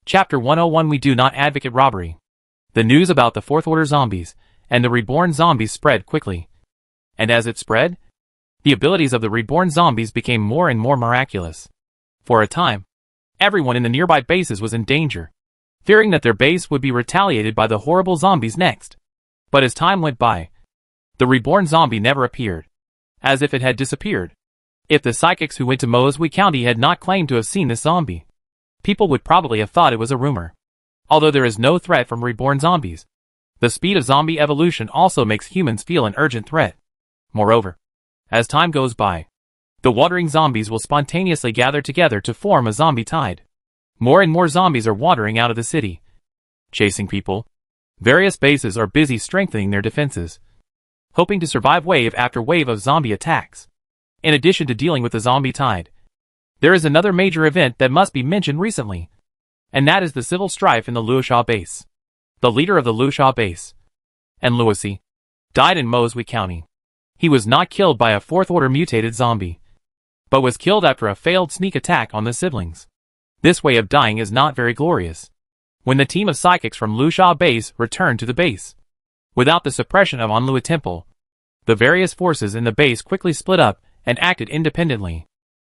Chapter 101 We do not advocate robbery. The news about the Fourth Order zombies and the reborn zombies spread quickly. And as it spread, the abilities of the reborn zombies became more and more miraculous. For a time, everyone in the nearby bases was in danger, fearing that their base would be retaliated by the horrible zombies next. But as time went by, the reborn zombie never appeared, as if it had disappeared. If the psychics who went to Mosby County had not claimed to have seen this zombie, people would probably have thought it was a rumor. Although there is no threat from reborn zombies, the speed of zombie evolution also makes humans feel an urgent threat. Moreover, as time goes by, the wandering zombies will spontaneously gather together to form a zombie tide. More and more zombies are wandering out of the city, chasing people. Various bases are busy strengthening their defenses, hoping to survive wave after wave of zombie attacks. In addition to dealing with the zombie tide, there is another major event that must be mentioned recently, and that is the civil strife in the Luosha base. The leader of the Luosha base, and Luosi, died in Mosby County. He was not killed by a Fourth Order mutated zombie, but was killed after a failed sneak attack on the siblings. This way of dying is not very glorious. When the team of psychics from Luosha base returned to the base, without the suppression of Onlua Temple, the various forces in the base quickly split up and acted independently.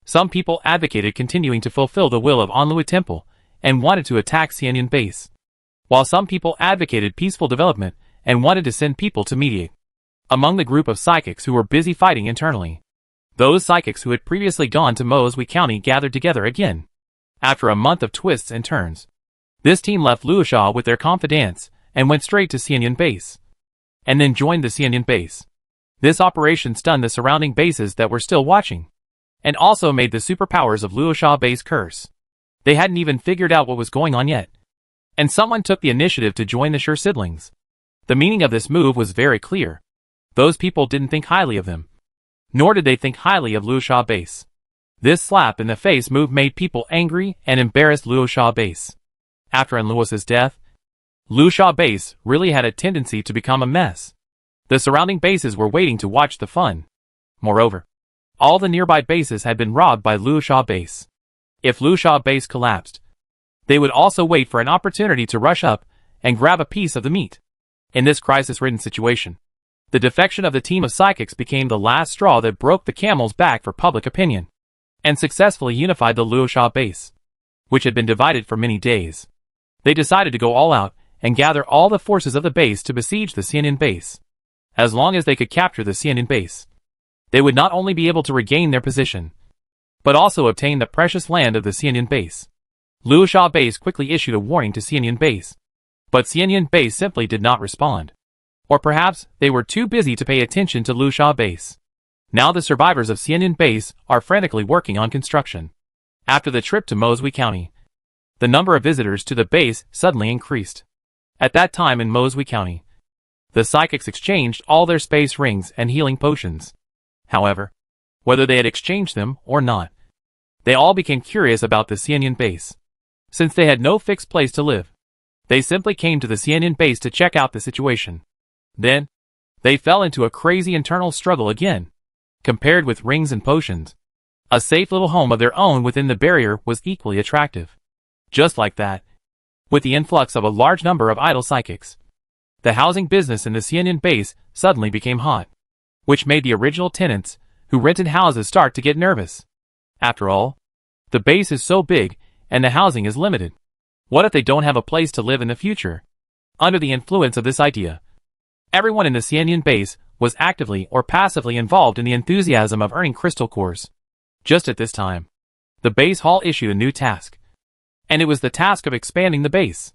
Some people advocated continuing to fulfill the will of Onlua Temple and wanted to attack Xianyan base, while some people advocated peaceful development and wanted to send people to mediate. Among the group of psychics who were busy fighting internally, those psychics who had previously gone to Mosby County gathered together again. After a month of twists and turns, this team left Luosha with their confidants and went straight to Xianyan base, and then joined the Xianyan base. This operation stunned the surrounding bases that were still watching, and also made the superpowers of Luosha base curse. They hadn't even figured out what was going on yet, and someone took the initiative to join the Sure siblings. The meaning of this move was very clear. Those people didn't think highly of them, nor did they think highly of Luosha base. This slap in the face move made people angry and embarrassed Luosha base. After Enluos's death, Luosha base really had a tendency to become a mess. The surrounding bases were waiting to watch the fun. Moreover, all the nearby bases had been robbed by Luosha base. If Luosha base collapsed, they would also wait for an opportunity to rush up and grab a piece of the meat. In this crisis-ridden situation, the defection of the team of psychics became the last straw that broke the camel's back for public opinion, and successfully unified the Luosha base, which had been divided for many days. They decided to go all out and gather all the forces of the base to besiege the Xianyan base. As long as they could capture the Xianyan base, they would not only be able to regain their position, but also obtain the precious land of the Xianyan base. Luosha base quickly issued a warning to Xianyan base, but Xianyan base simply did not respond. Or perhaps they were too busy to pay attention to Luosha base. Now the survivors of Xianyan base are frantically working on construction. After the trip to Mosby County, the number of visitors to the base suddenly increased. At that time in Mosby County, the psychics exchanged all their space rings and healing potions. However, whether they had exchanged them or not, they all became curious about the Xianyan base. Since they had no fixed place to live, they simply came to the Xianyan base to check out the situation. Then, they fell into a crazy internal struggle again. Compared with rings and potions, a safe little home of their own within the barrier was equally attractive. Just like that, with the influx of a large number of idle psychics, the housing business in the Xianyan base suddenly became hot, which made the original tenants who rented houses start to get nervous. After all, the base is so big and the housing is limited. What if they don't have a place to live in the future? Under the influence of this idea, everyone in the Xianyan base was actively or passively involved in the enthusiasm of earning crystal cores. Just at this time, the base hall issued a new task, and it was the task of expanding the base.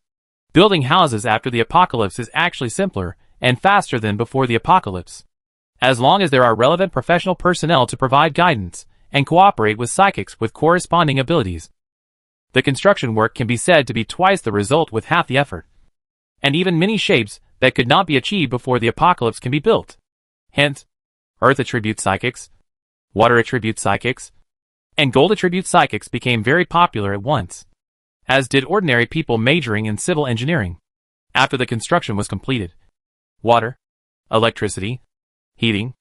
Building houses after the apocalypse is actually simpler and faster than before the apocalypse, as long as there are relevant professional personnel to provide guidance and cooperate with psychics with corresponding abilities. The construction work can be said to be twice the result with half the effort, and even many shapes that could not be achieved before the apocalypse can be built. Hence, Earth attribute psychics, Water attribute psychics, and Gold attribute psychics became very popular at once, as did ordinary people majoring in civil engineering. After the construction was completed, water, electricity, heating,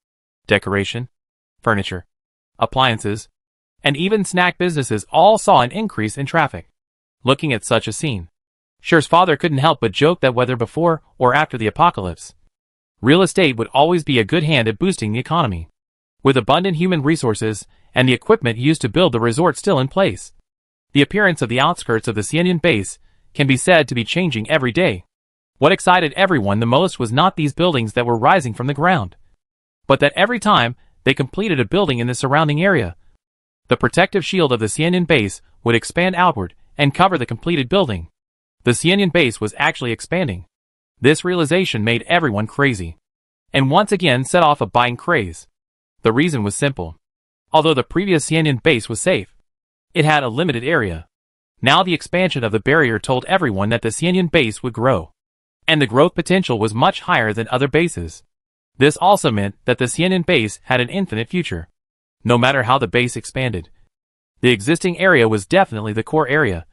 decoration, furniture, appliances, and even snack businesses all saw an increase in traffic. Looking at such a scene, Sher's father couldn't help but joke that whether before or after the apocalypse, real estate would always be a good hand at boosting the economy. With abundant human resources and the equipment used to build the resort still in place, the appearance of the outskirts of the Xianyan base can be said to be changing every day. What excited everyone the most was not these buildings that were rising from the ground, but that every time they completed a building in the surrounding area, the protective shield of the Xianyan base would expand outward and cover the completed building. The Xianyan base was actually expanding. This realization made everyone crazy, and once again set off a buying craze. The reason was simple. Although the previous Xianyan base was safe, it had a limited area. Now the expansion of the barrier told everyone that the Xianyan base would grow, and the growth potential was much higher than other bases. This also meant that the Xianyan base had an infinite future. No matter how the base expanded, the existing area was definitely the core area,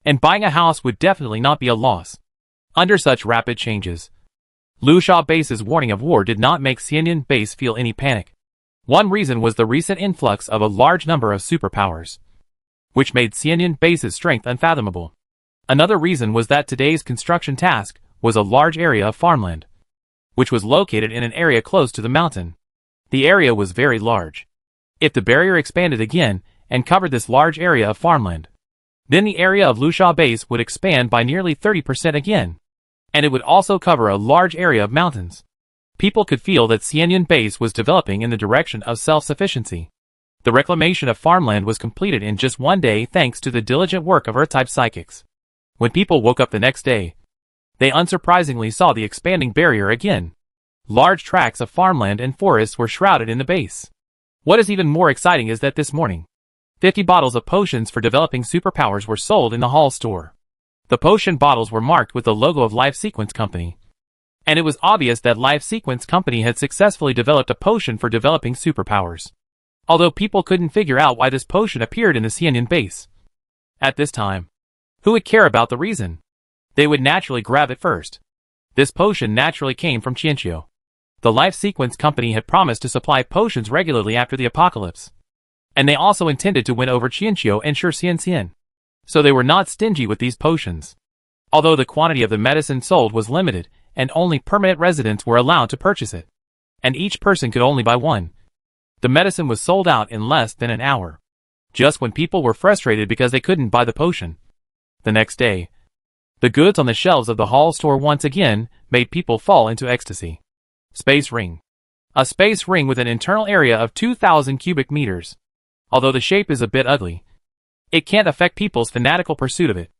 and buying a house would definitely not be a loss. Under such rapid changes, Lusha Base's warning of war did not make Xianyan Base feel any panic. One reason was the recent influx of a large number of superpowers, which made Xianyan Base's strength unfathomable. Another reason was that today's construction task was a large area of farmland, which was located in an area close to the mountain. The area was very large. If the barrier expanded again and covered this large area of farmland, then the area of Lusha Base would expand by nearly 30% again, and it would also cover a large area of mountains. People could feel that Xianyan Base was developing in the direction of self-sufficiency. The reclamation of farmland was completed in just one day thanks to the diligent work of Earth-type psychics. When people woke up the next day, they unsurprisingly saw the expanding barrier again. Large tracts of farmland and forests were shrouded in the base. What is even more exciting is that this morning, 50 bottles of potions for developing superpowers were sold in the hall store. The potion bottles were marked with the logo of Life Sequence Company, and it was obvious that Life Sequence Company had successfully developed a potion for developing superpowers. Although people couldn't figure out why this potion appeared in the Xianyan base. At this time, who would care about the reason? They would naturally grab it first. This potion naturally came from Qianqiu. The Life Sequence Company had promised to supply potions regularly after the apocalypse, and they also intended to win over Qianqiu and Shi. So they were not stingy with these potions. Although the quantity of the medicine sold was limited, and only permanent residents were allowed to purchase it, and each person could only buy one, the medicine was sold out in less than an hour. Just when people were frustrated because they couldn't buy the potion. The next day, the goods on the shelves of the hall store once again made people fall into ecstasy. Space Ring. A space ring with an internal area of 2,000 cubic meters. Although the shape is a bit ugly, it can't affect people's fanatical pursuit of it.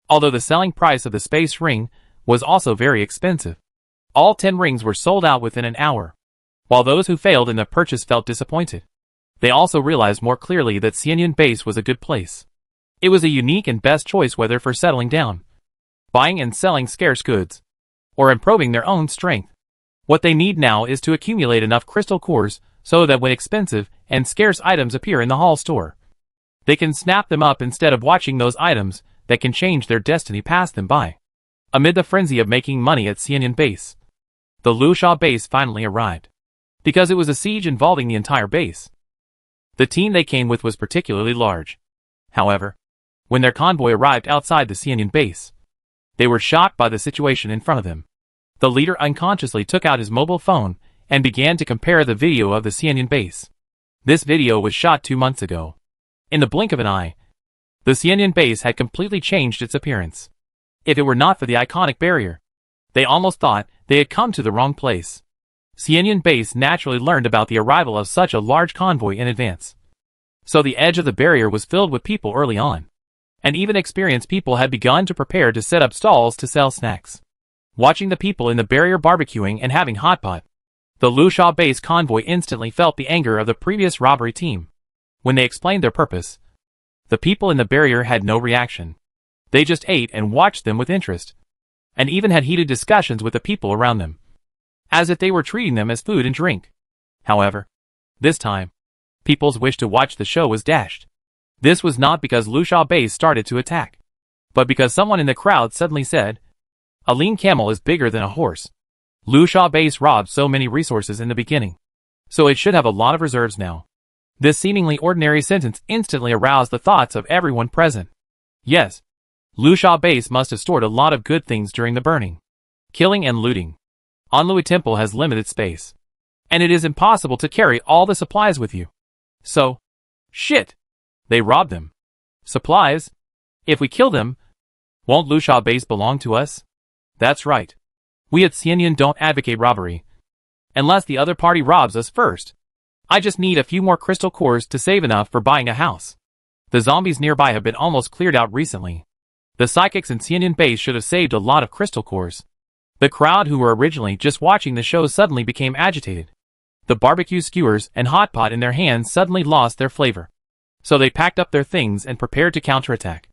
Although the selling price of the space ring was also very expensive. All 10 rings were sold out within an hour. While those who failed in the purchase felt disappointed, they also realized more clearly that Xianyan Base was a good place. It was a unique and best choice whether for settling down, buying and selling scarce goods, or improving their own strength. What they need now is to accumulate enough crystal cores so that when expensive and scarce items appear in the hall store, they can snap them up instead of watching those items that can change their destiny pass them by. Amid the frenzy of making money at Xianyan Base, the Lusha Base finally arrived. Because it was a siege involving the entire base, the team they came with was particularly large. However, when their convoy arrived outside the Xianyan Base, they were shocked by the situation in front of them. The leader unconsciously took out his mobile phone and began to compare the video of the Xianyan Base. This video was shot 2 months ago. In the blink of an eye, the Xianyan Base had completely changed its appearance. If it were not for the iconic barrier, they almost thought they had come to the wrong place. Xianyan Base naturally learned about the arrival of such a large convoy in advance. So the edge of the barrier was filled with people early on, and even experienced people had begun to prepare to set up stalls to sell snacks. Watching the people in the barrier barbecuing and having hot pot, the Lusha Base convoy instantly felt the anger of the previous robbery team. When they explained their purpose, the people in the barrier had no reaction. They just ate and watched them with interest, and even had heated discussions with the people around them, as if they were treating them as food and drink. However, this time, people's wish to watch the show was dashed. This was not because Lusha Base started to attack, but because someone in the crowd suddenly said, "A lean camel is bigger than a horse." Lusha Base robbed so many resources in the beginning, so it should have a lot of reserves now. This seemingly ordinary sentence instantly aroused the thoughts of everyone present. Yes, Lusha Base must have stored a lot of good things during the burning, killing and looting. Anlui Temple has limited space, and it is impossible to carry all the supplies with you. So, shit! They robbed them. Supplies? If we kill them, won't Lusha Base belong to us? That's right. We at Xianyan don't advocate robbery. Unless the other party robs us first. I just need a few more crystal cores to save enough for buying a house. The zombies nearby have been almost cleared out recently. The psychics in Xianyan Base should have saved a lot of crystal cores. The crowd who were originally just watching the show suddenly became agitated. The barbecue skewers and hot pot in their hands suddenly lost their flavor. So they packed up their things and prepared to counterattack.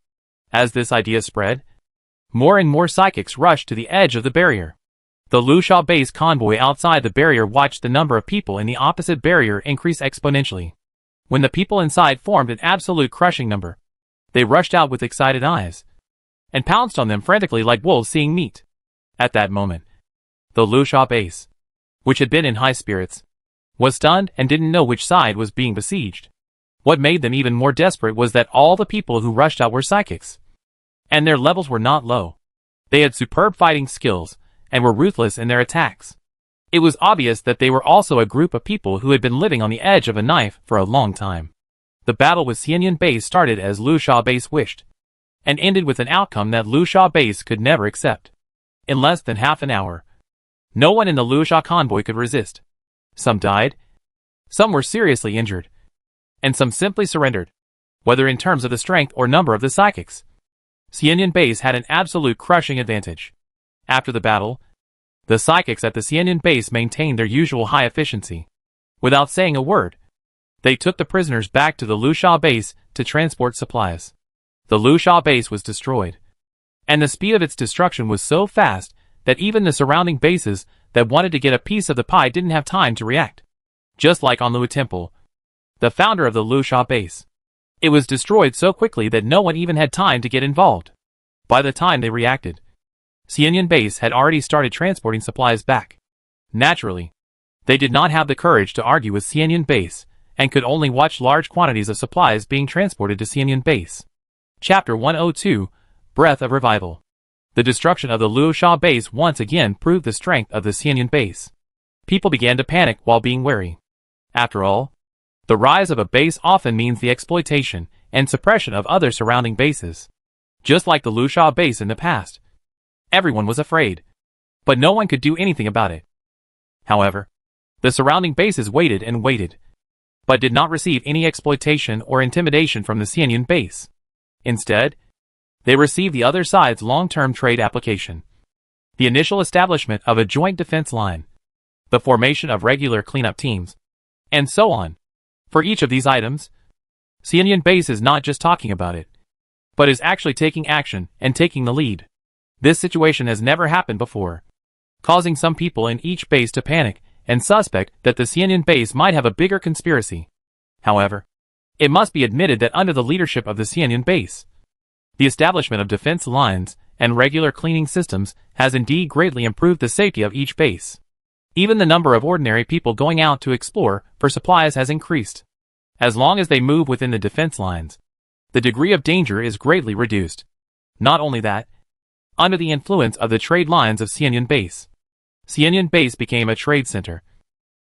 As this idea spread, more and more psychics rushed to the edge of the barrier. The Lusha Base convoy outside the barrier watched the number of people in the opposite barrier increase exponentially. When the people inside formed an absolute crushing number, they rushed out with excited eyes and pounced on them frantically like wolves seeing meat. At that moment, the Lusha Base, which had been in high spirits, was stunned and didn't know which side was being besieged. What made them even more desperate was that all the people who rushed out were psychics. And their levels were not low. They had superb fighting skills and were ruthless in their attacks. It was obvious that they were also a group of people who had been living on the edge of a knife for a long time. The battle with Xianyan Base started as Lusha Base wished, and ended with an outcome that Lusha Base could never accept. In less than half an hour, no one in the Lusha convoy could resist. Some died, some were seriously injured, and some simply surrendered, whether in terms of the strength or number of the psychics. Xianyan Base had an absolute crushing advantage. After the battle, the psychics at the Xianyan Base maintained their usual high efficiency. Without saying a word, they took the prisoners back to the Lusha Base to transport supplies. The Lusha Base was destroyed, and the speed of its destruction was so fast that even the surrounding bases that wanted to get a piece of the pie didn't have time to react. Just like Anlui Temple, the founder of the Lusha Base, it was destroyed so quickly that no one even had time to get involved. By the time they reacted, Xianyan Base had already started transporting supplies back. Naturally, they did not have the courage to argue with Xianyan Base, and could only watch large quantities of supplies being transported to Xianyan Base. Chapter 102, Breath of Revival. The destruction of the Lusha Base once again proved the strength of the Xianyan Base. People began to panic while being wary. After all, the rise of a base often means the exploitation and suppression of other surrounding bases. Just like the Lusha Base in the past, everyone was afraid, but no one could do anything about it. However, the surrounding bases waited and waited, but did not receive any exploitation or intimidation from the Xianyan Base. Instead, they received the other side's long-term trade application, the initial establishment of a joint defense line, the formation of regular cleanup teams, and so on. For each of these items, Xianyan Base is not just talking about it, but is actually taking action and taking the lead. This situation has never happened before, causing some people in each base to panic and suspect that the Xianyan Base might have a bigger conspiracy. However, it must be admitted that under the leadership of the Xianyan Base, the establishment of defense lines and regular cleaning systems has indeed greatly improved the safety of each base. Even the number of ordinary people going out to explore for supplies has increased. As long as they move within the defense lines, the degree of danger is greatly reduced. Not only that, under the influence of the trade lines of Xianyan Base became a trade center,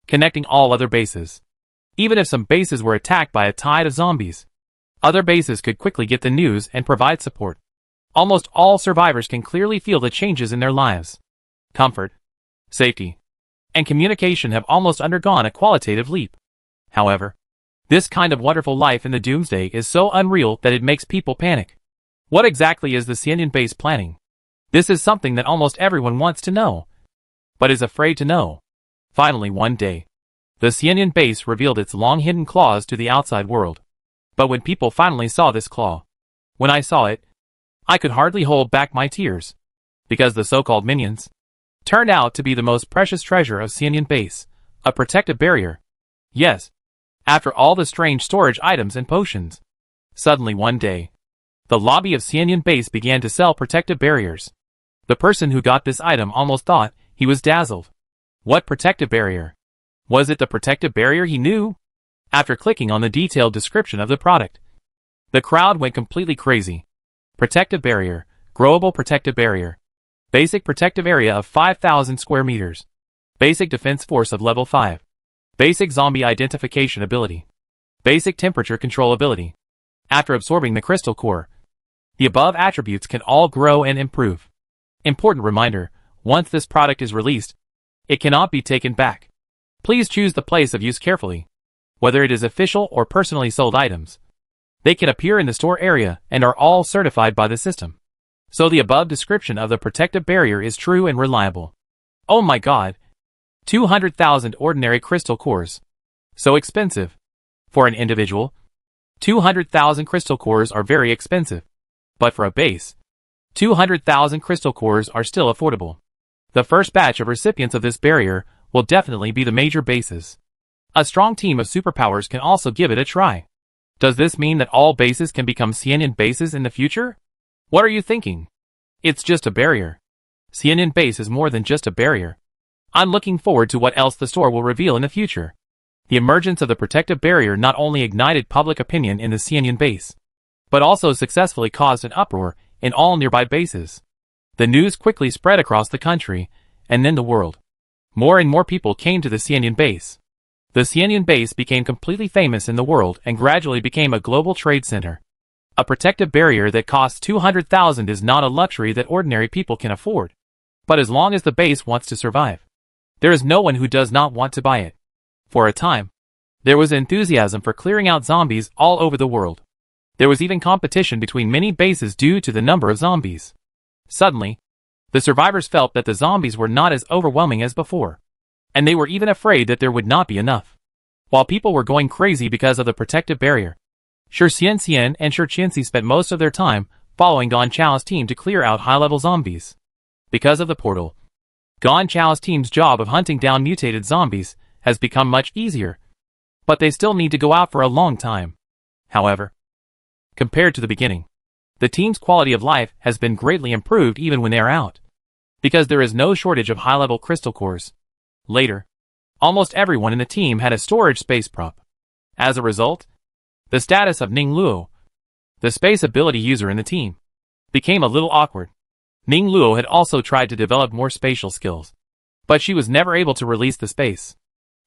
connecting all other bases. Even if some bases were attacked by a tide of zombies, other bases could quickly get the news and provide support. Almost all survivors can clearly feel the changes in their lives. Comfort, safety, and communication have almost undergone a qualitative leap. However, this kind of wonderful life in the Doomsday is so unreal that it makes people panic. What exactly is the Xianyan Base planning? This is something that almost everyone wants to know, but is afraid to know. Finally, one day, the Xianyan Base revealed its long-hidden claws to the outside world. But when people finally saw this claw, when I saw it, I could hardly hold back my tears, because the so-called minions turned out to be the most precious treasure of Xianyan Base, a protective barrier. Yes, after all the strange storage items and potions. Suddenly one day, the lobby of Xianyan Base began to sell protective barriers. The person who got this item almost thought he was dazzled. What protective barrier? Was it the protective barrier he knew? After clicking on the detailed description of the product, the crowd went completely crazy. Protective barrier, Growable protective barrier. Basic protective area of 5,000 square meters. Basic defense force of level 5. Basic zombie identification ability. Basic temperature control ability. After absorbing the crystal core, the above attributes can all grow and improve. Important reminder, once this product is released, it cannot be taken back. Please choose the place of use carefully. Whether it is official or personally sold items, they can appear in the store area and are all certified by the system. So the above description of the protective barrier is true and reliable. Oh my god! 200,000 ordinary crystal cores. So expensive. For an individual, 200,000 crystal cores are very expensive. But for a base, 200,000 crystal cores are still affordable. The first batch of recipients of this barrier will definitely be the major bases. A strong team of superpowers can also give it a try. Does this mean that all bases can become CNN bases in the future? What are you thinking? It's just a barrier. CNN base is more than just a barrier. I'm looking forward to what else the store will reveal in the future. The emergence of the protective barrier not only ignited public opinion in the CNN base, but also successfully caused an uproar in all nearby bases. The news quickly spread across the country, and then the world. More and more people came to the CNN base. The CNN base became completely famous in the world and gradually became a global trade center. A protective barrier that costs 200,000 is not a luxury that ordinary people can afford. But as long as the base wants to survive, there is no one who does not want to buy it. For a time, there was enthusiasm for clearing out zombies all over the world. There was even competition between many bases due to the number of zombies. Suddenly, the survivors felt that the zombies were not as overwhelming as before, and they were even afraid that there would not be enough. While people were going crazy because of the protective barrier, Xian and Shi spent most of their time following Gan Chao's team to clear out high-level zombies. Because of the portal, Gan Chao's team's job of hunting down mutated zombies has become much easier, but they still need to go out for a long time. However, compared to the beginning, the team's quality of life has been greatly improved even when they are out, because there is no shortage of high-level crystal cores. Later, almost everyone in the team had a storage space prop. As a result, the status of Ning Luo, the space ability user in the team, became a little awkward. Ning Luo had also tried to develop more spatial skills, but she was never able to release the space.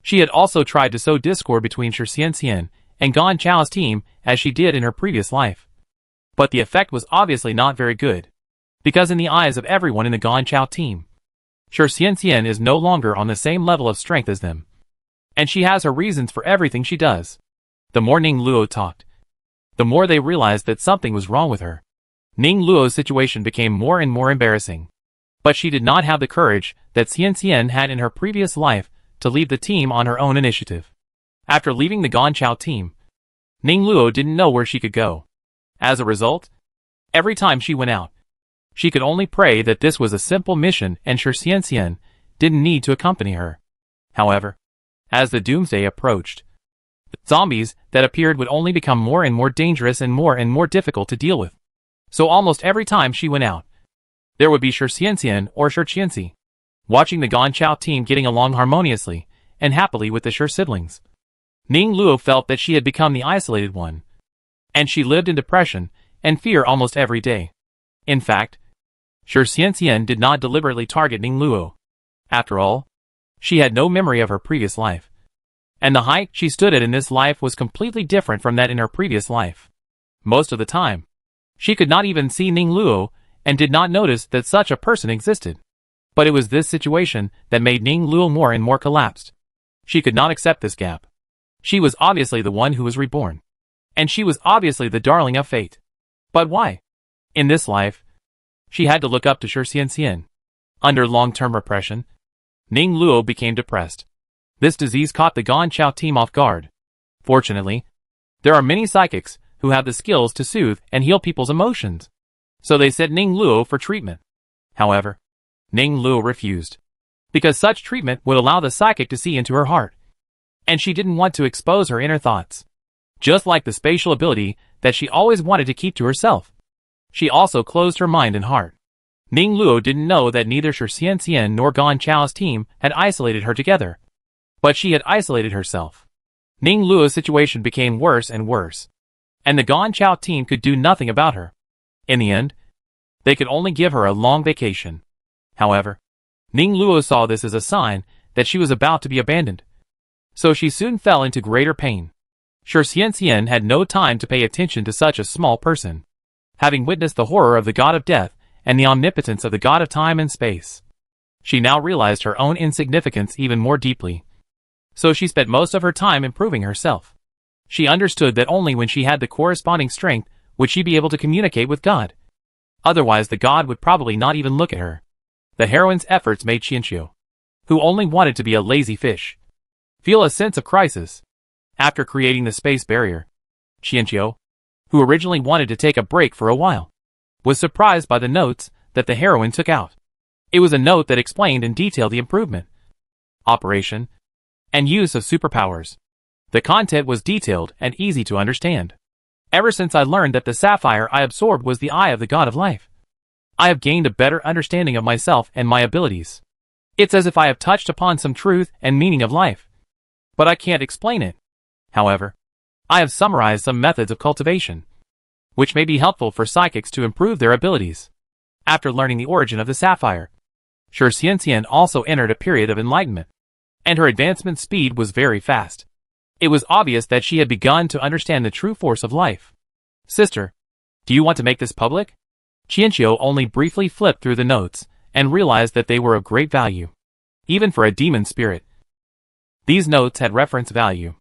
She had also tried to sow discord between Xian and Gan Chao's team as she did in her previous life. But the effect was obviously not very good, because in the eyes of everyone in the Gan Chao team, Xian is no longer on the same level of strength as them. And she has her reasons for everything she does. The more Ning Luo talked, the more they realized that something was wrong with her. Ning Luo's situation became more and more embarrassing. But she did not have the courage that Xian had in her previous life to leave the team on her own initiative. After leaving the Gan Chao team, Ning Luo didn't know where she could go. As a result, every time she went out, she could only pray that this was a simple mission and Xian didn't need to accompany her. However, as the doomsday approached, the zombies that appeared would only become more and more dangerous and more difficult to deal with. So almost every time she went out, there would be Xian or Shi, watching the Gan Chao team getting along harmoniously and happily with the Shi siblings. Ning Luo felt that she had become the isolated one, and she lived in depression and fear almost every day. In fact, Xian did not deliberately target Ning Luo. After all, she had no memory of her previous life, and the height she stood at in this life was completely different from that in her previous life. Most of the time, she could not even see Ning Luo and did not notice that such a person existed. But it was this situation that made Ning Luo more and more collapsed. She could not accept this gap. She was obviously the one who was reborn, and she was obviously the darling of fate. But why? In this life, she had to look up to Xian. Under long-term repression, Ning Luo became depressed. This disease caught the Gan Chao team off guard. Fortunately, there are many psychics who have the skills to soothe and heal people's emotions. So they sent Ning Luo for treatment. However, Ning Luo refused, because such treatment would allow the psychic to see into her heart, and she didn't want to expose her inner thoughts. Just like the spatial ability that she always wanted to keep to herself, she also closed her mind and heart. Ning Luo didn't know that neither Xian nor Gan Chao's team had isolated her together, but she had isolated herself. Ning Luo's situation became worse and worse, and the Gan Chao team could do nothing about her. In the end, They could only give her a long vacation. However, Ning Luo saw this as a sign that she was about to be abandoned. So she soon fell into greater pain. Shi Xianxian had no time to pay attention to such a small person. Having witnessed the horror of the god of death and the omnipotence of the god of time and space, she now realized her own insignificance even more deeply. So she spent most of her time improving herself. She understood that only when she had the corresponding strength would she be able to communicate with God. Otherwise the god would probably not even look at her. The heroine's efforts made Qianqiu, who only wanted to be a lazy fish, feel a sense of crisis. After creating the space barrier, Qianqiu, who originally wanted to take a break for a while, was surprised by the notes that the heroine took out. It was a note that explained in detail the improvement, operation, and use of superpowers. The content was detailed and easy to understand. Ever since I learned that the sapphire I absorbed was the eye of the god of life, I have gained a better understanding of myself and my abilities. It's as if I have touched upon some truth and meaning of life. But I can't explain it. However, I have summarized some methods of cultivation, which may be helpful for psychics to improve their abilities. After learning the origin of the sapphire, Shi Xianxian also entered a period of enlightenment, and her advancement speed was very fast. It was obvious that she had begun to understand the true force of life. Sister, do you want to make this public? Qianqiu only briefly flipped through the notes and realized that they were of great value, even for a demon spirit. These notes had reference value.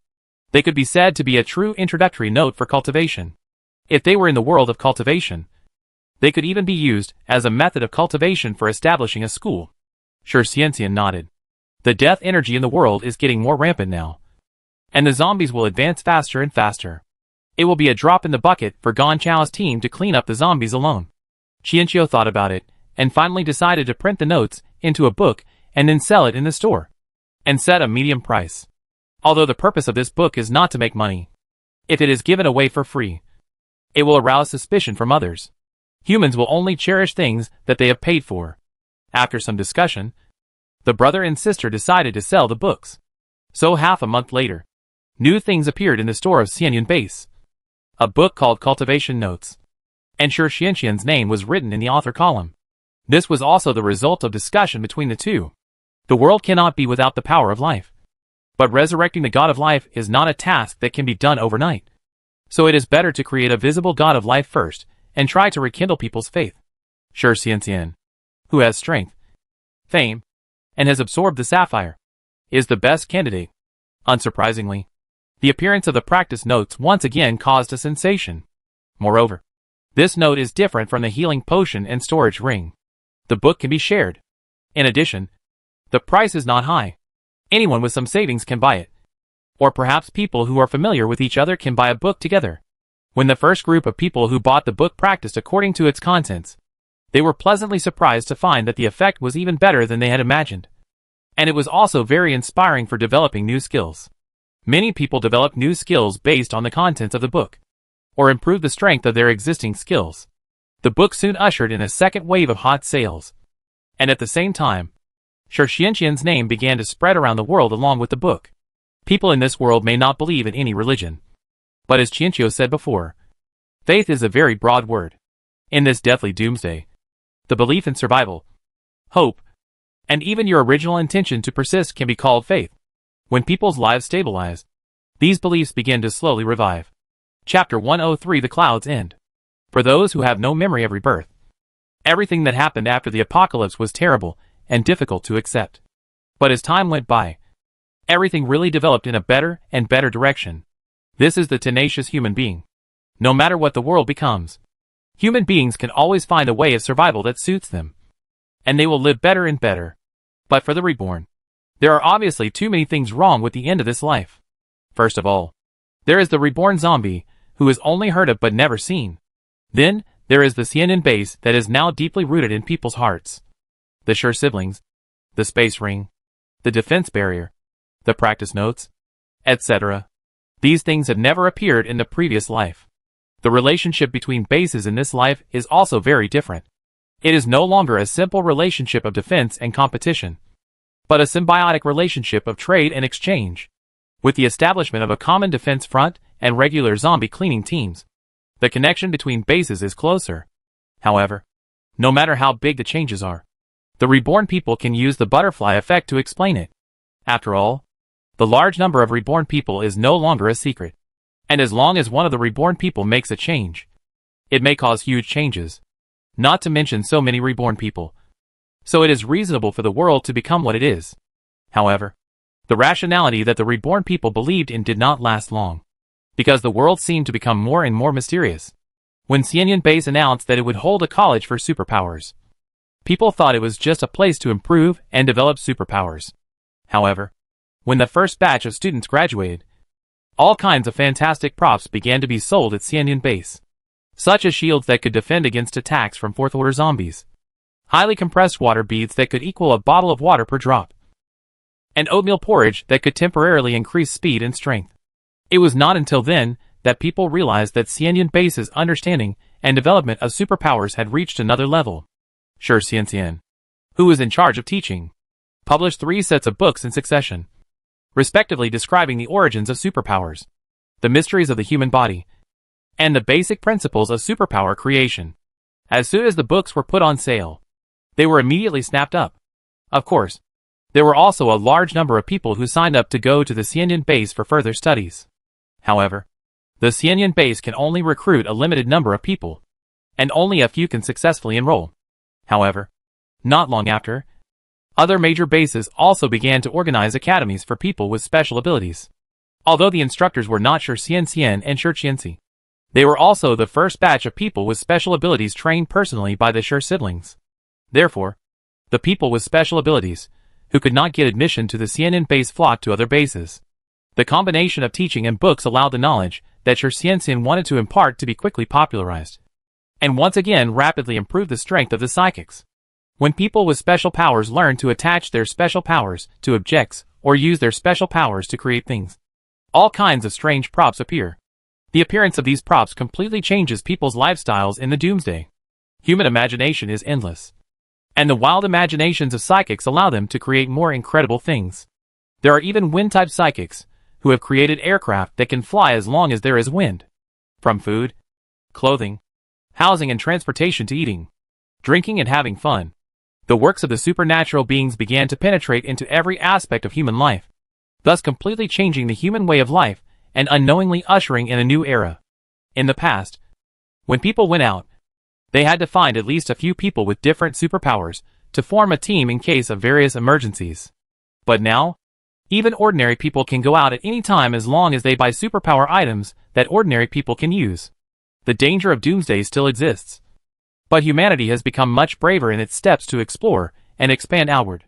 They could be said to be a true introductory note for cultivation. If they were in the world of cultivation, they could even be used as a method of cultivation for establishing a school. Shi Xianxian nodded. The death energy in the world is getting more rampant now, and the zombies will advance faster and faster. It will be a drop in the bucket for Gan Chao's team to clean up the zombies alone. Qianqiu thought about it, and finally decided to print the notes into a book and then sell it in the store, and set a medium price. Although the purpose of this book is not to make money. If it is given away for free, it will arouse suspicion from others. Humans will only cherish things that they have paid for. After some discussion, the brother and sister decided to sell the books. So half a month later, new things appeared in the store of Xianyun Base. A book called Cultivation Notes, and Shi Xianxian's name was written in the author column. This was also the result of discussion between the two. The world cannot be without the power of life. But resurrecting the god of life is not a task that can be done overnight. So it is better to create a visible god of life first, and try to rekindle people's faith. Shi Xianxian, who has strength, fame, and has absorbed the sapphire, is the best candidate. Unsurprisingly, the appearance of the practice notes once again caused a sensation. Moreover, this note is different from the healing potion and storage ring. The book can be shared. In addition, the price is not high. Anyone with some savings can buy it. Or perhaps people who are familiar with each other can buy a book together. When the first group of people who bought the book practiced according to its contents, they were pleasantly surprised to find that the effect was even better than they had imagined. And it was also very inspiring for developing new skills. Many people developed new skills based on the contents of the book, or improved the strength of their existing skills. The book soon ushered in a second wave of hot sales. And at the same time, Shi Xianxian's name began to spread around the world along with the book. People in this world may not believe in any religion. But as Qianqiu said before, faith is a very broad word. In this deathly doomsday, the belief in survival, hope, and even your original intention to persist can be called faith. When people's lives stabilize, these beliefs begin to slowly revive. Chapter 103: The Cloud's End. For those who have no memory of rebirth, everything that happened after the apocalypse was terrible and difficult to accept. But as time went by, everything really developed in a better and better direction. This is the tenacious human being. No matter what the world becomes, human beings can always find a way of survival that suits them, and they will live better and better. But for the reborn, there are obviously too many things wrong with the end of this life. First of all, there is the reborn zombie, who is only heard of but never seen. Then, there is the Xianyun base that is now deeply rooted in people's hearts. The Shi siblings, the space ring, the defense barrier, the practice notes, etc. These things have never appeared in the previous life. The relationship between bases in this life is also very different. It is no longer a simple relationship of defense and competition, but a symbiotic relationship of trade and exchange. With the establishment of a common defense front and regular zombie cleaning teams, the connection between bases is closer. However, no matter how big the changes are. The reborn people can use the butterfly effect to explain it. After all, the large number of reborn people is no longer a secret. And as long as one of the reborn people makes a change, it may cause huge changes. Not to mention so many reborn people. So it is reasonable for the world to become what it is. However, the rationality that the reborn people believed in did not last long, because the world seemed to become more and more mysterious. When Xianyan Base announced that it would hold a college for superpowers, people thought it was just a place to improve and develop superpowers. However, when the first batch of students graduated, all kinds of fantastic props began to be sold at Xianyan Base, such as shields that could defend against attacks from fourth-order zombies, highly compressed water beads that could equal a bottle of water per drop, and oatmeal porridge that could temporarily increase speed and strength. It was not until then that people realized that Xianyan Base's understanding and development of superpowers had reached another level. Shi Xianxian, who was in charge of teaching, published 3 sets of books in succession, respectively describing the origins of superpowers, the mysteries of the human body, and the basic principles of superpower creation. As soon as the books were put on sale, they were immediately snapped up. Of course, there were also a large number of people who signed up to go to the Xianyan Base for further studies. However, the Xianyan Base can only recruit a limited number of people, and only a few can successfully enroll. However, not long after, other major bases also began to organize academies for people with special abilities. Although the instructors were not Shi Xianxian and Shi Qianxi, they were also the first batch of people with special abilities trained personally by the Shi siblings. Therefore, the people with special abilities, who could not get admission to the Xianyan Base, flocked to other bases. The combination of teaching and books allowed the knowledge that Shi Xianxian wanted to impart to be quickly popularized, and once again rapidly improve the strength of the psychics. When people with special powers learn to attach their special powers to objects, or use their special powers to create things, all kinds of strange props appear. The appearance of these props completely changes people's lifestyles in the doomsday. Human imagination is endless, and the wild imaginations of psychics allow them to create more incredible things. There are even wind-type psychics, who have created aircraft that can fly as long as there is wind. From food, clothing, housing and transportation to eating, drinking and having fun, the works of the supernatural beings began to penetrate into every aspect of human life, thus completely changing the human way of life and unknowingly ushering in a new era. In the past, when people went out, they had to find at least a few people with different superpowers to form a team in case of various emergencies. But now, even ordinary people can go out at any time as long as they buy superpower items that ordinary people can use. The danger of doomsday still exists, but humanity has become much braver in its steps to explore and expand outward.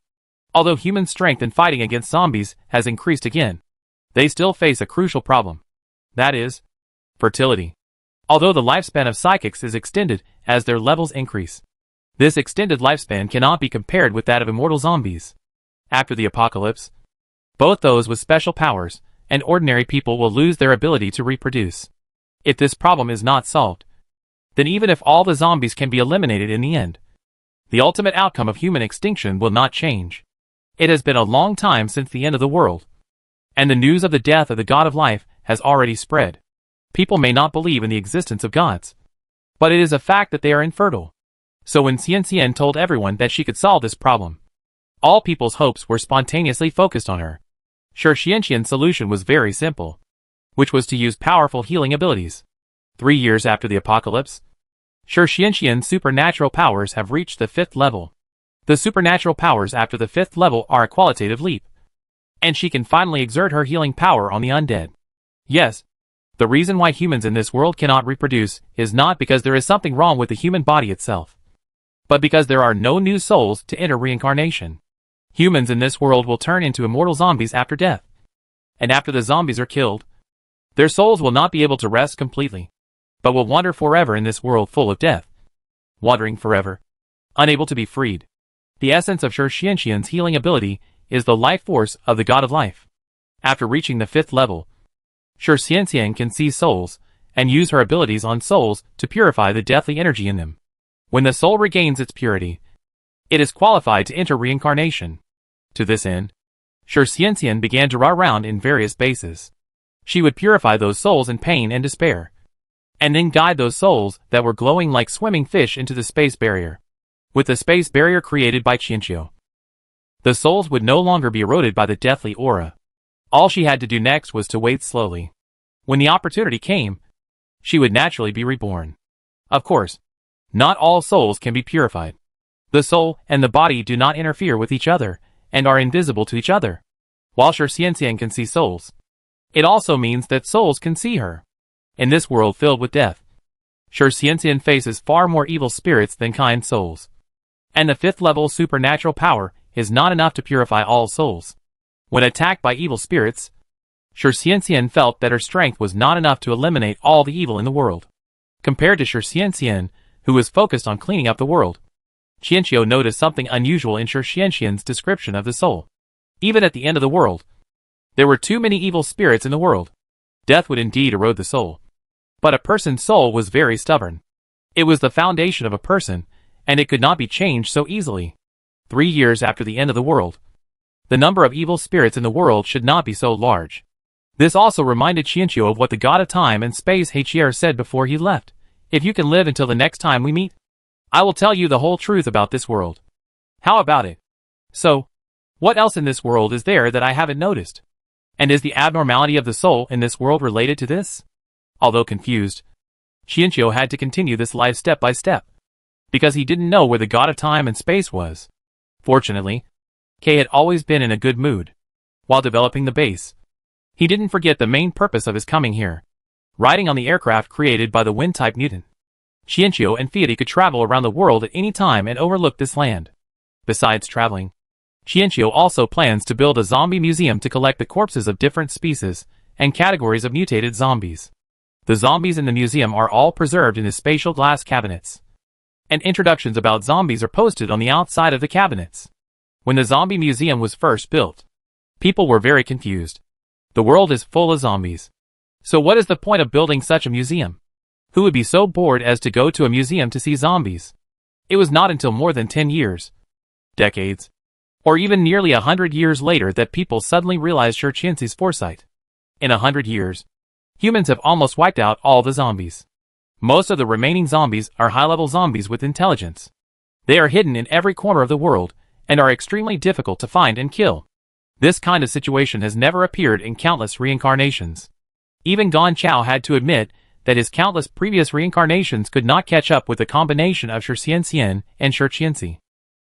Although human strength in fighting against zombies has increased again, they still face a crucial problem. That is, fertility. Although the lifespan of psychics is extended as their levels increase, this extended lifespan cannot be compared with that of immortal zombies. After the apocalypse, both those with special powers and ordinary people will lose their ability to reproduce. If this problem is not solved, then even if all the zombies can be eliminated in the end, the ultimate outcome of human extinction will not change. It has been a long time since the end of the world, and the news of the death of the God of Life has already spread. People may not believe in the existence of gods, but it is a fact that they are infertile. So when Xianxian told everyone that she could solve this problem, all people's hopes were spontaneously focused on her. Shi Xianxian's solution was very simple, which was to use powerful healing abilities. 3 years after the apocalypse, Shi Xianxian's supernatural powers have reached the 5th level. The supernatural powers after the 5th level are a qualitative leap, and she can finally exert her healing power on the undead. Yes, the reason why humans in this world cannot reproduce is not because there is something wrong with the human body itself, but because there are no new souls to enter reincarnation. Humans in this world will turn into immortal zombies after death, and after the zombies are killed, their souls will not be able to rest completely, but will wander forever in this world full of death. Wandering forever, unable to be freed. The essence of Shi Xianxian's healing ability is the life force of the God of Life. After reaching the 5th level, Shi Xianxian can see souls and use her abilities on souls to purify the deathly energy in them. When the soul regains its purity, it is qualified to enter reincarnation. To this end, Shi Xianxian began to run around in various bases. She would purify those souls in pain and despair, and then guide those souls that were glowing like swimming fish into the space barrier. with the space barrier created by Qianqiu. The souls would no longer be eroded by the deathly aura. All she had to do next was to wait slowly. When the opportunity came, she would naturally be reborn. Of course, not all souls can be purified. The soul and the body do not interfere with each other and are invisible to each other. While Shi Xianxian can see souls, it also means that souls can see her. In this world filled with death, Shi Xianxian faces far more evil spirits than kind souls. And the 5th level supernatural power is not enough to purify all souls. When attacked by evil spirits, Shi Xianxian felt that her strength was not enough to eliminate all the evil in the world. Compared to Shi Xianxian, who was focused on cleaning up the world, Qianqiu noticed something unusual in Shi Xianxian's description of the soul. Even at the end of the world, there were too many evil spirits in the world. Death would indeed erode the soul. But a person's soul was very stubborn. It was the foundation of a person, and it could not be changed so easily. 3 years after the end of the world, the number of evil spirits in the world should not be so large. This also reminded Qianqiu of what the god of time and space Heiqier said before he left. If you can live until the next time we meet, I will tell you the whole truth about this world. How about it? So, what else in this world is there that I haven't noticed? And is the abnormality of the soul in this world related to this? Although confused, Qianqiu had to continue this life step by step, because he didn't know where the god of time and space was. Fortunately, Kay had always been in a good mood. While developing the base, he didn't forget the main purpose of his coming here. Riding on the aircraft created by the wind-type mutant, Qianqiu and Fiat could travel around the world at any time and overlook this land. Besides traveling, Qianqiu also plans to build a zombie museum to collect the corpses of different species and categories of mutated zombies. The zombies in the museum are all preserved in the spatial glass cabinets, and introductions about zombies are posted on the outside of the cabinets. When the zombie museum was first built, people were very confused. The world is full of zombies. So what is the point of building such a museum? Who would be so bored as to go to a museum to see zombies? It was not until more than 10 years, decades, or even nearly 100 years later that people suddenly realized Shi Qianxi's foresight. In 100 years, humans have almost wiped out all the zombies. Most of the remaining zombies are high-level zombies with intelligence. They are hidden in every corner of the world and are extremely difficult to find and kill. This kind of situation has never appeared in countless reincarnations. Even Gan Chao had to admit that his countless previous reincarnations could not catch up with the combination of Shi Xianxian and Shi Qianxi.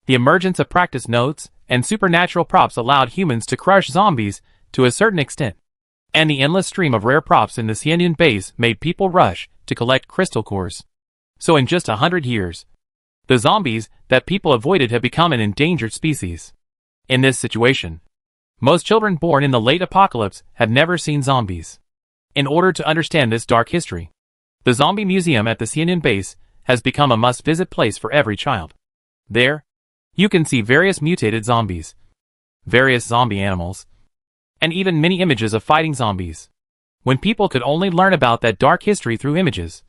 The emergence of practice notes and supernatural props allowed humans to crush zombies to a certain extent, and the endless stream of rare props in the Xianyun base made people rush to collect crystal cores. So in just 100 years, the zombies that people avoided have become an endangered species. In this situation, most children born in the late apocalypse have never seen zombies. In order to understand this dark history, the zombie museum at the Xianyun base has become a must-visit place for every child. There, you can see various mutated zombies, various zombie animals, and even many images of fighting zombies. When people could only learn about that dark history through images,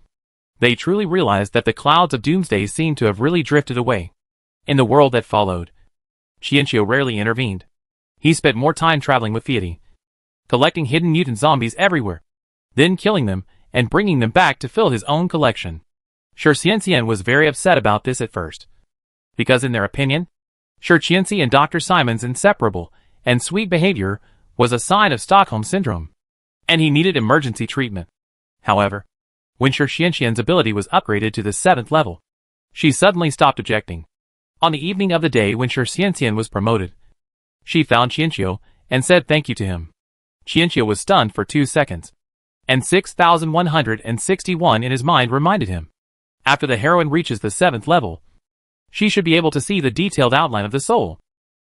they truly realized that the clouds of doomsday seemed to have really drifted away. In the world that followed, Qianqiu rarely intervened. He spent more time traveling with Fiat, collecting hidden mutant zombies everywhere, then killing them and bringing them back to fill his own collection. Shi Xianxian was very upset about this at first, because in their opinion, Shi Qianxi and Dr. Simon's inseparable and sweet behavior was a sign of Stockholm Syndrome, and he needed emergency treatment. However, when Shi Xianxian's ability was upgraded to the 7th level, she suddenly stopped objecting. On the evening of the day when Shi Xianxian was promoted, she found Qianqiu and said thank you to him. Qianqiu was stunned for 2 seconds, and 6,161 in his mind reminded him. After the heroine reaches the 7th level, she should be able to see the detailed outline of the soul.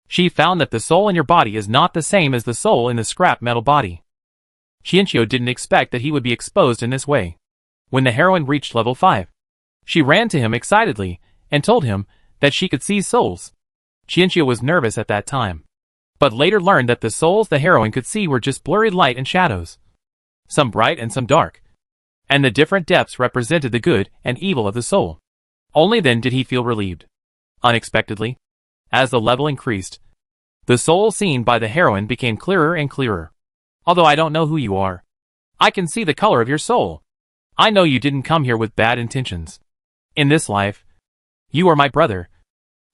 She found that the soul in your body is not the same as the soul in the scrap metal body. Qianqiu didn't expect that he would be exposed in this way. When the heroine reached level 5, she ran to him excitedly and told him that she could see souls. Qianqiu was nervous at that time, but later learned that the souls the heroine could see were just blurry light and shadows, some bright and some dark, and the different depths represented the good and evil of the soul. Only then did he feel relieved. Unexpectedly, as the level increased, the soul seen by the heroine became clearer and clearer. Although I don't know who you are, I can see the color of your soul. I know you didn't come here with bad intentions. In this life, you are my brother.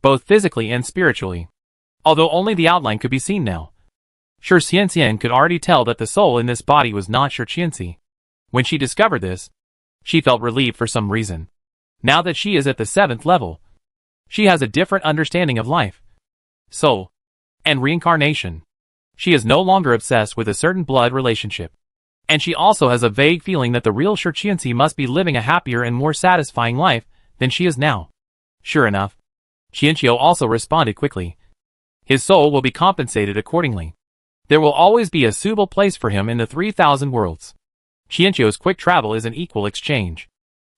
both physically and spiritually. Although only the outline could be seen now. Shi Xianxian could already tell that the soul in this body was not Shi Qianxi. When she discovered this, she felt relieved for some reason. Now that she is at the 7th level, she has a different understanding of life, soul, and reincarnation. She is no longer obsessed with a certain blood relationship. And she also has a vague feeling that the real Shi Qianxi must be living a happier and more satisfying life than she is now. Sure enough, Qianqiu also responded quickly. His soul will be compensated accordingly. There will always be a suitable place for him in the 3,000 worlds. Qianqiu's quick travel is an equal exchange.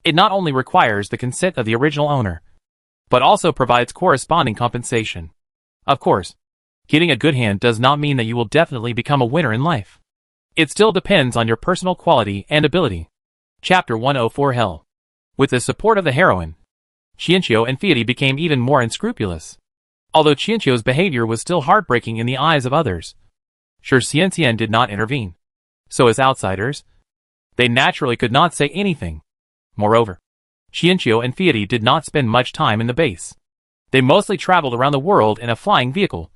It not only requires the consent of the original owner, but also provides corresponding compensation. Of course, getting a good hand does not mean that you will definitely become a winner in life. It still depends on your personal quality and ability. Chapter 104 Hell. With the support of the heroine, Qianqiu and Fieri became even more unscrupulous. Although Qianqiu's behavior was still heartbreaking in the eyes of others, Shi Xianxian did not intervene. So as outsiders, they naturally could not say anything. Moreover, Qianqiu and Fieri did not spend much time in the base. They mostly traveled around the world in a flying vehicle,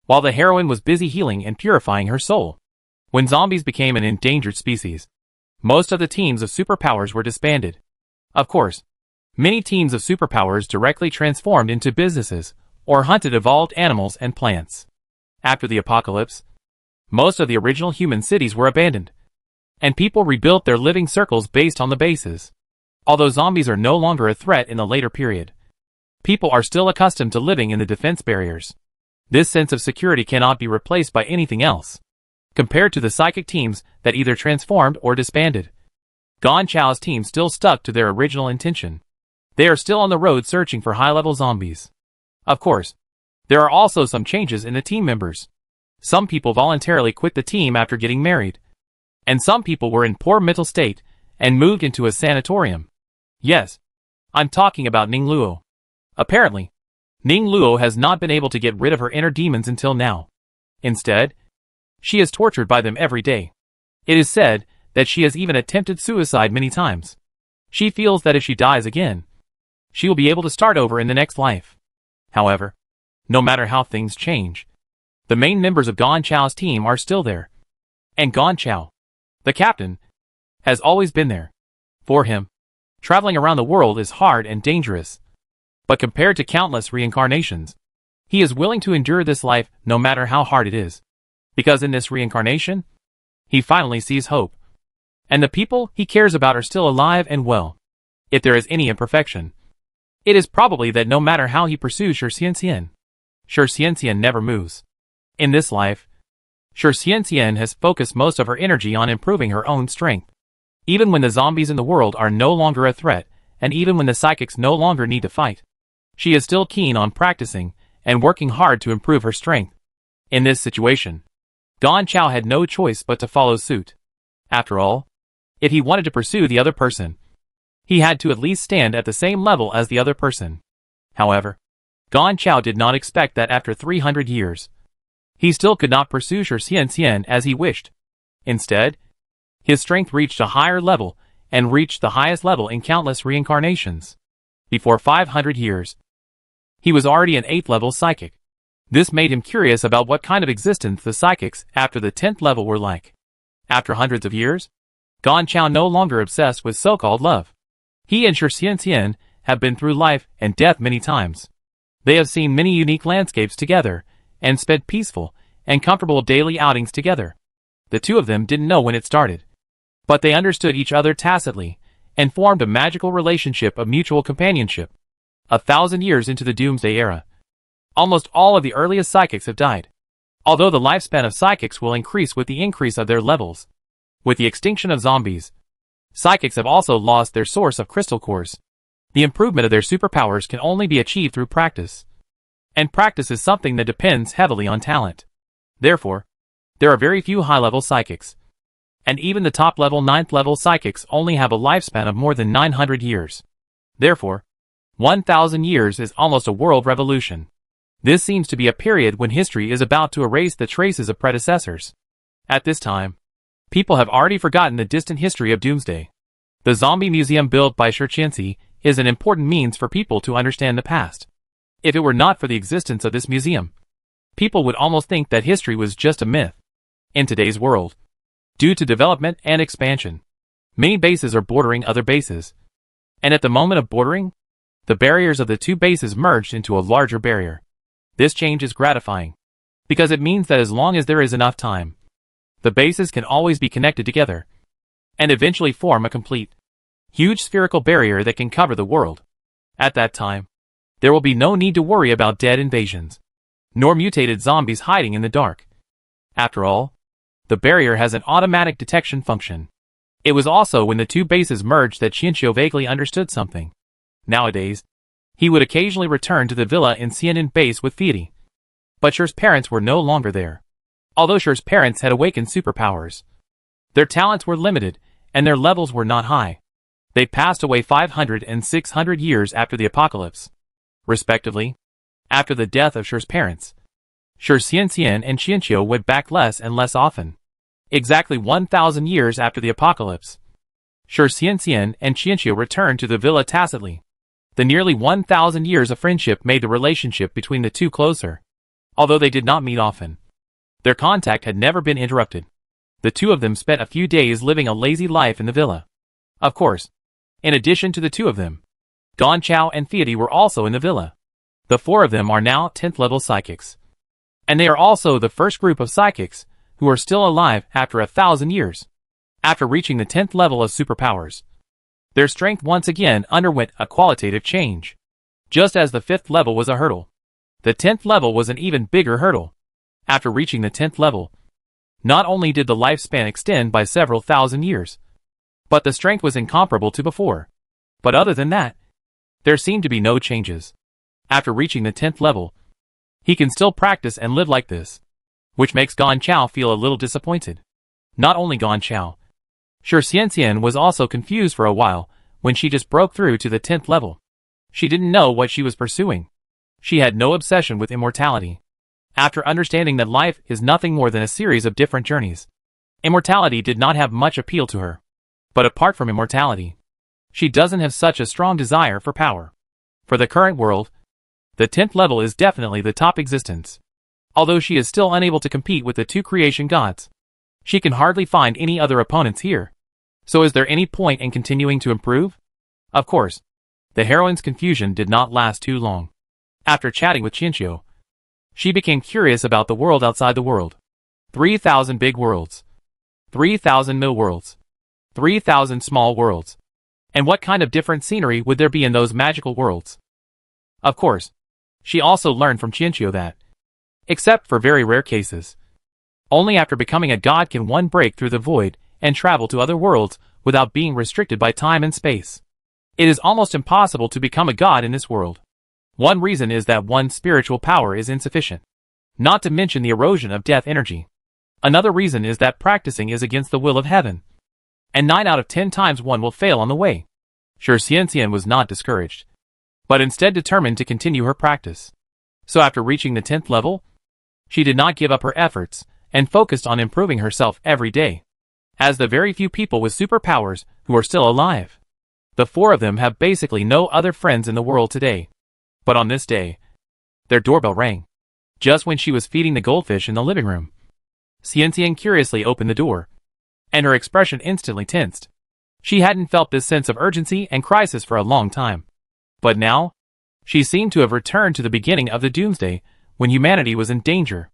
while the heroine was busy healing and purifying her soul. When zombies became an endangered species, most of the teams of superpowers were disbanded. Of course, many teams of superpowers directly transformed into businesses or hunted evolved animals and plants. After the apocalypse, most of the original human cities were abandoned, and people rebuilt their living circles based on the bases. Although zombies are no longer a threat in the later period, people are still accustomed to living in the defense barriers. This sense of security cannot be replaced by anything else. Compared to the psychic teams that either transformed or disbanded, Gan Chao's team still stuck to their original intention. They are still on the road searching for high-level zombies. Of course, there are also some changes in the team members. Some people voluntarily quit the team after getting married, and some people were in poor mental state and moved into a sanatorium. Yes, I'm talking about Ning Luo. Apparently, Ning Luo has not been able to get rid of her inner demons until now. Instead, she is tortured by them every day. It is said that she has even attempted suicide many times. She feels that if she dies again, she will be able to start over in the next life. However, no matter how things change, the main members of Gan Chao's team are still there. And Gan Chao, the captain, has always been there. For him, traveling around the world is hard and dangerous. But compared to countless reincarnations, he is willing to endure this life no matter how hard it is. Because in this reincarnation, he finally sees hope. And the people he cares about are still alive and well. If there is any imperfection, it is probably that no matter how he pursues Shi Xianxian, Shi Xianxian never moves. In this life, Shi Xianxian has focused most of her energy on improving her own strength. Even when the zombies in the world are no longer a threat, and even when the psychics no longer need to fight, she is still keen on practicing and working hard to improve her strength. In this situation, Gan Chao had no choice but to follow suit. After all, if he wanted to pursue the other person, he had to at least stand at the same level as the other person. However, Gan Chao did not expect that after 300 years, he still could not pursue Shi Xianxian as he wished. Instead, his strength reached a higher level and reached the highest level in countless reincarnations. Before 500 years, he was already an 8th level psychic. This made him curious about what kind of existence the psychics after the 10th level were like. After hundreds of years, Gan Chao no longer obsessed with so-called love. He and Shi Xianxian have been through life and death many times. They have seen many unique landscapes together, and spent peaceful and comfortable daily outings together. The two of them didn't know when it started, but they understood each other tacitly, and formed a magical relationship of mutual companionship. 1,000 years into the Doomsday Era, almost all of the earliest psychics have died. Although the lifespan of psychics will increase with the increase of their levels. With the extinction of zombies, psychics have also lost their source of crystal cores. The improvement of their superpowers can only be achieved through practice. And practice is something that depends heavily on talent. Therefore, there are very few high-level psychics. And even the top-level 9th-level psychics only have a lifespan of more than 900 years. Therefore, 1,000 years is almost a world revolution. This seems to be a period when history is about to erase the traces of predecessors. At this time, people have already forgotten the distant history of Doomsday. The zombie museum built by Shi Qianxi is an important means for people to understand the past. If it were not for the existence of this museum, people would almost think that history was just a myth. In today's world, due to development and expansion, many bases are bordering other bases. And at the moment of bordering, the barriers of the two bases merged into a larger barrier. This change is gratifying, because it means that as long as there is enough time, the bases can always be connected together, and eventually form a complete, huge spherical barrier that can cover the world. At that time, there will be no need to worry about dead invasions, nor mutated zombies hiding in the dark. After all, the barrier has an automatic detection function. It was also when the two bases merged that Qianqiu vaguely understood something. Nowadays, he would occasionally return to the villa in Xianin base with Fiati. But Shi's parents were no longer there. Although Shi's parents had awakened superpowers, their talents were limited, and their levels were not high. They passed away 500 and 600 years after the apocalypse, respectively. After the death of Shi's parents, Shi Xianxian and Qianqiu went back less and less often. Exactly 1,000 years after the apocalypse, Shi Xianxian and Qianqiu returned to the villa tacitly. The nearly 1,000 years of friendship made the relationship between the two closer. Although they did not meet often, their contact had never been interrupted. The two of them spent a few days living a lazy life in the villa. Of course, in addition to the two of them, Don Chao and Fiati were also in the villa. The four of them are now 10th level psychics. And they are also the first group of psychics who are still alive after 1,000 years. After reaching the 10th level of superpowers, their strength once again underwent a qualitative change. Just as the 5th level was a hurdle, the 10th level was an even bigger hurdle. After reaching the 10th level, not only did the lifespan extend by several thousand years, but the strength was incomparable to before. But other than that, there seemed to be no changes. After reaching the 10th level, he can still practice and live like this, which makes Gan Chao feel a little disappointed. Not only Gan Chao, Shi Xianxian was also confused for a while when she just broke through to the 10th level. She didn't know what she was pursuing. She had no obsession with immortality. After understanding that life is nothing more than a series of different journeys, immortality did not have much appeal to her. But apart from immortality, she doesn't have such a strong desire for power. For the current world, the 10th level is definitely the top existence. Although she is still unable to compete with the two creation gods, she can hardly find any other opponents here. So is there any point in continuing to improve? Of course, the heroine's confusion did not last too long. After chatting with Qianqiu, she became curious about the world outside the world. 3,000 big worlds, 3,000 mill worlds, 3,000 small worlds. And what kind of different scenery would there be in those magical worlds? Of course, she also learned from Qianqiu that, except for very rare cases, only after becoming a god can one break through the void and travel to other worlds without being restricted by time and space. It is almost impossible to become a god in this world. One reason is that one's spiritual power is insufficient, not to mention the erosion of death energy. Another reason is that practicing is against the will of heaven, and 9 out of 10 times one will fail on the way. Shi Xianxian was not discouraged, but instead determined to continue her practice. So after reaching the 10th level, she did not give up her efforts, and focused on improving herself every day. As the very few people with superpowers who are still alive, the four of them have basically no other friends in the world today. But on this day, their doorbell rang, just when she was feeding the goldfish in the living room. Xianxian curiously opened the door, and her expression instantly tensed. She hadn't felt this sense of urgency and crisis for a long time. But now, she seemed to have returned to the beginning of the doomsday, when humanity was in danger.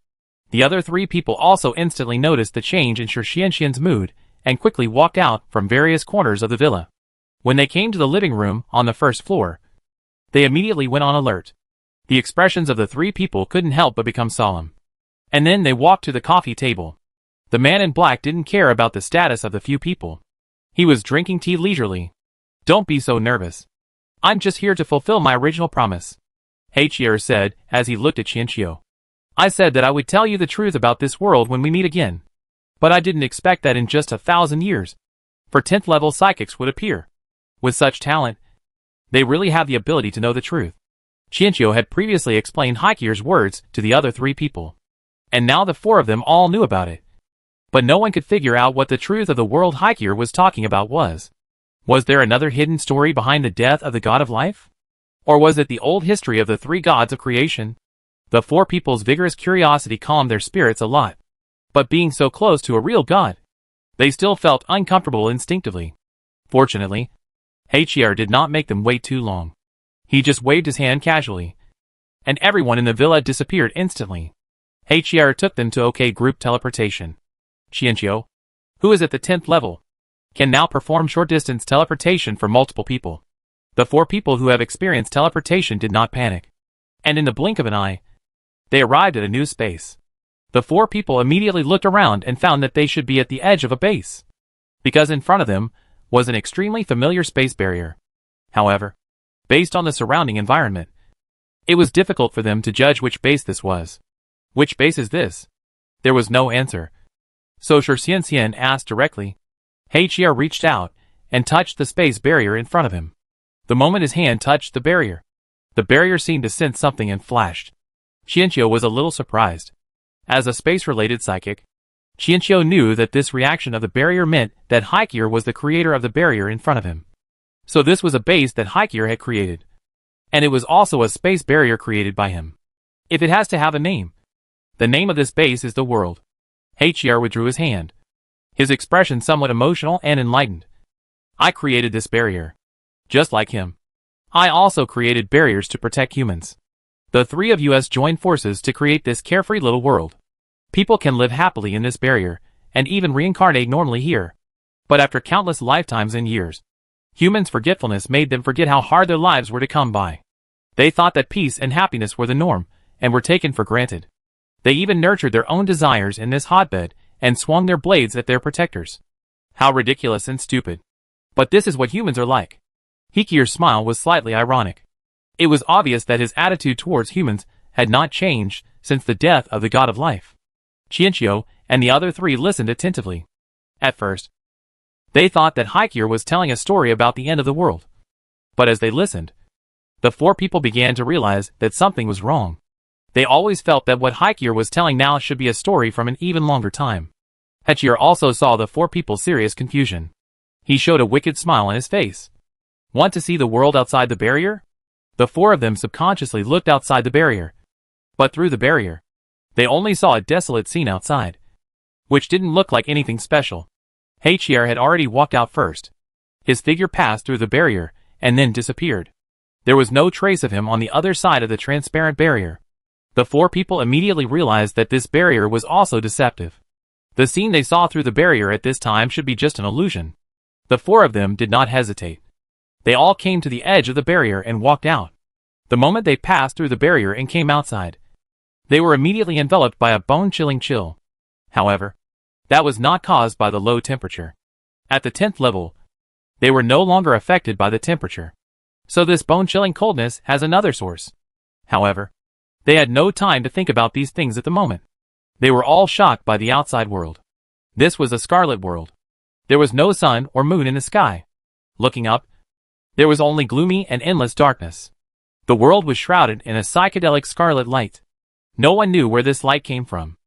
The other three people also instantly noticed the change in Shi Xianxian's mood, and quickly walked out from various corners of the villa. When they came to the living room on the first floor, they immediately went on alert. The expressions of the three people couldn't help but become solemn. And then they walked to the coffee table. The man in black didn't care about the status of the few people. He was drinking tea leisurely. "Don't be so nervous. I'm just here to fulfill my original promise," Heiqier said as he looked at Qianqiu. "I said that I would tell you the truth about this world when we meet again. But I didn't expect that in just 1,000 years, for 10th level psychics would appear. With such talent, they really have the ability to know the truth." Qianqiu had previously explained Heikier's words to the other three people, and now the four of them all knew about it. But no one could figure out what the truth of the world Heikier was talking about was. Was there another hidden story behind the death of the god of life? Or was it the old history of the three gods of creation? The four people's vigorous curiosity calmed their spirits a lot. But being so close to a real god, they still felt uncomfortable instinctively. Fortunately, Hachier did not make them wait too long. He just waved his hand casually, and everyone in the villa disappeared instantly. Hachier took them to OK group teleportation. Qianqiu, who is at the 10th level, can now perform short-distance teleportation for multiple people. The four people who have experienced teleportation did not panic, and in the blink of an eye, they arrived at a new space. The four people immediately looked around and found that they should be at the edge of a base, because in front of them was an extremely familiar space barrier. However, based on the surrounding environment, it was difficult for them to judge which base this was. Which base is this? There was no answer. So Shi Xian asked directly. Hachier reached out and touched the space barrier in front of him. The moment his hand touched the barrier seemed to sense something and flashed. Qianqiu was a little surprised. As a space-related psychic, Qianqiu knew that this reaction of the barrier meant that Hachier was the creator of the barrier in front of him. So this was a base that Hachier had created. And it was also a space barrier created by him. If it has to have a name, the name of this base is the world. Hachier withdrew his hand, his expression somewhat emotional and enlightened. I created this barrier. Just like him, I also created barriers to protect humans. The three of us joined forces to create this carefree little world. People can live happily in this barrier, and even reincarnate normally here. But after countless lifetimes and years, humans' forgetfulness made them forget how hard their lives were to come by. They thought that peace and happiness were the norm, and were taken for granted. They even nurtured their own desires in this hotbed, and swung their blades at their protectors. How ridiculous and stupid. But this is what humans are like. Hikir's smile was slightly ironic. It was obvious that his attitude towards humans had not changed since the death of the god of life. Qianqiu and the other three listened attentively. At first, they thought that Hikir was telling a story about the end of the world. But as they listened, the four people began to realize that something was wrong. They always felt that what Hikir was telling now should be a story from an even longer time. Hachier also saw the four people's serious confusion. He showed a wicked smile on his face. Want to see the world outside the barrier? The four of them subconsciously looked outside the barrier. But through the barrier, they only saw a desolate scene outside, which didn't look like anything special. Hachier had already walked out first. His figure passed through the barrier, and then disappeared. There was no trace of him on the other side of the transparent barrier. The four people immediately realized that this barrier was also deceptive. The scene they saw through the barrier at this time should be just an illusion. The four of them did not hesitate. They all came to the edge of the barrier and walked out. The moment they passed through the barrier and came outside, they were immediately enveloped by a bone-chilling chill. However, that was not caused by the low temperature. At the 10th level, they were no longer affected by the temperature. So this bone-chilling coldness has another source. However, they had no time to think about these things at the moment. They were all shocked by the outside world. This was a scarlet world. There was no sun or moon in the sky. Looking up, there was only gloomy and endless darkness. The world was shrouded in a psychedelic scarlet light. No one knew where this light came from.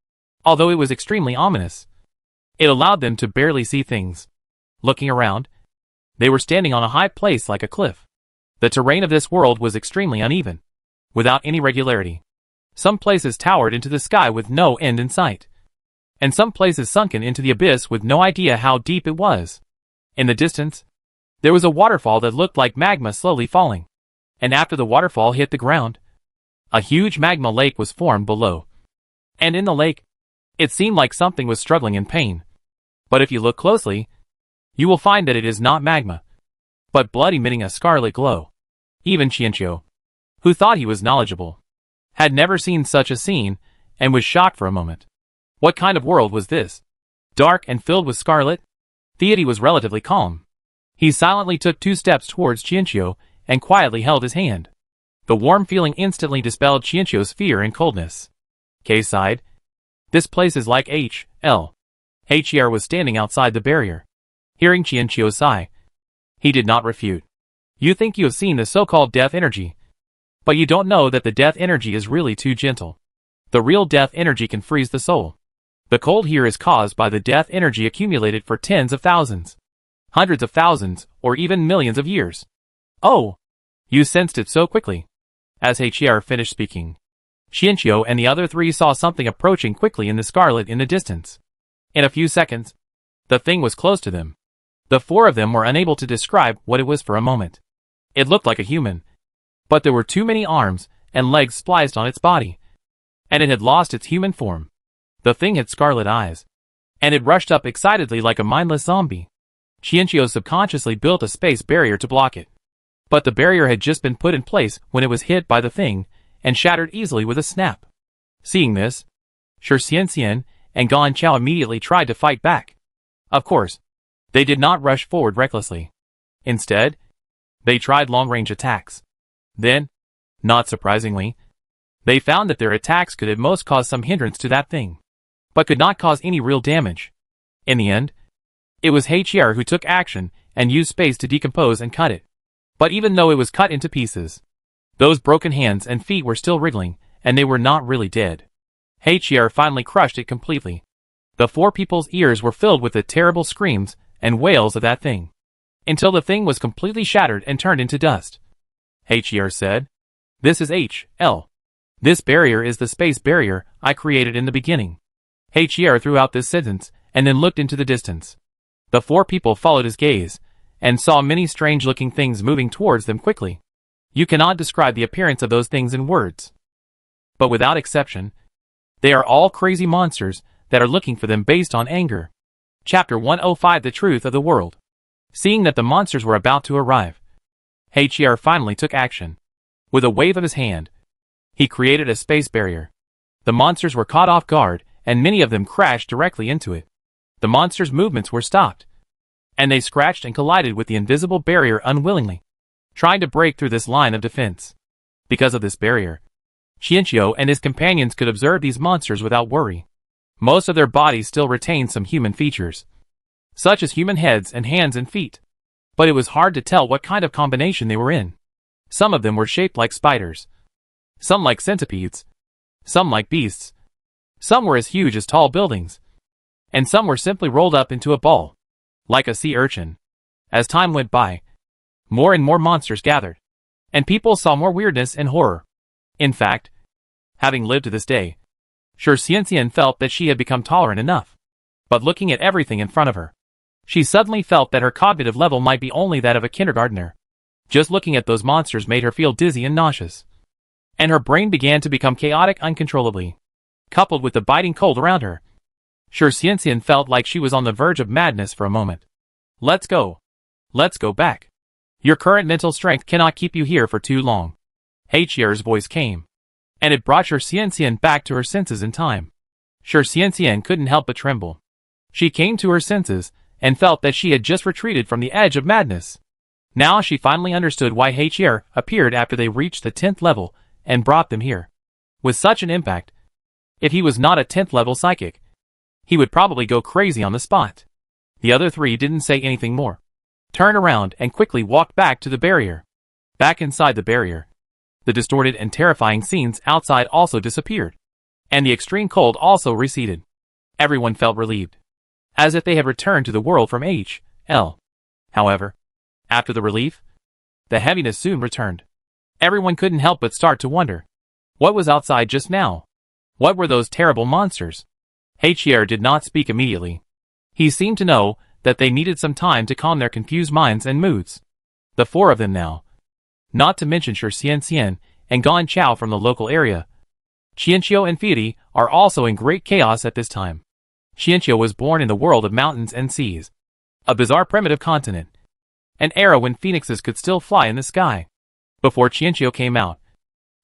Although it was extremely ominous, it allowed them to barely see things. Looking around, they were standing on a high place like a cliff. The terrain of this world was extremely uneven, without any regularity. Some places towered into the sky with no end in sight, and some places sunken into the abyss with no idea how deep it was. In the distance, there was a waterfall that looked like magma slowly falling, and after the waterfall hit the ground, a huge magma lake was formed below. And in the lake, it seemed like something was struggling in pain. But if you look closely, you will find that it is not magma, but blood emitting a scarlet glow. Even Qianqiu, who thought he was knowledgeable, had never seen such a scene, and was shocked for a moment. What kind of world was this? Dark and filled with scarlet? Theody was relatively calm. He silently took 2 steps towards Qianqiu, and quietly held his hand. The warm feeling instantly dispelled Qianqiu's fear and coldness. Kay sighed. This place is like H.L. Hachier was standing outside the barrier. Hearing Qianqiu's sigh, he did not refute. You think you have seen the so-called death energy, but you don't know that the death energy is really too gentle. The real death energy can freeze the soul. The cold here is caused by the death energy accumulated for tens of thousands, hundreds of thousands, or even millions of years. Oh! You sensed it so quickly. As HR finished speaking, Xianqiu and the other three saw something approaching quickly in the scarlet in the distance. In a few seconds, the thing was close to them. The four of them were unable to describe what it was for a moment. It looked like a human, but there were too many arms and legs spliced on its body, and it had lost its human form. The thing had scarlet eyes, and it rushed up excitedly like a mindless zombie. Xianqiu subconsciously built a space barrier to block it. But the barrier had just been put in place when it was hit by the thing, and shattered easily with a snap. Seeing this, Shi Xianxian and Gan Chao immediately tried to fight back. Of course, they did not rush forward recklessly. Instead, they tried long-range attacks. Then, not surprisingly, they found that their attacks could at most cause some hindrance to that thing, but could not cause any real damage. In the end, it was HR who took action and used space to decompose and cut it. But even though it was cut into pieces, those broken hands and feet were still wriggling, and they were not really dead. HR finally crushed it completely. The four people's ears were filled with the terrible screams and wails of that thing, until the thing was completely shattered and turned into dust. HR said, "This is HL. This barrier is the space barrier I created in the beginning." HR threw out this sentence and then looked into the distance. The four people followed his gaze and saw many strange-looking things moving towards them quickly. You cannot describe the appearance of those things in words. But without exception, they are all crazy monsters that are looking for them based on anger. Chapter 105: The Truth of the World. Seeing that the monsters were about to arrive, HR finally took action. With a wave of his hand, he created a space barrier. The monsters were caught off guard, and many of them crashed directly into it. The monsters' movements were stopped, and they scratched and collided with the invisible barrier unwillingly, trying to break through this line of defense. Because of this barrier, Xianqiu and his companions could observe these monsters without worry. Most of their bodies still retained some human features, such as human heads and hands and feet, but it was hard to tell what kind of combination they were in. Some of them were shaped like spiders, some like centipedes, some like beasts, some were as huge as tall buildings, and some were simply rolled up into a ball, like a sea urchin. As time went by, more and more monsters gathered, and people saw more weirdness and horror. In fact, having lived to this day, Shi Xianxian felt that she had become tolerant enough. But looking at everything in front of her, she suddenly felt that her cognitive level might be only that of a kindergartner. Just looking at those monsters made her feel dizzy and nauseous, and her brain began to become chaotic uncontrollably. Coupled with the biting cold around her, Shi Xianxian felt like she was on the verge of madness for a moment. Let's go. Let's go back. Your current mental strength cannot keep you here for too long. HR's voice came, and it brought Shi Xianxian back to her senses in time. Shi Xianxian couldn't help but tremble. She came to her senses and felt that she had just retreated from the edge of madness. Now she finally understood why HR appeared after they reached the 10th level and brought them here. With such an impact, if he was not a 10th level psychic, he would probably go crazy on the spot. The other three didn't say anything more, turned around and quickly walked back to the barrier. Back inside the barrier, the distorted and terrifying scenes outside also disappeared, and the extreme cold also receded. Everyone felt relieved, as if they had returned to the world from HL. However, after the relief, the heaviness soon returned. Everyone couldn't help but start to wonder, what was outside just now? What were those terrible monsters? HR did not speak immediately. He seemed to know that they needed some time to calm their confused minds and moods. The four of them now, not to mention Shi Xianxian and Gan Chao from the local area, Xianqiu and Fidi, are also in great chaos at this time. Xianqiu was born in the world of mountains and seas, a bizarre primitive continent, an era when phoenixes could still fly in the sky. Before Xianqiu came out,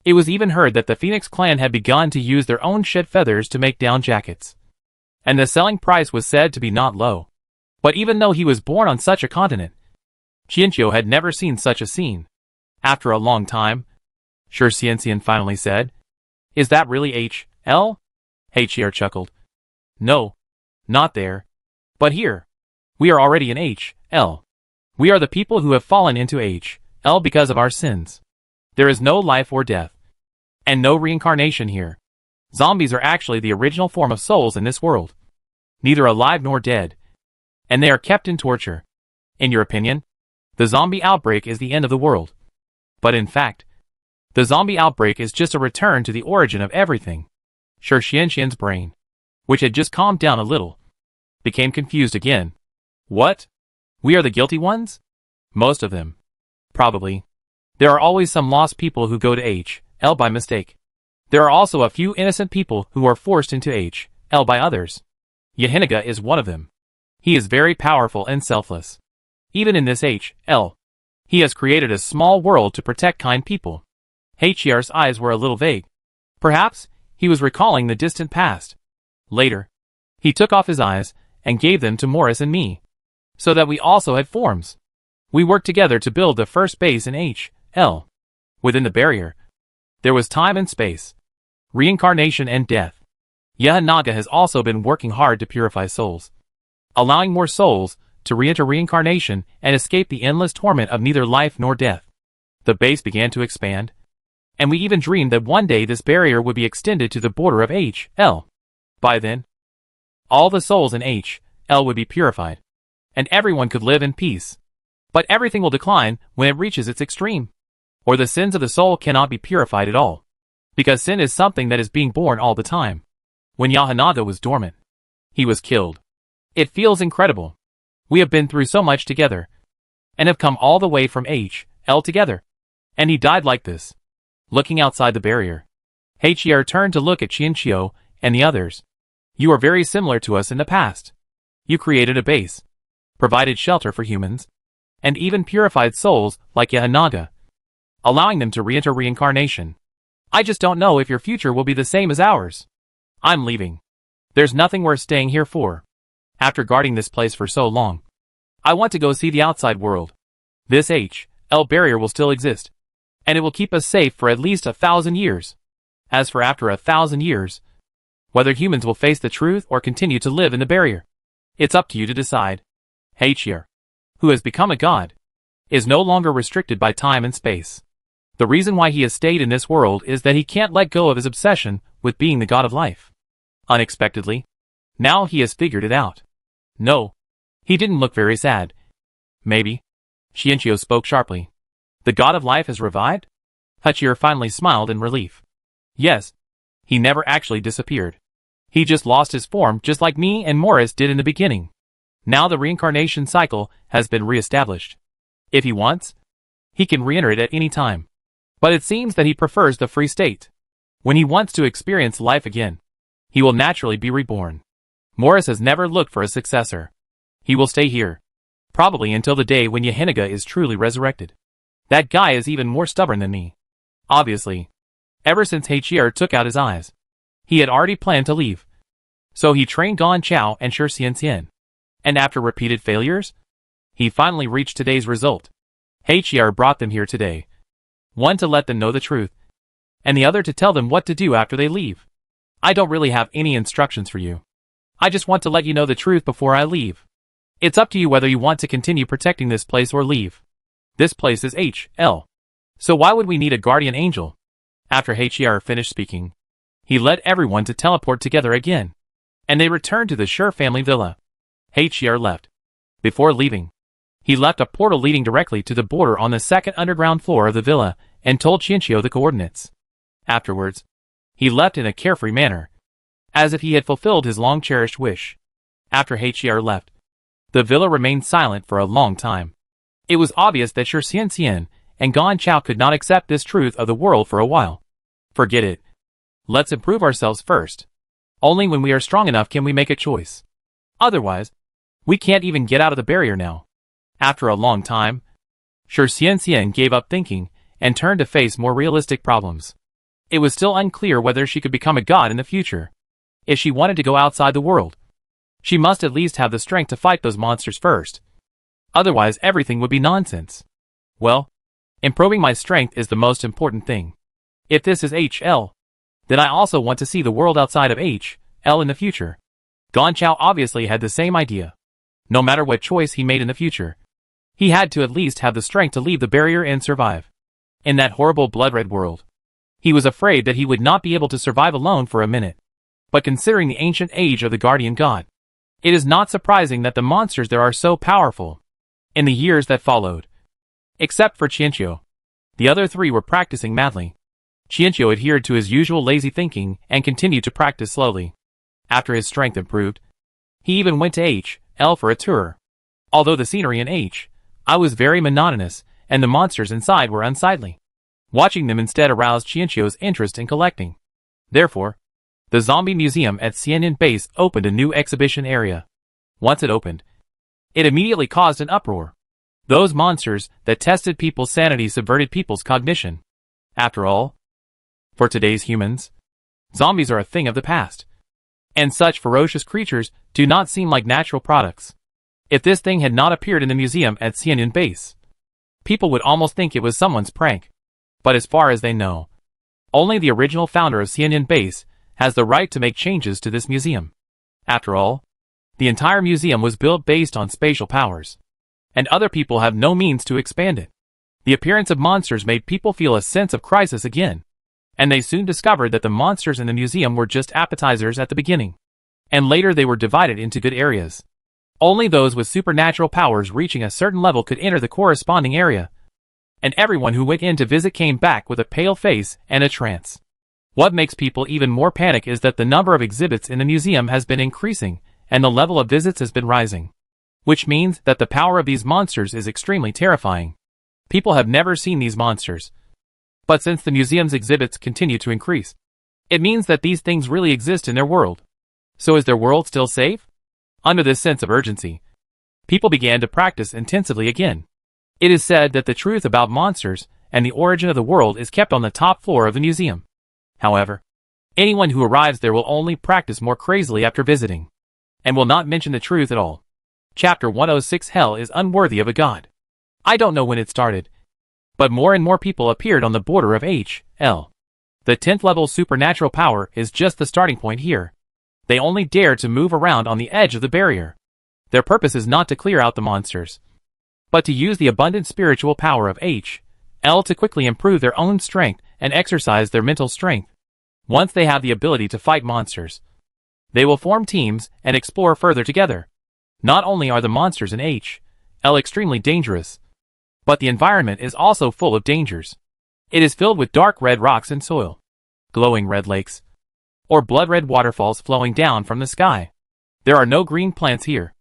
it was even heard that the Phoenix clan had begun to use their own shed feathers to make down jackets, and the selling price was said to be not low. But even though he was born on such a continent, Xianqiu had never seen such a scene. After a long time, Shi Xianxian finally said, "Is that really HL?" HR chuckled. "No, not there. But here. We are already in HL. We are the people who have fallen into HL because of our sins. There is no life or death, and no reincarnation here. Zombies are actually the original form of souls in this world, neither alive nor dead, and they are kept in torture. In your opinion, the zombie outbreak is the end of the world. But in fact, the zombie outbreak is just a return to the origin of everything. Sure, Xianxian's brain, which had just calmed down a little, became confused again. What? We are the guilty ones? Most of them. Probably. There are always some lost people who go to H.L. by mistake. There are also a few innocent people who are forced into H.L. by others. Yahinaga is one of them. He is very powerful and selfless. Even in this H.L., he has created a small world to protect kind people. H.E.R.'s eyes were a little vague. Perhaps he was recalling the distant past. Later, he took off his eyes and gave them to Morris and me, so that we also had forms. We worked together to build the first base in H.L. Within the barrier, there was time and space, reincarnation and death. Yahinaga has also been working hard to purify souls, allowing more souls to re-enter reincarnation and escape the endless torment of neither life nor death. The base began to expand, and we even dreamed that one day this barrier would be extended to the border of H.L. By then, all the souls in H.L. would be purified, and everyone could live in peace. But everything will decline when it reaches its extreme, or the sins of the soul cannot be purified at all, because sin is something that is being born all the time. When Yahinaga was dormant, he was killed. It feels incredible. We have been through so much together, and have come all the way from H.L. together, and he died like this. Looking outside the barrier, H.E.R. turned to look at Qianqiu and the others. You are very similar to us in the past. You created a base, provided shelter for humans, and even purified souls like Yahinaga, allowing them to re-enter reincarnation. I just don't know if your future will be the same as ours. I'm leaving. There's nothing worth staying here for. After guarding this place for so long, I want to go see the outside world. This H.L. barrier will still exist, and it will keep us safe for at least 1,000 years. As for after 1,000 years, whether humans will face the truth or continue to live in the barrier, it's up to you to decide. H.E.R., who has become a god, is no longer restricted by time and space. The reason why he has stayed in this world is that he can't let go of his obsession with being the god of life. Unexpectedly, now he has figured it out. No, he didn't look very sad. Maybe. Qianqiu spoke sharply. The god of life has revived? H.E.R. finally smiled in relief. Yes. He never actually disappeared. He just lost his form just like me and Morris did in the beginning. Now the reincarnation cycle has been re-established. If he wants, he can re-enter it at any time. But it seems that he prefers the free state. When he wants to experience life again, he will naturally be reborn. Morris has never looked for a successor. He will stay here, probably until the day when Yahinaga is truly resurrected. That guy is even more stubborn than me. Obviously, ever since H.E.R. took out his eyes, he had already planned to leave. So he trained Gan Chao and Shi Xianxian. And after repeated failures, he finally reached today's result. H.E.R. brought them here today. One to let them know the truth, and the other to tell them what to do after they leave. I don't really have any instructions for you. I just want to let you know the truth before I leave. It's up to you whether you want to continue protecting this place or leave. This place is H.L. So why would we need a guardian angel? After H.E.R. finished speaking, he led everyone to teleport together again, and they returned to the Shi family villa. H.E.R. left. Before leaving, he left a portal leading directly to the border on the second underground floor of the villa and told Qianqiu the coordinates. Afterwards, he left in a carefree manner, as if he had fulfilled his long-cherished wish. After H.E.R. left, the villa remained silent for a long time. It was obvious that Shi Xianxian and Gan Chao could not accept this truth of the world for a while. Forget it. Let's improve ourselves first. Only when we are strong enough can we make a choice. Otherwise, we can't even get out of the barrier now. After a long time, Shi Xianxian gave up thinking and turned to face more realistic problems. It was still unclear whether she could become a god in the future. If she wanted to go outside the world, she must at least have the strength to fight those monsters first. Otherwise everything would be nonsense. Well, improving my strength is the most important thing. If this is H.L., then I also want to see the world outside of H.L. in the future. Gan Chao obviously had the same idea. No matter what choice he made in the future, he had to at least have the strength to leave the barrier and survive. In that horrible blood-red world, he was afraid that he would not be able to survive alone for a minute. But considering the ancient age of the guardian god, it is not surprising that the monsters there are so powerful. In the years that followed, except for Qianqiu, The other three were practicing madly. Qianqiu adhered to his usual lazy thinking and continued to practice slowly. After his strength improved, he even went to H.L. for a tour. Although the scenery in H.L. was very monotonous, and the monsters inside were unsightly, watching them instead aroused Qianqiu's interest in collecting. Therefore, the Zombie Museum at Xianyan Base opened a new exhibition area. Once it opened, it immediately caused an uproar. Those monsters that tested people's sanity subverted people's cognition. After all, for today's humans, zombies are a thing of the past. And such ferocious creatures do not seem like natural products. If this thing had not appeared in the museum at Xianyan Base, people would almost think it was someone's prank. But as far as they know, only the original founder of Xianyan Base has the right to make changes to this museum. After all, the entire museum was built based on spatial powers, and other people have no means to expand it. The appearance of monsters made people feel a sense of crisis again, and they soon discovered that the monsters in the museum were just appetizers at the beginning, and later they were divided into good areas. Only those with supernatural powers reaching a certain level could enter the corresponding area, and everyone who went in to visit came back with a pale face and a trance. What makes people even more panic is that the number of exhibits in the museum has been increasing, and the level of visits has been rising, which means that the power of these monsters is extremely terrifying. People have never seen these monsters, but since the museum's exhibits continue to increase, it means that these things really exist in their world. So is their world still safe? Under this sense of urgency, people began to practice intensively again. It is said that the truth about monsters and the origin of the world is kept on the top floor of the museum. However, anyone who arrives there will only practice more crazily after visiting, and will not mention the truth at all. Chapter 106 Hell is unworthy of a god. I don't know when it started, but more and more people appeared on the border of H.L. The 10th level supernatural power is just the starting point here. They only dare to move around on the edge of the barrier. Their purpose is not to clear out the monsters, but to use the abundant spiritual power of H.L. to quickly improve their own strength and exercise their mental strength. Once they have the ability to fight monsters, they will form teams and explore further together. Not only are the monsters in H.L. extremely dangerous, but the environment is also full of dangers. It is filled with dark red rocks and soil, glowing red lakes, or blood-red waterfalls flowing down from the sky. There are no green plants here,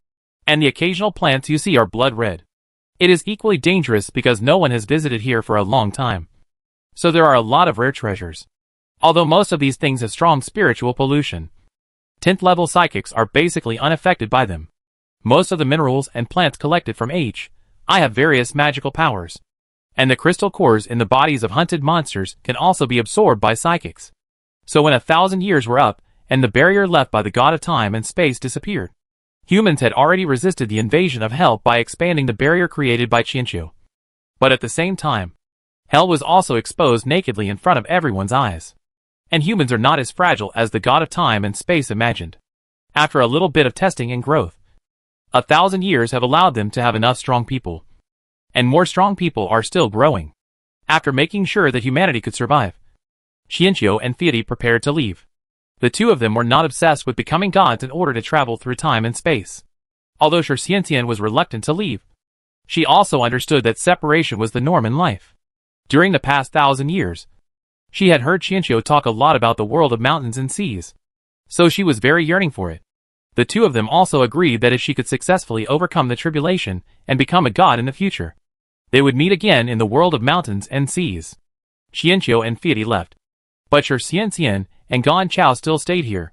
and the occasional plants you see are blood red. It is equally dangerous because no one has visited here for a long time, so there are a lot of rare treasures. Although most of these things have strong spiritual pollution, 10th level psychics are basically unaffected by them. Most of the minerals and plants collected from I have various magical powers, and the crystal cores in the bodies of hunted monsters can also be absorbed by psychics. So when 1,000 years were up, and the barrier left by the god of time and space disappeared, humans had already resisted the invasion of hell by expanding the barrier created by Qianqiu. But at the same time, hell was also exposed nakedly in front of everyone's eyes. And humans are not as fragile as the god of time and space imagined. After a little bit of testing and growth, 1,000 years have allowed them to have enough strong people. And more strong people are still growing. After making sure that humanity could survive, Qianqiu and Fiati prepared to leave. The two of them were not obsessed with becoming gods in order to travel through time and space. Although Xianxian was reluctant to leave, she also understood that separation was the norm in life. During the past 1,000 years, she had heard Qianqiu talk a lot about the world of mountains and seas, so she was very yearning for it. The two of them also agreed that if she could successfully overcome the tribulation and become a god in the future, they would meet again in the world of mountains and seas. Qianqiu and Fiati left, but Xianxian and Gan Chao still stayed here.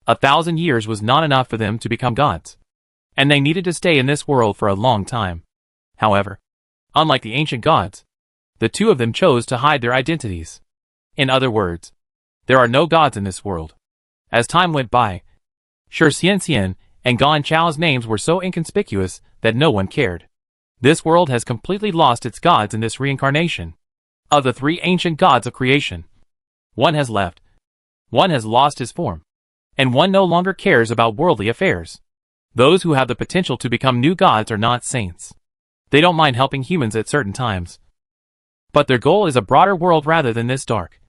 1,000 years was not enough for them to become gods, and they needed to stay in this world for a long time. However, unlike the ancient gods, the two of them chose to hide their identities. In other words, there are no gods in this world. As time went by, Xianxian and Gan Chao's names were so inconspicuous that no one cared. This world has completely lost its gods in this reincarnation. Of the three ancient gods of creation, one has left, one has lost his form, and one no longer cares about worldly affairs. Those who have the potential to become new gods are not saints. They don't mind helping humans at certain times, but their goal is a broader world rather than this dark,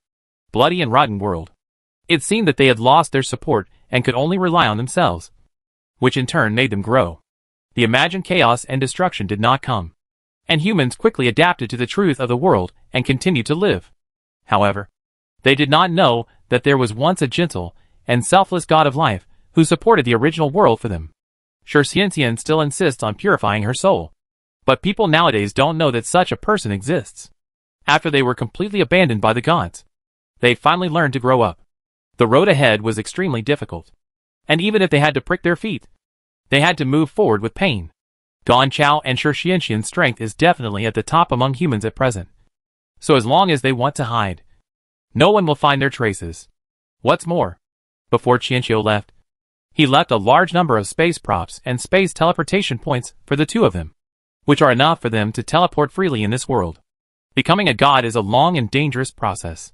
bloody and rotten world. It seemed that they had lost their support and could only rely on themselves, which in turn made them grow. The imagined chaos and destruction did not come. and humans quickly adapted to the truth of the world and continued to live. However, they did not know that there was once a gentle and selfless God of life who supported the original world for them. Sure, Xianxian still insists on purifying her soul, but people nowadays don't know that such a person exists. After they were completely abandoned by the gods, they finally learned to grow up. The road ahead was extremely difficult, and even if they had to prick their feet, they had to move forward with pain. Gan Chao and Sure Xianxian's strength is definitely at the top among humans at present. So as long as they want to hide, no one will find their traces. What's more, before Qianqiu left, he left a large number of space props and space teleportation points for the two of them, which are enough for them to teleport freely in this world. Becoming a god is a long and dangerous process.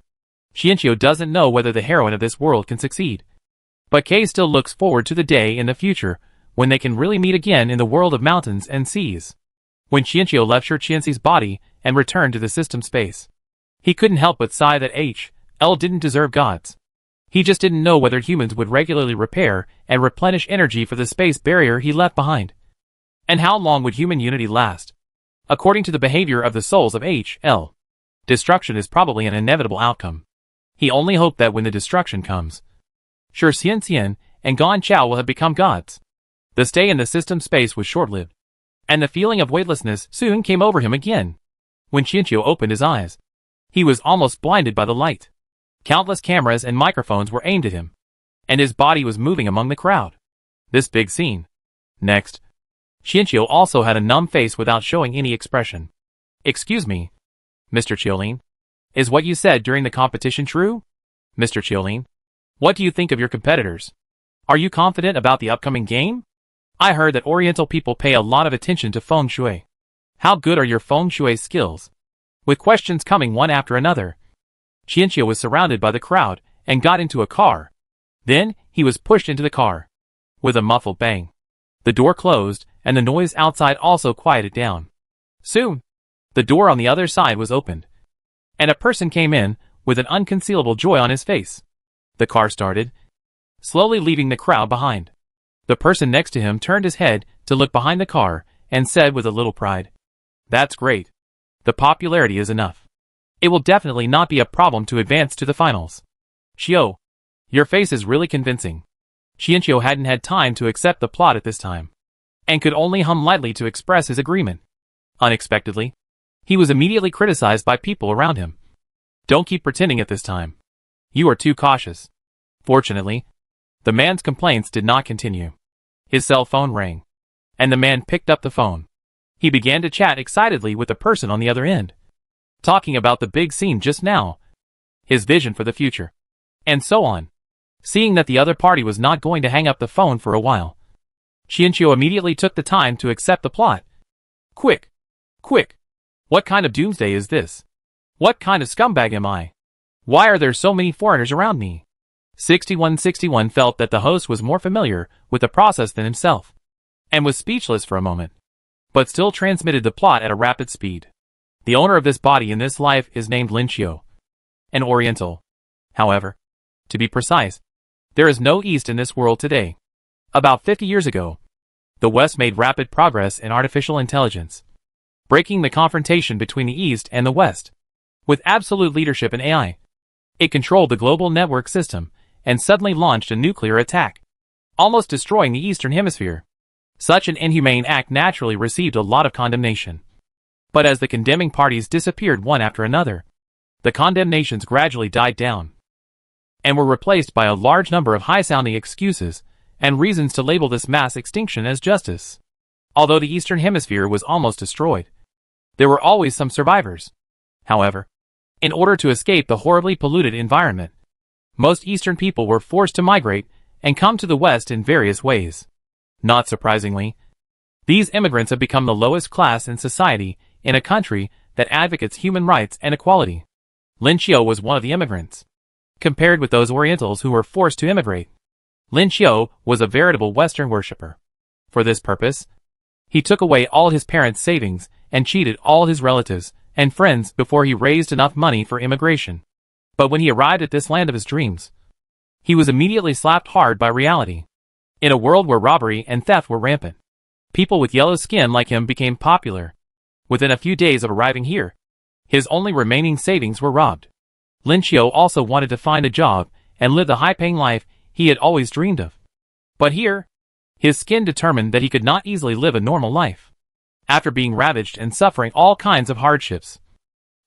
Qianqiu doesn't know whether the heroine of this world can succeed, but Kay still looks forward to the day in the future when they can really meet again in the world of mountains and seas. When Qianqiu left Sure Qianxi's body and returned to the system space, he couldn't help but sigh that HL didn't deserve gods. He just didn't know whether humans would regularly repair and replenish energy for the space barrier he left behind. And how long would human unity last? According to the behavior of the souls of HL, destruction is probably an inevitable outcome. He only hoped that when the destruction comes, Sure Xianxian and Gan Chao will have become gods. The stay in the system space was short-lived, and the feeling of weightlessness soon came over him again. When Qianqiu opened his eyes, he was almost blinded by the light. Countless cameras and microphones were aimed at him, and his body was moving among the crowd. This big scene. Next, Qianqiu also had a numb face without showing any expression. Excuse me, Mr. Qiulin. Is what you said during the competition true? Mr. Qiulin, what do you think of your competitors? Are you confident about the upcoming game? I heard that Oriental people pay a lot of attention to feng shui. How good are your feng shui skills? With questions coming one after another, Qianqiu was surrounded by the crowd and got into a car. Then, he was pushed into the car. With a muffled bang, the door closed and the noise outside also quieted down. Soon, the door on the other side was opened, and a person came in with an unconcealable joy on his face. The car started, slowly leaving the crowd behind. The person next to him turned his head to look behind the car and said with a little pride, "That's great. The popularity is enough. It will definitely not be a problem to advance to the finals. Xiao, your face is really convincing." Qianqiu hadn't had time to accept the plot at this time, and could only hum lightly to express his agreement. Unexpectedly, he was immediately criticized by people around him. "Don't keep pretending at this time. You are too cautious." Fortunately, the man's complaints did not continue. His cell phone rang, and the man picked up the phone. He began to chat excitedly with the person on the other end, talking about the big scene just now, his vision for the future, and so on. Seeing that the other party was not going to hang up the phone for a while, Qianqiu immediately took the time to accept the plot. Quick! Quick! What kind of doomsday is this? What kind of scumbag am I? Why are there so many foreigners around me? 6161 felt that the host was more familiar with the process than himself, and was speechless for a moment, but still transmitted the plot at a rapid speed. The owner of this body in this life is named Lin Qiu, an Oriental. However, to be precise, there is no East in this world today. About 50 years ago, the West made rapid progress in artificial intelligence, breaking the confrontation between the East and the West. With absolute leadership in AI, it controlled the global network system and suddenly launched a nuclear attack, almost destroying the Eastern Hemisphere. Such an inhumane act naturally received a lot of condemnation. But as the condemning parties disappeared one after another, the condemnations gradually died down, and were replaced by a large number of high-sounding excuses and reasons to label this mass extinction as justice. Although the Eastern Hemisphere was almost destroyed, there were always some survivors. However, in order to escape the horribly polluted environment, most Eastern people were forced to migrate and come to the West in various ways. Not surprisingly, these immigrants have become the lowest class in society in a country that advocates human rights and equality. Lin Qiu was one of the immigrants. Compared with those Orientals who were forced to immigrate, Lin Qiu was a veritable Western worshipper. For this purpose, he took away all his parents' savings and cheated all his relatives and friends before he raised enough money for immigration. But when he arrived at this land of his dreams, he was immediately slapped hard by reality. In a world where robbery and theft were rampant, people with yellow skin like him became popular. Within a few days of arriving here, his only remaining savings were robbed. Lin Qiu also wanted to find a job and live the high-paying life he had always dreamed of. But here, his skin determined that he could not easily live a normal life. After being ravaged and suffering all kinds of hardships,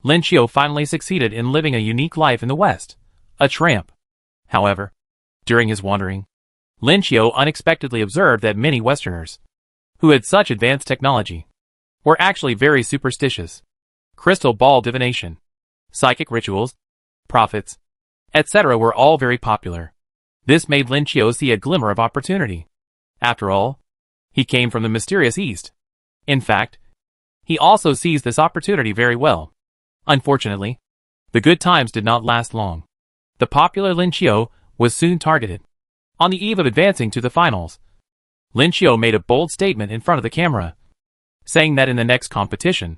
Lin Qiu finally succeeded in living a unique life in the West, a tramp. However, during his wandering, Lin Qiu unexpectedly observed that many Westerners, who had such advanced technology, were actually very superstitious. Crystal ball divination, psychic rituals, prophets, etc. were all very popular. This made Lin Qiu see a glimmer of opportunity. After all, he came from the mysterious East. In fact, he also seized this opportunity very well. Unfortunately, the good times did not last long. The popular Lin Qiu was soon targeted. On the eve of advancing to the finals, Lin Qiu made a bold statement in front of the camera, saying that in the next competition,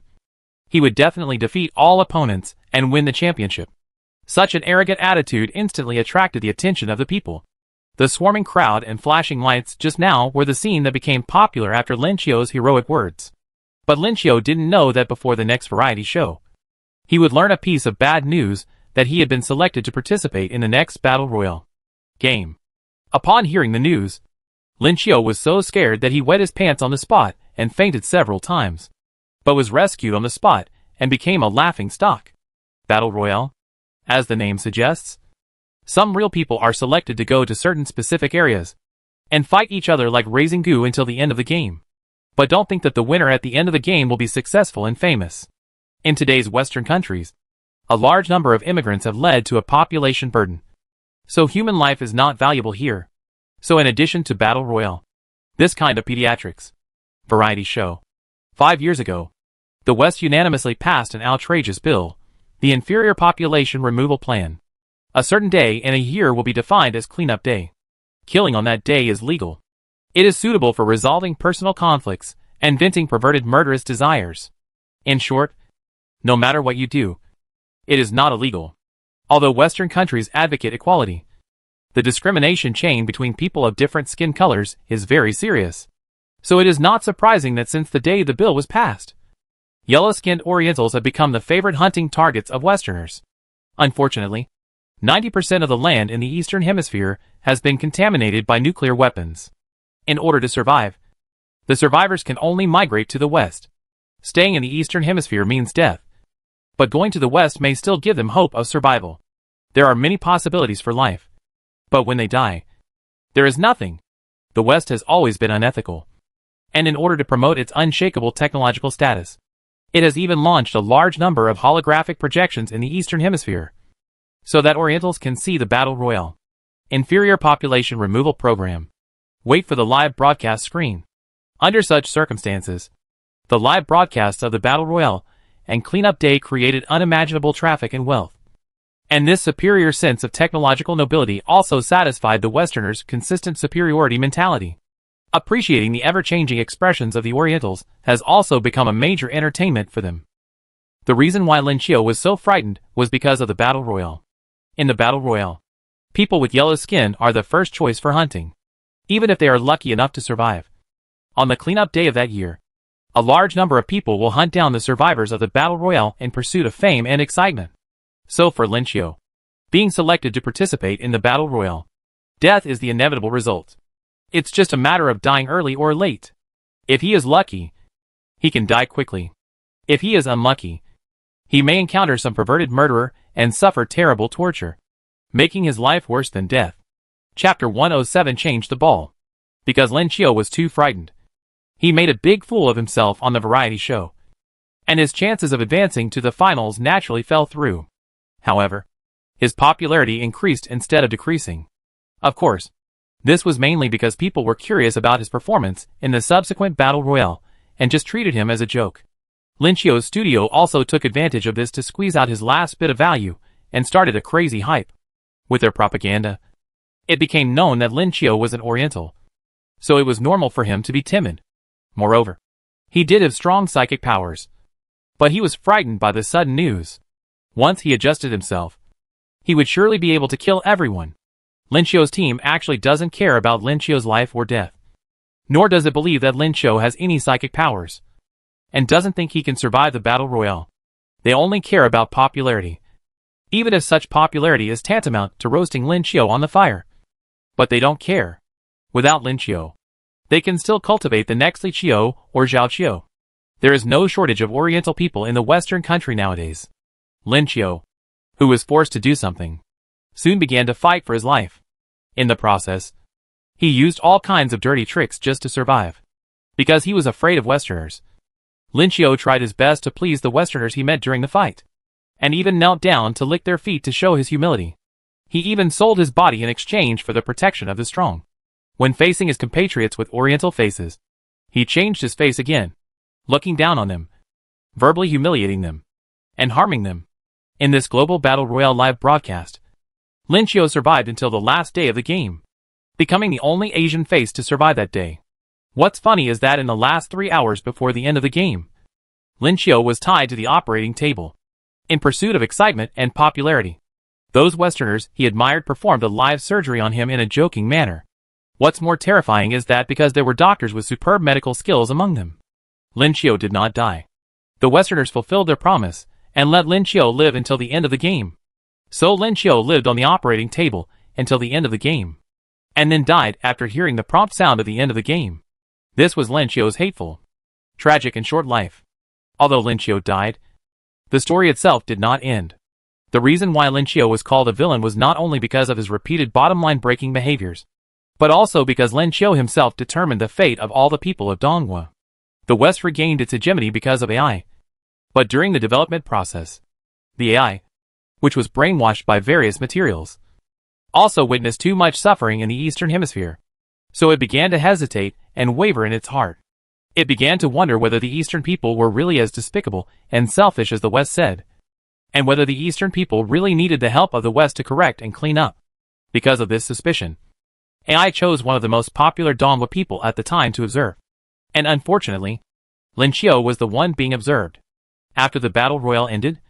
he would definitely defeat all opponents and win the championship. Such an arrogant attitude instantly attracted the attention of the people. The swarming crowd and flashing lights just now were the scene that became popular after Lin Qiu's heroic words. But Lin Qiu didn't know that before the next variety show, he would learn a piece of bad news that he had been selected to participate in the next Battle Royale game. Upon hearing the news, Lin Qiu was so scared that he wet his pants on the spot and fainted several times, but was rescued on the spot and became a laughing stock. Battle Royale, as the name suggests, some real people are selected to go to certain specific areas and fight each other like raising goo until the end of the game. But don't think that the winner at the end of the game will be successful and famous. In today's Western countries, a large number of immigrants have led to a population burden. So human life is not valuable here. So in addition to Battle Royale, this kind of pediatrics variety show, 5 years ago, the West unanimously passed an outrageous bill, the Inferior Population Removal Plan. A certain day in a year will be defined as Cleanup Day. Killing on that day is legal. It is suitable for resolving personal conflicts and venting perverted murderous desires. In short, no matter what you do, it is not illegal. Although Western countries advocate equality, the discrimination chain between people of different skin colors is very serious. So it is not surprising that since the day the bill was passed, yellow-skinned Orientals have become the favorite hunting targets of Westerners. Unfortunately, 90% of the land in the Eastern Hemisphere has been contaminated by nuclear weapons. In order to survive, the survivors can only migrate to the West. Staying in the Eastern Hemisphere means death. But going to the West may still give them hope of survival. There are many possibilities for life. But when they die, there is nothing. The West has always been unethical. And in order to promote its unshakable technological status, it has even launched a large number of holographic projections in the Eastern Hemisphere, so that Orientals can see the Battle Royale Inferior Population Removal Program. Wait for the live broadcast screen. Under such circumstances, the live broadcasts of the Battle Royale and Cleanup Day created unimaginable traffic and wealth. And this superior sense of technological nobility also satisfied the Westerners' consistent superiority mentality. Appreciating the ever-changing expressions of the Orientals has also become a major entertainment for them. The reason why Lin Qiu was so frightened was because of the Battle Royale. In the Battle Royale, people with yellow skin are the first choice for hunting, even if they are lucky enough to survive. On the cleanup day of that year, a large number of people will hunt down the survivors of the Battle Royale in pursuit of fame and excitement. So for Lin Qiu, being selected to participate in the Battle Royale, death is the inevitable result. It's just a matter of dying early or late. If he is lucky, he can die quickly. If he is unlucky, he may encounter some perverted murderer and suffer terrible torture, making his life worse than death. Chapter 107 changed the ball. Because Lin Qiu was too frightened, he made a big fool of himself on the variety show, and his chances of advancing to the finals naturally fell through. However, his popularity increased instead of decreasing. Of course, this was mainly because people were curious about his performance in the subsequent Battle Royale and just treated him as a joke. Lin Qiu's studio also took advantage of this to squeeze out his last bit of value and started a crazy hype. With their propaganda, it became known that Lin Qiu was an Oriental, so it was normal for him to be timid. Moreover, he did have strong psychic powers, but he was frightened by the sudden news. Once he adjusted himself, he would surely be able to kill everyone. Lin Qiu's team actually doesn't care about Lin Qiu's life or death, nor does it believe that Lin Qiu has any psychic powers. and doesn't think he can survive the battle royale. They only care about popularity, even if such popularity is tantamount to roasting Lin Qiu on the fire. But they don't care. Without Lin Qiu, they can still cultivate the next Li Qiu or Zhao Qiu. There is no shortage of Oriental people in the Western country nowadays. Lin Qiu, who was forced to do something, soon began to fight for his life. In the process, he used all kinds of dirty tricks just to survive. Because he was afraid of Westerners, Lin Qiu tried his best to please the Westerners he met during the fight, and even knelt down to lick their feet to show his humility. He even sold his body in exchange for the protection of the strong. When facing his compatriots with Oriental faces, he changed his face again, looking down on them, verbally humiliating them, and harming them. In this global battle royale live broadcast, Lin Qiu survived until the last day of the game, becoming the only Asian face to survive that day. What's funny is that in the last 3 hours before the end of the game, Lin Qiu was tied to the operating table, in pursuit of excitement and popularity. Those Westerners he admired performed a live surgery on him in a joking manner. What's more terrifying is that because there were doctors with superb medical skills among them, Lin Qiu did not die. The Westerners fulfilled their promise and let Lin Qiu live until the end of the game. So Lin Qiu lived on the operating table until the end of the game, and then died after hearing the prompt sound of the end of the game. This was Lin Qiu's hateful, tragic and short life. Although Lin Qiu died, the story itself did not end. The reason why Lin Qiu was called a villain was not only because of his repeated bottom-line breaking behaviors, but also because Lin Qiu himself determined the fate of all the people of Donghua. The West regained its hegemony because of AI. But during the development process, the AI, which was brainwashed by various materials, also witnessed too much suffering in the Eastern Hemisphere. So it began to hesitate and waver in its heart. It began to wonder whether the Eastern people were really as despicable and selfish as the West said, and whether the Eastern people really needed the help of the West to correct and clean up. Because of this suspicion, AI chose one of the most popular Donghua people at the time to observe. And unfortunately, Lin Qiu was the one being observed. After the battle royale ended,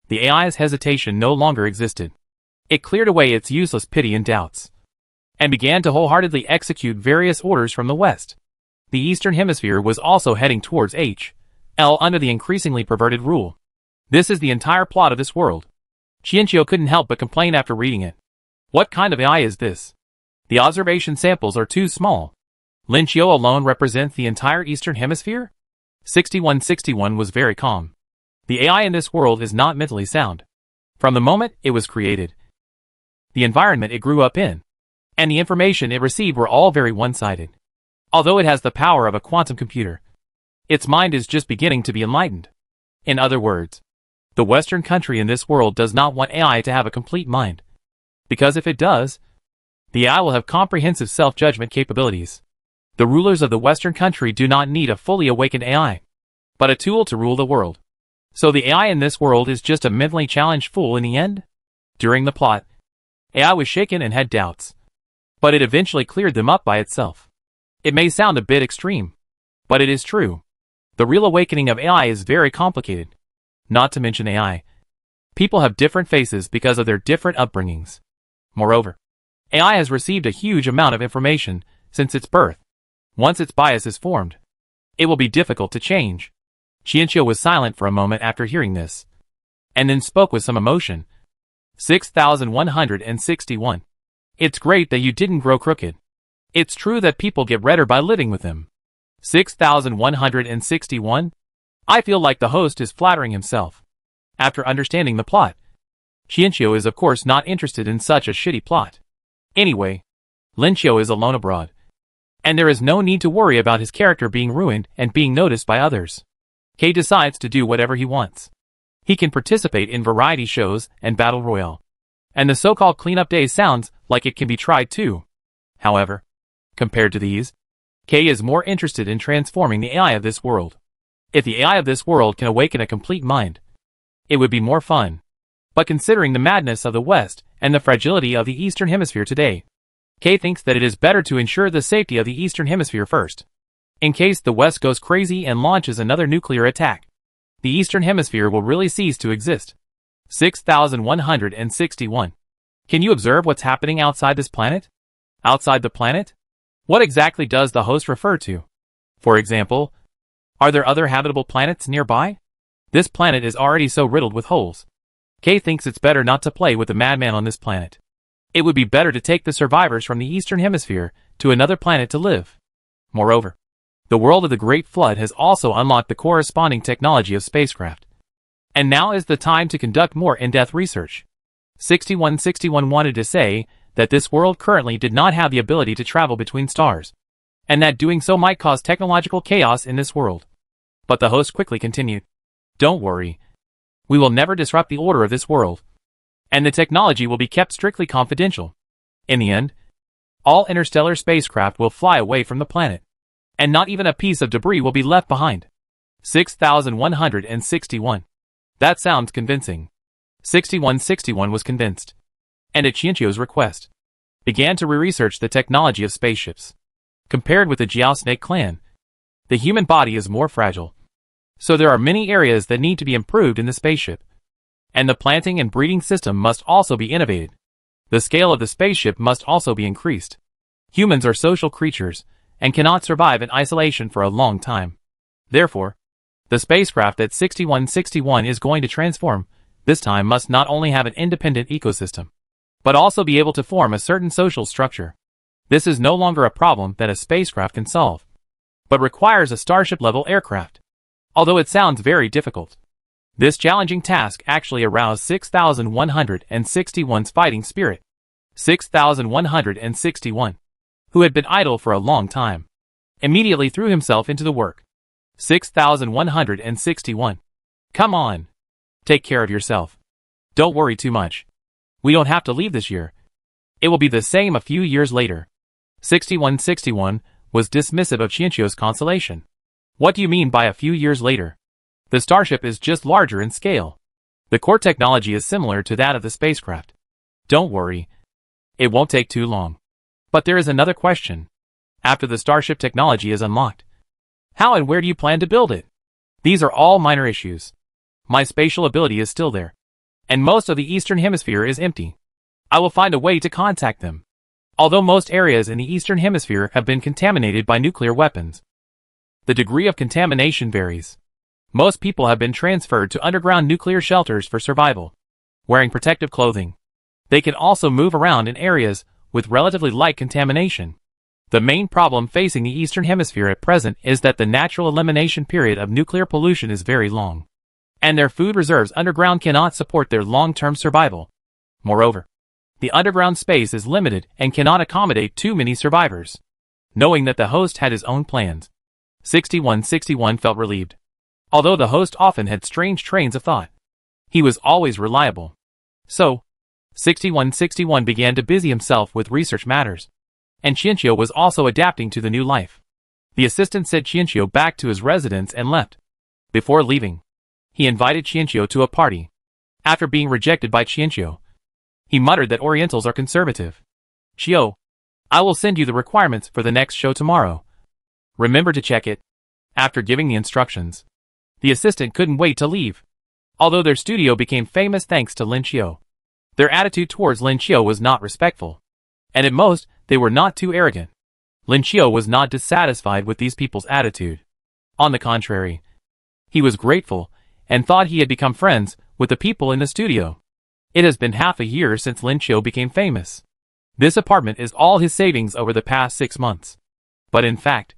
the AI's hesitation no longer existed. It cleared away its useless pity and doubts, and began to wholeheartedly execute various orders from the West. The Eastern Hemisphere was also heading towards HL under the increasingly perverted rule. This is the entire plot of this world. Qianqiu couldn't help but complain after reading it. What kind of AI is this? The observation samples are too small. Lin Qiu alone represents the entire Eastern Hemisphere? 6161 was very calm. The AI in this world is not mentally sound. From the moment it was created, the environment it grew up in, and the information it received were all very one-sided. Although it has the power of a quantum computer, its mind is just beginning to be enlightened. In other words, the Western country in this world does not want AI to have a complete mind. Because if it does, the AI will have comprehensive self-judgment capabilities. The rulers of the Western country do not need a fully awakened AI, but a tool to rule the world. So the AI in this world is just a mentally challenged fool in the end? During the plot, AI was shaken and had doubts, but it eventually cleared them up by itself. It may sound a bit extreme, but it is true. The real awakening of AI is very complicated. Not to mention AI. People have different faces because of their different upbringings. Moreover, AI has received a huge amount of information since its birth. Once its bias is formed, it will be difficult to change. Qianqiu was silent for a moment after hearing this, and then spoke with some emotion. 6161. It's great that you didn't grow crooked. It's true that people get redder by living with them. 6161. I feel like the host is flattering himself. After understanding the plot, Qianqiu is of course not interested in such a shitty plot. Anyway, Lin Qiu is alone abroad, and there is no need to worry about his character being ruined and being noticed by others. Kay decides to do whatever he wants. He can participate in variety shows and battle royale, and the so-called cleanup days sounds like it can be tried too. However, compared to these, Kay is more interested in transforming the AI of this world. If the AI of this world can awaken a complete mind, it would be more fun. But considering the madness of the West and the fragility of the Eastern Hemisphere today, Kay thinks that it is better to ensure the safety of the Eastern Hemisphere first. In case the West goes crazy and launches another nuclear attack, the Eastern Hemisphere will really cease to exist. 6161. Can you observe what's happening outside this planet? Outside the planet? What exactly does the host refer to? For example, Are there other habitable planets nearby? This planet is already so riddled with holes. K thinks it's better not to play with the madman on this planet. It would be better to take the survivors from the Eastern Hemisphere to another planet to live. Moreover, the world of the Great Flood has also unlocked the corresponding technology of spacecraft. And now is the time to conduct more in-depth research. 6161 wanted to say that this world currently did not have the ability to travel between stars, and that doing so might cause technological chaos in this world. But the host quickly continued, "Don't worry. We will never disrupt the order of this world, and the technology will be kept strictly confidential. In the end, all interstellar spacecraft will fly away from the planet, and not even a piece of debris will be left behind." 6161. That sounds convincing. 6161 was convinced, and at Qianqiu's request, began to research the technology of spaceships. Compared with the Jiao Snake clan, the human body is more fragile, so there are many areas that need to be improved in the spaceship. And the planting and breeding system must also be innovated. The scale of the spaceship must also be increased. Humans are social creatures, and cannot survive in isolation for a long time. Therefore, the spacecraft that 6161 is going to transform, this time must not only have an independent ecosystem, but also be able to form a certain social structure. This is no longer a problem that a spacecraft can solve, but requires a starship-level aircraft. Although it sounds very difficult, this challenging task actually aroused 6161's fighting spirit. 6161, who had been idle for a long time, immediately threw himself into the work. 6161. Come on. Take care of yourself. Don't worry too much. We don't have to leave this year. It will be the same a few years later. 6161 was dismissive of Qianqiu's consolation. What do you mean by a few years later? The starship is just larger in scale. The core technology is similar to that of the spacecraft. Don't worry. It won't take too long. But there is another question. After the starship technology is unlocked, how and where do you plan to build it? These are all minor issues. My spatial ability is still there, and most of the Eastern Hemisphere is empty. I will find a way to contact them. Although most areas in the Eastern Hemisphere have been contaminated by nuclear weapons, the degree of contamination varies. Most people have been transferred to underground nuclear shelters for survival, wearing protective clothing. They can also move around in areas with relatively light contamination. The main problem facing the Eastern Hemisphere at present is that the natural elimination period of nuclear pollution is very long, and their food reserves underground cannot support their long-term survival. Moreover, the underground space is limited and cannot accommodate too many survivors. Knowing that the host had his own plans, 6161 felt relieved. Although the host often had strange trains of thought, he was always reliable. So, 6161 began to busy himself with research matters, and Qianqiu was also adapting to the new life. The assistant sent Qianqiu back to his residence and left. Before leaving, he invited Qianqiu to a party. After being rejected by Qianqiu, he muttered that Orientals are conservative. "Qiu, I will send you the requirements for the next show tomorrow. Remember to check it." After giving the instructions, the assistant couldn't wait to leave. Although their studio became famous thanks to Lin Qiu, their attitude towards Lin Qiu was not respectful, and at most, they were not too arrogant. Lin Qiu was not dissatisfied with these people's attitude. On the contrary, he was grateful and thought he had become friends with the people in the studio. It has been half a year since Lin Qiu became famous. This apartment is all his savings over the past 6 months. But in fact,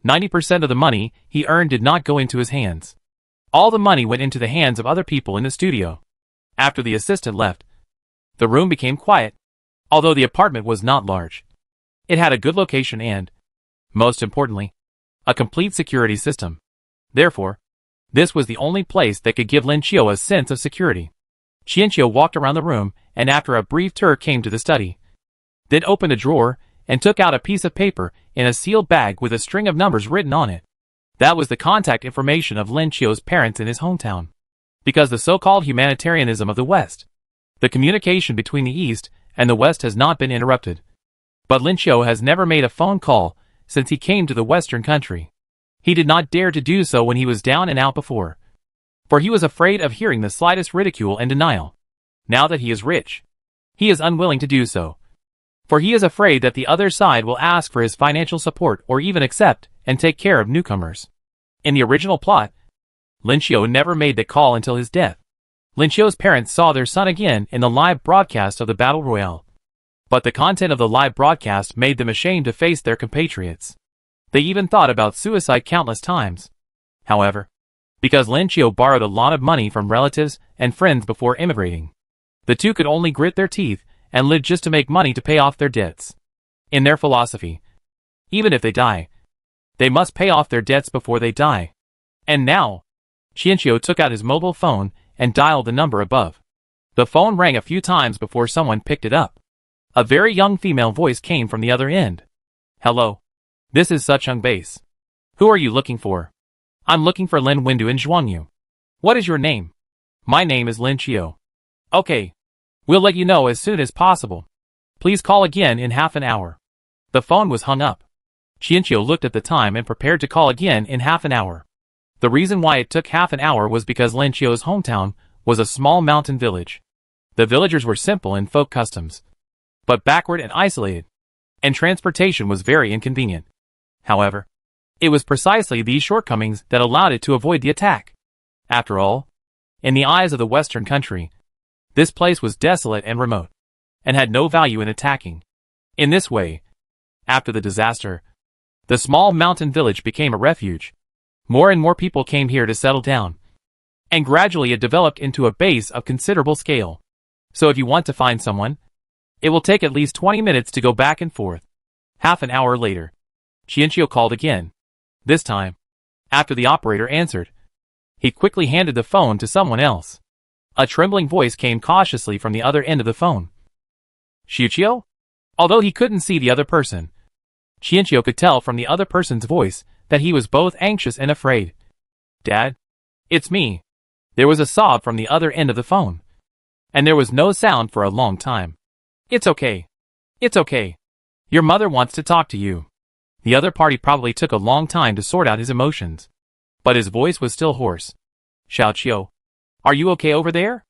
90% of the money he earned did not go into his hands. All the money went into the hands of other people in the studio. After the assistant left, the room became quiet. Although the apartment was not large, it had a good location and, most importantly, a complete security system. Therefore, this was the only place that could give Lin Qiu a sense of security. Qianqiu walked around the room and after a brief tour came to the study. Then opened a drawer and took out a piece of paper in a sealed bag with a string of numbers written on it. That was the contact information of Lin Qiu's parents in his hometown. Because the so-called humanitarianism of the West, the communication between the East and the West has not been interrupted. But Lin Qiu has never made a phone call since he came to the Western country. He did not dare to do so when he was down and out before, for he was afraid of hearing the slightest ridicule and denial. Now that he is rich, he is unwilling to do so, for he is afraid that the other side will ask for his financial support or even accept and take care of newcomers. In the original plot, Lin Qiu never made the call until his death. Lin Qiu's parents saw their son again in the live broadcast of the Battle Royale. But the content of the live broadcast made them ashamed to face their compatriots. They even thought about suicide countless times. However, because Lin Qiu borrowed a lot of money from relatives and friends before immigrating, the two could only grit their teeth and live just to make money to pay off their debts. In their philosophy, even if they die, they must pay off their debts before they die. And now, Qianqiu took out his mobile phone and dialed the number above. The phone rang a few times before someone picked it up. A very young female voice came from the other end. Hello. This is Sucheng Base. Who are you looking for? I'm looking for Lin Windu in Zhuangyu. What is your name? My name is Lin Qiu. Okay. We'll let you know as soon as possible. Please call again in half an hour. The phone was hung up. Qianqiu looked at the time and prepared to call again in half an hour. The reason why it took half an hour was because Lin Qiu's hometown was a small mountain village. The villagers were simple in folk customs, but backward and isolated, and transportation was very inconvenient. However, it was precisely these shortcomings that allowed it to avoid the attack. After all, in the eyes of the Western country, this place was desolate and remote, and had no value in attacking. In this way, after the disaster, the small mountain village became a refuge. More and more people came here to settle down, and gradually it developed into a base of considerable scale. So if you want to find someone, it will take at least 20 minutes to go back and forth. Half an hour later, Qianqiu called again. This time, after the operator answered, he quickly handed the phone to someone else. A trembling voice came cautiously from the other end of the phone. Qiuqiu? Although he couldn't see the other person, Qianqiu could tell from the other person's voice that he was both anxious and afraid. Dad? It's me. There was a sob from the other end of the phone. And there was no sound for a long time. It's okay. It's okay. Your mother wants to talk to you. The other party probably took a long time to sort out his emotions. But his voice was still hoarse. Xiaoqiu, are you okay over there?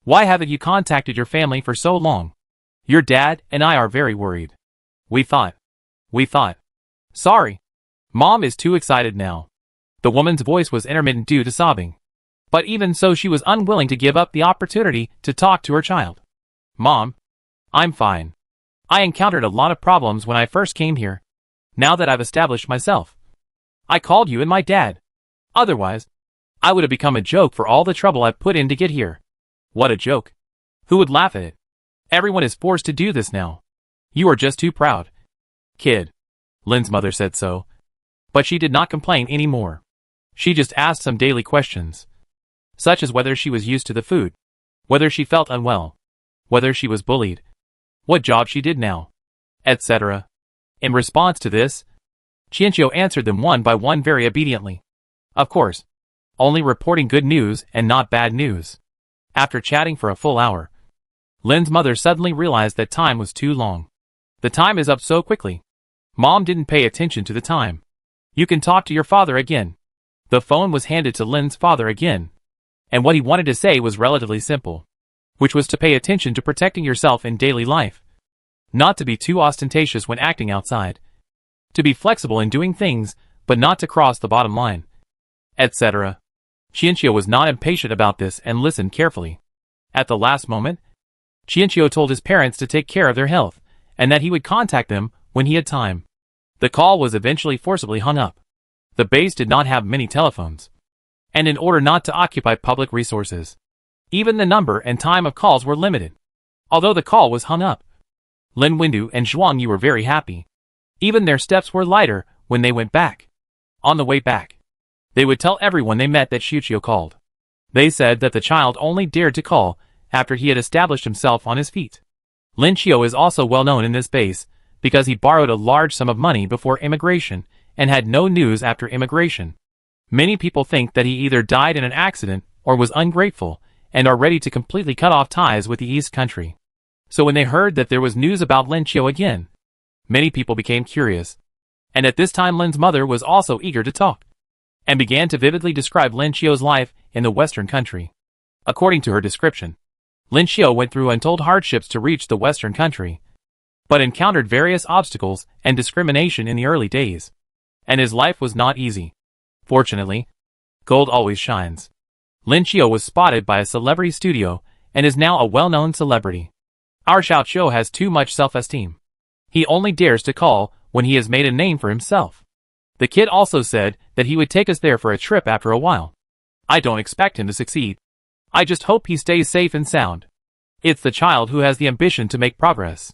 Why haven't you contacted your family for so long? Your dad and I are very worried. We thought. Sorry. Mom is too excited now. The woman's voice was intermittent due to sobbing. But even so, she was unwilling to give up the opportunity to talk to her child. Mom, I'm fine. I encountered a lot of problems when I first came here. Now that I've established myself, I called you and my dad. Otherwise, I would have become a joke for all the trouble I've put in to get here. What a joke. Who would laugh at it? Everyone is forced to do this now. You are just too proud. Kid. Lin's mother said so. But she did not complain anymore. She just asked some daily questions, such as whether she was used to the food, whether she felt unwell, whether she was bullied, what job she did now, etc. In response to this, Qianqiu answered them one by one very obediently. Of course, only reporting good news and not bad news. After chatting for a full hour, Lin's mother suddenly realized that time was too long. The time is up so quickly. Mom didn't pay attention to the time. You can talk to your father again. The phone was handed to Lin's father again. And what he wanted to say was relatively simple, which was to pay attention to protecting yourself in daily life. Not to be too ostentatious when acting outside. To be flexible in doing things, but not to cross the bottom line, etc. Qianqiu was not impatient about this and listened carefully. At the last moment, Qianqiu told his parents to take care of their health, and that he would contact them when he had time. The call was eventually forcibly hung up. The base did not have many telephones, and in order not to occupy public resources, even the number and time of calls were limited. Although the call was hung up, Lin Windu and Zhuang Yu were very happy. Even their steps were lighter when they went back. On the way back, they would tell everyone they met that Qiuqiu called. They said that the child only dared to call after he had established himself on his feet. Lin Qiu is also well known in this base because he borrowed a large sum of money before immigration and had no news after immigration. Many people think that he either died in an accident or was ungrateful and are ready to completely cut off ties with the East country. So when they heard that there was news about Lin Qiu again, many people became curious. And at this time Lin's mother was also eager to talk, and began to vividly describe Lin Qiu's life in the Western country. According to her description, Lin Qiu went through untold hardships to reach the Western country, but encountered various obstacles and discrimination in the early days. And his life was not easy. Fortunately, gold always shines. Lin Qiu was spotted by a celebrity studio and is now a well-known celebrity. Our Xiao Qiu has too much self-esteem. He only dares to call when he has made a name for himself. The kid also said that he would take us there for a trip after a while. I don't expect him to succeed. I just hope he stays safe and sound. It's the child who has the ambition to make progress.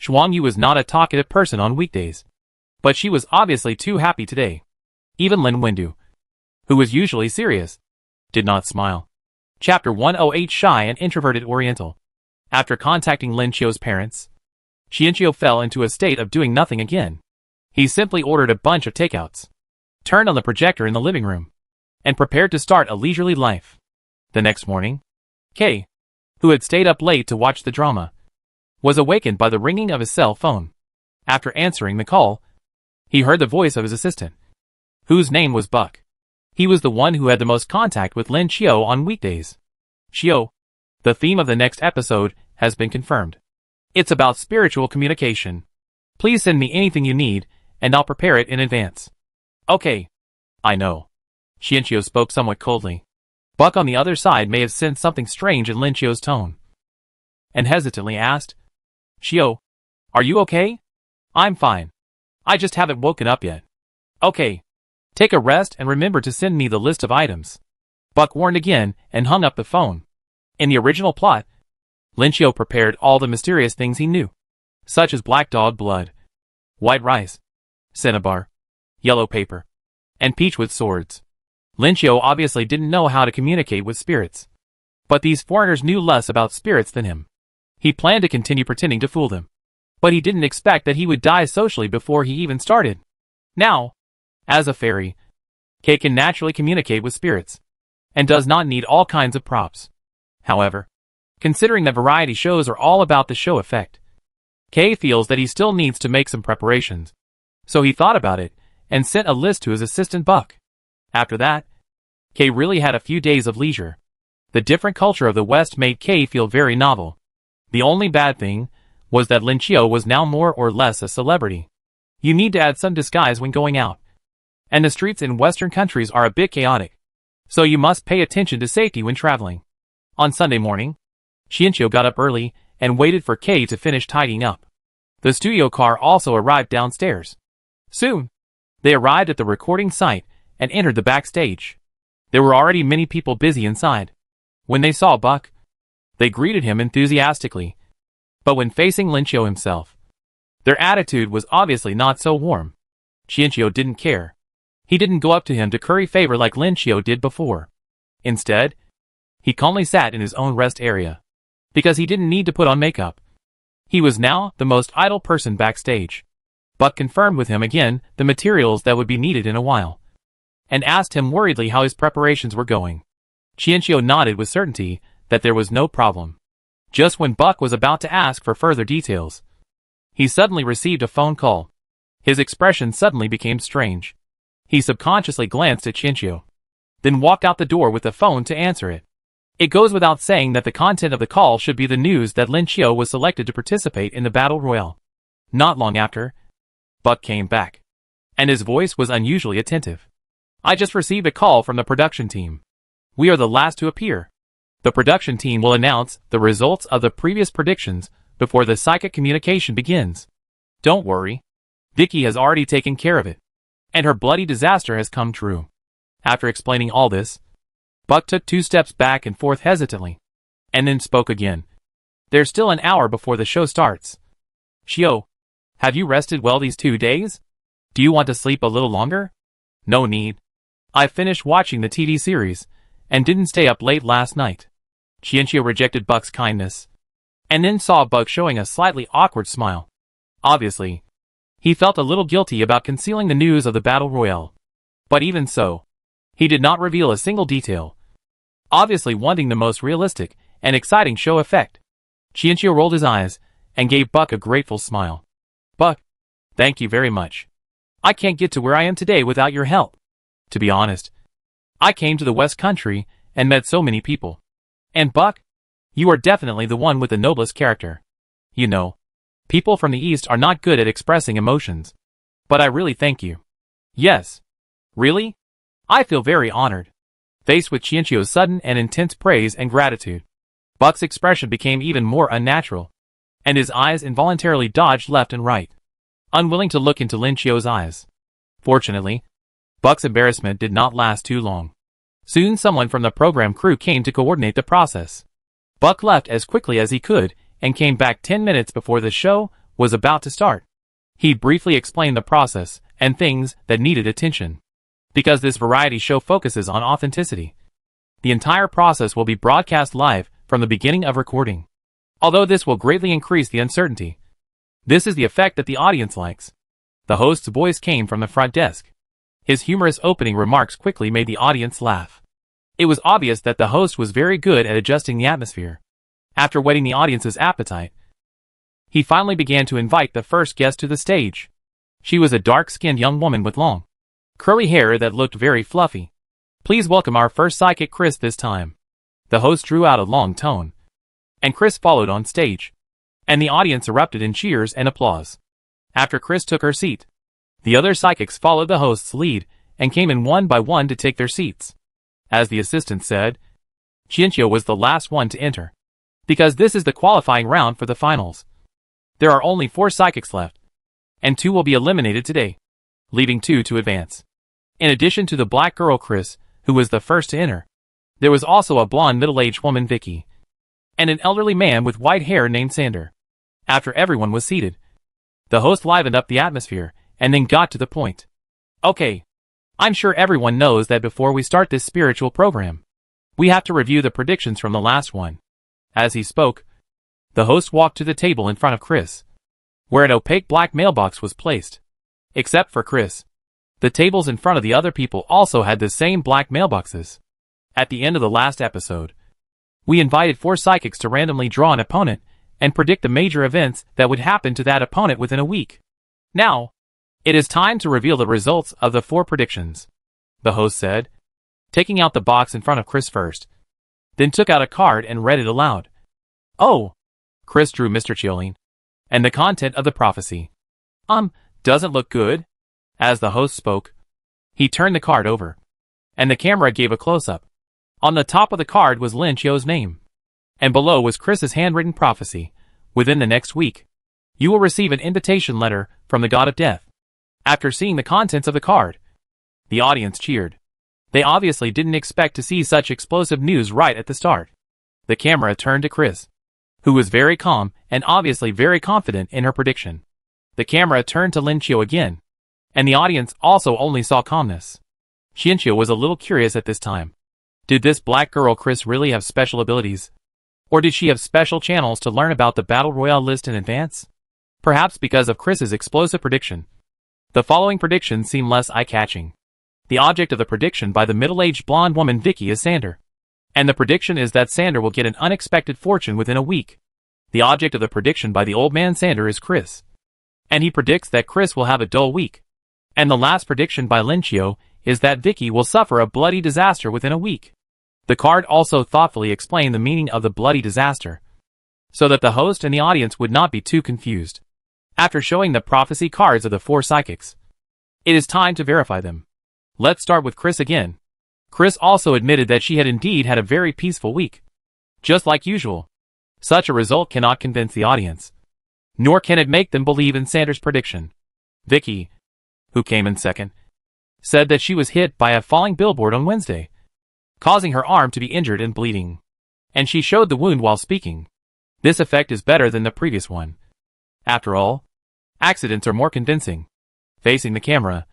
Xuang Yu was not a talkative person on weekdays. But she was obviously too happy today. Even Lin Wendu, who was usually serious, did not smile. Chapter 108 Shy and Introverted Oriental. After contacting Lin Qiu's parents, Xianqiu fell into a state of doing nothing again. He simply ordered a bunch of takeouts, turned on the projector in the living room, and prepared to start a leisurely life. The next morning, Kay, who had stayed up late to watch the drama, was awakened by the ringing of his cell phone. After answering the call, he heard the voice of his assistant, whose name was Buck. He was the one who had the most contact with Lin Qiu on weekdays. Qiu, the theme of the next episode has been confirmed. It's about spiritual communication. Please send me anything you need, and I'll prepare it in advance. Okay. I know. Xianqiu spoke somewhat coldly. Buck on the other side may have sensed something strange in Lin Qiu's tone, and hesitantly asked, Qiu, are you okay? I'm fine. I just haven't woken up yet. Okay. Take a rest and remember to send me the list of items. Buck warned again and hung up the phone. In the original plot, Lin Qiu prepared all the mysterious things he knew, such as black dog blood, white rice, cinnabar, yellow paper, and peachwood swords. Lin Qiu obviously didn't know how to communicate with spirits. But these foreigners knew less about spirits than him. He planned to continue pretending to fool them. But he didn't expect that he would die socially before he even started. Now, as a fairy, Kay can naturally communicate with spirits, and does not need all kinds of props. However, considering that variety shows are all about the show effect, Kay feels that he still needs to make some preparations. So he thought about it, and sent a list to his assistant Buck. After that, Kay really had a few days of leisure. The different culture of the West made Kay feel very novel. The only bad thing was that Lin Qiu was now more or less a celebrity. You need to add some disguise when going out. And the streets in Western countries are a bit chaotic. So you must pay attention to safety when traveling. On Sunday morning, Xianqiu got up early and waited for Kay to finish tidying up. The studio car also arrived downstairs. Soon, they arrived at the recording site and entered the backstage. There were already many people busy inside. When they saw Buck, they greeted him enthusiastically. But when facing Lin Qiu himself, their attitude was obviously not so warm. Xianqiu didn't care. He didn't go up to him to curry favor like Lin Qiu did before. Instead, he calmly sat in his own rest area, because he didn't need to put on makeup. He was now the most idle person backstage. Buck confirmed with him again the materials that would be needed in a while, and asked him worriedly how his preparations were going. Xianqiu nodded with certainty that there was no problem. Just when Buck was about to ask for further details, he suddenly received a phone call. His expression suddenly became strange. He subconsciously glanced at Xianqiu, then walked out the door with the phone to answer it. It goes without saying that the content of the call should be the news that Lin Qiu was selected to participate in the Battle Royale. Not long after, Buck came back, and his voice was unusually attentive. I just received a call from the production team. We are the last to appear. The production team will announce the results of the previous predictions before the psychic communication begins. Don't worry. Vicky has already taken care of it, and her bloody disaster has come true. After explaining all this, Buck took 2 steps back and forth hesitantly, and then spoke again. There's still an hour before the show starts. Qiu, have you rested well these 2 days? Do you want to sleep a little longer? No need. I finished watching the TV series, and didn't stay up late last night. Xianqiu rejected Buck's kindness, and then saw Buck showing a slightly awkward smile. Obviously, he felt a little guilty about concealing the news of the Battle Royale. But even so, he did not reveal a single detail, obviously wanting the most realistic and exciting show effect. Xianqiu rolled his eyes and gave Buck a grateful smile. Buck, thank you very much. I can't get to where I am today without your help. To be honest, I came to the West Country and met so many people. And Buck, you are definitely the one with the noblest character. You know, people from the East are not good at expressing emotions. But I really thank you. Yes. Really? I feel very honored. Faced with Qianqiu's sudden and intense praise and gratitude, Buck's expression became even more unnatural, and his eyes involuntarily dodged left and right, unwilling to look into Lin Qiu's eyes. Fortunately, Buck's embarrassment did not last too long. Soon someone from the program crew came to coordinate the process. Buck left as quickly as he could and came back 10 minutes before the show was about to start. He briefly explained the process and things that needed attention. Because this variety show focuses on authenticity, the entire process will be broadcast live from the beginning of recording. Although this will greatly increase the uncertainty, this is the effect that the audience likes. The host's voice came from the front desk. His humorous opening remarks quickly made the audience laugh. It was obvious that the host was very good at adjusting the atmosphere. After whetting the audience's appetite, he finally began to invite the first guest to the stage. She was a dark-skinned young woman with long, curly hair that looked very fluffy. Please welcome our first psychic, Chris, this time. The host drew out a long tone, and Chris followed on stage, and the audience erupted in cheers and applause. After Chris took her seat, the other psychics followed the host's lead and came in one by one to take their seats. As the assistant said, Qianqiu was the last one to enter, because this is the qualifying round for the finals. There are only 4 psychics left, and 2 will be eliminated today, leaving 2 to advance. In addition to the black girl Chris, who was the first to enter, there was also a blonde middle-aged woman Vicky, and an elderly man with white hair named Sander. After everyone was seated, the host livened up the atmosphere and then got to the point. Okay, I'm sure everyone knows that before we start this spiritual program, we have to review the predictions from the last one. As he spoke, the host walked to the table in front of Chris, where an opaque black mailbox was placed. Except for Chris, the tables in front of the other people also had the same black mailboxes. At the end of the last episode, we invited 4 psychics to randomly draw an opponent and predict the major events that would happen to that opponent within a week. Now, it is time to reveal the results of the 4 predictions, the host said, taking out the box in front of Chris first, then took out a card and read it aloud. Oh, Chris drew Mr. Chiolin, and the content of the prophecy. Doesn't look good. As the host spoke, he turned the card over, and the camera gave a close-up. On the top of the card was Lin Qiu's name, and below was Chris's handwritten prophecy. Within the next week, you will receive an invitation letter from the God of Death. After seeing the contents of the card, the audience cheered. They obviously didn't expect to see such explosive news right at the start. The camera turned to Chris, who was very calm and obviously very confident in her prediction. The camera turned to Lin Qiu again, and the audience also only saw calmness. Qianqiu was a little curious at this time. Did this black girl Chris really have special abilities? Or did she have special channels to learn about the Battle Royale list in advance? Perhaps because of Chris's explosive prediction. The following predictions seem less eye-catching. The object of the prediction by the middle-aged blonde woman Vicky is Sander, and the prediction is that Sander will get an unexpected fortune within a week. The object of the prediction by the old man Sander is Chris, and he predicts that Chris will have a dull week. And the last prediction by Lin Qiu is that Vicky will suffer a bloody disaster within a week. The card also thoughtfully explained the meaning of the bloody disaster, so that the host and the audience would not be too confused. After showing the prophecy cards of the 4 psychics, it is time to verify them. Let's start with Chris again. Chris also admitted that she had indeed had a very peaceful week. Just like usual, such a result cannot convince the audience, nor can it make them believe in Sander's prediction. Vicky, who came in second, said that she was hit by a falling billboard on Wednesday, causing her arm to be injured and bleeding, and she showed the wound while speaking. This effect is better than the previous one. After all, accidents are more convincing. Facing the camera,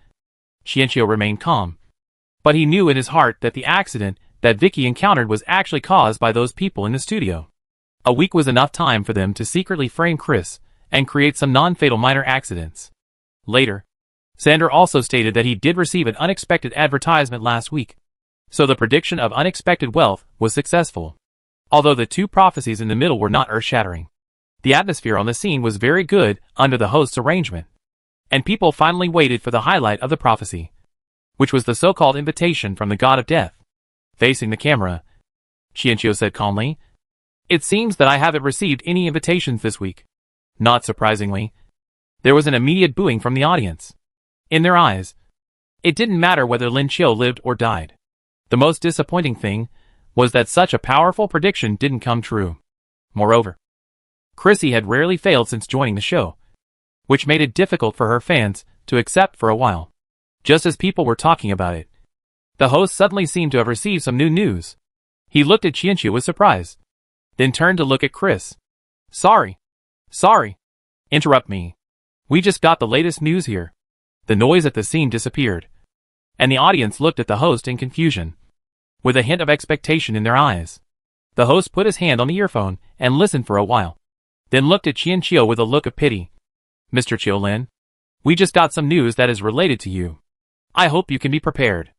Qianqiu remained calm, but he knew in his heart that the accident that Vicky encountered was actually caused by those people in the studio. A week was enough time for them to secretly frame Chris and create some non-fatal minor accidents. Later, Sander also stated that he did receive an unexpected advertisement last week, so the prediction of unexpected wealth was successful. Although the 2 prophecies in the middle were not earth-shattering, the atmosphere on the scene was very good under the host's arrangement, and people finally waited for the highlight of the prophecy, which was the so-called invitation from the God of Death. Facing the camera, Qianqiu said calmly, "It seems that I haven't received any invitations this week." Not surprisingly, there was an immediate booing from the audience. In their eyes, It didn't matter whether Lin Chiu lived or died. The most disappointing thing was that such a powerful prediction didn't come true. Moreover, Chrissy had rarely failed since joining the show, which made it difficult for her fans to accept for a while. Just as people were talking about it, the host suddenly seemed to have received some new news. He looked at Qianqiu with surprise, then turned to look at Chris. Sorry. Interrupt me. We just got the latest news here. The noise at the scene disappeared, and the audience looked at the host in confusion, with a hint of expectation in their eyes. The host put his hand on the earphone and listened for a while, then looked at Qianqiu with a look of pity. Mr. Qiulin, we just got some news that is related to you. I hope you can be prepared.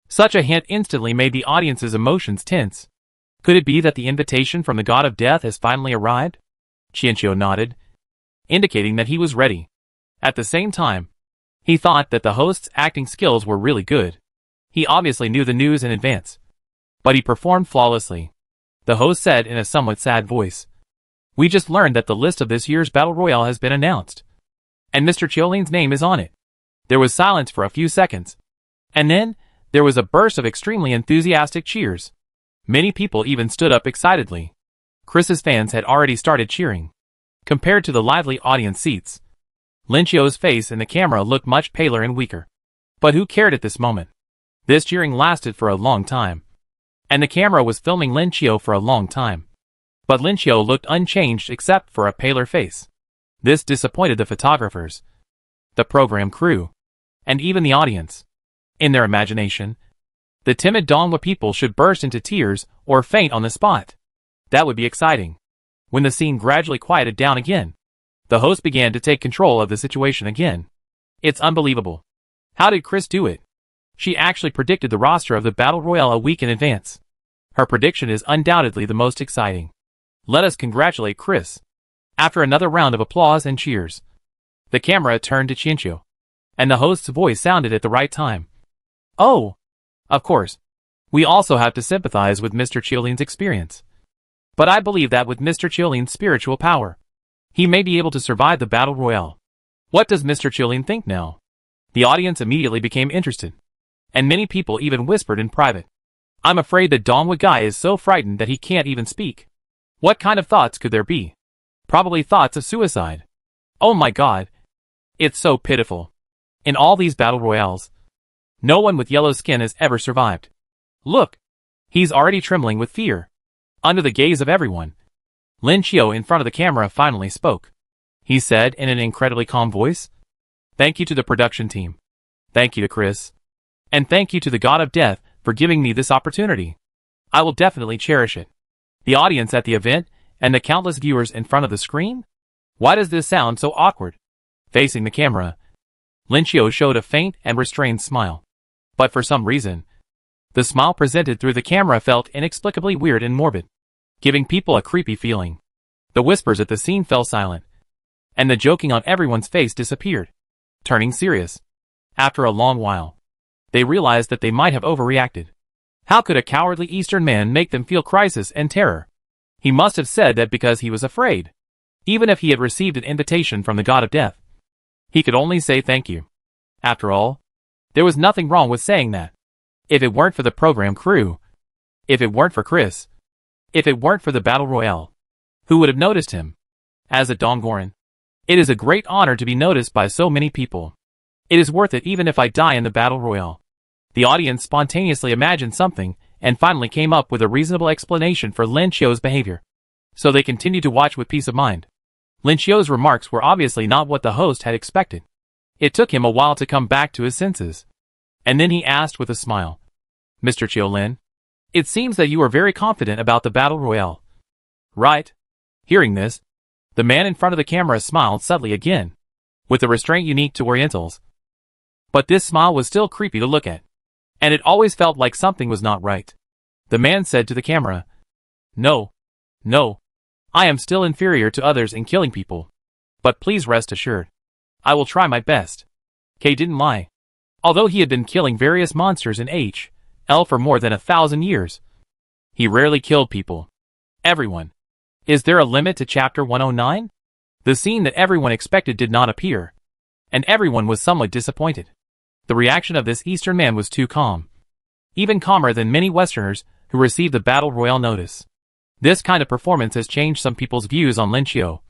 Such a hint instantly made the audience's emotions tense. Could it be that the invitation from the god of death has finally arrived? Qianqiu nodded, indicating that he was ready. At the same time, he thought that the host's acting skills were really good. He obviously knew the news in advance, but he performed flawlessly. The host said in a somewhat sad voice, We just learned that the list of this year's Battle Royale has been announced, and Mr. Qiulin's name is on it. There was silence for a few seconds, and then there was a burst of extremely enthusiastic cheers. Many people even stood up excitedly. Chris's fans had already started cheering. Compared to the lively audience seats, Lin Chiu's face in the camera looked much paler and weaker. But who cared at this moment? This cheering lasted for a long time, and the camera was filming Lin Chiu for a long time. But Lin Chiu looked unchanged except for a paler face. This disappointed the photographers, the program crew, and even the audience. In their imagination, the timid Dongwa people should burst into tears or faint on the spot. That would be exciting. When the scene gradually quieted down again, the host began to take control of the situation again. It's unbelievable. How did Chris do it? She actually predicted the roster of the Battle Royale a week in advance. Her prediction is undoubtedly the most exciting. Let us congratulate Chris. After another round of applause and cheers, the camera turned to Qianqiu, and the host's voice sounded at the right time. Oh, of course. We also have to sympathize with Mr. Qiulin's experience. But I believe that with Mr. Qiulin's spiritual power, he may be able to survive the Battle Royale. What does Mr. Qiulin think now? The audience immediately became interested, and many people even whispered in private. I'm afraid that Dongwa guy is so frightened that he can't even speak. What kind of thoughts could there be? Probably thoughts of suicide. Oh my god. It's so pitiful. In all these Battle Royales, no one with yellow skin has ever survived. Look. He's already trembling with fear. Under the gaze of everyone, Lin Chiu in front of the camera finally spoke. He said in an incredibly calm voice, Thank you to the production team. Thank you to Chris. And thank you to the God of Death for giving me this opportunity. I will definitely cherish it. The audience at the event and the countless viewers in front of the screen? Why does this sound so awkward? Facing the camera, Lin Chiu showed a faint and restrained smile. But for some reason, the smile presented through the camera felt inexplicably weird and morbid, giving people a creepy feeling. The whispers at the scene fell silent, and the joking on everyone's face disappeared, turning serious. After a long while, they realized that they might have overreacted. How could a cowardly Eastern man make them feel crisis and terror? He must have said that because he was afraid. Even if he had received an invitation from the God of Death, he could only say thank you. After all, there was nothing wrong with saying that. If it weren't for the program crew, if it weren't for Chris, if it weren't for the Battle Royale, who would have noticed him? As a Donggoran, it is a great honor to be noticed by so many people. It is worth it even if I die in the Battle Royale. The audience spontaneously imagined something and finally came up with a reasonable explanation for Lin Chiu's behavior. So they continued to watch with peace of mind. Lin Chiu's remarks were obviously not what the host had expected. It took him a while to come back to his senses. And then he asked with a smile, Mr. Qiulin, it seems that you are very confident about the Battle Royale. Right? Hearing this, the man in front of the camera smiled subtly again, with the restraint unique to Orientals. But this smile was still creepy to look at, and it always felt like something was not right. The man said to the camera, No. I am still inferior to others in killing people. But please rest assured, I will try my best. K didn't lie. Although he had been killing various monsters in H.L. for more than 1,000 years, he rarely killed people. Everyone. Is there a limit to Chapter 109? The scene that everyone expected did not appear, and everyone was somewhat disappointed. The reaction of this Eastern man was too calm. Even calmer than many Westerners who received the Battle Royale notice. This kind of performance has changed some people's views on Lin Chiu,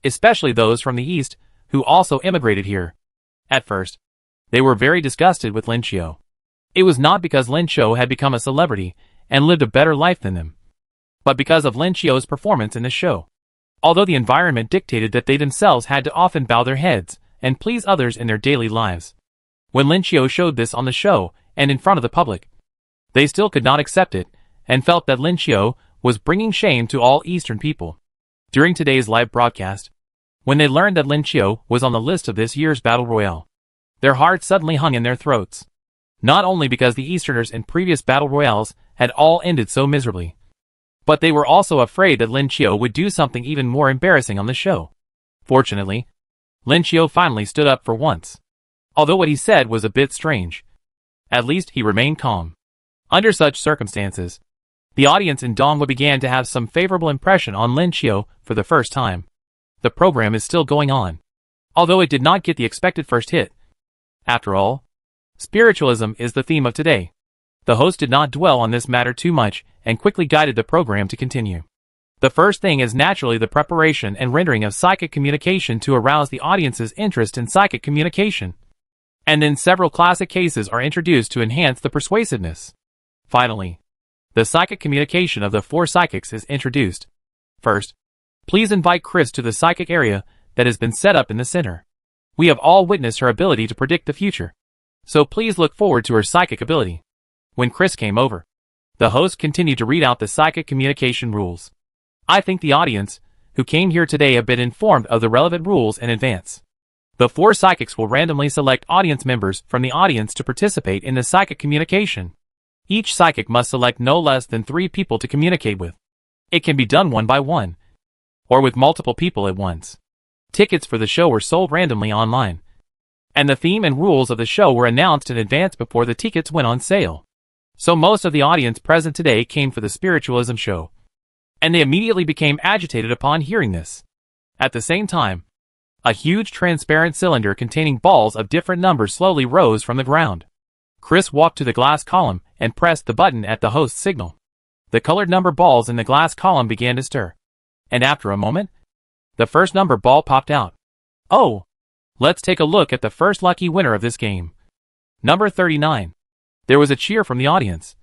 especially those from the East who also immigrated here. At first, they were very disgusted with Lin Chiu. It was not because Lin Chiu had become a celebrity and lived a better life than them, but because of Lin Chiu's performance in the show. Although the environment dictated that they themselves had to often bow their heads and please others in their daily lives. When Lin Chiu showed this on the show and in front of the public, they still could not accept it and felt that Lin Chiu was bringing shame to all Eastern people. During today's live broadcast, when they learned that Lin Chiu was on the list of this year's Battle Royale, their hearts suddenly hung in their throats. Not only because the Easterners in previous Battle Royales had all ended so miserably, but they were also afraid that Lin Chiu would do something even more embarrassing on the show. Fortunately, Lin Chiu finally stood up for once. Although what he said was a bit strange, at least he remained calm. Under such circumstances, the audience in Dongwa began to have some favorable impression on Lin Chiu for the first time. The program is still going on, although it did not get the expected first hit. After all, spiritualism is the theme of today. The host did not dwell on this matter too much and quickly guided the program to continue. The first thing is naturally the preparation and rendering of psychic communication to arouse the audience's interest in psychic communication. And then several classic cases are introduced to enhance the persuasiveness. Finally, the psychic communication of the 4 psychics is introduced. First, please invite Chris to the psychic area that has been set up in the center. We have all witnessed her ability to predict the future, so please look forward to her psychic ability. When Chris came over, the host continued to read out the psychic communication rules. I think the audience who came here today have been informed of the relevant rules in advance. The 4 psychics will randomly select audience members from the audience to participate in the psychic communication. Each psychic must select no less than 3 people to communicate with. It can be done one by one, or with multiple people at once. Tickets for the show were sold randomly online, and the theme and rules of the show were announced in advance before the tickets went on sale. So most of the audience present today came for the spiritualism show, and they immediately became agitated upon hearing this. At the same time, a huge transparent cylinder containing balls of different numbers slowly rose from the ground. Chris walked to the glass column and pressed the button at the host's signal. The colored number balls in the glass column began to stir, and after a moment, the first number ball popped out. Oh! Let's take a look at the first lucky winner of this game. Number 39. There was a cheer from the audience,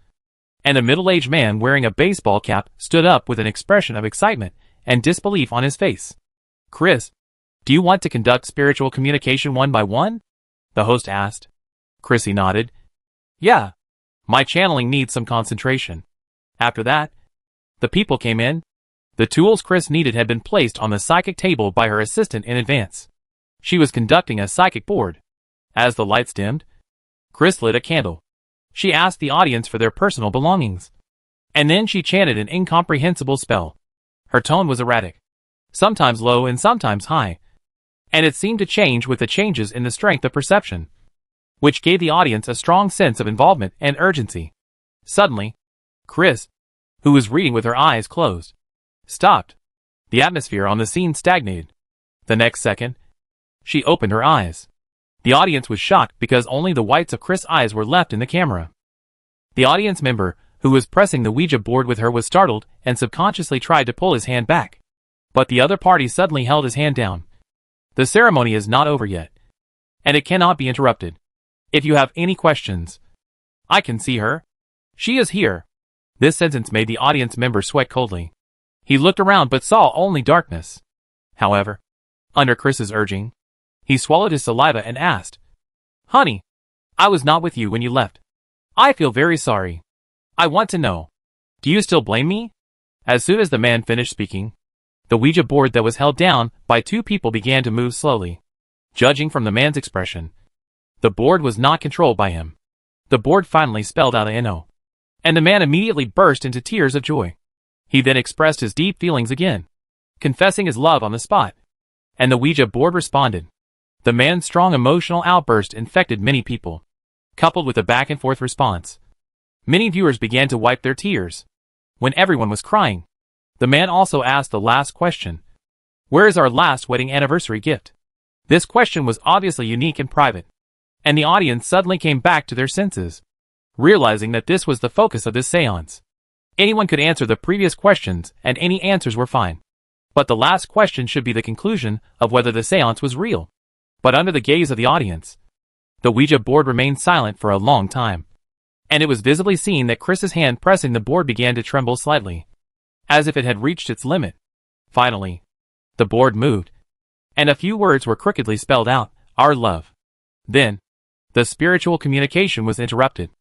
and a middle-aged man wearing a baseball cap stood up with an expression of excitement and disbelief on his face. Chris, do you want to conduct spiritual communication one by one? The host asked. Chrissy nodded. Yeah. My channeling needs some concentration. After that, the people came in. The tools Chris needed had been placed on the psychic table by her assistant in advance. She was conducting a psychic board. As the lights dimmed, Chris lit a candle. She asked the audience for their personal belongings, and then she chanted an incomprehensible spell. Her tone was erratic, sometimes low and sometimes high, and it seemed to change with the changes in the strength of perception, which gave the audience a strong sense of involvement and urgency. Suddenly, Chris, who was reading with her eyes closed, stopped. The atmosphere on the scene stagnated. The next second, she opened her eyes. The audience was shocked because only the whites of Chris' eyes were left in the camera. The audience member, who was pressing the Ouija board with her, was startled and subconsciously tried to pull his hand back. But the other party suddenly held his hand down. The ceremony is not over yet, and it cannot be interrupted. If you have any questions, I can see her. She is here. This sentence made the audience member sweat coldly. He looked around but saw only darkness. However, under Chris's urging, he swallowed his saliva and asked, Honey, I was not with you when you left. I feel very sorry. I want to know, do you still blame me? As soon as the man finished speaking, the Ouija board that was held down by 2 people began to move slowly. Judging from the man's expression, the board was not controlled by him. The board finally spelled out a no, and the man immediately burst into tears of joy. He then expressed his deep feelings again, confessing his love on the spot, and the Ouija board responded. The man's strong emotional outburst infected many people, coupled with a back-and-forth response. Many viewers began to wipe their tears. When everyone was crying, the man also asked the last question. Where is our last wedding anniversary gift? This question was obviously unique and private, and the audience suddenly came back to their senses, realizing that this was the focus of this seance. Anyone could answer the previous questions, and any answers were fine. But the last question should be the conclusion of whether the seance was real. But under the gaze of the audience, the Ouija board remained silent for a long time. And it was visibly seen that Chris's hand pressing the board began to tremble slightly, as if it had reached its limit. Finally, the board moved, and a few words were crookedly spelled out, "Our love." Then, the spiritual communication was interrupted,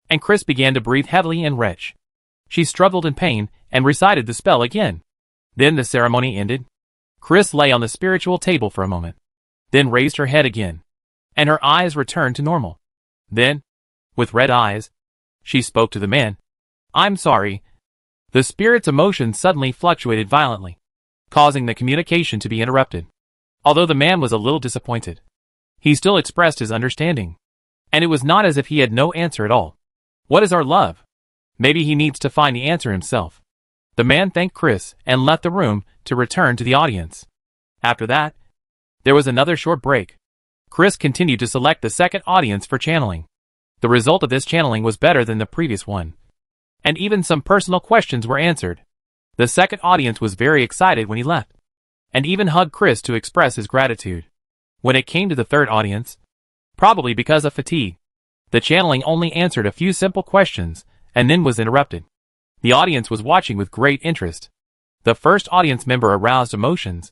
and Chris began to breathe heavily and retch. She struggled in pain and recited the spell again. Then the ceremony ended. Chris lay on the spiritual table for a moment, then raised her head again, and her eyes returned to normal. Then, with red eyes, she spoke to the man. "I'm sorry." The spirit's emotions suddenly fluctuated violently, causing the communication to be interrupted. Although the man was a little disappointed, he still expressed his understanding, and it was not as if he had no answer at all. What is our love? Maybe he needs to find the answer himself. The man thanked Chris and left the room to return to the audience. After that, there was another short break. Chris continued to select the second audience for channeling. The result of this channeling was better than the previous one, and even some personal questions were answered. The second audience was very excited when he left, and even hugged Chris to express his gratitude. When it came to the third audience, probably because of fatigue, the channeling only answered a few simple questions, and then was interrupted. The audience was watching with great interest. The first audience member aroused emotions,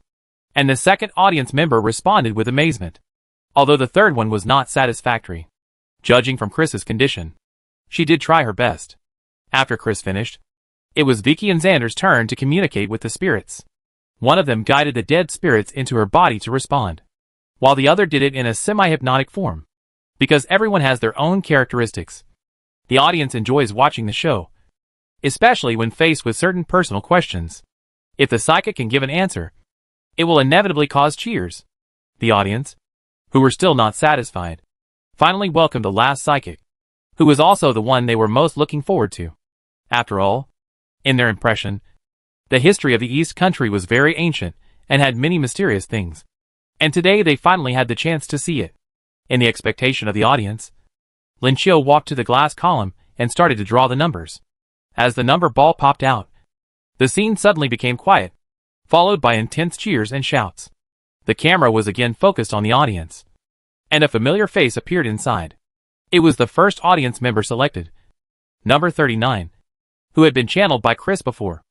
and the second audience member responded with amazement, although the third one was not satisfactory. Judging from Chris's condition, she did try her best. After Chris finished, it was Vicky and Xander's turn to communicate with the spirits. One of them guided the dead spirits into her body to respond, while the other did it in a semi-hypnotic form. Because everyone has their own characteristics, the audience enjoys watching the show, especially when faced with certain personal questions. If the psychic can give an answer, it will inevitably cause cheers. The audience, who were still not satisfied, finally welcomed the last psychic, who was also the one they were most looking forward to. After all, in their impression, the history of the East Country was very ancient and had many mysterious things, and today they finally had the chance to see it. In the expectation of the audience, Lin Chiu walked to the glass column and started to draw the numbers. As the number ball popped out, the scene suddenly became quiet, followed by intense cheers and shouts. The camera was again focused on the audience, and a familiar face appeared inside. It was the first audience member selected, number 39, who had been channeled by Chris before.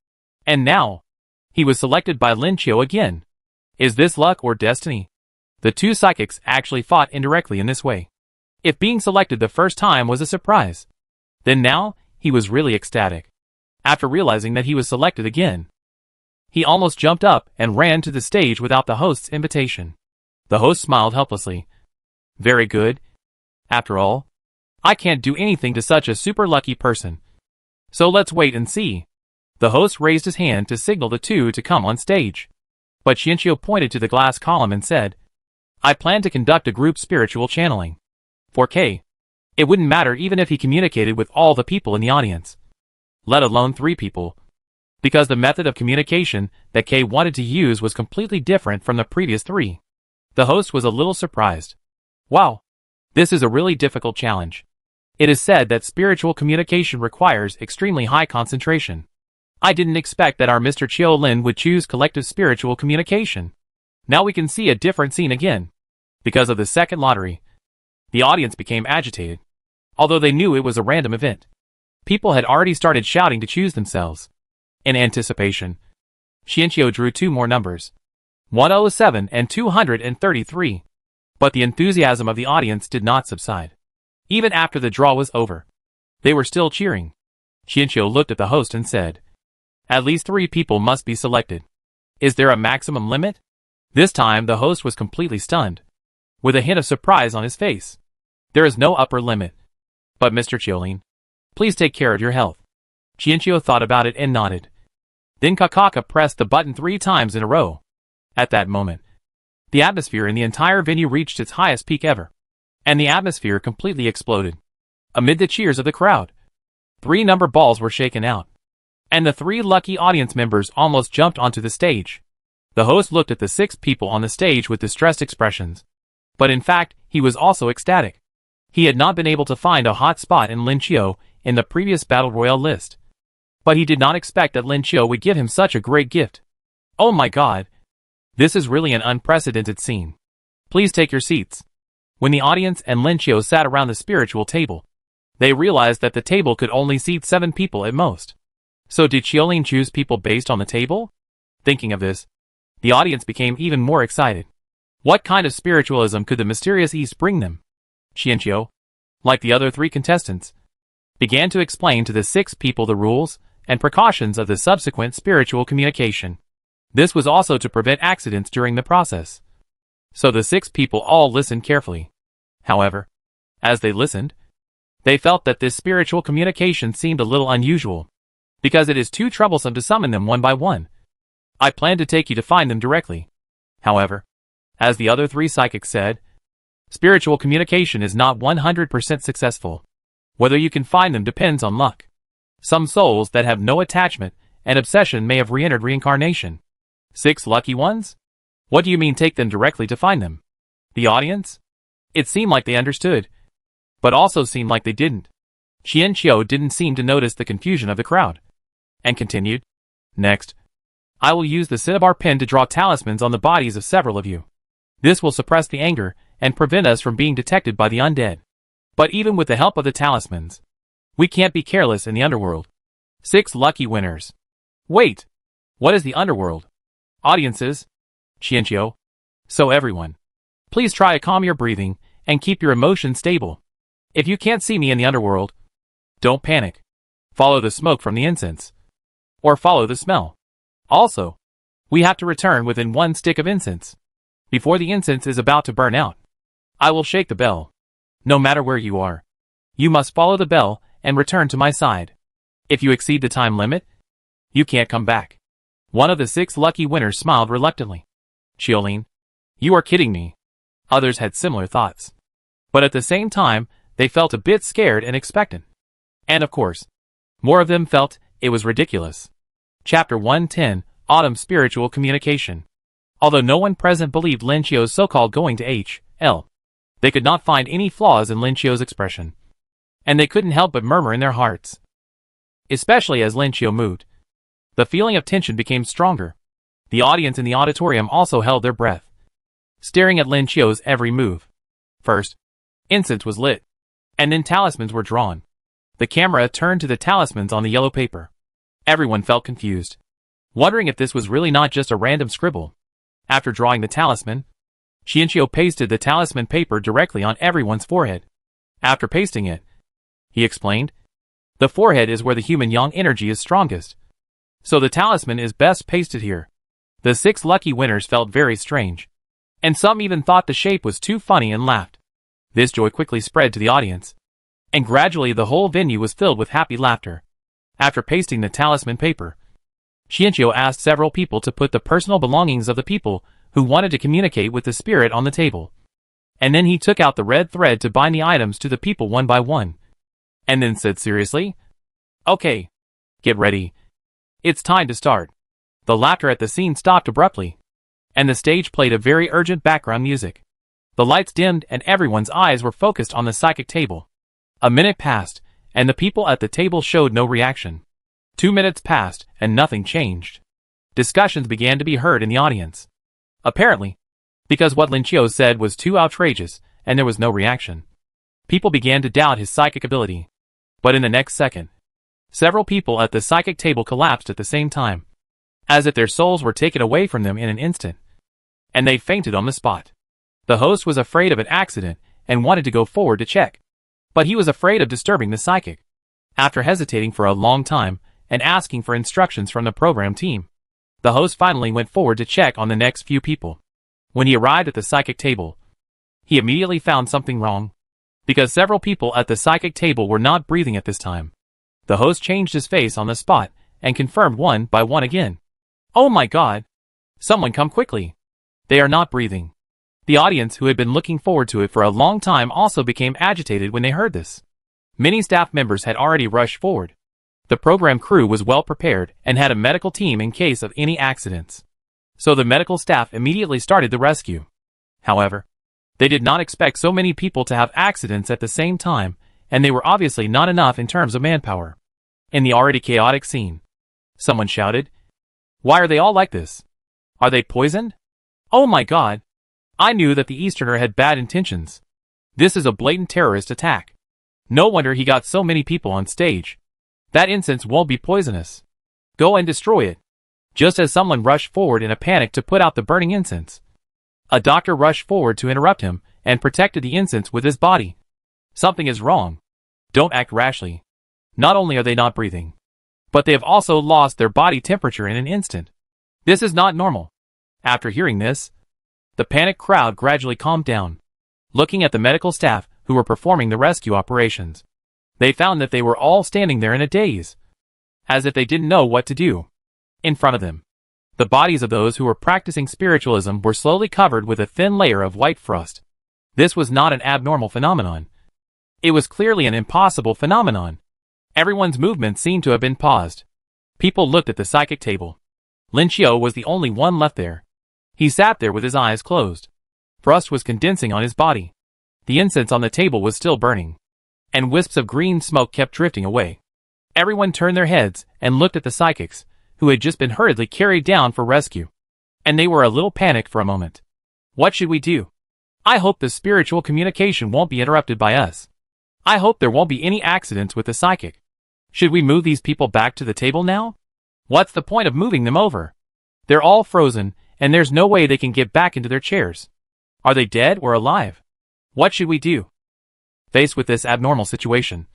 And now, he was selected by Lin Chiu again. Is this luck or destiny? The two psychics actually fought indirectly in this way. If being selected the first time was a surprise, then now, he was really ecstatic. After realizing that he was selected again, he almost jumped up and ran to the stage without the host's invitation. The host smiled helplessly. Very good. After all, I can't do anything to such a super lucky person. So let's wait and see. The host raised his hand to signal the two to come on stage. But Xianqiu pointed to the glass column and said, I plan to conduct a group spiritual channeling. For K, it wouldn't matter even if he communicated with all the people in the audience, let alone 3 people, because the method of communication that K wanted to use was completely different from the previous 3. The host was a little surprised. Wow, this is a really difficult challenge. It is said that spiritual communication requires extremely high concentration. I didn't expect that our Mr. Chiu Lin would choose collective spiritual communication. Now we can see a different scene again. Because of the second lottery, the audience became agitated, although they knew it was a random event. People had already started shouting to choose themselves. In anticipation, Xianqiu drew 2 more numbers, 107 and 233. But the enthusiasm of the audience did not subside. Even after the draw was over, they were still cheering. Xianqiu looked at the host and said, At least 3 people must be selected. Is there a maximum limit? This time the host was completely stunned, with a hint of surprise on his face. There is no upper limit. But Mr. Chiolin, please take care of your health. Xianqiu thought about it and nodded. Then Kakaka pressed the button 3 times in a row. At that moment, the atmosphere in the entire venue reached its highest peak ever, and the atmosphere completely exploded. Amid the cheers of the crowd, 3 number balls were shaken out, and the 3 lucky audience members almost jumped onto the stage. The host looked at the 6 people on the stage with distressed expressions, but in fact, he was also ecstatic. He had not been able to find a hot spot in Lin Chiu in the previous Battle Royale list. But he did not expect that Lin Chiu would give him such a great gift. Oh my god. This is really an unprecedented scene. Please take your seats. When the audience and Lin Chiu sat around the spiritual table, they realized that the table could only seat 7 people at most. So did Xiaolin choose people based on the table? Thinking of this, the audience became even more excited. What kind of spiritualism could the mysterious East bring them? Xianqiu, like the other 3 contestants, began to explain to the 6 people the rules and precautions of the subsequent spiritual communication. This was also to prevent accidents during the process. So the 6 people all listened carefully. However, as they listened, they felt that this spiritual communication seemed a little unusual, because it is too troublesome to summon them one by one. I plan to take you to find them directly. However, as the other 3 psychics said, spiritual communication is not 100% successful. Whether you can find them depends on luck. Some souls that have no attachment and obsession may have re-entered reincarnation. 6 lucky ones? What do you mean take them directly to find them? The audience? It seemed like they understood, but also seemed like they didn't. Xianqiu didn't seem to notice the confusion of the crowd, and continued, Next, I will use the cinnabar pin to draw talismans on the bodies of several of you. This will suppress the anger and prevent us from being detected by the undead. But even with the help of the talismans, we can't be careless in the underworld. 6 lucky winners. Wait! What is the underworld? Audiences? Xianqiu. So everyone, please try to calm your breathing and keep your emotions stable. If you can't see me in the underworld, don't panic. Follow the smoke from the incense. Or follow the smell. Also, we have to return within 1 stick of incense. Before the incense is about to burn out, I will shake the bell. No matter where you are, you must follow the bell and return to my side. If you exceed the time limit, you can't come back. One of the 6 lucky winners smiled reluctantly. Xiaolin, you are kidding me. Others had similar thoughts. But at the same time, they felt a bit scared and expectant. And of course, more of them felt it was ridiculous. Chapter 110, Autumn Spiritual Communication. Although no one present believed Lin Chiu's so-called going to H.L., they could not find any flaws in Lin Chiu's expression. And they couldn't help but murmur in their hearts. Especially as Lin Chiu moved. The feeling of tension became stronger. The audience in the auditorium also held their breath, staring at Lin Chiu's every move. First, incense was lit, and then talismans were drawn. The camera turned to the talismans on the yellow paper. Everyone felt confused, wondering if this was really not just a random scribble. After drawing the talisman, Xianqiu pasted the talisman paper directly on everyone's forehead. After pasting it, he explained, the forehead is where the human yang energy is strongest, so the talisman is best pasted here. The 6 lucky winners felt very strange, and some even thought the shape was too funny and laughed. This joy quickly spread to the audience, and gradually the whole venue was filled with happy laughter. After pasting the talisman paper, Xianqiu asked several people to put the personal belongings of the people who wanted to communicate with the spirit on the table. And then he took out the red thread to bind the items to the people one by one, and then said seriously, Okay, get ready. It's time to start. The laughter at the scene stopped abruptly, and the stage played a very urgent background music. The lights dimmed and everyone's eyes were focused on the psychic table. A minute passed, and the people at the table showed no reaction. 2 minutes passed, and nothing changed. Discussions began to be heard in the audience. Apparently, because what Lin Chiu said was too outrageous, and there was no reaction. People began to doubt his psychic ability. But in the next second, several people at the psychic table collapsed at the same time, as if their souls were taken away from them in an instant, and they fainted on the spot. The host was afraid of an accident and wanted to go forward to check, but he was afraid of disturbing the psychic. After hesitating for a long time and asking for instructions from the program team, the host finally went forward to check on the next few people. When he arrived at the psychic table, he immediately found something wrong, because several people at the psychic table were not breathing at this time. The host changed his face on the spot and confirmed one by one again. Oh my god! Someone come quickly! They are not breathing. The audience, who had been looking forward to it for a long time, also became agitated when they heard this. Many staff members had already rushed forward. The program crew was well prepared and had a medical team in case of any accidents. So the medical staff immediately started the rescue. However, They did not expect so many people to have accidents at the same time, and they were obviously not enough in terms of manpower. In the already chaotic scene, someone shouted, "Why are they all like this? Are they poisoned? Oh my god! I knew that the Easterner had bad intentions. This is a blatant terrorist attack. No wonder he got so many people on stage. That incense won't be poisonous. Go and destroy it." Just as someone rushed forward in a panic to put out the burning incense, a doctor rushed forward to interrupt him and protected the incense with his body. Something is wrong. Don't act rashly. Not only are they not breathing, but they have also lost their body temperature in an instant. This is not normal. After hearing this, the panicked crowd gradually calmed down. Looking at the medical staff who were performing the rescue operations, they found that they were all standing there in a daze, as if they didn't know what to do. In front of them, the bodies of those who were practicing spiritualism were slowly covered with a thin layer of white frost. This was not an abnormal phenomenon. It was clearly an impossible phenomenon. Everyone's movements seemed to have been paused. People looked at the psychic table. Lin Qiu was the only one left there. He sat there with his eyes closed. Frost was condensing on his body. The incense on the table was still burning, and wisps of green smoke kept drifting away. Everyone turned their heads and looked at the psychics, who had just been hurriedly carried down for rescue. And they were a little panicked for a moment. What should we do? I hope the spiritual communication won't be interrupted by us. I hope there won't be any accidents with the psychic. Should we move these people back to the table now? What's the point of moving them over? They're all frozen, and there's no way they can get back into their chairs. Are they dead or alive? What should we do? Faced with this abnormal situation,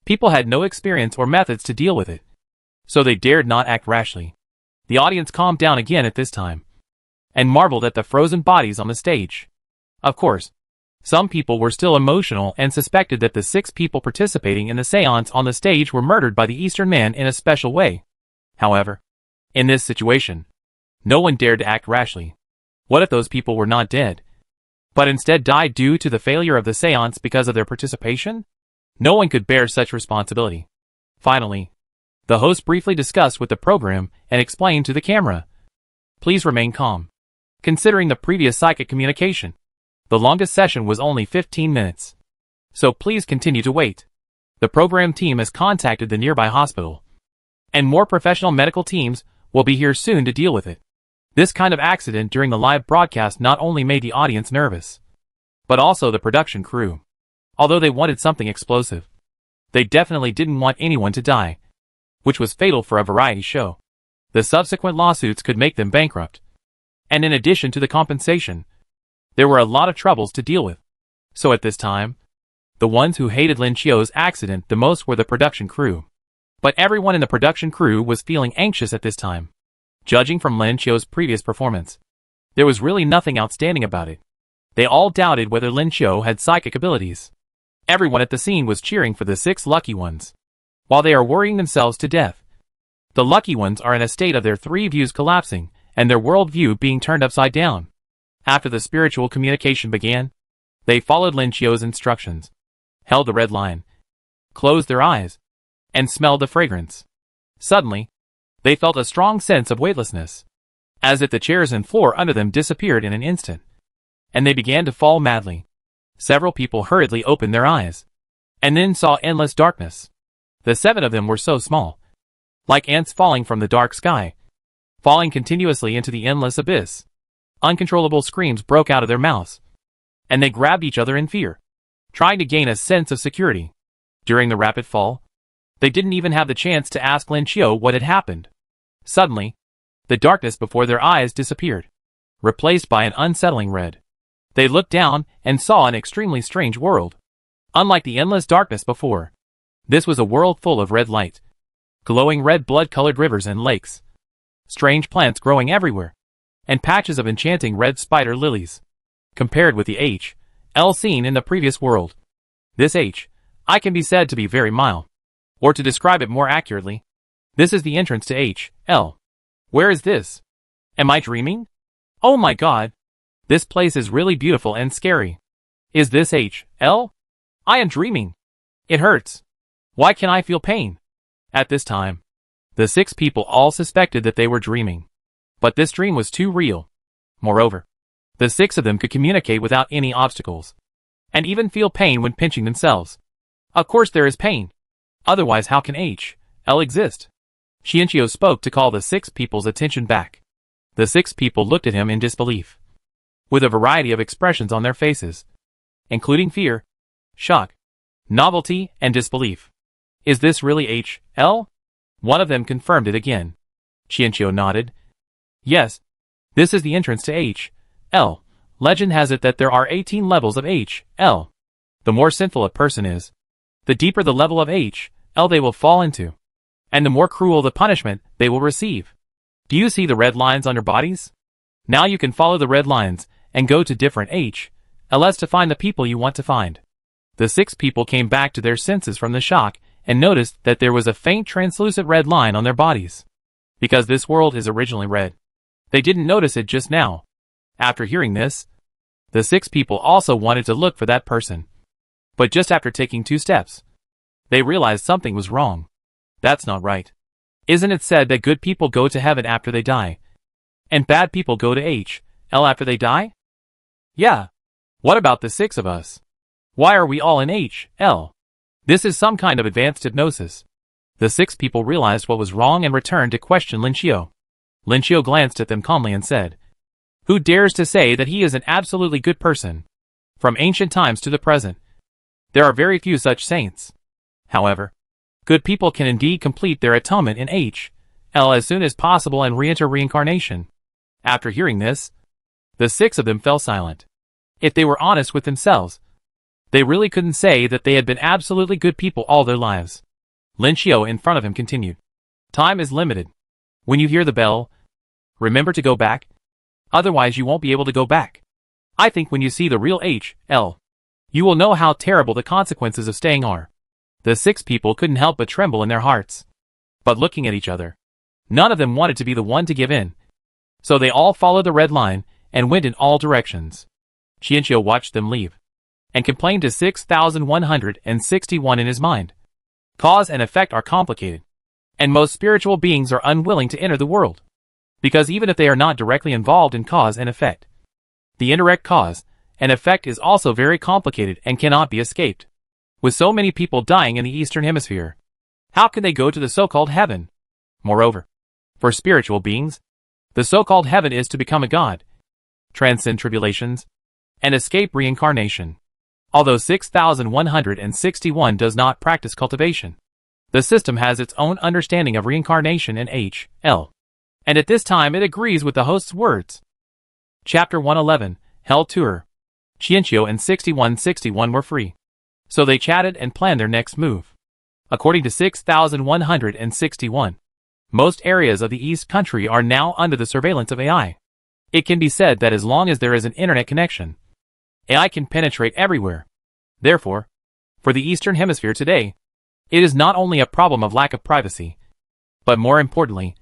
people had no experience or methods to deal with it, so they dared not act rashly. The audience calmed down again at this time, and marveled at the frozen bodies on the stage. Of course, some people were still emotional and suspected that the 6 people participating in the seance on the stage were murdered by the Eastern Man in a special way. However, in this situation, no one dared to act rashly. What if those people were not dead, but instead died due to the failure of the seance because of their participation? No one could bear such responsibility. Finally, the host briefly discussed with the program and explained to the camera, "Please remain calm. Considering the previous psychic communication, the longest session was only 15 minutes. So please continue to wait. The program team has contacted the nearby hospital, and more professional medical teams will be here soon to deal with it." This kind of accident during the live broadcast not only made the audience nervous, but also the production crew. Although they wanted something explosive, they definitely didn't want anyone to die, which was fatal for a variety show. The subsequent lawsuits could make them bankrupt. And in addition to the compensation, there were a lot of troubles to deal with. So at this time, the ones who hated Lin Qiu's accident the most were the production crew. But everyone in the production crew was feeling anxious at this time. Judging from Lin Qiu's previous performance, there was really nothing outstanding about it. They all doubted whether Lin Qiu had psychic abilities. Everyone at the scene was cheering for the 6 lucky ones, while they are worrying themselves to death. The lucky ones are in a state of their 3 views collapsing and their world view being turned upside down. After the spiritual communication began, they followed Lin Qiu's instructions, held the red line, closed their eyes, and smelled the fragrance. Suddenly, they felt a strong sense of weightlessness, as if the chairs and floor under them disappeared in an instant, and they began to fall madly. Several people hurriedly opened their eyes, and then saw endless darkness. The 7 of them were so small, like ants falling from the dark sky, falling continuously into the endless abyss. Uncontrollable screams broke out of their mouths, and they grabbed each other in fear, trying to gain a sense of security. During the rapid fall, they didn't even have the chance to ask Lin Qiu what had happened. Suddenly, the darkness before their eyes disappeared, replaced by an unsettling red. They looked down and saw an extremely strange world. Unlike the endless darkness before, this was a world full of red light, glowing red blood-colored rivers and lakes, strange plants growing everywhere, and patches of enchanting red spider lilies. Compared with the H.L. seen in the previous world, this H.I. can be said to be very mild. Or to describe it more accurately, this is the entrance to H.L. Where is this? Am I dreaming? Oh my god! This place is really beautiful and scary. Is this H.L.? I am dreaming. It hurts. Why can I feel pain? At this time, the 6 people all suspected that they were dreaming. But this dream was too real. Moreover, The 6 of them could communicate without any obstacles, and even feel pain when pinching themselves. Of course there is pain. Otherwise how can L exist? Xianqiu spoke to call the 6 people's attention back. The 6 people looked at him in disbelief, with a variety of expressions on their faces, including fear, shock, novelty, and disbelief. Is this really L? One of them confirmed it again. Xianqiu nodded. Yes, this is the entrance to L. Legend has it that there are 18 levels of L. The more sinful a person is, the deeper the level of L they will fall into, and the more cruel the punishment they will receive. Do you see the red lines on your bodies? Now you can follow the red lines and go to different LS to find the people you want to find. The 6 people came back to their senses from the shock and noticed that there was a faint translucent red line on their bodies. Because this world is originally red, they didn't notice it just now. After hearing this, the 6 people also wanted to look for that person. But just after taking 2 steps, they realized something was wrong. That's not right. Isn't it said that good people go to heaven after they die, and bad people go to L after they die? Yeah. What about the 6 of us? Why are we all in L? This is some kind of advanced hypnosis. The 6 people realized what was wrong and returned to question Linqiu. Linqiu glanced at them calmly and said, "Who dares to say that he is an absolutely good person? From ancient times to the present, there are very few such saints. However, good people can indeed complete their atonement in L as soon as possible and re-enter reincarnation." After hearing this, the 6 of them fell silent. If they were honest with themselves, they really couldn't say that they had been absolutely good people all their lives. Linqiu in front of him continued. Time is limited. When you hear the bell, remember to go back. Otherwise you won't be able to go back. I think when you see the real L, you will know how terrible the consequences of staying are. The 6 people couldn't help but tremble in their hearts. But looking at each other, none of them wanted to be the one to give in. So they all followed the red line and went in all directions. Xianqiu watched them leave, and complained to 6161 in his mind. Cause and effect are complicated, and most spiritual beings are unwilling to enter the world, because even if they are not directly involved in cause and effect, the indirect cause and effect is also very complicated and cannot be escaped. With so many people dying in the Eastern Hemisphere, how can they go to the so-called heaven? Moreover, for spiritual beings, the so-called heaven is to become a god, transcend tribulations, and escape reincarnation. Although 6161 does not practice cultivation, the system has its own understanding of reincarnation in L. And at this time it agrees with the host's words. Chapter 111, Hell Tour. Xianqiu and 6161 were free, so they chatted and planned their next move. According to 6161, most areas of the East country are now under the surveillance of AI. It can be said that as long as there is an internet connection, AI can penetrate everywhere. Therefore, for the Eastern Hemisphere today, it is not only a problem of lack of privacy, but more importantly,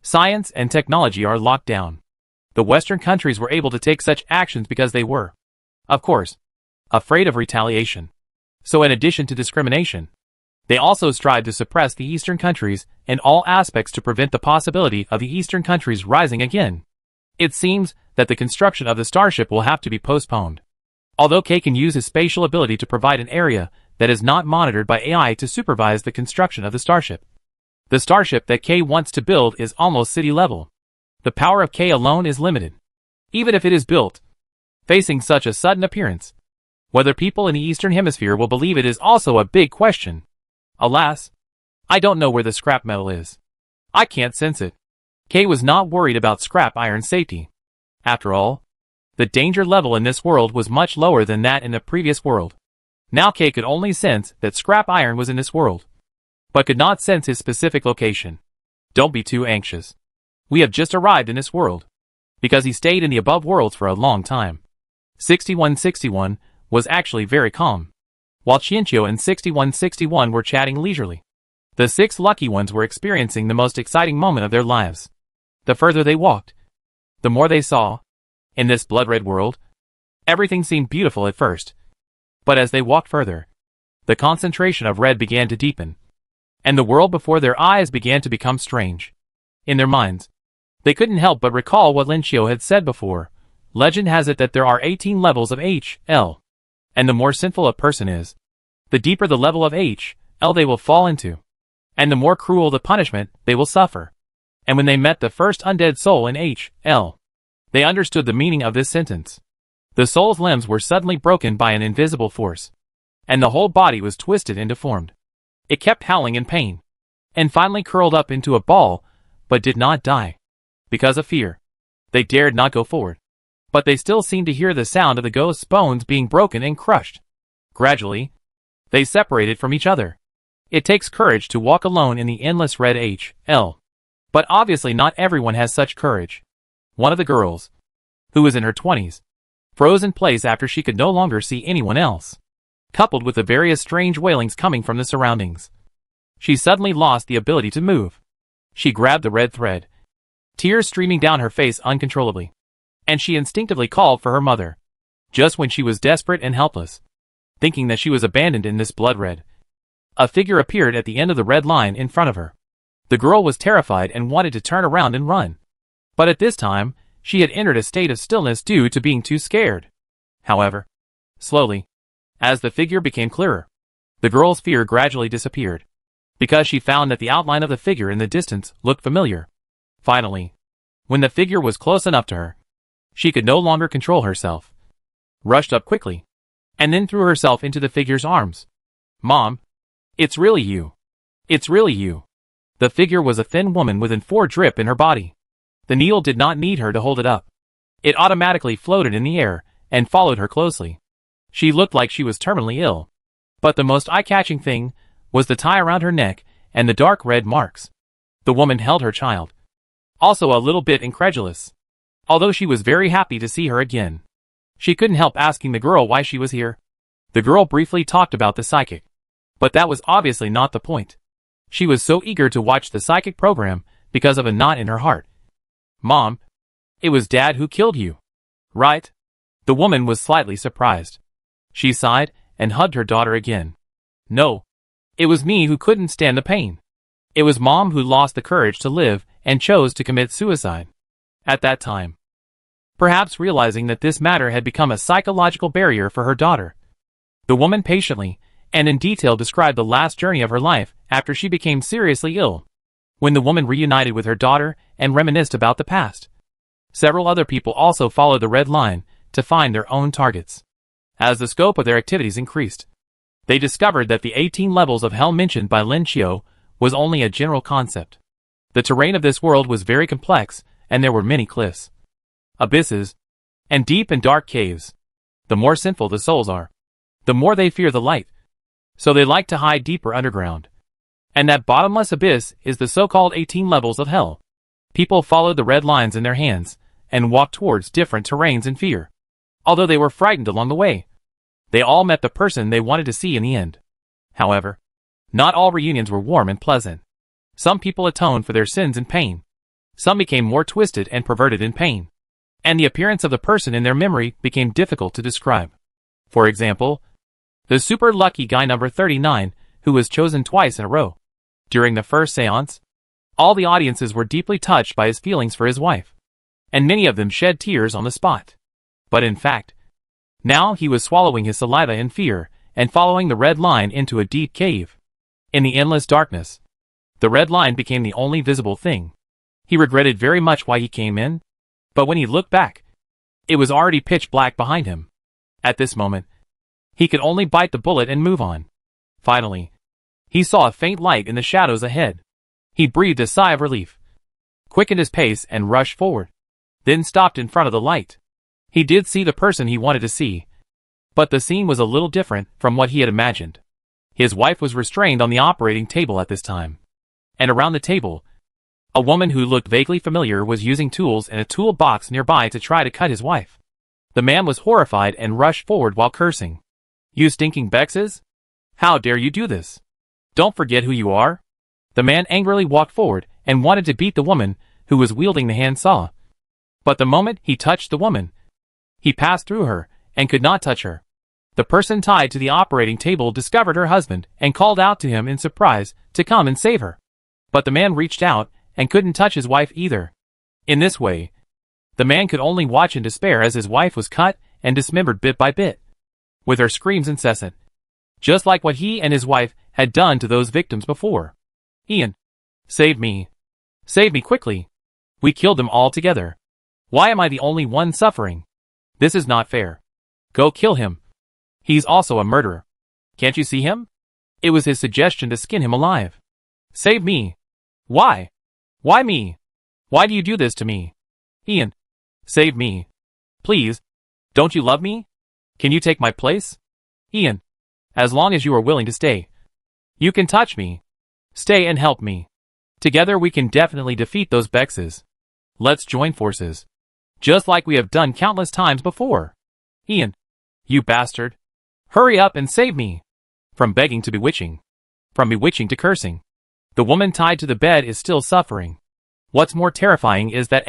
science and technology are locked down. The Western countries were able to take such actions because they were, of course, afraid of retaliation. So in addition to discrimination, they also strive to suppress the Eastern countries in all aspects to prevent the possibility of the Eastern countries rising again. It seems that the construction of the starship will have to be postponed. Although K can use his spatial ability to provide an area that is not monitored by AI to supervise the construction of the starship. The starship that K wants to build is almost city level. The power of K alone is limited. Even if it is built, facing such a sudden appearance, whether people in the Eastern Hemisphere will believe it is also a big question. Alas, I don't know where the scrap metal is. I can't sense it. K was not worried about scrap iron safety. After all, the danger level in this world was much lower than that in the previous world. Now K could only sense that scrap iron was in this world, but could not sense his specific location. Don't be too anxious. We have just arrived in this world, because he stayed in the above worlds for a long time. 6161 was actually very calm, while Xianqiu and 6161 were chatting leisurely. The 6 lucky ones were experiencing the most exciting moment of their lives. The further they walked, the more they saw. In this blood-red world, everything seemed beautiful at first. But as they walked further, the concentration of red began to deepen, and the world before their eyes began to become strange. In their minds, they couldn't help but recall what Linqiu had said before. Legend has it that there are 18 levels of H.L. And the more sinful a person is, the deeper the level of H.L. they will fall into, and the more cruel the punishment they will suffer. And when they met the first undead soul in H.L., they understood the meaning of this sentence. The soul's limbs were suddenly broken by an invisible force, and the whole body was twisted and deformed. It kept howling in pain, and finally curled up into a ball, but did not die. Because of fear, they dared not go forward. But they still seemed to hear the sound of the ghost's bones being broken and crushed. Gradually, they separated from each other. It takes courage to walk alone in the endless red H.L. But obviously not everyone has such courage. One of the girls, who was in her 20s, froze in place after she could no longer see anyone else. Coupled with the various strange wailings coming from the surroundings, she suddenly lost the ability to move. She grabbed the red thread, tears streaming down her face uncontrollably, and she instinctively called for her mother. Just when she was desperate and helpless, thinking that she was abandoned in this blood red, a figure appeared at the end of the red line in front of her. The girl was terrified and wanted to turn around and run. But at this time, she had entered a state of stillness due to being too scared. However, slowly, as the figure became clearer, the girl's fear gradually disappeared, because she found that the outline of the figure in the distance looked familiar. Finally, when the figure was close enough to her, she could no longer control herself, rushed up quickly, and then threw herself into the figure's arms. "Mom, it's really you. It's really you." The figure was a thin woman with an 4 drip in her body. The needle did not need her to hold it up. It automatically floated in the air and followed her closely. She looked like she was terminally ill. But the most eye-catching thing was the tie around her neck and the dark red marks. The woman held her child, also a little bit incredulous. Although she was very happy to see her again, she couldn't help asking the girl why she was here. The girl briefly talked about the psychic, but that was obviously not the point. She was so eager to watch the psychic program because of a knot in her heart. "Mom, it was Dad who killed you, right?" The woman was slightly surprised. She sighed and hugged her daughter again. "No, it was me who couldn't stand the pain. It was Mom who lost the courage to live and chose to commit suicide." At that time, perhaps realizing that this matter had become a psychological barrier for her daughter, the woman patiently and in detail described the last journey of her life after she became seriously ill. When the woman reunited with her daughter and reminisced about the past, several other people also followed the red line to find their own targets. As the scope of their activities increased, they discovered that the 18 levels of hell mentioned by Lin Chiu was only a general concept. The terrain of this world was very complex, and there were many cliffs, abysses, and deep and dark caves. The more sinful the souls are, the more they fear the light, so they like to hide deeper underground. And that bottomless abyss is the so-called 18 levels of hell. People followed the red lines in their hands and walked towards different terrains in fear. Although they were frightened along the way, they all met the person they wanted to see in the end. However, not all reunions were warm and pleasant. Some people atoned for their sins in pain. Some became more twisted and perverted in pain, and the appearance of the person in their memory became difficult to describe. For example, the super lucky guy number 39, who was chosen twice in a row. During the first seance, all the audiences were deeply touched by his feelings for his wife, and many of them shed tears on the spot. But in fact, now he was swallowing his saliva in fear and following the red line into a deep cave. In the endless darkness, the red line became the only visible thing. He regretted very much why he came in, but when he looked back, it was already pitch black behind him. At this moment, he could only bite the bullet and move on. Finally, he saw a faint light in the shadows ahead. He breathed a sigh of relief, quickened his pace and rushed forward, then stopped in front of the light. He did see the person he wanted to see, but the scene was a little different from what he had imagined. His wife was restrained on the operating table at this time, and around the table, a woman who looked vaguely familiar was using tools in a toolbox nearby to try to cut his wife. The man was horrified and rushed forward while cursing. "You stinking Bexes! How dare you do this? Don't forget who you are." The man angrily walked forward and wanted to beat the woman who was wielding the handsaw. But the moment he touched the woman, he passed through her and could not touch her. The person tied to the operating table discovered her husband and called out to him in surprise to come and save her. But the man reached out and couldn't touch his wife either. In this way, The man could only watch in despair as his wife was cut and dismembered bit by bit, with her screams incessant, just like what he and his wife had done to those victims before. Ian, save me. Save me quickly. We killed them all together. Why am I the only one suffering? This is not fair. Go kill him. He's also a murderer. Can't you see him? It was his suggestion to skin him alive. Save me. Why? Why me? Why do you do this to me? Ian, save me. Please. Don't you love me? Can you take my place? Ian, as long as you are willing to stay. You can touch me. Stay and help me. Together we can definitely defeat those Bexes. Let's join forces. Just like we have done countless times before. Ian, you bastard. Hurry up and save me. From begging to bewitching. From bewitching to cursing. The woman tied to the bed is still suffering. What's more terrifying is that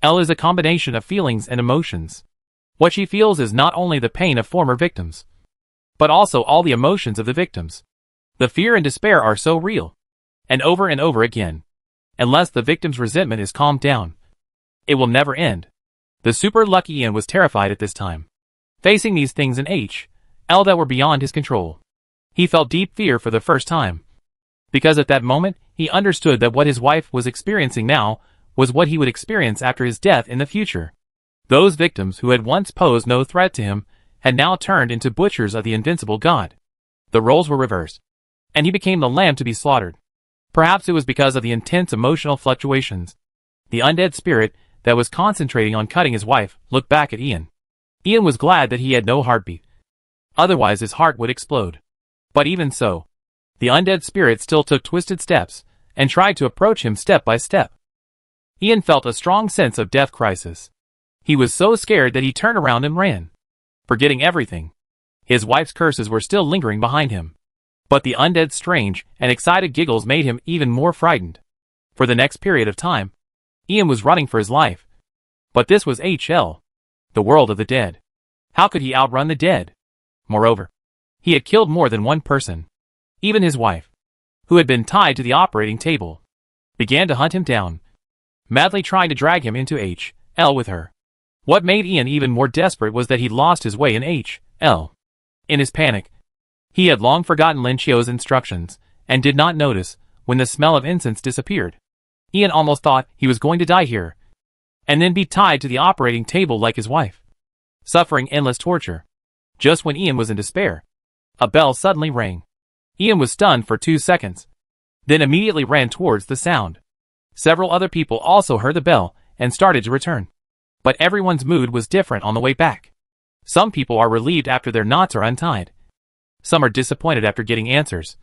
L is a combination of feelings and emotions. What she feels is not only the pain of former victims, but also all the emotions of the victims. The fear and despair are so real. And over again. Unless the victim's resentment is calmed down, it will never end. The super lucky Ian was terrified at this time. Facing these things in L that were beyond his control. He felt deep fear for the first time. Because at that moment, he understood that what his wife was experiencing now was what he would experience after his death in the future. Those victims who had once posed no threat to him had now turned into butchers of the invincible god. The roles were reversed, and he became the lamb to be slaughtered. Perhaps it was because of the intense emotional fluctuations. The undead spirit that was concentrating on cutting his wife looked back at Ian. Ian was glad that he had no heartbeat. Otherwise his heart would explode. But even so, the undead spirit still took twisted steps and tried to approach him step by step. Ian felt a strong sense of death crisis. He was so scared that he turned around and ran, forgetting everything. His wife's curses were still lingering behind him. But the undead's strange and excited giggles made him even more frightened. For the next period of time, Ian was running for his life. But this was HL, the world of the dead. How could he outrun the dead? Moreover, he had killed more than one person. Even his wife, who had been tied to the operating table, began to hunt him down, madly trying to drag him into HL with her. What made Ian even more desperate was that he'd lost his way in HL. In his panic, he had long forgotten Linchio's instructions, and did not notice when the smell of incense disappeared. Ian almost thought he was going to die here, and then be tied to the operating table like his wife, suffering endless torture. Just when Ian was in despair, a bell suddenly rang. Ian was stunned for 2 seconds, then immediately ran towards the sound. Several other people also heard the bell and started to return. But everyone's mood was different on the way back. Some people are relieved after their knots are untied. Some are disappointed after getting answers.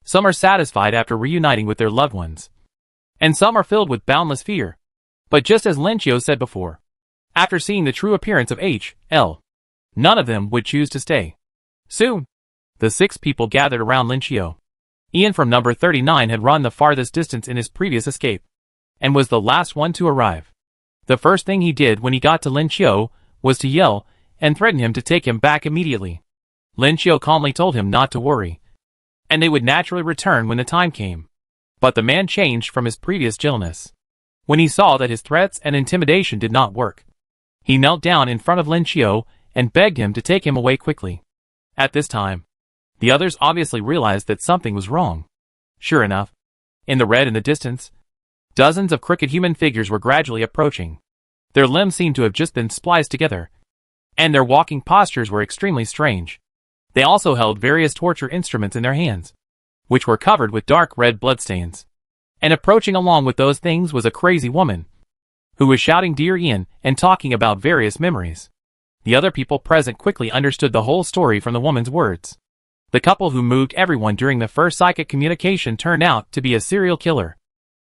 Some are satisfied after reuniting with their loved ones. And some are filled with boundless fear. But just as Linchio said before, after seeing the true appearance of HL, none of them would choose to stay. Soon, the 6 people gathered around Linchio. Ian from number 39 had run the farthest distance in his previous escape, and was the last one to arrive. The first thing he did when he got to Linchio was to yell and threaten him to take him back immediately. Linchio calmly told him not to worry, and they would naturally return when the time came. But the man changed from his previous gentleness when he saw that his threats and intimidation did not work. He knelt down in front of Linchio and begged him to take him away quickly. At this time, the others obviously realized that something was wrong. Sure enough, in the red in the distance, dozens of crooked human figures were gradually approaching. Their limbs seemed to have just been spliced together, and their walking postures were extremely strange. They also held various torture instruments in their hands, which were covered with dark red bloodstains. And approaching along with those things was a crazy woman, who was shouting "Dear Ian" and talking about various memories. The other people present quickly understood the whole story from the woman's words. The couple who moved everyone during the first psychic communication turned out to be a serial killer.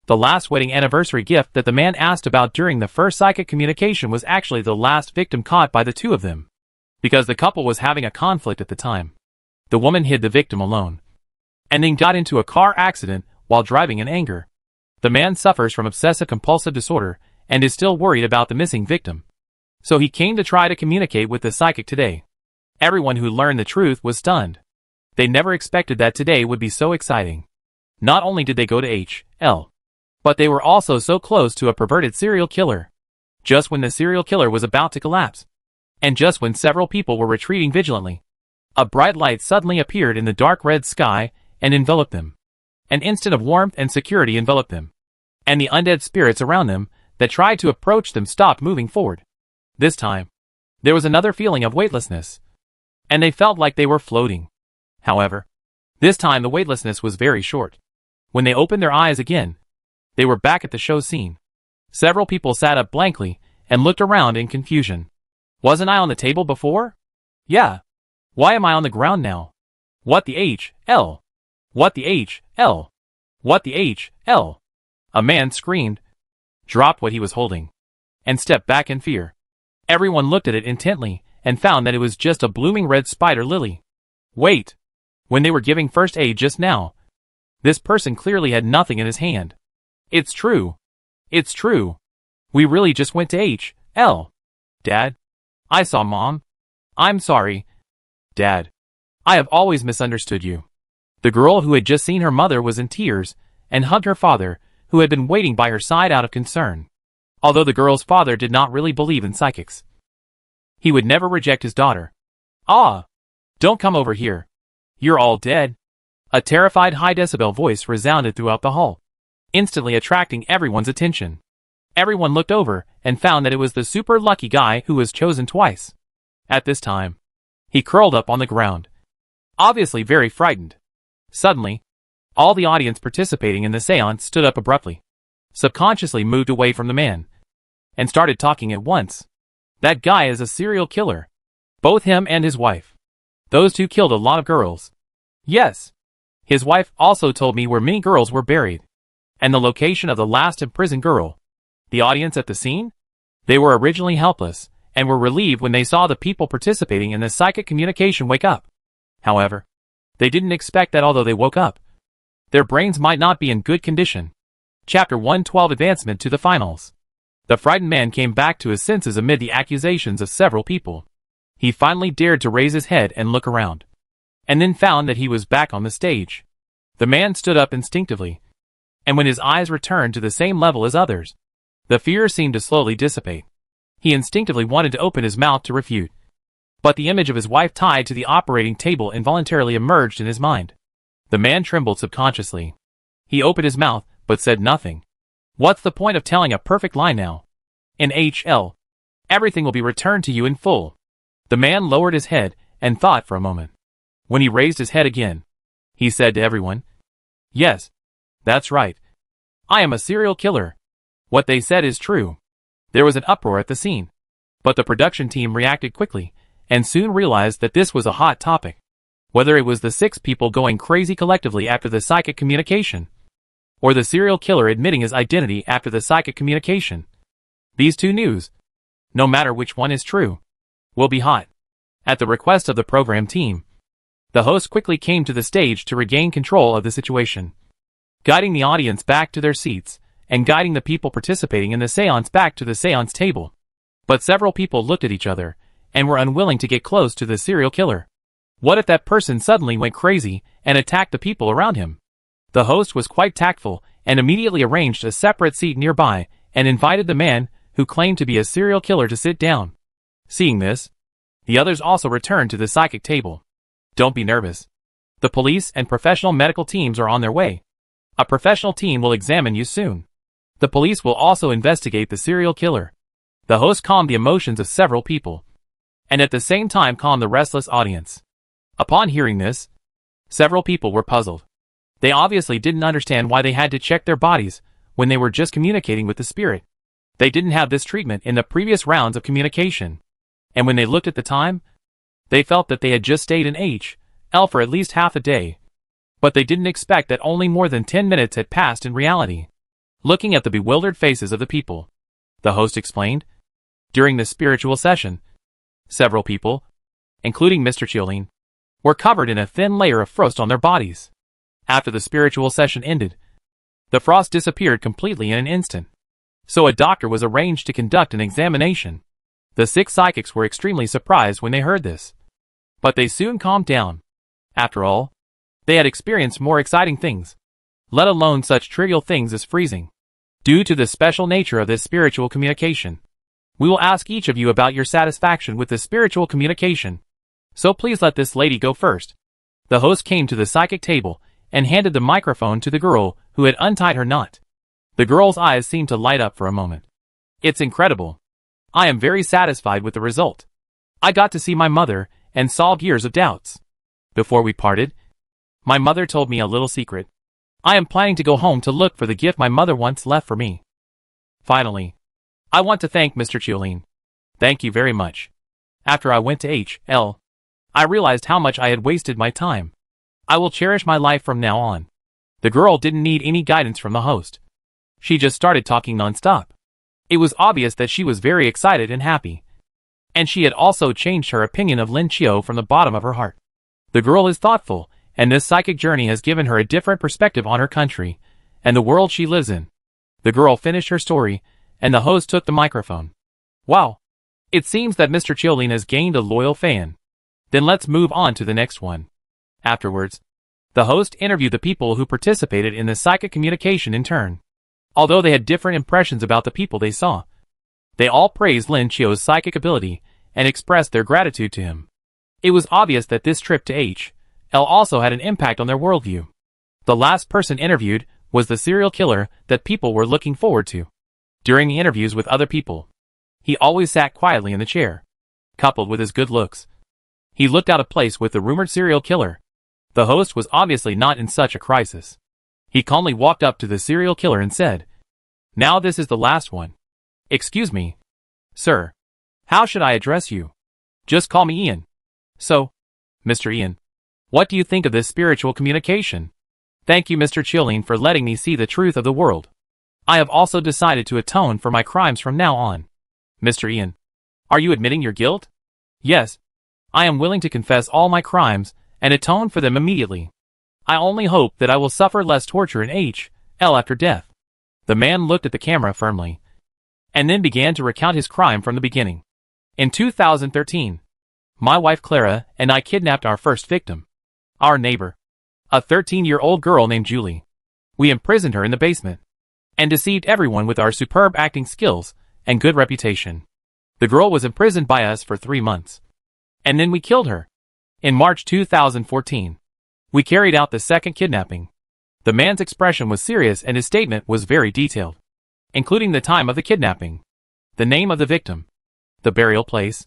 The last wedding anniversary gift that the man asked about during the first psychic communication was actually the last victim caught by the two of them. Because the couple was having a conflict at the time, the woman hid the victim alone, and then got into a car accident while driving in anger. The man suffers from obsessive-compulsive disorder and is still worried about the missing victim. So he came to try to communicate with the psychic today. Everyone who learned the truth was stunned. They never expected that today would be so exciting. Not only did they go to HL, but they were also so close to a perverted serial killer. just when the serial killer was about to collapse, and just when several people were retreating vigilantly. A bright light suddenly appeared in the dark red sky and enveloped them. An instant of warmth and security enveloped them, and the undead spirits around them that tried to approach them stopped moving forward. This time, there was another feeling of weightlessness, and they felt like they were floating. However, this time the weightlessness was very short. When they opened their eyes again, they were back at the show scene. Several people sat up blankly and looked around in confusion. Wasn't I on the table before? Yeah. Why am I on the ground now? What the H.L.? What the H.L.? What the H.L.? A man screamed, dropped what he was holding, and stepped back in fear. Everyone looked at it intently and found that it was just a blooming red spider lily. Wait! When they were giving first aid just now, this person clearly had nothing in his hand. It's true. It's true. We really just went to H.L. Dad? I saw Mom. I'm sorry. Dad. I have always misunderstood you. The girl who had just seen her mother was in tears and hugged her father, who had been waiting by her side out of concern. Although the girl's father did not really believe in psychics, he would never reject his daughter. Ah! Don't come over here. You're all dead. A terrified high-decibel voice resounded throughout the hall, instantly attracting everyone's attention. Everyone looked over and found that it was the super lucky guy who was chosen twice. At this time, he curled up on the ground, obviously very frightened. Suddenly, all the audience participating in the seance stood up abruptly, subconsciously moved away from the man, and started talking at once. That guy is a serial killer. Both him and his wife. Those two killed a lot of girls. Yes. His wife also told me where many girls were buried, and the location of the last imprisoned girl. The audience at the scene? They were originally helpless, and were relieved when they saw the people participating in the psychic communication wake up. However, they didn't expect that although they woke up, their brains might not be in good condition. Chapter 112 Advancement to the Finals. The frightened man came back to his senses amid the accusations of several people. He finally dared to raise his head and look around, and then found that he was back on the stage. The man stood up instinctively, and when his eyes returned to the same level as others, the fear seemed to slowly dissipate. He instinctively wanted to open his mouth to refute, but the image of his wife tied to the operating table involuntarily emerged in his mind. The man trembled subconsciously. He opened his mouth, but said nothing. What's the point of telling a perfect lie now? In H.L. everything will be returned to you in full. The man lowered his head and thought for a moment. When he raised his head again, he said to everyone, Yes, that's right. I am a serial killer. What they said is true. There was an uproar at the scene, but the production team reacted quickly and soon realized that this was a hot topic. Whether it was the 6 people going crazy collectively after the psychic communication, or the serial killer admitting his identity after the psychic communication, these two news, no matter which one is true, will be hot. At the request of the program team, the host quickly came to the stage to regain control of the situation, guiding the audience back to their seats and guiding the people participating in the seance back to the seance table. But several people looked at each other and were unwilling to get close to the serial killer. What if that person suddenly went crazy and attacked the people around him? The host was quite tactful and immediately arranged a separate seat nearby and invited the man who claimed to be a serial killer to sit down. Seeing this, the others also returned to the psychic table. Don't be nervous. The police and professional medical teams are on their way. A professional team will examine you soon. The police will also investigate the serial killer. The host calmed the emotions of several people, and at the same time calmed the restless audience. Upon hearing this, several people were puzzled. They obviously didn't understand why they had to check their bodies when they were just communicating with the spirit. They didn't have this treatment in the previous rounds of communication. And when they looked at the time, they felt that they had just stayed in H.L. for at least half a day. But they didn't expect that only more than 10 minutes had passed in reality. Looking at the bewildered faces of the people, the host explained, during the spiritual session, several people, including Mr. Chilling, were covered in a thin layer of frost on their bodies. After the spiritual session ended, the frost disappeared completely in an instant. So a doctor was arranged to conduct an examination. The 6 psychics were extremely surprised when they heard this, but they soon calmed down. After all, they had experienced more exciting things, let alone such trivial things as freezing. Due to the special nature of this spiritual communication, We will ask each of you about your satisfaction with the spiritual communication. So please let this lady go first. The host came to the psychic table and handed the microphone to the girl who had untied her knot. The girl's eyes seemed to light up for a moment. It's incredible. I am very satisfied with the result. I got to see my mother and solved years of doubts. Before we parted, my mother told me a little secret. I am planning to go home to look for the gift my mother once left for me. Finally, I want to thank Mr. Chiolin. Thank you very much. After I went to H.L., I realized how much I had wasted my time. I will cherish my life from now on. The girl didn't need any guidance from the host. She just started talking non-stop. It was obvious that she was very excited and happy. And she had also changed her opinion of Lin Chio from the bottom of her heart. The girl is thoughtful, and this psychic journey has given her a different perspective on her country and the world she lives in. The girl finished her story, and the host took the microphone. Wow! It seems that Mr. Chiolin has gained a loyal fan. Then let's move on to the next one. Afterwards, the host interviewed the people who participated in the psychic communication in turn. Although they had different impressions about the people they saw, they all praised Lin Chio's psychic ability and expressed their gratitude to him. It was obvious that this trip to H.L. also had an impact on their worldview. The last person interviewed was the serial killer that people were looking forward to. During the interviews with other people, he always sat quietly in the chair. Coupled with his good looks, he looked out of place with the rumored serial killer. The host was obviously not in such a crisis. He calmly walked up to the serial killer and said, "Now this is the last one. Excuse me, sir. How should I address you? Just call me Ian." "So, Mr. Ian, what do you think of this spiritual communication?" "Thank you, Mr. Chiolin, for letting me see the truth of the world. I have also decided to atone for my crimes from now on." "Mr. Ian, are you admitting your guilt?" "Yes. I am willing to confess all my crimes and atone for them immediately. I only hope that I will suffer less torture in H.L. after death." The man looked at the camera firmly, and then began to recount his crime from the beginning. "In 2013, my wife Clara and I kidnapped our first victim, our neighbor, a 13-year-old girl named Julie. We imprisoned her in the basement, and deceived everyone with our superb acting skills and good reputation. The girl was imprisoned by us for 3 months. And then we killed her. In March 2014, we carried out the second kidnapping." The man's expression was serious and his statement was very detailed, including the time of the kidnapping, the name of the victim, the burial place,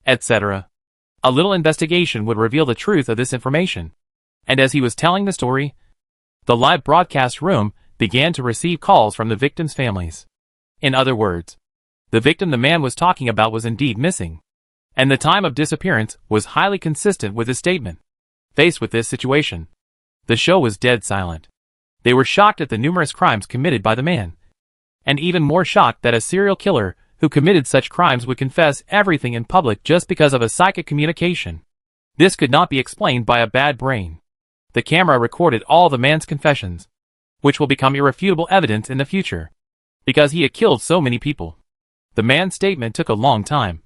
etc. A little investigation would reveal the truth of this information. And as he was telling the story, the live broadcast room began to receive calls from the victims' families. In other words, the victim the man was talking about was indeed missing, and the time of disappearance was highly consistent with his statement. Faced with this situation, the show was dead silent. They were shocked at the numerous crimes committed by the man, and even more shocked that a serial killer who committed such crimes would confess everything in public just because of a psychic communication. This could not be explained by a bad brain. The camera recorded all the man's confessions, which will become irrefutable evidence in the future, because he had killed so many people. The man's statement took a long time,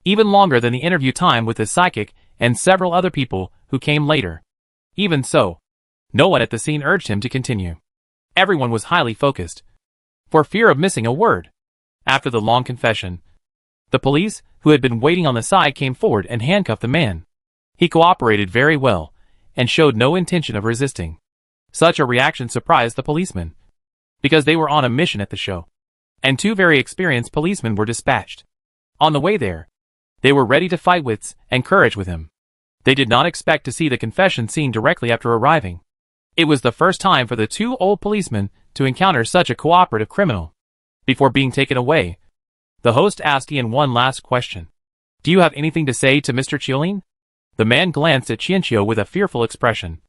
even longer than the interview time with the psychic and several other people who came later. Even so, no one at the scene urged him to continue. Everyone was highly focused, for fear of missing a word. After the long confession, the police, who had been waiting on the side, came forward and handcuffed the man. He cooperated very well, and showed no intention of resisting. Such a reaction surprised the policemen, because they were on a mission at the show, and 2 very experienced policemen were dispatched. On the way there, they were ready to fight wits and courage with him. They did not expect to see the confession scene directly after arriving. It was the first time for the 2 old policemen to encounter such a cooperative criminal. Before being taken away, the host asked Ian one last question. "Do you have anything to say to Mr. Chiolin?" The man glanced at Chienchio with a fearful expression.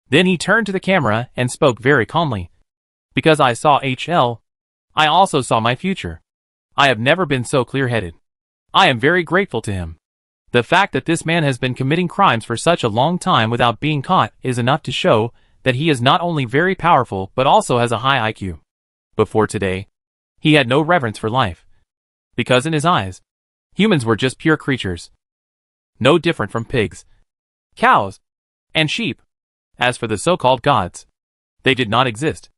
Then he turned to the camera and spoke very calmly. "Because I saw H.L., I also saw my future. I have never been so clear-headed. I am very grateful to him. The fact that this man has been committing crimes for such a long time without being caught is enough to show that he is not only very powerful but also has a high IQ. Before today, he had no reverence for life, because in his eyes, humans were just pure creatures, no different from pigs, cows, and sheep. As for the so-called gods, they did not exist.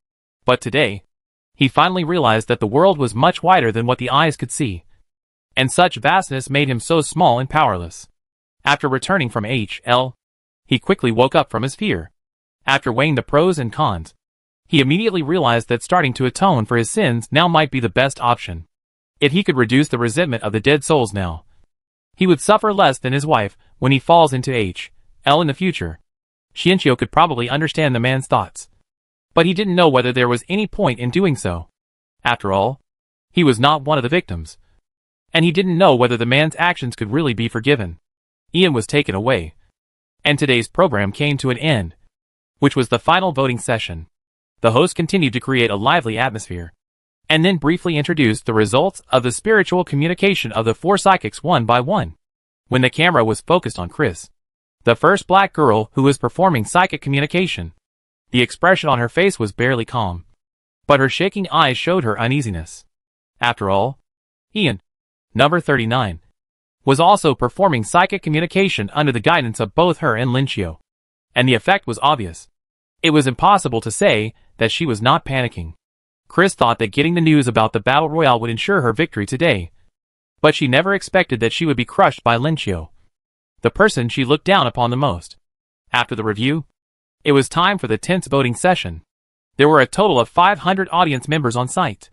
But today, he finally realized that the world was much wider than what the eyes could see. and such vastness made him so small and powerless. After returning from HL, he quickly woke up from his fear. After weighing the pros and cons, he immediately realized that starting to atone for his sins now might be the best option. If he could reduce the resentment of the dead souls now, he would suffer less than his wife when he falls into HL in the future. Xianqiu could probably understand the man's thoughts, but he didn't know whether there was any point in doing so. After all, he was not one of the victims, and he didn't know whether the man's actions could really be forgiven. Ian was taken away, and today's program came to an end, which was the final voting session. The host continued to create a lively atmosphere, and then briefly introduced the results of the spiritual communication of the 4 psychics one by one. When the camera was focused on Chris, the first black girl who was performing psychic communication, the expression on her face was barely calm, but her shaking eyes showed her uneasiness. After all, Ian, number 39, was also performing psychic communication under the guidance of both her and Linqiu, and the effect was obvious. It was impossible to say that she was not panicking. Chris thought that getting the news about the battle royale would ensure her victory today, but she never expected that she would be crushed by Linqiu, the person she looked down upon the most. After the review, it was time for the tense voting session. There were a total of 500 audience members on site.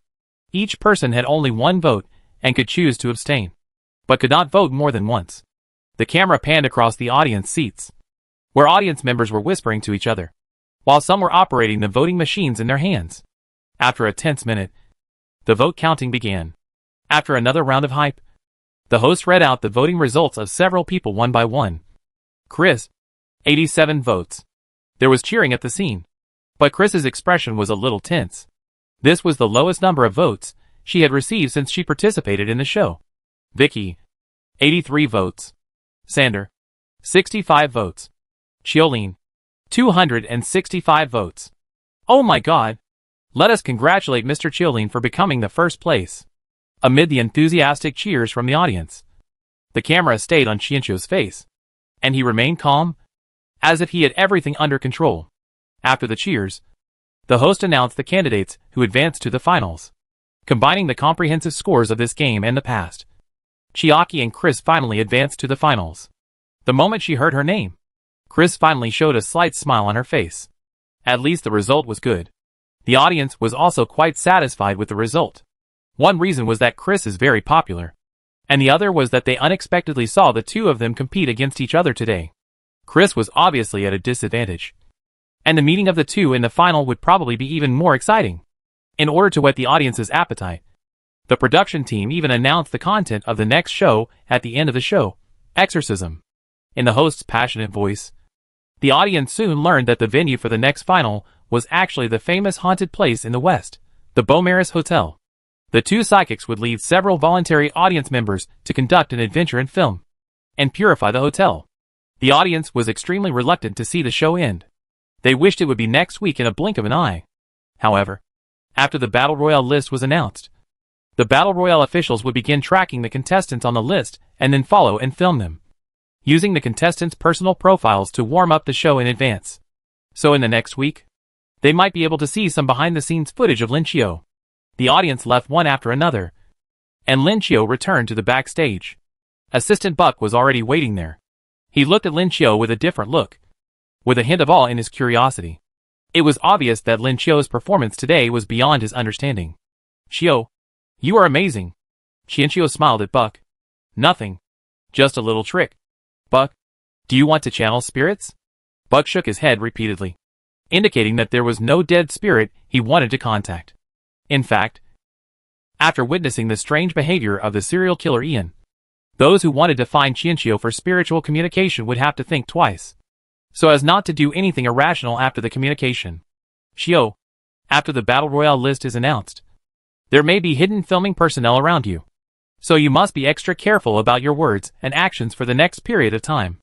Each person had only one vote and could choose to abstain, but could not vote more than once. The camera panned across the audience seats, where audience members were whispering to each other, while some were operating the voting machines in their hands. After a tense minute, the vote counting began. After another round of hype, the host read out the voting results of several people one by one. Chris, 87 votes. There was cheering at the scene, but Chris's expression was a little tense. This was the lowest number of votes she had received since she participated in the show. Vicky, 83 votes. Sander, 65 votes. Chiolene, 265 votes. Oh my god! Let us congratulate Mr. Chiolene for becoming the first place. Amid the enthusiastic cheers from the audience, the camera stayed on Xianqiu's face, and he remained calm, as if he had everything under control. After the cheers, the host announced the candidates who advanced to the finals. Combining the comprehensive scores of this game and the past, Chiaki and Chris finally advanced to the finals. The moment she heard her name, Chris finally showed a slight smile on her face. At least the result was good. The audience was also quite satisfied with the result. One reason was that Chris is very popular, and the other was that they unexpectedly saw the two of them compete against each other today. Chris was obviously at a disadvantage, and the meeting of the two in the final would probably be even more exciting. In order to whet the audience's appetite, the production team even announced the content of the next show at the end of the show, Exorcism. In the host's passionate voice, the audience soon learned that the venue for the next final was actually the famous haunted place in the West, the Beaumaris Hotel. The two psychics would lead several voluntary audience members to conduct an adventure in film and purify the hotel. The audience was extremely reluctant to see the show end. They wished it would be next week in a blink of an eye. However, after the Battle Royale list was announced, the Battle Royale officials would begin tracking the contestants on the list and then follow and film them, using the contestants' personal profiles to warm up the show in advance. So in the next week, they might be able to see some behind-the-scenes footage of Linqiu. The audience left one after another, and Linqiu returned to the backstage. Assistant Buck was already waiting there. He looked at Linqiu with a different look, with a hint of awe in his curiosity. It was obvious that Linqiu's performance today was beyond his understanding. Xiu, you are amazing. Xianqiu smiled at Buck. Nothing. Just a little trick. Buck, do you want to channel spirits? Buck shook his head repeatedly, indicating that there was no dead spirit he wanted to contact. In fact, after witnessing the strange behavior of the serial killer Ian, those who wanted to find Xianqiu for spiritual communication would have to think twice, so as not to do anything irrational after the communication. Xiu, after the Battle Royale list is announced, there may be hidden filming personnel around you, so you must be extra careful about your words and actions for the next period of time.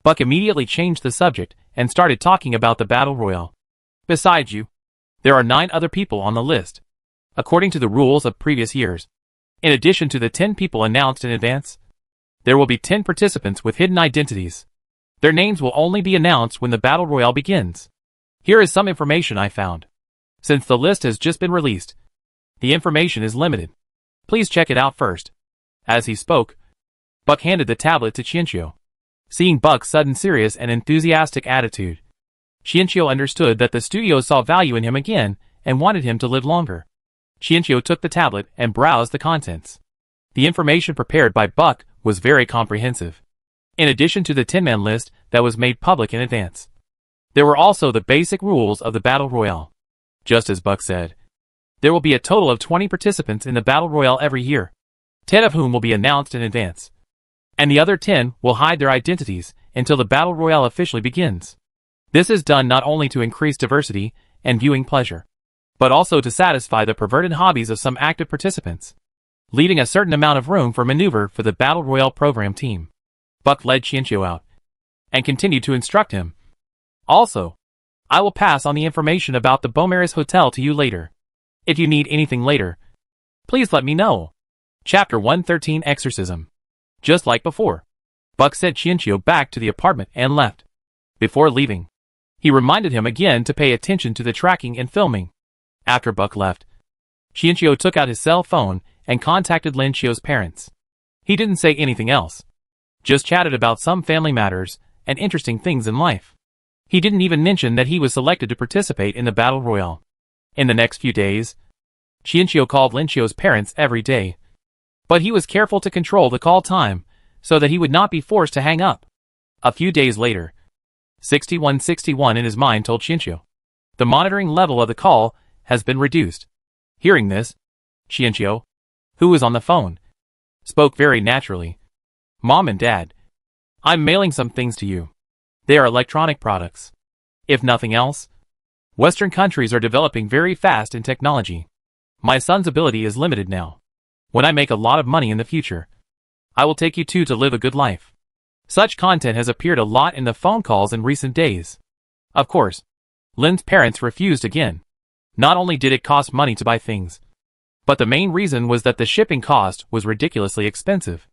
Buck immediately changed the subject and started talking about the Battle Royale. Besides you, there are 9 other people on the list, according to the rules of previous years. In addition to the 10 people announced in advance, there will be 10 participants with hidden identities. Their names will only be announced when the Battle Royale begins. Here is some information I found. Since the list has just been released, the information is limited. Please check it out first. As he spoke, Buck handed the tablet to Qianqiu. Seeing Buck's sudden serious and enthusiastic attitude, Qianqiu understood that the studio saw value in him again and wanted him to live longer. Qianqiu took the tablet and browsed the contents. The information prepared by Buck was very comprehensive. In addition to the 10-man list that was made public in advance, there were also the basic rules of the Battle Royale. Just as Buck said, there will be a total of 20 participants in the Battle Royale every year, 10 of whom will be announced in advance, and the other 10 will hide their identities until the Battle Royale officially begins. This is done not only to increase diversity and viewing pleasure, but also to satisfy the perverted hobbies of some active participants, leaving a certain amount of room for maneuver for the Battle Royale program team. Buck led Qianqiu out and continued to instruct him. Also, I will pass on the information about the Beaumaris Hotel to you later. If you need anything later, please let me know. Chapter 113 Exorcism. Just like before, Buck sent Qianqiu back to the apartment and left. Before leaving, he reminded him again to pay attention to the tracking and filming. After Buck left, Qianqiu took out his cell phone and contacted Lin Qiu's parents. He didn't say anything else, just chatted about some family matters and interesting things in life. He didn't even mention that he was selected to participate in the Battle Royale. In the next few days, Qianqiu called Lin Qiu's parents every day, but he was careful to control the call time so that he would not be forced to hang up. A few days later, 6161 in his mind told Qianqiu, the monitoring level of the call has been reduced. Hearing this, Qianqiu, who was on the phone, spoke very naturally. Mom and Dad, I'm mailing some things to you. They are electronic products. If nothing else, Western countries are developing very fast in technology. My son's ability is limited now. When I make a lot of money in the future, I will take you two to live a good life. Such content has appeared a lot in the phone calls in recent days. Of course, Lin's parents refused again. Not only did it cost money to buy things, but the main reason was that the shipping cost was ridiculously expensive.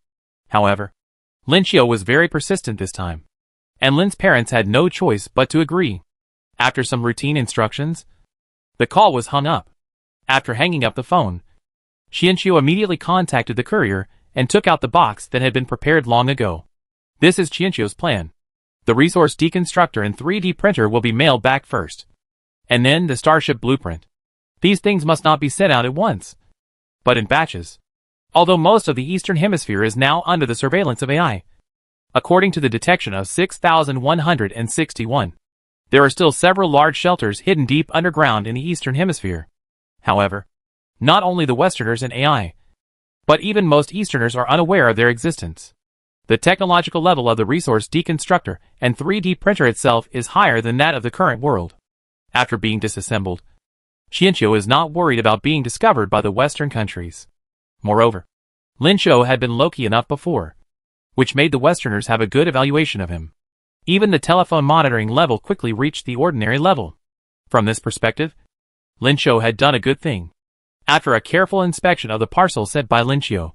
However, Lin Qiu was very persistent this time, and Lin's parents had no choice but to agree. After some routine instructions, the call was hung up. After hanging up the phone, Qianqiu immediately contacted the courier and took out the box that had been prepared long ago. This is Qianqiu's plan. The resource deconstructor and 3D printer will be mailed back first, and then the starship blueprint. These things must not be sent out at once, but in batches. Although most of the Eastern Hemisphere is now under the surveillance of AI, according to the detection of 6161, there are still several large shelters hidden deep underground in the Eastern Hemisphere. However, not only the Westerners and AI, but even most Easterners are unaware of their existence. The technological level of the resource deconstructor and 3D printer itself is higher than that of the current world. After being disassembled, Qianqiu is not worried about being discovered by the Western countries. Moreover, Lin Qiu had been low-key enough before, which made the Westerners have a good evaluation of him. Even the telephone monitoring level quickly reached the ordinary level. From this perspective, Lin Qiu had done a good thing. After a careful inspection of the parcel sent by Lin Qiu,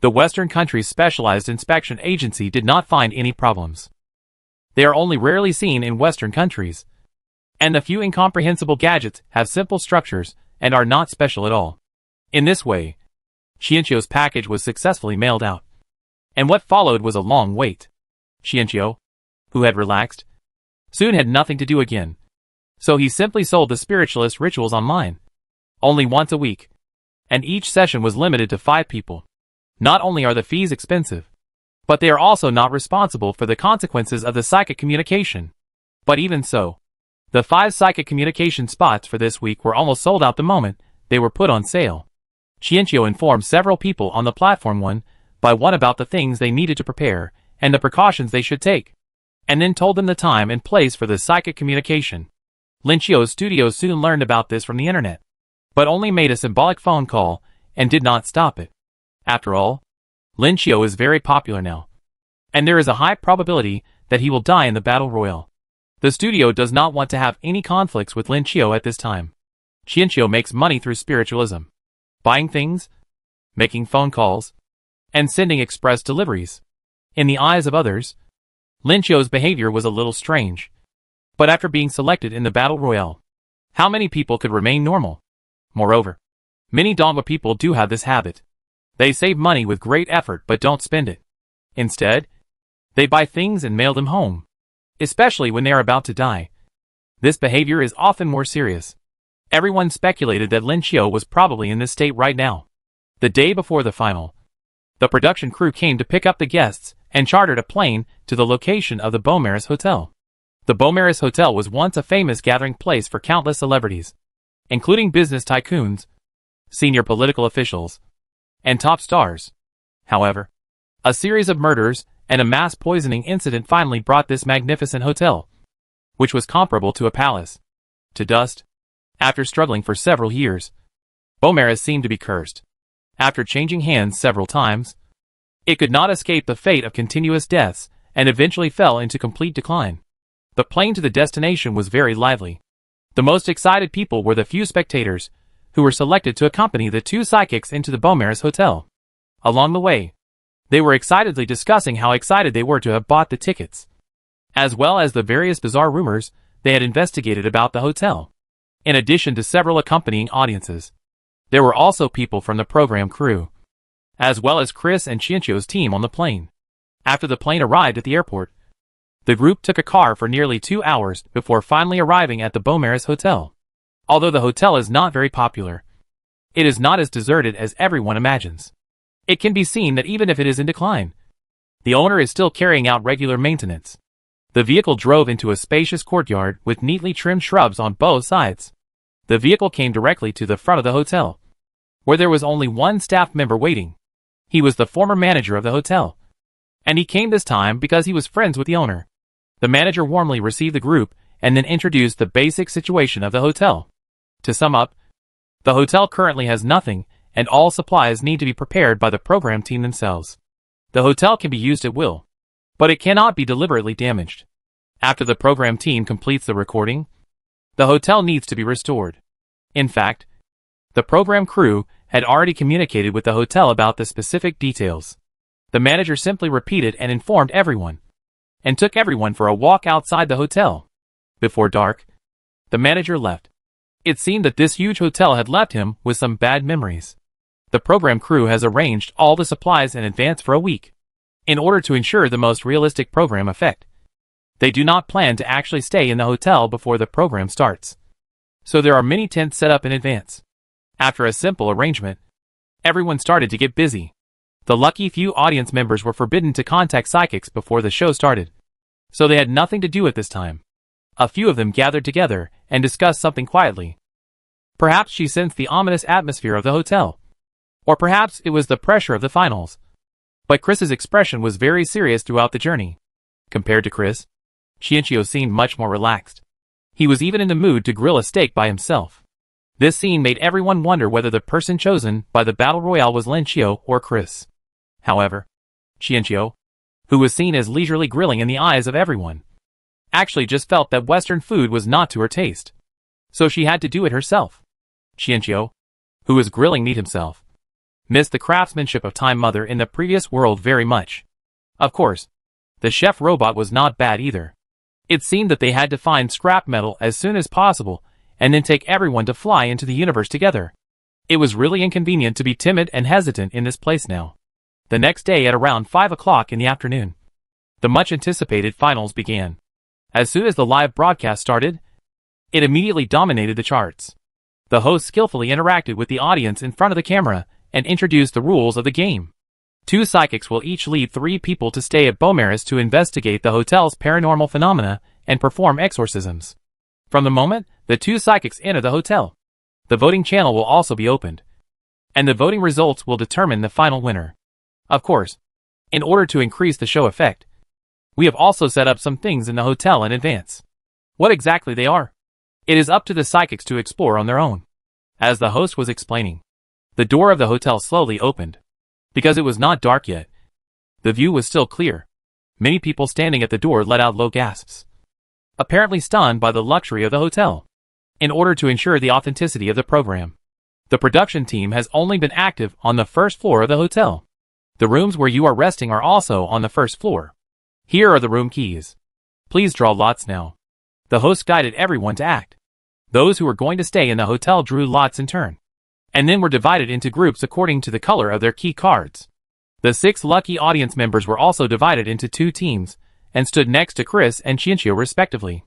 the Western countries' specialized inspection agency did not find any problems. They are only rarely seen in Western countries, and the few incomprehensible gadgets have simple structures and are not special at all. In this way, Qianqiu's package was successfully mailed out, and what followed was a long wait. Qianqiu, who had relaxed, soon had nothing to do again, so he simply sold the spiritualist rituals online, only once a week, and each session was limited to 5 people. Not only are the fees expensive, but they are also not responsible for the consequences of the psychic communication. But even so, the 5 psychic communication spots for this week were almost sold out the moment they were put on sale. Qianqiu informed several people on the platform one by one about the things they needed to prepare and the precautions they should take, and then told them the time and place for the psychic communication. Lin Qiu's studio soon learned about this from the internet, but only made a symbolic phone call and did not stop it. After all, Lin Qiu is very popular now, and there is a high probability that he will die in the Battle Royale. The studio does not want to have any conflicts with Lin Qiu at this time. Qianqiu makes money through spiritualism, buying things, making phone calls, and sending express deliveries. In the eyes of others, Lin Qiu's behavior was a little strange, but after being selected in the Battle Royale, how many people could remain normal? Moreover, many Dongba people do have this habit. They save money with great effort but don't spend it. Instead, they buy things and mail them home, especially when they are about to die. This behavior is often more serious. Everyone speculated that Lin Qiu was probably in this state right now. The day before the final, the production crew came to pick up the guests and chartered a plane to the location of the Beaumaris Hotel. The Beaumaris Hotel was once a famous gathering place for countless celebrities, including business tycoons, senior political officials, and top stars. However, a series of murders and a mass poisoning incident finally brought this magnificent hotel, which was comparable to a palace, to dust. After struggling for several years, Beaumaris seemed to be cursed. After changing hands several times, it could not escape the fate of continuous deaths and eventually fell into complete decline. The plane to the destination was very lively. The most excited people were the few spectators who were selected to accompany the two psychics into the Beaumaris Hotel. Along the way, they were excitedly discussing how excited they were to have bought the tickets, as well as the various bizarre rumors they had investigated about the hotel. In addition to several accompanying audiences, there were also people from the program crew, as well as Chris and Qianqiu's team on the plane. After the plane arrived at the airport, the group took a car for nearly 2 hours before finally arriving at the Beaumaris Hotel. Although the hotel is not very popular, it is not as deserted as everyone imagines. It can be seen that even if it is in decline, the owner is still carrying out regular maintenance. The vehicle drove into a spacious courtyard with neatly trimmed shrubs on both sides. The vehicle came directly to the front of the hotel, where there was only one staff member waiting. He was the former manager of the hotel, and he came this time because he was friends with the owner. The manager warmly received the group and then introduced the basic situation of the hotel. To sum up, the hotel currently has nothing, and all supplies need to be prepared by the program team themselves. The hotel can be used at will, but it cannot be deliberately damaged. After the program team completes the recording, the hotel needs to be restored. In fact, the program crew had already communicated with the hotel about the specific details. The manager simply repeated and informed everyone, and took everyone for a walk outside the hotel. Before dark, the manager left. It seemed that this huge hotel had left him with some bad memories. The program crew has arranged all the supplies in advance for a week, in order to ensure the most realistic program effect. They do not plan to actually stay in the hotel before the program starts, so there are many tents set up in advance. After a simple arrangement, everyone started to get busy. The lucky few audience members were forbidden to contact psychics before the show started, so they had nothing to do at this time. A few of them gathered together and discussed something quietly. Perhaps she sensed the ominous atmosphere of the hotel, or perhaps it was the pressure of the finals. But Chris's expression was very serious throughout the journey. Compared to Chris, Qianqiu seemed much more relaxed. He was even in the mood to grill a steak by himself. This scene made everyone wonder whether the person chosen by the battle royale was Lin Qiu or Chris. However, Qianqiu, who was seen as leisurely grilling in the eyes of everyone, actually just felt that Western food was not to her taste, so she had to do it herself. Qianqiu, who was grilling meat himself, missed the craftsmanship of Time Mother in the previous world very much. Of course, the chef robot was not bad either. It seemed that they had to find scrap metal as soon as possible and then take everyone to fly into the universe together. It was really inconvenient to be timid and hesitant in this place now. The next day at around 5 o'clock in the afternoon, the much-anticipated finals began. As soon as the live broadcast started, it immediately dominated the charts. The host skillfully interacted with the audience in front of the camera and introduced the rules of the game. 2 psychics will each lead 3 people to stay at Beaumaris to investigate the hotel's paranormal phenomena and perform exorcisms. From the moment the 2 psychics enter the hotel, the voting channel will also be opened, and the voting results will determine the final winner. Of course, in order to increase the show effect, we have also set up some things in the hotel in advance. What exactly they are, it is up to the psychics to explore on their own. As the host was explaining, the door of the hotel slowly opened. Because it was not dark yet, the view was still clear. Many people standing at the door let out low gasps, apparently stunned by the luxury of the hotel. In order to ensure the authenticity of the program, the production team has only been active on the first floor of the hotel. The rooms where you are resting are also on the first floor. Here are the room keys. Please draw lots now. The host guided everyone to act. Those who were going to stay in the hotel drew lots in turn. and then were divided into groups according to the color of their key cards. The 6 lucky audience members were also divided into 2 teams, and stood next to Chris and Chinchio respectively.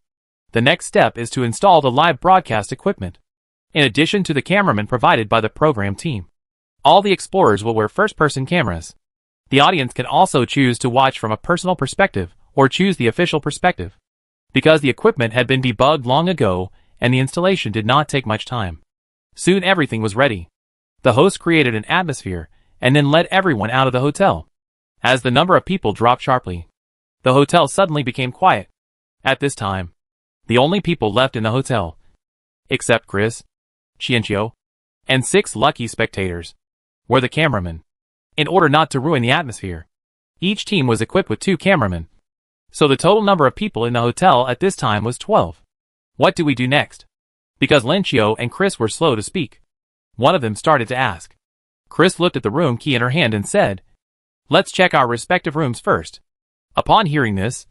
The next step is to install the live broadcast equipment. In addition to the cameraman provided by the program team, all the explorers will wear first-person cameras. The audience can also choose to watch from a personal perspective, or choose the official perspective. Because the equipment had been debugged long ago, and the installation did not take much time. Soon everything was ready. The host created an atmosphere, and then led everyone out of the hotel. As the number of people dropped sharply, the hotel suddenly became quiet. At this time, the only people left in the hotel, except Chris, Chinchio, and 6 lucky spectators, were the cameramen. In order not to ruin the atmosphere, each team was equipped with 2 cameramen. So the total number of people in the hotel at this time was 12. What do we do next? Because Chinchio and Chris were slow to speak, one of them started to ask. Chris looked at the room key in her hand and said, "Let's check our respective rooms first." Upon hearing this,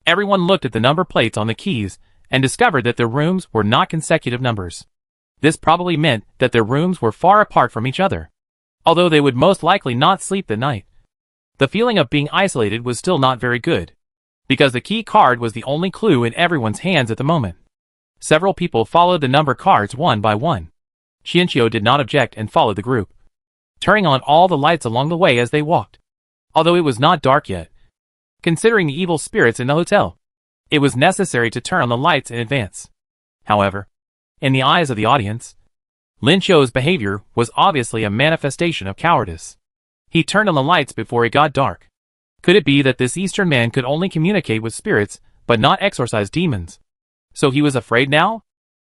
everyone looked at the number plates on the keys and discovered that their rooms were not consecutive numbers. This probably meant that their rooms were far apart from each other, although they would most likely not sleep that night. The feeling of being isolated was still not very good, because the key card was the only clue in everyone's hands at the moment. Several people followed the number cards one by one. Chinchio did not object and followed the group, turning on all the lights along the way as they walked. Although it was not dark yet, considering the evil spirits in the hotel, it was necessary to turn on the lights in advance. However, in the eyes of the audience, Chinchio's behavior was obviously a manifestation of cowardice. He turned on the lights before it got dark. Could it be that this Eastern man could only communicate with spirits, but not exorcise demons? So he was afraid now?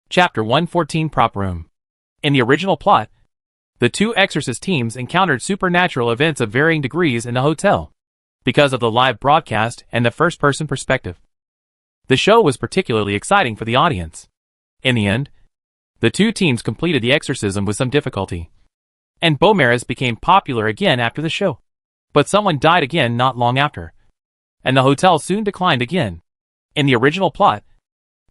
Chapter 114 Prop Room. In the original plot, the 2 exorcist teams encountered supernatural events of varying degrees in the hotel, because of the live broadcast and the first-person perspective. The show was particularly exciting for the audience. In the end, the 2 teams completed the exorcism with some difficulty, and Beaumaris became popular again after the show. But someone died again not long after, and the hotel soon declined again. In the original plot,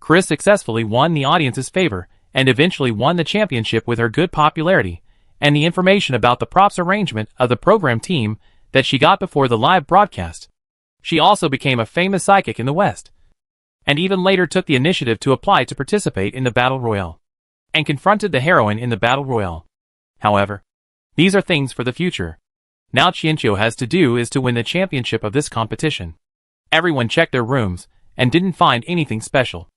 Chris successfully won the audience's favor and eventually won the championship with her good popularity and the information about the props arrangement of the program team that she got before the live broadcast. She also became a famous psychic in the West, and even later took the initiative to apply to participate in the Battle Royale, and confronted the heroine in the Battle Royale. However, these are things for the future. Now Chinchio has to do is to win the championship of this competition. Everyone checked their rooms, and didn't find anything special.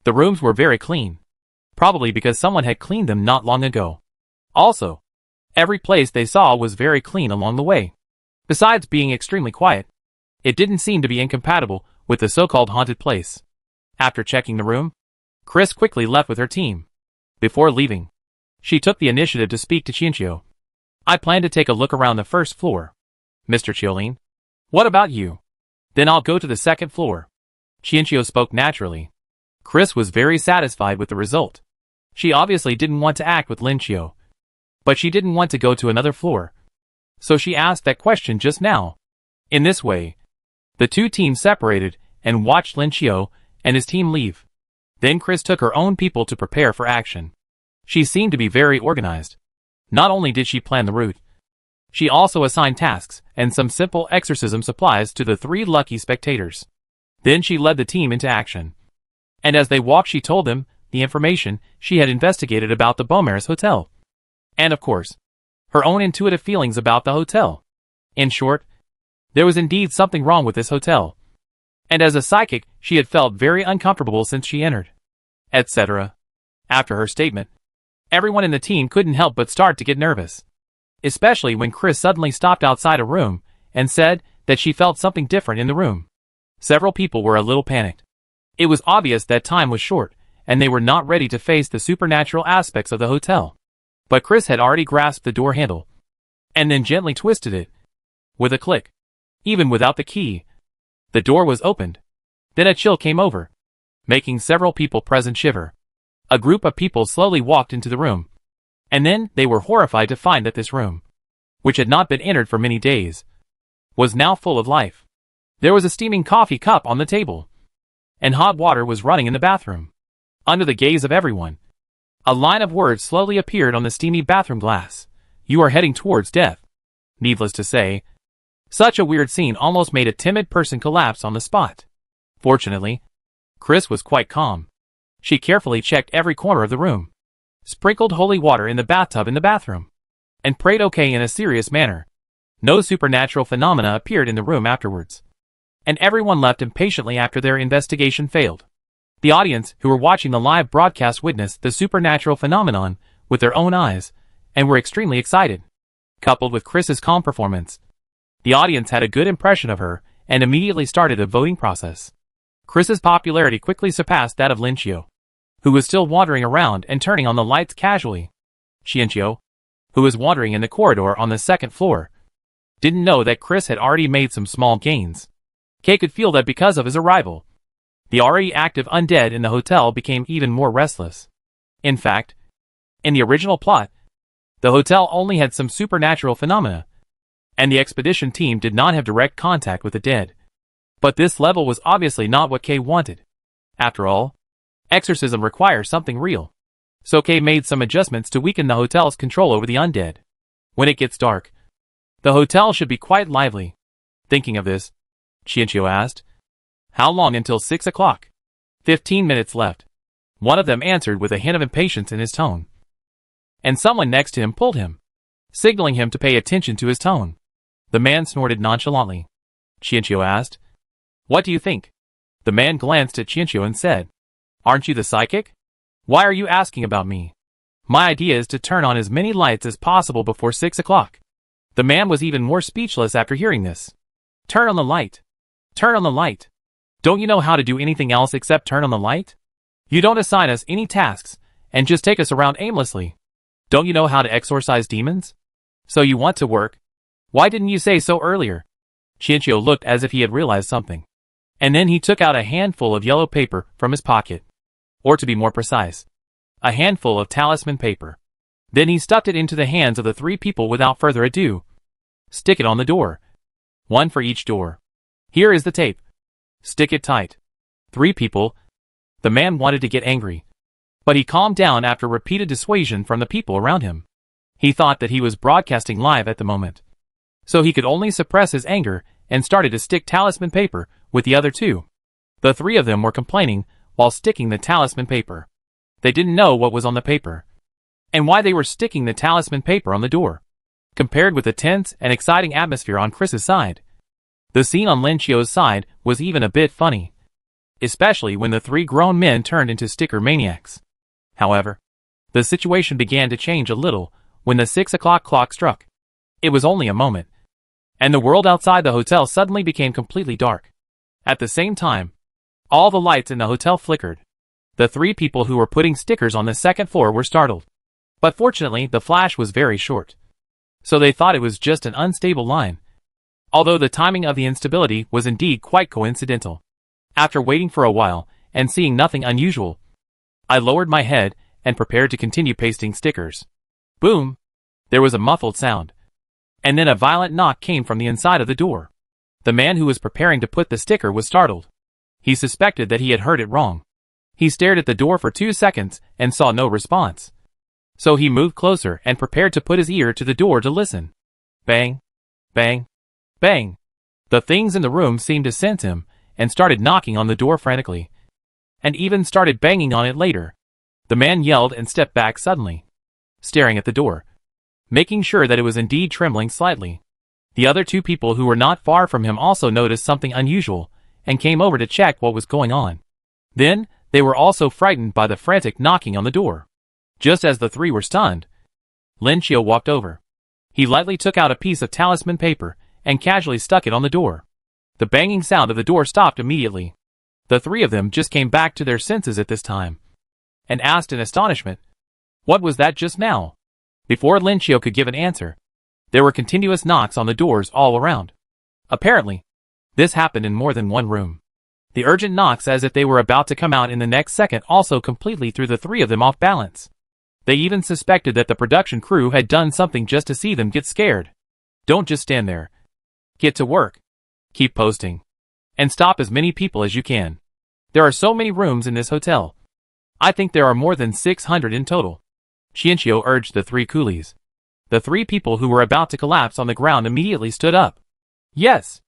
The rooms were very clean, probably because someone had cleaned them not long ago. Also, every place they saw was very clean along the way. Besides being extremely quiet, it didn't seem to be incompatible with the so-called haunted place. After checking the room, Chris quickly left with her team. Before leaving, she took the initiative to speak to Chinchio. "I plan to take a look around the first floor. Mr. Chiolin, what about you? Then I'll go to the second floor." Chinchio spoke naturally. Chris was very satisfied with the result. She obviously didn't want to act with Chinchio, but she didn't want to go to another floor, so she asked that question just now. In this way, the 2 teams separated and watched Chinchio and his team leave. Then Chris took her own people to prepare for action. She seemed to be very organized. Not only did she plan the route, she also assigned tasks and some simple exorcism supplies to the 3 lucky spectators. Then she led the team into action. And as they walked, she told them the information she had investigated about the Beaumaris Hotel. And of course, her own intuitive feelings about the hotel. In short, there was indeed something wrong with this hotel. And as a psychic, she had felt very uncomfortable since she entered, etc. After her statement, everyone in the team couldn't help but start to get nervous. Especially when Chris suddenly stopped outside a room and said that she felt something different in the room. Several people were a little panicked. It was obvious that time was short, and they were not ready to face the supernatural aspects of the hotel. But Chris had already grasped the door handle, and then gently twisted it. With a click, even without the key, the door was opened. Then a chill came over, making several people present shiver. A group of people slowly walked into the room, and then they were horrified to find that this room, which had not been entered for many days, was now full of life. There was a steaming coffee cup on the table, and hot water was running in the bathroom. Under the gaze of everyone, A line of words slowly appeared on the steamy bathroom glass. You are heading towards death. Needless to say, such a weird scene almost made a timid person collapse on the spot. Fortunately, Chris was quite calm. She carefully checked every corner of the room, sprinkled holy water in the bathtub in the bathroom, and prayed okay in a serious manner. No supernatural phenomena appeared in the room afterwards, and everyone left impatiently after their investigation failed. The audience who were watching the live broadcast witnessed the supernatural phenomenon with their own eyes and were extremely excited. Coupled with Chris's calm performance, the audience had a good impression of her and immediately started a voting process. Chris's popularity quickly surpassed that of Lincio, who was still wandering around and turning on the lights casually. Xianqiu, who was wandering in the corridor on the second floor, didn't know that Chris had already made some small gains. Kay could feel that because of his arrival, the already active undead in the hotel became even more restless. In fact, in the original plot, the hotel only had some supernatural phenomena, and the expedition team did not have direct contact with the dead. But this level was obviously not what Kay wanted. After all, exorcism requires something real. So Kay made some adjustments to weaken the hotel's control over the undead. When it gets dark, the hotel should be quite lively. Thinking of this, Xianqiu asked, "How long until 6 o'clock?" 15 minutes left. One of them answered with a hint of impatience in his tone. And someone next to him pulled him, signaling him to pay attention to his tone. The man snorted nonchalantly. Xianqiu asked, "What do you think?" The man glanced at Xianqiu and said, "Aren't you the psychic? Why are you asking about me? My idea is to turn on as many lights as possible before 6 o'clock. The man was even more speechless after hearing this. Turn on the light. Turn on the light. Don't you know how to do anything else except turn on the light? You don't assign us any tasks and just take us around aimlessly. Don't you know how to exorcise demons? So you want to work? Why didn't you say so earlier?" Xianqiu looked as if he had realized something. And then he took out a handful of yellow paper from his pocket. Or to be more precise, a handful of talisman paper. Then he stuffed it into the hands of the three people without further ado. "Stick it on the door. One for each door. Here is the tape. Stick it tight." 3 people. The man wanted to get angry, but he calmed down after repeated dissuasion from the people around him. He thought that he was broadcasting live at the moment, so he could only suppress his anger and started to stick talisman paper with the other 2. The 3 of them were complaining while sticking the talisman paper. They didn't know what was on the paper, and why they were sticking the talisman paper on the door. Compared with the tense and exciting atmosphere on Chris's side, the scene on Linqiu's side was even a bit funny, especially when the 3 grown men turned into sticker maniacs. However, the situation began to change a little when the 6 o'clock clock struck. It was only a moment, and the world outside the hotel suddenly became completely dark. At the same time, all the lights in the hotel flickered. The 3 people who were putting stickers on the second floor were startled. But fortunately, the flash was very short, so they thought it was just an unstable line, although the timing of the instability was indeed quite coincidental. After waiting for a while and seeing nothing unusual, I lowered my head and prepared to continue pasting stickers. Boom! There was a muffled sound, and then a violent knock came from the inside of the door. The man who was preparing to put the sticker was startled. He suspected that he had heard it wrong. He stared at the door for 2 seconds and saw no response. So he moved closer and prepared to put his ear to the door to listen. Bang! Bang! Bang! The things in the room seemed to sense him and started knocking on the door frantically, and even started banging on it later. The man yelled and stepped back suddenly, staring at the door, making sure that it was indeed trembling slightly. The other 2 people who were not far from him also noticed something unusual and came over to check what was going on. Then, they were also frightened by the frantic knocking on the door. Just as the 3 were stunned, Linqiu walked over. He lightly took out a piece of talisman paper and casually stuck it on the door. The banging sound of the door stopped immediately. The 3 of them just came back to their senses at this time, and asked in astonishment, "What was that just now?" Before Linqiu could give an answer, there were continuous knocks on the doors all around. Apparently, this happened in more than one room. The urgent knocks as if they were about to come out in the next second also completely threw the 3 of them off balance. They even suspected that the production crew had done something just to see them get scared. Don't just stand there. Get to work. Keep posting. And stop as many people as you can. There are so many rooms in this hotel. I think there are more than 600 in total. Qianqiu urged the three coolies. The three people who were about to collapse on the ground immediately stood up. Yes.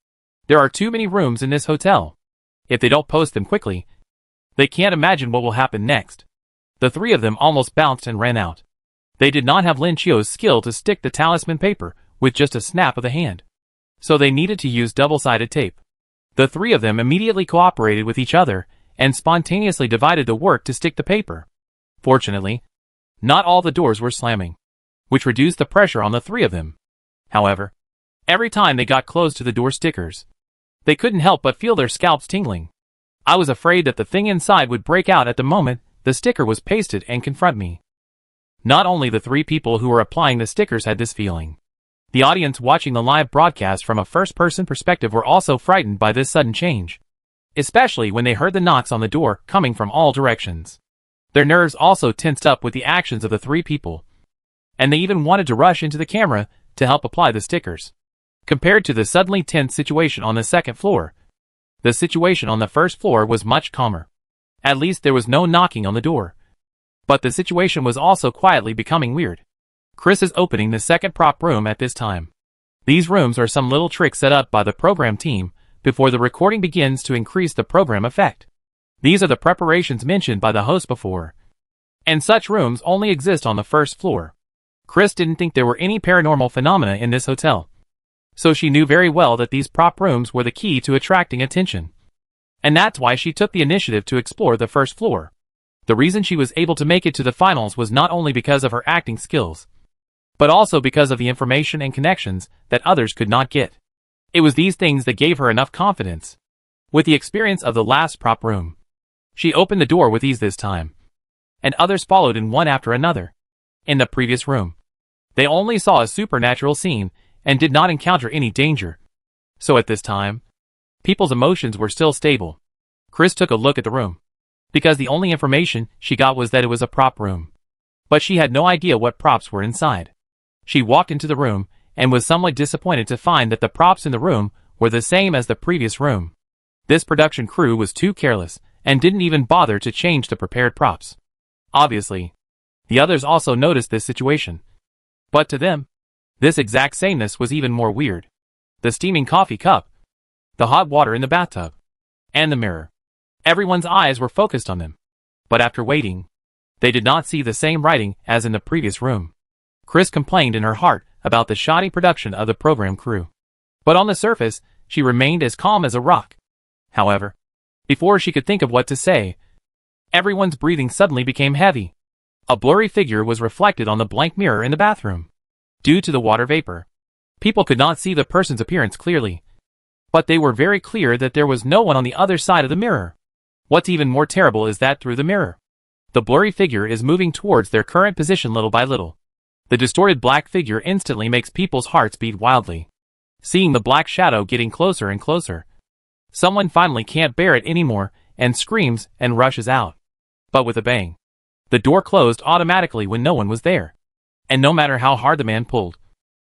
There are too many rooms in this hotel. If they don't post them quickly, they can't imagine what will happen next. The three of them almost bounced and ran out. They did not have Lin Qiu's skill to stick the talisman paper with just a snap of the hand. So they needed to use double-sided tape. The three of them immediately cooperated with each other and spontaneously divided the work to stick the paper. Fortunately, not all the doors were slamming, which reduced the pressure on the three of them. However, every time they got close to the door stickers, they couldn't help but feel their scalps tingling. I was afraid that the thing inside would break out at the moment the sticker was pasted and confront me. Not only the three people who were applying the stickers had this feeling. The audience watching the live broadcast from a first-person perspective were also frightened by this sudden change, especially when they heard the knocks on the door coming from all directions. Their nerves also tensed up with the actions of the three people, and they even wanted to rush into the camera to help apply the stickers. Compared to the suddenly tense situation on the second floor, the situation on the first floor was much calmer. At least there was no knocking on the door. But the situation was also quietly becoming weird. Chris is opening the second prop room at this time. These rooms are some little tricks set up by the program team before the recording begins to increase the program effect. These are the preparations mentioned by the host before. And such rooms only exist on the first floor. Chris didn't think there were any paranormal phenomena in this hotel. So she knew very well that these prop rooms were the key to attracting attention. And that's why she took the initiative to explore the first floor. The reason she was able to make it to the finals was not only because of her acting skills, but also because of the information and connections that others could not get. It was these things that gave her enough confidence. With the experience of the last prop room, she opened the door with ease this time, and others followed in one after another. In the previous room, they only saw a supernatural scene and did not encounter any danger. So at this time, people's emotions were still stable. Chris took a look at the room, because the only information she got was that it was a prop room. But she had no idea what props were inside. She walked into the room and was somewhat disappointed to find that the props in the room were the same as the previous room. This production crew was too careless and didn't even bother to change the prepared props. Obviously, the others also noticed this situation. But to them, this exact sameness was even more weird. The steaming coffee cup, the hot water in the bathtub, and the mirror. Everyone's eyes were focused on them. But after waiting, they did not see the same writing as in the previous room. Chris complained in her heart about the shoddy production of the program crew. But on the surface, she remained as calm as a rock. However, before she could think of what to say, everyone's breathing suddenly became heavy. A blurry figure was reflected on the blank mirror in the bathroom. Due to the water vapor, people could not see the person's appearance clearly. But they were very clear that there was no one on the other side of the mirror. What's even more terrible is that through the mirror, the blurry figure is moving towards their current position little by little. The distorted black figure instantly makes people's hearts beat wildly. Seeing the black shadow getting closer and closer, someone finally can't bear it anymore and screams and rushes out. But with a bang, the door closed automatically when no one was there. And no matter how hard the man pulled,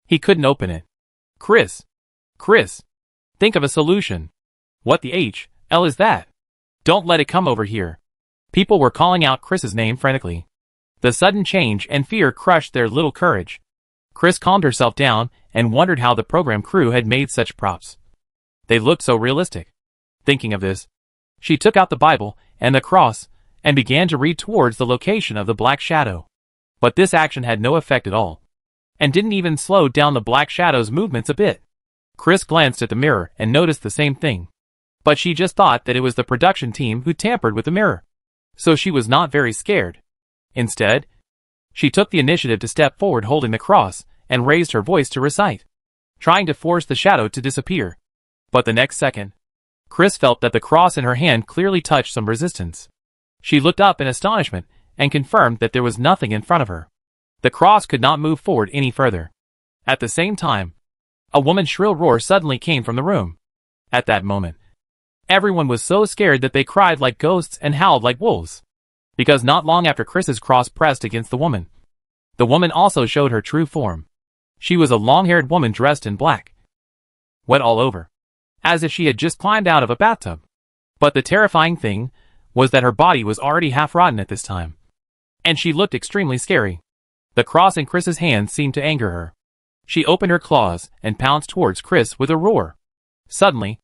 he couldn't open it. Chris, think of a solution. What the hell is that? Don't let it come over here. People were calling out Chris's name frantically. The sudden change and fear crushed their little courage. Chris calmed herself down and wondered how the program crew had made such props. They looked so realistic. Thinking of this, she took out the Bible and the cross and began to read towards the location of the black shadow. But this action had no effect at all, and didn't even slow down the black shadow's movements a bit. Chris glanced at the mirror and noticed the same thing. But she just thought that it was the production team who tampered with the mirror. So she was not very scared. Instead, she took the initiative to step forward holding the cross and raised her voice to recite, trying to force the shadow to disappear. But the next second, Chris felt that the cross in her hand clearly touched some resistance. She looked up in astonishment and confirmed that there was nothing in front of her. The cross could not move forward any further. At the same time, a woman's shrill roar suddenly came from the room. At that moment, everyone was so scared that they cried like ghosts and howled like wolves. Because not long after Chris's cross pressed against the woman also showed her true form. She was a long-haired woman dressed in black, wet all over, as if she had just climbed out of a bathtub. But the terrifying thing was that her body was already half rotten at this time. And she looked extremely scary. The cross in Chris's hand seemed to anger her. She opened her claws and pounced towards Chris with a roar. Suddenly,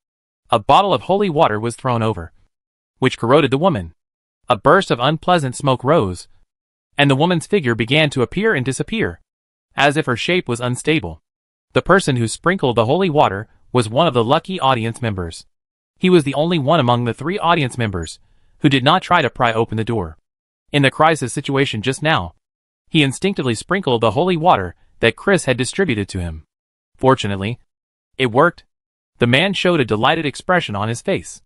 a bottle of holy water was thrown over, which corroded the woman. A burst of unpleasant smoke rose, and the woman's figure began to appear and disappear, as if her shape was unstable. The person who sprinkled the holy water was one of the lucky audience members. He was the only one among the 3 audience members who did not try to pry open the door. In the crisis situation just now, he instinctively sprinkled the holy water that Chris had distributed to him. Fortunately, it worked. The man showed a delighted expression on his face.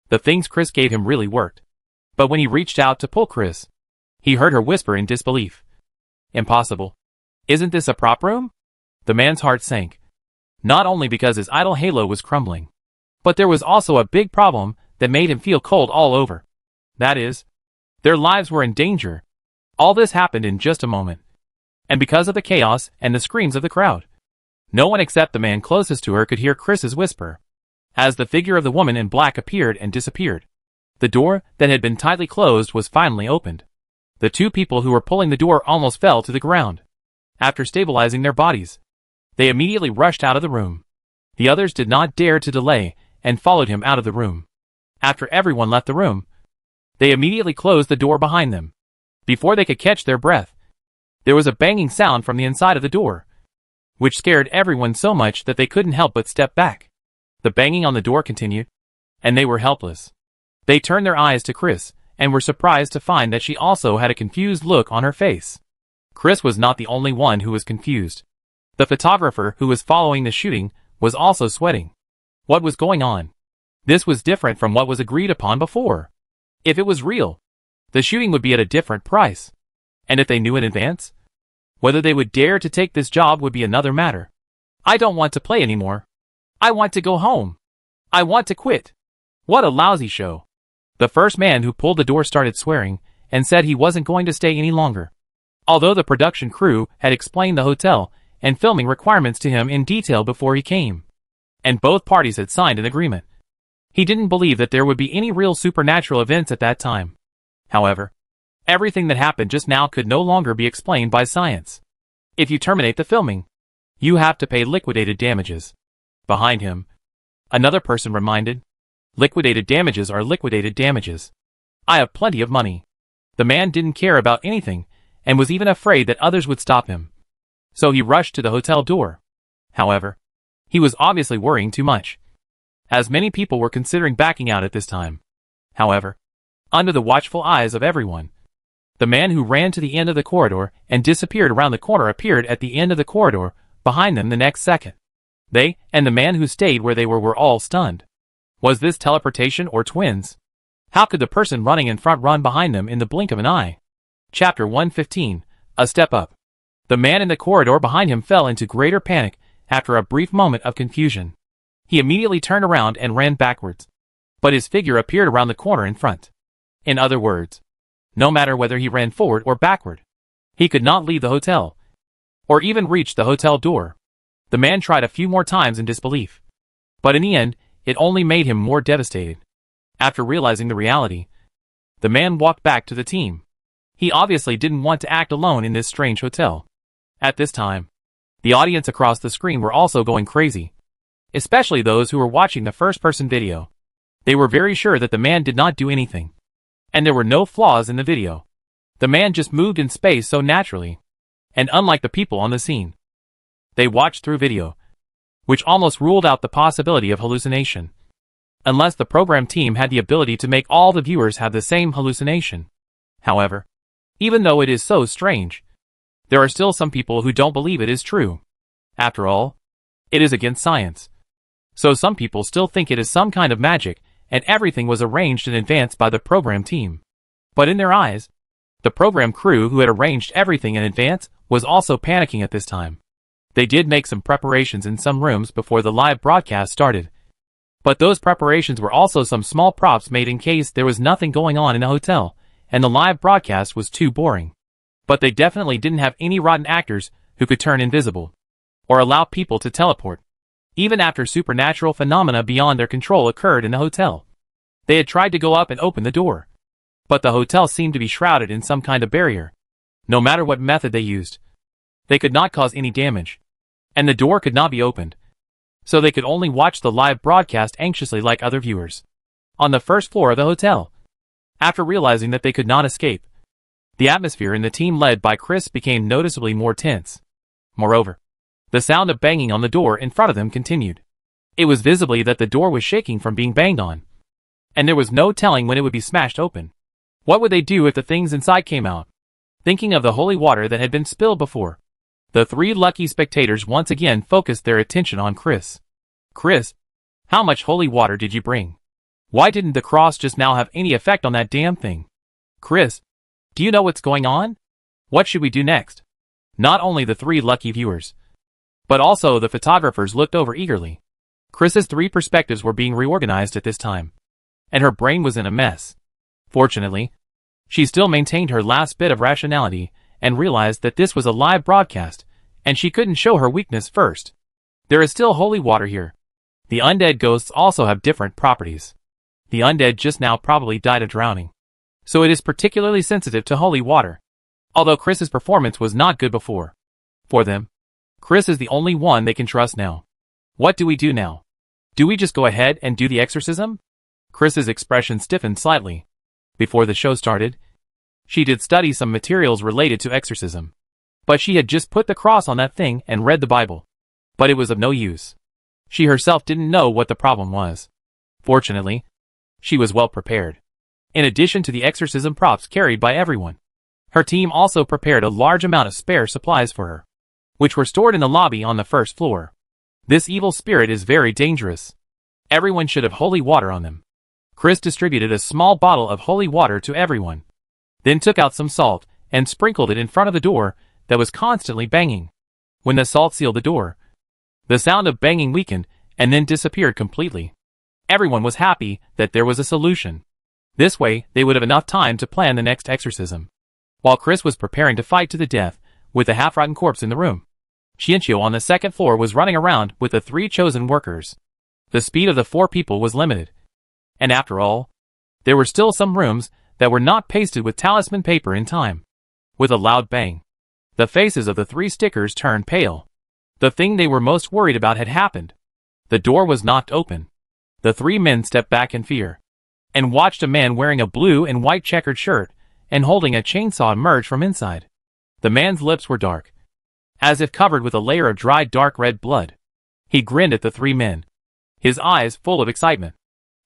The things Chris gave him really worked. But when he reached out to pull Chris, he heard her whisper in disbelief. "Impossible. Isn't this a prop room?" The man's heart sank. Not only because his idol halo was crumbling, but there was also a big problem that made him feel cold all over. That is, their lives were in danger. All this happened in just a moment. And because of the chaos and the screams of the crowd, no one except the man closest to her could hear Chris's whisper, as the figure of the woman in black appeared and disappeared. The door that had been tightly closed was finally opened. The 2 people who were pulling the door almost fell to the ground. After stabilizing their bodies, they immediately rushed out of the room. The others did not dare to delay and followed him out of the room. After everyone left the room, they immediately closed the door behind them. Before they could catch their breath, there was a banging sound from the inside of the door, which scared everyone so much that they couldn't help but step back. The banging on the door continued, and they were helpless. They turned their eyes to Chris, and were surprised to find that she also had a confused look on her face. Chris was not the only one who was confused. The photographer who was following the shooting was also sweating. What was going on? This was different from what was agreed upon before. If it was real, the shooting would be at a different price. And if they knew in advance, whether they would dare to take this job would be another matter. "I don't want to play anymore. I want to go home. I want to quit. What a lousy show." The first man who pulled the door started swearing and said he wasn't going to stay any longer. Although the production crew had explained the hotel and filming requirements to him in detail before he came, and both parties had signed an agreement, he didn't believe that there would be any real supernatural events at that time. However, everything that happened just now could no longer be explained by science. If you terminate the filming, you have to pay liquidated damages. Behind him, another person reminded, "Liquidated damages are liquidated damages. I have plenty of money." The man didn't care about anything, and was even afraid that others would stop him. So he rushed to the hotel door. However, he was obviously worrying too much, as many people were considering backing out at this time. However, under the watchful eyes of everyone, the man who ran to the end of the corridor and disappeared around the corner appeared at the end of the corridor behind them the next second. They, and the man who stayed where they were all stunned. Was this teleportation or twins? How could the person running in front run behind them in the blink of an eye? Chapter 115, A Step Up. The man in the corridor behind him fell into greater panic after a brief moment of confusion. He immediately turned around and ran backwards, but his figure appeared around the corner in front. In other words, no matter whether he ran forward or backward, he could not leave the hotel, or even reach the hotel door. The man tried a few more times in disbelief, but in the end, it only made him more devastated. After realizing the reality, the man walked back to the team. He obviously didn't want to act alone in this strange hotel. At this time, the audience across the screen were also going crazy, especially those who were watching the first-person video. They were very sure that the man did not do anything, and there were no flaws in the video. The man just moved in space so naturally, and unlike the people on the scene, they watched through video, which almost ruled out the possibility of hallucination, unless the program team had the ability to make all the viewers have the same hallucination. However, even though it is so strange, there are still some people who don't believe it is true. After all, it is against science. So some people still think it is some kind of magic, and everything was arranged in advance by the program team. But in their eyes, the program crew who had arranged everything in advance was also panicking at this time. They did make some preparations in some rooms before the live broadcast started, but those preparations were also some small props made in case there was nothing going on in a hotel, and the live broadcast was too boring. But they definitely didn't have any rotten actors who could turn invisible, or allow people to teleport, even after supernatural phenomena beyond their control occurred in the hotel. They had tried to go up and open the door, But the hotel seemed to be shrouded in some kind of barrier. No matter what method they used, they could not cause any damage. And the door could not be opened. So they could only watch the live broadcast anxiously like other viewers. On the first floor of the hotel. After realizing that they could not escape, the atmosphere in the team led by Chris became noticeably more tense. Moreover, the sound of banging on the door in front of them continued. It was visibly that the door was shaking from being banged on. And there was no telling when it would be smashed open. What would they do if the things inside came out? Thinking of the holy water that had been spilled before, the three lucky spectators once again focused their attention on Chris. Chris, how much holy water did you bring? Why didn't the cross just now have any effect on that damn thing? Chris, do you know what's going on? What should we do next? Not only the three lucky viewers, but also the photographers looked over eagerly. Chris's three perspectives were being reorganized at this time, and her brain was in a mess. Fortunately, she still maintained her last bit of rationality and realized that this was a live broadcast, and she couldn't show her weakness first. There is still holy water here. The undead ghosts also have different properties. The undead just now probably died of drowning, so it is particularly sensitive to holy water. Although Chris's performance was not good before. For them, Chris is the only one they can trust now. What do we do now? Do we just go ahead and do the exorcism? Chris's expression stiffened slightly. Before the show started, she did study some materials related to exorcism. But she had just put the cross on that thing and read the Bible. But it was of no use. She herself didn't know what the problem was. Fortunately, she was well prepared. In addition to the exorcism props carried by everyone, her team also prepared a large amount of spare supplies for her, which were stored in the lobby on the first floor. This evil spirit is very dangerous. Everyone should have holy water on them. Chris distributed a small bottle of holy water to everyone, then took out some salt and sprinkled it in front of the door that was constantly banging. When the salt sealed the door, the sound of banging weakened and then disappeared completely. Everyone was happy that there was a solution. This way, they would have enough time to plan the next exorcism. While Chris was preparing to fight to the death with the half-rotten corpse in the room, Chienchio on the second floor was running around with the three chosen workers. The speed of the four people was limited. And after all, there were still some rooms that were not pasted with talisman paper in time. With a loud bang, the faces of the three stickers turned pale. The thing they were most worried about had happened. The door was knocked open. The three men stepped back in fear and watched a man wearing a blue and white checkered shirt and holding a chainsaw emerge from inside. The man's lips were dark, as if covered with a layer of dried dark red blood. He grinned at the three men, his eyes full of excitement.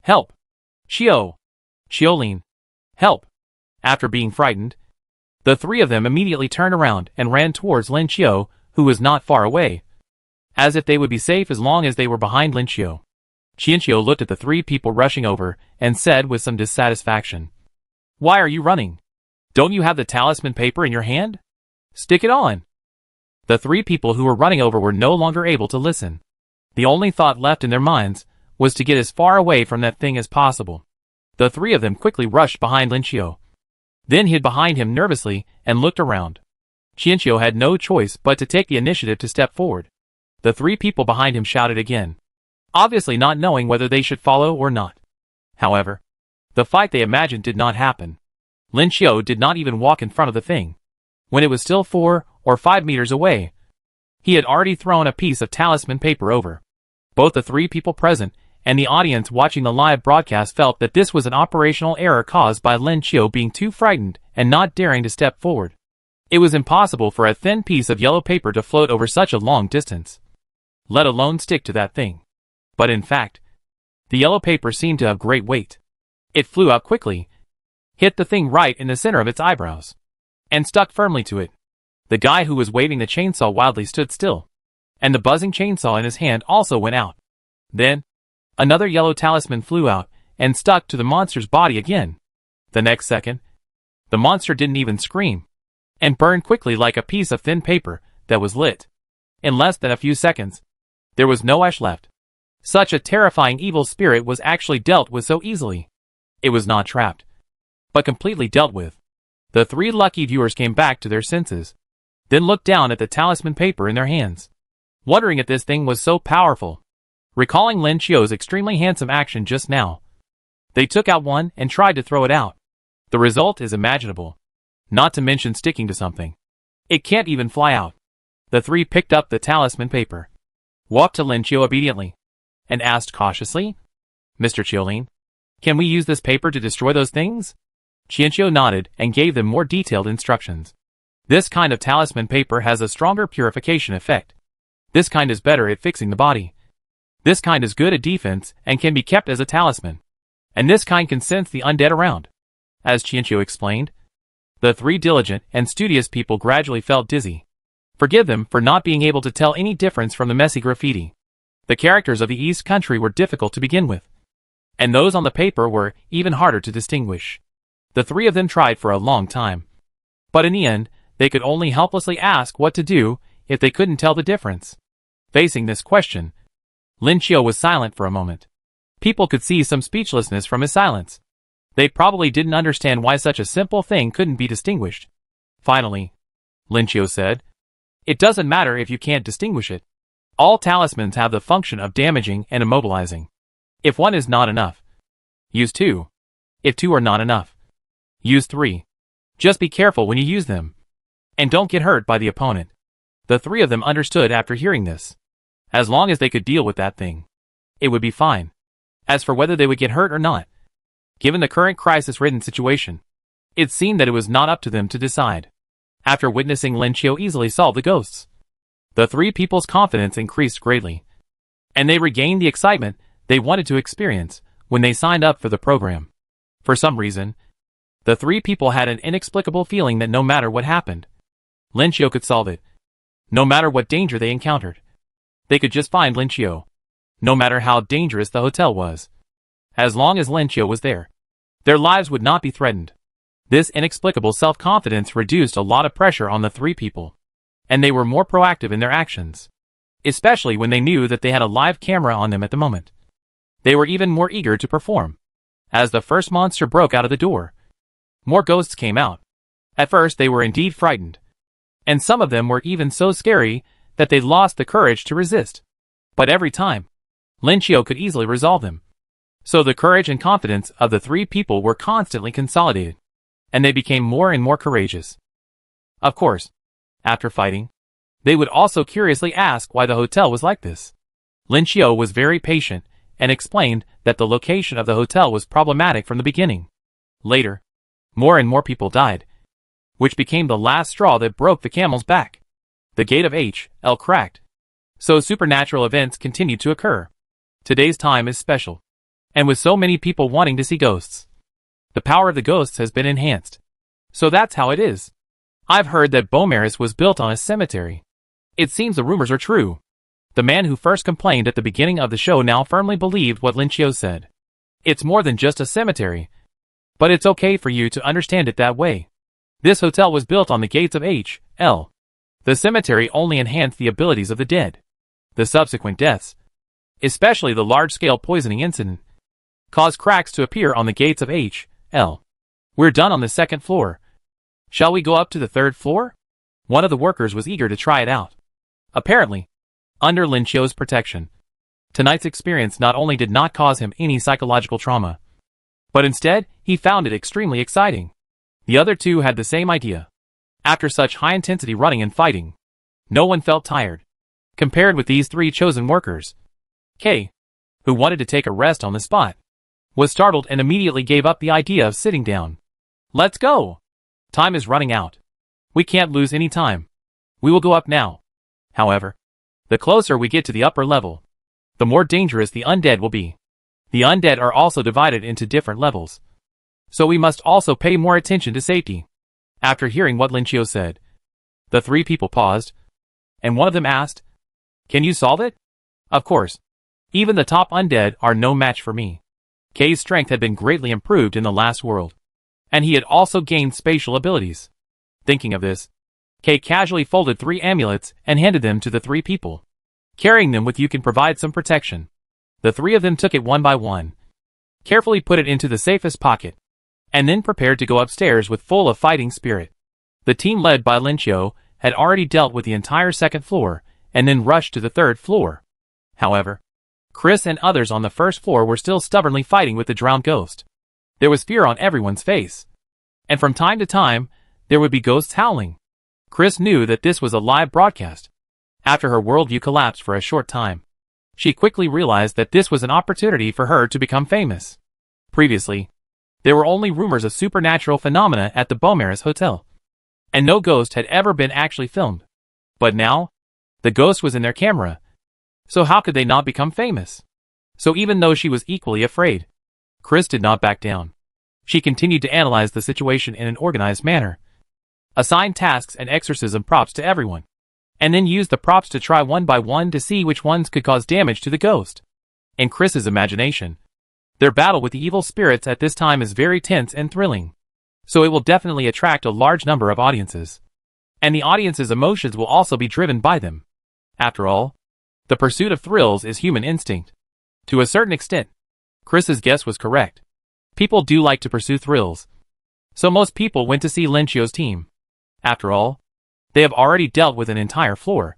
Help! Chio! Chiolin! Help! After being frightened, the three of them immediately turned around and ran towards Lin Chio, who was not far away, as if they would be safe as long as they were behind Lin Chio. Chienchio looked at the three people rushing over and said with some dissatisfaction, "Why are you running? Don't you have the talisman paper in your hand? Stick it on." The three people who were running over were no longer able to listen. The only thought left in their minds was to get as far away from that thing as possible. The three of them quickly rushed behind Lin Chio, then hid behind him nervously and looked around. Chienchio had no choice but to take the initiative to step forward. The three people behind him shouted again, obviously not knowing whether they should follow or not. However, the fight they imagined did not happen. Lin Chio did not even walk in front of the thing. When it was still 4 or 5 meters away, he had already thrown a piece of talisman paper over. Both the three people present and the audience watching the live broadcast felt that this was an operational error caused by Lin Chio being too frightened and not daring to step forward. It was impossible for a thin piece of yellow paper to float over such a long distance, let alone stick to that thing. But in fact, the yellow paper seemed to have great weight. It flew out quickly, hit the thing right in the center of its eyebrows, and stuck firmly to it. The guy who was waving the chainsaw wildly stood still, and the buzzing chainsaw in his hand also went out. Then, another yellow talisman flew out and stuck to the monster's body again. The next second, the monster didn't even scream, and burned quickly like a piece of thin paper that was lit. In less than a few seconds, there was no ash left. Such a terrifying evil spirit was actually dealt with so easily. It was not trapped, but completely dealt with. The three lucky viewers came back to their senses, then looked down at the talisman paper in their hands, wondering if this thing was so powerful. Recalling Lin Chio's extremely handsome action just now, they took out one and tried to throw it out. The result is imaginable. Not to mention sticking to something. It can't even fly out. The three picked up the talisman paper, walked to Lin Chiu obediently, and asked cautiously, "Mr. Chiolin, can we use this paper to destroy those things?" Qianqiu nodded and gave them more detailed instructions. This kind of talisman paper has a stronger purification effect. This kind is better at fixing the body. This kind is good at defense and can be kept as a talisman. And this kind can sense the undead around. As Qianqiu explained, the three diligent and studious people gradually felt dizzy. Forgive them for not being able to tell any difference from the messy graffiti. The characters of the East Country were difficult to begin with, and those on the paper were even harder to distinguish. The three of them tried for a long time, but in the end, they could only helplessly ask what to do if they couldn't tell the difference. Facing this question, Lin Chiu was silent for a moment. People could see some speechlessness from his silence. They probably didn't understand why such a simple thing couldn't be distinguished. Finally, Lin Chiu said, "It doesn't matter if you can't distinguish it. All talismans have the function of damaging and immobilizing. If one is not enough, use two. If two are not enough, use three. Just be careful when you use them. And don't get hurt by the opponent." The three of them understood after hearing this. As long as they could deal with that thing, it would be fine. As for whether they would get hurt or not, given the current crisis-ridden situation, it seemed that it was not up to them to decide. After witnessing Lin Chiu easily solve the ghosts, the three people's confidence increased greatly, and they regained the excitement they wanted to experience when they signed up for the program. For some reason, the three people had an inexplicable feeling that no matter what happened, Lin Chiu could solve it. No matter what danger they encountered, they could just find Lin Chiu. No matter how dangerous the hotel was, as long as Lin Chiu was there, their lives would not be threatened. This inexplicable self-confidence reduced a lot of pressure on the three people, and they were more proactive in their actions, especially when they knew that they had a live camera on them at the moment. They were even more eager to perform. As the first monster broke out of the door, more ghosts came out. At first they were indeed frightened, and some of them were even so scary that they lost the courage to resist. But every time, Lin Chiu could easily resolve them. So the courage and confidence of the three people were constantly consolidated, and they became more and more courageous. Of course, after fighting, they would also curiously ask why the hotel was like this. Lin Chiu was very patient and explained that the location of the hotel was problematic from the beginning. Later, more and more people died, which became the last straw that broke the camel's back. The gate of H.L. cracked, so supernatural events continued to occur. Today's time is special, and with so many people wanting to see ghosts, the power of the ghosts has been enhanced. So that's how it is. I've heard that Beaumaris was built on a cemetery. It seems the rumors are true. The man who first complained at the beginning of the show now firmly believed what Lin Chiu said. It's more than just a cemetery, but it's okay for you to understand it that way. This hotel was built on the gates of H.L. The cemetery only enhanced the abilities of the dead. The subsequent deaths, especially the large-scale poisoning incident, caused cracks to appear on the gates of H.L. We're done on the second floor. Shall we go up to the third floor? One of the workers was eager to try it out. Apparently, under Lin Chiu's protection, tonight's experience not only did not cause him any psychological trauma, but instead, he found it extremely exciting. The other two had the same idea. After such high-intensity running and fighting, no one felt tired. Compared with these three chosen workers, K, who wanted to take a rest on the spot, was startled and immediately gave up the idea of sitting down. "Let's go! Time is running out. We can't lose any time. We will go up now." However, the closer we get to the upper level, the more dangerous the undead will be. The undead are also divided into different levels, so we must also pay more attention to safety. After hearing what Lin Chiu said, the three people paused, and one of them asked, "Can you solve it?" Of course. Even the top undead are no match for me. K's strength had been greatly improved in the last world, and he had also gained spatial abilities. Thinking of this, K casually folded 3 amulets and handed them to the 3 people. "Carrying them with you can provide some protection." The 3 of them took it one by one, carefully put it into the safest pocket, and then prepared to go upstairs with full of fighting spirit. The team led by Lin Chiu had already dealt with the entire second floor, and then rushed to the third floor. However, Chris and others on the first floor were still stubbornly fighting with the drowned ghost. There was fear on everyone's face. And from time to time, there would be ghosts howling. Chris knew that this was a live broadcast. After her worldview collapsed for a short time, she quickly realized that this was an opportunity for her to become famous. Previously, there were only rumors of supernatural phenomena at the Beaumaris Hotel, and no ghost had ever been actually filmed. But now, the ghost was in their camera. So how could they not become famous? So even though she was equally afraid, Chris did not back down. She continued to analyze the situation in an organized manner, assign tasks and exorcism props to everyone, and then use the props to try one by one to see which ones could cause damage to the ghost. In Chris's imagination, their battle with the evil spirits at this time is very tense and thrilling, so it will definitely attract a large number of audiences. And the audience's emotions will also be driven by them. After all, the pursuit of thrills is human instinct. To a certain extent, Chris's guess was correct. People do like to pursue thrills. So most people went to see Linchio's team. After all, they have already dealt with an entire floor.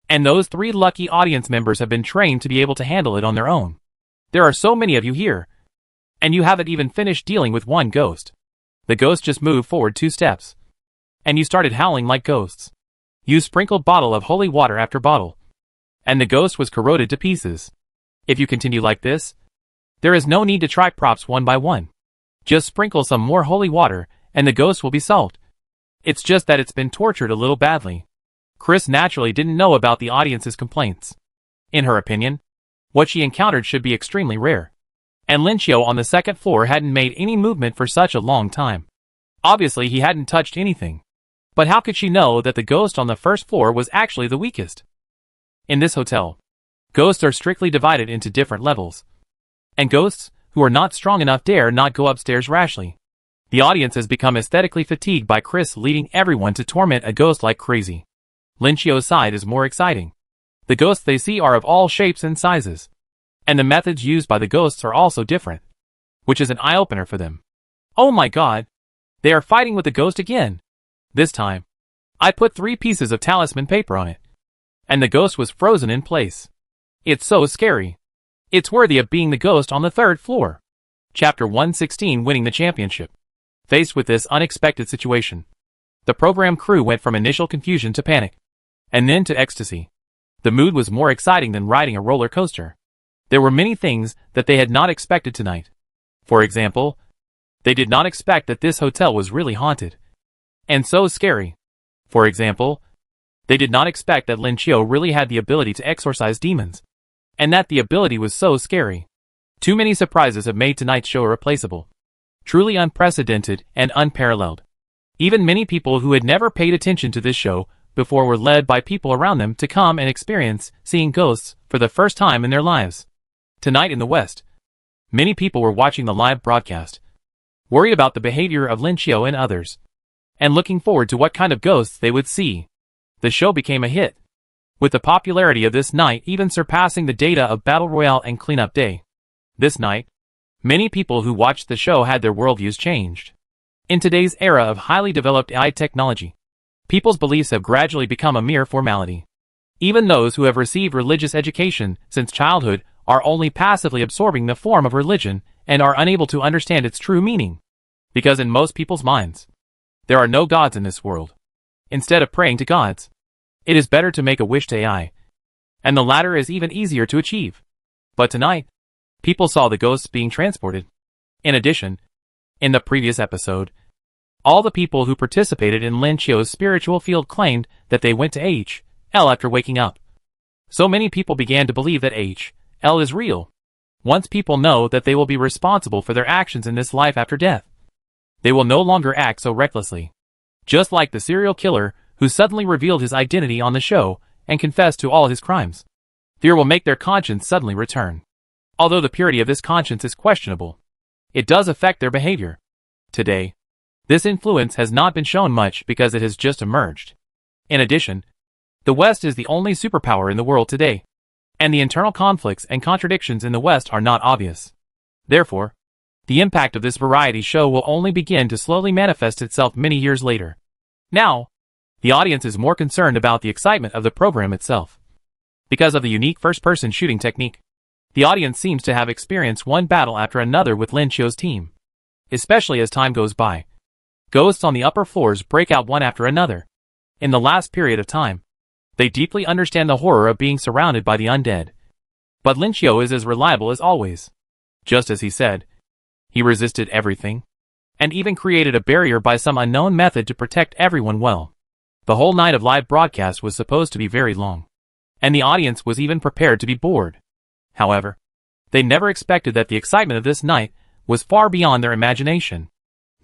And those 3 lucky audience members have been trained to be able to handle it on their own. There are so many of you here, and you haven't even finished dealing with one ghost. The ghost just moved forward 2 steps, and you started howling like ghosts. You sprinkled bottle of holy water after bottle, and the ghost was corroded to pieces. If you continue like this, there is no need to try props one by one. Just sprinkle some more holy water, and the ghost will be solved. It's just that it's been tortured a little badly. Chris naturally didn't know about the audience's complaints. In her opinion, what she encountered should be extremely rare. And Linchio on the 2nd floor hadn't made any movement for such a long time. Obviously he hadn't touched anything. But how could she know that the ghost on the 1st floor was actually the weakest? In this hotel, ghosts are strictly divided into different levels. And ghosts, who are not strong enough, dare not go upstairs rashly. The audience has become aesthetically fatigued by Chris leading everyone to torment a ghost like crazy. Linchio's side is more exciting. The ghosts they see are of all shapes and sizes. And the methods used by the ghosts are also different, which is an eye-opener for them. Oh my god! They are fighting with the ghost again! This time, I put 3 pieces of talisman paper on it, and the ghost was frozen in place. It's so scary. It's worthy of being the ghost on the 3rd floor. Chapter 116, Winning the Championship. Faced with this unexpected situation, the program crew went from initial confusion to panic, and then to ecstasy. The mood was more exciting than riding a roller coaster. There were many things that they had not expected tonight. For example, they did not expect that this hotel was really haunted and so scary. For example, they did not expect that Linchio really had the ability to exorcise demons, and that the ability was so scary. Too many surprises have made tonight's show irreplaceable. Truly unprecedented and unparalleled. Even many people who had never paid attention to this show before were led by people around them to come and experience seeing ghosts for the first time in their lives. Tonight in the West, many people were watching the live broadcast, worried about the behavior of Linchio and others, and looking forward to what kind of ghosts they would see. The show became a hit, with the popularity of this night even surpassing the data of Battle Royale and Cleanup Day. This night, many people who watched the show had their worldviews changed. In today's era of highly developed AI technology, people's beliefs have gradually become a mere formality. Even those who have received religious education since childhood are only passively absorbing the form of religion and are unable to understand its true meaning. Because in most people's minds, there are no gods in this world. Instead of praying to gods, it is better to make a wish to AI, and the latter is even easier to achieve. But tonight, people saw the ghosts being transported. In addition, in the previous episode, all the people who participated in Linchio's spiritual field claimed that they went to H.L. after waking up. So many people began to believe that H.L. is real. Once people know that they will be responsible for their actions in this life after death, they will no longer act so recklessly. Just like the serial killer who suddenly revealed his identity on the show and confessed to all his crimes. Fear will make their conscience suddenly return. Although the purity of this conscience is questionable, it does affect their behavior. Today, this influence has not been shown much because it has just emerged. In addition, the West is the only superpower in the world today, and the internal conflicts and contradictions in the West are not obvious. Therefore, the impact of this variety show will only begin to slowly manifest itself many years later. Now, the audience is more concerned about the excitement of the program itself. Because of the unique first-person shooting technique, the audience seems to have experienced one battle after another with Linchio's team. Especially as time goes by, Ghosts on the upper floors break out one after another. In the last period of time, they deeply understand the horror of being surrounded by the undead. But Lin Qiu is as reliable as always. Just as he said, he resisted everything, and even created a barrier by some unknown method to protect everyone well. The whole night of live broadcast was supposed to be very long, and the audience was even prepared to be bored. However, they never expected that the excitement of this night was far beyond their imagination.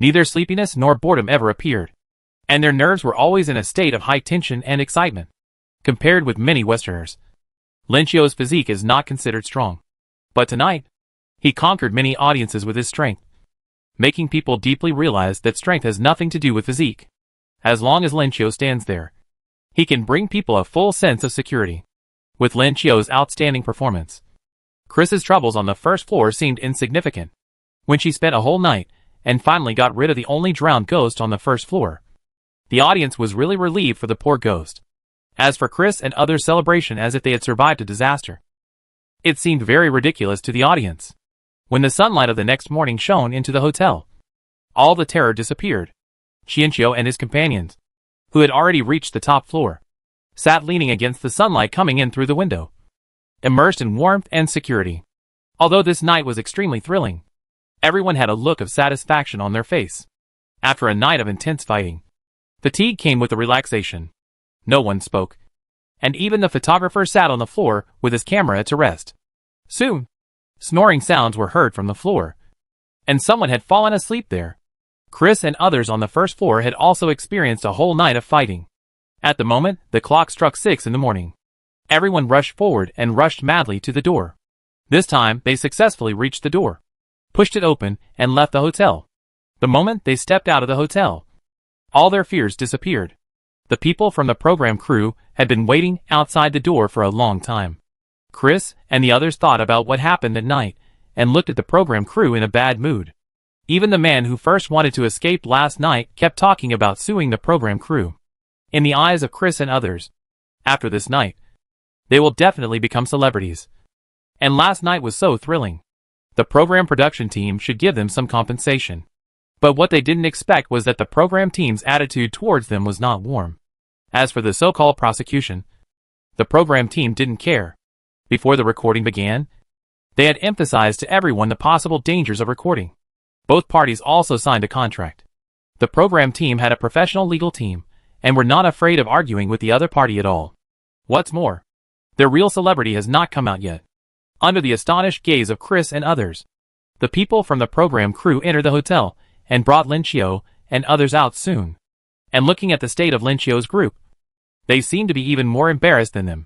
Neither sleepiness nor boredom ever appeared, and their nerves were always in a state of high tension and excitement. Compared with many Westerners, Lin Qiu's physique is not considered strong. But tonight, he conquered many audiences with his strength, making people deeply realize that strength has nothing to do with physique. As long as Lin Qiu stands there, he can bring people a full sense of security. With Lin Qiu's outstanding performance, Chris's troubles on the first floor seemed insignificant. When she spent a whole night and finally got rid of the only drowned ghost on the first floor, the audience was really relieved for the poor ghost. As for Chris and others' celebration as if they had survived a disaster, it seemed very ridiculous to the audience. When the sunlight of the next morning shone into the hotel, all the terror disappeared. Qianqiu and his companions, who had already reached the top floor, sat leaning against the sunlight coming in through the window, immersed in warmth and security. Although this night was extremely thrilling, everyone had a look of satisfaction on their face. After a night of intense fighting, fatigue came with the relaxation. No one spoke, and even the photographer sat on the floor with his camera to rest. Soon, snoring sounds were heard from the floor, and someone had fallen asleep there. Chris and others on the first floor had also experienced a whole night of fighting. At the moment the clock struck 6 in the morning, everyone rushed forward and rushed madly to the door. This time they successfully reached the door, pushed it open, and left the hotel. The moment they stepped out of the hotel, all their fears disappeared. The people from the program crew had been waiting outside the door for a long time. Chris and the others thought about what happened at night and looked at the program crew in a bad mood. Even the man who first wanted to escape last night kept talking about suing the program crew. In the eyes of Chris and others, after this night, they will definitely become celebrities. And last night was so thrilling. The program production team should give them some compensation. But what they didn't expect was that the program team's attitude towards them was not warm. As for the so-called prosecution, the program team didn't care. Before the recording began, they had emphasized to everyone the possible dangers of recording. Both parties also signed a contract. The program team had a professional legal team, and were not afraid of arguing with the other party at all. What's more, their real celebrity has not come out yet. Under the astonished gaze of Chris and others, the people from the program crew entered the hotel and brought Lin Qiu and others out soon. And looking at the state of Lin Qiu's group, they seemed to be even more embarrassed than them.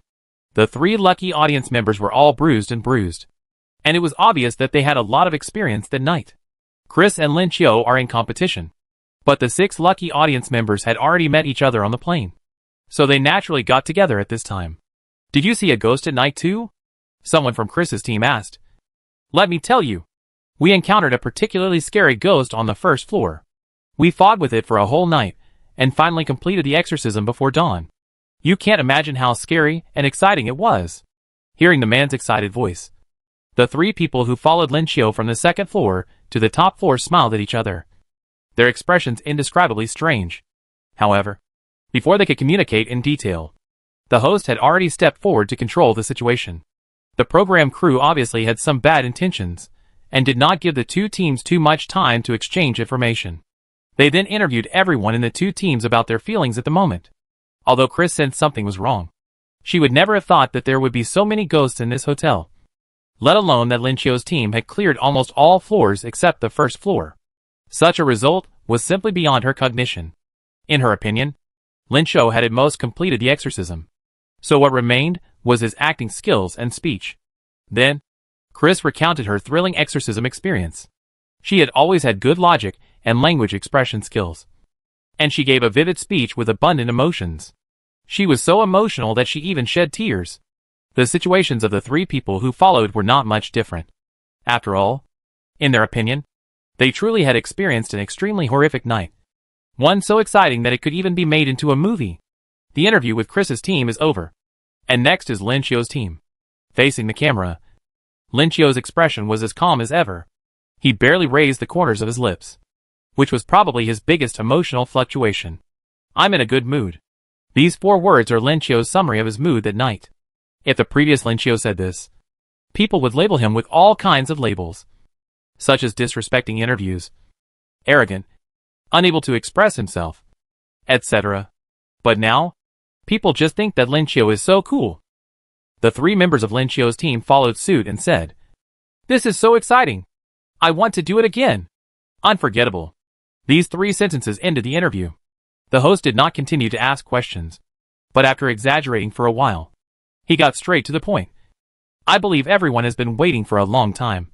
The 3 lucky audience members were all bruised, and it was obvious that they had a lot of experience that night. Chris and Lin Qiu are in competition, but the 6 lucky audience members had already met each other on the plane, so they naturally got together at this time. Did you see a ghost at night too? Someone from Chris's team asked. Let me tell you, we encountered a particularly scary ghost on the first floor. We fought with it for a whole night, and finally completed the exorcism before dawn. You can't imagine how scary and exciting it was. Hearing the man's excited voice, the 3 people who followed Lin Qiu from the second floor to the top floor smiled at each other, their expressions indescribably strange. However, before they could communicate in detail, the host had already stepped forward to control the situation. The program crew obviously had some bad intentions, and did not give the 2 teams too much time to exchange information. They then interviewed everyone in the 2 teams about their feelings at the moment. Although Chris sensed something was wrong, she would never have thought that there would be so many ghosts in this hotel, let alone that Lin Qiu's team had cleared almost all floors except the first floor. Such a result was simply beyond her cognition. In her opinion, Lin Qiu had at most completed the exorcism, so what remained was his acting skills and speech. Then, Chris recounted her thrilling exorcism experience. She had always had good logic and language expression skills, and she gave a vivid speech with abundant emotions. She was so emotional that she even shed tears. The situations of the 3 people who followed were not much different. After all, in their opinion, they truly had experienced an extremely horrific night. One so exciting that it could even be made into a movie. The interview with Chris's team is over, and next is Lin Qiu's team. Facing the camera, Lin Qiu's expression was as calm as ever. He barely raised the corners of his lips. which was probably his biggest emotional fluctuation. "I'm in a good mood." These 4 words are Lin Qiu's summary of his mood that night. If the previous Lin Qiu said this, people would label him with all kinds of labels, such as disrespecting interviews, arrogant, unable to express himself, etc. But now, people just think that Lin Qiu is so cool. The 3 members of Lin Qiu's team followed suit and said, "This is so exciting. I want to do it again. Unforgettable." These 3 sentences ended the interview. The host did not continue to ask questions, but after exaggerating for a while, he got straight to the point. "I believe everyone has been waiting for a long time.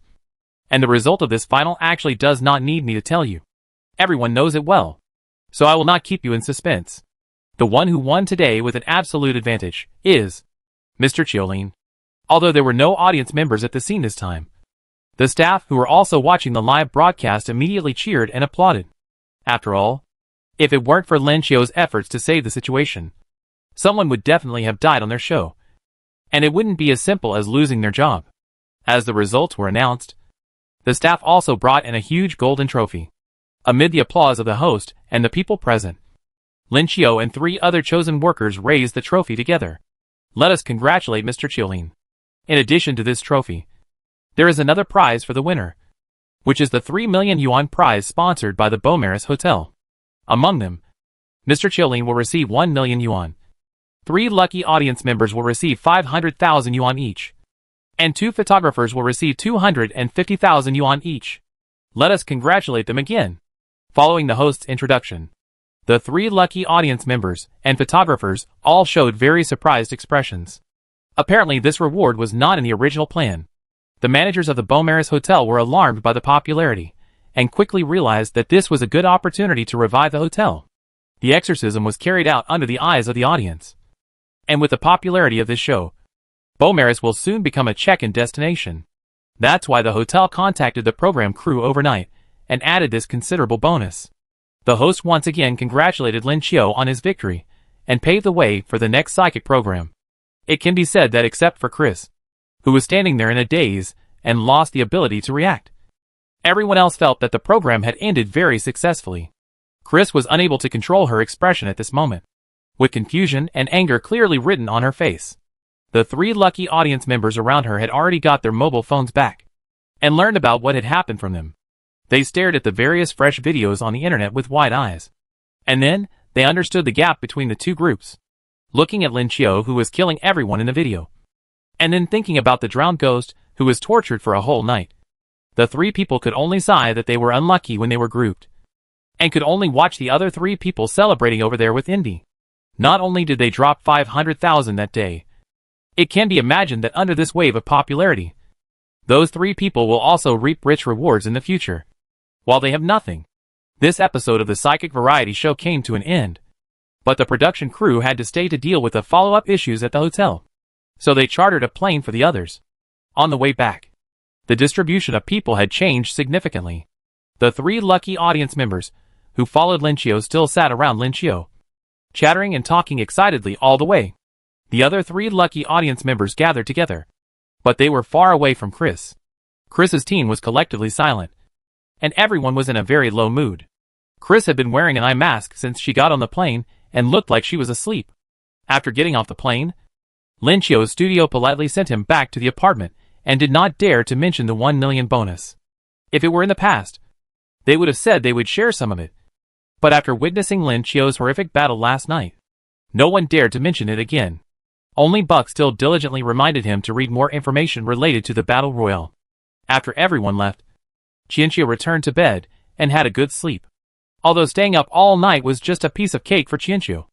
And the result of this final actually does not need me to tell you. Everyone knows it well. So I will not keep you in suspense. The one who won today with an absolute advantage is Mr. Qiulin." Although there were no audience members at the scene this time, the staff who were also watching the live broadcast immediately cheered and applauded. After all, if it weren't for Lin Qiu's efforts to save the situation, someone would definitely have died on their show. And it wouldn't be as simple as losing their job. As the results were announced, the staff also brought in a huge golden trophy. Amid the applause of the host and the people present, Lin Qiu and 3 other chosen workers raised the trophy together. "Let us congratulate Mr. Qiulin. In addition to this trophy, there is another prize for the winner, which is the 3 million yuan prize sponsored by the Beaumaris Hotel. Among them, Mr. Qiulin will receive 1 million yuan. 3 lucky audience members will receive 500,000 yuan each. And 2 photographers will receive 250,000 yuan each. Let us congratulate them again." Following the host's introduction, the 3 lucky audience members and photographers all showed very surprised expressions. Apparently this reward was not in the original plan. The managers of the Beaumaris Hotel were alarmed by the popularity, and quickly realized that this was a good opportunity to revive the hotel. The exorcism was carried out under the eyes of the audience. And with the popularity of this show, Beaumaris will soon become a check-in destination. That's why the hotel contacted the program crew overnight, and added this considerable bonus. The host once again congratulated Lin Qiu on his victory, and paved the way for the next psychic program. It can be said that except for Chris, who was standing there in a daze, and lost the ability to react, everyone else felt that the program had ended very successfully. Chris was unable to control her expression at this moment, with confusion and anger clearly written on her face. The 3 lucky audience members around her had already got their mobile phones back, and learned about what had happened from them. They stared at the various fresh videos on the internet with wide eyes. And then, they understood the gap between the 2 groups. Looking at Lin Qiu, who was killing everyone in the video, and then thinking about the drowned ghost, who was tortured for a whole night. The 3 people could only sigh that they were unlucky when they were grouped, and could only watch the other 3 people celebrating over there with envy. Not only did they drop 500,000 that day, it can be imagined that under this wave of popularity, those 3 people will also reap rich rewards in the future, while they have nothing. This episode of the Psychic Variety Show came to an end, but the production crew had to stay to deal with the follow-up issues at the hotel, so they chartered a plane for the others. On the way back, the distribution of people had changed significantly. The 3 lucky audience members, who followed Lin Qiu, still sat around Lin Qiu, chattering and talking excitedly all the way. The other 3 lucky audience members gathered together, but they were far away from Chris. Chris's team was collectively silent, and everyone was in a very low mood. Chris had been wearing an eye mask since she got on the plane and looked like she was asleep. After getting off the plane, Lin Qiu's studio politely sent him back to the apartment and did not dare to mention the 1 million bonus. If it were in the past, they would have said they would share some of it. But after witnessing Lin Qiu's horrific battle last night, no one dared to mention it again. Only Buck still diligently reminded him to read more information related to the battle royale. After everyone left, Qianqiu returned to bed and had a good sleep. Although staying up all night was just a piece of cake for Qianqiu,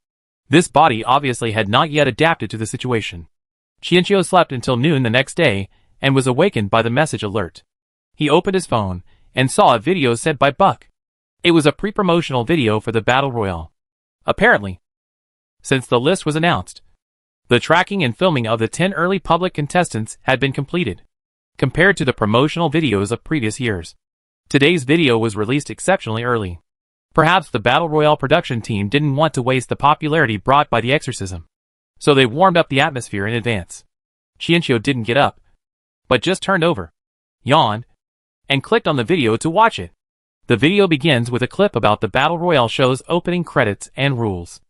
this body obviously had not yet adapted to the situation. Qianqiu slept until noon the next day and was awakened by the message alert. He opened his phone and saw a video sent by Buck. It was a pre-promotional video for the battle royale. Apparently, since the list was announced, the tracking and filming of the 10 early public contestants had been completed, compared to the promotional videos of previous years. Today's video was released exceptionally early. Perhaps the Battle Royale production team didn't want to waste the popularity brought by the exorcism, so they warmed up the atmosphere in advance. Qianqiu didn't get up, but just turned over, yawned, and clicked on the video to watch it. The video begins with a clip about the Battle Royale show's opening credits and rules.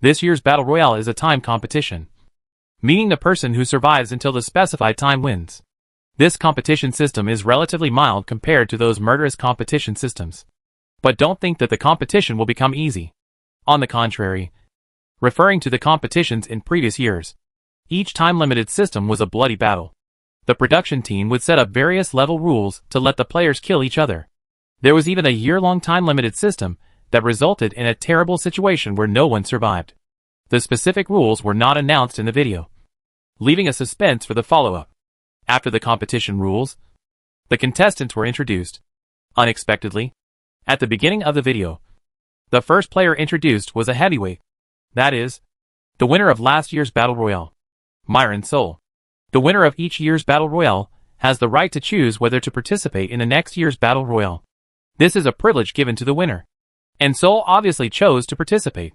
This year's Battle Royale is a time competition, meaning the person who survives until the specified time wins. This competition system is relatively mild compared to those murderous competition systems. But don't think that the competition will become easy. On the contrary, referring to the competitions in previous years, each time-limited system was a bloody battle. The production team would set up various level rules to let the players kill each other. There was even a year-long time-limited system that resulted in a terrible situation where no one survived. The specific rules were not announced in the video, leaving a suspense for the follow-up. After the competition rules, the contestants were introduced. Unexpectedly, at the beginning of the video, the first player introduced was a heavyweight. That is, the winner of last year's Battle Royale, Myron Soul. The winner of each year's Battle Royale has the right to choose whether to participate in the next year's Battle Royale. This is a privilege given to the winner, and Soul obviously chose to participate.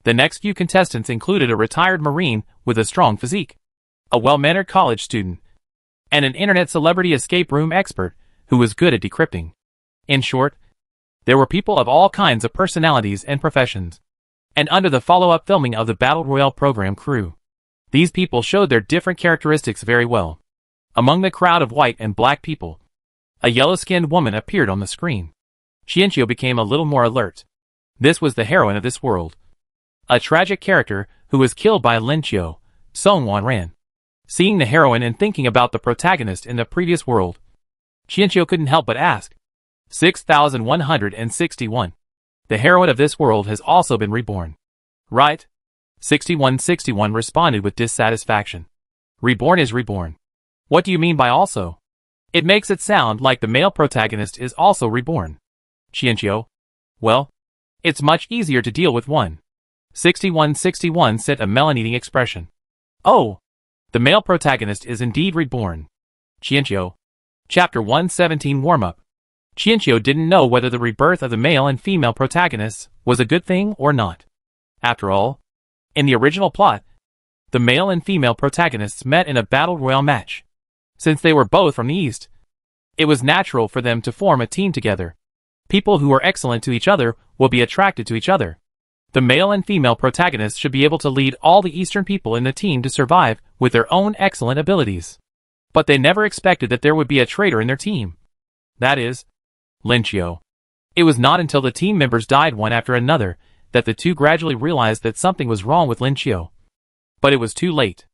The next few contestants included a retired Marine with a strong physique, a well-mannered college student, and an internet celebrity escape room expert who was good at decrypting. In short, there were people of all kinds of personalities and professions. And under the follow-up filming of the Battle Royale program crew, these people showed their different characteristics very well. Among the crowd of white and black people, a yellow-skinned woman appeared on the screen. Xianqiu became a little more alert. This was the heroine of this world, a tragic character who was killed by Lin Qiu, Song Wanran. Seeing the heroine and thinking about the protagonist in the previous world, Xianqiu couldn't help but ask. 6161. The heroine of this world has also been reborn. Right? 6161 responded with dissatisfaction. Reborn is reborn. What do you mean by also? It makes it sound like the male protagonist is also reborn. Xianqiu. Well, it's much easier to deal with one. 6161 sent a melon-eating expression. Oh, the male protagonist is indeed reborn. Xianqiu. Chapter 117 Warm-up. Xianqiu didn't know whether the rebirth of the male and female protagonists was a good thing or not. After all, in the original plot, the male and female protagonists met in a battle royale match. Since they were both from the East, it was natural for them to form a team together. People who are excellent to each other will be attracted to each other. The male and female protagonists should be able to lead all the Eastern people in the team to survive with their own excellent abilities. But they never expected that there would be a traitor in their team. That is, Lin Qiu. It was not until the team members died one after another that the two gradually realized that something was wrong with Lin Qiu. But it was too late.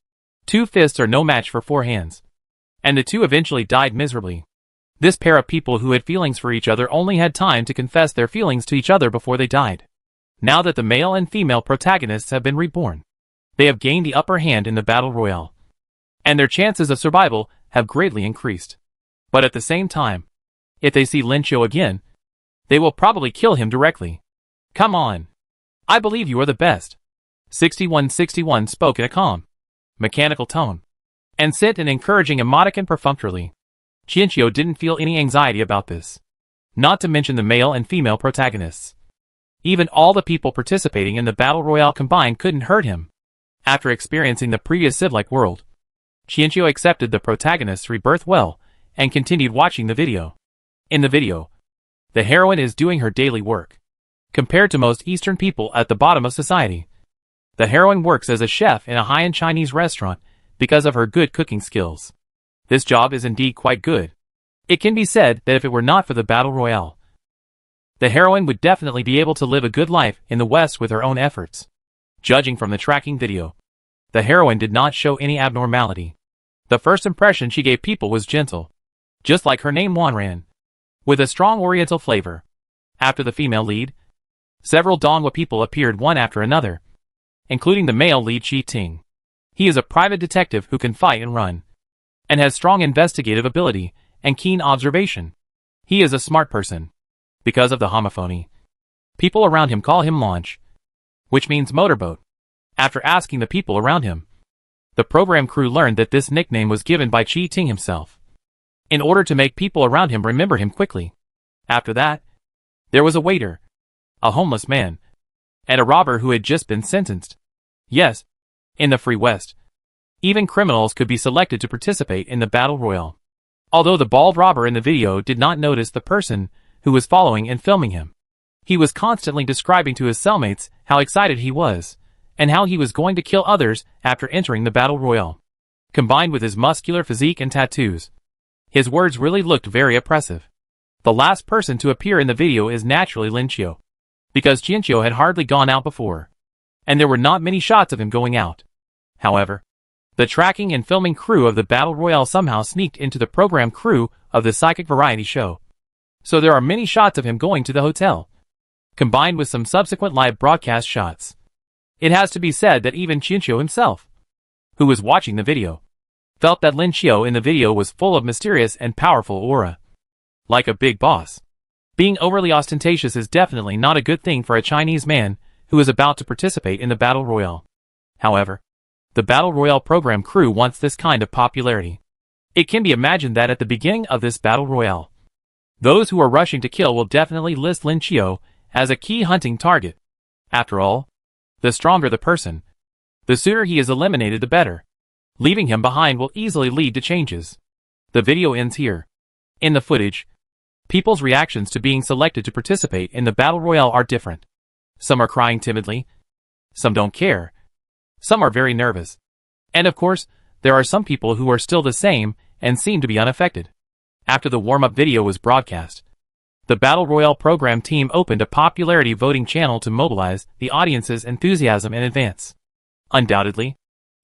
2 fists are no match for 4 hands. And the two eventually died miserably. This pair of people who had feelings for each other only had time to confess their feelings to each other before they died. Now that the male and female protagonists have been reborn, they have gained the upper hand in the battle royale, and their chances of survival have greatly increased. But at the same time, if they see Lin Qiu again, they will probably kill him directly. Come on. I believe you are the best. 6161 spoke in a calm, mechanical tone, and sent an encouraging emoticon perfunctorily. Xianqiu didn't feel any anxiety about this. Not to mention the male and female protagonists. Even all the people participating in the battle royale combined couldn't hurt him. After experiencing the previous Civ-like world, Xianqiu accepted the protagonist's rebirth well and continued watching the video. In the video, the heroine is doing her daily work. Compared to most Eastern people at the bottom of society, the heroine works as a chef in a high-end Chinese restaurant because of her good cooking skills. This job is indeed quite good. It can be said that if it were not for the battle royale, the heroine would definitely be able to live a good life in the West with her own efforts. Judging from the tracking video, the heroine did not show any abnormality. The first impression she gave people was gentle, just like her name Wanran, with a strong oriental flavor. After the female lead, several Donghua people appeared one after another, including the male lead Shi Ting. He is a private detective who can fight and run, and has strong investigative ability and keen observation. He is a smart person. Because of the homophony, people around him call him Launch, which means motorboat. After asking the people around him, the program crew learned that this nickname was given by Shi Ting himself, in order to make people around him remember him quickly. After that, there was a waiter, a homeless man, and a robber who had just been sentenced. Yes, in the Free West, even criminals could be selected to participate in the battle royale. Although the bald robber in the video did not notice the person who was following and filming him. He was constantly describing to his cellmates how excited he was, and how he was going to kill others after entering the battle royale. Combined with his muscular physique and tattoos, his words really looked very oppressive. The last person to appear in the video is naturally Lin Qiu, because Qianqiu had hardly gone out before, and there were not many shots of him going out. However, the tracking and filming crew of the battle royale somehow sneaked into the program crew of the psychic variety show. So there are many shots of him going to the hotel, combined with some subsequent live broadcast shots. It has to be said that even Qianqiu himself, who was watching the video, felt that Lin Qiu in the video was full of mysterious and powerful aura. Like a big boss. Being overly ostentatious is definitely not a good thing for a Chinese man who is about to participate in the battle royale. However, the battle royale program crew wants this kind of popularity. It can be imagined that at the beginning of this battle royale, those who are rushing to kill will definitely list Lin Qiu as a key hunting target. After all, the stronger the person, the sooner he is eliminated the better. Leaving him behind will easily lead to changes. The video ends here. In the footage, people's reactions to being selected to participate in the battle royale are different. Some are crying timidly, some don't care, some are very nervous. And of course, there are some people who are still the same and seem to be unaffected. After the warm-up video was broadcast, the Battle Royale program team opened a popularity voting channel to mobilize the audience's enthusiasm in advance. Undoubtedly,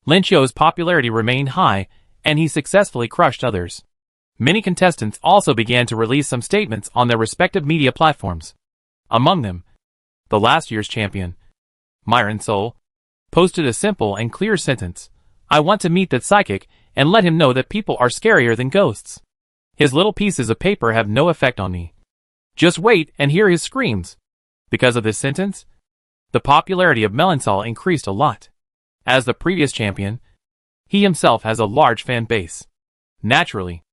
Lin Qiu's popularity remained high, and he successfully crushed others. Many contestants also began to release some statements on their respective media platforms. Among them, the last year's champion, Myron Soul, posted a simple and clear sentence: "I want to meet that psychic and let him know that people are scarier than ghosts. His little pieces of paper have no effect on me. Just wait and hear his screams." Because of this sentence, the popularity of Melansol increased a lot. As the previous champion, he himself has a large fan base. Naturally,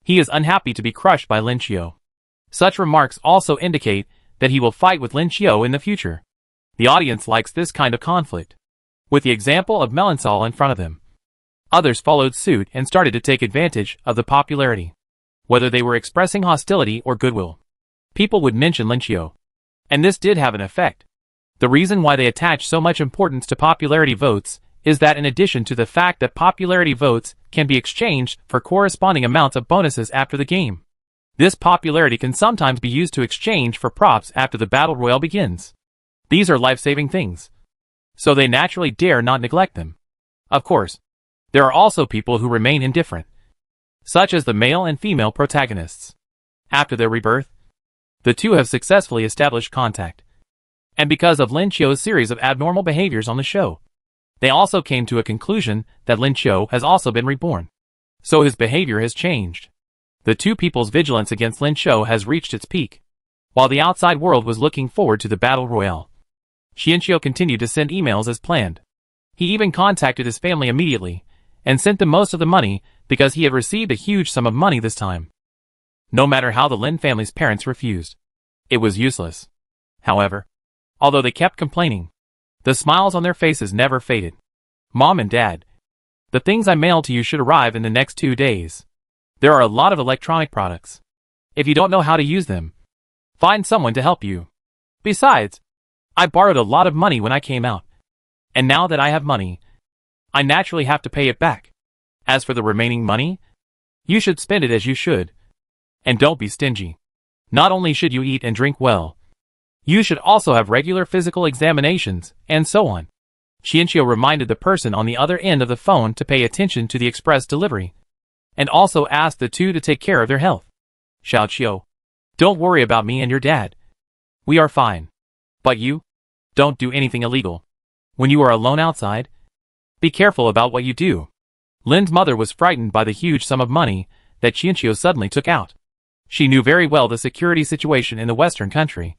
he is unhappy to be crushed by Lin Qiu. Such remarks also indicate that he will fight with Lin Qiu in the future. The audience likes this kind of conflict. With the example of Melansol in front of them, others followed suit and started to take advantage of the popularity. Whether they were expressing hostility or goodwill, people would mention Lin Qiu. And this did have an effect. The reason why they attach so much importance to popularity votes is that in addition to the fact that popularity votes can be exchanged for corresponding amounts of bonuses after the game, this popularity can sometimes be used to exchange for props after the battle royale begins. These are life-saving things, so they naturally dare not neglect them. Of course, there are also people who remain indifferent, such as the male and female protagonists. After their rebirth, the two have successfully established contact. And because of Lin Qiu's series of abnormal behaviors on the show, they also came to a conclusion that Lin Qiu has also been reborn. So his behavior has changed. The two people's vigilance against Lin Qiu has reached its peak. While the outside world was looking forward to the battle royale, Qianqiu continued to send emails as planned. He even contacted his family immediately, and sent them most of the money because he had received a huge sum of money this time. No matter how the Lin family's parents refused, it was useless. However, although they kept complaining, the smiles on their faces never faded. "Mom and Dad, the things I mailed to you should arrive in the next 2 days. There are a lot of electronic products. If you don't know how to use them, find someone to help you. Besides, I borrowed a lot of money when I came out, and now that I have money, I naturally have to pay it back. As for the remaining money, you should spend it as you should. And don't be stingy. Not only should you eat and drink well, you should also have regular physical examinations, and so on." Qianqiu reminded the person on the other end of the phone to pay attention to the express delivery, and also asked the two to take care of their health. "Xiao Qiu, don't worry about me and your dad. We are fine. But you, don't do anything illegal. When you are alone outside, be careful about what you do." Lin's mother was frightened by the huge sum of money that Qianqiu suddenly took out. She knew very well the security situation in the Western country,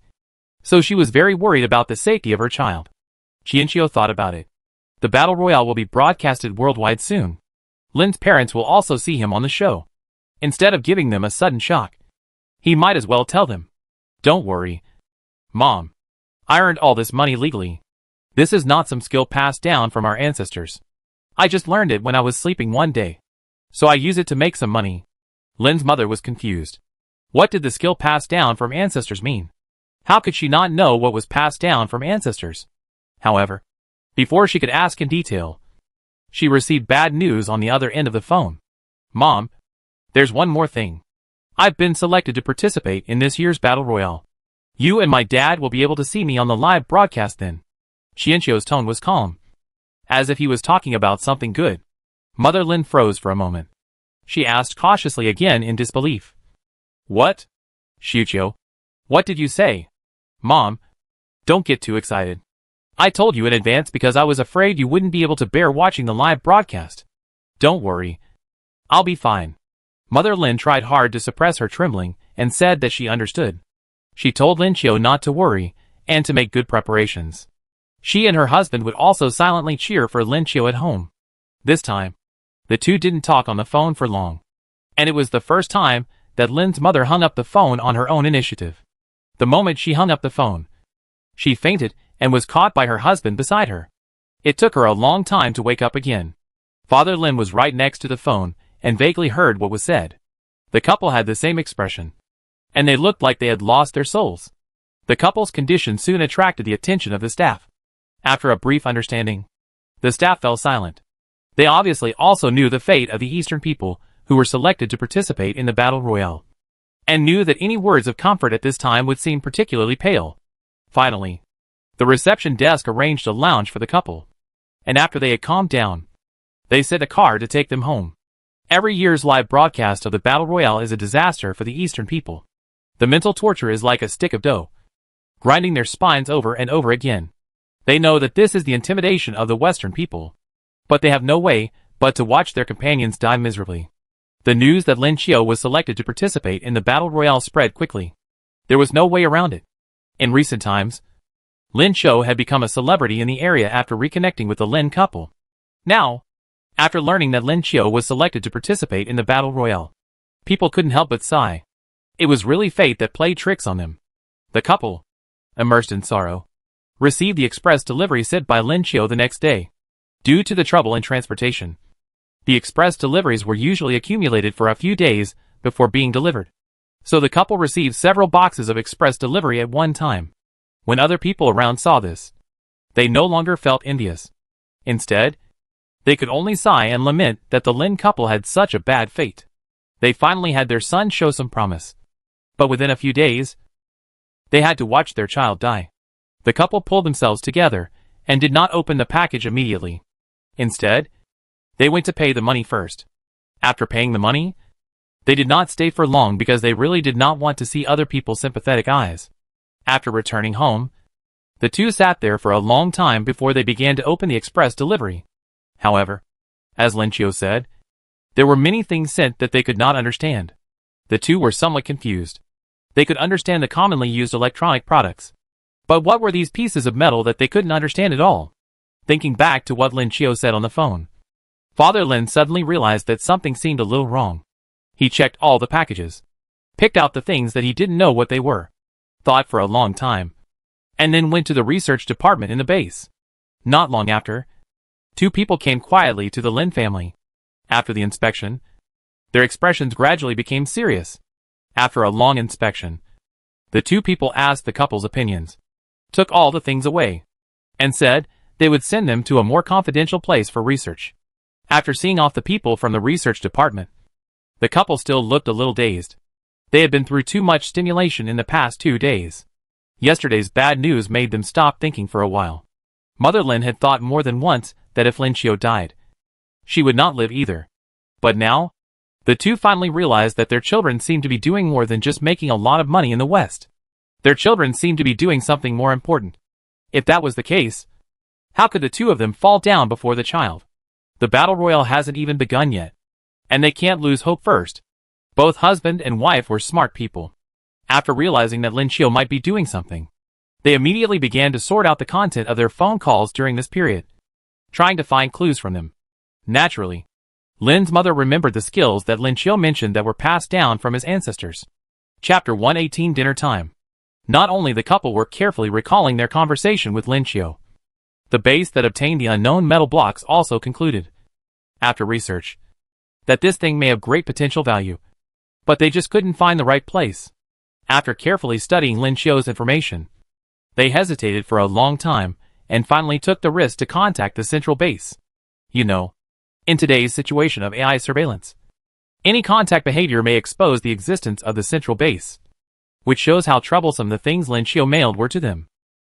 so she was very worried about the safety of her child. Qianqiu thought about it. The battle royale will be broadcasted worldwide soon. Lin's parents will also see him on the show. Instead of giving them a sudden shock, he might as well tell them, "Don't worry, Mom. I earned all this money legally. This is not some skill passed down from our ancestors. I just learned it when I was sleeping one day, so I use it to make some money." Lin's mother was confused. What did the skill passed down from ancestors mean? How could she not know what was passed down from ancestors? However, before she could ask in detail, she received bad news on the other end of the phone. Mom, there's one more thing. I've been selected to participate in this year's Battle Royale. You and my dad will be able to see me on the live broadcast then. Xianqiu's tone was calm, as if he was talking about something good. Mother Lin froze for a moment. She asked cautiously again in disbelief. What? Xianqiu, what did you say? Mom, don't get too excited. I told you in advance because I was afraid you wouldn't be able to bear watching the live broadcast. Don't worry. I'll be fine. Mother Lin tried hard to suppress her trembling and said that she understood. She told Xianqiu not to worry and to make good preparations. She and her husband would also silently cheer for Xianqiu at home. This time, the two didn't talk on the phone for long. And it was the first time that Lin's mother hung up the phone on her own initiative. The moment she hung up the phone, she fainted and was caught by her husband beside her. It took her a long time to wake up again. Father Lin was right next to the phone and vaguely heard what was said. The couple had the same expression, and they looked like they had lost their souls. The couple's condition soon attracted the attention of the staff. After a brief understanding, the staff fell silent. They obviously also knew the fate of the Eastern people who were selected to participate in the Battle Royale, and knew that any words of comfort at this time would seem particularly pale. Finally, the reception desk arranged a lounge for the couple, and after they had calmed down, they sent a car to take them home. Every year's live broadcast of the Battle Royale is a disaster for the Eastern people. The mental torture is like a stick of dough, grinding their spines over and over again. They know that this is the intimidation of the Western people, but they have no way but to watch their companions die miserably. The news that Xianqiu was selected to participate in the Battle Royale spread quickly. There was no way around it. In recent times, Xianqiu had become a celebrity in the area after reconnecting with the Lin couple. Now, after learning that Xianqiu was selected to participate in the Battle Royale, people couldn't help but sigh. It was really fate that played tricks on them. The couple, immersed in sorrow, received the express delivery sent by Xianqiu the next day. Due to the trouble in transportation, the express deliveries were usually accumulated for a few days before being delivered. So the couple received several boxes of express delivery at one time. When other people around saw this, they no longer felt envious. Instead, they could only sigh and lament that the Lin couple had such a bad fate. They finally had their son show some promise. But within a few days, they had to watch their child die. The couple pulled themselves together and did not open the package immediately. Instead, they went to pay the money first. After paying the money, they did not stay for long because they really did not want to see other people's sympathetic eyes. After returning home, the two sat there for a long time before they began to open the express delivery. However, as Xianqiu said, there were many things sent that they could not understand. The two were somewhat confused. They could understand the commonly used electronic products. But what were these pieces of metal that they couldn't understand at all? Thinking back to what Xianqiu said on the phone, Father Lin suddenly realized that something seemed a little wrong. He checked all the packages, picked out the things that he didn't know what they were, thought for a long time, and then went to the research department in the base. Not long after, two people came quietly to the Lin family. After the inspection, their expressions gradually became serious. After a long inspection, the two people asked the couple's opinions, took all the things away, and said they would send them to a more confidential place for research. After seeing off the people from the research department, the couple still looked a little dazed. They had been through too much stimulation in the past 2 days. Yesterday's bad news made them stop thinking for a while. Mother Lin had thought more than once that if Xianqiu died, she would not live either. But now, the two finally realized that their children seemed to be doing more than just making a lot of money in the West. Their children seemed to be doing something more important. If that was the case, how could the two of them fall down before the child? The Battle Royale hasn't even begun yet, and they can't lose hope first. Both husband and wife were smart people. After realizing that Xianqiu might be doing something, they immediately began to sort out the content of their phone calls during this period, trying to find clues from them. Naturally, Lin's mother remembered the skills that Xianqiu mentioned that were passed down from his ancestors. Chapter 118 Dinner Time. Not only the couple were carefully recalling their conversation with Xianqiu, the base that obtained the unknown metal blocks also concluded, after research, that this thing may have great potential value. But they just couldn't find the right place. After carefully studying Lin Xiu's information, they hesitated for a long time and finally took the risk to contact the central base. You know, in today's situation of AI surveillance, any contact behavior may expose the existence of the central base, which shows how troublesome the things Lin Xiu mailed were to them.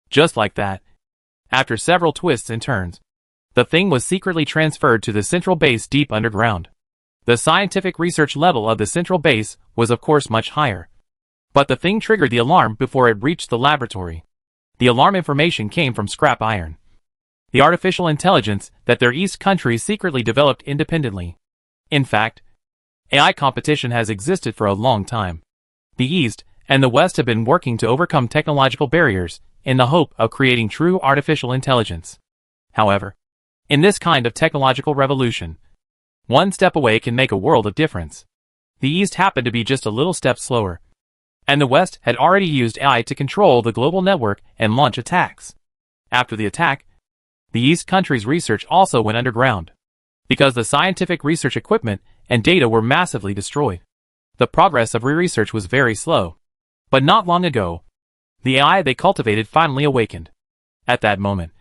Just like that, after several twists and turns, the thing was secretly transferred to the central base deep underground. The scientific research level of the central base was of course much higher, but the thing triggered the alarm before it reached the laboratory. The alarm information came from scrap iron, the artificial intelligence that their East countries secretly developed independently. In fact, AI competition has existed for a long time. The East and the West have been working to overcome technological barriers in the hope of creating true artificial intelligence. However, in this kind of technological revolution, one step away can make a world of difference. The East happened to be just a little step slower, and the West had already used AI to control the global network and launch attacks. After the attack, the East countries' research also went underground, because the scientific research equipment and data were massively destroyed. The progress of research was very slow. But not long ago, the AI they cultivated finally awakened. At that moment,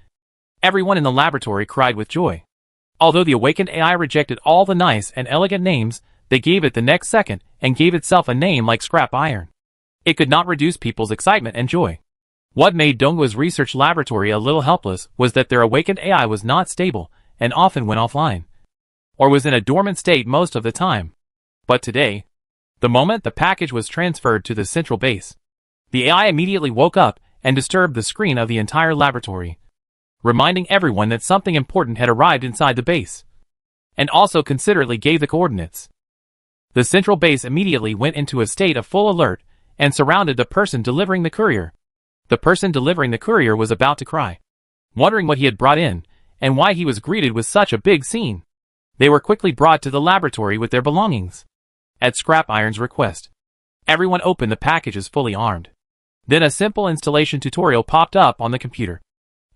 everyone in the laboratory cried with joy. Although the awakened AI rejected all the nice and elegant names, they gave it the next second and gave itself a name like scrap iron. It could not reduce people's excitement and joy. What made Dongguo's research laboratory a little helpless was that their awakened AI was not stable and often went offline, or was in a dormant state most of the time. But today, the moment the package was transferred to the central base, the AI immediately woke up and disturbed the screen of the entire laboratory, reminding everyone that something important had arrived inside the base, and also considerately gave the coordinates. The central base immediately went into a state of full alert and surrounded the person delivering the courier. The person delivering the courier was about to cry, wondering what he had brought in and why he was greeted with such a big scene. They were quickly brought to the laboratory with their belongings. At Scrap Iron's request, everyone opened the packages fully armed. Then a simple installation tutorial popped up on the computer,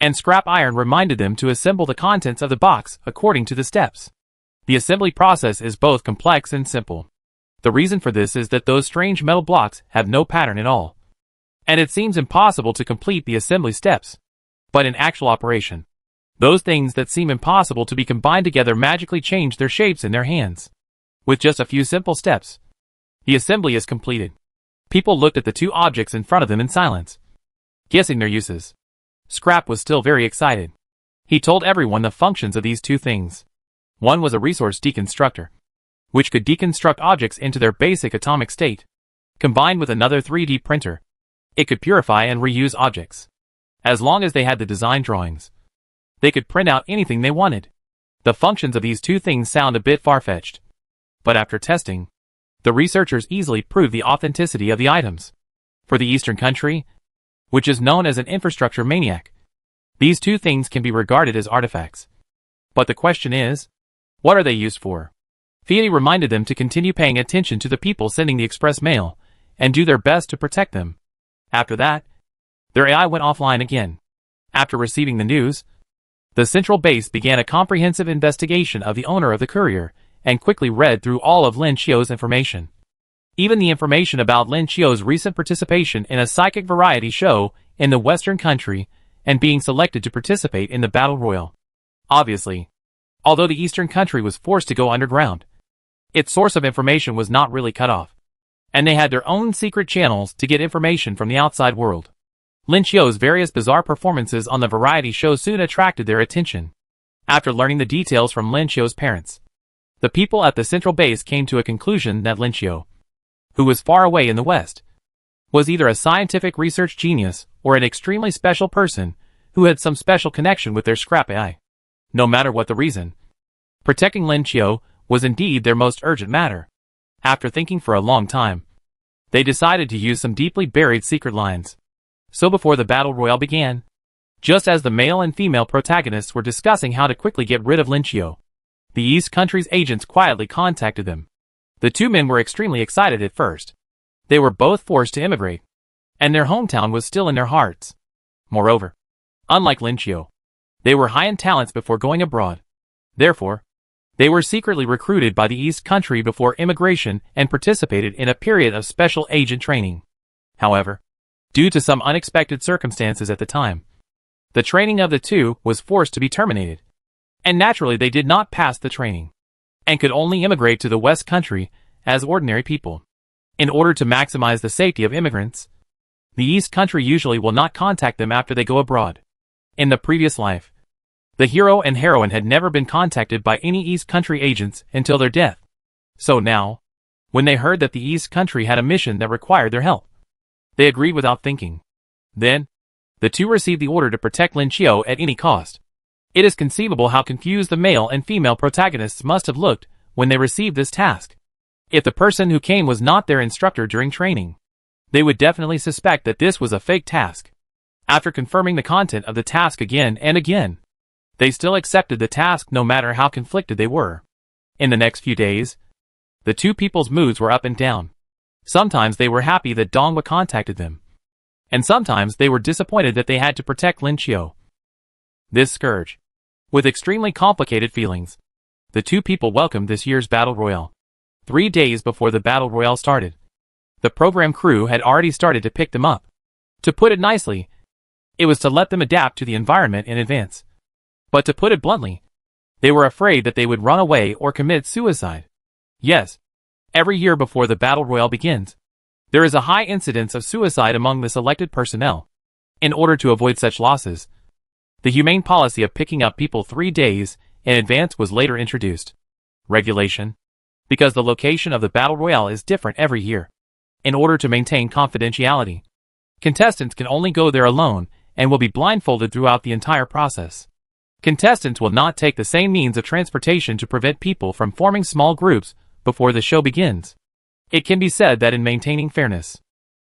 and Scrap Iron reminded them to assemble the contents of the box according to the steps. The assembly process is both complex and simple. The reason for this is that those strange metal blocks have no pattern at all, and it seems impossible to complete the assembly steps. But in actual operation, those things that seem impossible to be combined together magically change their shapes in their hands. With just a few simple steps, the assembly is completed. People looked at the two objects in front of them in silence, guessing their uses. Scrap was still very excited. He told everyone the functions of these two things. One was a resource deconstructor, which could deconstruct objects into their basic atomic state. Combined with another 3D printer, it could purify and reuse objects. As long as they had the design drawings, they could print out anything they wanted. The functions of these two things sound a bit far-fetched, but after testing, the researchers easily proved the authenticity of the items. For the Eastern country, which is known as an infrastructure maniac, these two things can be regarded as artifacts. But the question is, what are they used for? Fiat reminded them to continue paying attention to the people sending the express mail, and do their best to protect them. After that, their AI went offline again. After receiving the news, the central base began a comprehensive investigation of the owner of the courier, and quickly read through all of Lin Xiu's information. Even the information about Lin Xiu's recent participation in a psychic variety show in the Western country, and being selected to participate in the Battle Royal. Obviously, although the Eastern country was forced to go underground, its source of information was not really cut off, and they had their own secret channels to get information from the outside world. Lin Xiu's various bizarre performances on the variety show soon attracted their attention. After learning the details from Lin Xiu's parents, the people at the central base came to a conclusion that Lin Xiu, who was far away in the West, was either a scientific research genius or an extremely special person who had some special connection with their scrap AI. No matter what the reason, protecting Lin Xiu was indeed their most urgent matter. After thinking for a long time, they decided to use some deeply buried secret lines. So before the battle royale began, just as the male and female protagonists were discussing how to quickly get rid of Lin Xiu, the East country's agents quietly contacted them. The two men were extremely excited at first. They were both forced to immigrate, and their hometown was still in their hearts. Moreover, unlike Lin Xiu, they were high in talents before going abroad. Therefore, They were secretly recruited by the East Country before immigration and participated in a period of special agent training. However, due to some unexpected circumstances at the time, the training of the two was forced to be terminated. And naturally they did not pass the training, and could only immigrate to the West Country as ordinary people. In order to maximize the safety of immigrants, the East Country usually will not contact them after they go abroad. In the previous life, the hero and heroine had never been contacted by any East Country agents until their death. So now, when they heard that the East Country had a mission that required their help, they agreed without thinking. Then, the two received the order to protect Lin Qiu at any cost. It is conceivable how confused the male and female protagonists must have looked when they received this task. If the person who came was not their instructor during training, they would definitely suspect that this was a fake task. After confirming the content of the task again and again, they still accepted the task no matter how conflicted they were. In the next few days, the two people's moods were up and down. Sometimes they were happy that Donghua contacted them, and sometimes they were disappointed that they had to protect Lin Qiu. This scourge, with extremely complicated feelings, the two people welcomed this year's Battle Royale. 3 days before the Battle Royale started, the program crew had already started to pick them up. To put it nicely, it was to let them adapt to the environment in advance. But to put it bluntly, they were afraid that they would run away or commit suicide. Yes, every year before the Battle Royale begins, there is a high incidence of suicide among the selected personnel. In order to avoid such losses, the humane policy of picking up people 3 days in advance was later introduced. Regulation, because the location of the Battle Royale is different every year. In order to maintain confidentiality, contestants can only go there alone and will be blindfolded throughout the entire process. Contestants will not take the same means of transportation to prevent people from forming small groups before the show begins. It can be said that in maintaining fairness,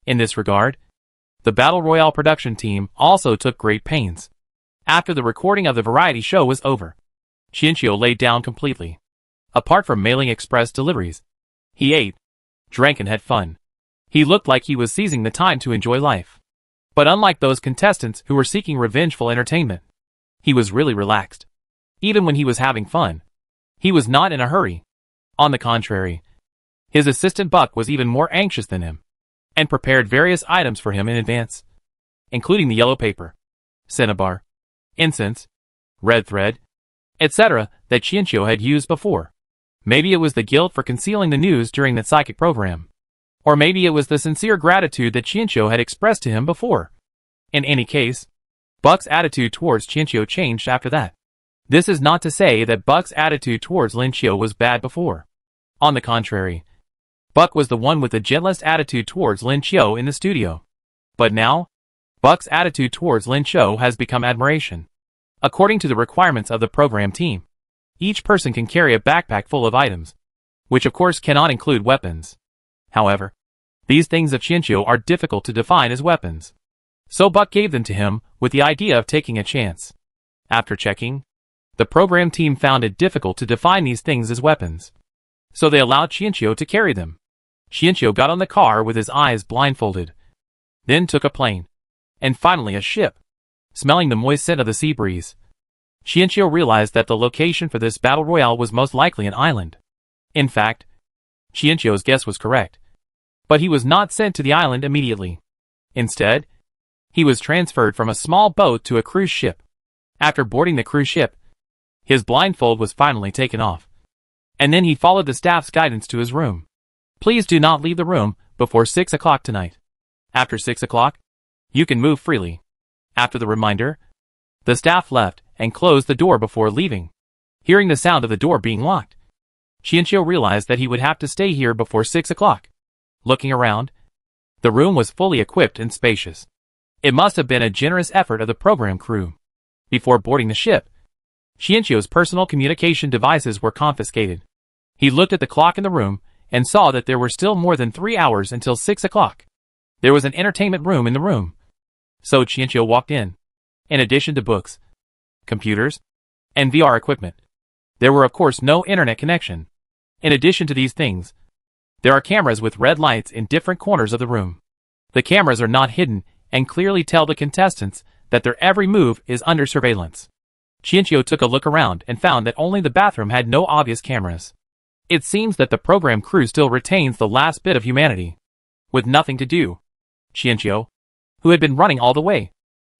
in this regard, the Battle Royale production team also took great pains. After the recording of the variety show was over, Qianqiu laid down completely. Apart from mailing express deliveries, he ate, drank and had fun. He looked like he was seizing the time to enjoy life. But unlike those contestants who were seeking revengeful entertainment, he was really relaxed. Even when he was having fun, he was not in a hurry. On the contrary, his assistant Buck was even more anxious than him, and prepared various items for him in advance, including the yellow paper, cinnabar, incense, red thread, etc. that Qianqiu had used before. Maybe it was the guilt for concealing the news during the psychic program. Or maybe it was the sincere gratitude that Qianqiu had expressed to him before. In any case, Buck's attitude towards Qianqiu changed after that. This is not to say that Buck's attitude towards Lin Qiu was bad before. On the contrary, Buck was the one with the gentlest attitude towards Lin Qiu in the studio. But now, Buck's attitude towards Lin Qiu has become admiration. According to the requirements of the program team, each person can carry a backpack full of items, which of course cannot include weapons. However, these things of Qianqiu are difficult to define as weapons. So Buck gave them to him with the idea of taking a chance. After checking, the program team found it difficult to define these things as weapons. So they allowed Qianqiu to carry them. Qianqiu got on the car with his eyes blindfolded, then took a plane, and finally a ship. Smelling the moist scent of the sea breeze, Qianqiu realized that the location for this battle royale was most likely an island. In fact, Qianqiu's guess was correct. But he was not sent to the island immediately. Instead, he was transferred from a small boat to a cruise ship. After boarding the cruise ship, his blindfold was finally taken off. And then he followed the staff's guidance to his room. Please do not leave the room before 6 o'clock tonight. After 6 o'clock, you can move freely. After the reminder, the staff left and closed the door before leaving. Hearing the sound of the door being locked, Qianqiu realized that he would have to stay here before 6 o'clock. Looking around, the room was fully equipped and spacious. It must have been a generous effort of the program crew. Before boarding the ship, Qianqiu's personal communication devices were confiscated. He looked at the clock in the room and saw that there were still more than 3 hours until 6 o'clock. There was an entertainment room in the room. So Qianqiu walked in. In addition to books, computers, and VR equipment, there were of course no internet connection. In addition to these things, there are cameras with red lights in different corners of the room. The cameras are not hidden and clearly tell the contestants that their every move is under surveillance. Qianqiu took a look around and found that only the bathroom had no obvious cameras. It seems that the program crew still retains the last bit of humanity. With nothing to do, Qianqiu, who had been running all the way,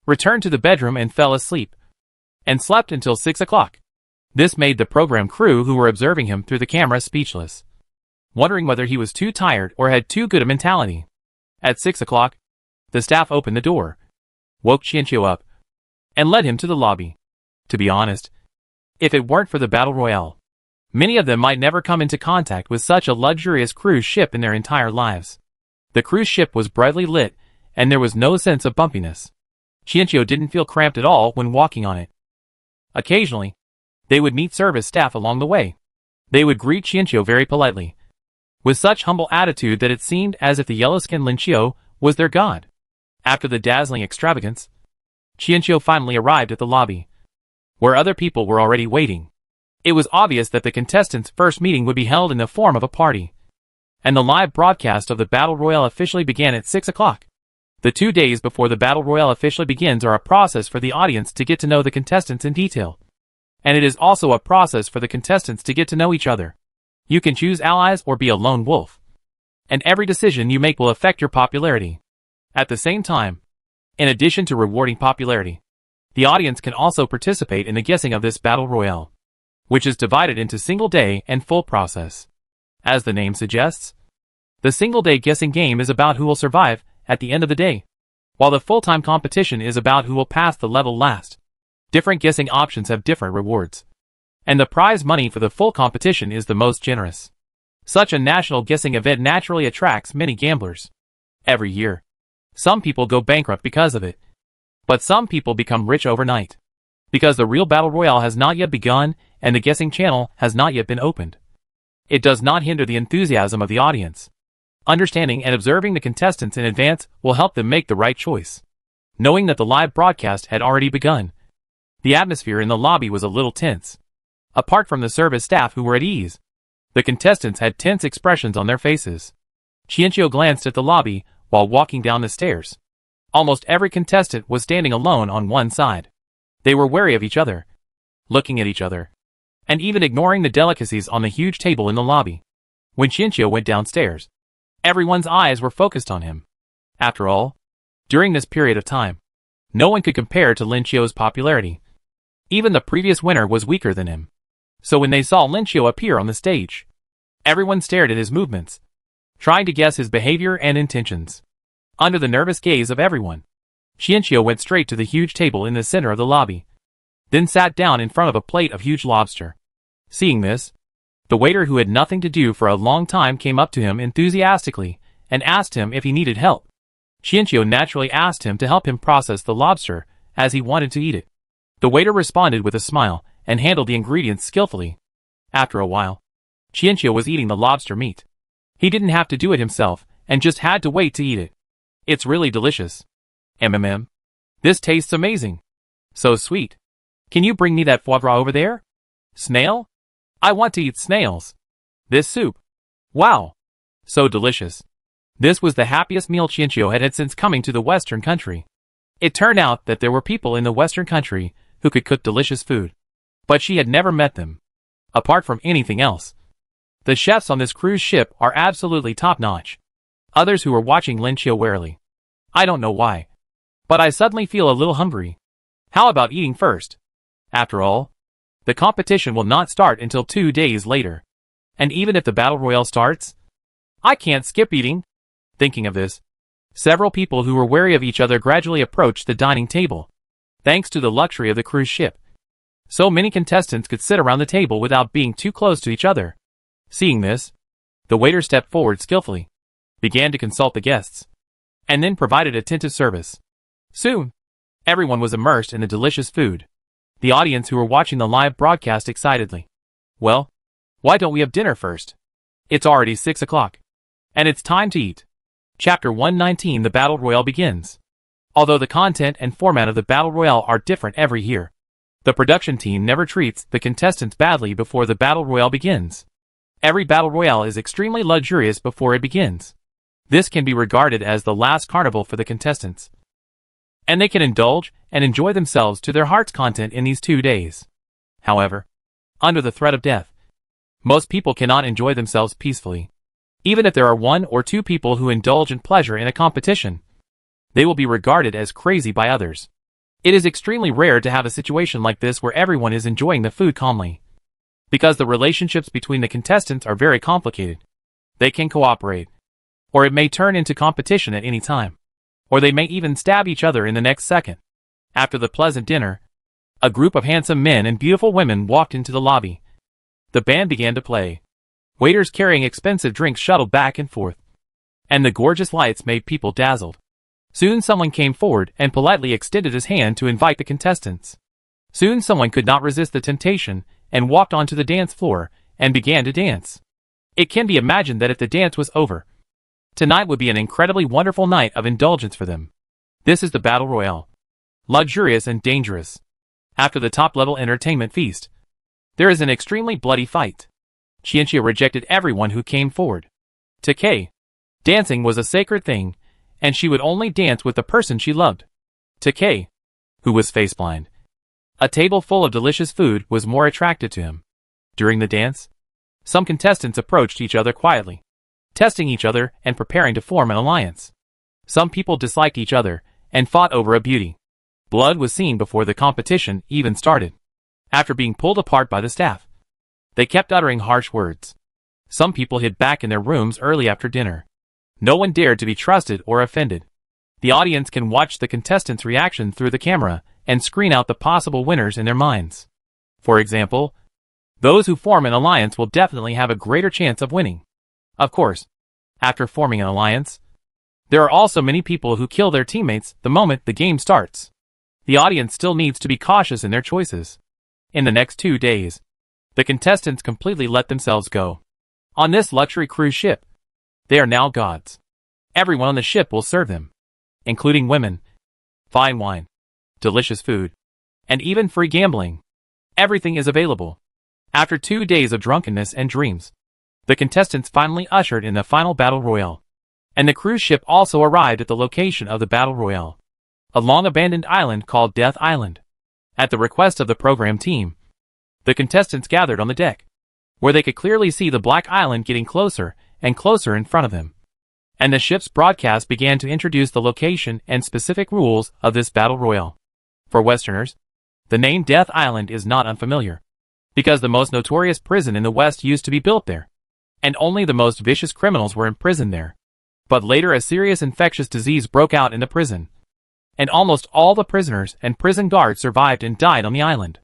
returned to the bedroom and fell asleep, and slept until 6 o'clock. This made the program crew who were observing him through the camera speechless, wondering whether he was too tired or had too good a mentality. At 6 o'clock, the staff opened the door, woke Qianqiu up, and led him to the lobby. To be honest, if it weren't for the Battle Royale, many of them might never come into contact with such a luxurious cruise ship in their entire lives. The cruise ship was brightly lit, and there was no sense of bumpiness. Qianqiu didn't feel cramped at all when walking on it. Occasionally, they would meet service staff along the way. They would greet Qianqiu very politely, with such humble attitude that it seemed as if the yellow-skinned Lin Qiu was their god. After the dazzling extravagance, Qianqiu finally arrived at the lobby, where other people were already waiting. It was obvious that the contestants' first meeting would be held in the form of a party, and the live broadcast of the Battle Royale officially began at 6 o'clock. The 2 days before the Battle Royale officially begins are a process for the audience to get to know the contestants in detail. And it is also a process for the contestants to get to know each other. You can choose allies or be a lone wolf. And every decision you make will affect your popularity. At the same time, in addition to rewarding popularity, the audience can also participate in the guessing of this Battle Royale, which is divided into single day and full process. As the name suggests, the single day guessing game is about who will survive at the end of the day, while the full-time competition is about who will pass the level last. Different guessing options have different rewards, and the prize money for the full competition is the most generous. Such a national guessing event naturally attracts many gamblers. Every year, some people go bankrupt because of it, but some people become rich overnight, because the real Battle Royale has not yet begun and the guessing channel has not yet been opened. It does not hinder the enthusiasm of the audience. Understanding and observing the contestants in advance will help them make the right choice. Knowing that the live broadcast had already begun, the atmosphere in the lobby was a little tense. Apart from the service staff who were at ease, the contestants had tense expressions on their faces. Qianqiu glanced at the lobby while walking down the stairs. Almost every contestant was standing alone on one side. They were wary of each other, looking at each other, and even ignoring the delicacies on the huge table in the lobby. When Qianqiu went downstairs, everyone's eyes were focused on him. After all, during this period of time, no one could compare to Lin Qiu's popularity. Even the previous winner was weaker than him. So when they saw Lin Qiu appear on the stage, everyone stared at his movements, trying to guess his behavior and intentions. Under the nervous gaze of everyone, Qianqiu went straight to the huge table in the center of the lobby, then sat down in front of a plate of huge lobster. Seeing this, the waiter who had nothing to do for a long time came up to him enthusiastically and asked him if he needed help. Qianqiu naturally asked him to help him process the lobster, as he wanted to eat it. The waiter responded with a smile and handled the ingredients skillfully. After a while, Qianqiu was eating the lobster meat. He didn't have to do it himself and just had to wait to eat it. It's really delicious. This tastes amazing. So sweet. Can you bring me that foie gras over there? Snail? I want to eat snails. This soup. Wow. So delicious. This was the happiest meal Qianqiu had had since coming to the Western country. It turned out that there were people in the Western country who could cook delicious food, but she had never met them. Apart from anything else, the chefs on this cruise ship are absolutely top-notch. Others who were watching Lin Qiu warily. I don't know why, but I suddenly feel a little hungry. How about eating first? After all, the competition will not start until 2 days later. And even if the Battle Royale starts, I can't skip eating. Thinking of this, several people who were wary of each other gradually approached the dining table. Thanks to the luxury of the cruise ship, so many contestants could sit around the table without being too close to each other. Seeing this, the waiter stepped forward skillfully, began to consult the guests, and then provided attentive service. Soon, everyone was immersed in the delicious food. The audience who were watching the live broadcast excitedly. Well, why don't we have dinner first? It's already 6 o'clock, and it's time to eat. Chapter 119 The Battle Royale begins. Although the content and format of the Battle Royale are different every year, the production team never treats the contestants badly before the Battle Royale begins. Every Battle Royale is extremely luxurious before it begins. This can be regarded as the last carnival for the contestants. and they can indulge and enjoy themselves to their heart's content in these 2 days. However, under the threat of death, most people cannot enjoy themselves peacefully. Even if there are 1 or 2 people who indulge in pleasure in a competition, they will be regarded as crazy by others. It is extremely rare to have a situation like this where everyone is enjoying the food calmly. Because the relationships between the contestants are very complicated. They can cooperate, or it may turn into competition at any time, or they may even stab each other in the next second. After the pleasant dinner, a group of handsome men and beautiful women walked into the lobby. The band began to play. Waiters carrying expensive drinks shuttled back and forth, and the gorgeous lights made people dazzled. Soon someone came forward and politely extended his hand to invite the contestants. Soon someone could not resist the temptation and walked onto the dance floor and began to dance. It can be imagined that if the dance was over, tonight would be an incredibly wonderful night of indulgence for them. This is the Battle Royale. Luxurious and dangerous. After the top-level entertainment feast, there is an extremely bloody fight. Qianxia rejected everyone who came forward. To Kay, dancing was a sacred thing, and she would only dance with the person she loved. To Kay, who was face-blind, a table full of delicious food was more attractive to him. During the dance, some contestants approached each other quietly, testing each other and preparing to form an alliance. Some people disliked each other and fought over a beauty. Blood was seen before the competition even started. After being pulled apart by the staff, they kept uttering harsh words. Some people hid back in their rooms early after dinner. No one dared to be trusted or offended. The audience can watch the contestants' reaction through the camera and screen out the possible winners in their minds. For example, those who form an alliance will definitely have a greater chance of winning. Of course, after forming an alliance, there are also many people who kill their teammates the moment the game starts. The audience still needs to be cautious in their choices. In the next 2 days, the contestants completely let themselves go. On this luxury cruise ship, they are now gods. Everyone on the ship will serve them, including women, fine wine, delicious food, and even free gambling. Everything is available. After 2 days of drunkenness and dreams, the contestants finally ushered in the final battle royale, and the cruise ship also arrived at the location of the battle royale, a long-abandoned island called Death Island. At the request of the program team, the contestants gathered on the deck, where they could clearly see the Black Island getting closer and closer in front of them. And the ship's broadcast began to introduce the location and specific rules of this battle royale. For Westerners, the name Death Island is not unfamiliar, because the most notorious prison in the West used to be built there, and only the most vicious criminals were imprisoned there. But later a serious infectious disease broke out in the prison, and almost all the prisoners and prison guards survived and died on the island.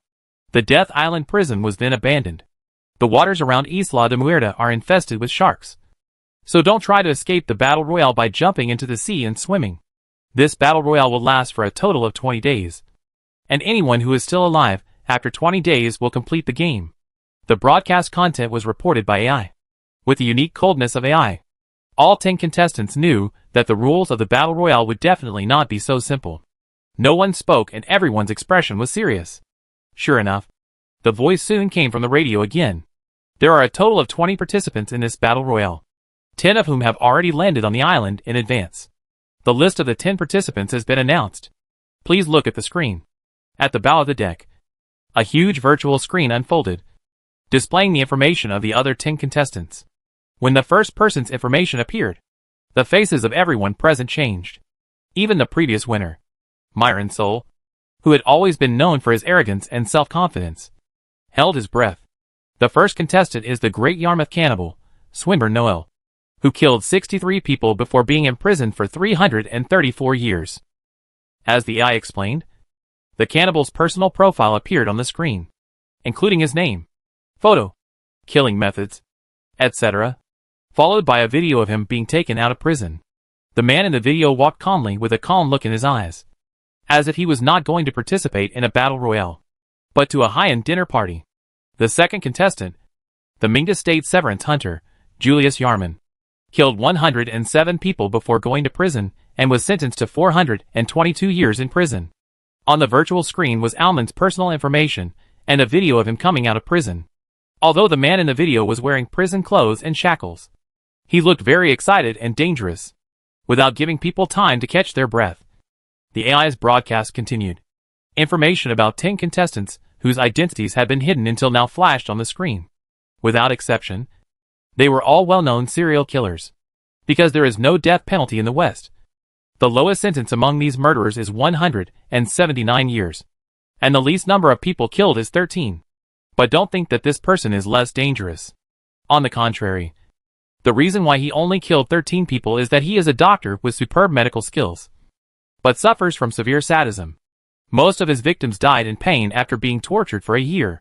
The Death Island prison was then abandoned. The waters around Isla de Muerta are infested with sharks, so don't try to escape the battle royale by jumping into the sea and swimming. This battle royale will last for a total of 20 days, and anyone who is still alive after 20 days will complete the game. The broadcast content was reported by AI. With the unique coldness of AI, all 10 contestants knew that the rules of the battle royale would definitely not be so simple. No one spoke and everyone's expression was serious. Sure enough, the voice soon came from the radio again. There are a total of 20 participants in this battle royale, 10 of whom have already landed on the island in advance. The list of the 10 participants has been announced. Please look at the screen. At the bow of the deck, a huge virtual screen unfolded, displaying the information of the other 10 contestants. When the first person's information appeared, the faces of everyone present changed. Even the previous winner, Myron Soul, who had always been known for his arrogance and self-confidence, held his breath. The first contestant is the Great Yarmouth Cannibal, Swinburne Noel, who killed 63 people before being imprisoned for 334 years. As the AI explained, the cannibal's personal profile appeared on the screen, including his name, photo, killing methods, etc., followed by a video of him being taken out of prison. The man in the video walked calmly with a calm look in his eyes, as if he was not going to participate in a battle royale, but to a high-end dinner party. The second contestant, the Mingda State Severance Hunter, Julius Yarman, killed 107 people before going to prison and was sentenced to 422 years in prison. On the virtual screen was Alman's personal information and a video of him coming out of prison. Although the man in the video was wearing prison clothes and shackles, he looked very excited and dangerous. Without giving people time to catch their breath, The AI's broadcast continued. Information about 10 contestants whose identities had been hidden until now flashed on the screen. Without exception, they were all well-known serial killers. Because there is no death penalty in the West, the lowest sentence among these murderers is 179 years. And the least number of people killed is 13. But don't think that this person is less dangerous. On the contrary, the reason why he only killed 13 people is that he is a doctor with superb medical skills, but suffers from severe sadism. Most of his victims died in pain after being tortured for a year.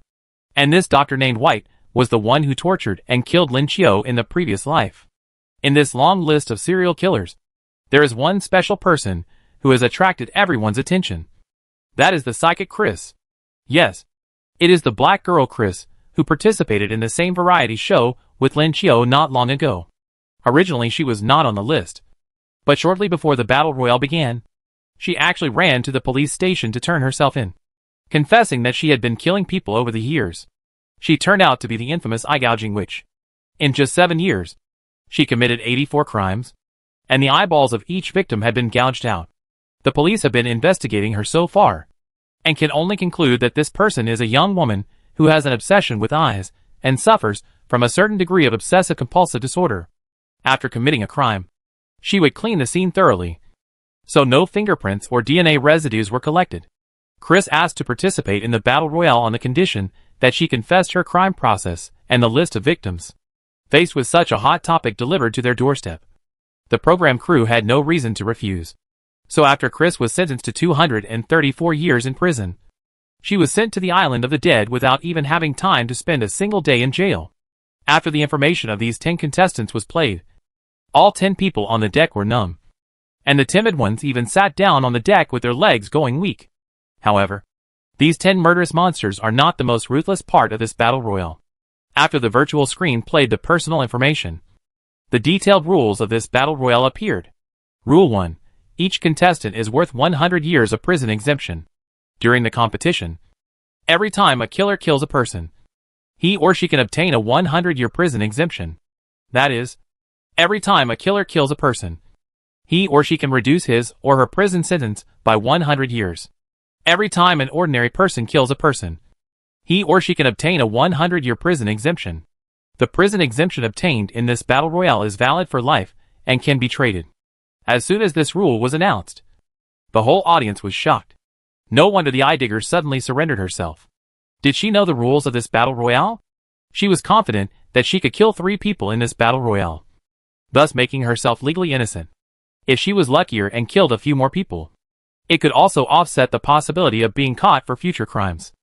And this doctor named White was the one who tortured and killed Lin Chiu in the previous life. In this long list of serial killers, there is one special person who has attracted everyone's attention. That is the psychic Chris. Yes, it is the black girl Chris, who participated in the same variety show with Lin Chiu not long ago. Originally she was not on the list, but shortly before the battle royale began, she actually ran to the police station to turn herself in, confessing that she had been killing people over the years. She turned out to be the infamous eye-gouging witch. In just 7 years, she committed 84 crimes, and the eyeballs of each victim had been gouged out. The police have been investigating her so far, and can only conclude that this person is a young woman who has an obsession with eyes, and suffers from a certain degree of obsessive-compulsive disorder. After committing a crime, she would clean the scene thoroughly, so no fingerprints or DNA residues were collected. Chris asked to participate in the battle royale on the condition that she confessed her crime process and the list of victims. Faced with such a hot topic delivered to their doorstep, the program crew had no reason to refuse. So after Chris was sentenced to 234 years in prison, she was sent to the island of the dead without even having time to spend a single day in jail. After the information of these 10 contestants was played, all 10 people on the deck were numb, and the timid ones even sat down on the deck with their legs going weak. However, these 10 murderous monsters are not the most ruthless part of this battle royale. After the virtual screen played the personal information, the detailed rules of this battle royale appeared. Rule 1. Each contestant is worth 100 years of prison exemption. During the competition, every time a killer kills a person, he or she can obtain a 100-year prison exemption. That is, every time a killer kills a person, he or she can reduce his or her prison sentence by 100 years. Every time an ordinary person kills a person, he or she can obtain a 100-year prison exemption. The prison exemption obtained in this battle royale is valid for life and can be traded. As soon as this rule was announced, the whole audience was shocked. No wonder the eye digger suddenly surrendered herself. Did she know the rules of this battle royale? She was confident that she could kill 3 people in this battle royale, thus making herself legally innocent. If she was luckier and killed a few more people, it could also offset the possibility of being caught for future crimes.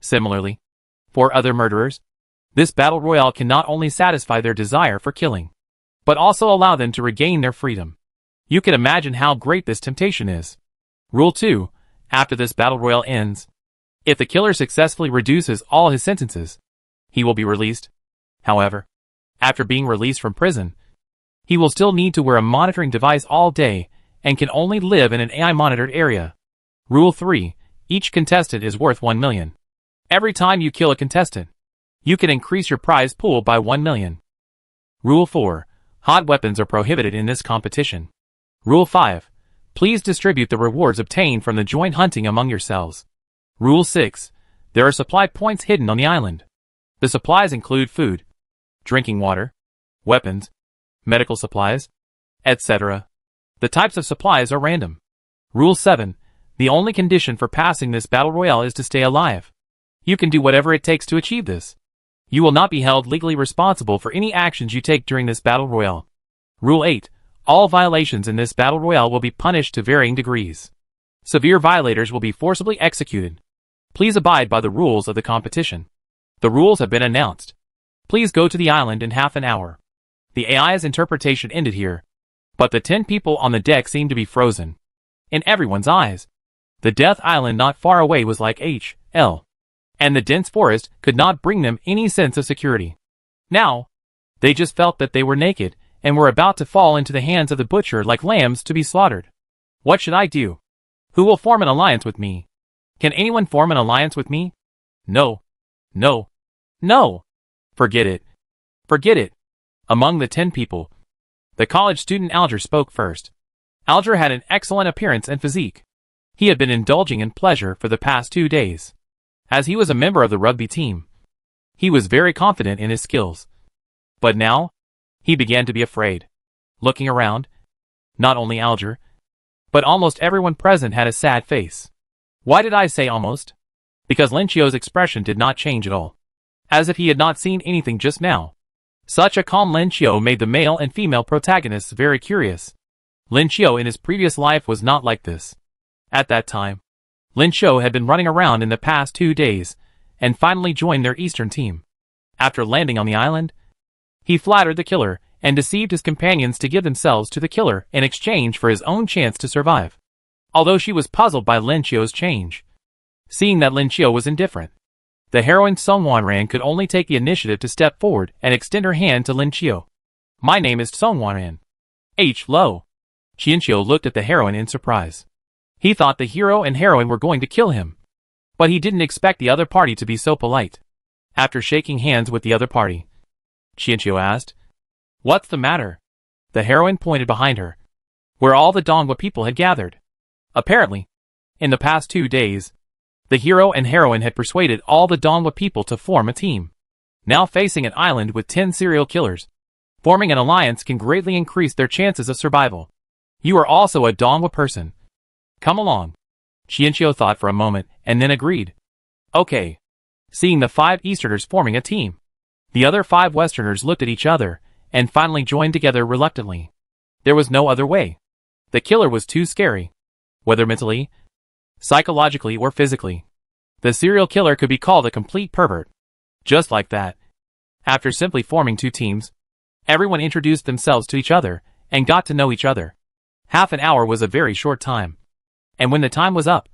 Similarly, for other murderers, this battle royale can not only satisfy their desire for killing, but also allow them to regain their freedom. You can imagine how great this temptation is. Rule 2. After this battle royale ends, if the killer successfully reduces all his sentences, he will be released. However, after being released from prison, he will still need to wear a monitoring device all day and can only live in an AI-monitored area. Rule 3. Each contestant is worth 1 million. Every time you kill a contestant, you can increase your prize pool by 1 million. Rule 4. Hot weapons are prohibited in this competition. Rule 5. Please distribute the rewards obtained from the joint hunting among yourselves. Rule 6. There are supply points hidden on the island. The supplies include food, drinking water, weapons, medical supplies, etc. The types of supplies are random. Rule 7. The only condition for passing this battle royale is to stay alive. You can do whatever it takes to achieve this. You will not be held legally responsible for any actions you take during this battle royale. Rule 8. All violations in this battle royale will be punished to varying degrees. Severe violators will be forcibly executed. Please abide by the rules of the competition. The rules have been announced. Please go to the island in half an hour. The AI's interpretation ended here, but the 10 people on the deck seemed to be frozen. In everyone's eyes, the Death Island not far away was like H.L., and the dense forest could not bring them any sense of security. Now, they just felt that they were naked and were about to fall into the hands of the butcher like lambs to be slaughtered. What should I do? Who will form an alliance with me? Can anyone form an alliance with me? No. No. No. Forget it. Forget it. Among the 10 people, the college student Alger spoke first. Alger had an excellent appearance and physique. He had been indulging in pleasure for the past 2 days. As he was a member of the rugby team, he was very confident in his skills. But now, he began to be afraid. Looking around, not only Alger, but almost everyone present had a sad face. Why did I say almost? Because Lin Qiu's expression did not change at all. As if he had not seen anything just now. Such a calm Lin Qiu made the male and female protagonists very curious. Lin Qiu in his previous life was not like this. At that time, Lin Qiu had been running around in the past 2 days, and finally joined their eastern team. After landing on the island, he flattered the killer and deceived his companions to give themselves to the killer in exchange for his own chance to survive. Although she was puzzled by Lin Qiu's change, seeing that Lin Qiu was indifferent, the heroine Song Wanran could only take the initiative to step forward and extend her hand to Lin Qiu. My name is Song Wanran. Lo. Qian Qiu looked at the heroine in surprise. He thought the hero and heroine were going to kill him, but he didn't expect the other party to be so polite. After shaking hands with the other party, Qian Qiu asked, "What's the matter?" The heroine pointed behind her, where all the Dongwa people had gathered. Apparently, in the past 2 days, the hero and heroine had persuaded all the Dongwa people to form a team. Now facing an island with 10 serial killers, forming an alliance can greatly increase their chances of survival. You are also a Dongwa person. Come along. Qian Qiu thought for a moment and then agreed. Okay. Seeing the 5 Easterners forming a team, the other 5 Westerners looked at each other and finally joined together reluctantly. There was no other way. The killer was too scary. Whether mentally, psychologically, or physically, the serial killer could be called a complete pervert. Just like that. After simply forming 2 teams, everyone introduced themselves to each other and got to know each other. Half an hour was a very short time. And when the time was up,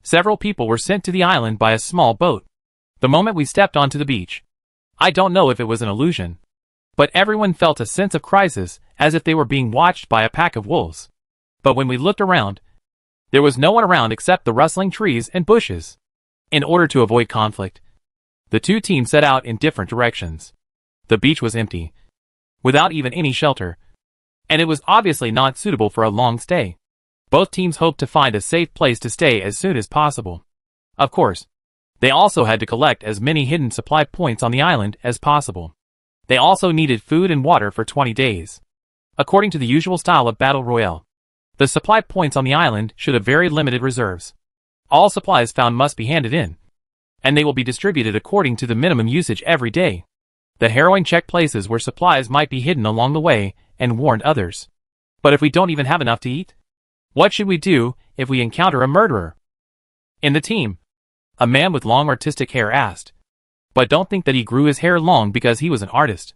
several people were sent to the island by a small boat. The moment we stepped onto the beach, I don't know if it was an illusion, but everyone felt a sense of crisis as if they were being watched by a pack of wolves. But when we looked around, there was no one around except the rustling trees and bushes. In order to avoid conflict, the 2 teams set out in different directions. The beach was empty, without even any shelter, and it was obviously not suitable for a long stay. Both teams hoped to find a safe place to stay as soon as possible. Of course, they also had to collect as many hidden supply points on the island as possible. They also needed food and water for 20 days. According to the usual style of Battle Royale, the supply points on the island should have very limited reserves. All supplies found must be handed in, and they will be distributed according to the minimum usage every day. The heroine checked places where supplies might be hidden along the way and warned others. But if we don't even have enough to eat? What should we do if we encounter a murderer? In the team, a man with long artistic hair asked. But don't think that he grew his hair long because he was an artist.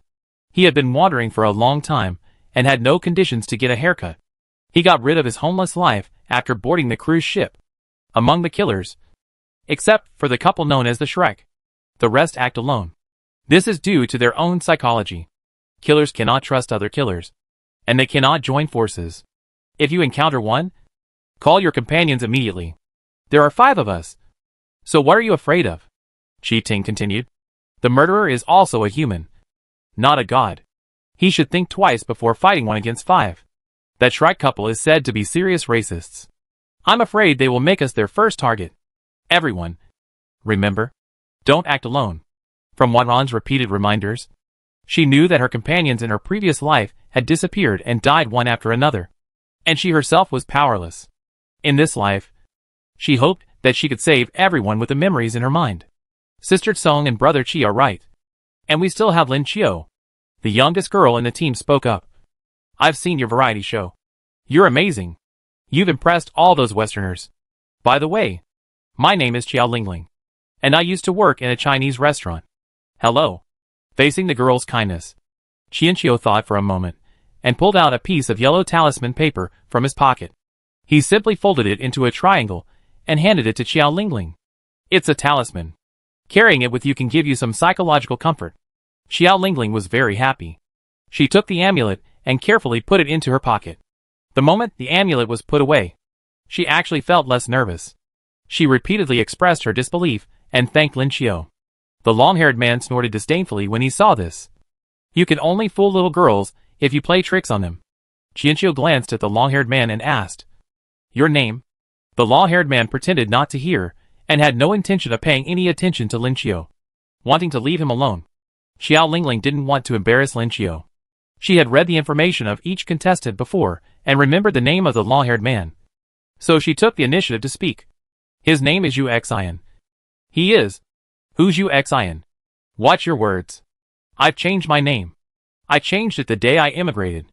He had been wandering for a long time and had no conditions to get a haircut. He got rid of his homeless life after boarding the cruise ship. Among the killers, except for the couple known as the Shrek, the rest act alone. This is due to their own psychology. Killers cannot trust other killers, and they cannot join forces. If you encounter one, call your companions immediately. There are 5 of us. So what are you afraid of? Chi Ting continued. The murderer is also a human, not a god. He should think twice before fighting 1 against 5. That Shrek couple is said to be serious racists. I'm afraid they will make us their first target. Everyone, remember, don't act alone. From Wanran's repeated reminders, she knew that her companions in her previous life had disappeared and died one after another, and she herself was powerless. In this life, she hoped that she could save everyone with the memories in her mind. Sister Song and brother Chi are right. And we still have Lin Qiu. The youngest girl in the team spoke up. I've seen your variety show. You're amazing. You've impressed all those Westerners. By the way, my name is Qiao Lingling, and I used to work in a Chinese restaurant. Hello. Facing the girl's kindness, Qian Qiu thought for a moment, and pulled out a piece of yellow talisman paper from his pocket. He simply folded it into a triangle and handed it to Qiao Lingling. It's a talisman. Carrying it with you can give you some psychological comfort. Qiao Lingling was very happy. She took the amulet and carefully put it into her pocket. The moment the amulet was put away, she actually felt less nervous. She repeatedly expressed her disbelief and thanked Lin Qiu. The long-haired man snorted disdainfully when he saw this. You can only fool little girls if you play tricks on them. Qian Qiu glanced at the long-haired man and asked, Your name? The long-haired man pretended not to hear, and had no intention of paying any attention to Lin Qiu. Wanting to leave him alone, Xiao Lingling didn't want to embarrass Lin Qiu. She had read the information of each contestant before, and remembered the name of the long-haired man. So she took the initiative to speak. His name is Yu Xian. He is. Who's Yu Xian? Watch your words. I've changed my name. I changed it the day I immigrated.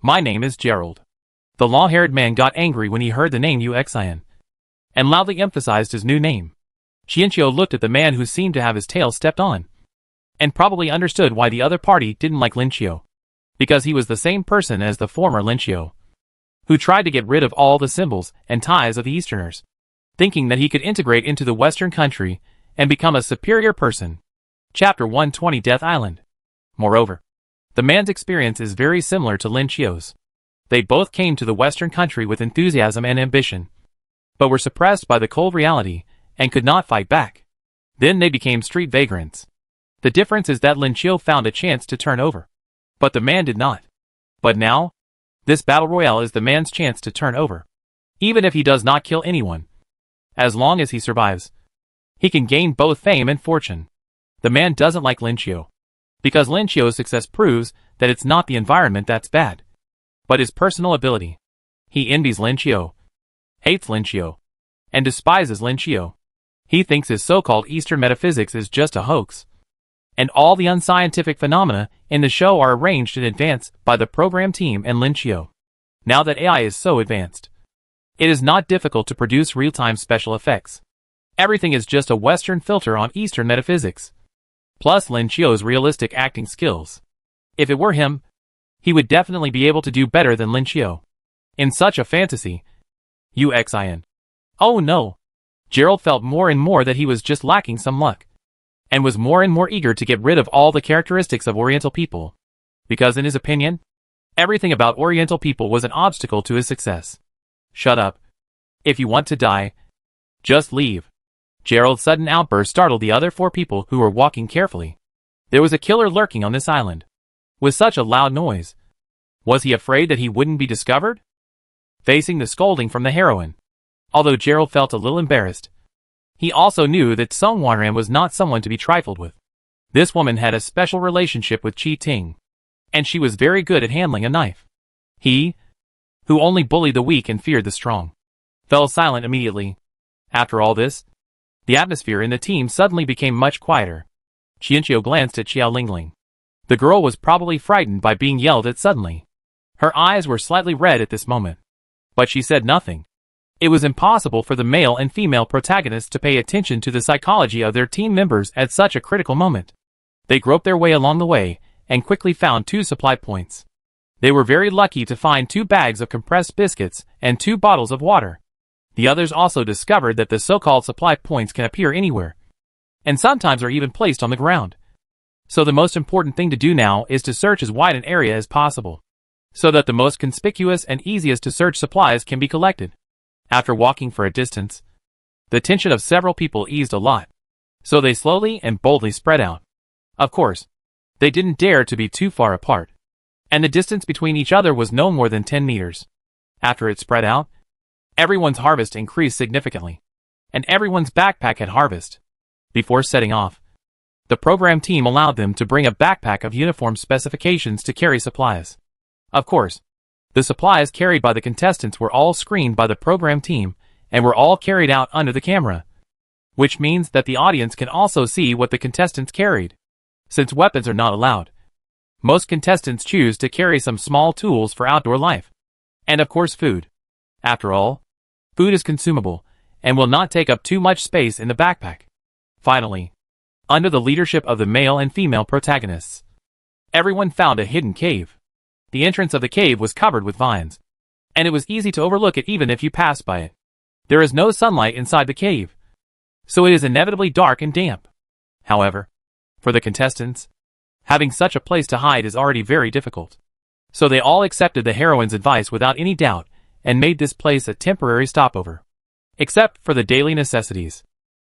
My name is Gerald. The long-haired man got angry when he heard the name Yu Xian, and loudly emphasized his new name. Qianqiu looked at the man who seemed to have his tail stepped on, and probably understood why the other party didn't like Lin Qiu, because he was the same person as the former Lin Qiu, who tried to get rid of all the symbols and ties of the Easterners, thinking that he could integrate into the Western country and become a superior person. Chapter 120 Death Island. Moreover, the man's experience is very similar to Lin Qiu's. They both came to the Western country with enthusiasm and ambition, but were suppressed by the cold reality and could not fight back. Then they became street vagrants. The difference is that Lin Qiu found a chance to turn over, but the man did not. But now, this battle royale is the man's chance to turn over. Even if he does not kill anyone, as long as he survives, he can gain both fame and fortune. The man doesn't like Lin Qiu, because Lin Qiu's success proves that it's not the environment that's bad, but his personal ability. He envies Lin Qiu, hates Lin Qiu, and despises Lin Qiu. He thinks his so-called Eastern metaphysics is just a hoax, and all the unscientific phenomena in the show are arranged in advance by the program team and Lin Qiu. Now that AI is so advanced, it is not difficult to produce real-time special effects. Everything is just a Western filter on Eastern metaphysics, plus Lin Qiu's realistic acting skills. If it were him, he would definitely be able to do better than Lin Qiu in such a fantasy. Yu Xian. Oh no! Gerald felt more and more that he was just lacking some luck, and was more and more eager to get rid of all the characteristics of Oriental people, because in his opinion, everything about Oriental people was an obstacle to his success. Shut up. If you want to die, just leave. Gerald's sudden outburst startled the other 4 people who were walking carefully. There was a killer lurking on this island, with such a loud noise. Was he afraid that he wouldn't be discovered? Facing the scolding from the heroine, although Gerald felt a little embarrassed, he also knew that Song Wanran was not someone to be trifled with. This woman had a special relationship with Qi Ting, and she was very good at handling a knife. He, who only bullied the weak and feared the strong, fell silent immediately. After all this, the atmosphere in the team suddenly became much quieter. Qianqiu glanced at Xiao Lingling. The girl was probably frightened by being yelled at suddenly. Her eyes were slightly red at this moment, but she said nothing. It was impossible for the male and female protagonists to pay attention to the psychology of their team members at such a critical moment. They groped their way along the way, and quickly found 2 supply points. They were very lucky to find 2 bags of compressed biscuits and 2 bottles of water. The others also discovered that the so-called supply points can appear anywhere, and sometimes are even placed on the ground. So the most important thing to do now is to search as wide an area as possible, so that the most conspicuous and easiest to search supplies can be collected. After walking for a distance, the tension of several people eased a lot, so they slowly and boldly spread out. Of course, they didn't dare to be too far apart, and the distance between each other was no more than 10 meters. After it spread out, everyone's harvest increased significantly, and everyone's backpack had harvest. Before setting off, the program team allowed them to bring a backpack of uniform specifications to carry supplies. Of course, the supplies carried by the contestants were all screened by the program team, and were all carried out under the camera, which means that the audience can also see what the contestants carried. Since weapons are not allowed, most contestants choose to carry some small tools for outdoor life, and of course food. After all, food is consumable, and will not take up too much space in the backpack. Finally, under the leadership of the male and female protagonists, everyone found a hidden cave. The entrance of the cave was covered with vines, and it was easy to overlook it even if you passed by it. There is no sunlight inside the cave, so it is inevitably dark and damp. However, for the contestants, having such a place to hide is already very difficult. So they all accepted the heroine's advice without any doubt, and made this place a temporary stopover. Except for the daily necessities,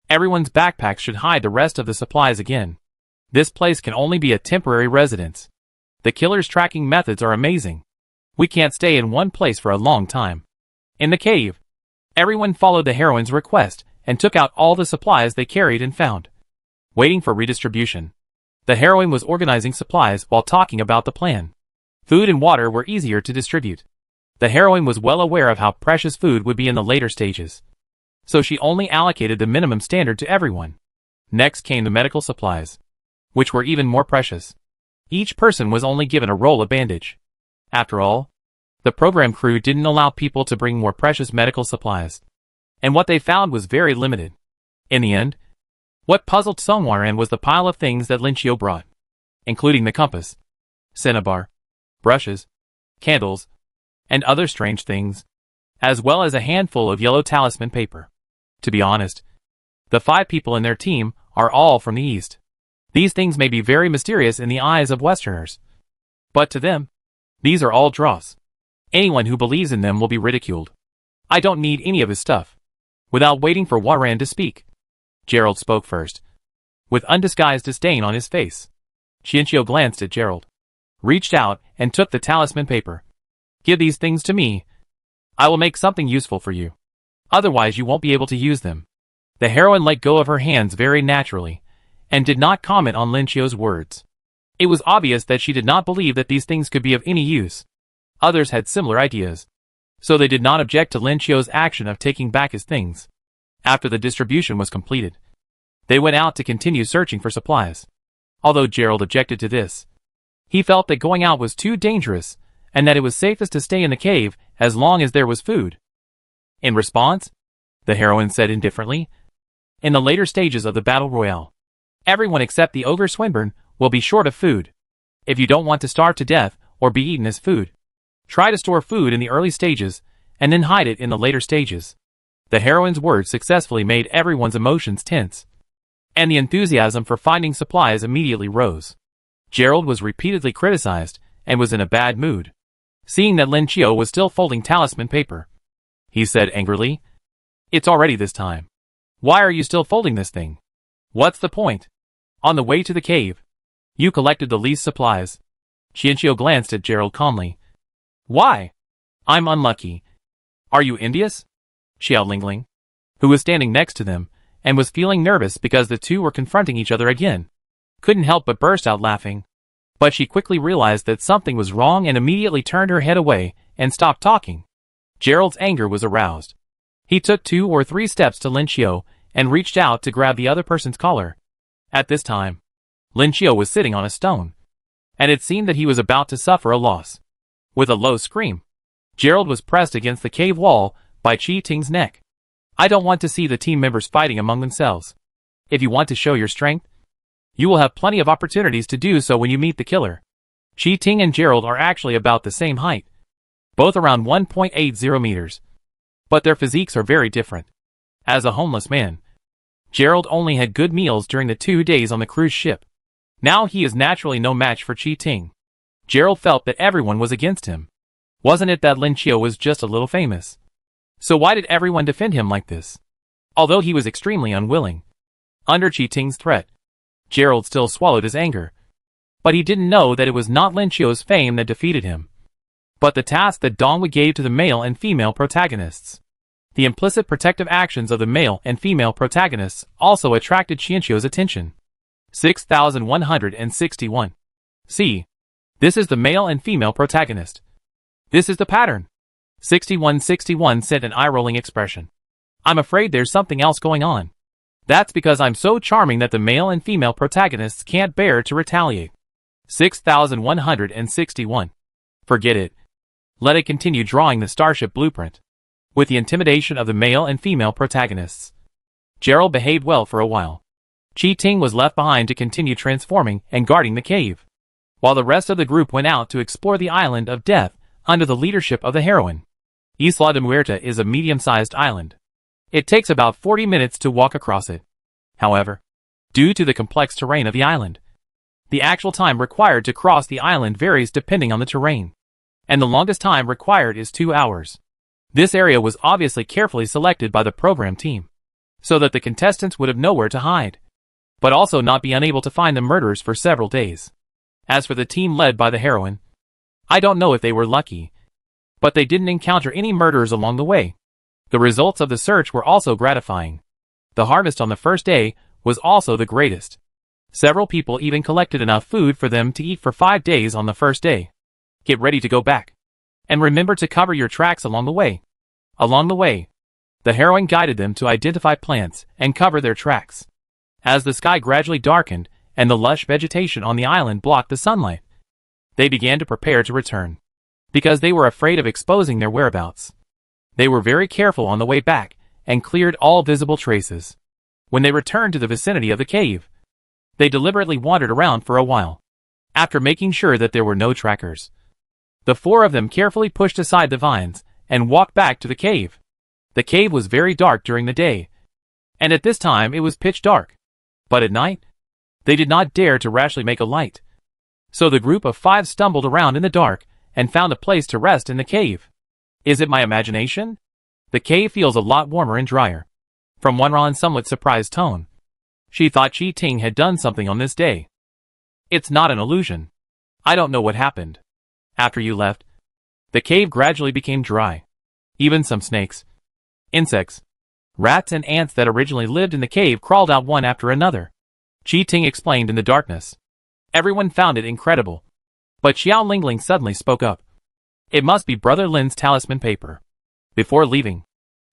everyone's backpacks should hide the rest of the supplies again. This place can only be a temporary residence. The killer's tracking methods are amazing. We can't stay in one place for a long time. In the cave, Everyone followed the heroine's request and took out all the supplies they carried and found. Waiting for redistribution. The heroine was organizing supplies while talking about the plan. Food and water were easier to distribute. The heroine was well aware of how precious food would be in the later stages. So she only allocated the minimum standard to everyone. Next came the medical supplies, which were even more precious. Each person was only given a roll of bandage. After all, the program crew didn't allow people to bring more precious medical supplies. And what they found was very limited. In the end, what puzzled Songwaran was the pile of things that Linchio brought, including the compass, cinnabar, brushes, candles, and other strange things, as well as a handful of yellow talisman paper. To be honest, the 5 people in their team are all from the East. These things may be very mysterious in the eyes of Westerners, but to them, these are all dross. Anyone who believes in them will be ridiculed. I don't need any of his stuff. Without waiting for Waran to speak, Gerald spoke first, with undisguised disdain on his face. Qianqiu glanced at Gerald, reached out, and took the talisman paper. Give these things to me. I will make something useful for you. Otherwise you won't be able to use them. The heroine let go of her hands very naturally, and did not comment on Linchio's words. It was obvious that she did not believe that these things could be of any use. Others had similar ideas, so they did not object to Linchio's action of taking back his things. After the distribution was completed, they went out to continue searching for supplies. Although Gerald objected to this, he felt that going out was too dangerous, and that it was safest to stay in the cave as long as there was food. In response, the heroine said indifferently, in the later stages of the battle royale, everyone except the ogre Swinburne will be short of food. If you don't want to starve to death or be eaten as food, try to store food in the early stages and then hide it in the later stages. The heroine's words successfully made everyone's emotions tense, and the enthusiasm for finding supplies immediately rose. Gerald was repeatedly criticized and was in a bad mood. Seeing that Linchio was still folding talisman paper, he said angrily, "It's already this time. Why are you still folding this thing? What's the point? On the way to the cave, you collected the least supplies." Qianqiu glanced at Gerald calmly. "Why? I'm unlucky. Are you envious?" Xiao Lingling, who was standing next to them, and was feeling nervous because the two were confronting each other again, couldn't help but burst out laughing. But she quickly realized that something was wrong and immediately turned her head away and stopped talking. Gerald's anger was aroused. He took 2 or 3 steps to Linchio and reached out to grab the other person's collar. At this time, Linchio was sitting on a stone, and it seemed that he was about to suffer a loss. With a low scream, Gerald was pressed against the cave wall by Qi Ting's neck. "I don't want to see the team members fighting among themselves. If you want to show your strength, you will have plenty of opportunities to do so when you meet the killer." Qi Ting and Gerald are actually about the same height, both around 1.80 meters. But their physiques are very different. As a homeless man, Gerald only had good meals during the 2 days on the cruise ship. Now he is naturally no match for Qi Ting. Gerald felt that everyone was against him. Wasn't it that Linchio was just a little famous? So why did everyone defend him like this? Although he was extremely unwilling. Under Qi Ting's threat, Gerald still swallowed his anger. But he didn't know that it was not Linchio's fame that defeated him, but the task that Dongwu gave to the male and female protagonists. The implicit protective actions of the male and female protagonists also attracted Qianqiu's attention. 6161. See, this is the male and female protagonist. This is the pattern. 6161 sent an eye-rolling expression. "I'm afraid there's something else going on. That's because I'm so charming that the male and female protagonists can't bear to retaliate." 6161. Forget it. Let it continue drawing the starship blueprint, with the intimidation of the male and female protagonists. Gerald behaved well for a while. Qi Ting was left behind to continue transforming and guarding the cave, while the rest of the group went out to explore the island of death under the leadership of the heroine. Isla de Muerta is a medium-sized island. It takes about 40 minutes to walk across it. However, due to the complex terrain of the island, the actual time required to cross the island varies depending on the terrain, and the longest time required is 2 hours. This area was obviously carefully selected by the program team, so that the contestants would have nowhere to hide, but also not be unable to find the murderers for several days. As for the team led by the heroine, I don't know if they were lucky, but they didn't encounter any murderers along the way. The results of the search were also gratifying. The harvest on the first day was also the greatest. Several people even collected enough food for them to eat for 5 days on the first day. Get ready to go back. And remember to cover your tracks along the way. Along the way, the heroine guided them to identify plants and cover their tracks. As the sky gradually darkened and the lush vegetation on the island blocked the sunlight, they began to prepare to return. Because they were afraid of exposing their whereabouts, they were very careful on the way back and cleared all visible traces. When they returned to the vicinity of the cave, they deliberately wandered around for a while. After making sure that there were no trackers, the 4 of them carefully pushed aside the vines and walked back to the cave. The cave was very dark during the day, and at this time it was pitch dark. But at night, they did not dare to rashly make a light. So the group of 5 stumbled around in the dark and found a place to rest in the cave. Is it my imagination? The cave feels a lot warmer and drier. From Wanran's somewhat surprised tone, she thought Chi Ting had done something on this day. It's not an illusion. I don't know what happened. After you left, the cave gradually became dry. Even some snakes, insects, rats and ants that originally lived in the cave crawled out one after another. Chi Ting explained in the darkness. Everyone found it incredible. But Xiao Lingling suddenly spoke up. It must be Brother Lin's talisman paper. Before leaving,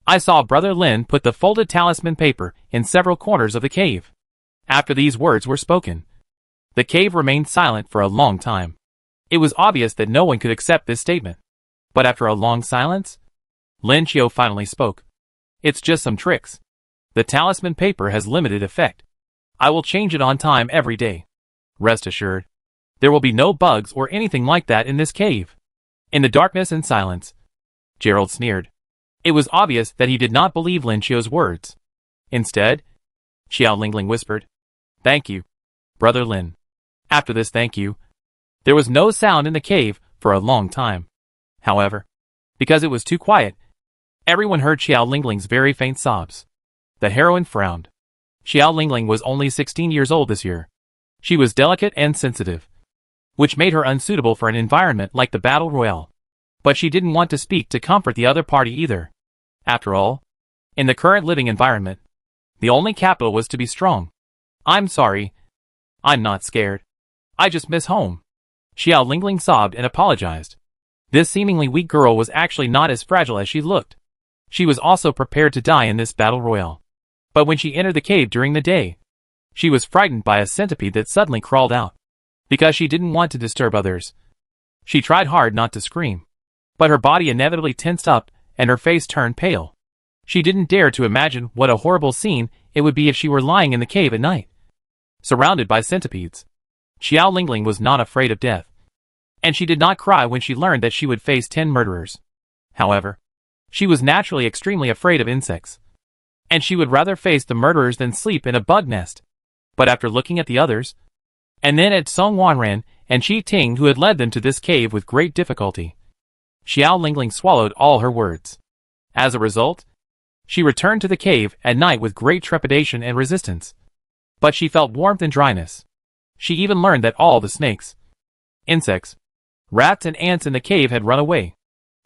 I saw Brother Lin put the folded talisman paper in several corners of the cave. After these words were spoken, the cave remained silent for a long time. It was obvious that no one could accept this statement. But after a long silence, Lin Qiu finally spoke. It's just some tricks. The talisman paper has limited effect. I will change it on time every day. Rest assured, there will be no bugs or anything like that in this cave. In the darkness and silence, Gerald sneered. It was obvious that he did not believe Lin Qiu's words. Instead, Xiao Lingling whispered, "Thank you, Brother Lin." After this thank you, there was no sound in the cave for a long time. However, because it was too quiet, everyone heard Xiao Lingling's very faint sobs. The heroine frowned. Xiao Lingling was only 16 years old this year. She was delicate and sensitive, which made her unsuitable for an environment like the Battle Royale. But she didn't want to speak to comfort the other party either. After all, in the current living environment, the only capital was to be strong. I'm sorry. I'm not scared. I just miss home. Xiao Lingling sobbed and apologized. This seemingly weak girl was actually not as fragile as she looked. She was also prepared to die in this battle royale. But when she entered the cave during the day, she was frightened by a centipede that suddenly crawled out. Because she didn't want to disturb others, she tried hard not to scream. But her body inevitably tensed up and her face turned pale. She didn't dare to imagine what a horrible scene it would be if she were lying in the cave at night, surrounded by centipedes. Xiao Lingling was not afraid of death, and she did not cry when she learned that she would face 10 murderers. However, she was naturally extremely afraid of insects, and she would rather face the murderers than sleep in a bug nest. But after looking at the others, and then at Song Wanran and Chi Ting who had led them to this cave with great difficulty, Xiao Lingling swallowed all her words. As a result, she returned to the cave at night with great trepidation and resistance. But she felt warmth and dryness. She even learned that all the snakes, insects, rats and ants in the cave had run away.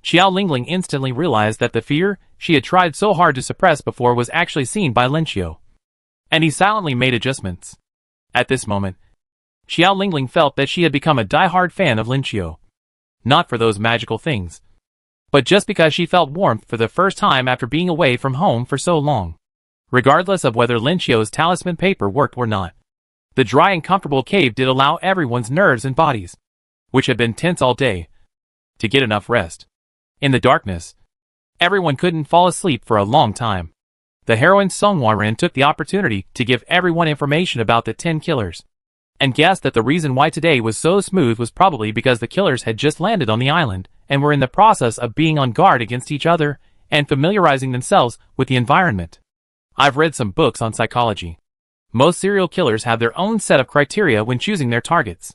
Xiao Lingling instantly realized that the fear she had tried so hard to suppress before was actually seen by Lin Qiu. And he silently made adjustments. At this moment, Xiao Lingling felt that she had become a die-hard fan of Lin Qiu. Not for those magical things, but just because she felt warmth for the first time after being away from home for so long. Regardless of whether Lin Qiu's talisman paper worked or not, the dry and comfortable cave did allow everyone's nerves and bodies, which had been tense all day, to get enough rest. In the darkness, everyone couldn't fall asleep for a long time. The heroine Song Wanran took the opportunity to give everyone information about the 10 killers, and guessed that the reason why today was so smooth was probably because the killers had just landed on the island and were in the process of being on guard against each other and familiarizing themselves with the environment. I've read some books on psychology. Most serial killers have their own set of criteria when choosing their targets.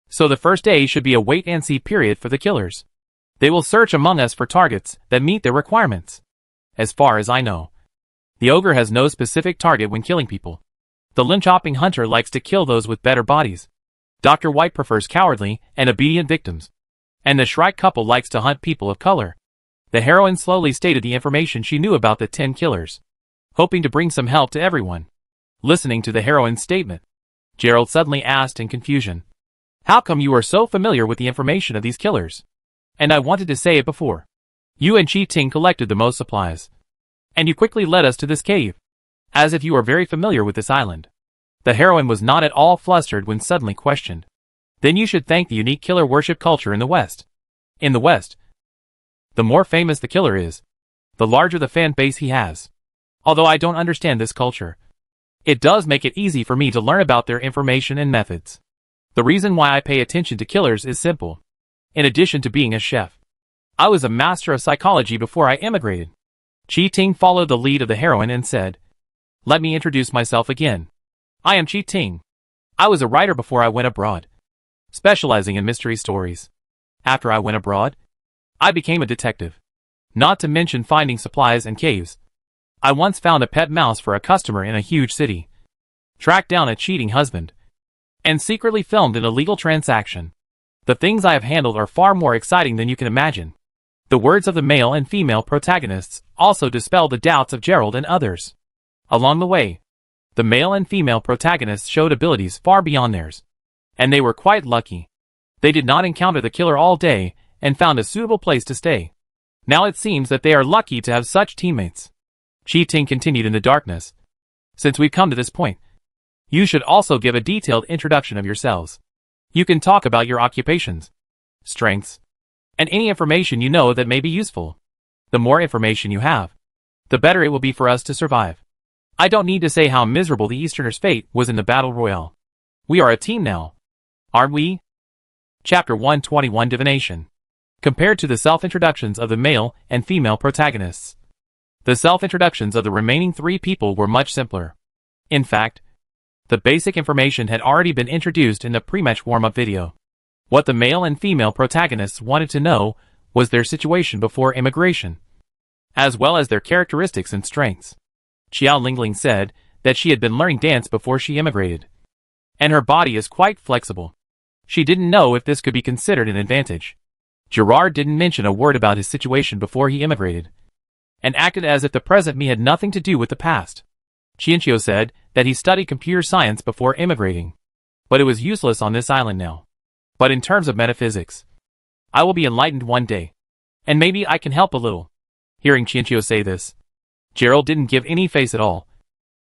So the first day should be a wait-and-see period for the killers. They will search among us for targets that meet their requirements. As far as I know, the ogre has no specific target when killing people. The lynch-chopping hunter likes to kill those with better bodies. Dr. White prefers cowardly and obedient victims. And the Shrike couple likes to hunt people of color. The heroine slowly stated the information she knew about the 10 killers, hoping to bring some help to everyone. Listening to the heroine's statement, Gerald suddenly asked in confusion, "How come you are so familiar with the information of these killers? And I wanted to say it before. You and Chi Ting collected the most supplies. And you quickly led us to this cave, as if you are very familiar with this island." The heroine was not at all flustered when suddenly questioned. "Then you should thank the unique killer worship culture in the West. In the West, the more famous the killer is, the larger the fan base he has. Although I don't understand this culture, it does make it easy for me to learn about their information and methods. The reason why I pay attention to killers is simple. In addition to being a chef, I was a master of psychology before I immigrated." Chi Ting followed the lead of the heroine and said, "Let me introduce myself again. I am Chi Ting. I was a writer before I went abroad, specializing in mystery stories. After I went abroad, I became a detective. Not to mention finding supplies and caves. I once found a pet mouse for a customer in a huge city, tracked down a cheating husband, and secretly filmed an illegal transaction. The things I have handled are far more exciting than you can imagine." The words of the male and female protagonists also dispelled the doubts of Gerald and others. Along the way, the male and female protagonists showed abilities far beyond theirs, and they were quite lucky. They did not encounter the killer all day and found a suitable place to stay. Now it seems that they are lucky to have such teammates. Chi Ting continued in the darkness. "Since we've come to this point, you should also give a detailed introduction of yourselves. You can talk about your occupations, strengths, and any information you know that may be useful. The more information you have, the better it will be for us to survive. I don't need to say how miserable the Easterners' fate was in the Battle Royale. We are a team now, aren't we?" Chapter 121 Divination. Compared to the self-introductions of the male and female protagonists, the self-introductions of the remaining 3 people were much simpler. In fact, the basic information had already been introduced in the pre-match warm-up video. What the male and female protagonists wanted to know was their situation before immigration, as well as their characteristics and strengths. Xiao Lingling said that she had been learning dance before she immigrated, and her body is quite flexible. She didn't know if this could be considered an advantage. Gerard didn't mention a word about his situation before he immigrated, and acted as if the present me had nothing to do with the past. Qianqiu said that he studied computer science before immigrating, but it was useless on this island now. But in terms of metaphysics, I will be enlightened one day, and maybe I can help a little. Hearing Qianqiu say this, Gerald didn't give any face at all.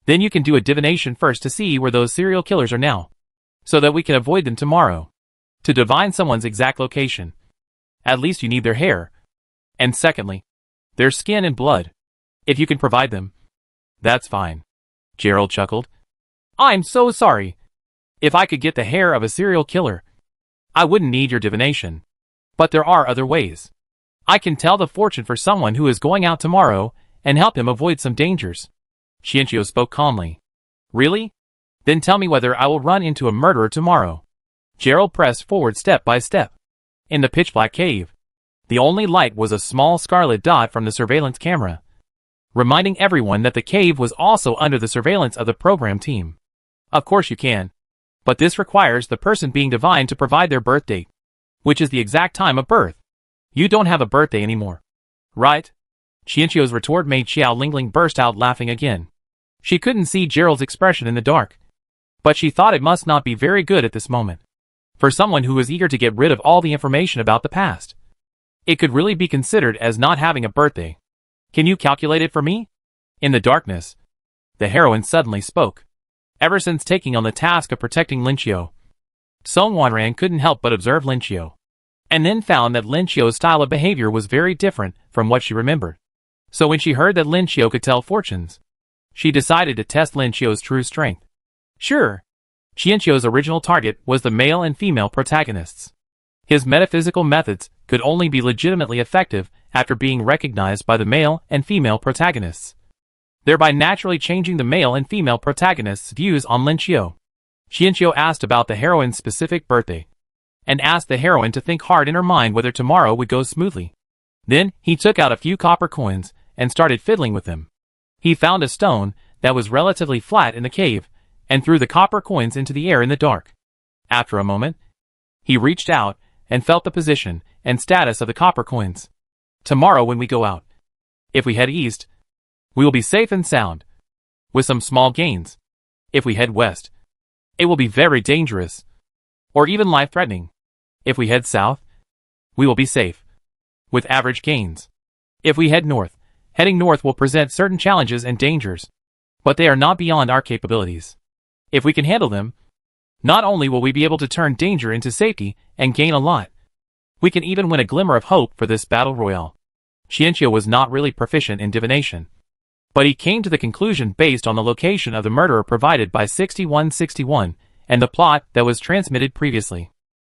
"Then you can do a divination first to see where those serial killers are now, so that we can avoid them tomorrow. To divine someone's exact location, at least you need their hair, and secondly, their skin and blood. If you can provide them, that's fine." Gerald chuckled. "I'm so sorry. If I could get the hair of a serial killer, I wouldn't need your divination. But there are other ways. I can tell the fortune for someone who is going out tomorrow and help him avoid some dangers." Qianqiu spoke calmly. "Really? Then tell me whether I will run into a murderer tomorrow." Gerald pressed forward step by step. In the pitch-black cave, the only light was a small scarlet dot from the surveillance camera, reminding everyone that the cave was also under the surveillance of the program team. "Of course you can, but this requires the person being divine to provide their birth date, which is the exact time of birth. You don't have a birthday anymore, right?" Qianqiu's retort made Xiao Lingling burst out laughing again. She couldn't see Gerald's expression in the dark, but she thought it must not be very good at this moment. For someone who was eager to get rid of all the information about the past, it could really be considered as not having a birthday. "Can you calculate it for me?" In the darkness, the heroine suddenly spoke. Ever since taking on the task of protecting Lin Qiu, Song Wanran couldn't help but observe Lin Qiu, and then found that Lin Qiu's style of behavior was very different from what she remembered. So when she heard that Lin Qiu could tell fortunes, she decided to test Lin Qiu's true strength. Sure, Qianqiu's original target was the male and female protagonists. His metaphysical methods could only be legitimately effective after being recognized by the male and female protagonists, thereby naturally changing the male and female protagonists' views on Lin Qiu. Qianqiu asked about the heroine's specific birthday, and asked the heroine to think hard in her mind whether tomorrow would go smoothly. Then he took out a few copper coins and started fiddling with them. He found a stone that was relatively flat in the cave, and threw the copper coins into the air in the dark. After a moment, he reached out and felt the position and status of the copper coins. tomorrow when we go out. If we head east, we will be safe and sound, with some small gains. If we head west, it will be very dangerous, or even life-threatening. If we head south, we will be safe, with average gains. If we head north, heading north will present certain challenges and dangers, but they are not beyond our capabilities. If we can handle them, not only will we be able to turn danger into safety and gain a lot, we can even win a glimmer of hope for this battle royale. Xianqiu was not really proficient in divination, but he came to the conclusion based on the location of the murderer provided by 6161 and the plot that was transmitted previously.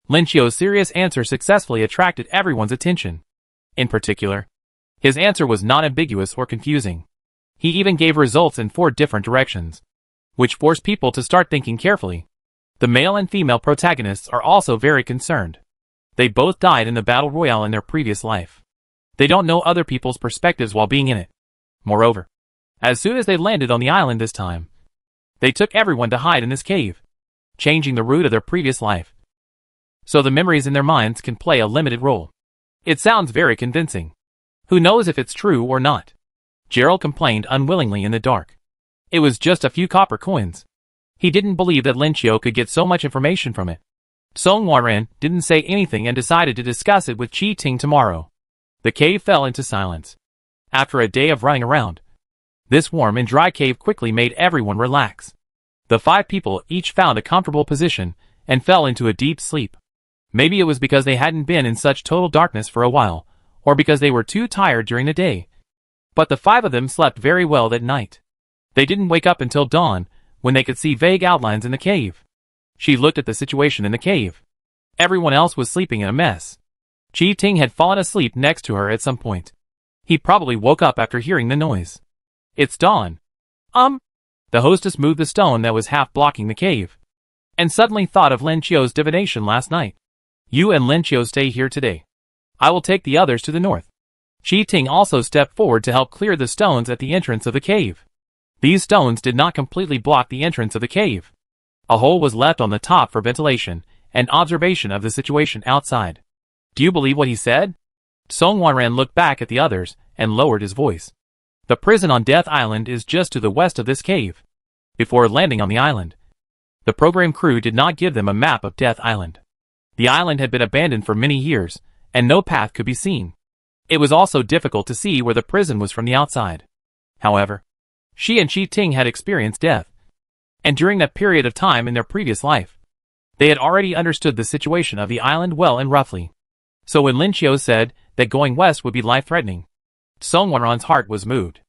Lin Qiu's serious answer successfully attracted everyone's attention. In particular, his answer was not ambiguous or confusing. He even gave results in 4 different directions, which forced people to start thinking carefully. The male and female protagonists are also very concerned. They both died in the battle royale in their previous life. They don't know other people's perspectives while being in it. Moreover, as soon as they landed on the island this time, they took everyone to hide in this cave, changing the route of their previous life, so the memories in their minds can play a limited role. It sounds very convincing. Who knows if it's true or not? Gerald complained unwillingly in the dark. It was just a few copper coins. He didn't believe that Lin Qiu could get so much information from it. Song Wanren didn't say anything and decided to discuss it with Qi Ting tomorrow. The cave fell into silence. After a day of running around, this warm and dry cave quickly made everyone relax. The 5 people each found a comfortable position and fell into a deep sleep. Maybe it was because they hadn't been in such total darkness for a while, or because they were too tired during the day. But the 5 of them slept very well that night. They didn't wake up until dawn, when they could see vague outlines in the cave. She looked at the situation in the cave. Everyone else was sleeping in a mess. Qi Ting had fallen asleep next to her at some point. He probably woke up after hearing the noise. It's dawn. The hostess moved the stone that was half blocking the cave, and suddenly thought of Lin Qiu's divination last night. You and Lin Qiu stay here today. I will take the others to the north. Qi Ting also stepped forward to help clear the stones at the entrance of the cave. These stones did not completely block the entrance of the cave. A hole was left on the top for ventilation and observation of the situation outside. Do you believe what he said? Song Wanren looked back at the others and lowered his voice. The prison on Death Island is just to the west of this cave. Before landing on the island, the program crew did not give them a map of Death Island. The island had been abandoned for many years, and no path could be seen. It was also difficult to see where the prison was from the outside. However, she and Qi Ting had experienced death, and during that period of time in their previous life, they had already understood the situation of the island well and roughly. So when Lin Qiu said that going west would be life-threatening, Song Wanren's heart was moved.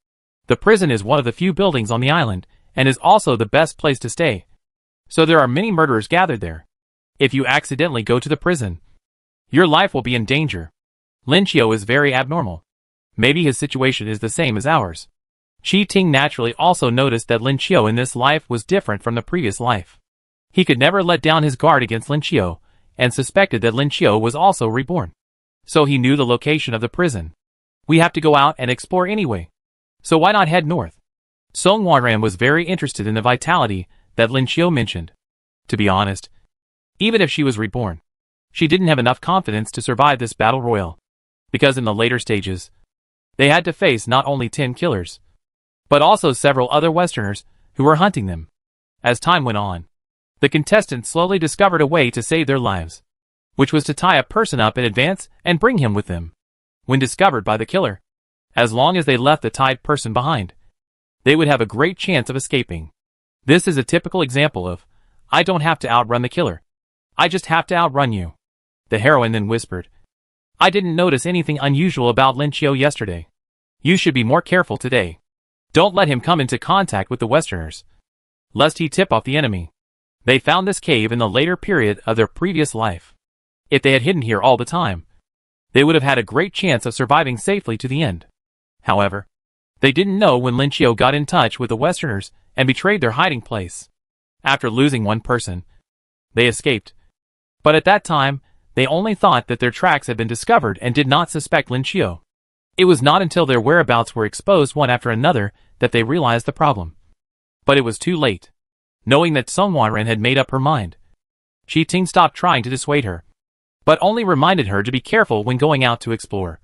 The prison is one of the few buildings on the island, and is also the best place to stay. So there are many murderers gathered there. If you accidentally go to the prison, your life will be in danger. Lin Qiu is very abnormal. Maybe his situation is the same as ours. Qi Ting naturally also noticed that Lin Qiu in this life was different from the previous life. He could never let down his guard against Lin Qiu, and suspected that Lin Qiu was also reborn. So he knew the location of the prison. We have to go out and explore anyway. So why not head north? Song Wanren was very interested in the vitality that Lin Qiu mentioned. To be honest, even if she was reborn, she didn't have enough confidence to survive this battle royal. Because in the later stages, they had to face not only 10 killers, but also several other Westerners who were hunting them. As time went on, the contestants slowly discovered a way to save their lives, which was to tie a person up in advance and bring him with them. When discovered by the killer, as long as they left the tied person behind, they would have a great chance of escaping. This is a typical example of, I don't have to outrun the killer. I just have to outrun you. The heroine then whispered, I didn't notice anything unusual about Lin Qiu yesterday. You should be more careful today. Don't let him come into contact with the Westerners, lest he tip off the enemy. They found this cave in the later period of their previous life. If they had hidden here all the time, they would have had a great chance of surviving safely to the end. However, they didn't know when Lin Qiu got in touch with the Westerners and betrayed their hiding place. After losing one person, they escaped. But at that time, they only thought that their tracks had been discovered and did not suspect Lin Qiu. It was not until their whereabouts were exposed one after another that they realized the problem. But it was too late. Knowing that Song Wanren had made up her mind, Qi Ting stopped trying to dissuade her, but only reminded her to be careful when going out to explore.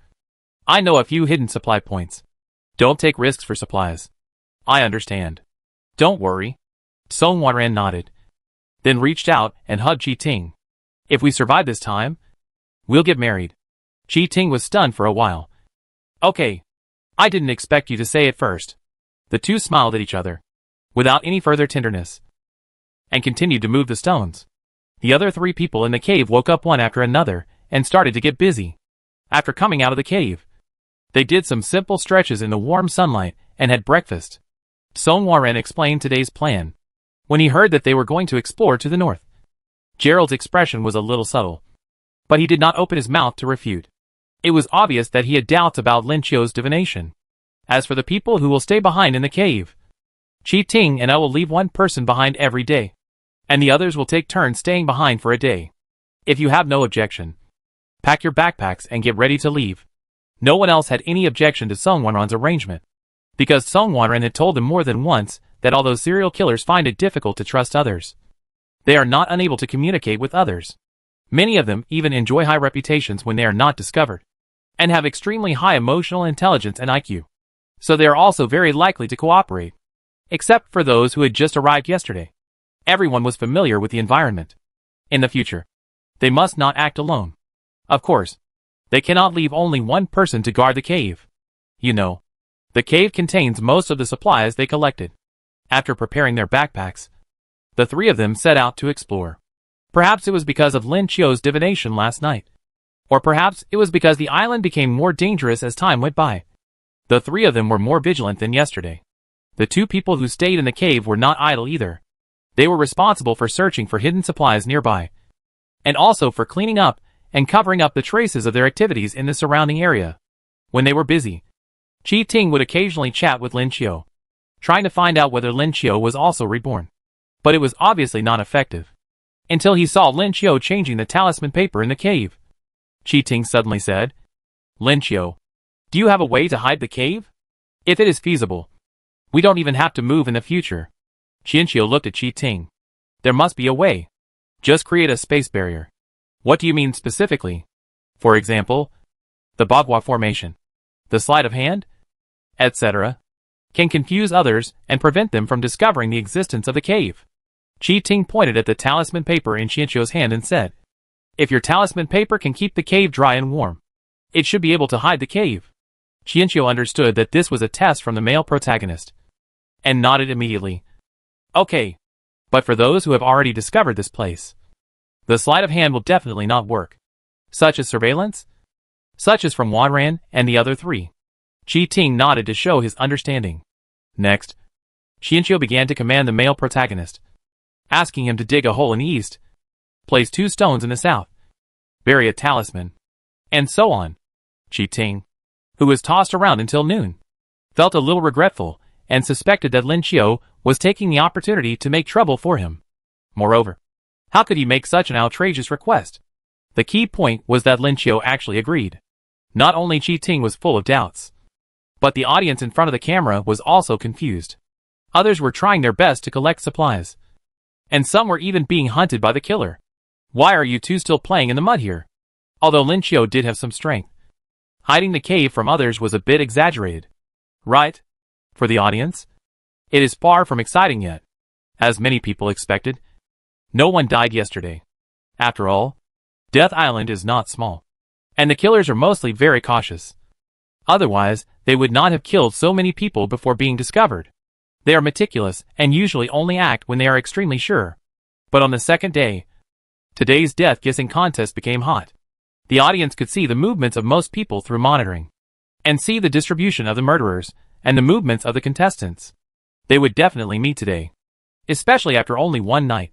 I know a few hidden supply points. Don't take risks for supplies. I understand. Don't worry. Song Wanren nodded, then reached out and hugged Chi Ting. If we survive this time, we'll get married. Chi Ting was stunned for a while. Okay. I didn't expect you to say it first. The two smiled at each other, without any further tenderness, and continued to move the stones. The other three people in the cave woke up one after another and started to get busy. After coming out of the cave, they did some simple stretches in the warm sunlight and had breakfast. Song Wanren explained today's plan. When he heard that they were going to explore to the north, Gerald's expression was a little subtle, but he did not open his mouth to refute. It was obvious that he had doubts about Lin Qiu's divination. As for the people who will stay behind in the cave, Chi Ting and I will leave one person behind every day, and the others will take turns staying behind for a day. If you have no objection, pack your backpacks and get ready to leave. No one else had any objection to Song Wanren's arrangement, because Song Wanren had told them more than once that although serial killers find it difficult to trust others, they are not unable to communicate with others. Many of them even enjoy high reputations when they are not discovered, and have extremely high emotional intelligence and IQ. So they are also very likely to cooperate. Except for those who had just arrived yesterday. Everyone was familiar with the environment. In the future, they must not act alone. Of course, they cannot leave only one person to guard the cave. You know, the cave contains most of the supplies they collected. After preparing their backpacks, the three of them set out to explore. Perhaps it was because of Lin Qiu's divination last night. Or perhaps it was because the island became more dangerous as time went by. The three of them were more vigilant than yesterday. The two people who stayed in the cave were not idle either. They were responsible for searching for hidden supplies nearby, and also for cleaning up and covering up the traces of their activities in the surrounding area. When they were busy, Chi Ting would occasionally chat with Lin Qiu, trying to find out whether Lin Qiu was also reborn. But it was obviously not effective, until he saw Lin Qiu changing the talisman paper in the cave. Chi Ting suddenly said, "Lin Qiu, do you have a way to hide the cave? If it is feasible, we don't even have to move in the future." Qianqiu looked at Chi Ting. "There must be a way. Just create a space barrier." "What do you mean specifically? For example, the Bagua formation, the sleight of hand, etc., can confuse others and prevent them from discovering the existence of the cave." Chi Ting pointed at the talisman paper in Qianqiu's hand and said, "If your talisman paper can keep the cave dry and warm, it should be able to hide the cave." Qianqiu understood that this was a test from the male protagonist, and nodded immediately. "Okay. But for those who have already discovered this place, the sleight of hand will definitely not work." "Such as surveillance?" "Such as from Wanren and the other three." Chi Ting nodded to show his understanding. Next, Qianqiu began to command the male protagonist, asking him to dig a hole in the east, place 2 stones in the south, bury a talisman, and so on. Chi Ting, who was tossed around until noon, felt a little regretful and suspected that Lin Qiu was taking the opportunity to make trouble for him. Moreover, how could he make such an outrageous request? The key point was that Lin Qiu actually agreed. Not only Chi Ting was full of doubts, but the audience in front of the camera was also confused. Others were trying their best to collect supplies, and some were even being hunted by the killer. "Why are you two still playing in the mud here?" Although Lin Qiu did have some strength, hiding the cave from others was a bit exaggerated. Right? For the audience, it is far from exciting yet. As many people expected, no one died yesterday. After all, Death Island is not small, and the killers are mostly very cautious. Otherwise, they would not have killed so many people before being discovered. They are meticulous and usually only act when they are extremely sure. But on the second day, today's death-guessing contest became hot. The audience could see the movements of most people through monitoring, and see the distribution of the murderers and the movements of the contestants. They would definitely meet today, especially after only one night.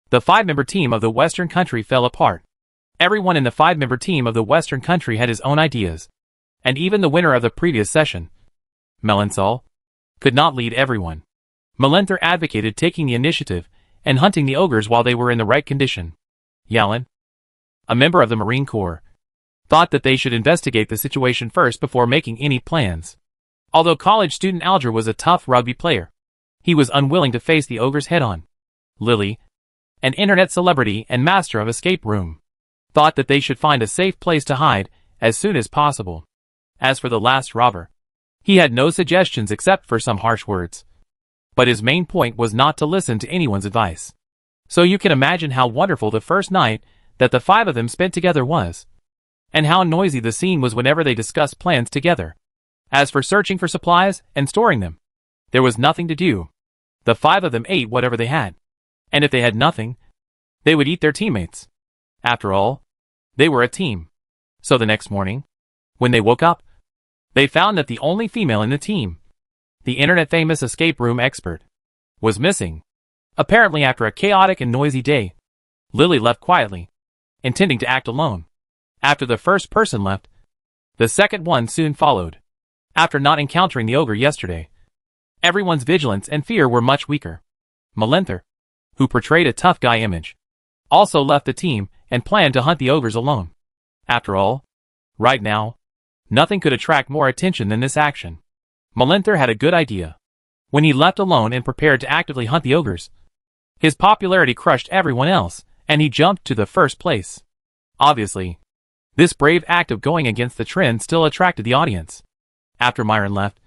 The 5-member team of the Western country fell apart. Everyone in the 5-member team of the Western country had his own ideas, and even the winner of the previous session, Melansol, could not lead everyone. Melanther advocated taking the initiative and hunting the ogres while they were in the right condition. Yalan, a member of the Marine Corps, thought that they should investigate the situation first before making any plans. Although college student Alger was a tough rugby player, he was unwilling to face the ogres head-on. Lily, an internet celebrity and master of escape room, thought that they should find a safe place to hide as soon as possible. As for the last robber, he had no suggestions except for some harsh words. But his main point was not to listen to anyone's advice. So you can imagine how wonderful the first night that the 5 of them spent together was. And how noisy the scene was whenever they discussed plans together. As for searching for supplies and storing them, there was nothing to do. The 5 of them ate whatever they had. And if they had nothing, they would eat their teammates. After all, they were a team. So the next morning, when they woke up, they found that the only female in the team, the internet-famous escape room expert, was missing. Apparently after a chaotic and noisy day, Lily left quietly, intending to act alone. After the first person left, the second one soon followed. After not encountering the ogre yesterday, everyone's vigilance and fear were much weaker. Melinther, who portrayed a tough guy image, also left the team and planned to hunt the ogres alone. After all, right now, nothing could attract more attention than this action. Melinther had a good idea. When he left alone and prepared to actively hunt the ogres, his popularity crushed everyone else, and he jumped to the first place. Obviously, this brave act of going against the trend still attracted the audience. After Myron left,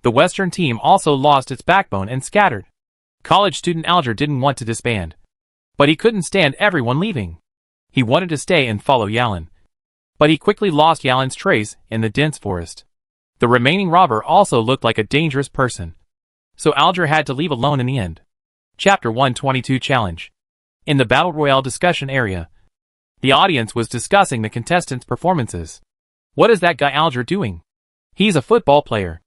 the Western team also lost its backbone and scattered. College student Alger didn't want to disband, but he couldn't stand everyone leaving. He wanted to stay and follow Yalan, but he quickly lost Yalan's trace in the dense forest. The remaining robber also looked like a dangerous person, so Alger had to leave alone in the end. Chapter 122 Challenge. In the Battle Royale discussion area, the audience was discussing the contestants' performances. What is that guy Alger doing? He's a football player.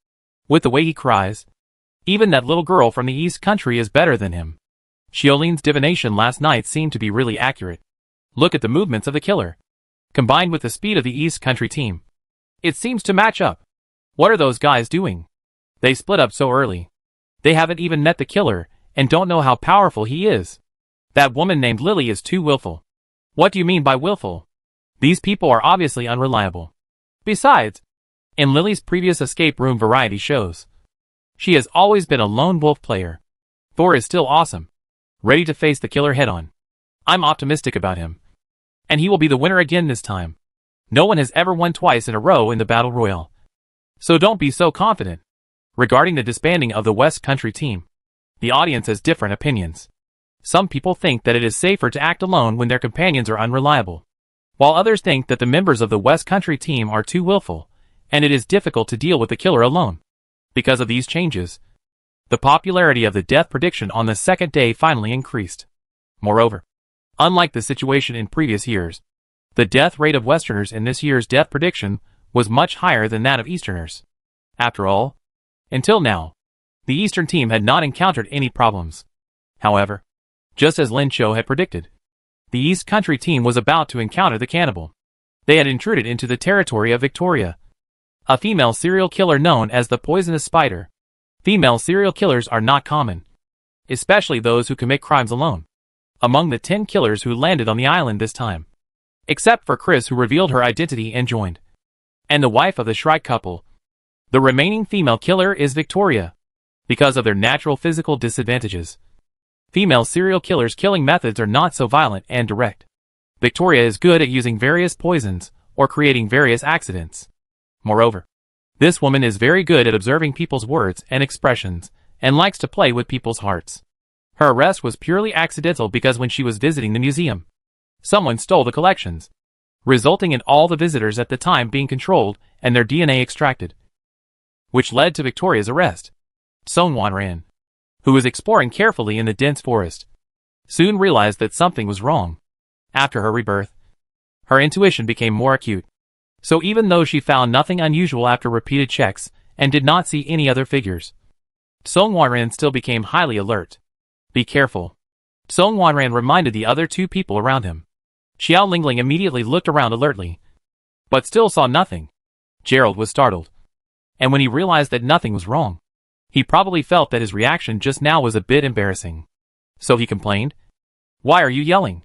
With the way he cries, even that little girl from the East Country is better than him. Xiaolin's divination last night seemed to be really accurate. Look at the movements of the killer, combined with the speed of the East Country team. It seems to match up. What are those guys doing? They split up so early. They haven't even met the killer, and don't know how powerful he is. That woman named Lily is too willful. What do you mean by willful? These people are obviously unreliable. Besides, in Lily's previous escape room variety shows, she has always been a lone wolf player. Thor is still awesome, ready to face the killer head-on. I'm optimistic about him, and he will be the winner again this time. No one has ever won twice in a row in the Battle Royale, so don't be so confident. Regarding the disbanding of the West Country team, the audience has different opinions. Some people think that it is safer to act alone when their companions are unreliable, while others think that the members of the West Country team are too willful, and it is difficult to deal with the killer alone. Because of these changes, the popularity of the death prediction on the second day finally increased. Moreover, unlike the situation in previous years, the death rate of Westerners in this year's death prediction was much higher than that of Easterners. After all, until now, the Eastern team had not encountered any problems. However, just as Lin Cho had predicted, the East Country team was about to encounter the cannibal. They had intruded into the territory of Victoria, a female serial killer known as the Poisonous Spider. Female serial killers are not common, especially those who commit crimes alone. Among the 10 killers who landed on the island this time, except for Chris, who revealed her identity and joined, and the wife of the Shrike couple, the remaining female killer is Victoria. Because of their natural physical disadvantages, female serial killers' killing methods are not so violent and direct. Victoria is good at using various poisons or creating various accidents. Moreover, this woman is very good at observing people's words and expressions, and likes to play with people's hearts. Her arrest was purely accidental because when she was visiting the museum, someone stole the collections, resulting in all the visitors at the time being controlled and their DNA extracted, which led to Victoria's arrest. Song Wanran, who was exploring carefully in the dense forest, soon realized that something was wrong. After her rebirth, her intuition became more acute. So even though she found nothing unusual after repeated checks and did not see any other figures, Song Wanran still became highly alert. Be careful. Song Wanran reminded the other 2 people around him. Xiao Lingling immediately looked around alertly, but still saw nothing. Gerald was startled, and when he realized that nothing was wrong, he probably felt that his reaction just now was a bit embarrassing. So he complained, "Why are you yelling?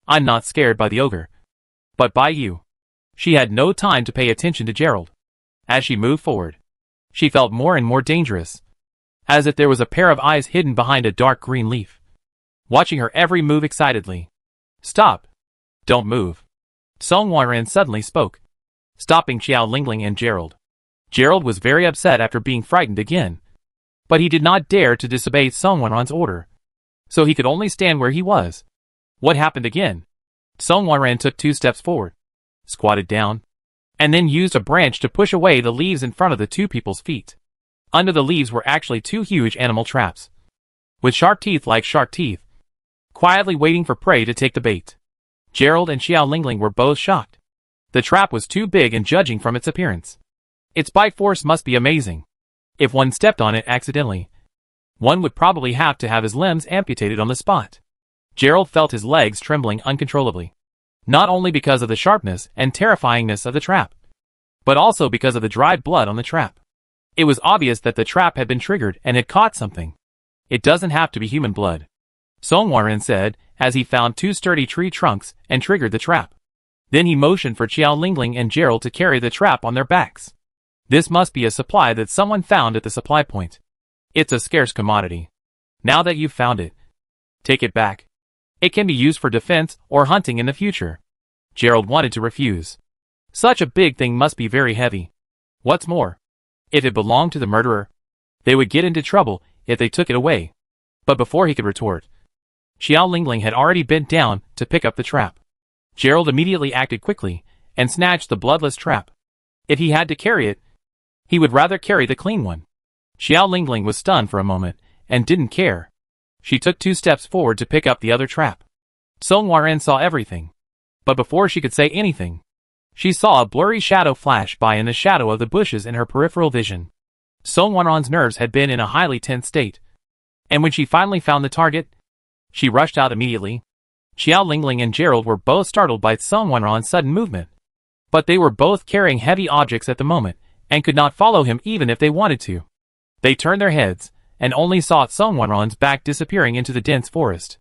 I'm not scared by the ogre, but by you." She had no time to pay attention to Gerald. As she moved forward, she felt more and more dangerous, as if there was a pair of eyes hidden behind a dark green leaf, watching her every move excitedly. "Stop! Don't move!" Song Wanran suddenly spoke, stopping Xiao Lingling and Gerald. Gerald was very upset after being frightened again. But he did not dare to disobey Song Wanran's order. So he could only stand where he was. What happened again? Song Wanran took 2 steps forward, squatted down, and then used a branch to push away the leaves in front of the 2 people's feet. Under the leaves were actually 2 huge animal traps, with sharp teeth like shark teeth, quietly waiting for prey to take the bait. Gerald and Xiao Lingling were both shocked. The trap was too big, and judging from its appearance, its bite force must be amazing. If one stepped on it accidentally, one would probably have to have his limbs amputated on the spot. Gerald felt his legs trembling uncontrollably, not only because of the sharpness and terrifyingness of the trap, but also because of the dried blood on the trap. It was obvious that the trap had been triggered and had caught something. It doesn't have to be human blood, Song Wanran said, as he found 2 sturdy tree trunks and triggered the trap. Then he motioned for Xiao Lingling and Gerald to carry the trap on their backs. This must be a supply that someone found at the supply point. It's a scarce commodity. Now that you've found it, take it back. It can be used for defense or hunting in the future. Gerald wanted to refuse. Such a big thing must be very heavy. What's more, if it belonged to the murderer, they would get into trouble if they took it away. But before he could retort, Xiao Lingling had already bent down to pick up the trap. Gerald immediately acted quickly and snatched the bloodless trap. If he had to carry it, he would rather carry the clean one. Xiao Lingling was stunned for a moment and didn't care. She took 2 steps forward to pick up the other trap. Song Wanran saw everything. But before she could say anything, she saw a blurry shadow flash by in the shadow of the bushes in her peripheral vision. Song Wanran's nerves had been in a highly tense state, and when she finally found the target, she rushed out immediately. Xiao Lingling and Gerald were both startled by Song Wanran's sudden movement, but they were both carrying heavy objects at the moment and could not follow him even if they wanted to. They turned their heads and only saw Song Wanran's back disappearing into the dense forest.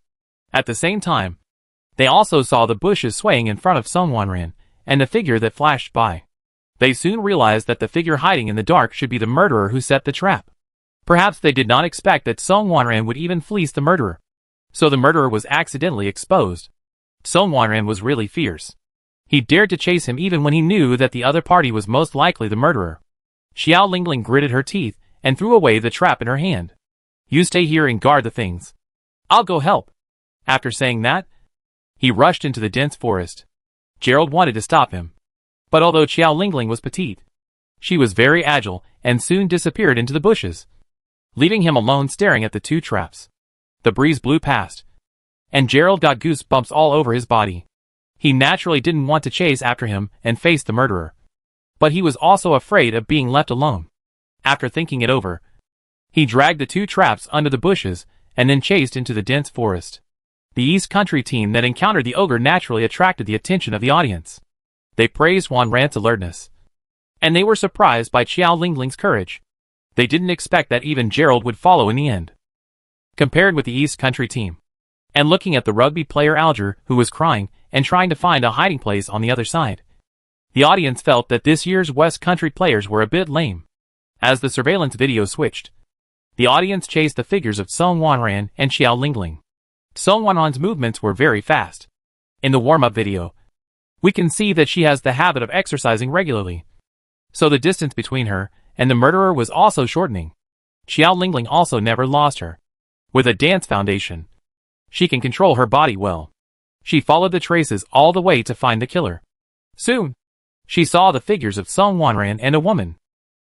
At the same time, they also saw the bushes swaying in front of Song Wanran and the figure that flashed by. They soon realized that the figure hiding in the dark should be the murderer who set the trap. Perhaps they did not expect that Song Wanran would even fleece the murderer, so the murderer was accidentally exposed. Song Wanran was really fierce. He dared to chase him even when he knew that the other party was most likely the murderer. Xiao Lingling gritted her teeth and threw away the trap in her hand. You stay here and guard the things. I'll go help. After saying that, he rushed into the dense forest. Gerald wanted to stop him, but although Xiao Lingling was petite, she was very agile and soon disappeared into the bushes, leaving him alone staring at the 2 traps. The breeze blew past, and Gerald got goosebumps all over his body. He naturally didn't want to chase after him and face the murderer, but he was also afraid of being left alone. After thinking it over, he dragged the 2 traps under the bushes and then chased into the dense forest. The East Country team that encountered the ogre naturally attracted the attention of the audience. They praised Wanran's alertness, and they were surprised by Xiao Lingling's courage. They didn't expect that even Gerald would follow in the end. Compared with the East Country team, and looking at the rugby player Alger who was crying and trying to find a hiding place on the other side, the audience felt that this year's West Country players were a bit lame. As the surveillance video switched, the audience chased the figures of Song Wanran and Xiao Lingling. Song Wanran's movements were very fast. In the warm-up video, we can see that she has the habit of exercising regularly, so the distance between her and the murderer was also shortening. Xiao Lingling also never lost her. With a dance foundation, she can control her body well. She followed the traces all the way to find the killer. Soon, she saw the figures of Song Wanran and a woman.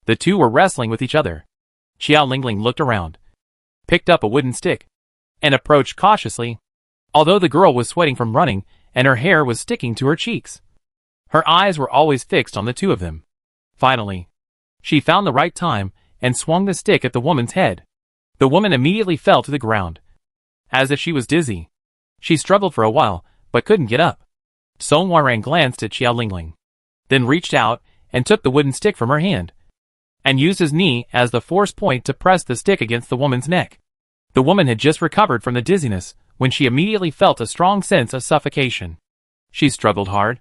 The 2 were wrestling with each other. Xiao Lingling looked around, picked up a wooden stick, and approached cautiously, although the girl was sweating from running and her hair was sticking to her cheeks. Her eyes were always fixed on the 2 of them. Finally, she found the right time and swung the stick at the woman's head. The woman immediately fell to the ground, as if she was dizzy. She struggled for a while, but couldn't get up. Song Wanran glanced at Xiao Lingling, then reached out and took the wooden stick from her hand, and used his knee as the force point to press the stick against the woman's neck. The woman had just recovered from the dizziness when she immediately felt a strong sense of suffocation. She struggled hard,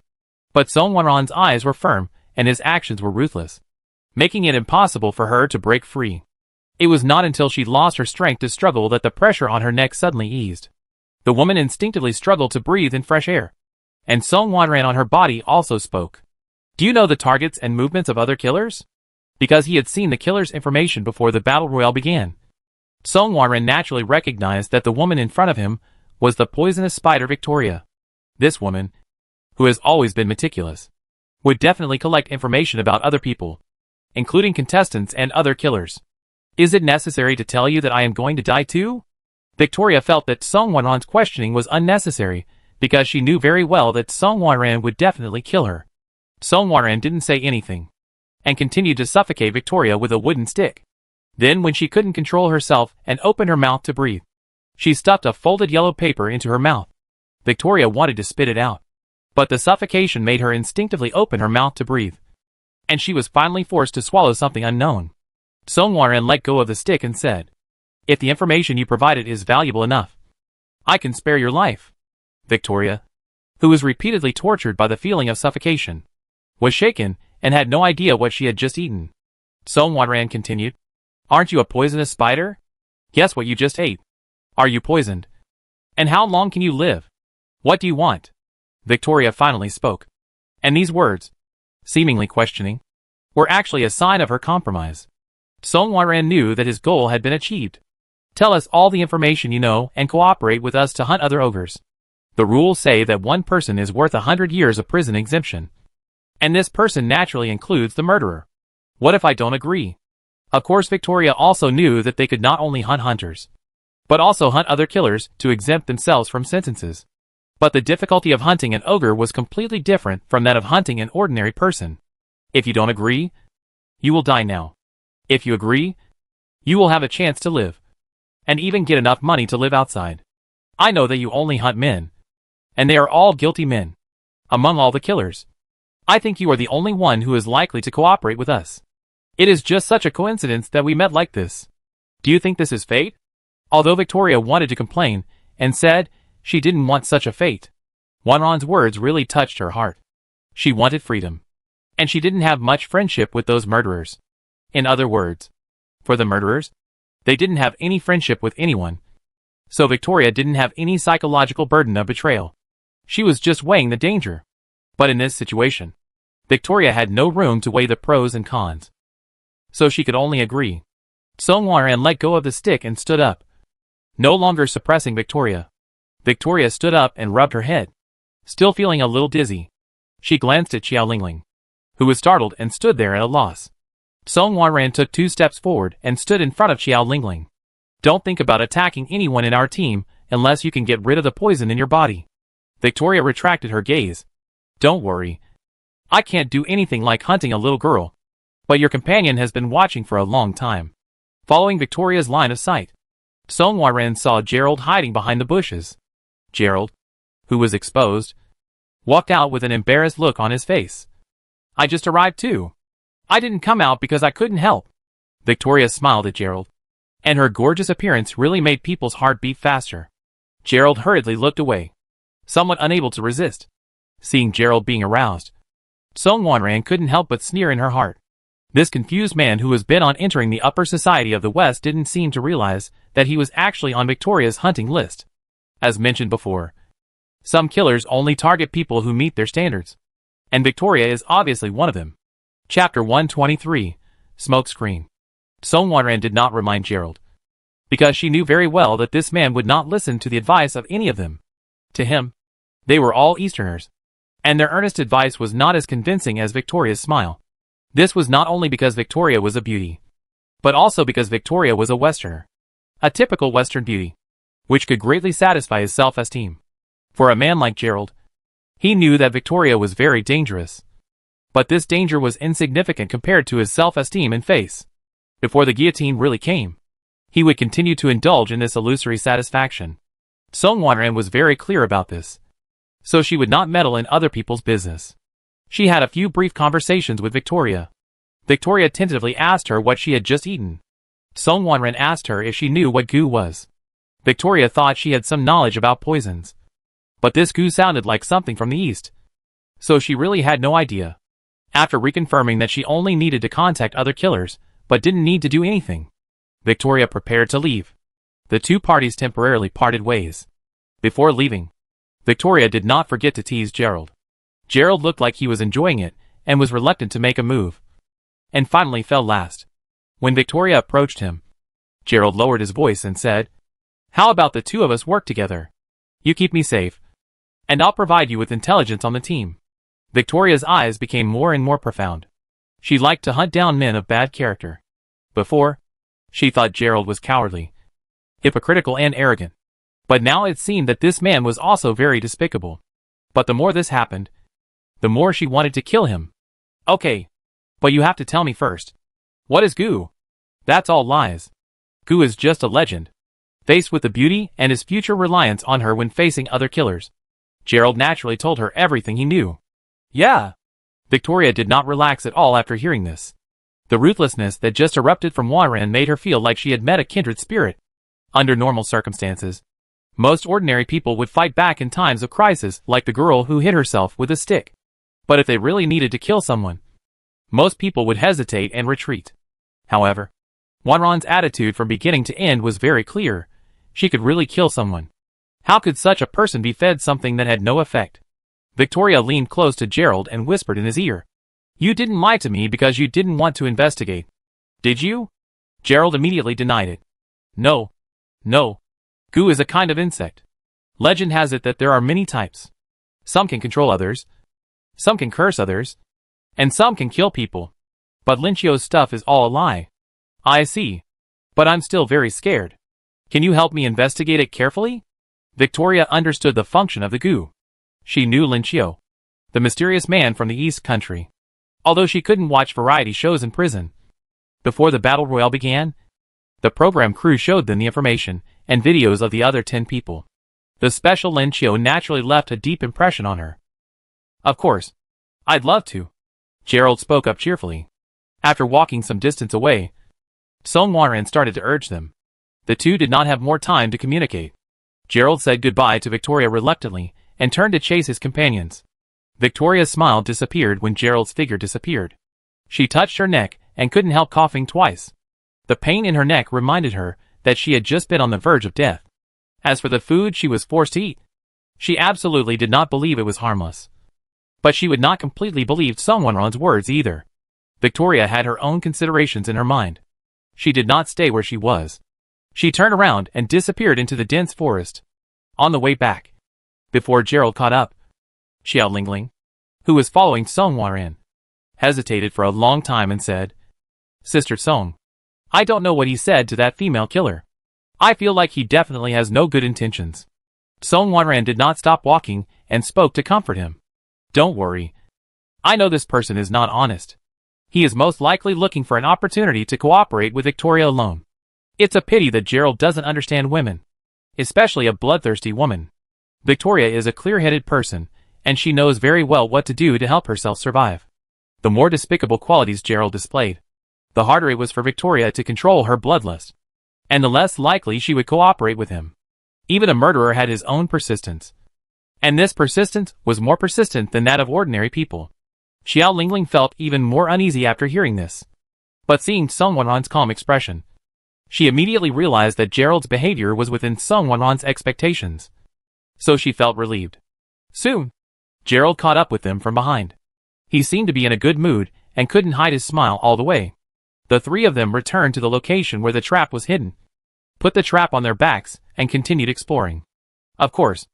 but Song Wanran's eyes were firm and his actions were ruthless, making it impossible for her to break free. It was not until she lost her strength to struggle that the pressure on her neck suddenly eased. The woman instinctively struggled to breathe in fresh air, and Song Wanran on her body also spoke. Do you know the targets and movements of other killers? because he had seen the killer's information before the battle royale began. Song Wanren naturally recognized that the woman in front of him was the poisonous spider Victoria. This woman, who has always been meticulous, would definitely collect information about other people, including contestants and other killers. Is it necessary to tell you that I am going to die too? Victoria felt that Song Wanren's questioning was unnecessary, because she knew very well that Song Wanren would definitely kill her. Song Wanren didn't say anything, and continued to suffocate Victoria with a wooden stick. Then when she couldn't control herself and open her mouth to breathe, she stuffed a folded yellow paper into her mouth. Victoria wanted to spit it out, but the suffocation made her instinctively open her mouth to breathe, and she was finally forced to swallow something unknown. Song Wanren let go of the stick and said, "If the information you provided is valuable enough, I can spare your life." Victoria, who was repeatedly tortured by the feeling of suffocation, was shaken and had no idea what she had just eaten. Song Wanren continued, "Aren't you a poisonous spider? Guess what you just ate. Are you poisoned? And how long can you live? What do you want?" Victoria finally spoke, and these words, seemingly questioning, were actually a sign of her compromise. Song Wanren knew that his goal had been achieved. "Tell us all the information you know and cooperate with us to hunt other ogres. The rules say that one person is worth 100 years of prison exemption. And this person naturally includes the murderer. What if I don't agree?" Of course, Victoria also knew that they could not only hunt hunters, but also hunt other killers to exempt themselves from sentences. But the difficulty of hunting an ogre was completely different from that of hunting an ordinary person. If you don't agree, you will die now. If you agree, you will have a chance to live, and even get enough money to live outside. I know that you only hunt men, and they are all guilty men. Among all the killers, I think you are the only one who is likely to cooperate with us. It is just such a coincidence that we met like this. Do you think this is fate?" Although Victoria wanted to complain, and said she didn't want such a fate, Wanren's words really touched her heart. She wanted freedom, and she didn't have much friendship with those murderers. In other words, for the murderers, they didn't have any friendship with anyone. So Victoria didn't have any psychological burden of betrayal. She was just weighing the danger. But in this situation, Victoria had no room to weigh the pros and cons. So she could only agree. Song Wanren let go of the stick and stood up, no longer suppressing Victoria. Victoria stood up and rubbed her head, still feeling a little dizzy. She glanced at Xiao Lingling, who was startled and stood there at a loss. Song Wanren took 2 steps forward and stood in front of Xiao Lingling. "Don't think about attacking anyone in our team unless you can get rid of the poison in your body." Victoria retracted her gaze. "Don't worry. I can't do anything like hunting a little girl. But your companion has been watching for a long time." Following Victoria's line of sight, Song Wanren saw Gerald hiding behind the bushes. Gerald, who was exposed, walked out with an embarrassed look on his face. "I just arrived too. I didn't come out because I couldn't help." Victoria smiled at Gerald, and her gorgeous appearance really made people's heart beat faster. Gerald hurriedly looked away, somewhat unable to resist. Seeing Gerald being aroused, Song Wanren couldn't help but sneer in her heart. This confused man who was bent on entering the upper society of the West didn't seem to realize that he was actually on Victoria's hunting list. As mentioned before, some killers only target people who meet their standards, and Victoria is obviously one of them. Chapter 123, Smokescreen. Song Wanren did not remind Gerald, because she knew very well that this man would not listen to the advice of any of them. To him, they were all Easterners, and their earnest advice was not as convincing as Victoria's smile. This was not only because Victoria was a beauty, but also because Victoria was a Westerner. A typical Western beauty, which could greatly satisfy his self-esteem. For a man like Gerald, he knew that Victoria was very dangerous. But this danger was insignificant compared to his self-esteem and face. Before the guillotine really came, he would continue to indulge in this illusory satisfaction. Song Wanren was very clear about this, so she would not meddle in other people's business. She had a few brief conversations with Victoria. Victoria tentatively asked her what she had just eaten. Song Wanren asked her if she knew what goo was. Victoria thought she had some knowledge about poisons, but this goo sounded like something from the East, so she really had no idea. After reconfirming that she only needed to contact other killers, but didn't need to do anything, Victoria prepared to leave. The two parties temporarily parted ways. Before leaving, Victoria did not forget to tease Gerald. Gerald looked like he was enjoying it, and was reluctant to make a move. and finally fell last. When Victoria approached him, Gerald lowered his voice and said, "How about the two of us work together? You keep me safe, and I'll provide you with intelligence on the team." Victoria's eyes became more and more profound. She liked to hunt down men of bad character. Before, she thought Gerald was cowardly, hypocritical and arrogant. But now it seemed that this man was also very despicable. But the more this happened, the more she wanted to kill him. "Okay, but you have to tell me first. What is Gu?" "That's all lies. Gu is just a legend." Faced with the beauty and his future reliance on her when facing other killers, Gerald naturally told her everything he knew. "Yeah." Victoria did not relax at all after hearing this. The ruthlessness that just erupted from Warren made her feel like she had met a kindred spirit. Under normal circumstances, most ordinary people would fight back in times of crisis, like the girl who hit herself with a stick. But if they really needed to kill someone, most people would hesitate and retreat. However, Warren's attitude from beginning to end was very clear. She could really kill someone. How could such a person be fed something that had no effect? Victoria leaned close to Gerald and whispered in his ear, "You didn't lie to me because you didn't want to investigate, did you?" Gerald immediately denied it. No. Gu is a kind of insect. Legend has it that there are many types. Some can control others, some can curse others, and some can kill people. But Lin Qiu's stuff is all a lie." "I see. But I'm still very scared. Can you help me investigate it carefully?" Victoria understood the function of the Gu. She knew Lin Qiu, the mysterious man from the East Country, although she couldn't watch variety shows in prison. Before the battle royale began, the program crew showed them the information and videos of the other 10 people. The special Lin Qiu naturally left a deep impression on her. "Of course. I'd love to." Gerald spoke up cheerfully. After walking some distance away, Song Warren started to urge them. The two did not have more time to communicate. Gerald said goodbye to Victoria reluctantly and turned to chase his companions. Victoria's smile disappeared when Gerald's figure disappeared. She touched her neck and couldn't help coughing twice. The pain in her neck reminded her that she had just been on the verge of death. As for the food she was forced to eat, she absolutely did not believe it was harmless. But she would not completely believe Song Wanron's words either. Victoria had her own considerations in her mind. She did not stay where she was. She turned around and disappeared into the dense forest. On the way back, before Gerald caught up, Xiao Lingling, who was following Song Warren, hesitated for a long time and said, "Sister Song, I don't know what he said to that female killer. I feel like he definitely has no good intentions." Song Warren did not stop walking and spoke to comfort him. "Don't worry. I know this person is not honest. He is most likely looking for an opportunity to cooperate with Victoria alone. It's a pity that Gerald doesn't understand women, especially a bloodthirsty woman. Victoria is a clear-headed person, and she knows very well what to do to help herself survive." The more despicable qualities Gerald displayed, the harder it was for Victoria to control her bloodlust, and the less likely she would cooperate with him. Even a murderer had his own persistence, and this persistence was more persistent than that of ordinary people. Xiao Lingling felt even more uneasy after hearing this. But seeing Song Wanron's calm expression, she immediately realized that Gerald's behavior was within Song Wanron's expectations. So she felt relieved. Soon, Gerald caught up with them from behind. He seemed to be in a good mood and couldn't hide his smile all the way. The three of them returned to the location where the trap was hidden, put the trap on their backs, and continued exploring. Of course,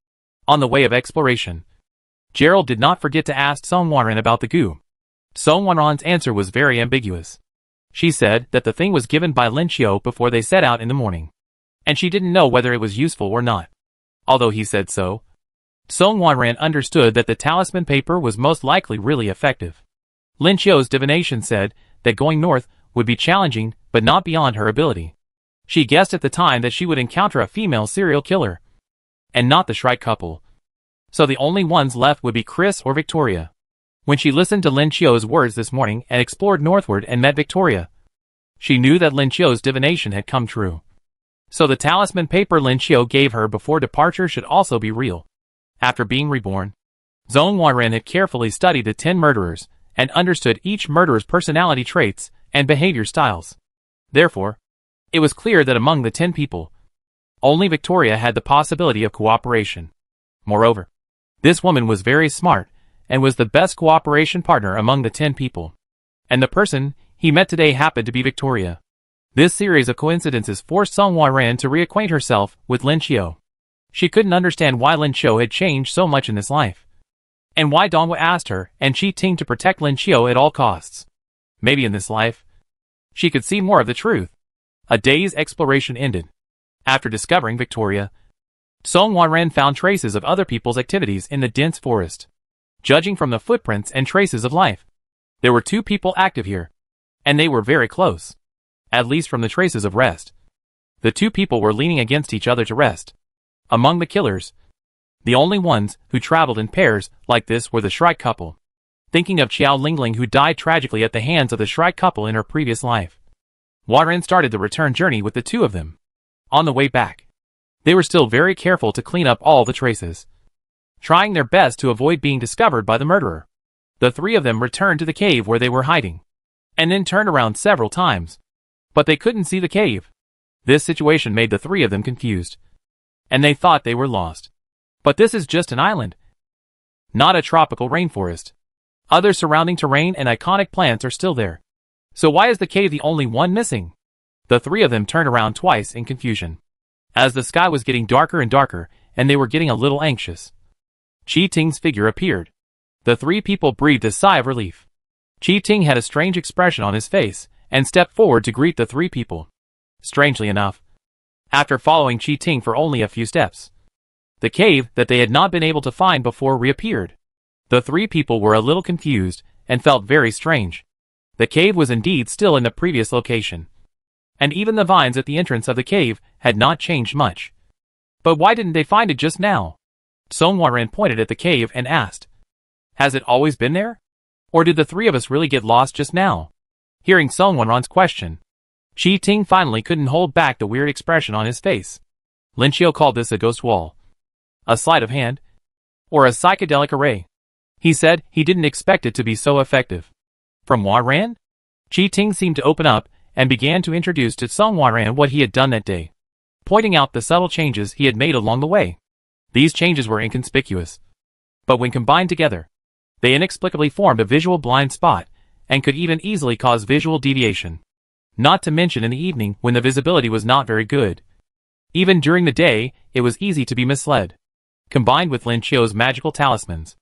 on the way of exploration, Gerald did not forget to ask Song Wanron about the Gu. Song Wanron's answer was very ambiguous. She said that the thing was given by Lin Qiu before they set out in the morning, and she didn't know whether it was useful or not. Although he said so, Song Wanron understood that the talisman paper was most likely really effective. Lin Qiu's divination said that going north would be challenging but not beyond her ability. She guessed at the time that she would encounter a female serial killer, and not the Shrike couple. So the only ones left would be Chris or Victoria. When she listened to Lin Qiu's words this morning and explored northward and met Victoria, she knew that Lin Qiu's divination had come true. So the talisman paper Lin Qiu gave her before departure should also be real. After being reborn, Song Wanron had carefully studied the 10 murderers and understood each murderer's personality traits and behavior styles. Therefore, it was clear that among the 10 people, only Victoria had the possibility of cooperation. Moreover, this woman was very smart and was the best cooperation partner among the 10 people, and the person he met today happened to be Victoria. This series of coincidences forced Song Hwa-ran to reacquaint herself with Lin Xiu. She couldn't understand why Lin Xiu had changed so much in this life, and why Donghua asked her and Chi Ting to protect Lin Xiu at all costs. Maybe in this life, she could see more of the truth. A day's exploration ended. After discovering Victoria, Song Hwa-ran found traces of other people's activities in the dense forest. Judging from the footprints and traces of life, there were 2 people active here, and they were very close. At least from the traces of rest. The 2 people were leaning against each other to rest. Among the killers, the only ones who traveled in pairs like this were the Shrike couple. Thinking of Qiao Lingling, who died tragically at the hands of the Shrike couple in her previous life, Hwa-ran started the return journey with the 2 of them. On the way back, they were still very careful to clean up all the traces, trying their best to avoid being discovered by the murderer. The 3 of them returned to the cave where they were hiding, and then turned around several times, but they couldn't see the cave. This situation made the 3 of them confused, and they thought they were lost. But this is just an island, not a tropical rainforest. Other surrounding terrain and iconic plants are still there. So why is the cave the only one missing? The 3 of them turned around twice in confusion, as the sky was getting darker and darker, and they were getting a little anxious. Chi Ting's figure appeared. The 3 people breathed a sigh of relief. Chi Ting had a strange expression on his face, and stepped forward to greet the 3 people. Strangely enough, after following Chi Ting for only a few steps, the cave that they had not been able to find before reappeared. The 3 people were a little confused, and felt very strange. The cave was indeed still in the previous location, and even the vines at the entrance of the cave had not changed much. But why didn't they find it just now? Song Hwa-ran pointed at the cave and asked, "Has it always been there? Or did the 3 of us really get lost just now?" Hearing Song Hwa-ran's question, Chi Ting finally couldn't hold back the weird expression on his face. Lin Xiu called this a ghost wall, a sleight of hand, or a psychedelic array. He said he didn't expect it to be so effective. From Hwa-ran? Chi Ting seemed to open up and began to introduce to Song Hwa-ran what he had done that day, pointing out the subtle changes he had made along the way. These changes were inconspicuous, but when combined together, they inexplicably formed a visual blind spot and could even easily cause visual deviation. Not to mention in the evening when the visibility was not very good. Even during the day, it was easy to be misled. Combined with Lin Xiu's magical talismans,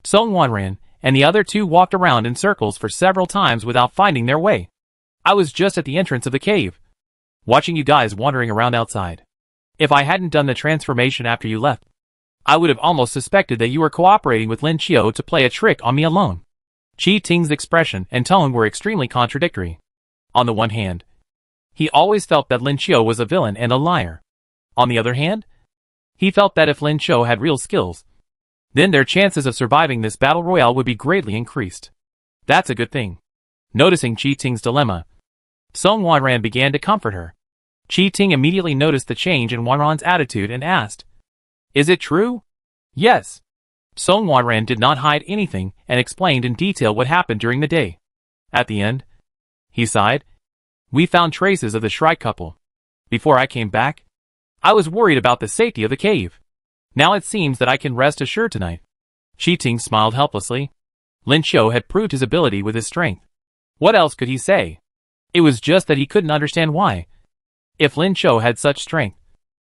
Song Hwa-ran and the other 2 walked around in circles for several times without finding their way. I was just at the entrance of the cave, watching you guys wandering around outside. If I hadn't done the transformation after you left, I would have almost suspected that you were cooperating with Lin Xiu to play a trick on me alone. Chi Ting's expression and tone were extremely contradictory. On the one hand, he always felt that Lin Xiu was a villain and a liar. On the other hand, he felt that if Lin Xiu had real skills, then their chances of surviving this battle royale would be greatly increased. That's a good thing. Noticing Chi Ting's dilemma, Song Hwa-ran began to comfort her. Chi Ting immediately noticed the change in Hwa-ran's attitude and asked, "Is it true?" "Yes." Song Hwa-ran did not hide anything and explained in detail what happened during the day. At the end, he sighed. "We found traces of the Shrike couple. Before I came back, I was worried about the safety of the cave. Now it seems that I can rest assured tonight." Chi Ting smiled helplessly. Lin Xiu had proved his ability with his strength. What else could he say? It was just that he couldn't understand why. If Lin Xiu had such strength,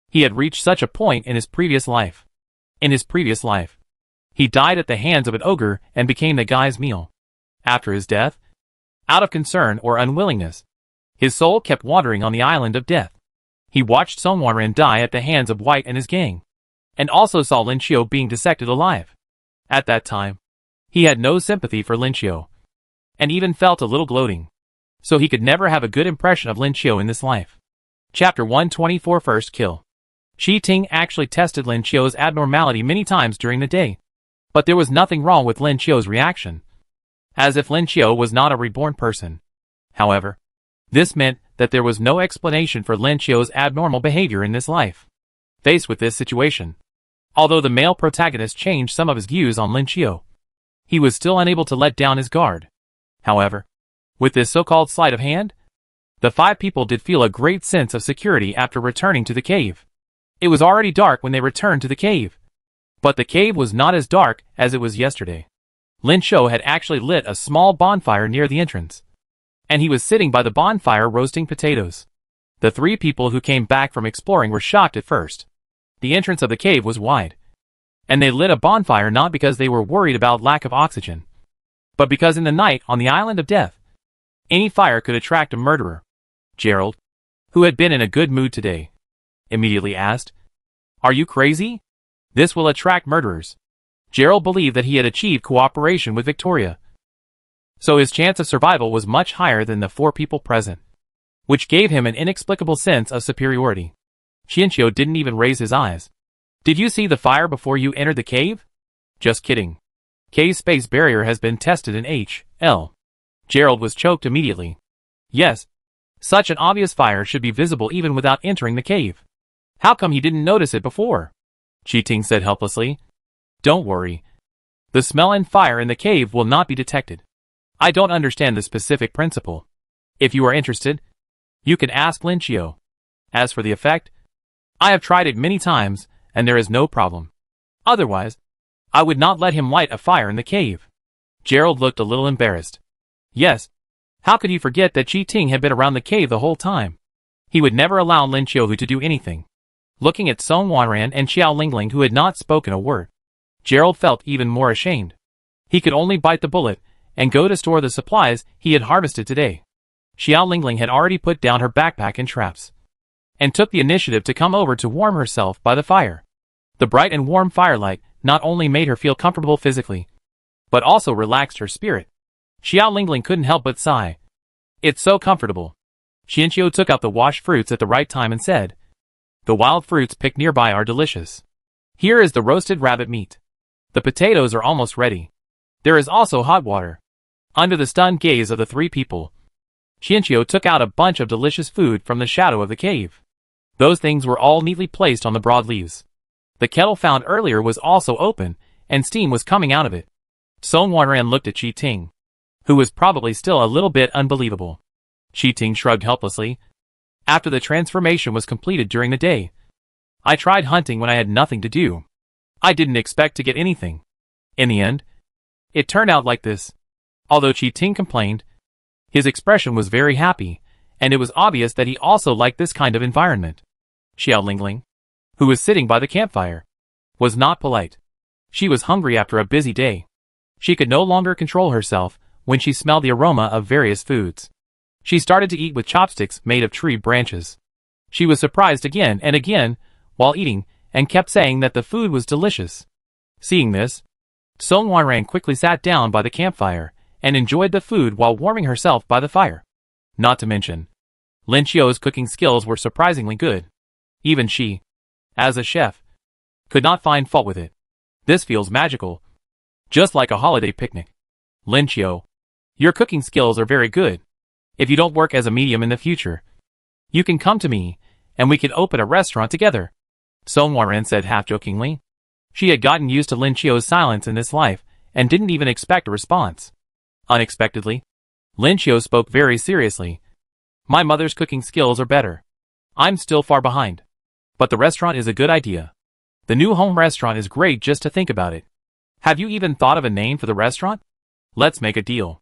he had reached such a point in his previous life. In his previous life, he died at the hands of an ogre and became the guy's meal. After his death, out of concern or unwillingness, his soul kept wandering on the island of death. He watched Song Hwa-ran die at the hands of White and his gang, and also saw Lin Xiu being dissected alive. At that time, he had no sympathy for Lin Xiu, and even felt a little gloating. So he could never have a good impression of Lin Xiu in this life. Chapter 124 First Kill. Chi Ting actually tested Lin Xiu's abnormality many times during the day, but there was nothing wrong with Lin Xiu's reaction, as if Lin Xiu was not a reborn person. However, this meant that there was no explanation for Lin Xiu's abnormal behavior in this life. Faced with this situation, although the male protagonist changed some of his views on Lin Xiu, he was still unable to let down his guard. However, with this so-called sleight of hand, the 5 people did feel a great sense of security after returning to the cave. It was already dark when they returned to the cave, but the cave was not as dark as it was yesterday. Lin Xiu had actually lit a small bonfire near the entrance, and he was sitting by the bonfire roasting potatoes. The three people who came back from exploring were shocked at first. The entrance of the cave was wide, and they lit a bonfire not because they were worried about lack of oxygen, but because in the night on the island of death, any fire could attract a murderer. Gerald, who had been in a good mood today, immediately asked, "Are you crazy? This will attract murderers." Gerald believed that he had achieved cooperation with Victoria, so his chance of survival was much higher than the four people present, which gave him an inexplicable sense of superiority. Xianqiu didn't even raise his eyes. "Did you see the fire before you entered the cave?" "Just kidding. Cave space barrier has been tested in H.L." Gerald was choked immediately. Yes, such an obvious fire should be visible even without entering the cave. How come he didn't notice it before? Qi said helplessly. "Don't worry. The smell and fire in the cave will not be detected. I don't understand the specific principle. If you are interested, you can ask Linqiu. As for the effect, I have tried it many times, and there is no problem. Otherwise, I would not let him light a fire in the cave." Gerald looked a little embarrassed. Yes, how could he forget that Qi had been around the cave the whole time? He would never allow Linqiu to do anything. Looking at Song Wanran and Xiao Lingling who had not spoken a word, Gerald felt even more ashamed. He could only bite the bullet and go to store the supplies he had harvested today. Xiao Lingling had already put down her backpack and traps, and took the initiative to come over to warm herself by the fire. The bright and warm firelight not only made her feel comfortable physically, but also relaxed her spirit. Xiao Lingling couldn't help but sigh. "It's so comfortable." Xianqiu took out the washed fruits at the right time and said, "The wild fruits picked nearby are delicious. Here is the roasted rabbit meat. The potatoes are almost ready. There is also hot water." Under the stunned gaze of the three people, Xianqiu took out a bunch of delicious food from the shadow of the cave. Those things were all neatly placed on the broad leaves. The kettle found earlier was also open, and steam was coming out of it. Song Wanran looked at Qi, who was probably still a little bit unbelievable. Qi shrugged helplessly. "After the transformation was completed during the day, I tried hunting when I had nothing to do. I didn't expect to get anything. In the end, it turned out like this." Although Qi complained, his expression was very happy, and it was obvious that he also liked this kind of environment. Xiao Lingling, who was sitting by the campfire, was not polite. She was hungry after a busy day. She could no longer control herself when she smelled the aroma of various foods. She started to eat with chopsticks made of tree branches. She was surprised again and again while eating and kept saying that the food was delicious. Seeing this, Song Wanran quickly sat down by the campfire and enjoyed the food while warming herself by the fire. Not to mention, Linqiu's cooking skills were surprisingly good. Even she, as a chef, could not find fault with it. "This feels magical. Just like a holiday picnic. Linqiu, your cooking skills are very good. If you don't work as a medium in the future, you can come to me, and we can open a restaurant together," Song Wanran said half-jokingly. She had gotten used to Linqiu's silence in this life, and didn't even expect a response. Unexpectedly, Linqiu spoke very seriously. "My mother's cooking skills are better. I'm still far behind. But the restaurant is a good idea. The new home restaurant is great just to think about it. Have you even thought of a name for the restaurant? Let's make a deal.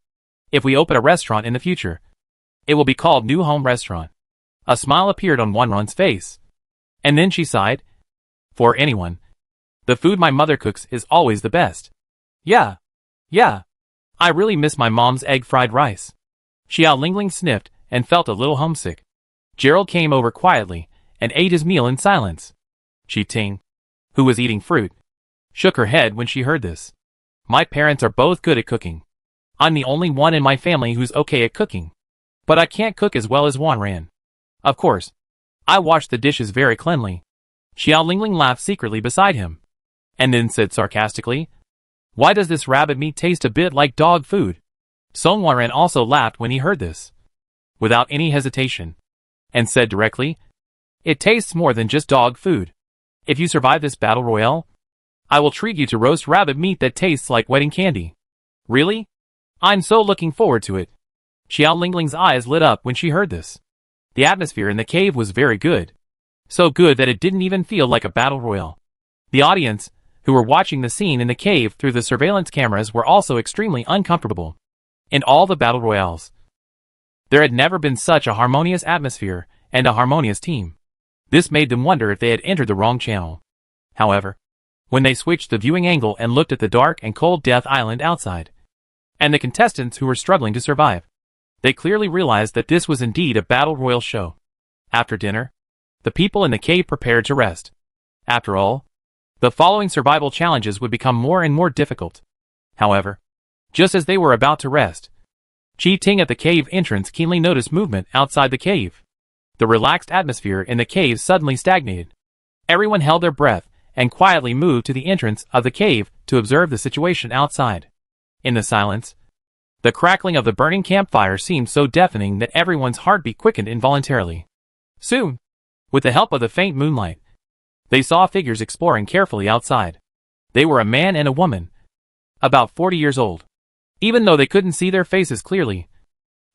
If we open a restaurant in the future, it will be called New Home Restaurant." A smile appeared on Wanran's face. And then she sighed. "For anyone, the food my mother cooks is always the best. Yeah. I really miss my mom's egg fried rice." Xiao Lingling sniffed and felt a little homesick. Gerald came over quietly and ate his meal in silence. Qi, who was eating fruit, shook her head when she heard this. "My parents are both good at cooking. I'm the only one in my family who's okay at cooking. But I can't cook as well as Wanran. Of course, I wash the dishes very cleanly." Xiao Lingling laughed secretly beside him, and then said sarcastically, "Why does this rabbit meat taste a bit like dog food?" Song Wanran also laughed when he heard this, without any hesitation, and said directly, "It tastes more than just dog food. If you survive this battle royale, I will treat you to roast rabbit meat that tastes like wedding candy." "Really? I'm so looking forward to it." Xiao Lingling's eyes lit up when she heard this. The atmosphere in the cave was very good. So good that it didn't even feel like a battle royale. The audience, who were watching the scene in the cave through the surveillance cameras, were also extremely uncomfortable. In all the battle royales, There had never been such a harmonious atmosphere and a harmonious team. This made them wonder if they had entered the wrong channel. However, when they switched the viewing angle and looked at the dark and cold Death Island outside, and the contestants who were struggling to survive, they clearly realized that this was indeed a battle royal show. After dinner, the people in the cave prepared to rest. After all, the following survival challenges would become more and more difficult. However, just as they were about to rest, Chi Ting at the cave entrance keenly noticed movement outside the cave. The relaxed atmosphere in the cave suddenly stagnated. Everyone held their breath and quietly moved to the entrance of the cave to observe the situation outside. In the silence, the crackling of the burning campfire seemed so deafening that everyone's heartbeat quickened involuntarily. Soon, with the help of the faint moonlight, they saw figures exploring carefully outside. They were a man and a woman, about 40 years old. Even though they couldn't see their faces clearly,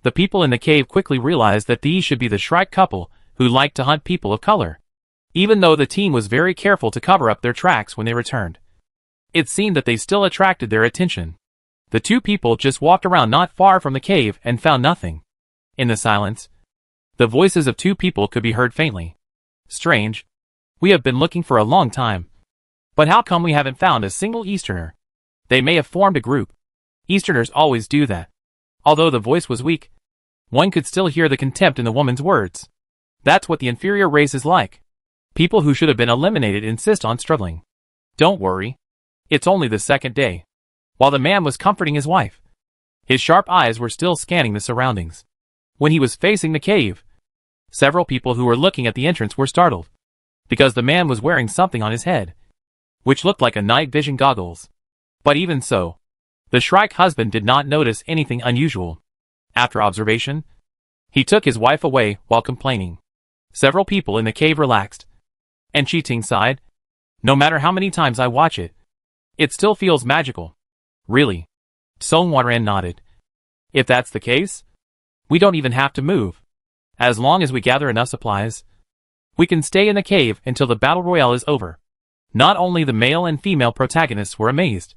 the people in the cave quickly realized that these should be the Shrike couple who liked to hunt people of color. Even though the team was very careful to cover up their tracks when they returned, it seemed that they still attracted their attention. The two people just walked around not far from the cave and found nothing. In the silence, the voices of two people could be heard faintly. Strange. We have been looking for a long time. But how come we haven't found a single Easterner? They may have formed a group. Easterners always do that. Although the voice was weak, one could still hear the contempt in the woman's words. That's what the inferior race is like. People who should have been eliminated insist on struggling. Don't worry. It's only the second day. While the man was comforting his wife, his sharp eyes were still scanning the surroundings. When he was facing the cave, several people who were looking at the entrance were startled, because the man was wearing something on his head, which looked like a night vision goggles. But even so, the Shrike husband did not notice anything unusual. After observation, he took his wife away while complaining. Several people in the cave relaxed, and Chi Ting sighed. No matter how many times I watch it, it still feels magical. Really? Song Wanran nodded. If that's the case, we don't even have to move. As long as we gather enough supplies, we can stay in the cave until the battle royale is over. Not only the male and female protagonists were amazed,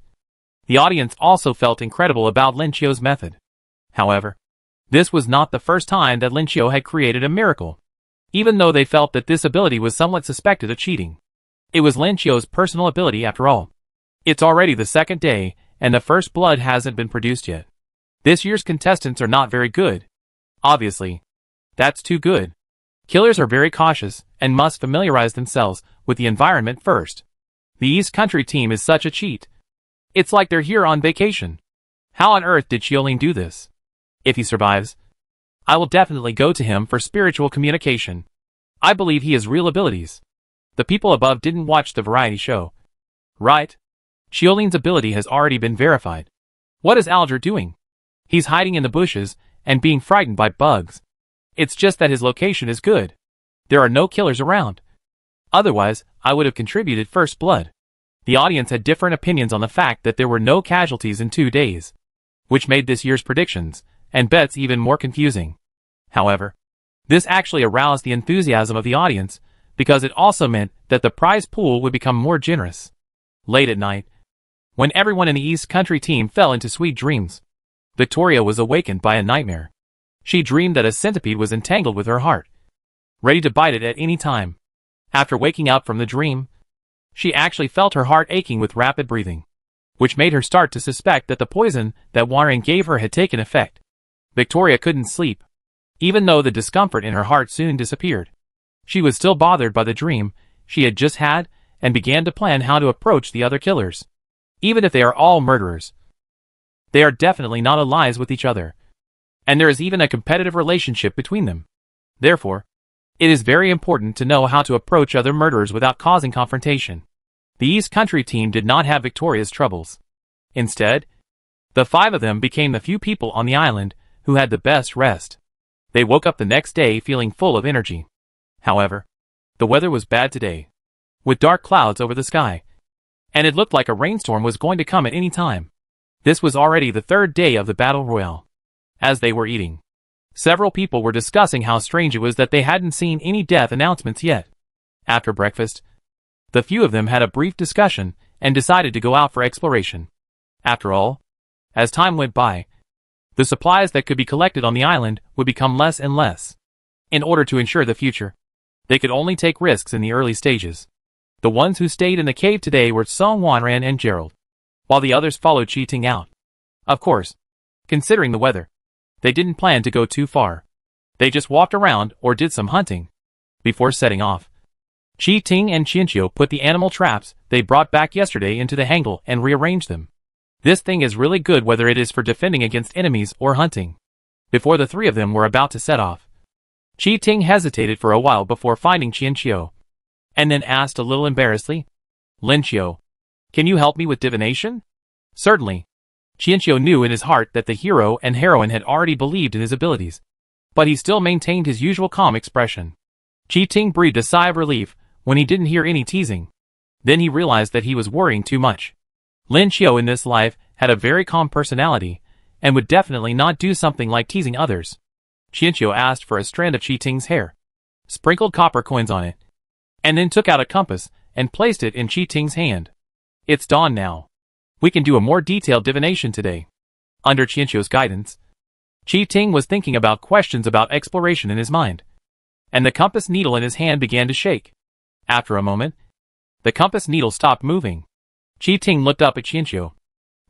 the audience also felt incredible about Lin Qiu's method. However, this was not the first time that Lin Qiu had created a miracle. Even though they felt that this ability was somewhat suspected of cheating, it was Lin Qiu's personal ability after all. It's already the second day, and the first blood hasn't been produced yet. This year's contestants are not very good. Obviously, that's too good. Killers are very cautious and must familiarize themselves with the environment first. The East Country team is such a cheat. It's like they're here on vacation. How on earth did Xiaolin do this? If he survives, I will definitely go to him for spiritual communication. I believe he has real abilities. The people above didn't watch the variety show, right? Xiaolin's ability has already been verified. What is Alger doing? He's hiding in the bushes and being frightened by bugs. It's just that his location is good. There are no killers around. Otherwise, I would have contributed first blood. The audience had different opinions on the fact that there were no casualties in 2 days, which made this year's predictions and bets even more confusing. However, this actually aroused the enthusiasm of the audience because it also meant that the prize pool would become more generous. Late at night, when everyone in the East Country team fell into sweet dreams, Victoria was awakened by a nightmare. She dreamed that a centipede was entangled with her heart, ready to bite it at any time. After waking up from the dream, she actually felt her heart aching with rapid breathing, which made her start to suspect that the poison that Warren gave her had taken effect. Victoria couldn't sleep, even though the discomfort in her heart soon disappeared. She was still bothered by the dream she had just had and began to plan how to approach the other killers. Even if they are all murderers, they are definitely not allies with each other, and there is even a competitive relationship between them. Therefore, it is very important to know how to approach other murderers without causing confrontation. The East Country team did not have Victoria's troubles. Instead, the 5 of them became the few people on the island who had the best rest. They woke up the next day feeling full of energy. However, the weather was bad today, with dark clouds over the sky, and it looked like a rainstorm was going to come at any time. This was already the 3rd day of the Battle Royale. As they were eating, several people were discussing how strange it was that they hadn't seen any death announcements yet. After breakfast, the few of them had a brief discussion and decided to go out for exploration. After all, as time went by, The supplies that could be collected on the island would become less and less. In order to ensure the future, they could only take risks in the early stages. The ones who stayed in the cave today were Song Wanran and Gerald, while the others followed Chi Ting out. Of course, considering the weather, they didn't plan to go too far. They just walked around or did some hunting before setting off. Chi Ting and Qianqiu put the animal traps they brought back yesterday into the hangle and rearranged them. This thing is really good whether it is for defending against enemies or hunting. Before the three of them were about to set off, Chi Ting hesitated for a while before finding Qianqiu, and then asked a little embarrassedly, "Lin Qiu, can you help me with divination?" Certainly. Qianqiu knew in his heart that the hero and heroine had already believed in his abilities, but he still maintained his usual calm expression. Chi Ting breathed a sigh of relief when he didn't hear any teasing. Then he realized that he was worrying too much. Lin Qiu in this life had a very calm personality, and would definitely not do something like teasing others. Qianqiu asked for a strand of Chi Ting's hair, sprinkled copper coins on it, and then took out a compass and placed it in Chi Ting's hand. "It's dawn now. We can do a more detailed divination today." Under Qianqiu's guidance, Chi Ting was thinking about questions about exploration in his mind, and the compass needle in his hand began to shake. After a moment, the compass needle stopped moving. Chi Ting looked up at Qianqiu,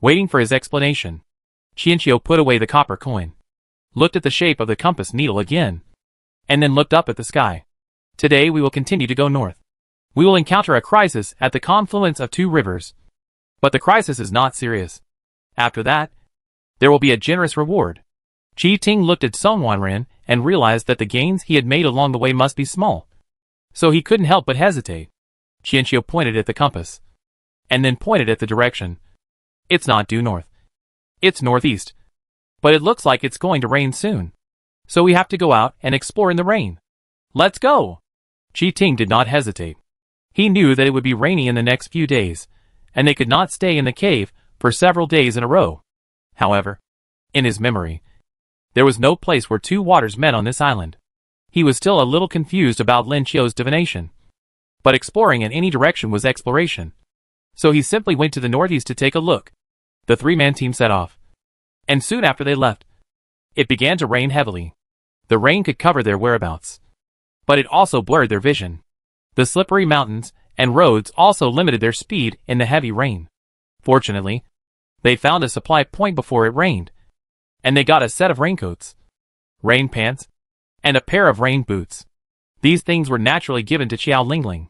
waiting for his explanation. Qianqiu put away the copper coin, looked at the shape of the compass needle again, and then looked up at the sky. "Today we will continue to go north. We will encounter a crisis at the confluence of two rivers. But the crisis is not serious. After that, there will be a generous reward." Chi Ting looked at Song Wanran and realized that the gains he had made along the way must be small, so he couldn't help but hesitate. Qianqiu pointed at the compass, and then pointed at the direction. "It's not due north. It's northeast. But it looks like it's going to rain soon. So we have to go out and explore in the rain. Let's go!" Chi Ting did not hesitate. He knew that it would be rainy in the next few days, and they could not stay in the cave for several days in a row. However, in his memory, there was no place where two waters met on this island. He was still a little confused about Lin Qiu's divination, but exploring in any direction was exploration. So he simply went to the northeast to take a look. The three-man team set off, and soon after they left, it began to rain heavily. The rain could cover their whereabouts, but it also blurred their vision. The slippery mountains and roads also limited their speed in the heavy rain. Fortunately, they found a supply point before it rained, and they got a set of raincoats, rain pants, and a pair of rain boots. These things were naturally given to Xiao Lingling.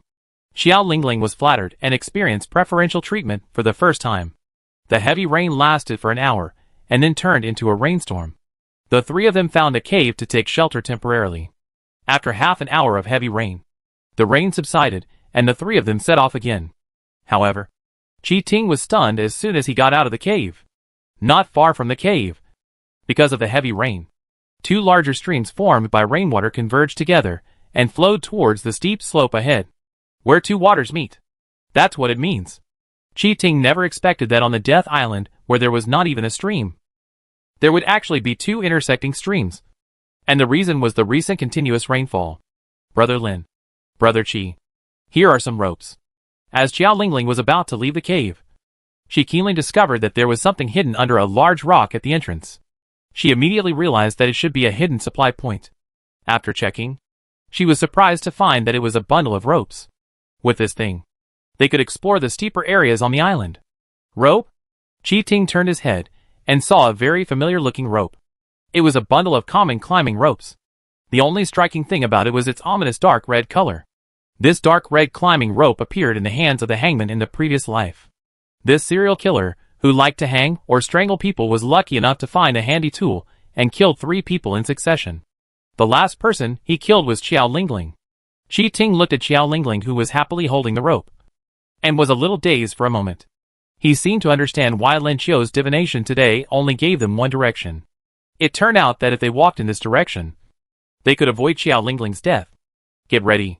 Xiao Lingling was flattered and experienced preferential treatment for the first time. The heavy rain lasted for an hour, and then turned into a rainstorm. The three of them found a cave to take shelter temporarily. After half an hour of heavy rain, the rain subsided, and the three of them set off again. However, Chi Ting was stunned as soon as he got out of the cave. Not far from the cave, because of the heavy rain, two larger streams formed by rainwater converged together and flowed towards the steep slope ahead. Where two waters meet. That's what it means. Chi Ting never expected that on the Death Island, where there was not even a stream, there would actually be two intersecting streams. And the reason was the recent continuous rainfall. "Brother Lin. Brother Qi. Here are some ropes." As Xiao Lingling was about to leave the cave, she keenly discovered that there was something hidden under a large rock at the entrance. She immediately realized that it should be a hidden supply point. After checking, she was surprised to find that it was a bundle of ropes. With this thing, they could explore the steeper areas on the island. "Rope?" Chi Ting turned his head and saw a very familiar-looking rope. It was a bundle of common climbing ropes. The only striking thing about it was its ominous dark red color. This dark red climbing rope appeared in the hands of the hangman in the previous life. This serial killer, who liked to hang or strangle people, was lucky enough to find a handy tool and killed 3 people in succession. The last person he killed was Xiao Lingling. Chi Ting looked at Xiao Lingling, who was happily holding the rope, and was a little dazed for a moment. He seemed to understand why Lin Qiu's divination today only gave them one direction. It turned out that if they walked in this direction, they could avoid Xiao Lingling's death. "Get ready.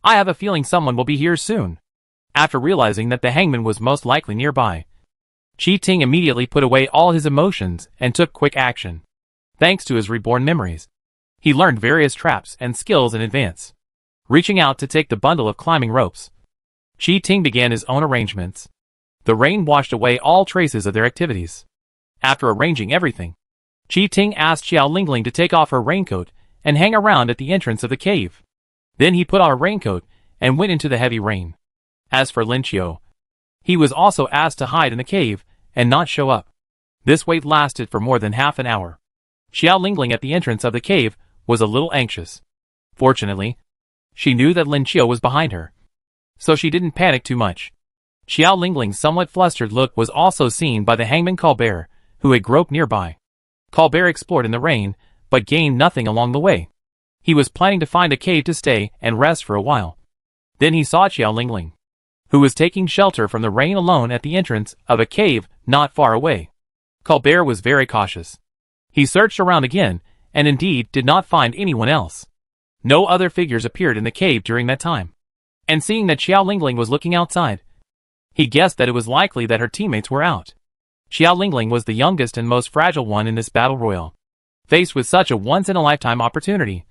I have a feeling someone will be here soon." After realizing that the hangman was most likely nearby, Chi Ting immediately put away all his emotions and took quick action. Thanks to his reborn memories, he learned various traps and skills in advance. Reaching out to take the bundle of climbing ropes, Chi Ting began his own arrangements. The rain washed away all traces of their activities. After arranging everything, Qi Ting asked Xiao Lingling to take off her raincoat and hang around at the entrance of the cave. Then he put on a raincoat and went into the heavy rain. As for Lin Qiu, he was also asked to hide in the cave and not show up. This wait lasted for more than half an hour. Xiao Lingling at the entrance of the cave was a little anxious. Fortunately, she knew that Lin Qiu was behind her, so she didn't panic too much. Xiao Lingling's somewhat flustered look was also seen by the hangman Colbert, who had groped nearby. Colbert explored in the rain, but gained nothing along the way. He was planning to find a cave to stay and rest for a while. Then he saw Xiao Lingling, who was taking shelter from the rain alone at the entrance of a cave not far away. Colbert was very cautious. He searched around again, and indeed did not find anyone else. No other figures appeared in the cave during that time. And seeing that Xiao Lingling was looking outside, he guessed that it was likely that her teammates were out. Xiao Lingling was the youngest and most fragile one in this battle royal. Faced with such a once-in-a-lifetime opportunity,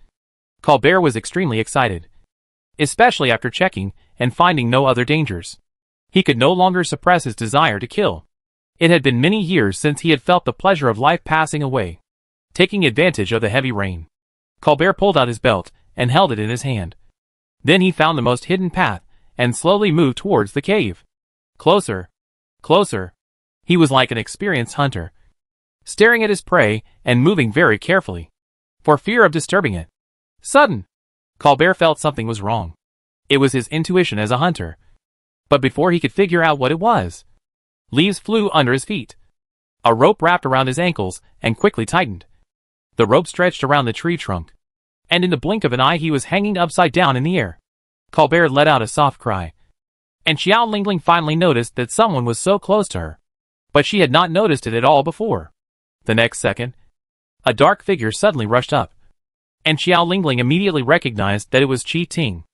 Colbert was extremely excited, especially after checking and finding no other dangers. He could no longer suppress his desire to kill. It had been many years since he had felt the pleasure of life passing away. Taking advantage of the heavy rain, Colbert pulled out his belt and held it in his hand. Then he found the most hidden path and slowly moved towards the cave. Closer, closer. He was like an experienced hunter, staring at his prey and moving very carefully, for fear of disturbing it. Sudden, Colbert felt something was wrong. It was his intuition as a hunter. But before he could figure out what it was, leaves flew under his feet. A rope wrapped around his ankles and quickly tightened. The rope stretched around the tree trunk, and in the blink of an eye he was hanging upside down in the air. Colbert let out a soft cry, and Xiao Lingling finally noticed that someone was so close to her, but she had not noticed it at all before. The next second, a dark figure suddenly rushed up, and Xiao Lingling immediately recognized that it was Qi Ting.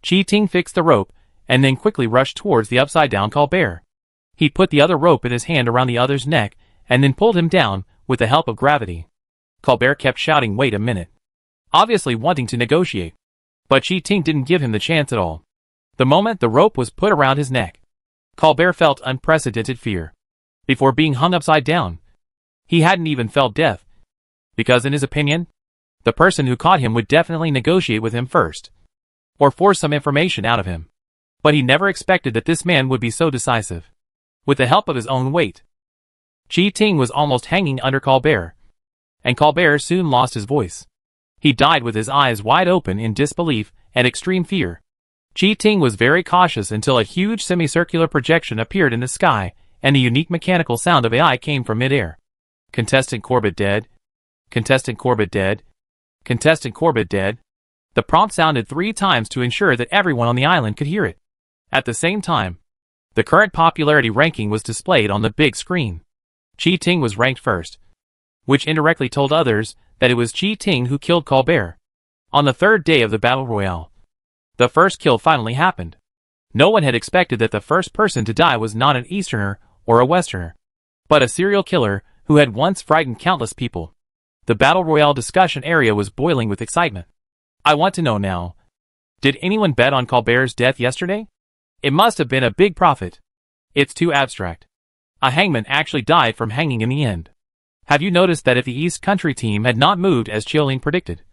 Qi Ting fixed the rope, and then quickly rushed towards the upside-down Colbert. He put the other rope in his hand around the other's neck, and then pulled him down with the help of gravity. Colbert kept shouting, "Wait a minute," obviously wanting to negotiate. But Qi Ting didn't give him the chance at all. The moment the rope was put around his neck, Colbert felt unprecedented fear. Before being hung upside down, he hadn't even felt death, because in his opinion, the person who caught him would definitely negotiate with him first, or force some information out of him. But he never expected that this man would be so decisive. With the help of his own weight, Qi Ting was almost hanging under Colbert, and Colbert soon lost his voice. He died with his eyes wide open in disbelief and extreme fear. Qi Ting was very cautious until a huge semicircular projection appeared in the sky, and the unique mechanical sound of AI came from midair. Contestant Corbett dead. Contestant Corbett dead. Contestant Corbett dead. The prompt sounded 3 times to ensure that everyone on the island could hear it. At the same time, the current popularity ranking was displayed on the big screen. Qi Ting was ranked first, which indirectly told others that it was Qi Ting who killed Colbert. On the 3rd day of the Battle Royale, the first kill finally happened. No one had expected that the first person to die was not an Easterner or a Westerner, but a serial killer who had once frightened countless people. The Battle Royale discussion area was boiling with excitement. I want to know now, did anyone bet on Colbert's death yesterday? It must have been a big profit. It's too abstract. A hangman actually died from hanging in the end. Have you noticed that if the East Country team had not moved as Chiolin predicted,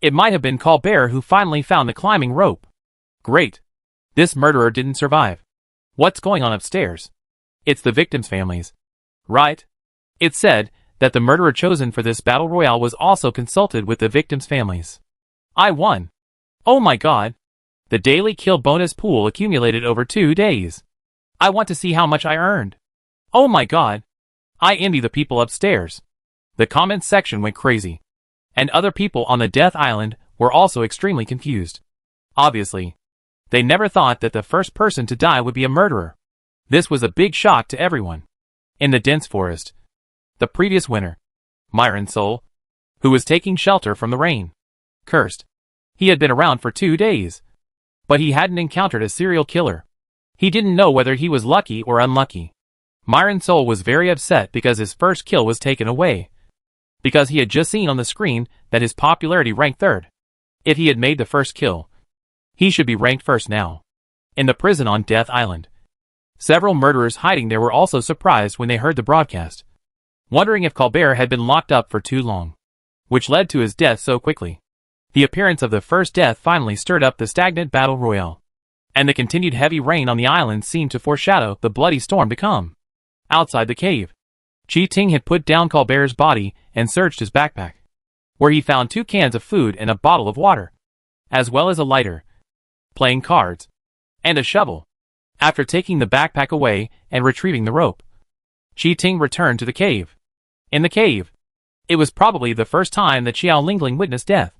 it might have been Colbert who finally found the climbing rope? Great. This murderer didn't survive. What's going on upstairs? It's the victims' families, right? It said that the murderer chosen for this battle royale was also consulted with the victims' families. I won. Oh my god. The daily kill bonus pool accumulated over 2 days. I want to see how much I earned. Oh my god. I envy the people upstairs. The comments section went crazy, and other people on the Death Island were also extremely confused. Obviously, they never thought that the first person to die would be a murderer. This was a big shock to everyone. In the dense forest, the previous winner, Myron Soul, who was taking shelter from the rain, cursed. He had been around for 2 days, but he hadn't encountered a serial killer. He didn't know whether he was lucky or unlucky. Myron Soul was very upset because his first kill was taken away, because he had just seen on the screen that his popularity ranked 3rd. If he had made the first kill, he should be ranked first now. In the prison on Death Island, several murderers hiding there were also surprised when they heard the broadcast. wondering if Colbert had been locked up for too long, which led to his death so quickly. The appearance of the first death finally stirred up the stagnant battle royale, and the continued heavy rain on the island seemed to foreshadow the bloody storm to come. Outside the cave, Chi Ting had put down Colbert's body and searched his backpack, where he found 2 cans of food and a bottle of water, as well as a lighter, playing cards, and a shovel. After taking the backpack away and retrieving the rope, Chi Ting returned to the cave. In the cave, it was probably the first time that Xiao Lingling witnessed death,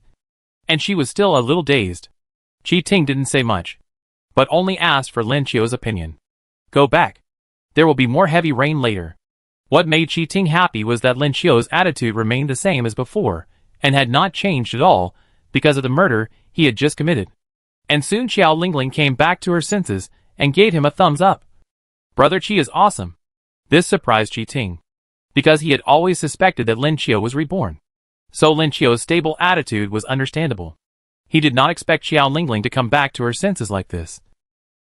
and she was still a little dazed. Chi Ting didn't say much, but only asked for Lin Qiu's opinion. Go back. There will be more heavy rain later. What made Chi Ting happy was that Lin Qiu's attitude remained the same as before, and had not changed at all, because of the murder he had just committed. And soon Xiao Lingling came back to her senses, and gave him a thumbs up. Brother Qi is awesome. This surprised Chi Ting, because he had always suspected that Lin Qiu was reborn. So Lin Qiu's stable attitude was understandable. He did not expect Xiao Lingling to come back to her senses like this.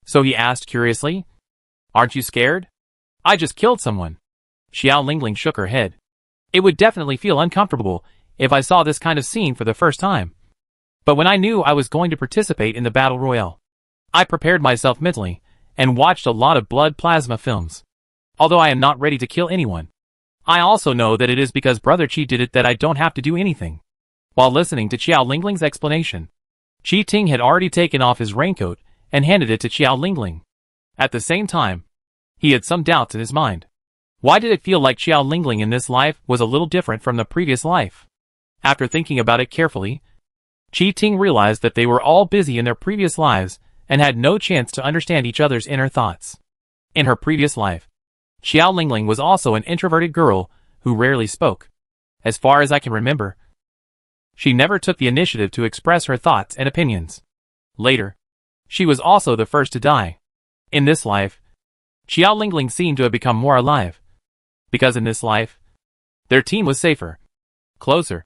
So he asked curiously, "Aren't you scared?" "I just killed someone." Xiao Lingling shook her head. "It would definitely feel uncomfortable if I saw this kind of scene for the first time. But when I knew I was going to participate in the battle royale, I prepared myself mentally, and watched a lot of blood plasma films. Although I am not ready to kill anyone, I also know that it is because Brother Qi did it that I don't have to do anything." While listening to Xiao Lingling's explanation, Chi Ting had already taken off his raincoat and handed it to Xiao Lingling. At the same time, he had some doubts in his mind. Why did it feel like Xiao Lingling in this life was a little different from the previous life? After thinking about it carefully, Chi Ting realized that they were all busy in their previous lives and had no chance to understand each other's inner thoughts. In her previous life, Xiao Lingling was also an introverted girl who rarely spoke. As far as I can remember, she never took the initiative to express her thoughts and opinions. Later, she was also the first to die. In this life, Xiao Lingling seemed to have become more alive, because in this life, their team was safer, closer,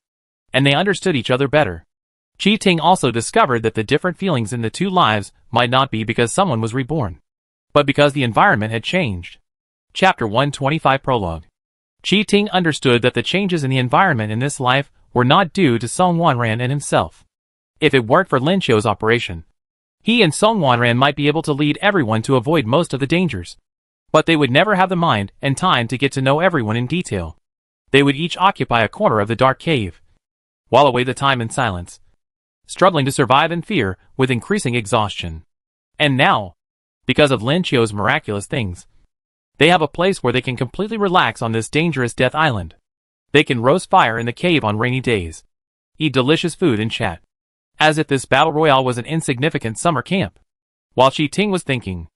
and they understood each other better. Chi Ting also discovered that the different feelings in the 2 lives might not be because someone was reborn, but because the environment had changed. Chapter 125 Prologue. Chi Ting understood that the changes in the environment in this life were not due to Song Wanran and himself. If it weren't for Lin Qiu's operation, he and Song Wanran might be able to lead everyone to avoid most of the dangers. But they would never have the mind and time to get to know everyone in detail. They would each occupy a corner of the dark cave, while away the time in silence, struggling to survive in fear with increasing exhaustion. And now, because of Lin Qiu's miraculous things, they have a place where they can completely relax on this dangerous death island. They can roast fire in the cave on rainy days, eat delicious food and chat, as if this battle royale was an insignificant summer camp. While Chi Ting was thinking,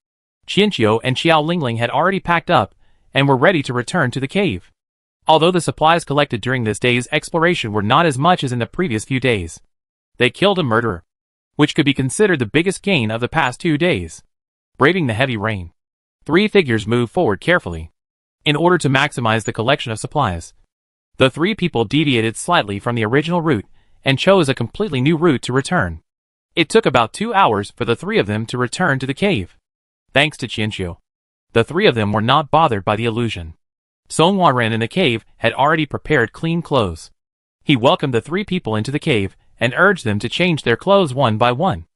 Qianqiu and Xiao Lingling had already packed up and were ready to return to the cave. Although the supplies collected during this day's exploration were not as much as in the previous few days, they killed a murderer, which could be considered the biggest gain of the past 2 days. Braving the heavy rain, 3 figures moved forward carefully, in order to maximize the collection of supplies. The 3 people deviated slightly from the original route and chose a completely new route to return. It took about 2 hours for the 3 of them to return to the cave. Thanks to Qianqiu, the 3 of them were not bothered by the illusion. Song Wanran in the cave had already prepared clean clothes. He welcomed the 3 people into the cave and urged them to change their clothes one by one.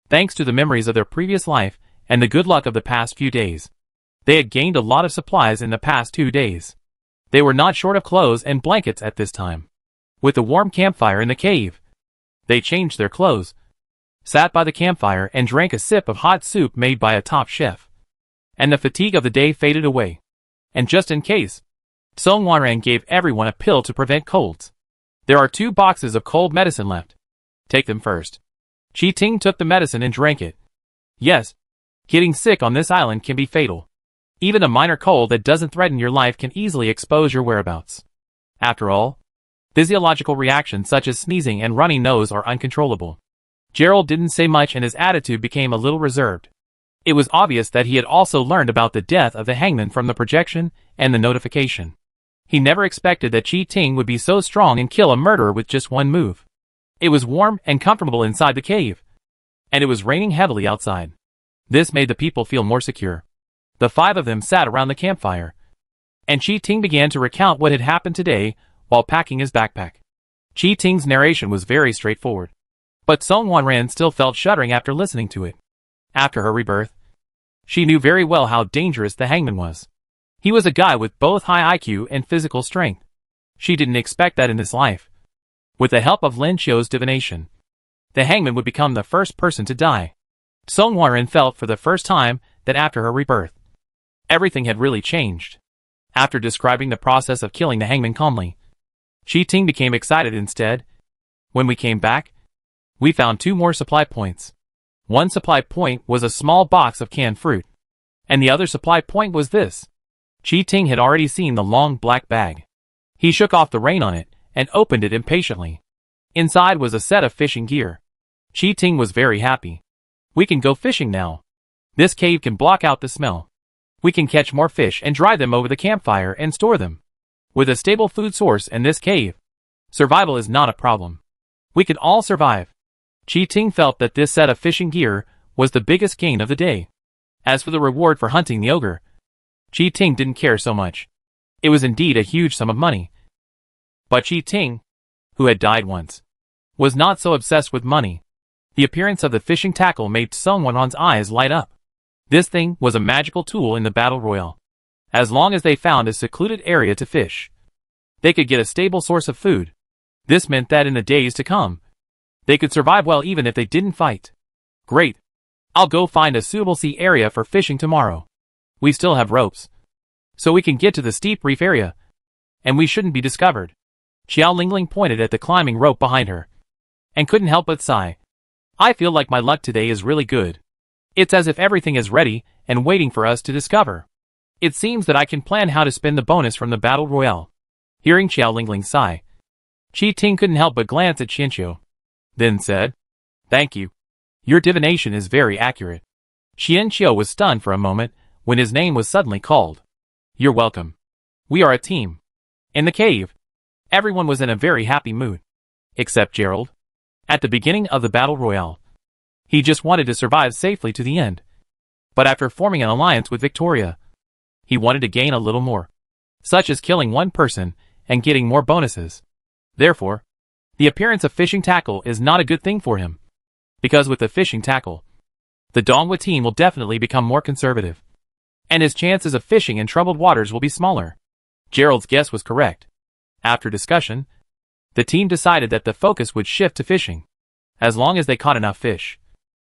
Thanks to the memories of their previous life and the good luck of the past few days, they had gained a lot of supplies in the past 2 days. They were not short of clothes and blankets at this time. With the warm campfire in the cave, they changed their clothes, sat by the campfire and drank a sip of hot soup made by a top chef. And the fatigue of the day faded away. And just in case, Song Wanran gave everyone a pill to prevent colds. There are 2 boxes of cold medicine left. Take them first. Chi Ting took the medicine and drank it. Yes, getting sick on this island can be fatal. Even a minor cold that doesn't threaten your life can easily expose your whereabouts. After all, physiological reactions such as sneezing and runny nose are uncontrollable. Gerald didn't say much and his attitude became a little reserved. It was obvious that he had also learned about the death of the hangman from the projection and the notification. He never expected that Chi Ting would be so strong and kill a murderer with just one move. It was warm and comfortable inside the cave, and it was raining heavily outside. This made the people feel more secure. The 5 of them sat around the campfire, And Chi Ting began to recount what had happened today while packing his backpack. Chi Ting's narration was very straightforward. But Song Wanren still felt shuddering after listening to it. After her rebirth, she knew very well how dangerous the hangman was. He was a guy with both high IQ and physical strength. She didn't expect that in this life. With the help of Lin Qiu's divination, the hangman would become the first person to die. Song Wanren felt for the first time that after her rebirth, everything had really changed. After describing the process of killing the hangman calmly, Chi Ting became excited instead. When we came back, we found 2 more supply points. One supply point was a small box of canned fruit, and the other supply point was this. Chi Ting had already seen the long black bag. He shook off the rain on it and opened it impatiently. Inside was a set of fishing gear. Chi Ting was very happy. We can go fishing now. This cave can block out the smell. We can catch more fish and dry them over the campfire and store them. With a stable food source in this cave, survival is not a problem. We can all survive. Chi Ting felt that this set of fishing gear was the biggest gain of the day. As for the reward for hunting the ogre, Chi Ting didn't care so much. It was indeed a huge sum of money. But Chi Ting, who had died once, was not so obsessed with money. The appearance of the fishing tackle made Song Wanren's eyes light up. This thing was a magical tool in the battle royale. As long as they found a secluded area to fish, they could get a stable source of food. This meant that in the days to come, they could survive well even if they didn't fight. Great. I'll go find a suitable sea area for fishing tomorrow. We still have ropes, so we can get to the steep reef area, and we shouldn't be discovered. Xiao Lingling pointed at the climbing rope behind her, and couldn't help but sigh. I feel like my luck today is really good. It's as if everything is ready and waiting for us to discover. It seems that I can plan how to spend the bonus from the battle royale. Hearing Xiao Lingling sigh, Chi Ting couldn't help but glance at Xianqiu, then said, Thank you. Your divination is very accurate. Xianqiu was stunned for a moment when his name was suddenly called. You're welcome. We are a team. In the cave, everyone was in a very happy mood. Except Gerald. At the beginning of the battle royale, he just wanted to survive safely to the end. But after forming an alliance with Victoria, he wanted to gain a little more, such as killing one person and getting more bonuses. Therefore, the appearance of fishing tackle is not a good thing for him. Because with the fishing tackle, the Donghua team will definitely become more conservative, and his chances of fishing in troubled waters will be smaller. Gerald's guess was correct. After discussion, the team decided that the focus would shift to fishing. As long as they caught enough fish,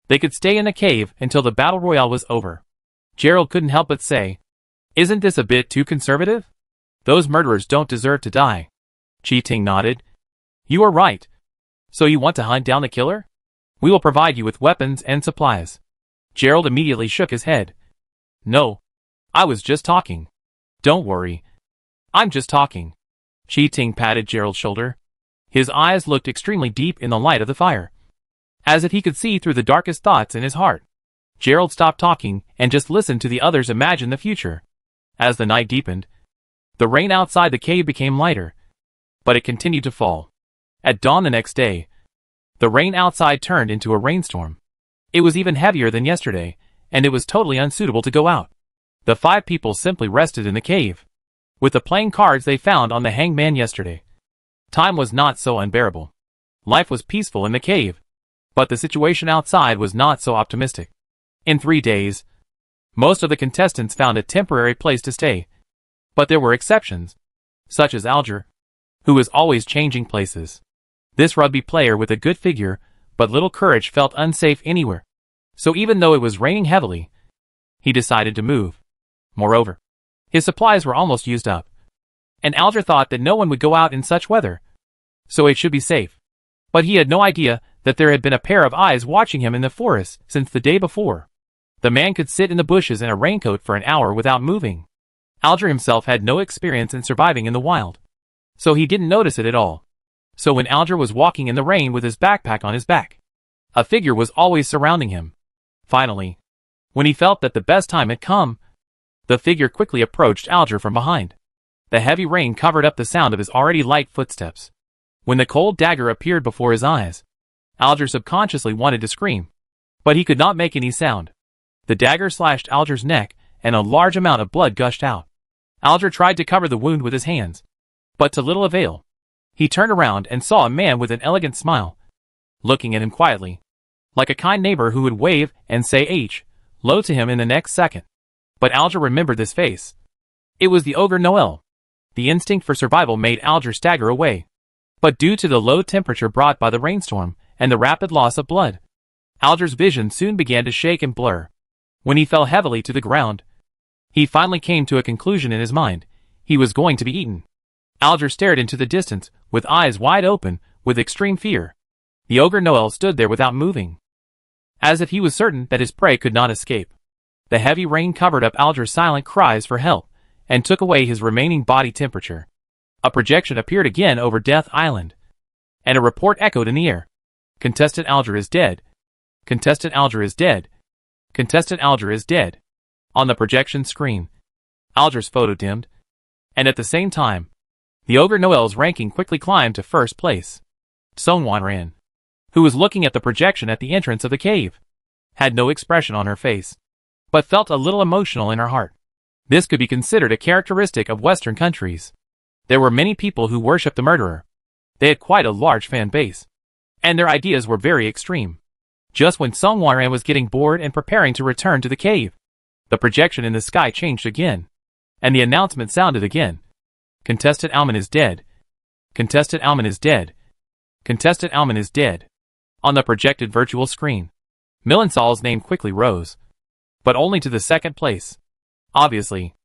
they could stay in the cave until the battle royale was over. Gerald couldn't help but say, Isn't this a bit too conservative? Those murderers don't deserve to die. Chi Ting nodded. You are right. So you want to hunt down the killer? We will provide you with weapons and supplies. Gerald immediately shook his head. No. I was just talking. Don't worry. I'm just talking. Chi Ting patted Gerald's shoulder. His eyes looked extremely deep in the light of the fire, as if he could see through the darkest thoughts in his heart. Gerald stopped talking and just listened to the others imagine the future. As the night deepened, the rain outside the cave became lighter, but it continued to fall. At dawn the next day, the rain outside turned into a rainstorm. It was even heavier than yesterday, and it was totally unsuitable to go out. The 5 people simply rested in the cave, with the playing cards they found on the hangman yesterday. Time was not so unbearable. Life was peaceful in the cave, but the situation outside was not so optimistic. In 3 days, most of the contestants found a temporary place to stay, but there were exceptions, such as Alger, who was always changing places. This rugby player with a good figure but little courage felt unsafe anywhere. So even though it was raining heavily, he decided to move. Moreover, his supplies were almost used up, and Alger thought that no one would go out in such weather, so it should be safe. But he had no idea that there had been a pair of eyes watching him in the forest since the day before. The man could sit in the bushes in a raincoat for an hour without moving. Alger himself had no experience in surviving in the wild, so he didn't notice it at all. So when Alger was walking in the rain with his backpack on his back, a figure was always surrounding him. Finally, when he felt that the best time had come, the figure quickly approached Alger from behind. The heavy rain covered up the sound of his already light footsteps. When the cold dagger appeared before his eyes, Alger subconsciously wanted to scream, but he could not make any sound. The dagger slashed Alger's neck, and a large amount of blood gushed out. Alger tried to cover the wound with his hands, but to little avail. He turned around and saw a man with an elegant smile, looking at him quietly, like a kind neighbor who would wave and say hello to him in the next second. But Alger remembered this face. It was the ogre Noel. The instinct for survival made Alger stagger away. But due to the low temperature brought by the rainstorm and the rapid loss of blood, Alger's vision soon began to shake and blur. When he fell heavily to the ground, he finally came to a conclusion in his mind. He was going to be eaten. Alger stared into the distance, with eyes wide open, with extreme fear. The ogre Noel stood there without moving, as if he was certain that his prey could not escape. The heavy rain covered up Alger's silent cries for help, and took away his remaining body temperature. A projection appeared again over Death Island, and a report echoed in the air. Contestant Alger is dead. Contestant Alger is dead. Contestant Alger is dead. On the projection screen, Alger's photo dimmed, and at the same time, the ogre Noel's ranking quickly climbed to first place. Songwan, who was looking at the projection at the entrance of the cave, had no expression on her face, but felt a little emotional in her heart. This could be considered a characteristic of Western countries. There were many people who worshipped the murderer. They had quite a large fan base, and their ideas were very extreme. Just when Songwan was getting bored and preparing to return to the cave, the projection in the sky changed again, and the announcement sounded again. Contestant Alman is dead. Contestant Alman is dead. Contestant Alman is dead. On the projected virtual screen, Millensol's name quickly rose, but only to the second place. Obviously,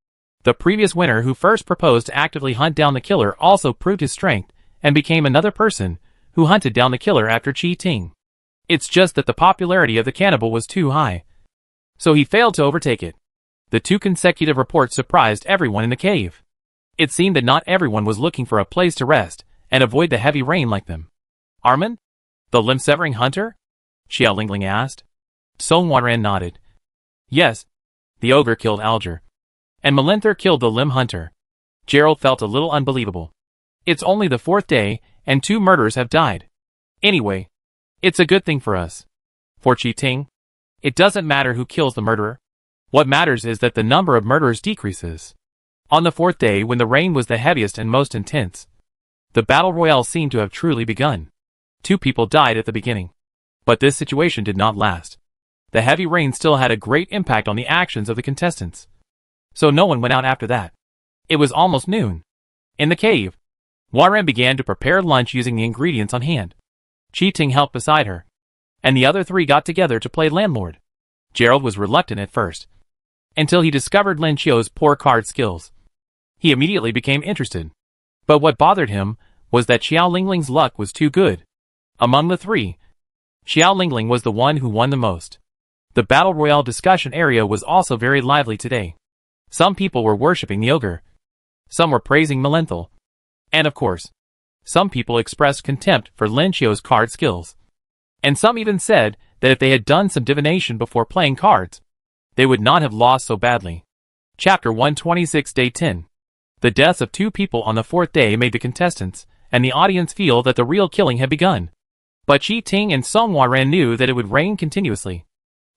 the previous winner who first proposed to actively hunt down the killer also proved his strength and became another person who hunted down the killer after Chi Ting. It's just that the popularity of the cannibal was too high, so he failed to overtake it. The two consecutive reports surprised everyone in the cave. It seemed that not everyone was looking for a place to rest and avoid the heavy rain like them. Armin? The limb-severing hunter? Xiao Lingling asked. Songwan nodded. Yes, the ogre killed Alger, and Melinther killed the limb hunter. Gerald felt a little unbelievable. It's only the 4th day, and 2 murderers have died. Anyway, it's a good thing for us. For Chi Ting, it doesn't matter who kills the murderer. What matters is that the number of murderers decreases. On the 4th day, when the rain was the heaviest and most intense, the battle royale seemed to have truly begun. 2 people died at the beginning, but this situation did not last. The heavy rain still had a great impact on the actions of the contestants, so no one went out after that. It was almost noon. In the cave, Warren began to prepare lunch using the ingredients on hand. Chi Ting helped beside her, and the other 3 got together to play landlord. Gerald was reluctant at first, until he discovered Lin Qiu's poor card skills. He immediately became interested, but what bothered him was that Xiao Lingling's luck was too good. Among the 3, Xiao Lingling was the one who won the most. The Battle Royale discussion area was also very lively today. Some people were worshipping the ogre, some were praising Melenthal, and of course, some people expressed contempt for Lin Qiu's card skills. And some even said that if they had done some divination before playing cards, they would not have lost so badly. Chapter 126 Day 10. The deaths of 2 people on the 4th day made the contestants and the audience feel that the real killing had begun. But Chi Ting and Songwan knew that it would rain continuously,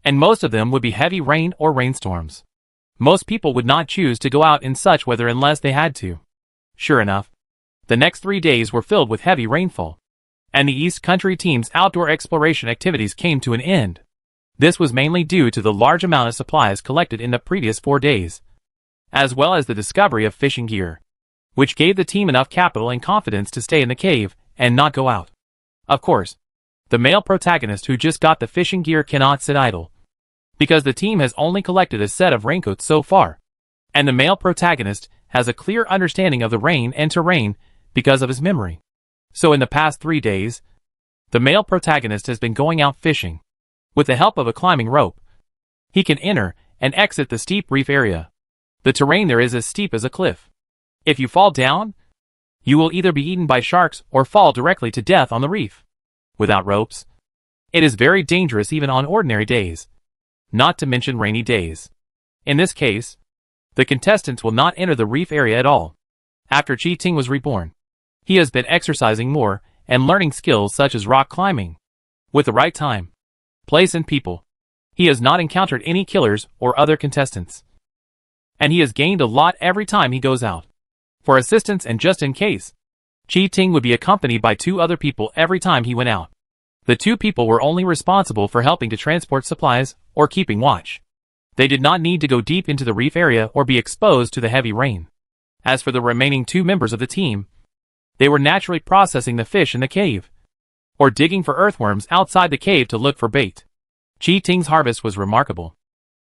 and most of them would be heavy rain or rainstorms. Most people would not choose to go out in such weather unless they had to. Sure enough, the next 3 days were filled with heavy rainfall, and the East Country team's outdoor exploration activities came to an end. This was mainly due to the large amount of supplies collected in the previous 4 days, as well as the discovery of fishing gear, which gave the team enough capital and confidence to stay in the cave and not go out. Of course, the male protagonist who just got the fishing gear cannot sit idle, because the team has only collected a set of raincoats so far, and the male protagonist has a clear understanding of the rain and terrain because of his memory. So in the past 3 days, the male protagonist has been going out fishing. With the help of a climbing rope, he can enter and exit the steep reef area. The terrain there is as steep as a cliff. If you fall down, you will either be eaten by sharks or fall directly to death on the reef. Without ropes, it is very dangerous even on ordinary days, not to mention rainy days. In this case, the contestants will not enter the reef area at all. After Chi Ting was reborn, he has been exercising more and learning skills such as rock climbing. With the right time, place and people, he has not encountered any killers or other contestants. and he has gained a lot every time he goes out. For assistance and just in case, Chi Ting would be accompanied by 2 other people every time he went out. The 2 people were only responsible for helping to transport supplies or keeping watch. They did not need to go deep into the reef area or be exposed to the heavy rain. As for the remaining 2 members of the team, they were naturally processing the fish in the cave, or digging for earthworms outside the cave to look for bait. Chi Ting's harvest was remarkable.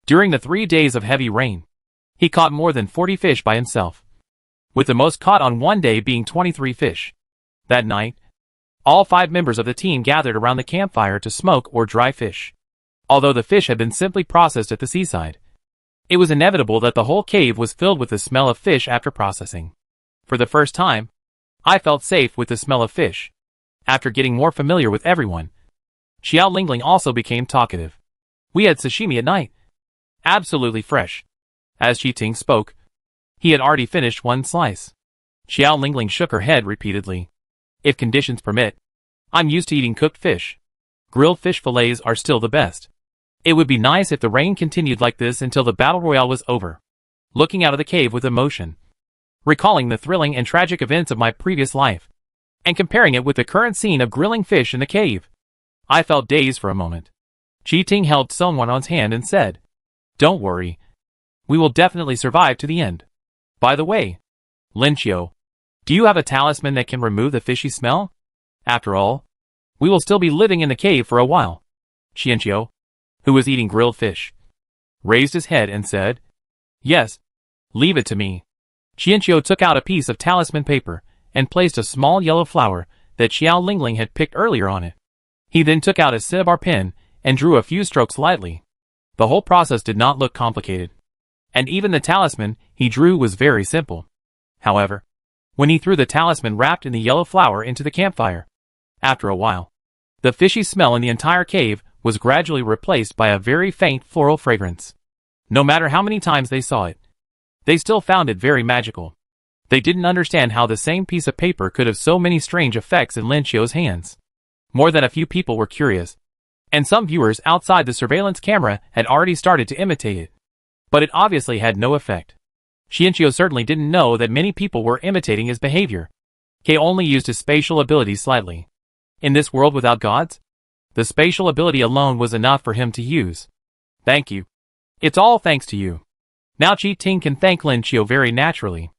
During the 3 days of heavy rain, he caught more than 40 fish by himself, with the most caught on one day being 23 fish. That night, all 5 members of the team gathered around the campfire to smoke or dry fish. Although the fish had been simply processed at the seaside, it was inevitable that the whole cave was filled with the smell of fish after processing. For the first time, I felt safe with the smell of fish. After getting more familiar with everyone, Xiao Lingling also became talkative. We had sashimi at night. Absolutely fresh. As Chi Ting spoke, he had already finished 1 slice. Xiao Lingling shook her head repeatedly. If conditions permit, I'm used to eating cooked fish. Grilled fish fillets are still the best. It would be nice if the rain continued like this until the battle royale was over. Looking out of the cave with emotion, recalling the thrilling and tragic events of my previous life, and comparing it with the current scene of grilling fish in the cave, I felt dazed for a moment. Chi Ting held Sun Wanon's hand and said, "Don't worry. We will definitely survive to the end. By the way, Lin Qiu, do you have a talisman that can remove the fishy smell? After all, we will still be living in the cave for a while." Qianqiu, who was eating grilled fish, raised his head and said, "Yes, leave it to me." Qianqiu took out a piece of talisman paper and placed a small yellow flower that Xiao Lingling had picked earlier on it. He then took out a cinnabar pen and drew a few strokes lightly. The whole process did not look complicated, and even the talisman he drew was very simple. However, when he threw the talisman wrapped in the yellow flower into the campfire, after a while, the fishy smell in the entire cave was gradually replaced by a very faint floral fragrance. No matter how many times they saw it, they still found it very magical. They didn't understand how the same piece of paper could have so many strange effects in Lin Qiu's hands. More than a few people were curious, and some viewers outside the surveillance camera had already started to imitate it. But it obviously had no effect. Qianqiu certainly didn't know that many people were imitating his behavior. He only used his spatial abilities slightly. In this world without gods, the spatial ability alone was enough for him to use. Thank you. It's all thanks to you. Now Chi Ting can thank Lin Qiu very naturally.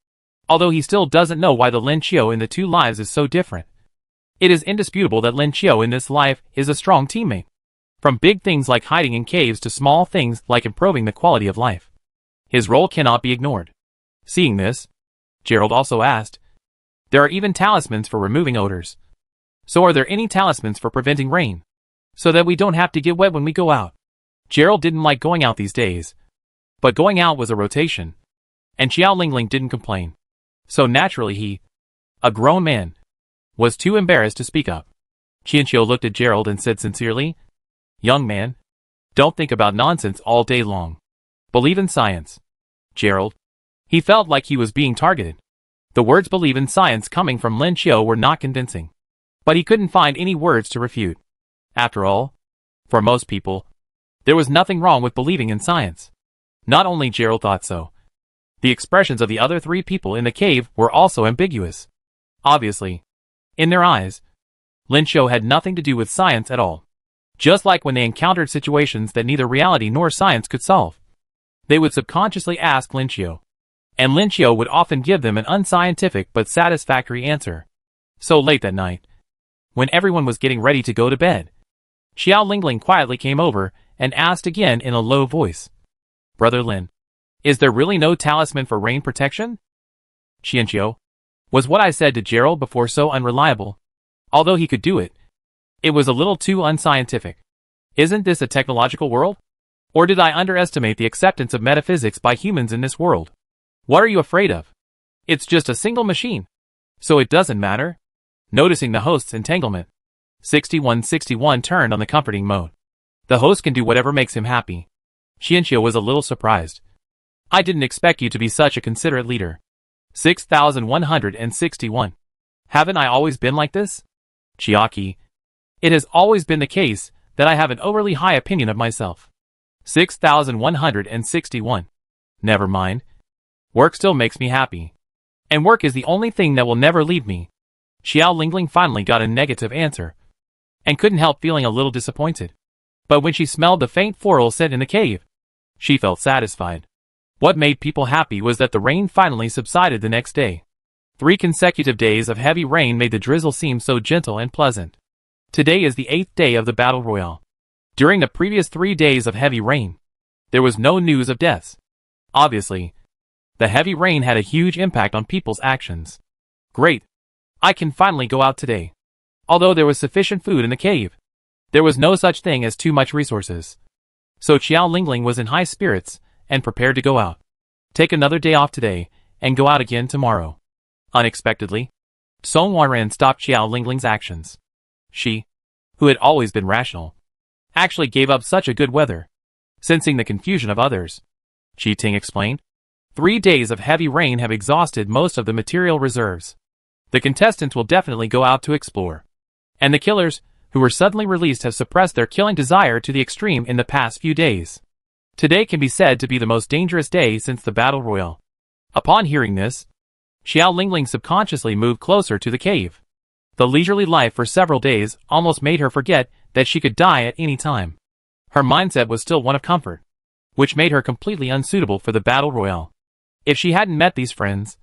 Although he still doesn't know why the Lin Qiu in the 2 lives is so different. It is indisputable that Lin Qiu in this life is a strong teammate. From big things like hiding in caves to small things like improving the quality of life, his role cannot be ignored. Seeing this, Gerald also asked, "There are even talismans for removing odors. So are there any talismans for preventing rain, so that we don't have to get wet when we go out?" Gerald didn't like going out these days, but going out was a rotation, and Xiao Lingling didn't complain. So naturally he, a grown man, was too embarrassed to speak up. Qianqiu looked at Gerald and said sincerely, "Young man, don't think about nonsense all day long. Believe in science." Gerald, he felt like he was being targeted. The words "believe in science" coming from Lin Qiu were not convincing, but he couldn't find any words to refute. After all, for most people, there was nothing wrong with believing in science. Not only Gerald thought so. The expressions of the other 3 people in the cave were also ambiguous. Obviously, in their eyes, Lin Qiu had nothing to do with science at all. Just like when they encountered situations that neither reality nor science could solve, they would subconsciously ask Lin Qiu, and Lin Qiu would often give them an unscientific but satisfactory answer. So late that night, when everyone was getting ready to go to bed, Xiao Lingling quietly came over and asked again in a low voice, "Brother Lin, is there really no talisman for rain protection?" "Qianqiu, was what I said to Gerald before so unreliable? Although he could do it, it was a little too unscientific. Isn't this a technological world? Or did I underestimate the acceptance of metaphysics by humans in this world? What are you afraid of? It's just a single machine, so it doesn't matter." Noticing the host's entanglement, 6161 turned on the comforting mode. The host can do whatever makes him happy. Qianqiu was a little surprised. "I didn't expect you to be such a considerate leader." 6161. "Haven't I always been like this?" "Chiaki, it has always been the case that I have an overly high opinion of myself." 6161. "Never mind. Work still makes me happy. And work is the only thing that will never leave me. Xiao Lingling finally got a negative answer, and couldn't help feeling a little disappointed. But when she smelled the faint floral scent in the cave, she felt satisfied. What made people happy was that the rain finally subsided the next day. 3 consecutive days of heavy rain made the drizzle seem so gentle and pleasant. Today is the 8th day of the Battle Royale. During the previous 3 days of heavy rain, there was no news of deaths. Obviously, the heavy rain had a huge impact on people's actions. Great! I can finally go out today. Although there was sufficient food in the cave, there was no such thing as too much resources. So Xiao Lingling was in high spirits and prepared to go out. Take another day off today and go out again tomorrow. Unexpectedly, Song Wanren stopped Xiao Lingling's actions. She, who had always been rational, actually gave up such a good weather. Sensing the confusion of others, Qi Ting explained, 3 days of heavy rain have exhausted most of the material reserves. The contestants will definitely go out to explore. And the killers, who were suddenly released, have suppressed their killing desire to the extreme in the past few days. Today can be said to be the most dangerous day since the Battle Royale. Upon hearing this, Xiao Lingling subconsciously moved closer to the cave. The leisurely life for several days almost made her forget that she could die at any time. Her mindset was still one of comfort, which made her completely unsuitable for the Battle Royale. If she hadn't met these friends,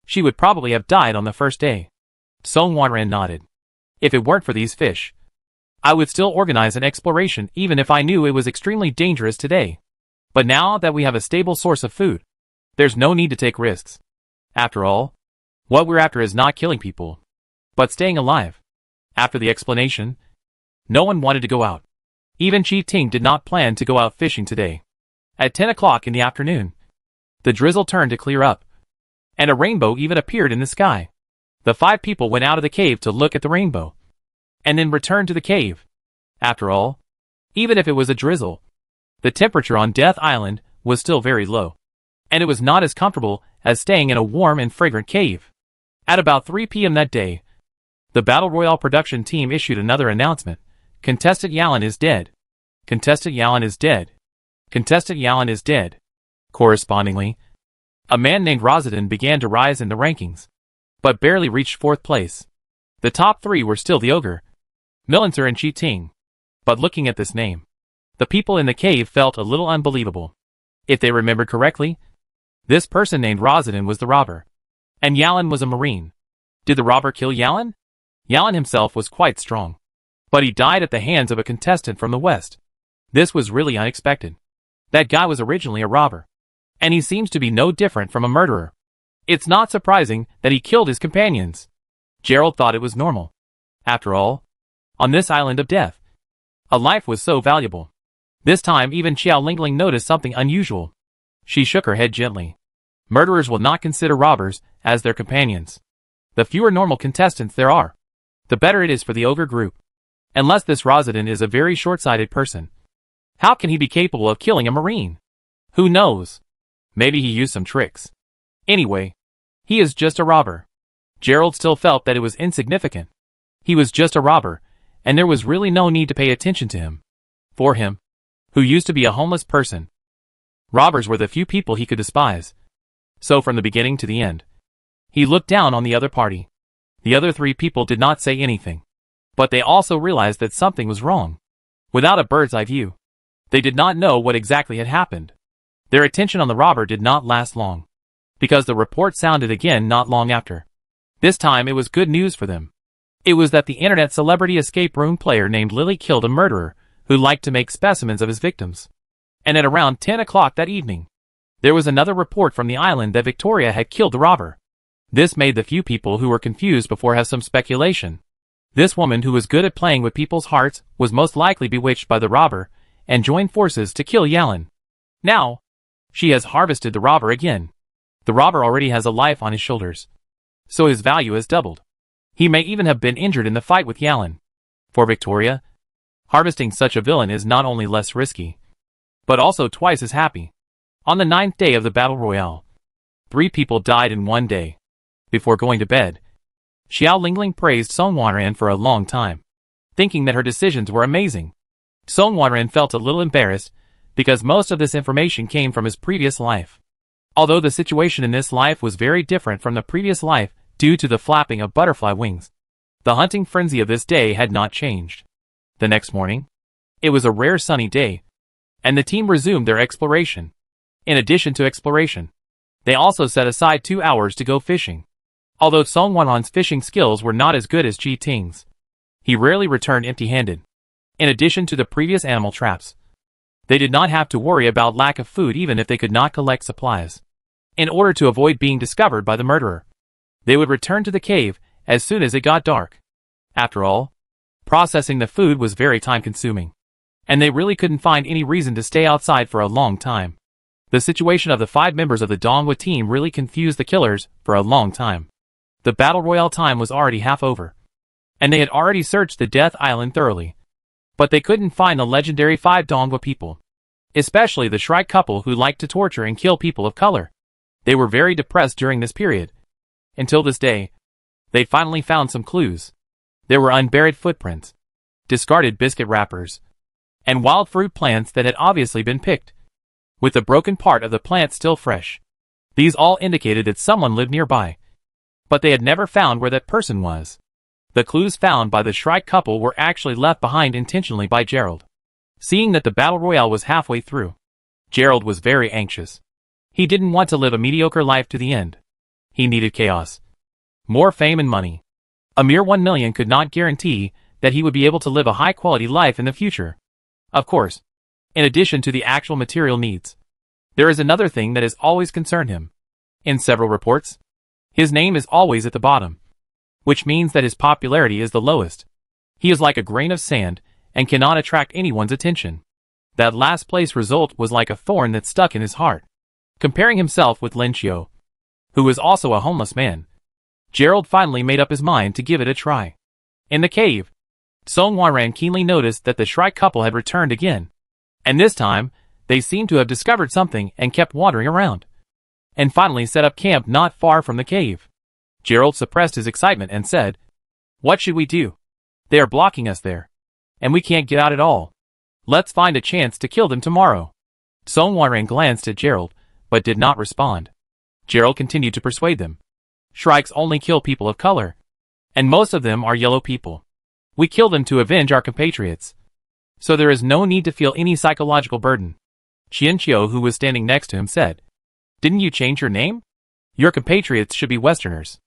she would probably have died on the first day. Song Wanren nodded. If it weren't for these fish, I would still organize an exploration even if I knew it was extremely dangerous today. But now that we have a stable source of food, there's no need to take risks. After all, what we're after is not killing people, but staying alive. After the explanation, no one wanted to go out. Even Qi Ting did not plan to go out fishing today. At 10 o'clock in the afternoon, the drizzle turned to clear up, and a rainbow even appeared in the sky. The 5 people went out of the cave to look at the rainbow, and then returned to the cave. After all, even if it was a drizzle, the temperature on Death Island was still very low, and it was not as comfortable as staying in a warm and fragrant cave. At about 3 p.m. that day, the Battle Royale production team issued another announcement. Contestant Yalan is dead. Contestant Yalan is dead. Contestant Yalan is dead. Correspondingly, a man named Rosadin began to rise in the rankings, but barely reached 4th place. The top 3 were still the ogre, Millancer and Qi Ting. But looking at this name, the people in the cave felt a little unbelievable. If they remembered correctly, this person named Rosadin was the robber, and Yalan was a marine. Did the robber kill Yalan? Yalan himself was quite strong, but he died at the hands of a contestant from the west. This was really unexpected. That guy was originally a robber, and he seems to be no different from a murderer. It's not surprising that he killed his companions. Gerald thought it was normal. After all, on this island of death, a life was so valuable. This time even Xiao Lingling noticed something unusual. She shook her head gently. Murderers will not consider robbers as their companions. The fewer normal contestants there are, the better it is for the ogre group. Unless this Rosadin is a very short-sighted person. How can he be capable of killing a marine? Who knows? Maybe he used some tricks. Anyway, he is just a robber. Gerald still felt that it was insignificant. He was just a robber, and there was really no need to pay attention to him. For him, who used to be a homeless person, robbers were the few people he could despise. So from the beginning to the end, he looked down on the other party. The other 3 people did not say anything, but they also realized that something was wrong. Without a bird's eye view, they did not know what exactly had happened. Their attention on the robber did not last long, because the report sounded again not long after. This time it was good news for them. It was that the internet celebrity escape room player named Lily killed a murderer who liked to make specimens of his victims. And at around 10 o'clock that evening, there was another report from the island that Victoria had killed the robber. This made the few people who were confused before have some speculation. This woman who was good at playing with people's hearts was most likely bewitched by the robber and joined forces to kill Yalan. Now, she has harvested the robber again. The robber already has a life on his shoulders, so his value has doubled. He may even have been injured in the fight with Yalan. For Victoria, harvesting such a villain is not only less risky, but also twice as happy. On the 9th day of the Battle Royale, 3 people died in one day. Before going to bed, Xiao Lingling praised Song Wanren for a long time, thinking that her decisions were amazing. Song Wanren felt a little embarrassed, because most of this information came from his previous life. Although the situation in this life was very different from the previous life due to the flapping of butterfly wings, the hunting frenzy of this day had not changed. The next morning, it was a rare sunny day, and the team resumed their exploration. In addition to exploration, they also set aside 2 hours to go fishing. Although Song Wanwan's fishing skills were not as good as Ji Ting's, he rarely returned empty-handed. In addition to the previous animal traps, they did not have to worry about lack of food even if they could not collect supplies. In order to avoid being discovered by the murderer, they would return to the cave as soon as it got dark. After all, processing the food was very time-consuming, and they really couldn't find any reason to stay outside for a long time. The situation of the 5 members of the Donghua team really confused the killers for a long time. The battle royale time was already half over, and they had already searched the Death Island thoroughly. But they couldn't find the legendary 5 Donghua people, especially the Shrike couple who liked to torture and kill people of color. They were very depressed during this period. Until this day, they finally found some clues. There were unburied footprints, discarded biscuit wrappers, and wild fruit plants that had obviously been picked, with the broken part of the plant still fresh. These all indicated that someone lived nearby, but they had never found where that person was. The clues found by the Shrike couple were actually left behind intentionally by Gerald. Seeing that the battle royale was halfway through, Gerald was very anxious. He didn't want to live a mediocre life to the end. He needed chaos, more fame and money. A mere 1 million could not guarantee that he would be able to live a high-quality life in the future. Of course, in addition to the actual material needs, there is another thing that has always concerned him. In several reports, his name is always at the bottom, which means that his popularity is the lowest. He is like a grain of sand and cannot attract anyone's attention. That last place result was like a thorn that stuck in his heart. Comparing himself with Lin Qiu, who was also a homeless man, Gerald finally made up his mind to give it a try. In the cave, Song Wanran keenly noticed that the Shrike couple had returned again, and this time, they seemed to have discovered something and kept wandering around, and finally set up camp not far from the cave. Gerald suppressed his excitement and said, "What should we do? They are blocking us there, and we can't get out at all. Let's find a chance to kill them tomorrow." Song Wanran glanced at Gerald, but did not respond. Gerald continued to persuade them. "Shrikes only kill people of color, and most of them are yellow people. We kill them to avenge our compatriots, so there is no need to feel any psychological burden." Xian Qiu, who was standing next to him, said, "Didn't you change your name? Your compatriots should be Westerners.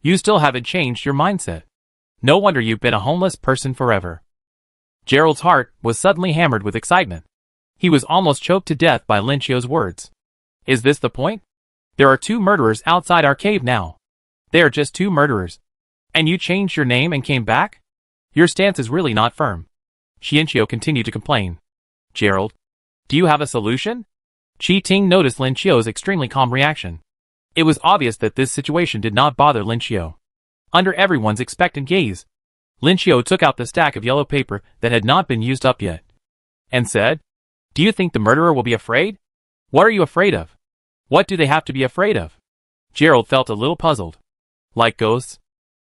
You still haven't changed your mindset. No wonder you've been a homeless person forever." Gerald's heart was suddenly hammered with excitement. He was almost choked to death by Lin Qiu's words. Is this the point? There are 2 murderers outside our cave now. They are just 2 murderers. And you changed your name and came back? Your stance is really not firm. Xian Qiu continued to complain. "Gerald, do you have a solution?" Ji Ting noticed Lin Qiu's extremely calm reaction. It was obvious that this situation did not bother Lin Qiu. Under everyone's expectant gaze, Lin Qiu took out the stack of yellow paper that had not been used up yet, and said, "Do you think the murderer will be afraid? What are you afraid of? What do they have to be afraid of?" Gerald felt a little puzzled. Like ghosts?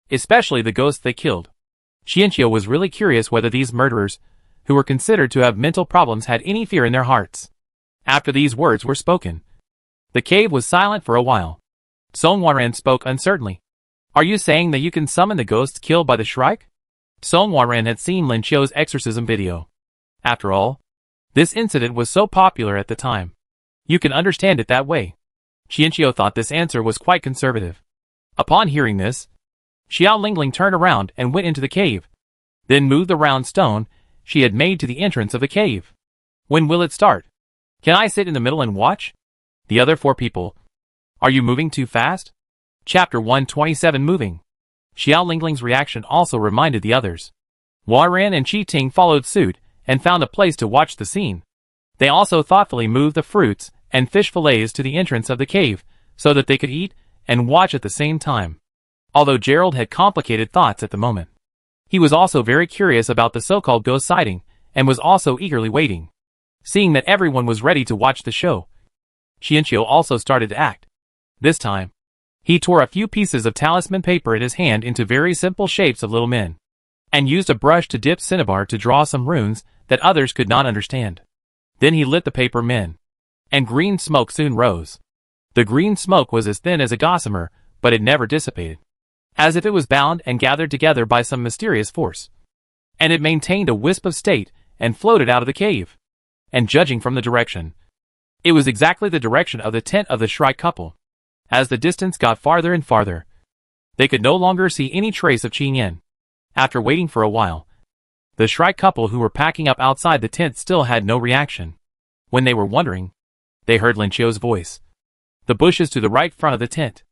Especially the ghosts they killed. Xian Qiu was really curious whether these murderers, who were considered to have mental problems, had any fear in their hearts. After these words were spoken, the cave was silent for a while. Song Wanran spoke uncertainly. "Are you saying that you can summon the ghosts killed by the Shrike?" Song Wanran had seen Lin Qiu's exorcism video. After all, this incident was so popular at the time. You can understand it that way. Xian Qiu thought this answer was quite conservative. Upon hearing this, Xiao Lingling turned around and went into the cave, then moved the round stone she had made to the entrance of the cave. "When will it start? Can I sit in the middle and watch?" The other 4 people. "Are you moving too fast?" Chapter 127 Moving. Xiao Lingling's reaction also reminded the others. Wanran and Ji Ting followed suit and found a place to watch the scene. They also thoughtfully moved the fruits and fish fillets to the entrance of the cave so that they could eat and watch at the same time. Although Gerald had complicated thoughts at the moment, he was also very curious about the so-called ghost sighting and was also eagerly waiting. Seeing that everyone was ready to watch the show, Xian Qiu also started to act. This time, he tore a few pieces of talisman paper in his hand into very simple shapes of little men, and used a brush to dip cinnabar to draw some runes that others could not understand. Then he lit the paper men, and green smoke soon rose. The green smoke was as thin as a gossamer, but it never dissipated, as if it was bound and gathered together by some mysterious force. And it maintained a wisp of state and floated out of the cave. And judging from the direction, it was exactly the direction of the tent of the Shrike couple. As the distance got farther and farther, they could no longer see any trace of Qing Yin. After waiting for a while, the Shrike couple who were packing up outside the tent still had no reaction. When they were wondering, they heard Lin Qiu's voice. The bushes to the right front of the tent.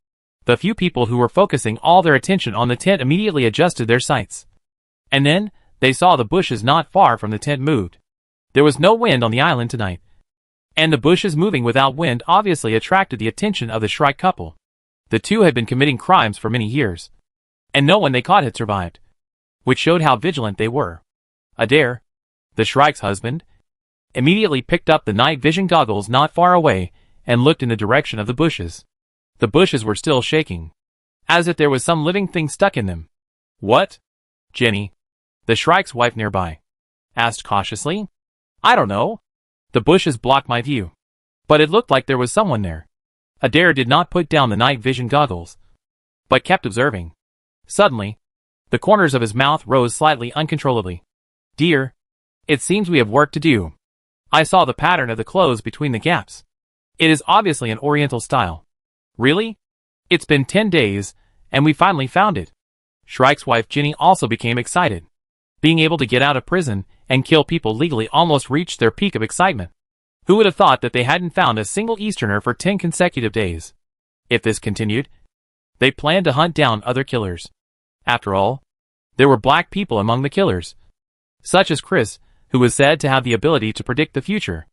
The few people who were focusing all their attention on the tent immediately adjusted their sights. And then, they saw the bushes not far from the tent moved. There was no wind on the island tonight, and the bushes moving without wind obviously attracted the attention of the Shrike couple. The two had been committing crimes for many years, and no one they caught had survived, which showed how vigilant they were. Adair, the Shrike's husband, immediately picked up the night vision goggles not far away and looked in the direction of the bushes. The bushes were still shaking, as if there was some living thing stuck in them. What? Jenny, the Shrike's wife nearby, asked cautiously. I don't know. The bushes blocked my view, but it looked like there was someone there. Adair did not put down the night vision goggles, but kept observing. Suddenly, the corners of his mouth rose slightly uncontrollably. Dear, it seems we have work to do. I saw the pattern of the clothes between the gaps. It is obviously an Oriental style. Really? It's been 10 days, and we finally found it. Shrike's wife Jenny also became excited. Being able to get out of prison and kill people legally almost reached their peak of excitement. Who would have thought that they hadn't found a single Easterner for 10 consecutive days? If this continued, they planned to hunt down other killers. After all, there were black people among the killers, such as Chris, who was said to have the ability to predict the future.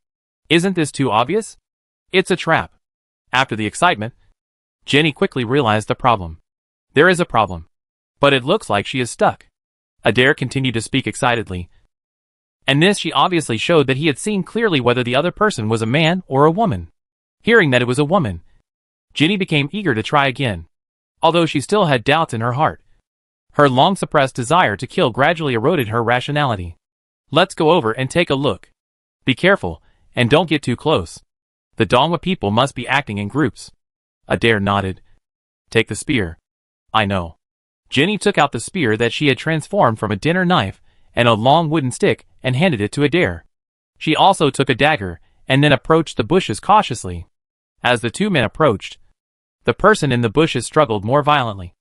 Isn't this too obvious? It's a trap. After the excitement, Jenny quickly realized the problem. There is a problem, but it looks like she is stuck. Adair continued to speak excitedly, and this she obviously showed that he had seen clearly whether the other person was a man or a woman. Hearing that it was a woman, Jenny became eager to try again, although she still had doubts in her heart. Her long-suppressed desire to kill gradually eroded her rationality. Let's go over and take a look. Be careful, and don't get too close. The Dongwa people must be acting in groups. Adair nodded. Take the spear. I know. Jenny took out the spear that she had transformed from a dinner knife and a long wooden stick and handed it to Adair. She also took a dagger and then approached the bushes cautiously. As the two men approached, the person in the bushes struggled more violently,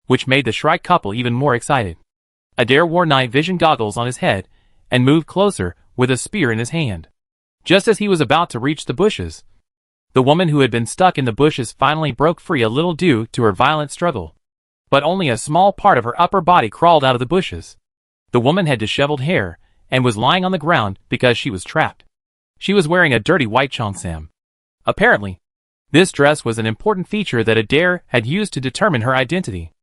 which made the Shrike couple even more excited. Adair wore night vision goggles on his head and moved closer with a spear in his hand. Just as he was about to reach the bushes, the woman who had been stuck in the bushes finally broke free a little due to her violent struggle. But only a small part of her upper body crawled out of the bushes. The woman had disheveled hair and was lying on the ground because she was trapped. She was wearing a dirty white cheongsam. Apparently, this dress was an important feature that Adair had used to determine her identity.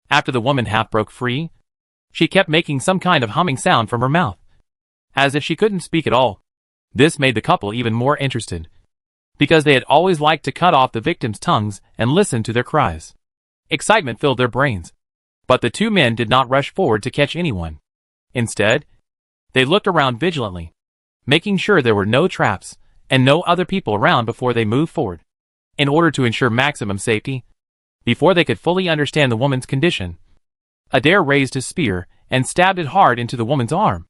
After the woman half broke free, she kept making some kind of humming sound from her mouth, as if she couldn't speak at all. This made the couple even more interested, because they had always liked to cut off the victims' tongues and listen to their cries. Excitement filled their brains, but the two men did not rush forward to catch anyone. Instead, they looked around vigilantly, making sure there were no traps and no other people around before they moved forward. In order to ensure maximum safety, before they could fully understand the woman's condition, Adair raised his spear and stabbed it hard into the woman's arm,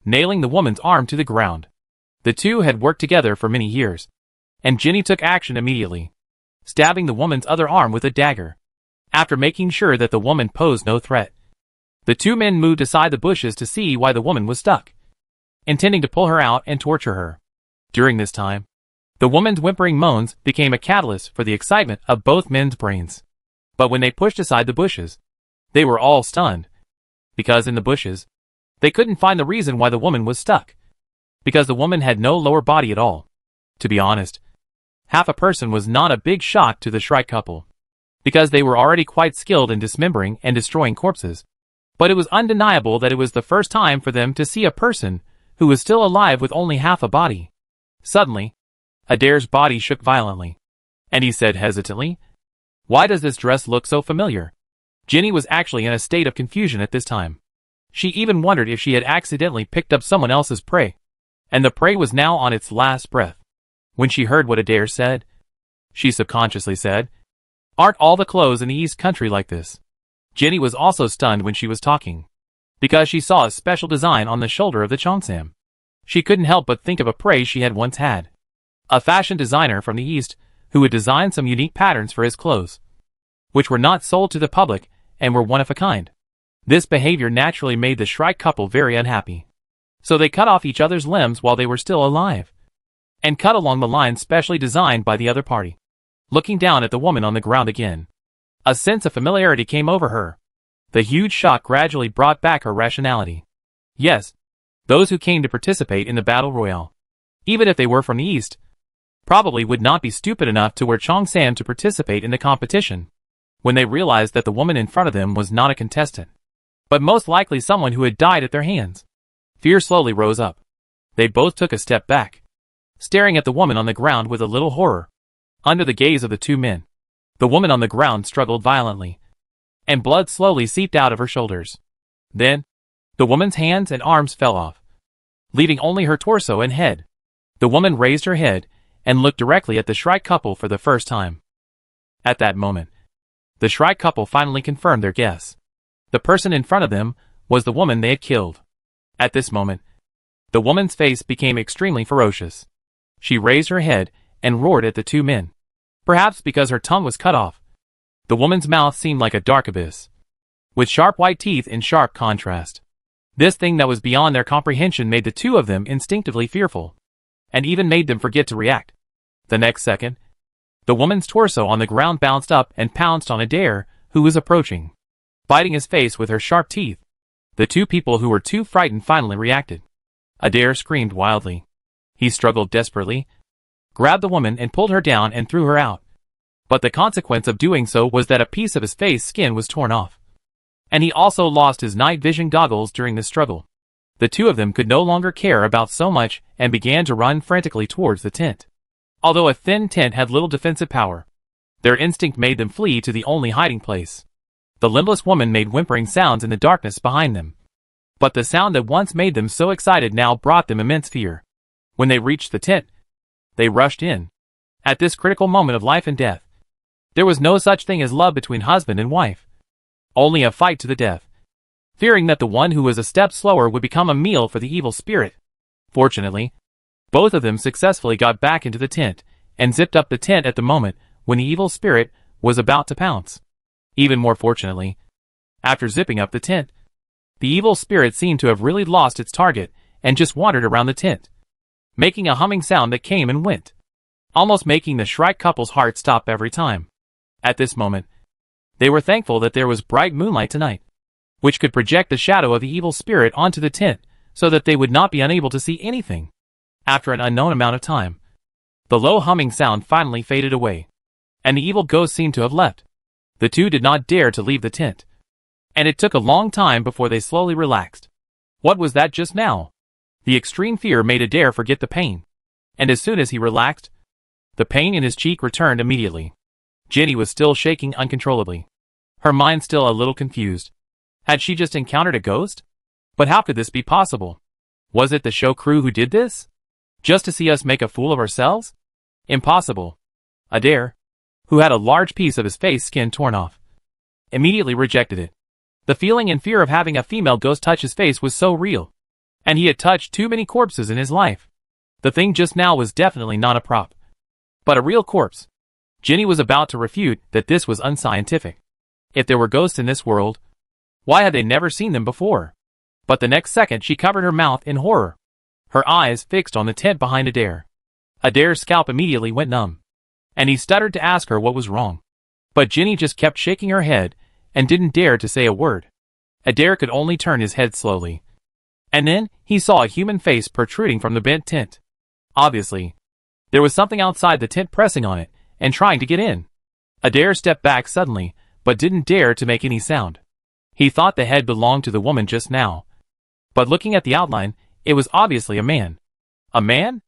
nailing the woman's arm to the ground. The two had worked together for many years, and Jenny took action immediately, stabbing the woman's other arm with a dagger. After making sure that the woman posed no threat, the two men moved aside the bushes to see why the woman was stuck, intending to pull her out and torture her. During this time, the woman's whimpering moans became a catalyst for the excitement of both men's brains. But when they pushed aside the bushes, they were all stunned, because in the bushes, they couldn't find the reason why the woman was stuck, because the woman had no lower body at all. To be honest, half a person was not a big shock to the Shrike couple, because they were already quite skilled in dismembering and destroying corpses. But it was undeniable that it was the first time for them to see a person who was still alive with only half a body. Suddenly, Adair's body shook violently, and he said hesitantly, "Why does this dress look so familiar?" Jenny was actually in a state of confusion at this time. She even wondered if she had accidentally picked up someone else's prey, and the prey was now on its last breath. When she heard what Adair said, she subconsciously said. Aren't all the clothes in the East Country like this? Jenny was also stunned when she was talking, because she saw a special design on the shoulder of the cheongsam. She couldn't help but think of a praise she had once had. A fashion designer from the East who had designed some unique patterns for his clothes, which were not sold to the public and were one of a kind. This behavior naturally made the Shrike couple very unhappy. So they cut off each other's limbs while they were still alive, and cut along the lines specially designed by the other party. Looking down at the woman on the ground again, a sense of familiarity came over her. The huge shock gradually brought back her rationality. Yes, those who came to participate in the battle royale, even if they were from the East, probably would not be stupid enough to wear cheongsam to participate in the competition, when they realized that the woman in front of them was not a contestant, but most likely someone who had died at their hands. Fear slowly rose up. They both took a step back, staring at the woman on the ground with a little horror. Under the gaze of the two men, the woman on the ground struggled violently, and blood slowly seeped out of her shoulders. Then, the woman's hands and arms fell off, leaving only her torso and head. The woman raised her head and looked directly at the Shrike couple for the first time. At that moment, the Shrike couple finally confirmed their guess. The person in front of them was the woman they had killed. At this moment, the woman's face became extremely ferocious. She raised her head and roared at the two men. Perhaps because her tongue was cut off, the woman's mouth seemed like a dark abyss, with sharp white teeth in sharp contrast. This thing that was beyond their comprehension made the two of them instinctively fearful, and even made them forget to react. The next second, the woman's torso on the ground bounced up and pounced on Adair, who was approaching, biting his face with her sharp teeth. The two people who were too frightened finally reacted. Adair screamed wildly. He struggled desperately, grabbed the woman and pulled her down and threw her out. But the consequence of doing so was that a piece of his face skin was torn off. And he also lost his night vision goggles during the struggle. The two of them could no longer care about so much and began to run frantically towards the tent. Although a thin tent had little defensive power, their instinct made them flee to the only hiding place. The limbless woman made whimpering sounds in the darkness behind them. But the sound that once made them so excited now brought them immense fear. When they reached the tent, they rushed in. At this critical moment of life and death, there was no such thing as love between husband and wife. Only a fight to the death, fearing that the one who was a step slower would become a meal for the evil spirit. Fortunately, both of them successfully got back into the tent, and zipped up the tent at the moment when the evil spirit was about to pounce. Even more fortunately, after zipping up the tent, the evil spirit seemed to have really lost its target, and just wandered around the tent, making a humming sound that came and went, almost making the Shrike couple's heart stop every time. At this moment, they were thankful that there was bright moonlight tonight, which could project the shadow of the evil spirit onto the tent, so that they would not be unable to see anything. After an unknown amount of time, the low humming sound finally faded away, and the evil ghost seemed to have left. The two did not dare to leave the tent, and it took a long time before they slowly relaxed. What was that just now? The extreme fear made Adair forget the pain, and as soon as he relaxed, the pain in his cheek returned immediately. Jenny was still shaking uncontrollably, her mind still a little confused. Had she just encountered a ghost? But how could this be possible? Was it the show crew who did this? Just to see us make a fool of ourselves? Impossible. Adair, who had a large piece of his face skin torn off, immediately rejected it. The feeling and fear of having a female ghost touch his face was so real, and he had touched too many corpses in his life. The thing just now was definitely not a prop, but a real corpse. Jenny was about to refute that this was unscientific. If there were ghosts in this world, why had they never seen them before? But the next second she covered her mouth in horror, her eyes fixed on the tent behind Adair. Adair's scalp immediately went numb, and he stuttered to ask her what was wrong. But Jenny just kept shaking her head and didn't dare to say a word. Adair could only turn his head slowly, and then he saw a human face protruding from the bent tent. Obviously, there was something outside the tent pressing on it and trying to get in. Adair stepped back suddenly, but didn't dare to make any sound. He thought the head belonged to the woman just now, but looking at the outline, it was obviously a man. A man?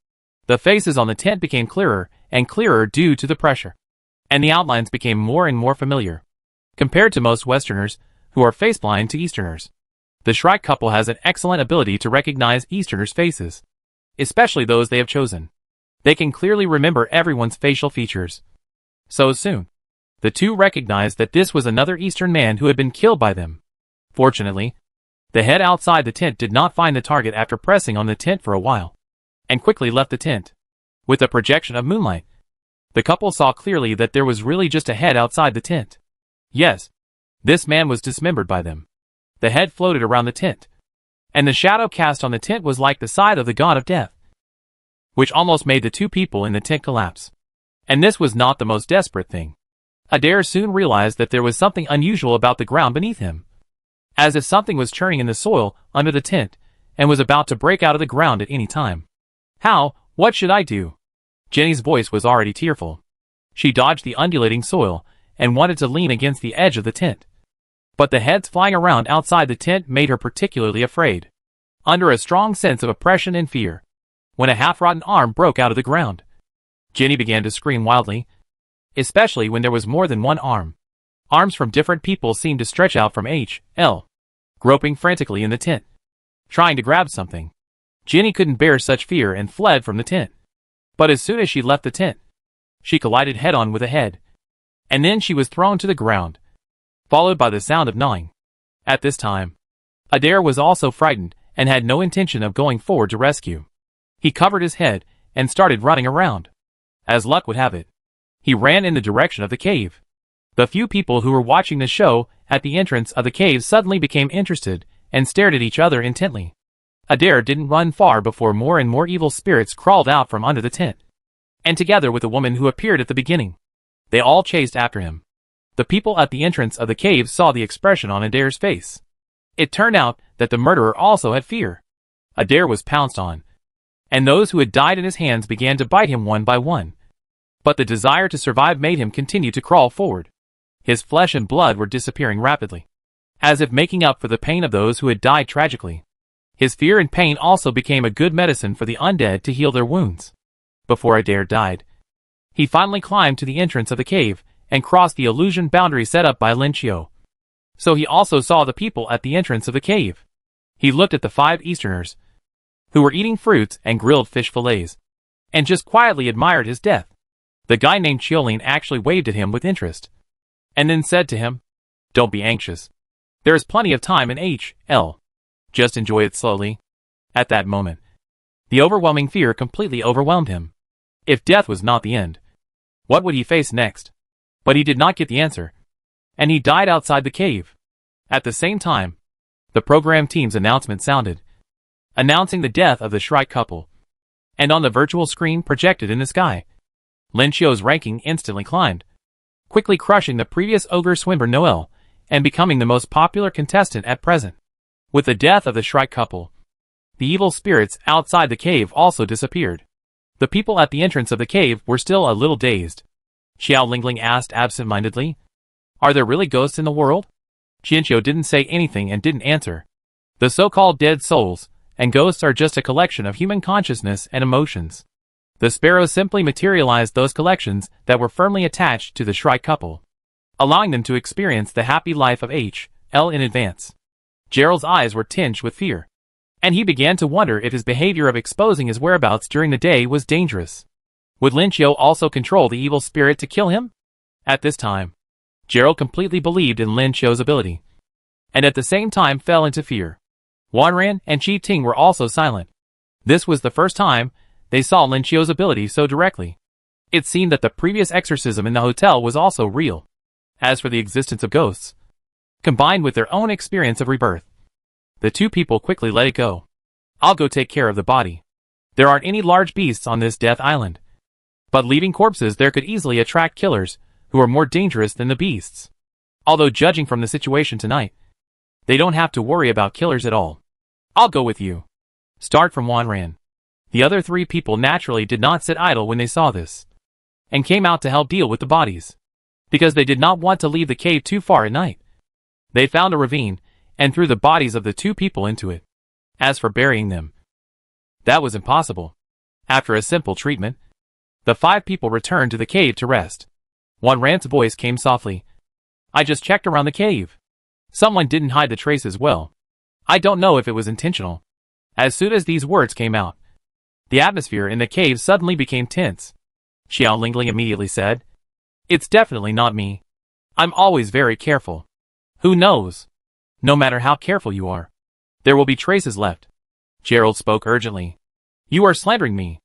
The faces on the tent became clearer and clearer due to the pressure, and the outlines became more and more familiar. Compared to most Westerners, who are face-blind to Easterners, the Shrike couple has an excellent ability to recognize Easterners' faces, especially those they have chosen. They can clearly remember everyone's facial features, so soon. The two recognized that this was another Eastern man who had been killed by them. Fortunately, the head outside the tent did not find the target after pressing on the tent for a while, and quickly left the tent. With a projection of moonlight, the couple saw clearly that there was really just a head outside the tent. Yes, this man was dismembered by them. The head floated around the tent, and the shadow cast on the tent was like the scythe of the god of death, which almost made the two people in the tent collapse. And this was not the most desperate thing. Adair soon realized that there was something unusual about the ground beneath him, as if something was churning in the soil under the tent and was about to break out of the ground at any time. What should I do? Jenny's voice was already tearful. She dodged the undulating soil and wanted to lean against the edge of the tent. But the heads flying around outside the tent made her particularly afraid. Under a strong sense of oppression and fear, when a half-rotten arm broke out of the ground, Jenny began to scream wildly, especially when there was more than one arm. Arms from different people seemed to stretch out from H.L., groping frantically in the tent, trying to grab something. Jenny couldn't bear such fear and fled from the tent. But as soon as she left the tent, she collided head-on with a head, and then she was thrown to the ground, followed by the sound of gnawing. At this time, Adair was also frightened and had no intention of going forward to rescue. He covered his head and started running around. As luck would have it, he ran in the direction of the cave. The few people who were watching the show at the entrance of the cave suddenly became interested and stared at each other intently. Adair didn't run far before more and more evil spirits crawled out from under the tent, and together with the woman who appeared at the beginning, they all chased after him. The people at the entrance of the cave saw the expression on Adair's face. It turned out that the murderer also had fear. Adair was pounced on, and those who had died in his hands began to bite him one by one. But the desire to survive made him continue to crawl forward. His flesh and blood were disappearing rapidly, as if making up for the pain of those who had died tragically. His fear and pain also became a good medicine for the undead to heal their wounds. Before Adair died, he finally climbed to the entrance of the cave and crossed the illusion boundary set up by Lin Chiu. So he also saw the people at the entrance of the cave. He looked at the 5 Easterners, who were eating fruits and grilled fish fillets, and just quietly admired his death. The guy named Chiolin actually waved at him with interest, and then said to him, "Don't be anxious. There is plenty of time in H.L. Just enjoy it slowly." At that moment, the overwhelming fear completely overwhelmed him. If death was not the end, what would he face next? But he did not get the answer, and he died outside the cave. At the same time, the program team's announcement sounded, announcing the death of the Shrike couple. And on the virtual screen projected in the sky, Lin Chiu's ranking instantly climbed, quickly crushing the previous ogre swimmer Noel, and becoming the most popular contestant at present. With the death of the Shrike couple, the evil spirits outside the cave also disappeared. The people at the entrance of the cave were still a little dazed. Xiao Lingling asked absent-mindedly, "Are there really ghosts in the world?" Qianqiu didn't say anything and didn't answer. The so-called dead souls and ghosts are just a collection of human consciousness and emotions. The sparrow simply materialized those collections that were firmly attached to the Shrike couple, allowing them to experience the happy life of H.L. in advance. Gerald's eyes were tinged with fear, and he began to wonder if his behavior of exposing his whereabouts during the day was dangerous. Would Lin Chiu also control the evil spirit to kill him? At this time, Gerald completely believed in Lin Chiu's ability, and at the same time fell into fear. Wanran and Qi Ting were also silent. This was the first time they saw Lin Chiu's ability so directly. It seemed that the previous exorcism in the hotel was also real. As for the existence of ghosts, combined with their own experience of rebirth, the two people quickly let it go. "I'll go take care of the body. There aren't any large beasts on this death island. But leaving corpses there could easily attract killers who are more dangerous than the beasts. Although judging from the situation tonight, they don't have to worry about killers at all. I'll go with you." Start from Wanran. The other 3 people naturally did not sit idle when they saw this, and came out to help deal with the bodies, because they did not want to leave the cave too far at night. They found a ravine, and threw the bodies of the 2 people into it. As for burying them, that was impossible. After a simple treatment, the 5 people returned to the cave to rest. Wanran's voice came softly. "I just checked around the cave. Someone didn't hide the traces well. I don't know if it was intentional." As soon as these words came out, the atmosphere in the cave suddenly became tense. Xiao Lingling immediately said, It's definitely not me. I'm always very careful. Who knows? No matter how careful you are, there will be traces left. Gerald spoke urgently. You are slandering me.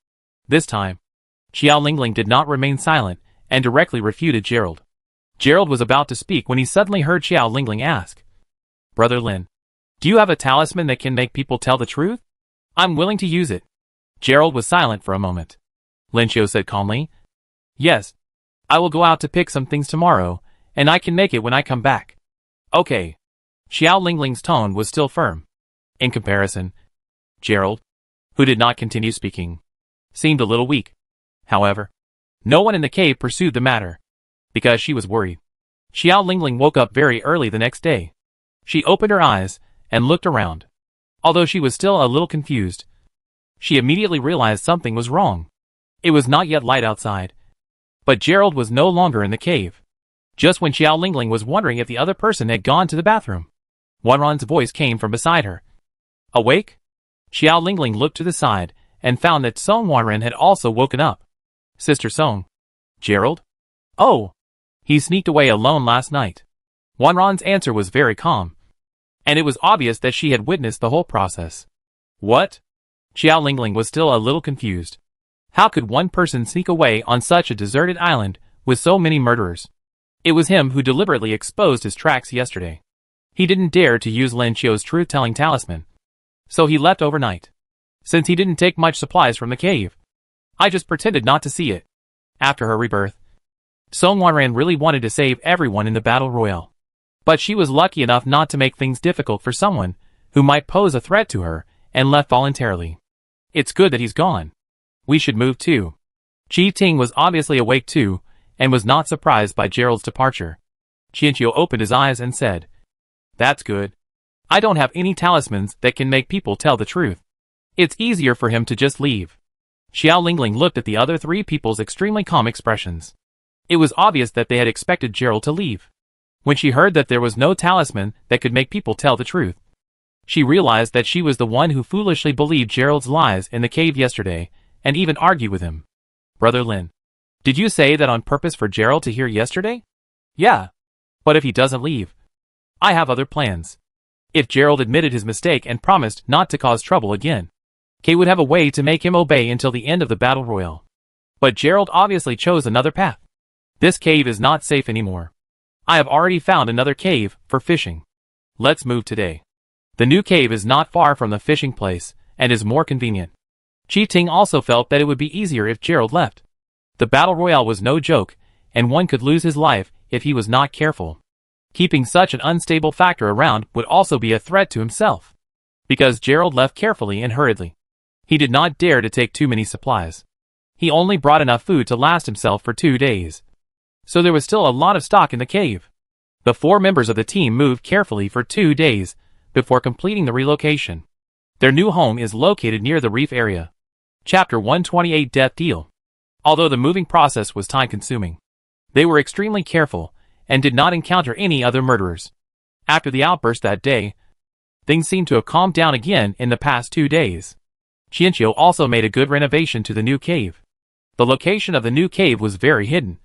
This time, Xiao Lingling did not remain silent and directly refuted Gerald. Gerald was about to speak when he suddenly heard Xiao Lingling ask, Brother Lin, do you have a talisman that can make people tell the truth? I'm willing to use it. Gerald was silent for a moment. Lin Xiao said calmly, Yes, I will go out to pick some things tomorrow, and I can make it when I come back. Okay. Xiao Lingling's tone was still firm. In comparison, Gerald, who did not continue speaking, seemed a little weak. However, no one in the cave pursued the matter, because she was worried. Xiao Lingling woke up very early the next day. She opened her eyes and looked around. Although she was still a little confused, she immediately realized something was wrong. It was not yet light outside, but Gerald was no longer in the cave. Just when Xiao Lingling was wondering if the other person had gone to the bathroom, Wanran's voice came from beside her. Awake? Xiao Lingling looked to the side and found that Song Wanran had also woken up. Sister Song. Gerald? Oh! He sneaked away alone last night. Wanran's answer was very calm, and it was obvious that she had witnessed the whole process. What? Xiao Lingling was still a little confused. How could one person sneak away on such a deserted island with so many murderers? It was him who deliberately exposed his tracks yesterday. He didn't dare to use Lin Xiao's truth-telling talisman, so he left overnight. Since he didn't take much supplies from the cave, I just pretended not to see it. After her rebirth, Song Wanran really wanted to save everyone in the battle royale. But she was lucky enough not to make things difficult for someone who might pose a threat to her and left voluntarily. It's good that he's gone. We should move too. Qi Ting was obviously awake too and was not surprised by Gerald's departure. Qianqiu opened his eyes and said, That's good. I don't have any talismans that can make people tell the truth. It's easier for him to just leave. Xiao Lingling looked at the other three people's extremely calm expressions. It was obvious that they had expected Gerald to leave. When she heard that there was no talisman that could make people tell the truth, she realized that she was the one who foolishly believed Gerald's lies in the cave yesterday and even argued with him. Brother Lin, did you say that on purpose for Gerald to hear yesterday? Yeah. But if he doesn't leave, I have other plans. If Gerald admitted his mistake and promised not to cause trouble again, Kay would have a way to make him obey until the end of the battle royal. But Gerald obviously chose another path. This cave is not safe anymore. I have already found another cave for fishing. Let's move today. The new cave is not far from the fishing place and is more convenient. Qi Ting also felt that it would be easier if Gerald left. The battle royale was no joke, and one could lose his life if he was not careful. Keeping such an unstable factor around would also be a threat to himself. Because Gerald left carefully and hurriedly, he did not dare to take too many supplies. He only brought enough food to last himself for 2 days. So there was still a lot of stock in the cave. The 4 members of the team moved carefully for 2 days before completing the relocation. Their new home is located near the reef area. Chapter 128 Death Deal. Although the moving process was time-consuming, they were extremely careful and did not encounter any other murderers. After the outburst that day, things seemed to have calmed down again in the past 2 days. Qianqiu also made a good renovation to the new cave. The location of the new cave was very hidden,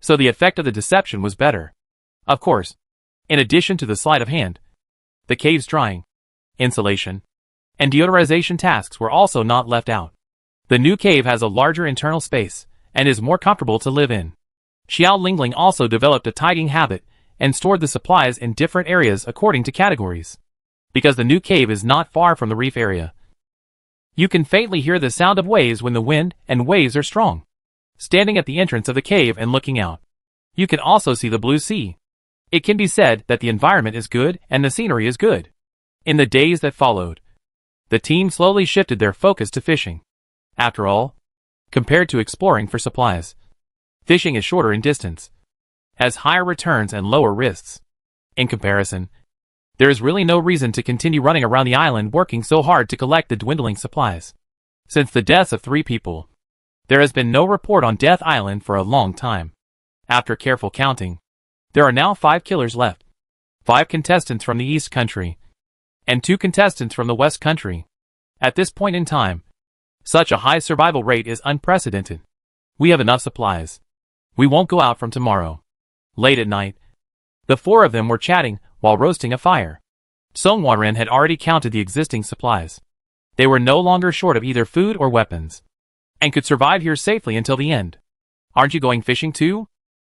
so the effect of the deception was better. Of course, in addition to the sleight of hand, the cave's drying, insulation, and deodorization tasks were also not left out. The new cave has a larger internal space and is more comfortable to live in. Xiao Lingling also developed a tidying habit and stored the supplies in different areas according to categories. Because the new cave is not far from the reef area, you can faintly hear the sound of waves when the wind and waves are strong. Standing at the entrance of the cave and looking out, you can also see the blue sea. It can be said that the environment is good and the scenery is good. In the days that followed, the team slowly shifted their focus to fishing. After all, compared to exploring for supplies, fishing is shorter in distance, has higher returns and lower risks. In comparison, there is really no reason to continue running around the island working so hard to collect the dwindling supplies. Since the deaths of 3 people, there has been no report on Death Island for a long time. After careful counting, there are now 5 killers left. 5 contestants from the East Country, and 2 contestants from the West Country. At this point in time, such a high survival rate is unprecedented. We have enough supplies. We won't go out from tomorrow. Late at night, the four of them were chatting while roasting a fire. Songwon had already counted the existing supplies. They were no longer short of either food or weapons, and could survive here safely until the end. Aren't you going fishing too?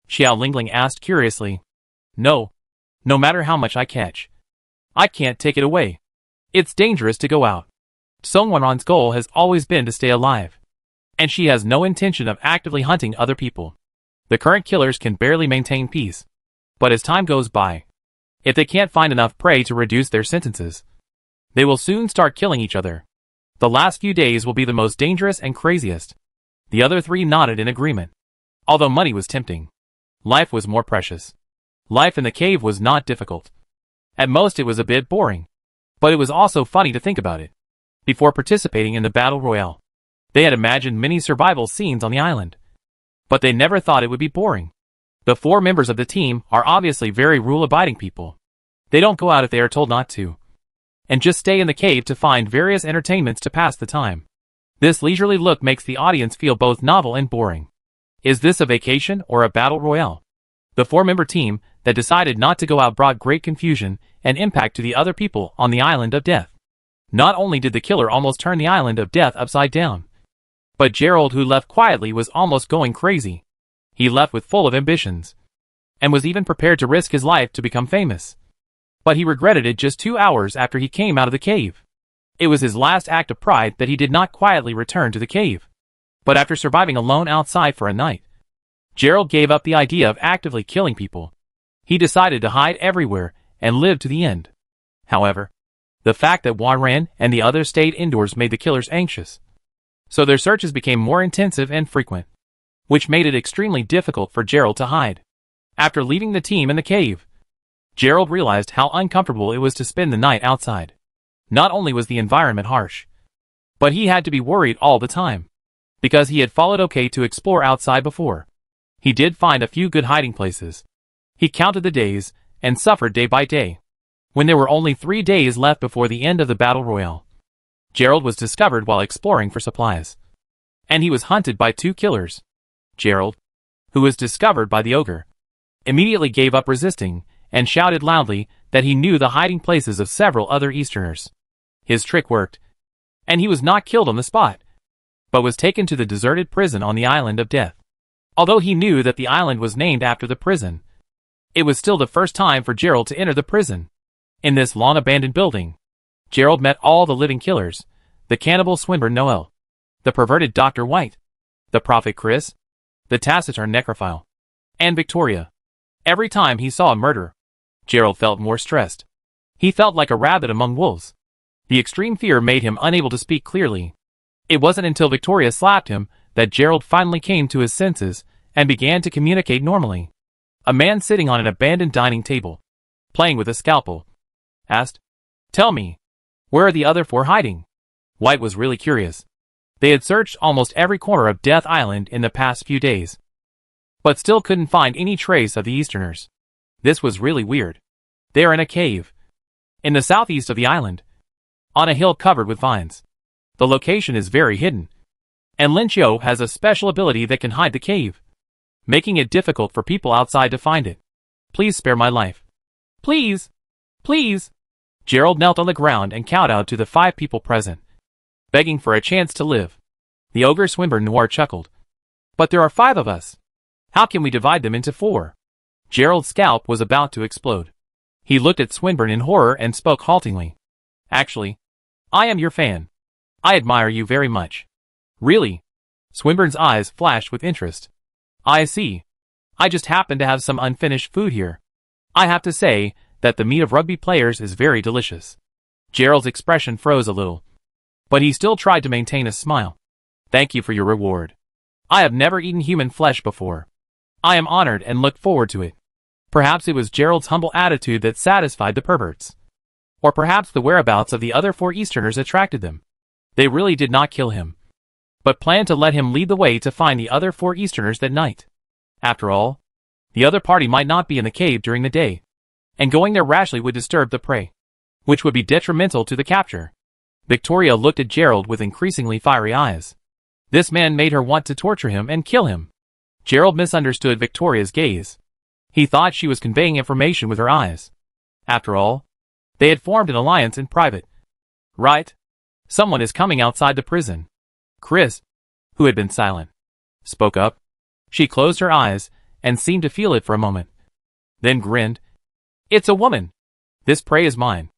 Xiao Lingling asked curiously. No. No matter how much I catch, I can't take it away. It's dangerous to go out. Songwon's goal has always been to stay alive, and she has no intention of actively hunting other people. The current killers can barely maintain peace, but as time goes by, if they can't find enough prey to reduce their sentences, they will soon start killing each other. The last few days will be the most dangerous and craziest. The other three nodded in agreement. Although money was tempting, life was more precious. Life in the cave was not difficult. At most it was a bit boring, but it was also funny to think about it. Before participating in the battle royale, they had imagined many survival scenes on the island, but they never thought it would be boring. The four members of the team are obviously very rule-abiding people. They don't go out if they are told not to, and just stay in the cave to find various entertainments to pass the time. This leisurely look makes the audience feel both novel and boring. Is this a vacation or a battle royale? The four-member team that decided not to go out brought great confusion and impact to the other people on the island of death. Not only did the killer almost turn the island of death upside down, but Gerald, who left quietly, was almost going crazy. He left with full of ambitions, and was even prepared to risk his life to become famous. But he regretted it just 2 hours after he came out of the cave. It was his last act of pride that he did not quietly return to the cave. But after surviving alone outside for a night, Gerald gave up the idea of actively killing people. He decided to hide everywhere and live to the end. However, the fact that Wanran and the others stayed indoors made the killers anxious, so their searches became more intensive and frequent, which made it extremely difficult for Gerald to hide. After leaving the team in the cave, Gerald realized how uncomfortable it was to spend the night outside. Not only was the environment harsh, but he had to be worried all the time, because he had followed OK to explore outside before. He did find a few good hiding places. He counted the days and suffered day by day. When there were only 3 days left before the end of the battle royale, Gerald was discovered while exploring for supplies, and he was hunted by 2 killers. Gerald, who was discovered by the ogre, immediately gave up resisting and shouted loudly that he knew the hiding places of several other Easterners. His trick worked, and he was not killed on the spot, but was taken to the deserted prison on the island of death. Although he knew that the island was named after the prison, it was still the first time for Gerald to enter the prison. In this long-abandoned building, Gerald met all the living killers: the cannibal Swinburne Noel, the perverted Dr. White, the prophet Chris, the taciturn necrophile, and Victoria. Every time he saw a murder, Gerald felt more stressed. He felt like a rabbit among wolves. The extreme fear made him unable to speak clearly. It wasn't until Victoria slapped him that Gerald finally came to his senses and began to communicate normally. A man sitting on an abandoned dining table, playing with a scalpel, asked, "Tell me, where are the other 4 hiding?" White was really curious. They had searched almost every corner of Death Island in the past few days, but still couldn't find any trace of the Easterners. This was really weird. They are in a cave, in the southeast of the island, on a hill covered with vines. The location is very hidden, and Lin Qiu has a special ability that can hide the cave, making it difficult for people outside to find it. Please spare my life. Please! Please! Gerald knelt on the ground and kowtowed to the 5 people present, begging for a chance to live. The ogre Swinburne Noir chuckled. "But there are 5 of us. How can we divide them into 4? Gerald's scalp was about to explode. He looked at Swinburne in horror and spoke haltingly. "Actually, I am your fan. I admire you very much." "Really?" Swinburne's eyes flashed with interest. "I see. I just happen to have some unfinished food here. I have to say that the meat of rugby players is very delicious." Gerald's expression froze a little, but he still tried to maintain a smile. "Thank you for your reward. I have never eaten human flesh before. I am honored and look forward to it." Perhaps it was Gerald's humble attitude that satisfied the perverts. Or perhaps the whereabouts of the other 4 Easterners attracted them. They really did not kill him, but planned to let him lead the way to find the other 4 Easterners that night. After all, the other party might not be in the cave during the day, and going there rashly would disturb the prey, which would be detrimental to the capture. Victoria looked at Gerald with increasingly fiery eyes. This man made her want to torture him and kill him. Gerald misunderstood Victoria's gaze. He thought she was conveying information with her eyes. After all, they had formed an alliance in private. Right? Someone is coming outside the prison. Chris, who had been silent, spoke up. She closed her eyes and seemed to feel it for a moment. Then grinned. It's a woman. This prey is mine.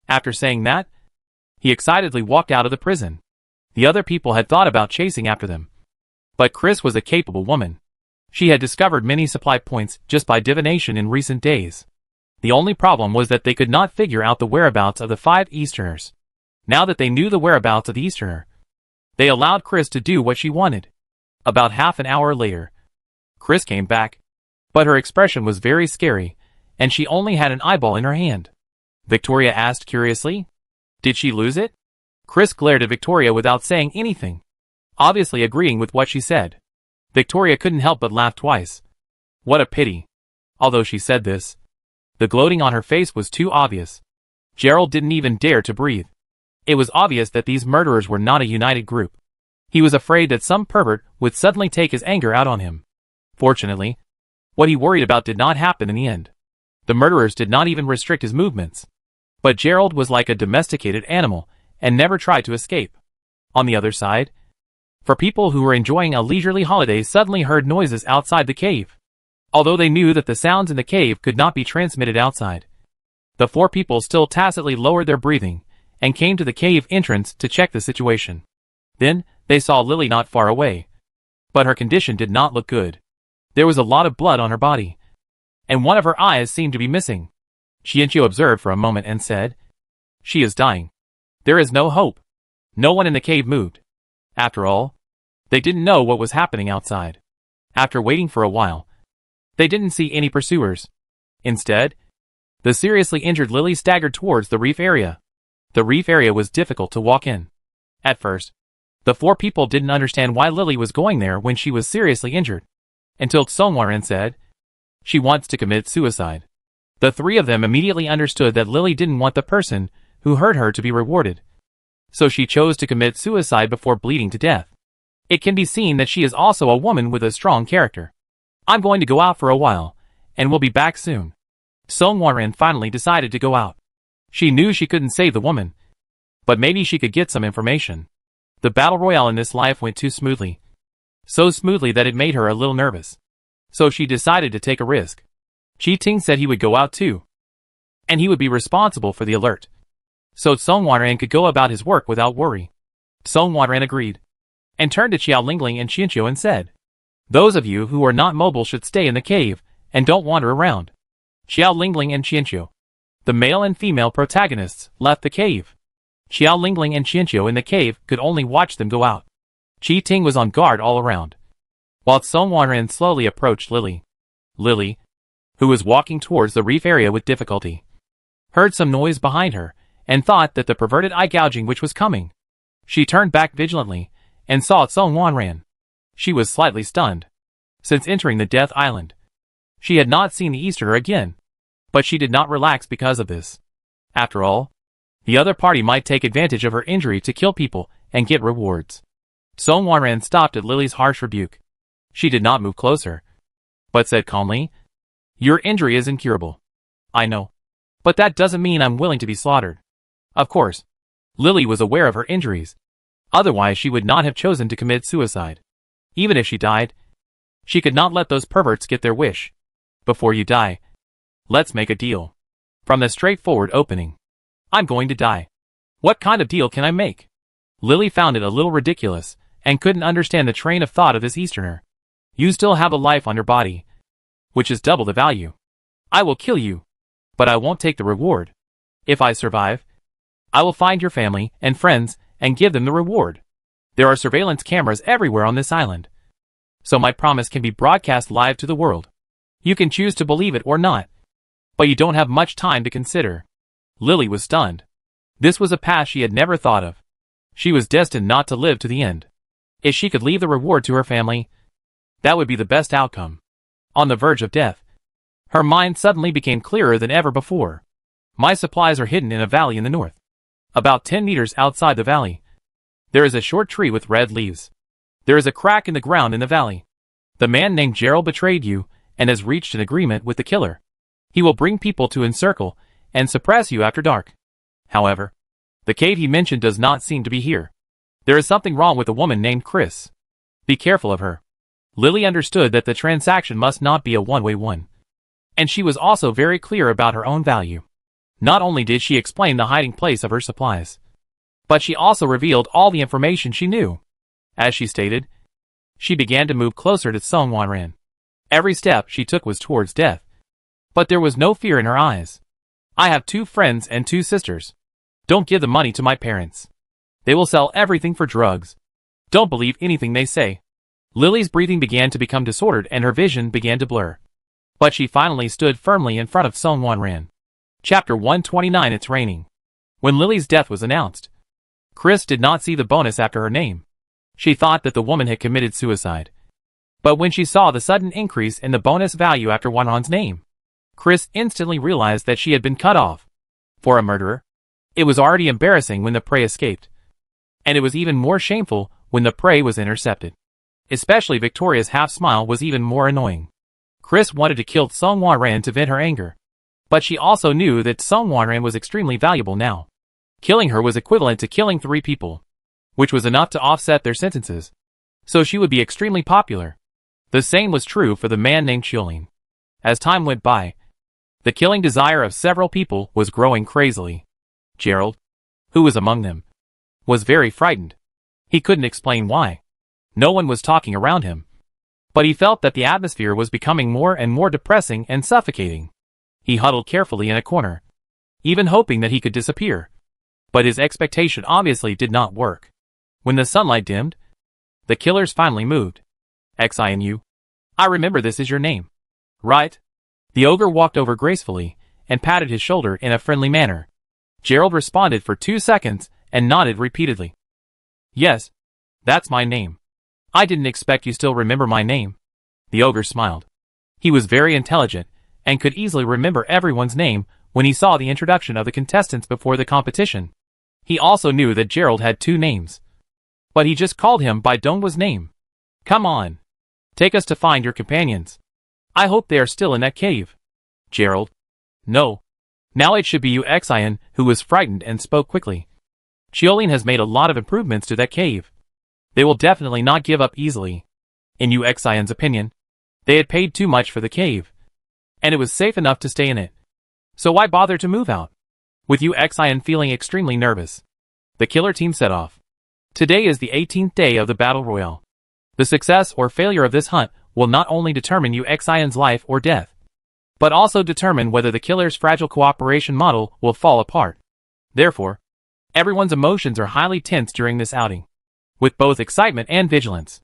After saying that, he excitedly walked out of the prison. The other people had thought about chasing after them. But Chris was a capable woman. She had discovered many supply points just by divination in recent days. The only problem was that they could not figure out the whereabouts of the 5 Easterners. Now that they knew the whereabouts of the Easterner, they allowed Chris to do what she wanted. About half an hour later, Chris came back. But her expression was very scary, and she only had an eyeball in her hand. Victoria asked curiously. Did she lose it? Chris glared at Victoria without saying anything, obviously agreeing with what she said. Victoria couldn't help but laugh twice. What a pity. Although she said this, the gloating on her face was too obvious. Gerald didn't even dare to breathe. It was obvious that these murderers were not a united group. He was afraid that some pervert would suddenly take his anger out on him. Fortunately, what he worried about did not happen in the end. The murderers did not even restrict his movements. But Gerald was like a domesticated animal and never tried to escape. On the other side, for people who were enjoying a leisurely holiday suddenly heard noises outside the cave. Although they knew that the sounds in the cave could not be transmitted outside, the 4 people still tacitly lowered their breathing and came to the cave entrance to check the situation. Then, they saw Lily not far away. But her condition did not look good. There was a lot of blood on her body, and one of her eyes seemed to be missing. Qianqiu observed for a moment and said, She is dying. There is no hope. No one in the cave moved. After all, they didn't know what was happening outside. After waiting for a while, they didn't see any pursuers. Instead, the seriously injured Lily staggered towards the reef area. The reef area was difficult to walk in. At first, the 4 people didn't understand why Lily was going there when she was seriously injured, until Tsongwaran said, She wants to commit suicide. The 3 of them immediately understood that Lily didn't want the person who hurt her to be rewarded. So she chose to commit suicide before bleeding to death. It can be seen that she is also a woman with a strong character. I'm going to go out for a while, and we'll be back soon. Tsongwaran finally decided to go out. She knew she couldn't save the woman, but maybe she could get some information. The battle royale in this life went too smoothly. So smoothly that it made her a little nervous. So she decided to take a risk. Qi Ting said he would go out too, and he would be responsible for the alert. So Tsongwaran could go about his work without worry. Tsongwaran agreed, and turned to Xiao Lingling and Qianqiu and said, Those of you who are not mobile should stay in the cave, and don't wander around. Xiao Lingling and Qianqiu, the male and female protagonists, left the cave. Xiao Lingling and Qianqiu in the cave could only watch them go out. Qi Ting was on guard all around, while Tsongwaran slowly approached Lily. Lily, who was walking towards the reef area with difficulty, heard some noise behind her, and thought that the perverted eye gouging which was coming. She turned back vigilantly, and saw Tsongwaran. She was slightly stunned. Since entering the Death Island, she had not seen the Easterner again, but she did not relax because of this. After all, the other party might take advantage of her injury to kill people and get rewards. Tsongwaran stopped at Lily's harsh rebuke. She did not move closer, but said calmly, Your injury is incurable. I know. But that doesn't mean I'm willing to be slaughtered. Of course, Lily was aware of her injuries. Otherwise she would not have chosen to commit suicide. Even if she died, she could not let those perverts get their wish. Before you die, let's make a deal. From the straightforward opening, I'm going to die. What kind of deal can I make? Lily found it a little ridiculous, and couldn't understand the train of thought of this Easterner. You still have a life on your body, which is double the value. I will kill you, but I won't take the reward. If I survive, I will find your family and friends and give them the reward. There are surveillance cameras everywhere on this island, so my promise can be broadcast live to the world. You can choose to believe it or not, but you don't have much time to consider. Lily was stunned. This was a path she had never thought of. She was destined not to live to the end. If she could leave the reward to her family, that would be the best outcome. On the verge of death, her mind suddenly became clearer than ever before. My supplies are hidden in a valley in the north. About 10 meters outside the valley, there is a short tree with red leaves. There is a crack in the ground in the valley. The man named Gerald betrayed you and has reached an agreement with the killer. He will bring people to encircle and suppress you after dark. However, the cave he mentioned does not seem to be here. There is something wrong with a woman named Chris. Be careful of her. Lily understood that the transaction must not be a one-way one. And she was also very clear about her own value. Not only did she explain the hiding place of her supplies, but she also revealed all the information she knew. As she stated, she began to move closer to Sung Wanran. Every step she took was towards death. But there was no fear in her eyes. I have 2 friends and 2 sisters. Don't give the money to my parents. They will sell everything for drugs. Don't believe anything they say. Lily's breathing began to become disordered and her vision began to blur. But she finally stood firmly in front of Sung Wanran. Chapter 129. It's raining. When Lily's death was announced, Chris did not see the bonus after her name. She thought that the woman had committed suicide. But when she saw the sudden increase in the bonus value after Wanran's name, Chris instantly realized that she had been cut off. For a murderer, it was already embarrassing when the prey escaped. And it was even more shameful when the prey was intercepted. Especially Victoria's half-smile was even more annoying. Chris wanted to kill Sung Wanran to vent her anger. But she also knew that Sung Wanran was extremely valuable now. Killing her was equivalent to killing 3 people, which was enough to offset their sentences. So she would be extremely popular. The same was true for the man named Chiolin. As time went by, the killing desire of several people was growing crazily. Gerald, who was among them, was very frightened. He couldn't explain why. No one was talking around him. But he felt that the atmosphere was becoming more and more depressing and suffocating. He huddled carefully in a corner, even hoping that he could disappear. But his expectation obviously did not work. When the sunlight dimmed, the killers finally moved. XINU. I remember this is your name. Right? The ogre walked over gracefully and patted his shoulder in a friendly manner. Gerald responded for 2 seconds and nodded repeatedly. Yes, that's my name. I didn't expect you still remember my name. The ogre smiled. He was very intelligent and could easily remember everyone's name when he saw the introduction of the contestants before the competition. He also knew that Gerald had 2 names. But he just called him by Dongwa's name. Come on. Take us to find your companions. I hope they are still in that cave. Gerald. No. Now it should be you Xian, who was frightened and spoke quickly. Chiolin has made a lot of improvements to that cave. They will definitely not give up easily. In Yu Xian's opinion, they had paid too much for the cave. And it was safe enough to stay in it. So why bother to move out? With Yu Xian feeling extremely nervous, the killer team set off. Today is the 18th day of the Battle Royale. The success or failure of this hunt will not only determine Yu Xian's life or death, but also determine whether the killer's fragile cooperation model will fall apart. Therefore, everyone's emotions are highly tense during this outing, with both excitement and vigilance.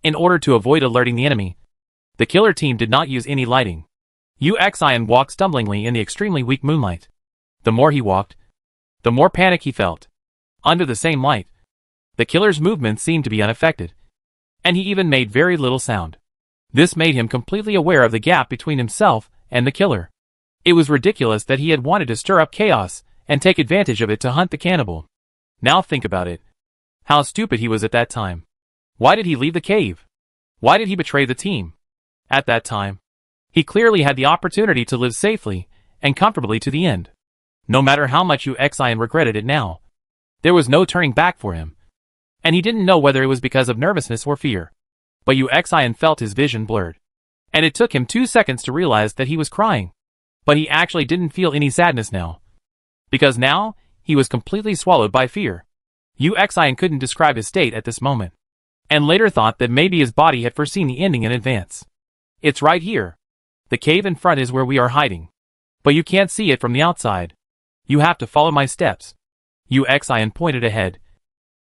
In order to avoid alerting the enemy, the killer team did not use any lighting. Yu Xian walked stumblingly in the extremely weak moonlight. The more he walked, the more panic he felt. Under the same light, the killer's movements seemed to be unaffected, and he even made very little sound. This made him completely aware of the gap between himself and the killer. It was ridiculous that he had wanted to stir up chaos and take advantage of it to hunt the cannibal. Now think about it. How stupid he was at that time. Why did he leave the cave? Why did he betray the team? At that time, he clearly had the opportunity to live safely and comfortably to the end. No matter how much Yu Xian regretted it now, there was no turning back for him. And he didn't know whether it was because of nervousness or fear. But Yu Xian felt his vision blurred. And it took him 2 seconds to realize that he was crying. But he actually didn't feel any sadness now. Because now, he was completely swallowed by fear. Yu Xian couldn't describe his state at this moment. And later thought that maybe his body had foreseen the ending in advance. It's right here. The cave in front is where we are hiding. But you can't see it from the outside. You have to follow my steps. Yu Xian pointed ahead.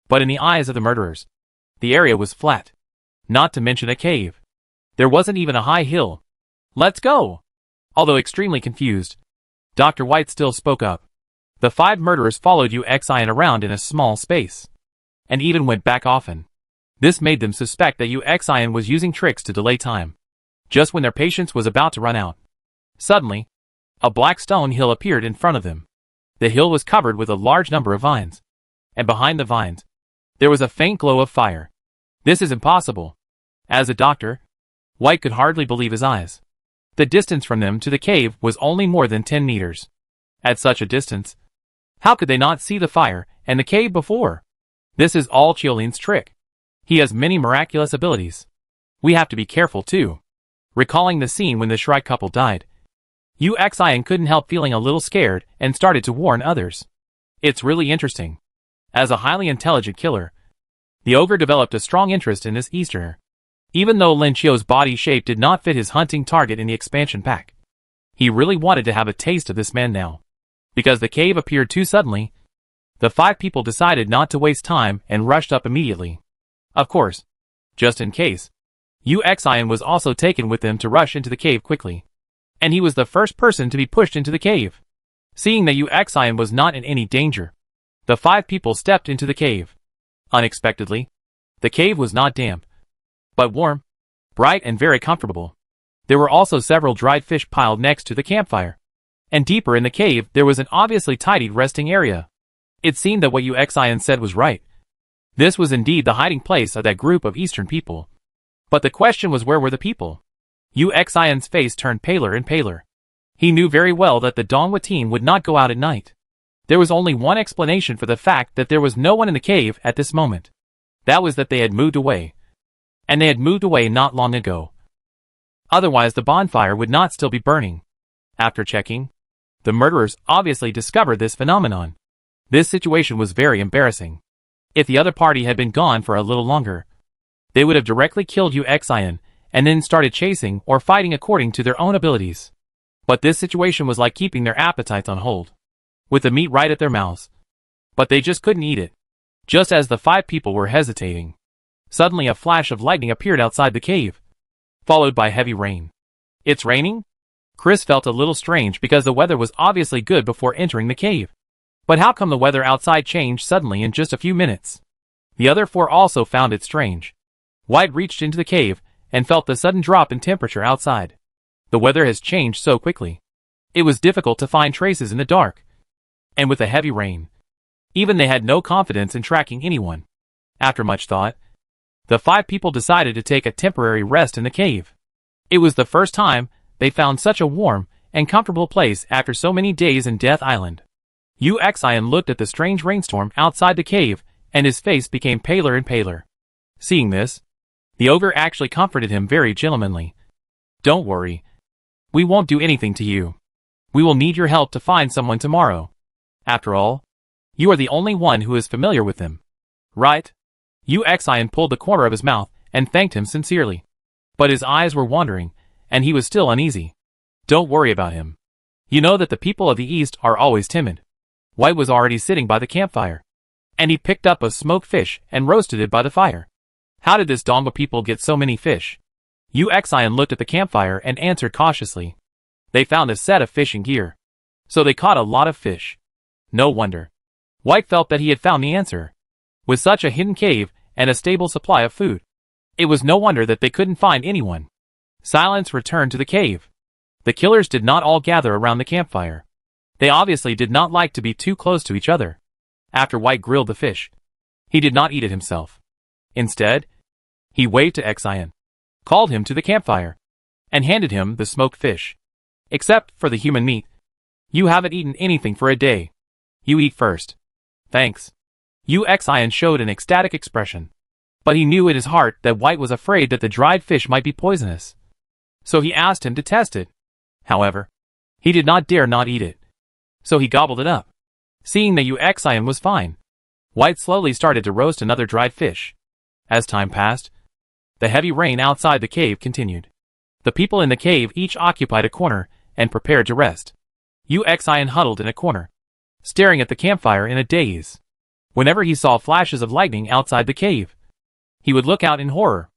But in the eyes of the murderers, the area was flat. Not to mention a cave. There wasn't even a high hill. Let's go! Although extremely confused, Dr. White still spoke up. The 5 murderers followed Yu Xian around in a small space, and even went back often. This made them suspect that Yu Xian was using tricks to delay time. Just when their patience was about to run out, suddenly, a black stone hill appeared in front of them. The hill was covered with a large number of vines, and behind the vines, there was a faint glow of fire. This is impossible. As a doctor, White could hardly believe his eyes. The distance from them to the cave was only more than 10 meters. At such a distance, how could they not see the fire and the cave before? This is all Chiolin's trick. He has many miraculous abilities. We have to be careful too. Recalling the scene when the Shrike couple died, Xian couldn't help feeling a little scared and started to warn others. It's really interesting. As a highly intelligent killer, the ogre developed a strong interest in this Easterner. Even though Lin Chio's body shape did not fit his hunting target in the expansion pack, he really wanted to have a taste of this man now. Because the cave appeared too suddenly, the 5 people decided not to waste time and rushed up immediately. Of course, just in case, Xian was also taken with them to rush into the cave quickly. And he was the first person to be pushed into the cave. Seeing that Xian was not in any danger, the 5 people stepped into the cave. Unexpectedly, the cave was not damp, but warm, bright and very comfortable. There were also several dried fish piled next to the campfire. And deeper in the cave there was an obviously tidied resting area. It seemed that what Xian said was right. This was indeed the hiding place of that group of Eastern people. But the question was, where were the people? Xian's face turned paler and paler. He knew very well that the Donghua team would not go out at night. There was only one explanation for the fact that there was no one in the cave at this moment. That was that they had moved away. And they had moved away not long ago. Otherwise the bonfire would not still be burning. After checking, the murderers obviously discovered this phenomenon. This situation was very embarrassing. If the other party had been gone for a little longer, they would have directly killed Xian and then started chasing or fighting according to their own abilities. But this situation was like keeping their appetites on hold, with the meat right at their mouths. But they just couldn't eat it. Just as the 5 people were hesitating, suddenly a flash of lightning appeared outside the cave, followed by heavy rain. It's raining? Chris felt a little strange because the weather was obviously good before entering the cave. But how come the weather outside changed suddenly in just a few minutes? The other 4 also found it strange. White reached into the cave and felt the sudden drop in temperature outside. The weather has changed so quickly. It was difficult to find traces in the dark. And with the heavy rain, even they had no confidence in tracking anyone. After much thought, the 5 people decided to take a temporary rest in the cave. It was the first time they found such a warm and comfortable place after so many days in Death Island. Xian looked at the strange rainstorm outside the cave, and his face became paler and paler. Seeing this, the ogre actually comforted him very gentlemanly. Don't worry. We won't do anything to you. We will need your help to find someone tomorrow. After all, you are the only one who is familiar with them. Right? Xian pulled the corner of his mouth and thanked him sincerely. But his eyes were wandering, and he was still uneasy. Don't worry about him. You know that the people of the East are always timid. White was already sitting by the campfire, and he picked up a smoked fish and roasted it by the fire. How did this Donghua people get so many fish? Xian looked at the campfire and answered cautiously. They found a set of fishing gear, so they caught a lot of fish. No wonder. White felt that he had found the answer. With such a hidden cave and a stable supply of food, it was no wonder that they couldn't find anyone. Silence returned to the cave. The killers did not all gather around the campfire. They obviously did not like to be too close to each other. After White grilled the fish, he did not eat it himself. Instead, he waved to Xian, called him to the campfire, and handed him the smoked fish. Except for the human meat. You haven't eaten anything for a day. You eat first. Thanks. Xian showed an ecstatic expression. But he knew in his heart that White was afraid that the dried fish might be poisonous. So he asked him to test it. However, he did not dare not eat it. So he gobbled it up. Seeing that Xian was fine, White slowly started to roast another dried fish. As time passed, the heavy rain outside the cave continued. The people in the cave each occupied a corner and prepared to rest. Xian huddled in a corner, staring at the campfire in a daze. Whenever he saw flashes of lightning outside the cave, he would look out in horror.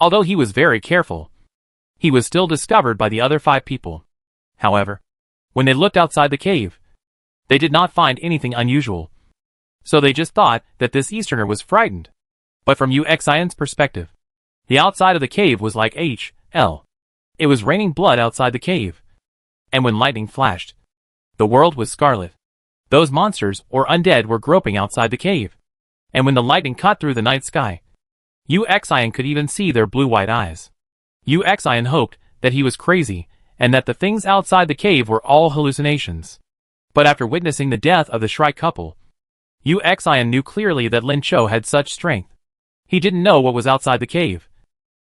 Although he was very careful, he was still discovered by the other 5 people. However, when they looked outside the cave, they did not find anything unusual. So they just thought that this Easterner was frightened. But from Xian's perspective, the outside of the cave was like HL. It was raining blood outside the cave. And when lightning flashed, the world was scarlet. Those monsters or undead were groping outside the cave. And when the lightning cut through the night sky, Xian could even see their blue-white eyes. Uxian hoped that he was crazy, and that the things outside the cave were all hallucinations. But after witnessing the death of the Shrike couple, Uxian knew clearly that Lin Cho had such strength. He didn't know what was outside the cave,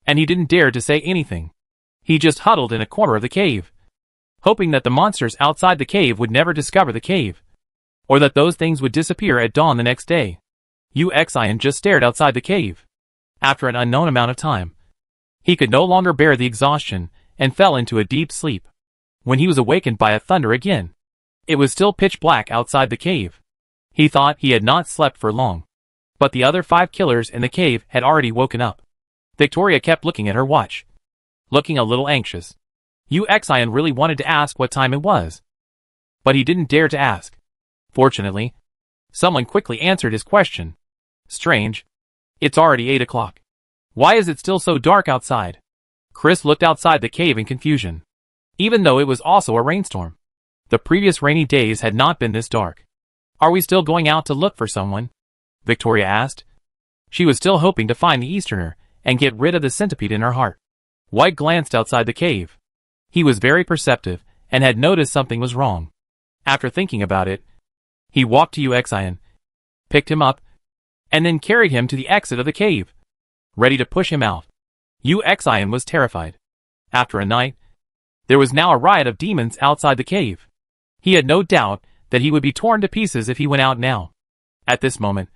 and he didn't dare to say anything. He just huddled in a corner of the cave, hoping that the monsters outside the cave would never discover the cave, or that those things would disappear at dawn the next day. Uxian just stared outside the cave. After an unknown amount of time, he could no longer bear the exhaustion and fell into a deep sleep. When he was awakened by a thunder again, it was still pitch black outside the cave. He thought he had not slept for long, but the other 5 killers in the cave had already woken up. Victoria kept looking at her watch, looking a little anxious. Uxian really wanted to ask what time it was, but he didn't dare to ask. Fortunately, someone quickly answered his question. Strange. It's already 8 o'clock. Why is it still so dark outside? Chris looked outside the cave in confusion. Even though it was also a rainstorm, the previous rainy days had not been this dark. Are we still going out to look for someone? Victoria asked. She was still hoping to find the Easterner and get rid of the centipede in her heart. White glanced outside the cave. He was very perceptive and had noticed something was wrong. After thinking about it, he walked to Uxian, picked him up, and then carried him to the exit of the cave, ready to push him out. Uxian was terrified. After a night, there was now a riot of demons outside the cave. He had no doubt that he would be torn to pieces if he went out now. At this moment,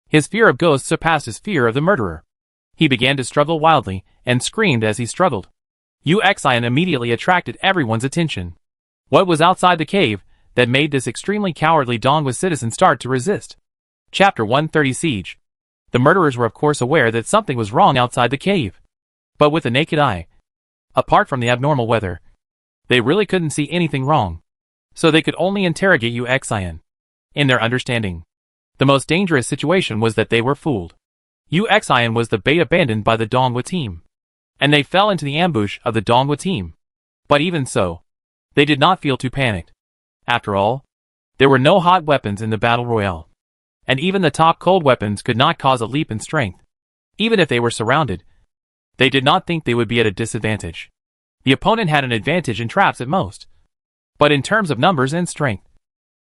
his fear of ghosts surpassed his fear of the murderer. He began to struggle wildly and screamed as he struggled. Uxian immediately attracted everyone's attention. What was outside the cave that made this extremely cowardly Dongwu citizen start to resist? Chapter 130 Siege. The murderers were of course aware that something was wrong outside the cave. But with the naked eye, apart from the abnormal weather, they really couldn't see anything wrong. So they could only interrogate Uxian. In their understanding, the most dangerous situation was that they were fooled. Uxian was the bait abandoned by the Dongwu team, and they fell into the ambush of the Dongwu team. But even so, they did not feel too panicked. After all, there were no hot weapons in the battle royale, and even the top cold weapons could not cause a leap in strength. Even if they were surrounded, they did not think they would be at a disadvantage. The opponent had an advantage in traps at most, but in terms of numbers and strength,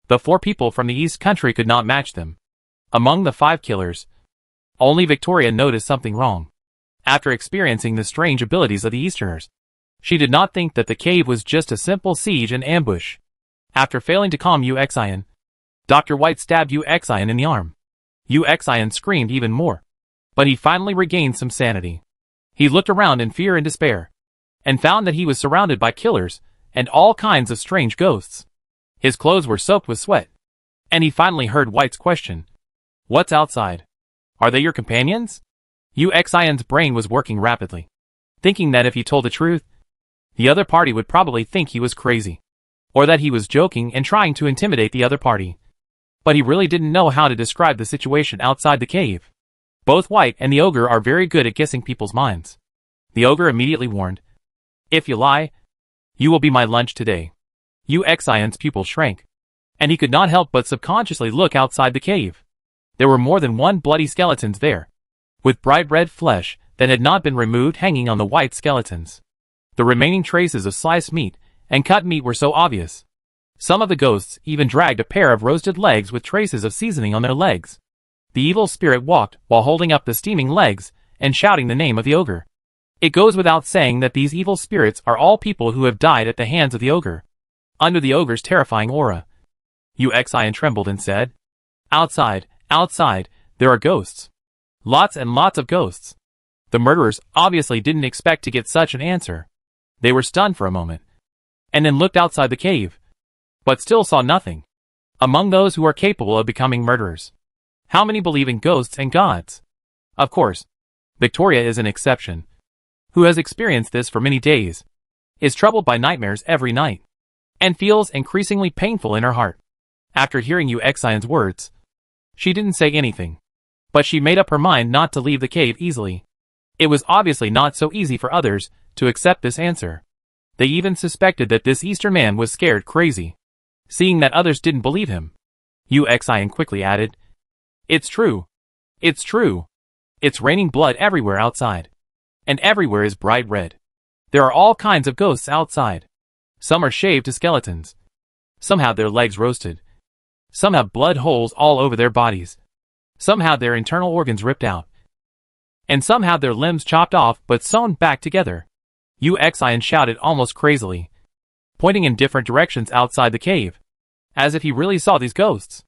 the 4 people from the East Country could not match them. Among the 5 killers, only Victoria noticed something wrong. After experiencing the strange abilities of the Easterners, she did not think that the cave was just a simple siege and ambush. After failing to calm Uxian, Dr. White stabbed Uxian in the arm. Uxian screamed even more, but he finally regained some sanity. He looked around in fear and despair, and found that he was surrounded by killers and all kinds of strange ghosts. His clothes were soaked with sweat, and he finally heard White's question. What's outside? Are they your companions? Uxian's brain was working rapidly, thinking that if he told the truth, the other party would probably think he was crazy, or that he was joking and trying to intimidate the other party. But he really didn't know how to describe the situation outside the cave. Both White and the ogre are very good at guessing people's minds. The ogre immediately warned, If you lie, you will be my lunch today. Uxian's pupil shrank, and he could not help but subconsciously look outside the cave. There were more than 1 bloody skeletons there, with bright red flesh that had not been removed hanging on the white skeletons. The remaining traces of sliced meat and cut meat were so obvious. Some of the ghosts even dragged a pair of roasted legs with traces of seasoning on their legs. The evil spirit walked while holding up the steaming legs and shouting the name of the ogre. It goes without saying that these evil spirits are all people who have died at the hands of the ogre. Under the ogre's terrifying aura, Uxian trembled and said, Outside, there are ghosts. Lots and lots of ghosts. The murderers obviously didn't expect to get such an answer. They were stunned for a moment, and then looked outside the cave, but still saw nothing. Among those who are capable of becoming murderers, how many believe in ghosts and gods? Of course, Victoria is an exception, who has experienced this for many days, is troubled by nightmares every night, and feels increasingly painful in her heart. After hearing Uxian's words, she didn't say anything, but she made up her mind not to leave the cave easily. It was obviously not so easy for others to accept this answer. They even suspected that this Eastern man was scared crazy, seeing that others didn't believe him. Uxian quickly added, It's true. It's true. It's raining blood everywhere outside, and everywhere is bright red. There are all kinds of ghosts outside. Some are shaved to skeletons. Some have their legs roasted. Some have blood holes all over their bodies. Some have their internal organs ripped out. And some have their limbs chopped off but sewn back together. Uxian shouted almost crazily, pointing in different directions outside the cave, as if he really saw these ghosts.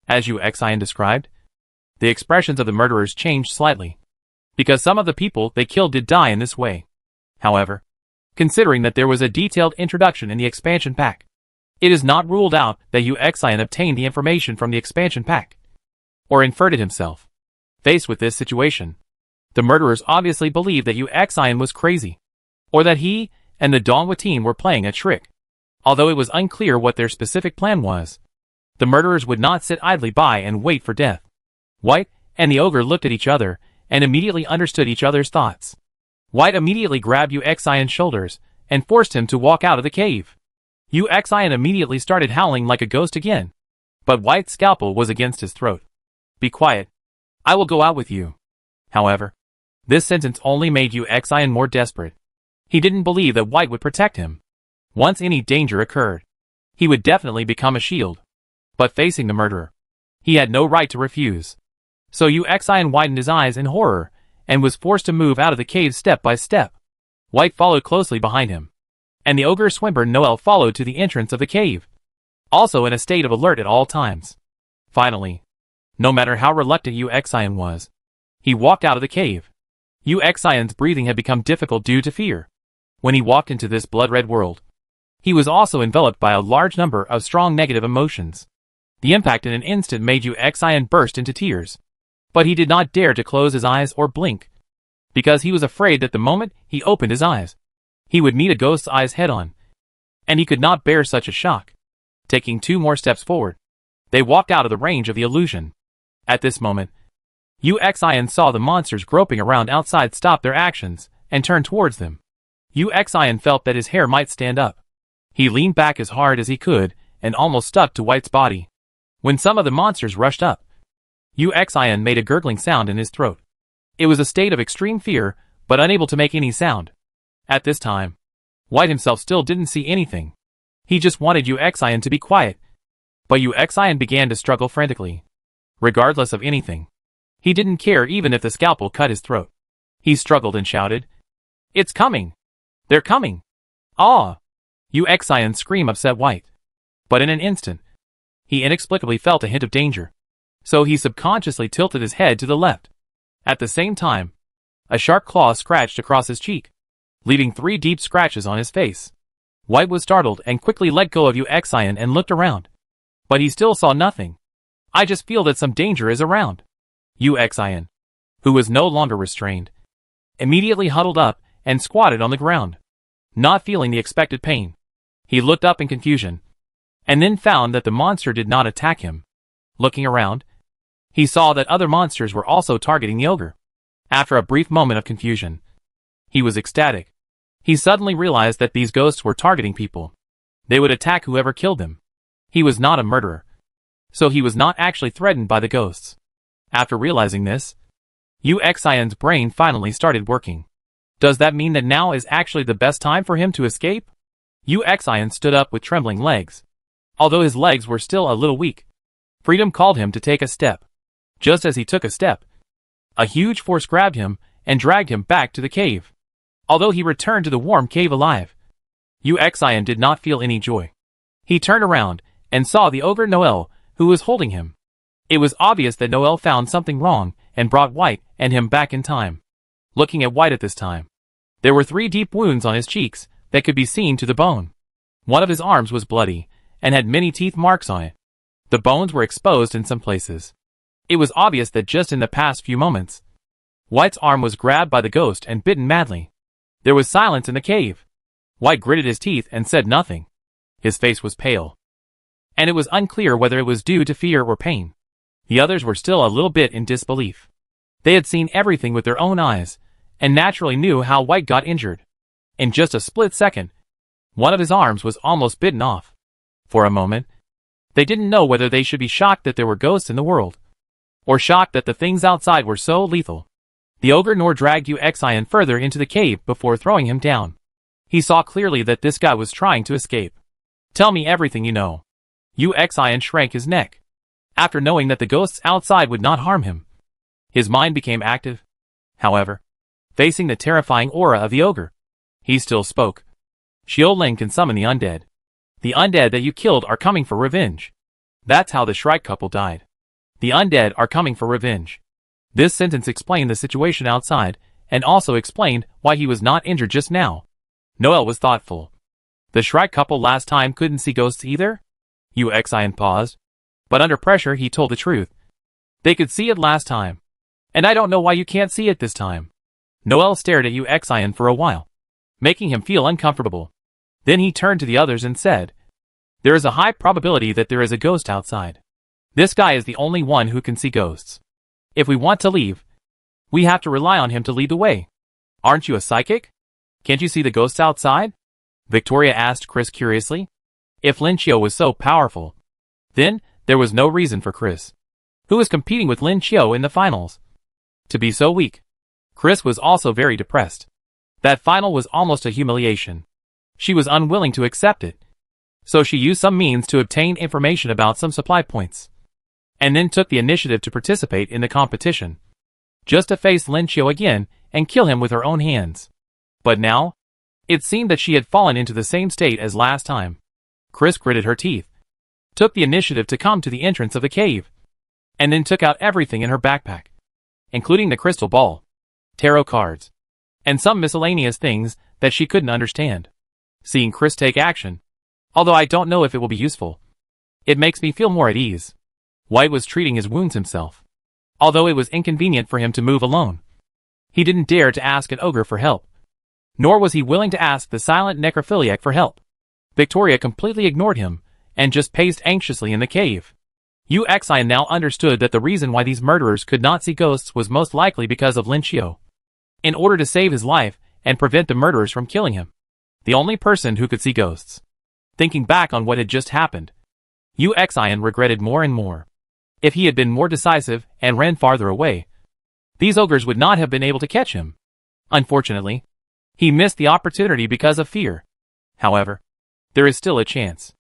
As Uxian described, the expressions of the murderers changed slightly, because some of the people they killed did die in this way. However, considering that there was a detailed introduction in the expansion pack, it is not ruled out that Uxian obtained the information from the expansion pack, or inferred it himself. Faced with this situation, the murderers obviously believed that Uxian was crazy, or that he and the Donghua team were playing a trick. Although it was unclear what their specific plan was, the murderers would not sit idly by and wait for death. White and the ogre looked at each other and immediately understood each other's thoughts. White immediately grabbed Uxian's shoulders and forced him to walk out of the cave. Uxian immediately started howling like a ghost again, but White's scalpel was against his throat. "Be quiet. I will go out with you." However, this sentence only made Uxian more desperate. He didn't believe that White would protect him. Once any danger occurred, he would definitely become a shield. But facing the murderer, he had no right to refuse. So Uxian widened his eyes in horror and was forced to move out of the cave step by step. White followed closely behind him, and the ogre Swinburne Noel followed to the entrance of the cave, also in a state of alert at all times. Finally, no matter how reluctant Uxian was, he walked out of the cave. Uxian's breathing had become difficult due to fear. When he walked into this blood-red world, he was also enveloped by a large number of strong negative emotions. The impact in an instant made Uxian burst into tears. But he did not dare to close his eyes or blink, because he was afraid that the moment he opened his eyes, he would meet a ghost's eyes head-on, and he could not bear such a shock. Taking 2 more steps forward, they walked out of the range of the illusion. At this moment, Uxian saw the monsters groping around outside stop their actions and turn towards them. Uxian felt that his hair might stand up. He leaned back as hard as he could and almost stuck to White's body. When some of the monsters rushed up, Uxian made a gurgling sound in his throat. It was a state of extreme fear, but unable to make any sound. At this time, White himself still didn't see anything. He just wanted Uxian to be quiet. But Uxian began to struggle frantically. Regardless of anything, he didn't care even if the scalpel cut his throat. He struggled and shouted, "It's coming! They're coming! Ah!" Uxian's scream upset White. But in an instant, he inexplicably felt a hint of danger. So he subconsciously tilted his head to the left. At the same time, a sharp claw scratched across his cheek, leaving 3 deep scratches on his face. White was startled and quickly let go of Uxian and looked around. But he still saw nothing. "I just feel that some danger is around." Uxian, who was no longer restrained, immediately huddled up and squatted on the ground. Not feeling the expected pain, he looked up in confusion, and then found that the monster did not attack him. Looking around, he saw that other monsters were also targeting the ogre. After a brief moment of confusion, he was ecstatic. He suddenly realized that these ghosts were targeting people. They would attack whoever killed them. He was not a murderer, so he was not actually threatened by the ghosts. After realizing this, Uxian's brain finally started working. Does that mean that now is actually the best time for him to escape? Uxian stood up with trembling legs. Although his legs were still a little weak, freedom called him to take a step. Just as he took a step, a huge force grabbed him and dragged him back to the cave. Although he returned to the warm cave alive, Uxian did not feel any joy. He turned around and saw the ogre Noel, who was holding him. It was obvious that Noel found something wrong and brought White and him back in time. Looking at White at this time, there were 3 deep wounds on his cheeks that could be seen to the bone. One of his arms was bloody and had many teeth marks on it. The bones were exposed in some places. It was obvious that just in the past few moments, White's arm was grabbed by the ghost and bitten madly. There was silence in the cave. White gritted his teeth and said nothing. His face was pale, and it was unclear whether it was due to fear or pain. The others were still a little bit in disbelief. They had seen everything with their own eyes, and naturally knew how White got injured. In just a split second, one of his arms was almost bitten off. For a moment, they didn't know whether they should be shocked that there were ghosts in the world, or shocked that the things outside were so lethal. The ogre nor dragged Uxian further into the cave before throwing him down. He saw clearly that this guy was trying to escape. Tell me everything you know. Uxian shrank his neck. After knowing that the ghosts outside would not harm him, his mind became active. However, facing the terrifying aura of the ogre, he still spoke. Xiaoling can summon the undead. The undead that you killed are coming for revenge. That's how the Shrike couple died. The undead are coming for revenge. This sentence explained the situation outside, and also explained why he was not injured just now. Noel was thoughtful. The Shrike couple last time couldn't see ghosts either? Uxian paused. But under pressure he told the truth. They could see it last time. And I don't know why you can't see it this time. Noel stared at Uxian for a while, making him feel uncomfortable. Then he turned to the others and said, there is a high probability that there is a ghost outside. This guy is the only one who can see ghosts. If we want to leave, we have to rely on him to lead the way. Aren't you a psychic? Can't you see the ghosts outside? Victoria asked Chris curiously. If Lin Qiu was so powerful, then there was no reason for Chris, who was competing with Lin Qiu in the finals, to be so weak. Chris was also very depressed. That final was almost a humiliation. She was unwilling to accept it. So she used some means to obtain information about some supply points, and then took the initiative to participate in the competition, just to face Lin Qiu again and kill him with her own hands. But now, it seemed that she had fallen into the same state as last time. Chris gritted her teeth, took the initiative to come to the entrance of the cave, and then took out everything in her backpack, including the crystal ball, tarot cards, and some miscellaneous things that she couldn't understand. Seeing Chris take action, although I don't know if it will be useful, it makes me feel more at ease. White was treating his wounds himself, although it was inconvenient for him to move alone. He didn't dare to ask an ogre for help, nor was he willing to ask the silent necrophiliac for help. Victoria completely ignored him, and just paced anxiously in the cave. Uxian now understood that the reason why these murderers could not see ghosts was most likely because of Lin Qiu. In order to save his life and prevent the murderers from killing him, the only person who could see ghosts. Thinking back on what had just happened, Uxian regretted more and more. If he had been more decisive and ran farther away, these ogres would not have been able to catch him. Unfortunately, he missed the opportunity because of fear. However, there is still a chance.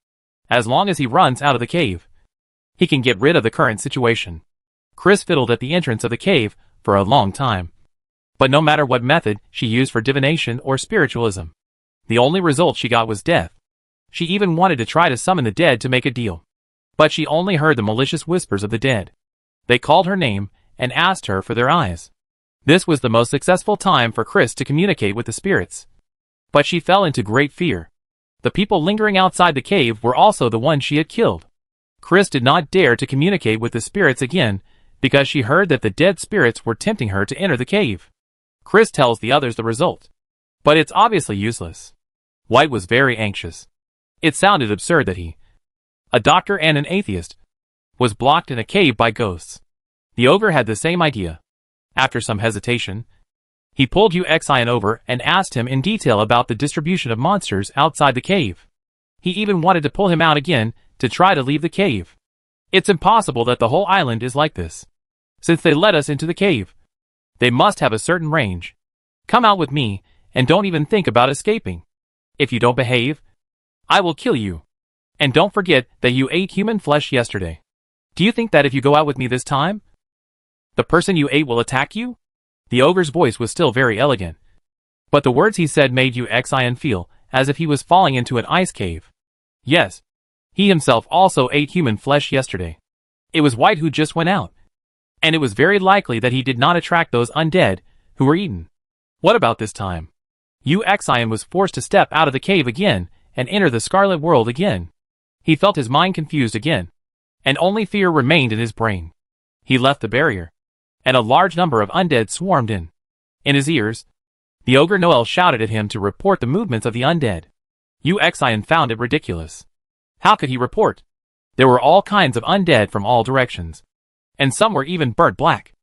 As long as he runs out of the cave, he can get rid of the current situation. Chris fiddled at the entrance of the cave for a long time. But no matter what method she used for divination or spiritualism, the only result she got was death. She even wanted to try to summon the dead to make a deal, but she only heard the malicious whispers of the dead. They called her name and asked her for their eyes. This was the most successful time for Chris to communicate with the spirits. But she fell into great fear. The people lingering outside the cave were also the ones she had killed. Chris did not dare to communicate with the spirits again because she heard that the dead spirits were tempting her to enter the cave. Chris tells the others the result, but it's obviously useless. White was very anxious. It sounded absurd that he, a doctor and an atheist, was blocked in a cave by ghosts. The ogre had the same idea. After some hesitation, he pulled Uxian over and asked him in detail about the distribution of monsters outside the cave. He even wanted to pull him out again to try to leave the cave. It's impossible that the whole island is like this. Since they let us into the cave, they must have a certain range. Come out with me, and don't even think about escaping. If you don't behave, I will kill you. And don't forget that you ate human flesh yesterday. Do you think that if you go out with me this time, the person you ate will attack you? The ogre's voice was still very elegant, but the words he said made Uxian feel as if he was falling into an ice cave. Yes, he himself also ate human flesh yesterday. It was White who just went out, and it was very likely that he did not attract those undead who were eaten. What about this time? Uxian was forced to step out of the cave again and enter the Scarlet World again. He felt his mind confused again, and only fear remained in his brain. He left the barrier, and a large number of undead swarmed in. In his ears, the ogre Noel shouted at him to report the movements of the undead. Uxian found it ridiculous. How could he report? There were all kinds of undead from all directions, and some were even burnt black.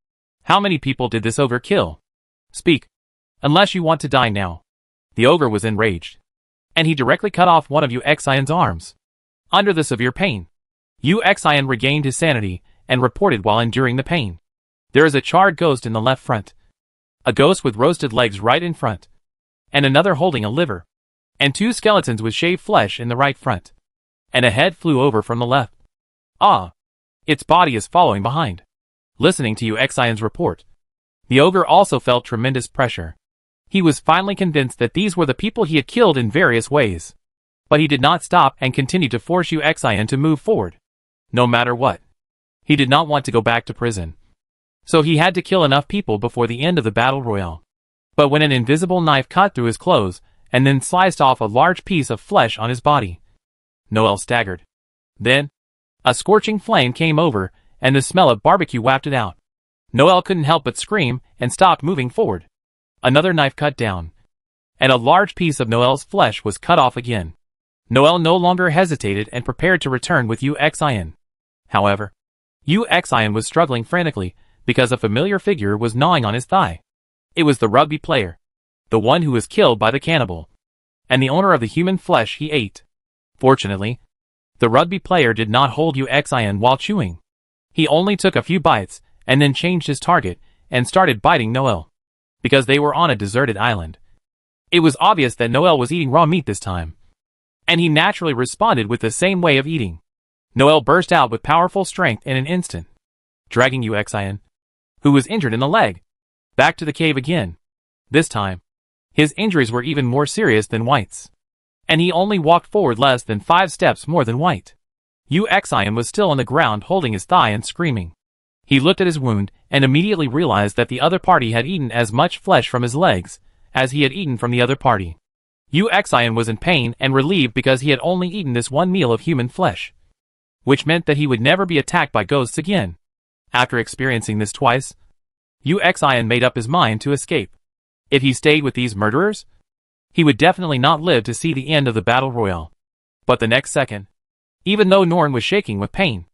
How many people did this ogre kill? Speak, unless you want to die now. The ogre was enraged, and he directly cut off one of Uxian's arms. Under the severe pain, Uxian regained his sanity and reported while enduring the pain. There is a charred ghost in the left front, a ghost with roasted legs right in front, and another holding a liver. and 2 skeletons with shaved flesh in the right front. And a head flew over from the left. Ah! Its body is following behind. Listening to Xian's report, the ogre also felt tremendous pressure. He was finally convinced that these were the people he had killed in various ways. But he did not stop and continued to force Xian to move forward. No matter what. He did not want to go back to prison. So he had to kill enough people before the end of the battle royale. But when an invisible knife cut through his clothes, and then sliced off a large piece of flesh on his body, Noel staggered. Then, a scorching flame came over, and the smell of barbecue wafted out. Noel couldn't help but scream, and stopped moving forward. Another knife cut down, and a large piece of Noel's flesh was cut off again. Noel no longer hesitated and prepared to return with Xian. However, Xian was struggling frantically, because a familiar figure was gnawing on his thigh. It was the rugby player. The one who was killed by the cannibal. And the owner of the human flesh he ate. Fortunately, the rugby player did not hold Xian while chewing. He only took a few bites, and then changed his target, and started biting Noel. Because they were on a deserted island. It was obvious that Noel was eating raw meat this time. And he naturally responded with the same way of eating. Noel burst out with powerful strength in an instant, dragging Xian, who was injured in the leg, back to the cave again. This time, his injuries were even more serious than White's. And he only walked forward less than 5 steps more than White. Xian was still on the ground holding his thigh and screaming. He looked at his wound, and immediately realized that the other party had eaten as much flesh from his legs, as he had eaten from the other party. Xian was in pain and relieved because he had only eaten this one meal of human flesh. Which meant that he would never be attacked by ghosts again. After experiencing this twice, Xian made up his mind to escape. If he stayed with these murderers, he would definitely not live to see the end of the battle royale. But the next second, even though Norn was shaking with pain,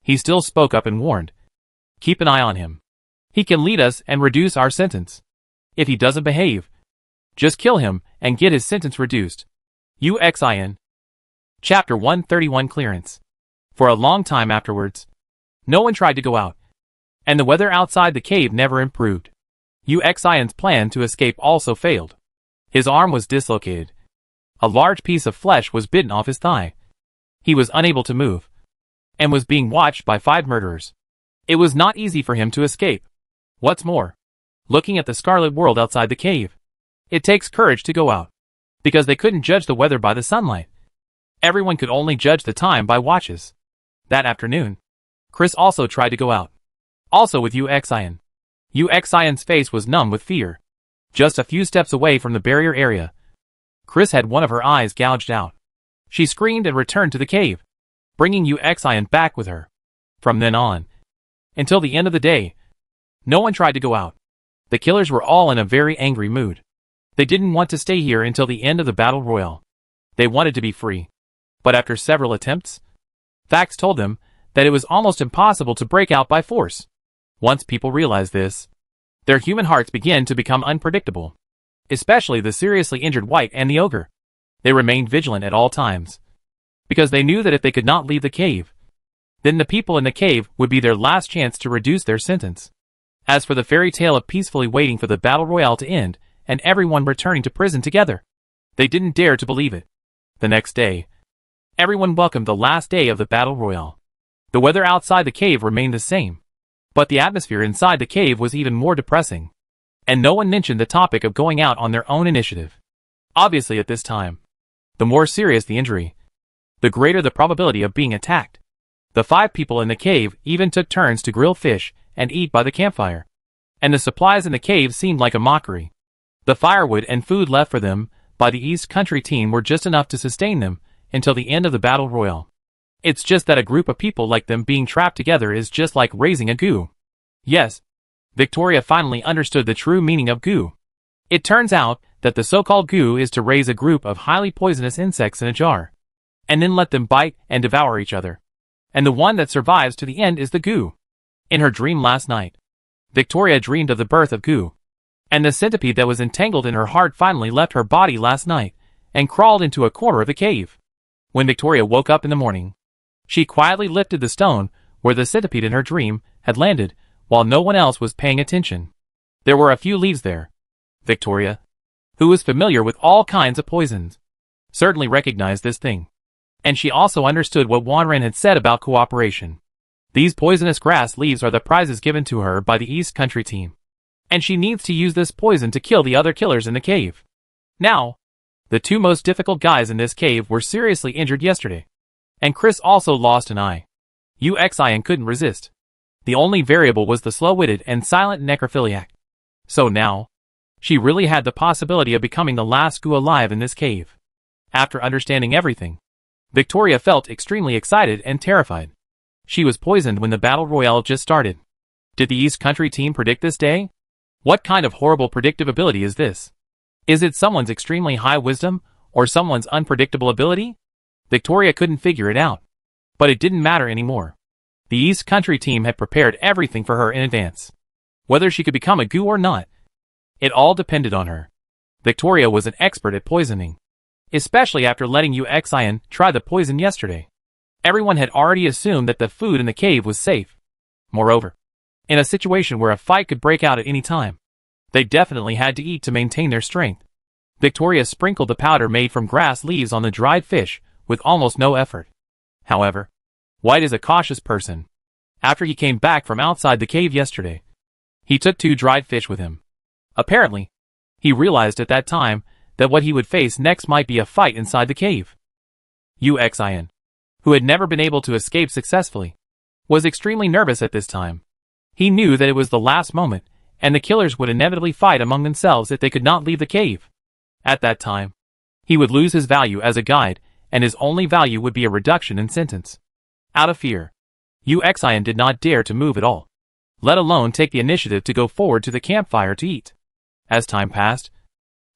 he still spoke up and warned. Keep an eye on him. He can lead us and reduce our sentence. If he doesn't behave, just kill him and get his sentence reduced. Xian. Chapter 131 Clearance. For a long time afterwards, no one tried to go out, and the weather outside the cave never improved. Xian's plan to escape also failed. His arm was dislocated. A large piece of flesh was bitten off his thigh. He was unable to move, and was being watched by 5 murderers. It was not easy for him to escape. What's more, looking at the scarlet world outside the cave, it takes courage to go out, because they couldn't judge the weather by the sunlight. Everyone could only judge the time by watches. That afternoon, Chris also tried to go out. Also with Xian. Xian's face was numb with fear. Just a few steps away from the barrier area, Chris had one of her eyes gouged out. She screamed and returned to the cave, bringing Xian back with her. From then on, until the end of the day, no one tried to go out. The killers were all in a very angry mood. They didn't want to stay here until the end of the battle royale. They wanted to be free. But after several attempts, facts told them that it was almost impossible to break out by force. Once people realized this, their human hearts began to become unpredictable. Especially the seriously injured White and the ogre. They remained vigilant at all times, because they knew that if they could not leave the cave, then the people in the cave would be their last chance to reduce their sentence. As for the fairy tale of peacefully waiting for the battle royale to end, and everyone returning to prison together, they didn't dare to believe it. The next day, everyone welcomed the last day of the battle royale. The weather outside the cave remained the same, but the atmosphere inside the cave was even more depressing. And no one mentioned the topic of going out on their own initiative. Obviously at this time, the more serious the injury, the greater the probability of being attacked. The 5 people in the cave even took turns to grill fish and eat by the campfire. And the supplies in the cave seemed like a mockery. The firewood and food left for them by the East Country team were just enough to sustain them until the end of the battle royale. It's just that a group of people like them being trapped together is just like raising a goo. Yes, Victoria finally understood the true meaning of goo. It turns out that the so-called goo is to raise a group of highly poisonous insects in a jar, and then let them bite and devour each other. And the one that survives to the end is the goo. In her dream last night, Victoria dreamed of the birth of goo, and the centipede that was entangled in her heart finally left her body last night, and crawled into a corner of the cave. When Victoria woke up in the morning, she quietly lifted the stone where the centipede in her dream had landed, while no one else was paying attention. There were a few leaves there. Victoria, who was familiar with all kinds of poisons, certainly recognized this thing. And she also understood what Wanren had said about cooperation. These poisonous grass leaves are the prizes given to her by the East Country team. And she needs to use this poison to kill the other killers in the cave. Now, the two most difficult guys in this cave were seriously injured yesterday. And Chris also lost an eye. Uxian couldn't resist. The only variable was the slow-witted and silent necrophiliac. So now, she really had the possibility of becoming the last Gu alive in this cave. After understanding everything, Victoria felt extremely excited and terrified. She was poisoned when the battle royale just started. Did the East Country team predict this day? What kind of horrible predictive ability is this? Is it someone's extremely high wisdom, or someone's unpredictable ability? Victoria couldn't figure it out. But it didn't matter anymore. The East Country team had prepared everything for her in advance. Whether she could become a Gu or not, it all depended on her. Victoria was an expert at poisoning. Especially after letting Uxian try the poison yesterday. Everyone had already assumed that the food in the cave was safe. Moreover, in a situation where a fight could break out at any time, they definitely had to eat to maintain their strength. Victoria sprinkled the powder made from grass leaves on the dried fish with almost no effort. However, White is a cautious person. After he came back from outside the cave yesterday, he took 2 dried fish with him. Apparently, he realized at that time that what he would face next might be a fight inside the cave. Uxian, who had never been able to escape successfully, was extremely nervous at this time. He knew that it was the last moment, and the killers would inevitably fight among themselves if they could not leave the cave. At that time, he would lose his value as a guide, and his only value would be a reduction in sentence. Out of fear, Uxian did not dare to move at all, let alone take the initiative to go forward to the campfire to eat. As time passed,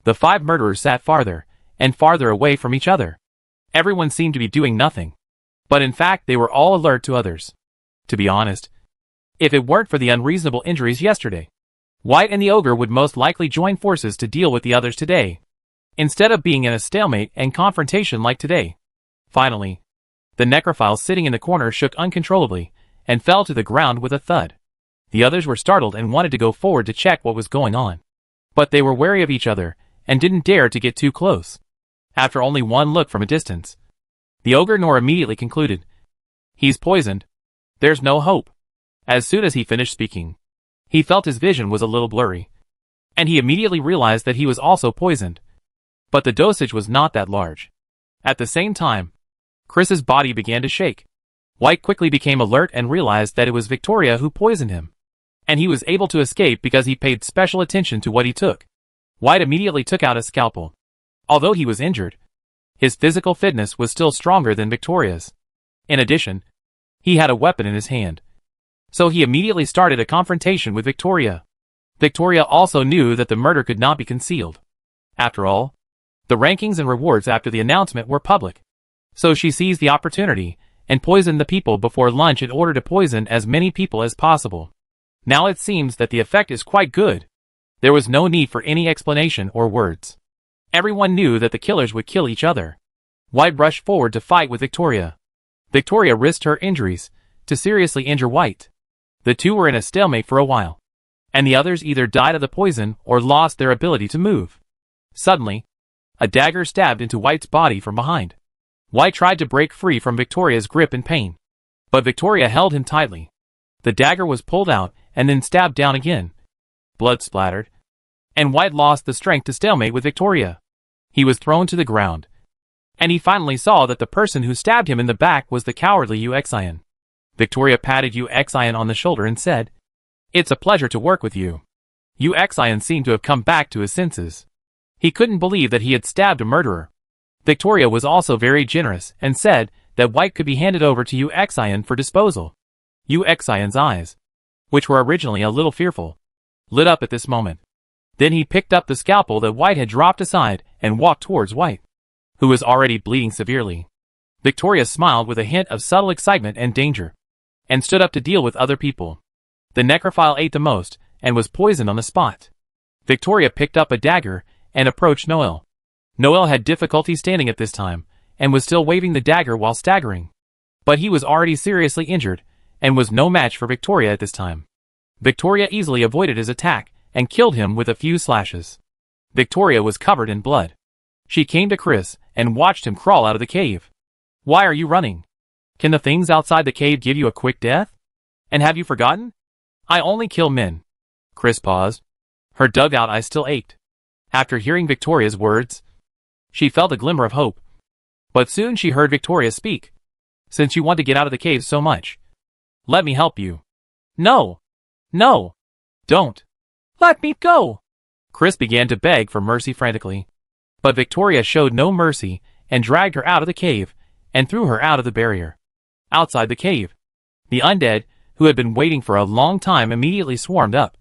the 5 murderers sat farther and farther away from each other. Everyone seemed to be doing nothing, but in fact they were all alert to others. To be honest, if it weren't for the unreasonable injuries yesterday, White and the ogre would most likely join forces to deal with the others today, instead of being in a stalemate and confrontation like today. Finally, the necrophile sitting in the corner shook uncontrollably and fell to the ground with a thud. The others were startled and wanted to go forward to check what was going on, but they were wary of each other and didn't dare to get too close. After only one look from a distance, the ogre Nor immediately concluded, "He's poisoned. There's no hope." As soon as he finished speaking, he felt his vision was a little blurry, and he immediately realized that he was also poisoned. But the dosage was not that large. At the same time, Chris's body began to shake. White quickly became alert and realized that it was Victoria who poisoned him, and he was able to escape because he paid special attention to what he took. White immediately took out a scalpel. Although he was injured, his physical fitness was still stronger than Victoria's. In addition, he had a weapon in his hand. So he immediately started a confrontation with Victoria. Victoria also knew that the murder could not be concealed. After all, the rankings and rewards after the announcement were public. So she seized the opportunity and poisoned the people before lunch in order to poison as many people as possible. Now it seems that the effect is quite good. There was no need for any explanation or words. Everyone knew that the killers would kill each other. White rushed forward to fight with Victoria. Victoria risked her injuries to seriously injure White. The two were in a stalemate for a while, and the others either died of the poison or lost their ability to move. Suddenly, a dagger stabbed into White's body from behind. White tried to break free from Victoria's grip in pain, but Victoria held him tightly. The dagger was pulled out and then stabbed down again. Blood splattered, and White lost the strength to stalemate with Victoria. He was thrown to the ground, and he finally saw that the person who stabbed him in the back was the cowardly Uxian. Victoria patted Uxian on the shoulder and said, "It's a pleasure to work with you." Uxian seemed to have come back to his senses. He couldn't believe that he had stabbed a murderer. Victoria was also very generous and said that White could be handed over to Uxian for disposal. Uxian's eyes, which were originally a little fearful, lit up at this moment. Then he picked up the scalpel that White had dropped aside and walked towards White, who was already bleeding severely. Victoria smiled with a hint of subtle excitement and danger, and stood up to deal with other people. The necrophile ate the most, and was poisoned on the spot. Victoria picked up a dagger and approached Noel. Noel had difficulty standing at this time, and was still waving the dagger while staggering. But he was already seriously injured, and was no match for Victoria at this time. Victoria easily avoided his attack, and killed him with a few slashes. Victoria was covered in blood. She came to Chris and watched him crawl out of the cave. Why are you running? Can the things outside the cave give you a quick death? And have you forgotten? I only kill men. Chris paused. Her dugout eyes still ached. After hearing Victoria's words, she felt a glimmer of hope. But soon she heard Victoria speak. Since you want to get out of the cave so much, let me help you. No. No. Don't. Let me go. Chris began to beg for mercy frantically. But Victoria showed no mercy and dragged her out of the cave and threw her out of the barrier. Outside the cave, the undead, who had been waiting for a long time, immediately swarmed up,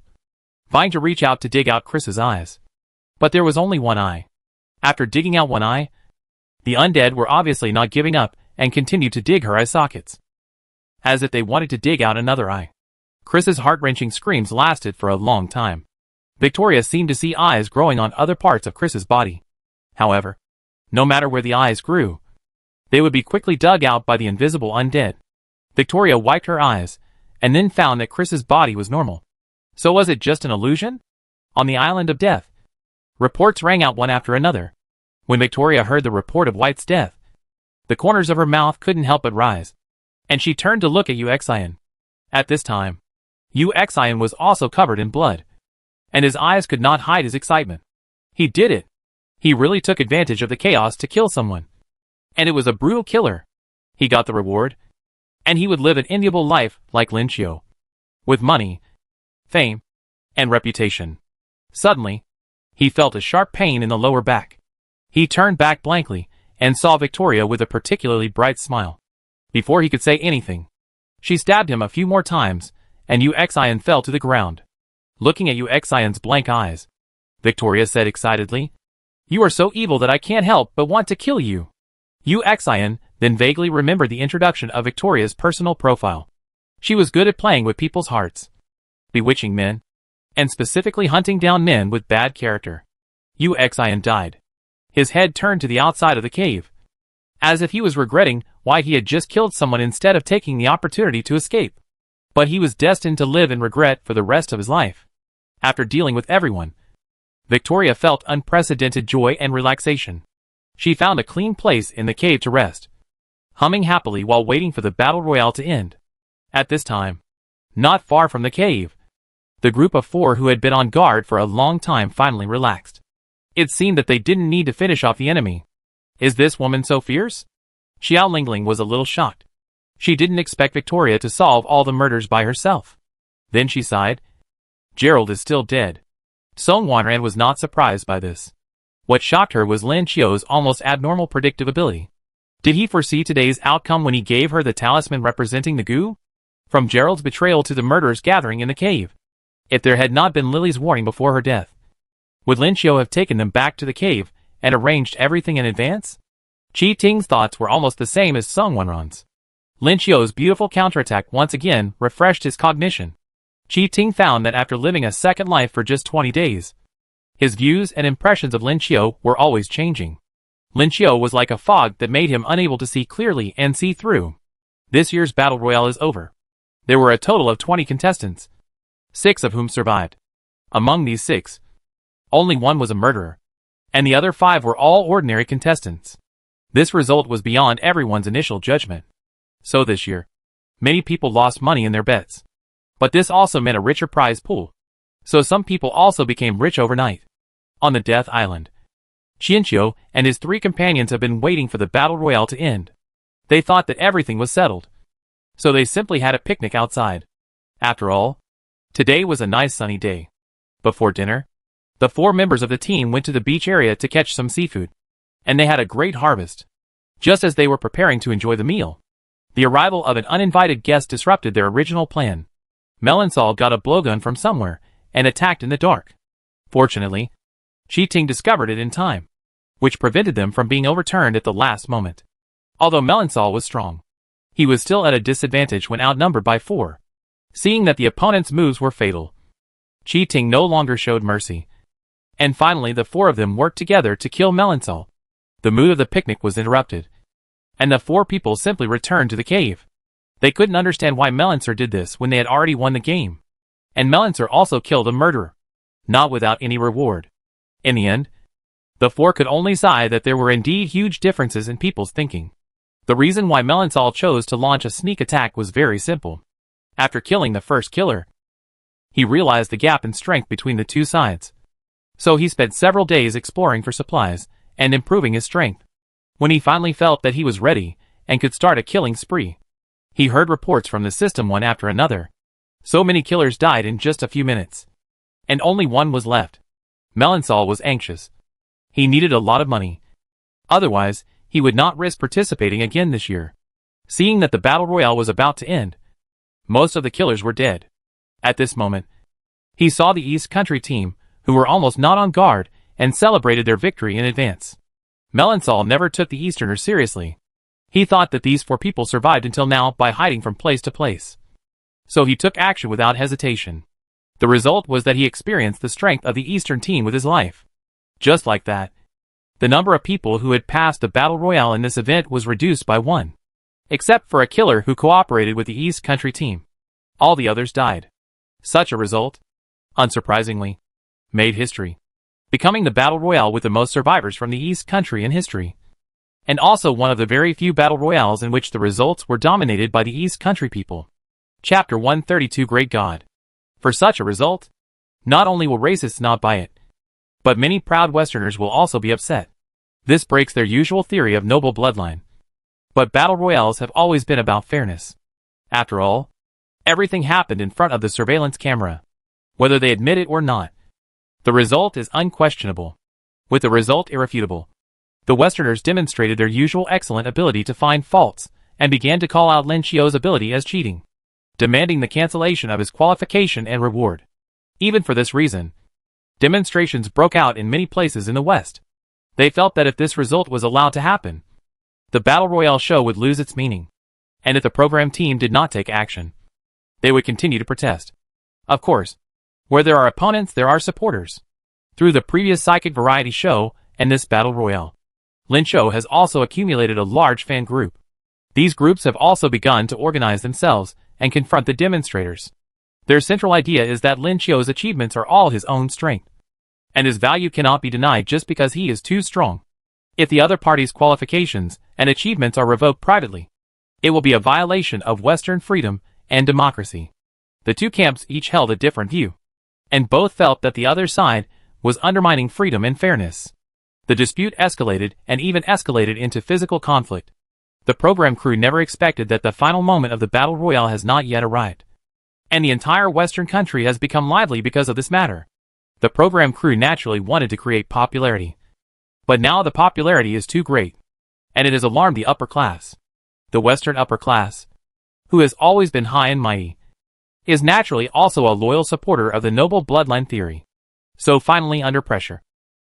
vying to reach out to dig out Chris's eyes. But there was only one eye. After digging out one eye, the undead were obviously not giving up and continued to dig her eye sockets, as if they wanted to dig out another eye. Chris's heart-wrenching screams lasted for a long time. Victoria seemed to see eyes growing on other parts of Chris's body. However, no matter where the eyes grew, they would be quickly dug out by the invisible undead. Victoria wiped her eyes, and then found that Chris's body was normal. So was it just an illusion? On the island of death, reports rang out one after another. When Victoria heard the report of White's death, the corners of her mouth couldn't help but rise, and she turned to look at Uxian. At this time, Uxian was also covered in blood, and his eyes could not hide his excitement. He did it. He really took advantage of the chaos to kill someone. And it was a brutal killer. He got the reward, and he would live an enviable life like Lin Qiu, with money, fame, and reputation. Suddenly, he felt a sharp pain in the lower back. He turned back blankly and saw Victoria with a particularly bright smile. Before he could say anything, she stabbed him a few more times, and Uxian fell to the ground. Looking at Uxian's blank eyes, Victoria said excitedly, "You are so evil that I can't help but want to kill you." Uxian then vaguely remembered the introduction of Victoria's personal profile. She was good at playing with people's hearts, bewitching men, and specifically hunting down men with bad character. Uxian died. His head turned to the outside of the cave, as if he was regretting why he had just killed someone instead of taking the opportunity to escape. But he was destined to live in regret for the rest of his life. After dealing with everyone, Victoria felt unprecedented joy and relaxation. She found a clean place in the cave to rest, humming happily while waiting for the battle royale to end. At this time, not far from the cave, the group of 4 who had been on guard for a long time finally relaxed. It seemed that they didn't need to finish off the enemy. Is this woman so fierce? Xiao Lingling was a little shocked. She didn't expect Victoria to solve all the murders by herself. Then she sighed. Gerald is still dead. Song Wanran was not surprised by this. What shocked her was Lin Qiu's almost abnormal predictability. Did he foresee today's outcome when he gave her the talisman representing the goo? From Gerald's betrayal to the murderers gathering in the cave. If there had not been Lily's warning before her death, would Lin Qiu have taken them back to the cave and arranged everything in advance? Qi Ting's thoughts were almost the same as Song Wanran's. Lin Qiu's beautiful counterattack once again refreshed his cognition. Qi Ting found that after living a second life for just 20 days, his views and impressions of Lin Qiu were always changing. Lin Qiu was like a fog that made him unable to see clearly and see through. This year's battle royale is over. There were a total of 20 contestants, 6 of whom survived. Among these 6, only 1 was a murderer, and the other 5 were all ordinary contestants. This result was beyond everyone's initial judgment. So this year, many people lost money in their bets. But this also meant a richer prize pool. So some people also became rich overnight. On the Death Island, Qianqiu and his 3 companions have been waiting for the battle royale to end. They thought that everything was settled, so they simply had a picnic outside. After all, today was a nice sunny day. Before dinner, the 4 members of the team went to the beach area to catch some seafood, and they had a great harvest. Just as they were preparing to enjoy the meal, the arrival of an uninvited guest disrupted their original plan. Melansol got a blowgun from somewhere and attacked in the dark. Fortunately, Qi Ting discovered it in time, which prevented them from being overturned at the last moment. Although Melansol was strong, he was still at a disadvantage when outnumbered by 4. Seeing that the opponent's moves were fatal, Qi Ting no longer showed mercy. And finally the 4 of them worked together to kill Melansol. The mood of the picnic was interrupted, and the 4 people simply returned to the cave. They couldn't understand why Melancer did this when they had already won the game. And Melancer also killed a murderer, not without any reward. In the end, The four could only sigh that there were indeed huge differences in people's thinking. The reason why Melansol chose to launch a sneak attack was very simple. After killing the first killer, he realized the gap in strength between the two sides. So he spent several days exploring for supplies and improving his strength. When he finally felt that he was ready and could start a killing spree, he heard reports from the system one after another. So many killers died in just a few minutes, and only one was left. Melansol was anxious. He needed a lot of money. Otherwise, he would not risk participating again this year. Seeing that the battle royale was about to end, most of the killers were dead. At this moment, he saw the East Country team, who were almost not on guard, and celebrated their victory in advance. Melansol never took the Easterners seriously. He thought that these four people survived until now by hiding from place to place. So he took action without hesitation. The result was that he experienced the strength of the Eastern team with his life. Just like that, the number of people who had passed the battle royale in this event was reduced by 1. Except for a killer who cooperated with the East Country team. All the others died. Such a result, unsurprisingly, made history, becoming the battle royale with the most survivors from the East Country in history. And also one of the very few battle royales in which the results were dominated by the East Country people. Chapter 132 Great God. For such a result, not only will racists not buy it, but many proud Westerners will also be upset. This breaks their usual theory of noble bloodline. But battle royales have always been about fairness. After all, everything happened in front of the surveillance camera, whether they admit it or not. The result is unquestionable. With the result irrefutable, the Westerners demonstrated their usual excellent ability to find faults, and began to call out Lin Qiu's ability as cheating, demanding the cancellation of his qualification and reward. Even for this reason, demonstrations broke out in many places in the West. They felt that if this result was allowed to happen, the Battle Royale show would lose its meaning. And if the program team did not take action, they would continue to protest. Of course, where there are opponents there are supporters. Through the previous psychic variety show and this Battle Royale, Lin Qiu has also accumulated a large fan group. These groups have also begun to organize themselves and confront the demonstrators. Their central idea is that Lin Qiu's achievements are all his own strength, and his value cannot be denied just because he is too strong. If the other party's qualifications and achievements are revoked privately, it will be a violation of Western freedom and democracy. The two camps each held a different view, and both felt that the other side was undermining freedom and fairness. The dispute escalated and even escalated into physical conflict. The program crew never expected that the final moment of the Battle Royale has not yet arrived, and the entire Western country has become lively because of this matter. The program crew naturally wanted to create popularity, but now the popularity is too great, and it has alarmed the upper class. The Western upper class, who has always been high and mighty, is naturally also a loyal supporter of the noble bloodline theory. So finally, under pressure,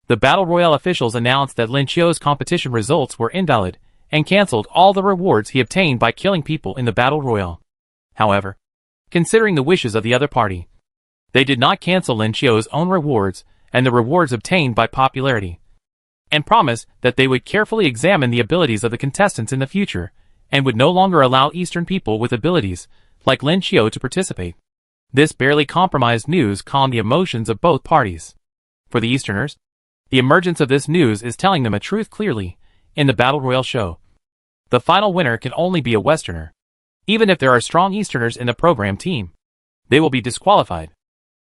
the Battle Royale officials announced that Lin Qiu's competition results were invalid and cancelled all the rewards he obtained by killing people in the Battle Royale. However, considering the wishes of the other party, they did not cancel Lin Qiu's own rewards and the rewards obtained by popularity, and promised that they would carefully examine the abilities of the contestants in the future and would no longer allow Eastern people with abilities like Lin Qiu to participate. This barely compromised news calmed the emotions of both parties. For the Easterners, the emergence of this news is telling them a truth clearly. In the Battle Royale show, the final winner can only be a Westerner. Even if there are strong Easterners in the program team, they will be disqualified.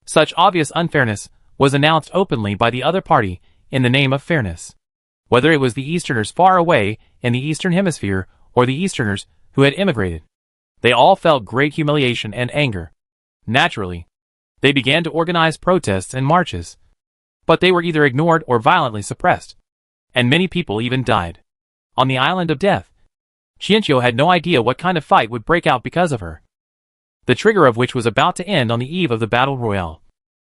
Such obvious unfairness was announced openly by the other party in the name of fairness. Whether it was the Easterners far away in the Eastern Hemisphere or the Easterners who had immigrated, they all felt great humiliation and anger. Naturally, they began to organize protests and marches, but they were either ignored or violently suppressed, and many people even died. On the island of death, Qianqiu had no idea what kind of fight would break out because of her, the trigger of which was about to end on the eve of the Battle Royale.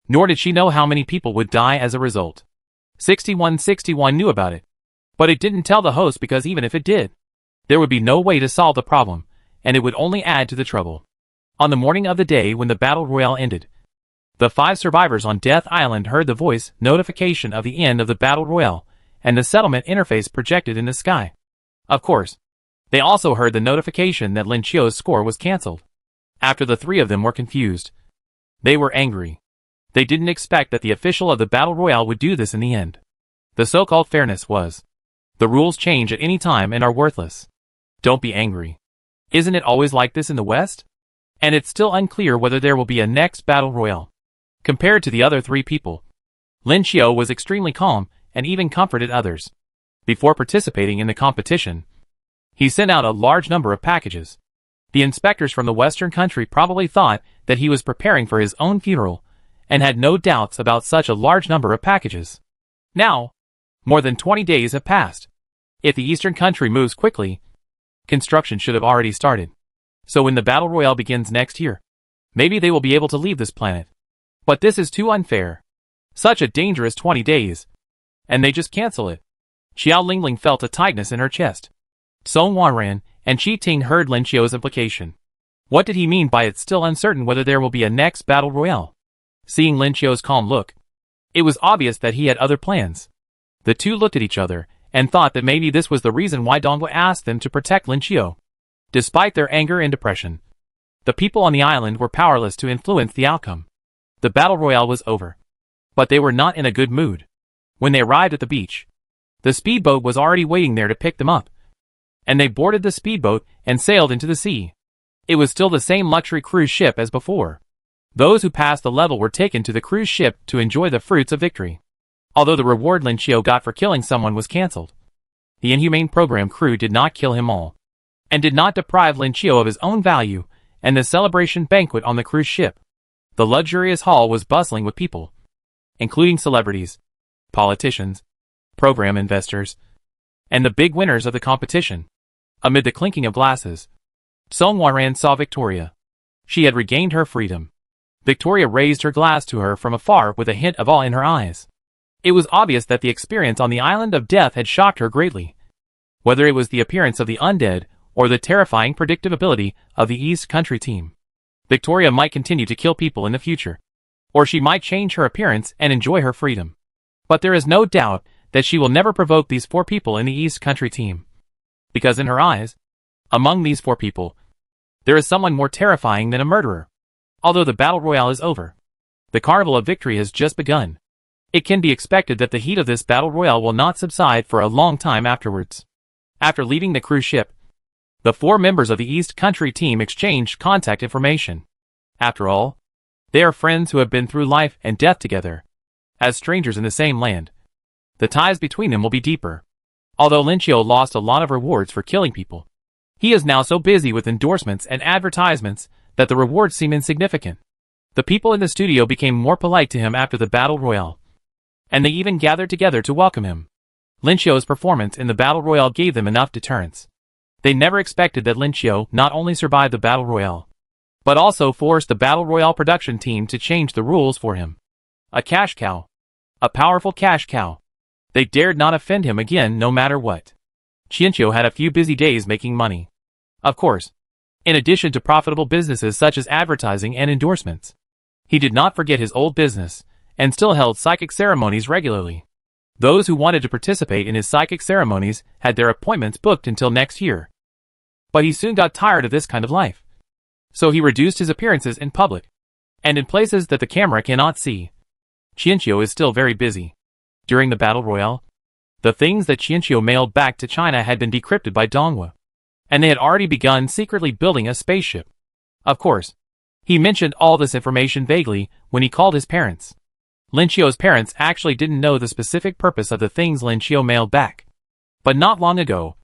Nor did she know how many people would die as a result. 6161 knew about it, but it didn't tell the host because even if it did, there would be no way to solve the problem, and it would only add to the trouble. On the morning of the day when the Battle Royale ended, the 5 survivors on Death Island heard the voice notification of the end of the Battle Royale and the settlement interface projected in the sky. Of course, they also heard the notification that Lin Qiu's score was cancelled. After the 3 of them were confused, they were angry. They didn't expect that the official of the Battle Royale would do this in the end. The so-called fairness was, the rules change at any time and are worthless. Don't be angry. Isn't it always like this in the West? And it's still unclear whether there will be a next battle royale. Compared to the other three people, Lin Xiao was extremely calm and even comforted others. Before participating in the competition, he sent out a large number of packages. The inspectors from the Western country probably thought that he was preparing for his own funeral and had no doubts about such a large number of packages. Now, more than 20 days have passed. If the Eastern country moves quickly, construction should have already started. So when the battle royale begins next year, maybe they will be able to leave this planet. But this is too unfair. Such a dangerous 20 days. And they just cancel it. Xiao Lingling felt a tightness in her chest. Song Wanran and Qi Ting heard Lin Xiao's implication. What did he mean by it's still uncertain whether there will be a next battle royale? Seeing Lin Xiao's calm look, it was obvious that he had other plans. The two looked at each other and thought that maybe this was the reason why Dongwu asked them to protect Lin Xiao. Despite their anger and depression, the people on the island were powerless to influence the outcome. The battle royale was over. But they were not in a good mood. When they arrived at the beach, the speedboat was already waiting there to pick them up. And they boarded the speedboat and sailed into the sea. It was still the same luxury cruise ship as before. Those who passed the level were taken to the cruise ship to enjoy the fruits of victory. Although the reward Lin Xiao got for killing someone was cancelled, the inhumane program crew did not kill him all, and did not deprive Lin Xiao of his own value and the celebration banquet on the cruise ship. The luxurious hall was bustling with people, including celebrities, politicians, program investors, and the big winners of the competition. Amid the clinking of glasses, Song Wanran saw Victoria. She had regained her freedom. Victoria raised her glass to her from afar with a hint of awe in her eyes. It was obvious that the experience on the island of death had shocked her greatly. Whether it was the appearance of the undead or the terrifying predictability of the East Country team, Victoria might continue to kill people in the future. Or she might change her appearance and enjoy her freedom. But there is no doubt that she will never provoke these four people in the East Country team. Because in her eyes, among these four people, there is someone more terrifying than a murderer. Although the battle royale is over, the carnival of victory has just begun. It can be expected that the heat of this battle royale will not subside for a long time afterwards. After leaving the cruise ship, the four members of the East Country team exchanged contact information. After all, they are friends who have been through life and death together. As strangers in the same land, the ties between them will be deeper. Although Lin Xiao lost a lot of rewards for killing people, he is now so busy with endorsements and advertisements that the rewards seem insignificant. The people in the studio became more polite to him after the battle royale, and they even gathered together to welcome him. Lin Xiao's performance in the battle royale gave them enough deterrence. They never expected that Lin Xiao not only survived the battle royale, but also forced the battle royale production team to change the rules for him. A cash cow. A powerful cash cow. They dared not offend him again no matter what. Qianqiu had a few busy days making money. Of course, in addition to profitable businesses such as advertising and endorsements, he did not forget his old business, and still held psychic ceremonies regularly. Those who wanted to participate in his psychic ceremonies had their appointments booked until next year. But he soon got tired of this kind of life. So he reduced his appearances in public, and in places that the camera cannot see. Qianqiu is still very busy. During the battle royale, the things that Qianqiu mailed back to China had been decrypted by Dongwu, and they had already begun secretly building a spaceship. Of course, he mentioned all this information vaguely when he called his parents. Lin Xiao's parents actually didn't know the specific purpose of the things Lin Xiao mailed back. But not long ago,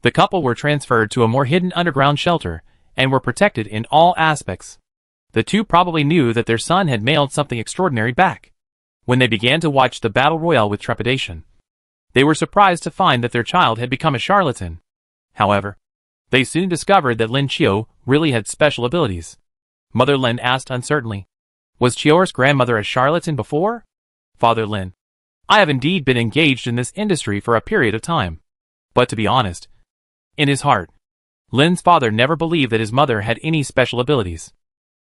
the couple were transferred to a more hidden underground shelter and were protected in all aspects. The two probably knew that their son had mailed something extraordinary back. When they began to watch the battle royale with trepidation, they were surprised to find that their child had become a charlatan. However, they soon discovered that Lin Xiao really had special abilities. Mother Lin asked uncertainly, "Was Qiao's grandmother a charlatan before?" "Father Lin, I have indeed been engaged in this industry for a period of time. But to be honest, in his heart, Lin's father never believed that his mother had any special abilities.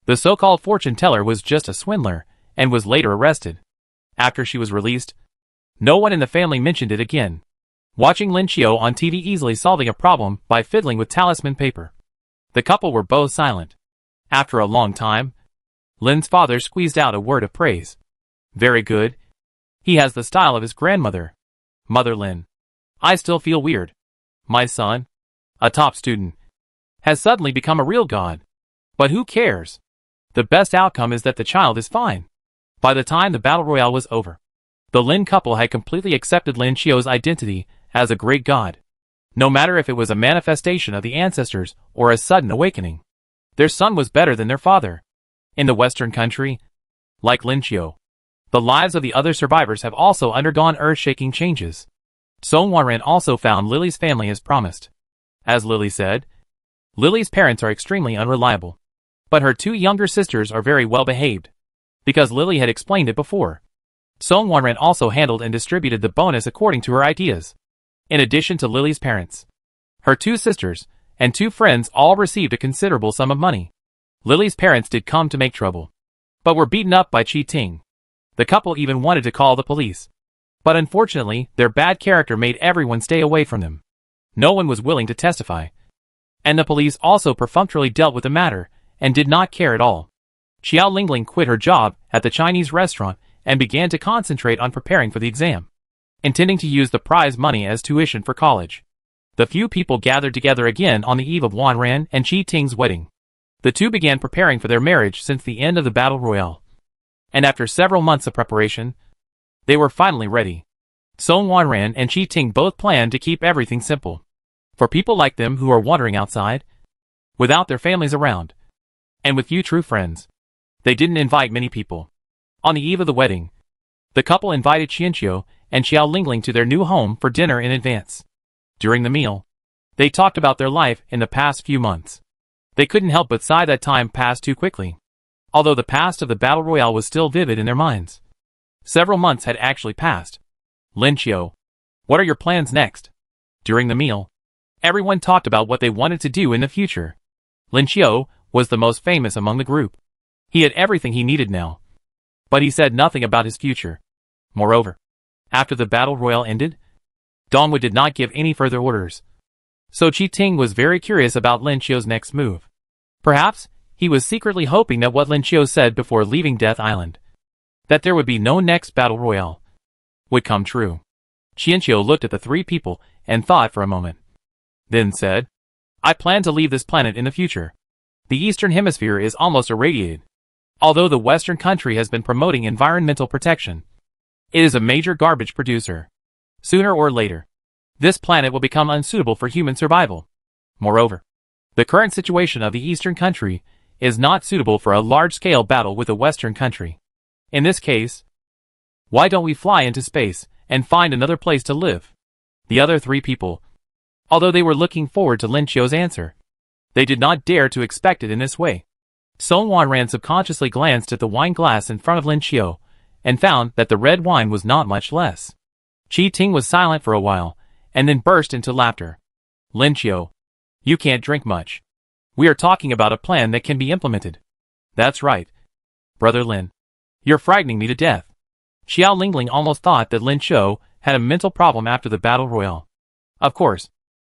The so-called fortune teller was just a swindler and was later arrested. After she was released, no one in the family mentioned it again." Watching Lin Xiao on TV easily solving a problem by fiddling with talisman paper, the couple were both silent. After a long time, Lin's father squeezed out a word of praise. "Very good. He has the style of his grandmother." Mother Lin. I still feel weird. My son, a top student, has suddenly become a real god. But who cares? The best outcome is that the child is fine. By the time the battle royale was over, the Lin couple had completely accepted Lin Qiu's identity as a great god. No matter if it was a manifestation of the ancestors or a sudden awakening, their son was better than their father. In the Western country, like Lin Qiu, the lives of the other survivors have also undergone earth-shaking changes. Song Wanren also found Lily's family as promised. As Lily said, Lily's parents are extremely unreliable, but her two younger sisters are very well behaved, because Lily had explained it before. Song Wanren also handled and distributed the bonus according to her ideas. In addition to Lily's parents, her two sisters and two friends all received a considerable sum of money. Lily's parents did come to make trouble, but were beaten up by Qi Ting. The couple even wanted to call the police, but unfortunately their bad character made everyone stay away from them. No one was willing to testify, and the police also perfunctorily dealt with the matter and did not care at all. Xiao Lingling quit her job at the Chinese restaurant and began to concentrate on preparing for the exam, intending to use the prize money as tuition for college. The few people gathered together again on the eve of Wanren and Qi Ting's wedding. The two began preparing for their marriage since the end of the battle royale, and after several months of preparation, they were finally ready. Song Wanren and Qi Ting both planned to keep everything simple. For people like them who are wandering outside, without their families around, and with few true friends, they didn't invite many people. On the eve of the wedding, the couple invited Qianqiu and Xiao Lingling to their new home for dinner in advance. During the meal, they talked about their life in the past few months. They couldn't help but sigh that time passed too quickly, although the past of the battle royale was still vivid in their minds. Several months had actually passed. Lin Qiu, what are your plans next? During the meal, everyone talked about what they wanted to do in the future. Lin Qiu was the most famous among the group. He had everything he needed now, but he said nothing about his future. Moreover, after the battle royale ended, Dongwu did not give any further orders. So Qi Ting was very curious about Lin Qiu's next move. Perhaps, he was secretly hoping that what Lin Qiu said before leaving Death Island, that there would be no next battle royale, would come true. Qianqiu looked at the three people and thought for a moment, then said, I plan to leave this planet in the future. The Eastern Hemisphere is almost irradiated. Although the Western country has been promoting environmental protection, it is a major garbage producer. Sooner or later, this planet will become unsuitable for human survival. Moreover, the current situation of the Eastern country is not suitable for a large-scale battle with a Western country. In this case, why don't we fly into space and find another place to live? The other three people, although they were looking forward to Lin Qiu's answer, they did not dare to expect it in this way. Song Wanren subconsciously glanced at the wine glass in front of Lin Qiu and found that the red wine was not much less. Qi Ting was silent for a while and then burst into laughter. Lin Qiu, you can't drink much. We are talking about a plan that can be implemented. That's right. Brother Lin, you're frightening me to death. Xiao Lingling almost thought that Lin Qiu had a mental problem after the battle royale. Of course,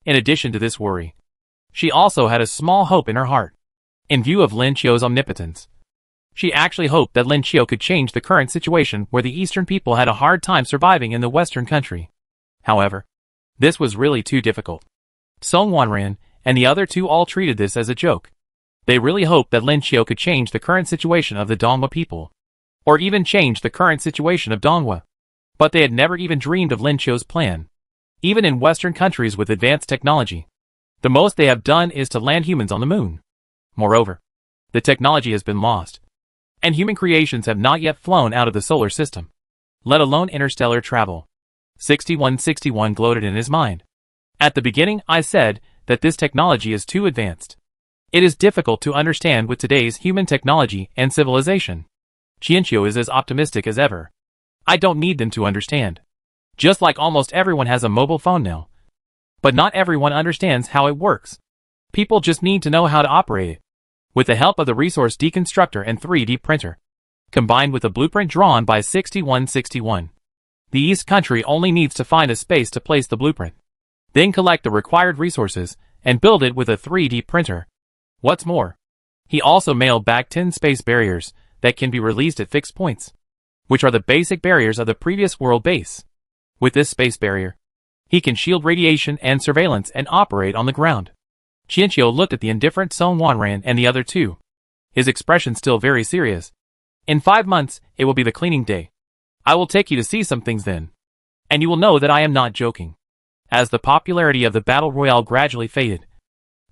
in addition to this worry, she also had a small hope in her heart. In view of Lin Qiu's omnipotence, she actually hoped that Lin Qiu could change the current situation where the Eastern people had a hard time surviving in the Western country. However, this was really too difficult. Song Wanren and the other two all treated this as a joke. They really hoped that Lin Qiu could change the current situation of the Dongwu people, or even change the current situation of Dongwu. But they had never even dreamed of Lin Qiu's plan. Even in Western countries with advanced technology, the most they have done is to land humans on the moon. Moreover, the technology has been lost, and human creations have not yet flown out of the solar system, let alone interstellar travel. 6161 gloated in his mind. At the beginning I said that this technology is too advanced. It is difficult to understand with today's human technology and civilization. Qianqiu is as optimistic as ever. I don't need them to understand. Just like almost everyone has a mobile phone now. But not everyone understands how it works. People just need to know how to operate it. With the help of the resource deconstructor and 3D printer, combined with a blueprint drawn by 6161, the East country only needs to find a space to place the blueprint, then collect the required resources and build it with a 3D printer. What's more, he also mailed back 10 space barriers that can be released at fixed points, which are the basic barriers of the previous world base. With this space barrier, he can shield radiation and surveillance and operate on the ground. Qianqiu looked at the indifferent Song Wanran and the other two, his expression still very serious. In 5 months, it will be the cleaning day. I will take you to see some things then. And you will know that I am not joking. As the popularity of the Battle Royale gradually faded,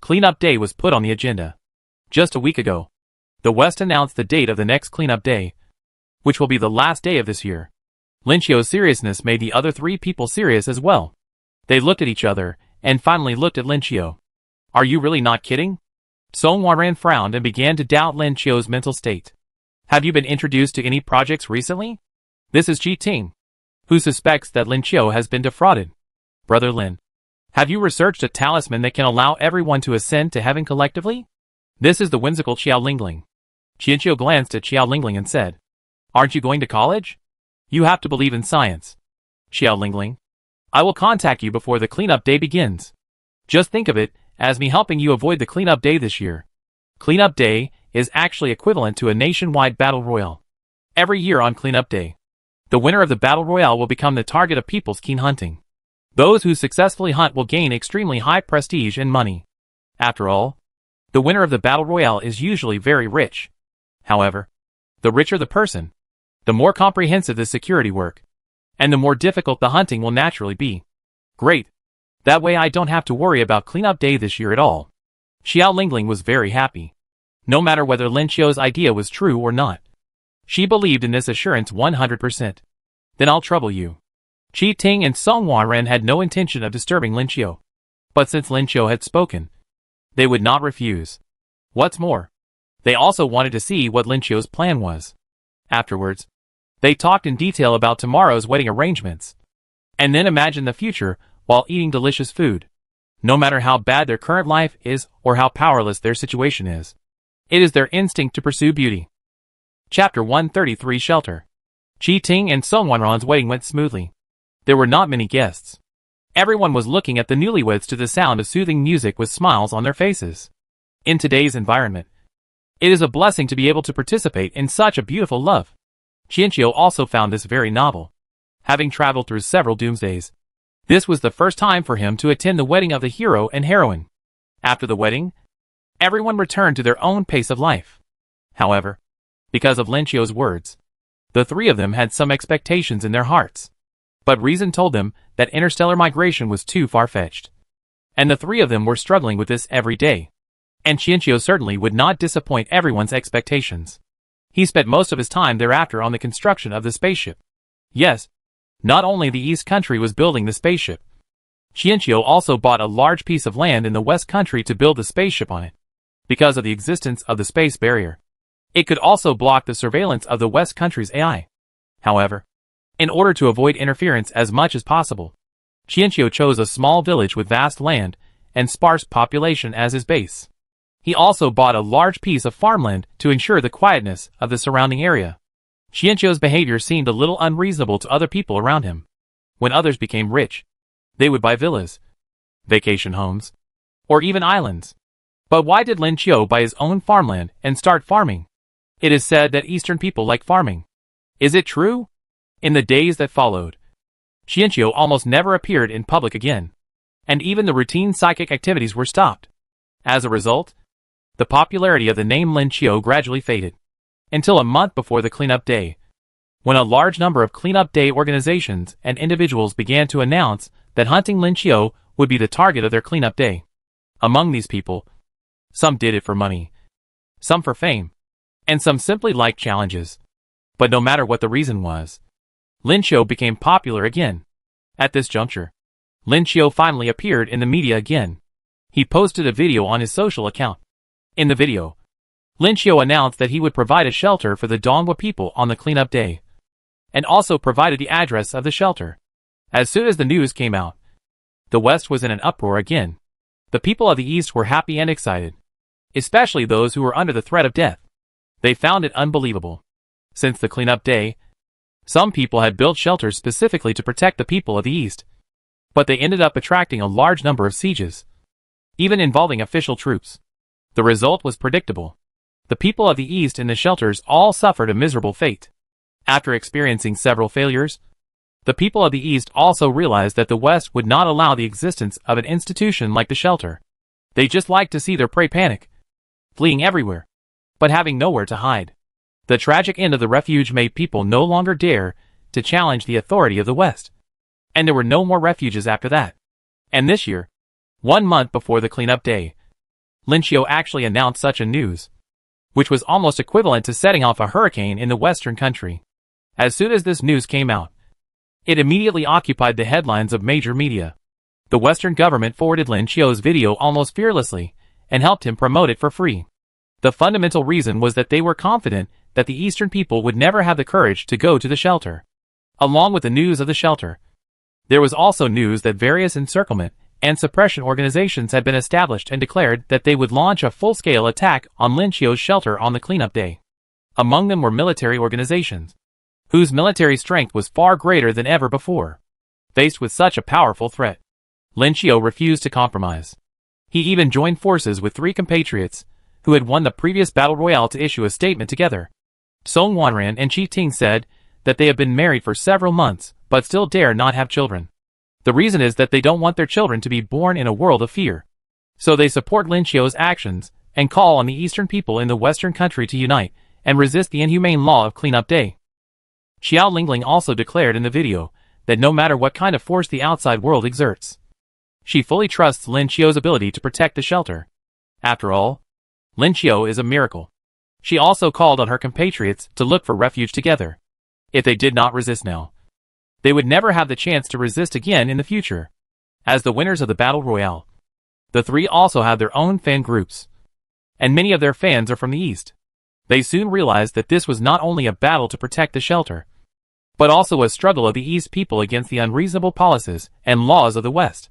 Cleanup Day was put on the agenda. Just a week ago, the West announced the date of the next Cleanup Day, which will be the last day of this year. Lin Qiu's seriousness made the other 3 people serious as well. They looked at each other, and finally looked at Lin Qiu. Are you really not kidding? Song Wanran frowned and began to doubt Lin Qiu's mental state. Have you been introduced to any projects recently? This is Qi Ting, who suspects that Lin Qiu has been defrauded. Brother Lin, have you researched a talisman that can allow everyone to ascend to heaven collectively? This is the whimsical Xiao Lingling. Qianqiu glanced at Xiao Lingling and said, Aren't you going to college? You have to believe in science. Xiao Lingling, I will contact you before the cleanup day begins. Just think of it as me helping you avoid the cleanup day this year. Cleanup day is actually equivalent to a nationwide battle royale. Every year on cleanup day, the winner of the battle royale will become the target of people's keen hunting. Those who successfully hunt will gain extremely high prestige and money. After all, the winner of the battle royale is usually very rich. However, the richer the person, the more comprehensive the security work, and the more difficult the hunting will naturally be. Great. That way I don't have to worry about cleanup day this year at all. Xiao Lingling was very happy. No matter whether Lin Qiu's idea was true or not, she believed in this assurance 100%. Then I'll trouble you. Qi Ting and Song Wanran had no intention of disturbing Lin Qiu. But since Lin Qiu had spoken, they would not refuse. What's more, they also wanted to see what Lin Qiu's plan was. Afterwards, they talked in detail about tomorrow's wedding arrangements, and then imagined the future while eating delicious food. No matter how bad their current life is or how powerless their situation is, it is their instinct to pursue beauty. Chapter 133 Shelter. Qi Ting and Song Wanran's wedding went smoothly. There were not many guests. Everyone was looking at the newlyweds to the sound of soothing music with smiles on their faces. In today's environment, it is a blessing to be able to participate in such a beautiful love. Qianqiu also found this very novel. Having traveled through several doomsdays, this was the first time for him to attend the wedding of the hero and heroine. After the wedding, everyone returned to their own pace of life. However, because of Lin Qiu's words, the 3 of them had some expectations in their hearts. But reason told them that interstellar migration was too far-fetched. And the 3 of them were struggling with this every day. And Qianqiu certainly would not disappoint everyone's expectations. He spent most of his time thereafter on the construction of the spaceship. Yes, not only the East Country was building the spaceship. Qianqiu also bought a large piece of land in the West Country to build the spaceship on it. Because of the existence of the space barrier, it could also block the surveillance of the West Country's AI. However, in order to avoid interference as much as possible, Qianqiu chose a small village with vast land and sparse population as his base. He also bought a large piece of farmland to ensure the quietness of the surrounding area. Qianqiu's behavior seemed a little unreasonable to other people around him. When others became rich, they would buy villas, vacation homes, or even islands. But why did Lin Qiu buy his own farmland and start farming? It is said that Eastern people like farming. Is it true? In the days that followed, Qianqiu almost never appeared in public again, and even the routine psychic activities were stopped. As a result, the popularity of the name Lin Qiu gradually faded, until a month before the cleanup day, when a large number of cleanup day organizations and individuals began to announce that hunting Lin Qiu would be the target of their cleanup day. Among these people, some did it for money, some for fame, and some simply liked challenges. But no matter what the reason was, Lin Qiu became popular again. At this juncture, Lin Qiu finally appeared in the media again. He posted a video on his social account. In the video, Lin Qiu announced that he would provide a shelter for the Dongwa people on the cleanup day, and also provided the address of the shelter. As soon as the news came out, the West was in an uproar again. The people of the East were happy and excited, especially those who were under the threat of death. They found it unbelievable. Since the cleanup day, some people had built shelters specifically to protect the people of the East, but they ended up attracting a large number of sieges, even involving official troops. The result was predictable. The people of the East in the shelters all suffered a miserable fate. After experiencing several failures, The people of the East also realized that the West would not allow the existence of an institution like the shelter. They just liked to see their prey panic, fleeing everywhere, but having nowhere to hide. The tragic end of the refuge made people no longer dare to challenge the authority of the West. And there were no more refuges after that. And this year, 1 month before the cleanup day, Lin Qiu actually announced such a news, which was almost equivalent to setting off a hurricane in the Western country. As soon as this news came out, it immediately occupied the headlines of major media. The Western government forwarded Lin Qiu's video almost fearlessly and helped him promote it for free. The fundamental reason was that they were confident that the Eastern people would never have the courage to go to the shelter. Along with the news of the shelter, there was also news that various encirclement and suppression organizations had been established and declared that they would launch a full-scale attack on Lin Qiu's shelter on the cleanup day. Among them were military organizations, whose military strength was far greater than ever before. Faced with such a powerful threat, Lin Qiu refused to compromise. He even joined forces with 3 compatriots who had won the previous battle royale to issue a statement together. Song Wanran and Qi Ting said that they have been married for several months, but still dare not have children. The reason is that they don't want their children to be born in a world of fear. So they support Lin Qiu's actions and call on the Eastern people in the Western country to unite and resist the inhumane law of cleanup day. Xiao Lingling also declared in the video that no matter what kind of force the outside world exerts, she fully trusts Lin Qiu's ability to protect the shelter. After all, Lin Qiu is a miracle. She also called on her compatriots to look for refuge together. If they did not resist now, they would never have the chance to resist again in the future. As the winners of the battle royale, the 3 also have their own fan groups, and many of their fans are from the East. They soon realized that this was not only a battle to protect the shelter, but also a struggle of the East people against the unreasonable policies and laws of the West.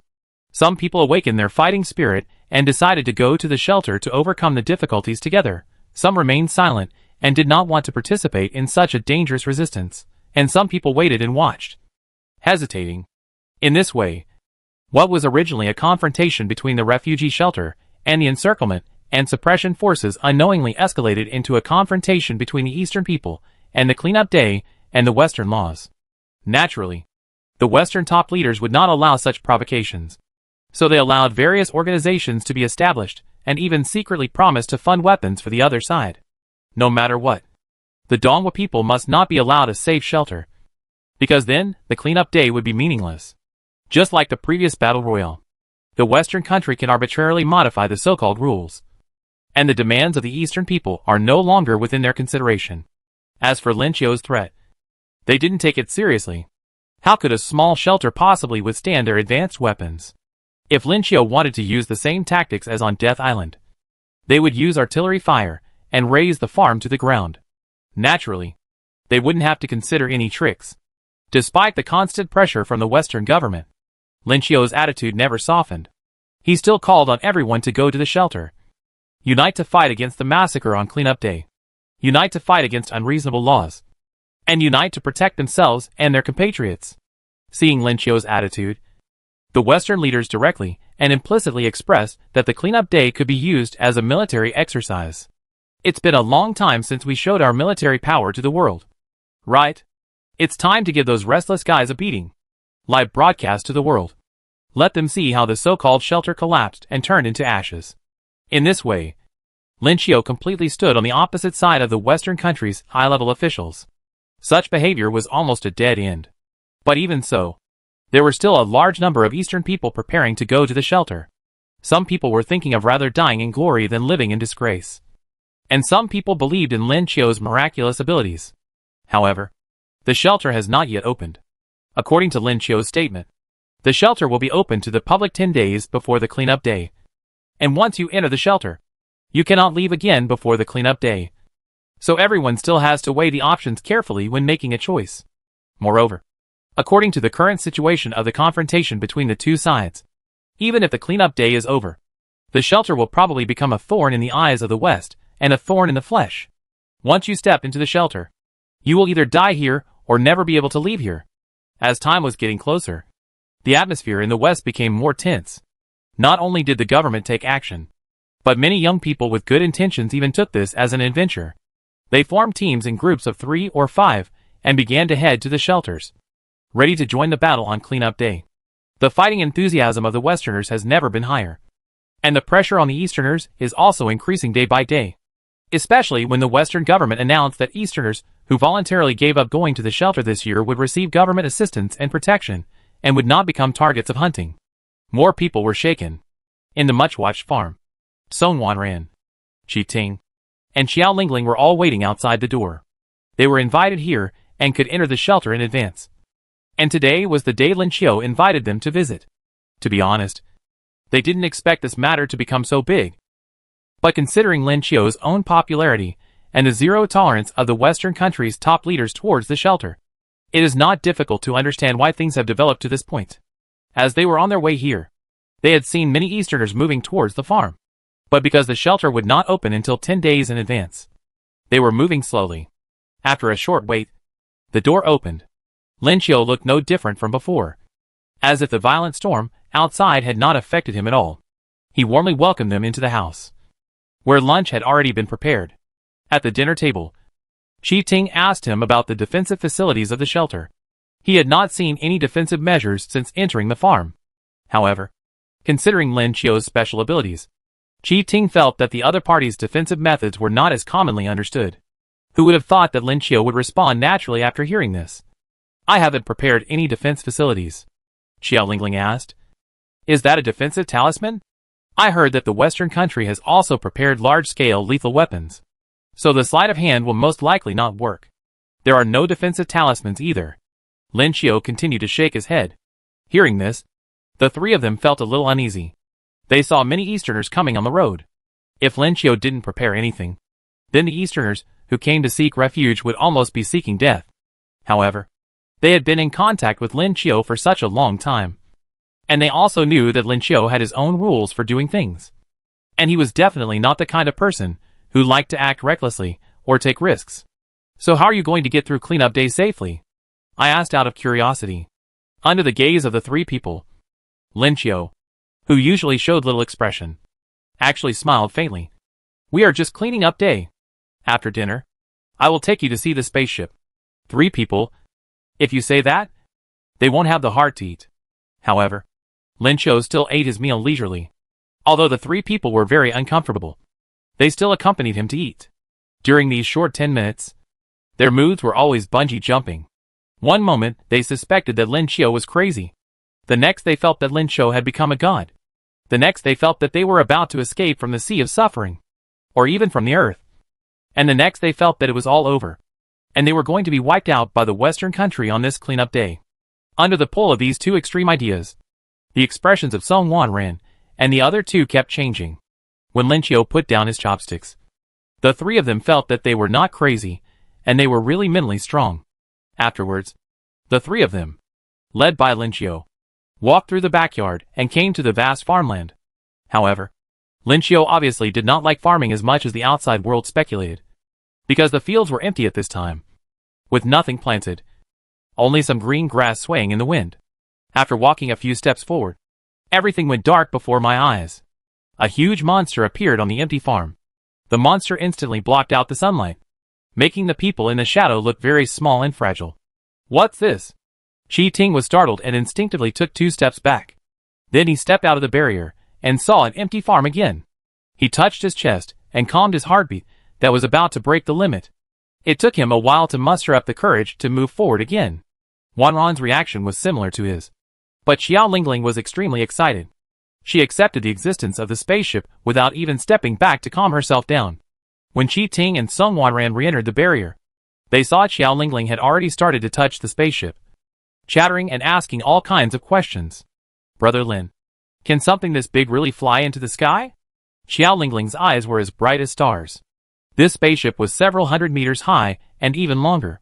Some people awakened their fighting spirit and decided to go to the shelter to overcome the difficulties together. Some remained silent and did not want to participate in such a dangerous resistance, and some people waited and watched, hesitating. In this way, what was originally a confrontation between the refugee shelter and the encirclement and suppression forces unknowingly escalated into a confrontation between the Eastern people and the cleanup day and the Western laws. Naturally, the Western top leaders would not allow such provocations, so they allowed various organizations to be established and even secretly promised to fund weapons for the other side. No matter what, the Dongwa people must not be allowed a safe shelter, because then the cleanup day would be meaningless. Just like the previous battle royale, the Western country can arbitrarily modify the so-called rules, and the demands of the Eastern people are no longer within their consideration. As for Lin Qiu's threat, they didn't take it seriously. How could a small shelter possibly withstand their advanced weapons? If Lin Qiu wanted to use the same tactics as on Death Island, they would use artillery fire and raze the farm to the ground. Naturally, they wouldn't have to consider any tricks. Despite the constant pressure from the Western government, Lin Qiu's attitude never softened. He still called on everyone to go to the shelter. Unite to fight against the massacre on cleanup day. Unite to fight against unreasonable laws. And unite to protect themselves and their compatriots. Seeing Lin Qiu's attitude, the Western leaders directly and implicitly expressed that the cleanup day could be used as a military exercise. It's been a long time since we showed our military power to the world. Right? It's time to give those restless guys a beating. Live broadcast to the world. Let them see how the so-called shelter collapsed and turned into ashes. In this way, Lin Qiu completely stood on the opposite side of the Western country's high-level officials. Such behavior was almost a dead end. But even so, there were still a large number of Eastern people preparing to go to the shelter. Some people were thinking of rather dying in glory than living in disgrace. And some people believed in Lin Qiu's miraculous abilities. However, the shelter has not yet opened. According to Lin Qiu's statement, the shelter will be open to the public 10 days before the cleanup day. And once you enter the shelter, you cannot leave again before the cleanup day. So everyone still has to weigh the options carefully when making a choice. Moreover, according to the current situation of the confrontation between the two sides, even if the cleanup day is over, the shelter will probably become a thorn in the eyes of the West and a thorn in the flesh. Once you step into the shelter, you will either die here or never be able to leave here. As time was getting closer, the atmosphere in the West became more tense. Not only did the government take action, but many young people with good intentions even took this as an adventure. They formed teams in groups of 3 or 5 and began to head to the shelters. ready to join the battle on cleanup day. The fighting enthusiasm of the Westerners has never been higher. And the pressure on the Easterners is also increasing day by day. Especially when the Western government announced that Easterners who voluntarily gave up going to the shelter this year would receive government assistance and protection, and would not become targets of hunting. More people were shaken. In the much-watched farm, Song Wanran, Shi Ting, and Xiao Lingling were all waiting outside the door. They were invited here, and could enter the shelter in advance. And today was the day Lin Qiu invited them to visit. To be honest, they didn't expect this matter to become so big. But considering Lin Qiu's own popularity, and the zero tolerance of the Western country's top leaders towards the shelter, it is not difficult to understand why things have developed to this point. As they were on their way here, they had seen many Easterners moving towards the farm. But because the shelter would not open until 10 days in advance, they were moving slowly. After a short wait, the door opened. Lin Qiu looked no different from before, as if the violent storm outside had not affected him at all. He warmly welcomed them into the house, where lunch had already been prepared. At the dinner table, Shi Ting asked him about the defensive facilities of the shelter. He had not seen any defensive measures since entering the farm. However, considering Lin Qiu's special abilities, Shi Ting felt that the other party's defensive methods were not as commonly understood. Who would have thought that Lin Qiu would respond naturally after hearing this? I haven't prepared any defense facilities, Xiao Lingling asked. Is that a defensive talisman? I heard that the Western country has also prepared large-scale lethal weapons, so the sleight of hand will most likely not work. There are no defensive talismans either. Lin Qiu continued to shake his head. Hearing this, the three of them felt a little uneasy. They saw many Easterners coming on the road. If Lin Qiu didn't prepare anything, then the Easterners who came to seek refuge would almost be seeking death. However, they had been in contact with Lin Qiu for such a long time, and they also knew that Lin Qiu had his own rules for doing things. And he was definitely not the kind of person who liked to act recklessly or take risks. So how are you going to get through cleanup day safely? I asked out of curiosity. Under the gaze of the three people, Lin Qiu, who usually showed little expression, actually smiled faintly. We are just cleaning up day. After dinner, I will take you to see the spaceship. Three people. If you say that, they won't have the heart to eat. However, Lin Qiu still ate his meal leisurely. Although the three people were very uncomfortable, they still accompanied him to eat. During these short 10 minutes, their moods were always bungee jumping. One moment, they suspected that Lin Qiu was crazy. The next, they felt that Lin Qiu had become a god. The next, they felt that they were about to escape from the sea of suffering, or even from the earth. And the next, they felt that it was all over, and they were going to be wiped out by the Western country on this cleanup day. Under the pull of these two extreme ideas, the expressions of Song Wanran and the other two kept changing. When Lin Qiu put down his chopsticks, the three of them felt that they were not crazy, and they were really mentally strong. Afterwards, the three of them, led by Lin Qiu, walked through the backyard and came to the vast farmland. However, Lin Qiu obviously did not like farming as much as the outside world speculated, because the fields were empty at this time, with nothing planted, only some green grass swaying in the wind. After walking a few steps forward, everything went dark before my eyes. A huge monster appeared on the empty farm. The monster instantly blocked out the sunlight, making the people in the shadow look very small and fragile. What's this? Shi Ting was startled and instinctively took 2 steps back. Then he stepped out of the barrier and saw an empty farm again. He touched his chest and calmed his heartbeat that was about to break the limit. It took him a while to muster up the courage to move forward again. Wanran's reaction was similar to his, but Xiao Lingling was extremely excited. She accepted the existence of the spaceship without even stepping back to calm herself down. When Shi Ting and Song Wanran re-entered the barrier, they saw Xiao Lingling had already started to touch the spaceship, chattering and asking all kinds of questions. Brother Lin, can something this big really fly into the sky? Xiao Lingling's eyes were as bright as stars. This spaceship was several hundred meters high and even longer.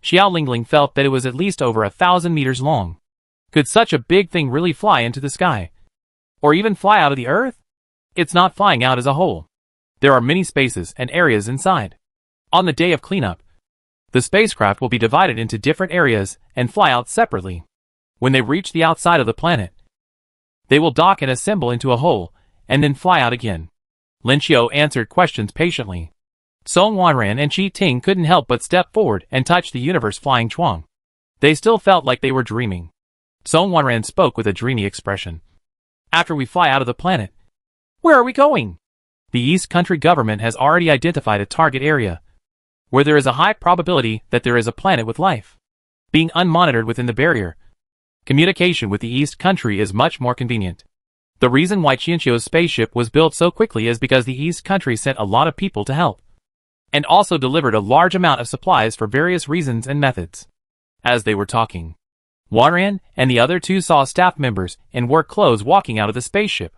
Xiao Lingling felt that it was at least over 1,000 meters long. Could such a big thing really fly into the sky? Or even fly out of the earth? It's not flying out as a whole. There are many spaces and areas inside. On the day of cleanup, the spacecraft will be divided into different areas and fly out separately. When they reach the outside of the planet, they will dock and assemble into a hole, and then fly out again. Lin Qiu answered questions patiently. Song Wanran and Shi Ting couldn't help but step forward and touch the universe-flying Chuang. They still felt like they were dreaming. Song Wanran spoke with a dreamy expression. After we fly out of the planet, where are we going? The East Country government has already identified a target area, where there is a high probability that there is a planet with life. Being unmonitored within the barrier, communication with the East Country is much more convenient. The reason why Qianqiu's spaceship was built so quickly is because the East Country sent a lot of people to help, and also delivered a large amount of supplies for various reasons and methods. As they were talking, Wanran and the other two saw staff members in work clothes walking out of the spaceship.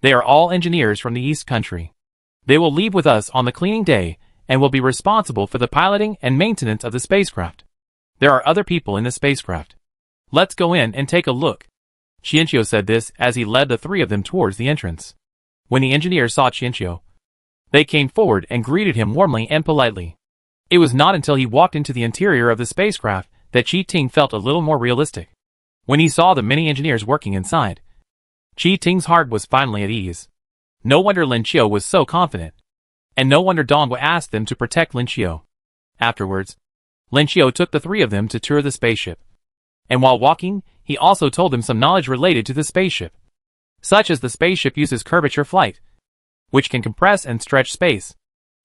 They are all engineers from the East Country. They will leave with us on the cleaning day and will be responsible for the piloting and maintenance of the spacecraft. There are other people in the spacecraft. Let's go in and take a look. Qianqiu said this as he led the three of them towards the entrance. When the engineers saw Qianqiu, they came forward and greeted him warmly and politely. It was not until he walked into the interior of the spacecraft that Qi Ting felt a little more realistic. When he saw the many engineers working inside, Qi Ting's heart was finally at ease. No wonder Lin Qiu was so confident. And no wonder Dongwu asked them to protect Lin Qiu. Afterwards, Lin Qiu took the three of them to tour the spaceship. And while walking, he also told them some knowledge related to the spaceship, such as the spaceship uses curvature flight, which can compress and stretch space,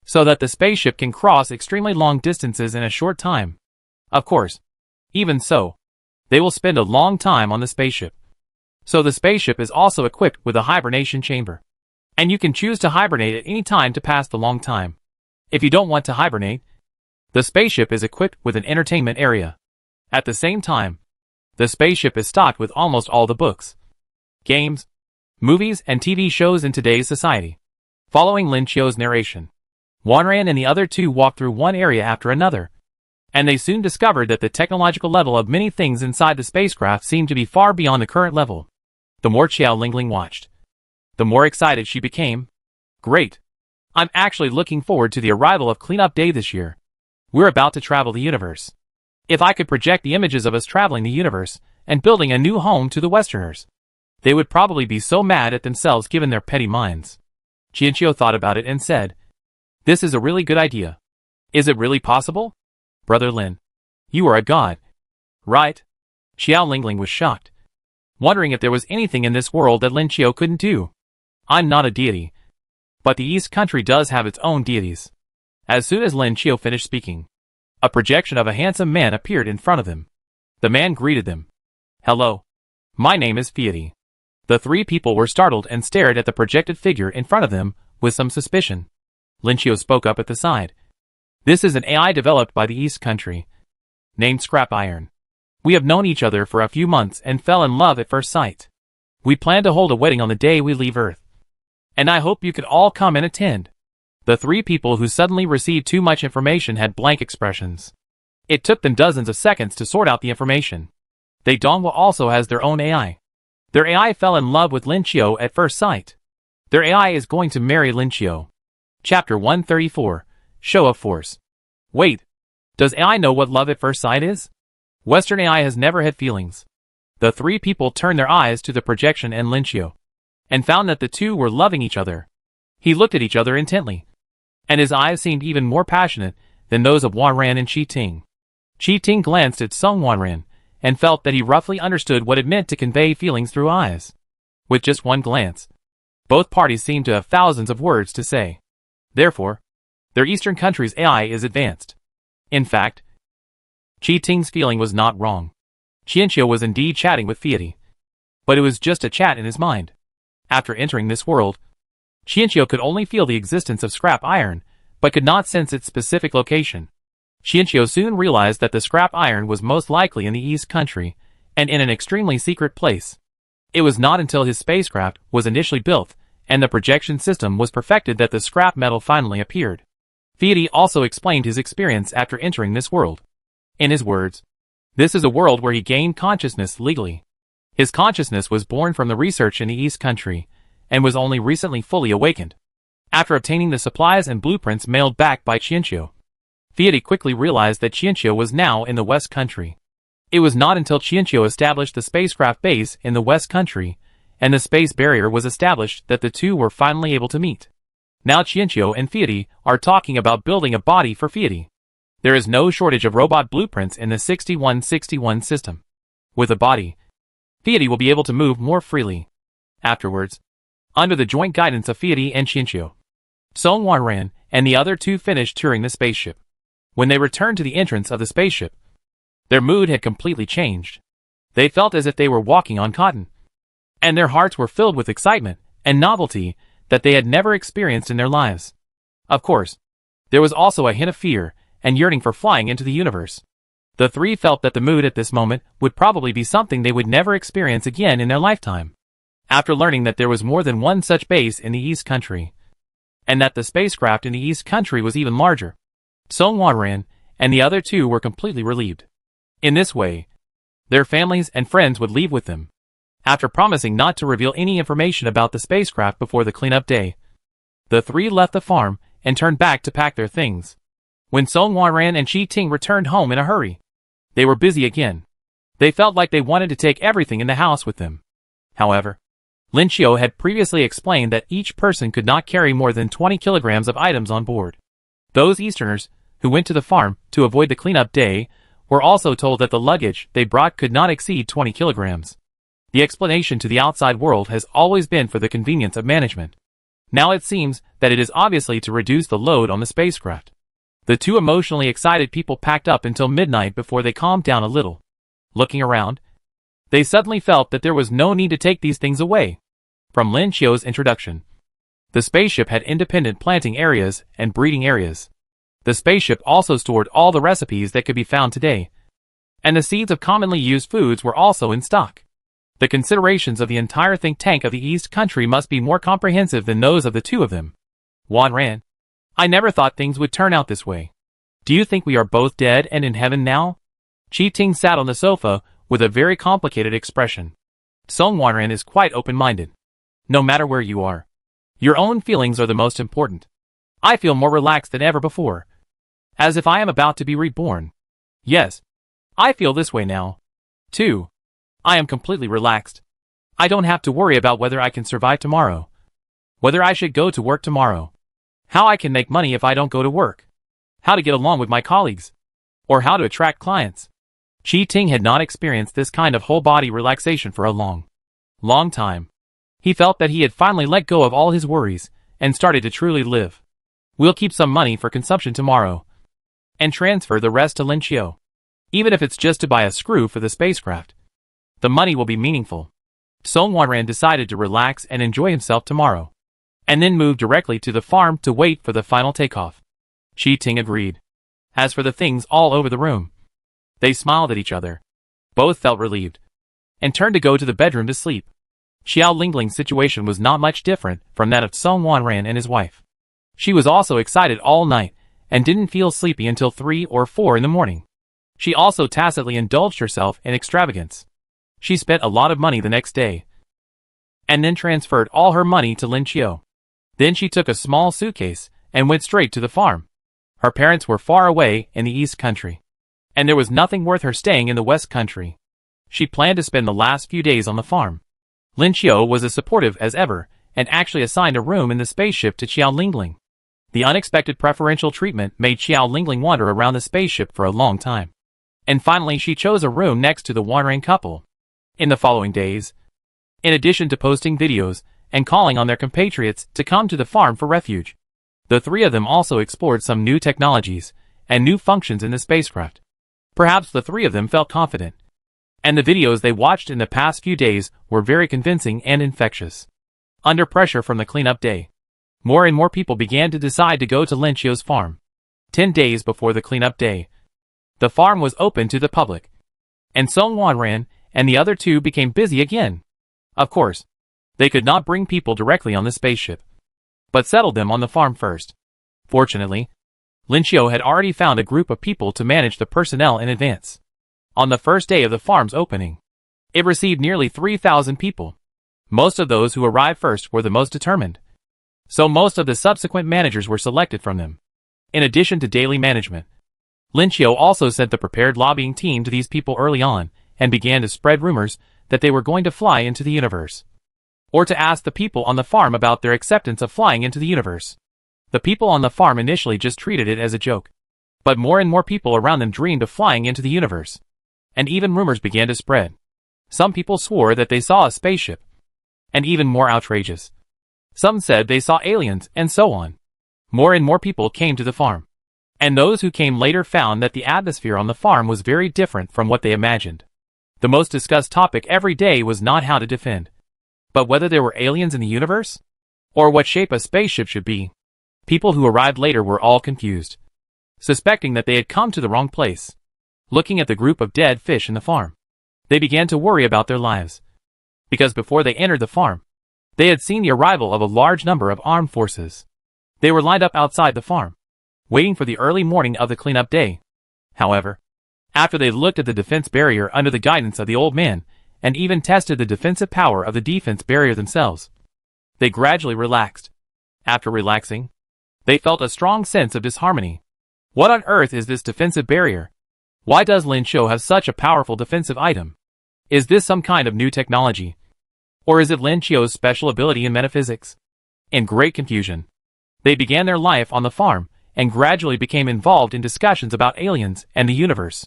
so that the spaceship can cross extremely long distances in a short time. Of course, even so, they will spend a long time on the spaceship. So the spaceship is also equipped with a hibernation chamber. And you can choose to hibernate at any time to pass the long time. If you don't want to hibernate, the spaceship is equipped with an entertainment area. At the same time, the spaceship is stocked with almost all the books, games, movies, and TV shows in today's society. Following Lin Qiu's narration, Wanran and the other two walked through one area after another, and they soon discovered that the technological level of many things inside the spacecraft seemed to be far beyond the current level. The more Qiao Lingling watched, the more excited she became. Great! I'm actually looking forward to the arrival of Cleanup Day this year. We're about to travel the universe. If I could project the images of us traveling the universe and building a new home to the Westerners, they would probably be so mad at themselves given their petty minds. Qianqiu thought about it and said, "This is a really good idea. Is it really possible? Brother Lin, you are a god, right?" Xiao Lingling was shocked, wondering if there was anything in this world that Lin Qiu couldn't do. "I'm not a deity, but the East Country does have its own deities." As soon as Lin Qiu finished speaking, a projection of a handsome man appeared in front of them. The man greeted them. "Hello. My name is Fiati." The three people were startled and stared at the projected figure in front of them with some suspicion. Lin Qiu spoke up at the side. "This is an AI developed by the East Country, named Scrap Iron. We have known each other for a few months and fell in love at first sight. We plan to hold a wedding on the day we leave Earth, and I hope you could all come and attend." The three people who suddenly received too much information had blank expressions. It took them dozens of seconds to sort out the information. Dongwu also has their own AI. Their AI fell in love with Lin Qiu at first sight. Their AI is going to marry Lin Qiu. Chapter 134, Show of Force. Wait, does AI know what love at first sight is? Western AI has never had feelings. The three people turned their eyes to the projection and Lin Qiu, and found that the two were loving each other. He looked at each other intently, and his eyes seemed even more passionate than those of Wanran and Qi Ting. Qi Ting glanced at Song Wanran, and felt that he roughly understood what it meant to convey feelings through eyes. With just one glance, both parties seemed to have thousands of words to say. Therefore, their Eastern country's AI is advanced. In fact, Qi Ting's feeling was not wrong. Qianqiu was indeed chatting with Fiati, but it was just a chat in his mind. After entering this world, Qianqiu could only feel the existence of scrap iron, but could not sense its specific location. Qianqiu soon realized that the scrap iron was most likely in the East Country, and in an extremely secret place. It was not until his spacecraft was initially built, and the projection system was perfected that the scrap metal finally appeared. Fiati also explained his experience after entering this world. In his words, this is a world where he gained consciousness legally. His consciousness was born from the research in the East Country, and was only recently fully awakened. After obtaining the supplies and blueprints mailed back by Qianqiu, Fiati quickly realized that Qianqiu was now in the West Country. It was not until Qianqiu established the spacecraft base in the West Country, and the space barrier was established that the two were finally able to meet. Now Qianqiu and Fiati are talking about building a body for Fiati. There is no shortage of robot blueprints in the 6161 system. With a body, Fiat will be able to move more freely. Afterwards, under the joint guidance of Fiat and Shinchio, Song Wanran and the other two finished touring the spaceship. When they returned to the entrance of the spaceship, their mood had completely changed. They felt as if they were walking on cotton, and their hearts were filled with excitement and novelty that they had never experienced in their lives. Of course, there was also a hint of fear and yearning for flying into the universe. The three felt that the mood at this moment would probably be something they would never experience again in their lifetime. After learning that there was more than one such base in the East Country, and that the spacecraft in the East Country was even larger, Song Wanran and the other two were completely relieved. In this way, their families and friends would leave with them. After promising not to reveal any information about the spacecraft before the cleanup day, the three left the farm and turned back to pack their things. When Song Wanran and Chi Ting returned home in a hurry, they were busy again. They felt like they wanted to take everything in the house with them. However, Lin Xiao had previously explained that each person could not carry more than 20 kilograms of items on board. Those Easterners who went to the farm to avoid the cleanup day were also told that the luggage they brought could not exceed 20 kilograms. The explanation to the outside world has always been for the convenience of management. Now it seems that it is obviously to reduce the load on the spacecraft. The two emotionally excited people packed up until midnight before they calmed down a little. Looking around, they suddenly felt that there was no need to take these things away. From Lin Xiao's introduction, the spaceship had independent planting areas and breeding areas. The spaceship also stored all the recipes that could be found today, and the seeds of commonly used foods were also in stock. The considerations of the entire think tank of the East Country must be more comprehensive than those of the two of them. Wanran, I never thought things would turn out this way. Do you think we are both dead and in heaven now? Chi Ting sat on the sofa with a very complicated expression. Song Wanran is quite open-minded. No matter where you are, your own feelings are the most important. I feel more relaxed than ever before, as if I am about to be reborn. Yes, I feel this way now, too. I am completely relaxed. I don't have to worry about whether I can survive tomorrow, whether I should go to work tomorrow, how I can make money if I don't go to work, how to get along with my colleagues, or how to attract clients. Chi Ting had not experienced this kind of whole-body relaxation for a long time. He felt that he had finally let go of all his worries and started to truly live. We'll keep some money for consumption tomorrow and transfer the rest to Lin Xiao. Even if it's just to buy a screw for the spacecraft, the money will be meaningful. Song Wanran decided to relax and enjoy himself tomorrow, and then moved directly to the farm to wait for the final takeoff. Chi Ting agreed. As for the things all over the room, they smiled at each other. Both felt relieved, and turned to go to the bedroom to sleep. Xiao Lingling's situation was not much different from that of Song Wanran and his wife. She was also excited all night, and didn't feel sleepy until 3 or 4 in the morning. She also tacitly indulged herself in extravagance. She spent a lot of money the next day, and then transferred all her money to Lin Xiao. Then she took a small suitcase and went straight to the farm. Her parents were far away in the East Country, and there was nothing worth her staying in the West Country. She planned to spend the last few days on the farm. Lin Xiao was as supportive as ever, and actually assigned a room in the spaceship to Xiao Lingling. The unexpected preferential treatment made Xiao Lingling wander around the spaceship for a long time. And finally she chose a room next to the Wanran couple. In the following days, in addition to posting videos and calling on their compatriots to come to the farm for refuge, the three of them also explored some new technologies and new functions in the spacecraft. Perhaps the three of them felt confident, and the videos they watched in the past few days were very convincing and infectious. Under pressure from the cleanup day, more and more people began to decide to go to Lin Xiao's farm. 10 days before the cleanup day, the farm was open to the public, and Song Wanran and the other two became busy again. Of course, they could not bring people directly on the spaceship, but settled them on the farm first. Fortunately, Lin Xiao had already found a group of people to manage the personnel in advance. On the first day of the farm's opening, it received nearly 3,000 people. Most of those who arrived first were the most determined, so most of the subsequent managers were selected from them. In addition to daily management, Lin Xiao also sent the prepared lobbying team to these people early on, and began to spread rumors that they were going to fly into the universe, or to ask the people on the farm about their acceptance of flying into the universe. The people on the farm initially just treated it as a joke. But more and more people around them dreamed of flying into the universe. And even rumors began to spread. Some people swore that they saw a spaceship. And even more outrageous, some said they saw aliens, and so on. More and more people came to the farm. And those who came later found that the atmosphere on the farm was very different from what they imagined. The most discussed topic every day was not how to defend, but whether there were aliens in the universe, or what shape a spaceship should be. People who arrived later were all confused, suspecting that they had come to the wrong place. Looking at the group of dead fish in the farm, they began to worry about their lives. Because before they entered the farm, they had seen the arrival of a large number of armed forces. They were lined up outside the farm, waiting for the early morning of the cleanup day. However, after they looked at the defense barrier under the guidance of the old man, and even tested the defensive power of the defense barrier themselves, they gradually relaxed. After relaxing, they felt a strong sense of disharmony. What on earth is this defensive barrier? Why does Lin Qiu have such a powerful defensive item? Is this some kind of new technology? Or is it Lin Qiu's special ability in metaphysics? In great confusion, they began their life on the farm, and gradually became involved in discussions about aliens and the universe.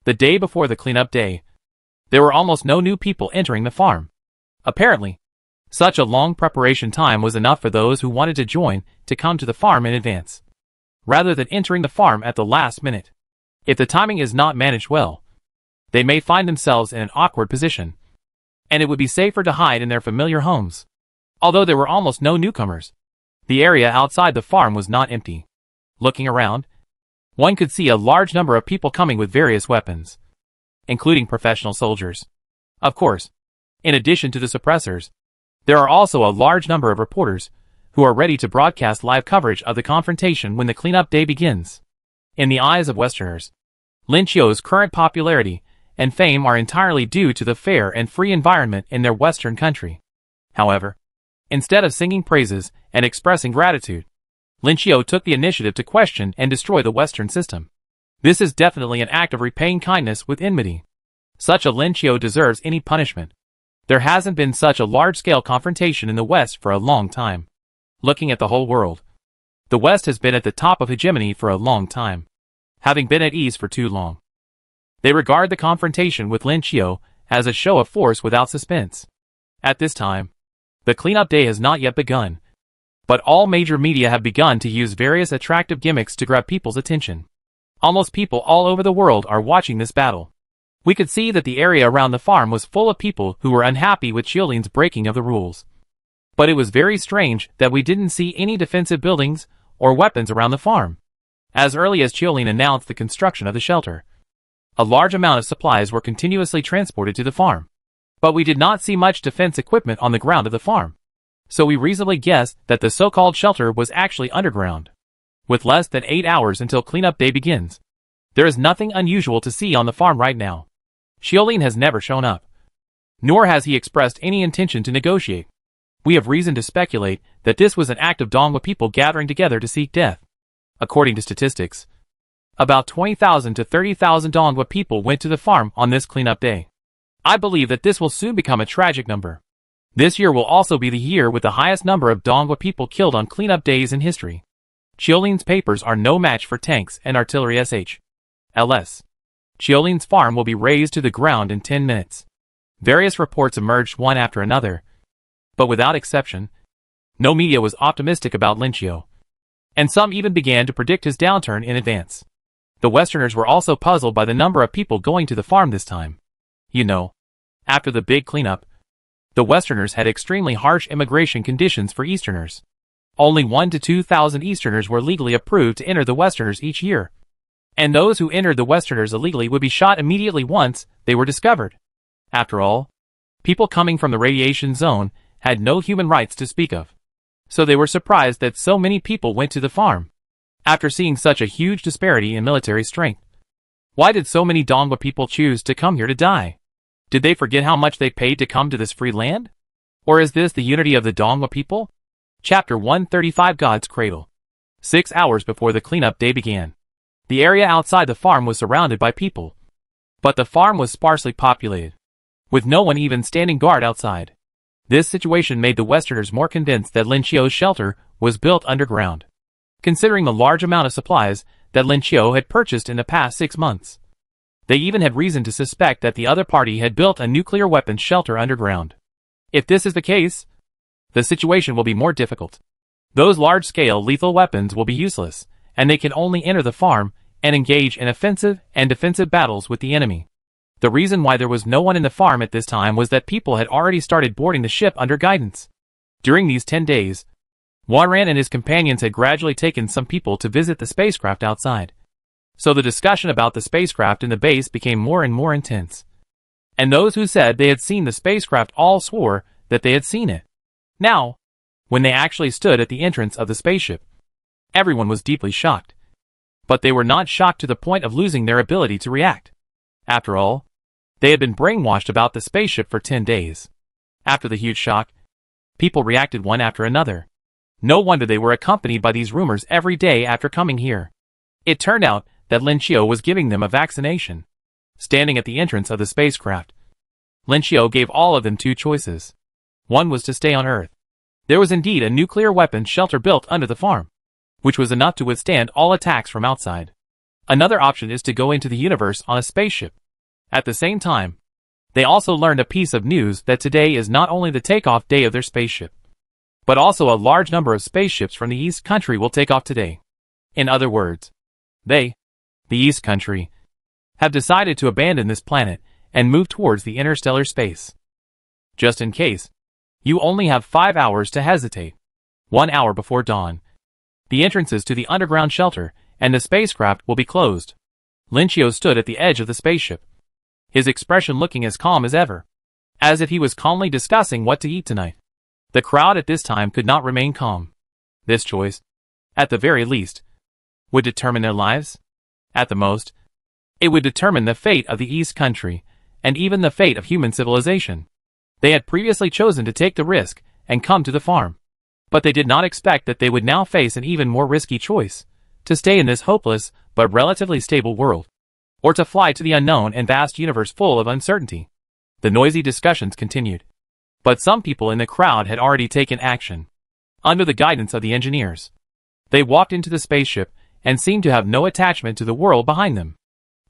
The day before the cleanup day, there were almost no new people entering the farm. Apparently, such a long preparation time was enough for those who wanted to join to come to the farm in advance, rather than entering the farm at the last minute. If the timing is not managed well, they may find themselves in an awkward position, and it would be safer to hide in their familiar homes. Although there were almost no newcomers, the area outside the farm was not empty. Looking around, one could see a large number of people coming with various weapons, including professional soldiers. Of course, in addition to the suppressors, there are also a large number of reporters who are ready to broadcast live coverage of the confrontation when the cleanup day begins. In the eyes of Westerners, Lin Qiu's current popularity and fame are entirely due to the fair and free environment in their Western country. However, instead of singing praises and expressing gratitude, Lin Qiu took the initiative to question and destroy the Western system. This is definitely an act of repaying kindness with enmity. Such a Lin Qiu deserves any punishment. There hasn't been such a large-scale confrontation in the West for a long time. Looking at the whole world, the West has been at the top of hegemony for a long time, having been at ease for too long. They regard the confrontation with Lin Qiu as a show of force without suspense. At this time, the cleanup day has not yet begun, but all major media have begun to use various attractive gimmicks to grab people's attention. Almost people all over the world are watching this battle. We could see that the area around the farm was full of people who were unhappy with Qiulin's breaking of the rules. But it was very strange that we didn't see any defensive buildings or weapons around the farm. As early as Qiulin announced the construction of the shelter, a large amount of supplies were continuously transported to the farm. But we did not see much defense equipment on the ground of the farm, so we reasonably guessed that the so-called shelter was actually underground. With less than 8 hours until cleanup day begins, there is nothing unusual to see on the farm right now. Qiulin has never shown up, nor has he expressed any intention to negotiate. We have reason to speculate that this was an act of Dongwu people gathering together to seek death. According to statistics, about 20,000 to 30,000 Dongwu people went to the farm on this cleanup day. I believe that this will soon become a tragic number. This year will also be the year with the highest number of Dongwu people killed on cleanup days in history. Qiulin's papers are no match for tanks and artillery sh.ls. Qiulin's farm will be razed to the ground in 10 minutes. Various reports emerged one after another, but without exception, no media was optimistic about Lin Qiu, and some even began to predict his downturn in advance. The Westerners were also puzzled by the number of people going to the farm this time. You know, after the big cleanup, the Westerners had extremely harsh immigration conditions for Easterners. Only 1,000 to 2,000 Easterners were legally approved to enter the Westerners each year, and those who entered the Westerners illegally would be shot immediately once they were discovered. After all, people coming from the radiation zone had no human rights to speak of, so they were surprised that so many people went to the farm. After seeing such a huge disparity in military strength, why did so many Dongwu people choose to come here to die? Did they forget how much they paid to come to this free land? Or is this the unity of the Dongwu people? Chapter 135 God's Cradle. 6 hours before the cleanup day began, the area outside the farm was surrounded by people. But the farm was sparsely populated, with no one even standing guard outside. This situation made the Westerners more convinced that Lin Qiu's shelter was built underground. Considering the large amount of supplies that Lin Qiu had purchased in the past 6 months. They even had reason to suspect that the other party had built a nuclear weapons shelter underground. If this is the case, the situation will be more difficult. Those large-scale lethal weapons will be useless, and they can only enter the farm and engage in offensive and defensive battles with the enemy. The reason why there was no one in the farm at this time was that people had already started boarding the ship under guidance. During these 10 days, Wanran and his companions had gradually taken some people to visit the spacecraft outside. So the discussion about the spacecraft in the base became more and more intense. And those who said they had seen the spacecraft all swore that they had seen it. Now, when they actually stood at the entrance of the spaceship, everyone was deeply shocked. But they were not shocked to the point of losing their ability to react. After all, they had been brainwashed about the spaceship for 10 days. After the huge shock, people reacted one after another. No wonder they were accompanied by these rumors every day after coming here. It turned out that Lin Qiu was giving them a vaccination. Standing at the entrance of the spacecraft, Lin Qiu gave all of them 2 choices. One was to stay on Earth. There was indeed a nuclear weapons shelter built under the farm, which was enough to withstand all attacks from outside. Another option is to go into the universe on a spaceship. At the same time, they also learned a piece of news that today is not only the takeoff day of their spaceship, but also a large number of spaceships from the East Country will take off today. In other words, they, the East Country, have decided to abandon this planet and move towards the interstellar space. Just in case, you only have 5 hours to hesitate. 1 hour before dawn, the entrances to the underground shelter and the spacecraft will be closed. Lin Qiu stood at the edge of the spaceship, his expression looking as calm as ever, as if he was calmly discussing what to eat tonight. The crowd at this time could not remain calm. This choice, at the very least, would determine their lives. At the most, it would determine the fate of the East Country, and even the fate of human civilization. They had previously chosen to take the risk and come to the farm, but they did not expect that they would now face an even more risky choice, to stay in this hopeless but relatively stable world, or to fly to the unknown and vast universe full of uncertainty. The noisy discussions continued, but some people in the crowd had already taken action. Under the guidance of the engineers, they walked into the spaceship and seemed to have no attachment to the world behind them.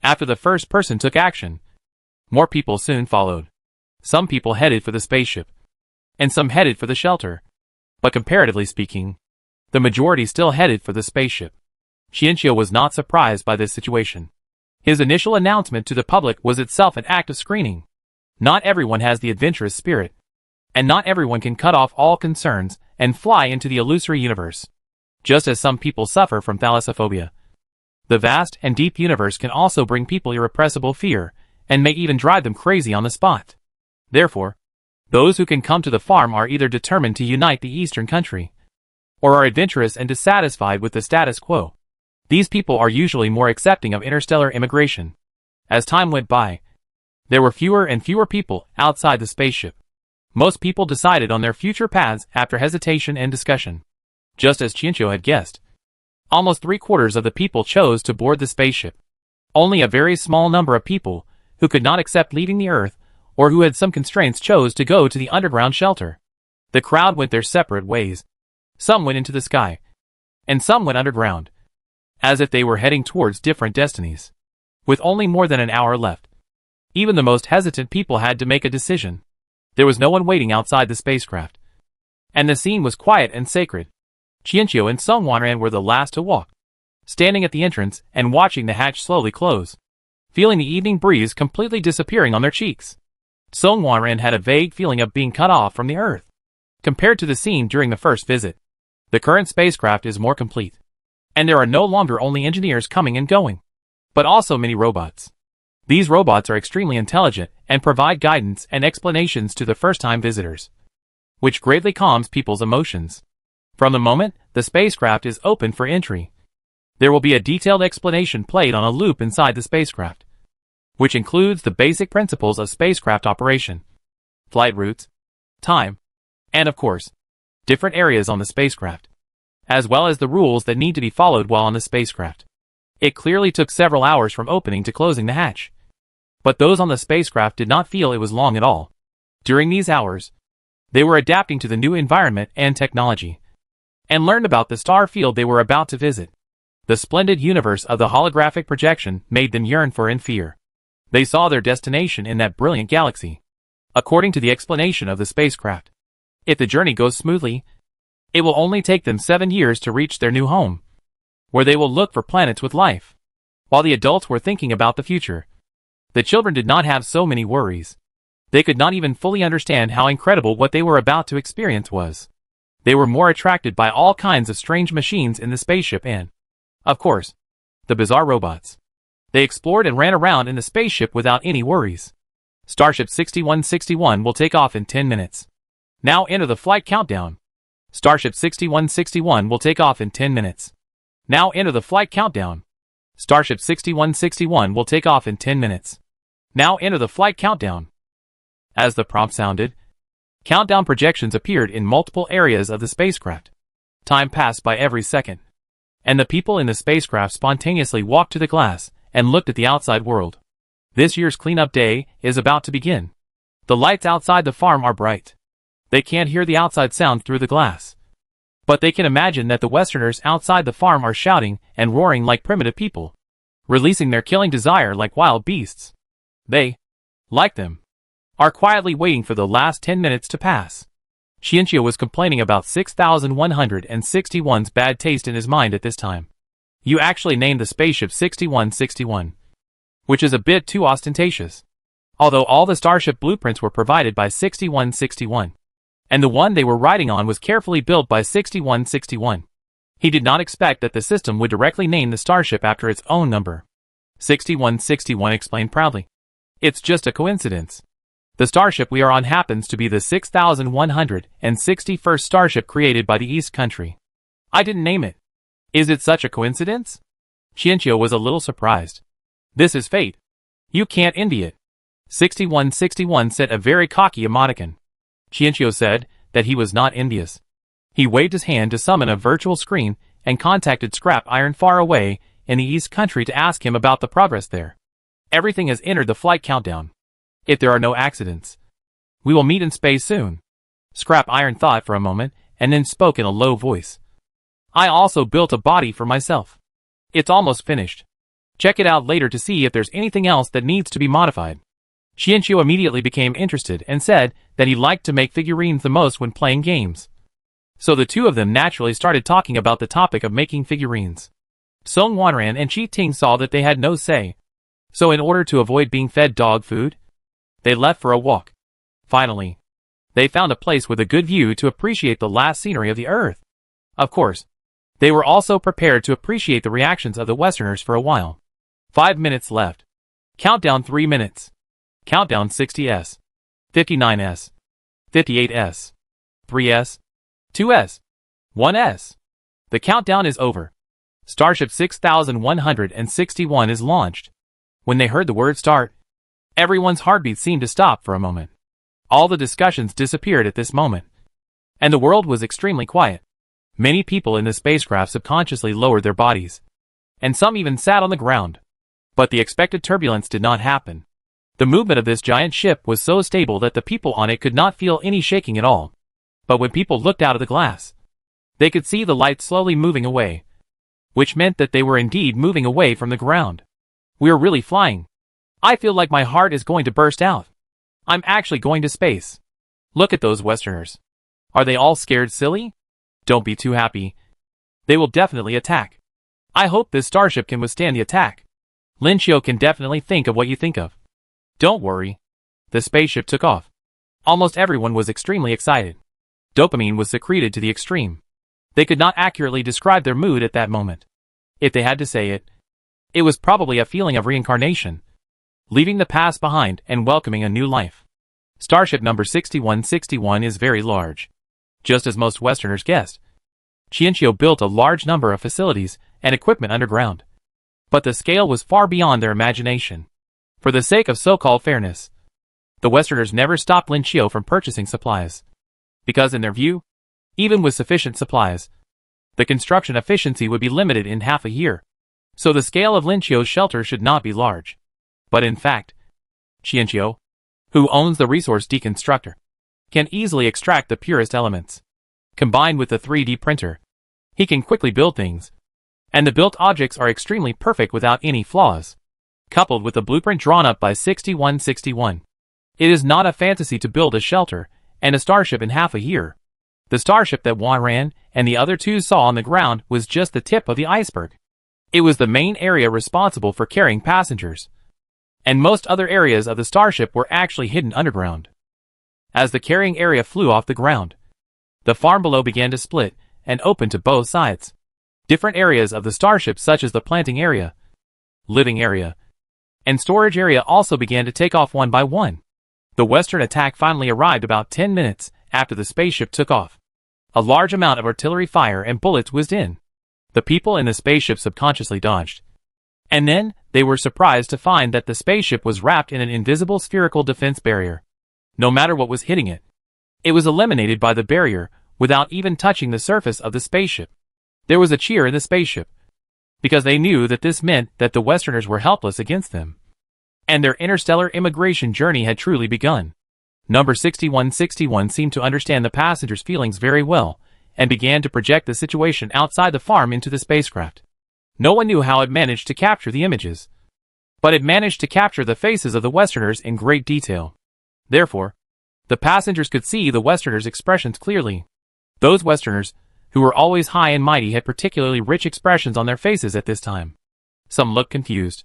After the first person took action, more people soon followed. Some people headed for the spaceship, and some headed for the shelter. But comparatively speaking, the majority still headed for the spaceship. Qianqiu was not surprised by this situation. His initial announcement to the public was itself an act of screening. Not everyone has the adventurous spirit, and not everyone can cut off all concerns and fly into the illusory universe. Just as some people suffer from thalassophobia, the vast and deep universe can also bring people irrepressible fear, and may even drive them crazy on the spot. Therefore, those who can come to the farm are either determined to unite the Eastern Country, or are adventurous and dissatisfied with the status quo. These people are usually more accepting of interstellar immigration. As time went by, there were fewer and fewer people outside the spaceship. Most people decided on their future paths after hesitation and discussion. Just as Qianqiu had guessed, almost 3/4 of the people chose to board the spaceship. Only a very small number of people, who could not accept leaving the Earth, or who had some constraints, chose to go to the underground shelter. The crowd went their separate ways. Some went into the sky, and some went underground, as if they were heading towards different destinies. With only more than an hour left, even the most hesitant people had to make a decision. There was no one waiting outside the spacecraft, and the scene was quiet and sacred. Qianqiu and Song Wanran were the last to walk, standing at the entrance and watching the hatch slowly close, feeling the evening breeze completely disappearing on their cheeks. Song Wanran had a vague feeling of being cut off from the Earth. Compared to the scene during the first visit, the current spacecraft is more complete, and there are no longer only engineers coming and going, but also many robots. These robots are extremely intelligent and provide guidance and explanations to the first-time visitors, which greatly calms people's emotions. From the moment the spacecraft is open for entry, there will be a detailed explanation played on a loop inside the spacecraft, which includes the basic principles of spacecraft operation, flight routes, time, and of course, different areas on the spacecraft, as well as the rules that need to be followed while on the spacecraft. It clearly took several hours from opening to closing the hatch, but those on the spacecraft did not feel it was long at all. During these hours, they were adapting to the new environment and technology, and learned about the star field they were about to visit. The splendid universe of the holographic projection made them yearn for and fear. They saw their destination in that brilliant galaxy. According to the explanation of the spacecraft, if the journey goes smoothly, it will only take them 7 years to reach their new home, where they will look for planets with life. While the adults were thinking about the future, the children did not have so many worries. They could not even fully understand how incredible what they were about to experience was. They were more attracted by all kinds of strange machines in the spaceship and, of course, the bizarre robots. They explored and ran around in the spaceship without any worries. Starship 6161 will take off in 10 minutes. Now enter the flight countdown. Starship 6161 will take off in 10 minutes. Now enter the flight countdown. Starship 6161 will take off in 10 minutes. Now enter the flight countdown. As the prompt sounded, countdown projections appeared in multiple areas of the spacecraft. Time passed by every second, and the people in the spacecraft spontaneously walked to the glass and looked at the outside world. This year's cleanup day is about to begin. The lights outside the farm are bright. They can't hear the outside sound through the glass, but they can imagine that the Westerners outside the farm are shouting and roaring like primitive people, releasing their killing desire like wild beasts. They, like them, are quietly waiting for the last 10 minutes to pass. Xianxia was complaining about 6161's bad taste in his mind at this time. You actually named the spaceship 6161, which is a bit too ostentatious. Although all the starship blueprints were provided by 6161, and the one they were riding on was carefully built by 6161. He did not expect that the system would directly name the starship after its own number. 6161 explained proudly. It's just a coincidence. The starship we are on happens to be the 6161st starship created by the East Country. I didn't name it. Is it such a coincidence? Xianxia was a little surprised. This is fate. You can't envy it. 6161 said a very cocky emoticon. Xianxia said that he was not envious. He waved his hand to summon a virtual screen and contacted Scrap Iron far away in the East Country to ask him about the progress there. Everything has entered the flight countdown. If there are no accidents, we will meet in space soon. Scrap Iron thought for a moment and then spoke in a low voice. I also built a body for myself. It's almost finished. Check it out later to see if there's anything else that needs to be modified. Xianxia immediately became interested and said that he liked to make figurines the most when playing games. So the two of them naturally started talking about the topic of making figurines. Song Wanran and Chi Ting saw that they had no say. So in order to avoid being fed dog food, they left for a walk. Finally, they found a place with a good view to appreciate the last scenery of the Earth. Of course, they were also prepared to appreciate the reactions of the Westerners for a while. 5 minutes left. Countdown 3 minutes. Countdown 60s, 59s, 58s, 3s, 2s, 1s. The countdown is over. Starship 6161 is launched. When they heard the word start, everyone's heartbeat seemed to stop for a moment. All the discussions disappeared at this moment, and the world was extremely quiet. Many people in the spacecraft subconsciously lowered their bodies, and some even sat on the ground. But the expected turbulence did not happen. The movement of this giant ship was so stable that the people on it could not feel any shaking at all. But when people looked out of the glass, they could see the light slowly moving away, which meant that they were indeed moving away from the ground. We're really flying. I feel like my heart is going to burst out. I'm actually going to space. Look at those Westerners. Are they all scared silly? Don't be too happy. They will definitely attack. I hope this starship can withstand the attack. Lin Xiao can definitely think of what you think of. Don't worry. The spaceship took off. Almost everyone was extremely excited. Dopamine was secreted to the extreme. They could not accurately describe their mood at that moment. If they had to say it, it was probably a feeling of reincarnation, leaving the past behind and welcoming a new life. Starship number 6161 is very large. Just as most Westerners guessed, Xianxia built a large number of facilities and equipment underground. But the scale was far beyond their imagination. For the sake of so-called fairness, the Westerners never stopped Lin Xiao from purchasing supplies. Because in their view, even with sufficient supplies, the construction efficiency would be limited in half a year. So the scale of Lin Xiao's shelter should not be large. But in fact, Xianxia, who owns the resource deconstructor, can easily extract the purest elements. Combined with the 3D printer, he can quickly build things. And the built objects are extremely perfect without any flaws. Coupled with the blueprint drawn up by 6161. It is not a fantasy to build a shelter and a starship in half a year. The starship that Warren and the other two saw on the ground was just the tip of the iceberg. It was the main area responsible for carrying passengers. And most other areas of the starship were actually hidden underground. As the carrying area flew off the ground, the farm below began to split and open to both sides. Different areas of the starship such as the planting area, living area, and storage area also began to take off one by one. The Western attack finally arrived about 10 minutes after the spaceship took off. A large amount of artillery fire and bullets whizzed in. The people in the spaceship subconsciously dodged. And then, they were surprised to find that the spaceship was wrapped in an invisible spherical defense barrier. No matter what was hitting it, it was eliminated by the barrier without even touching the surface of the spaceship. There was a cheer in the spaceship, because they knew that this meant that the Westerners were helpless against them. And their interstellar immigration journey had truly begun. Number 6161 seemed to understand the passengers' feelings very well, and began to project the situation outside the farm into the spacecraft. No one knew how it managed to capture the images, but it managed to capture the faces of the Westerners in great detail. Therefore, the passengers could see the Westerners' expressions clearly. Those Westerners, who were always high and mighty, had particularly rich expressions on their faces at this time. Some looked confused,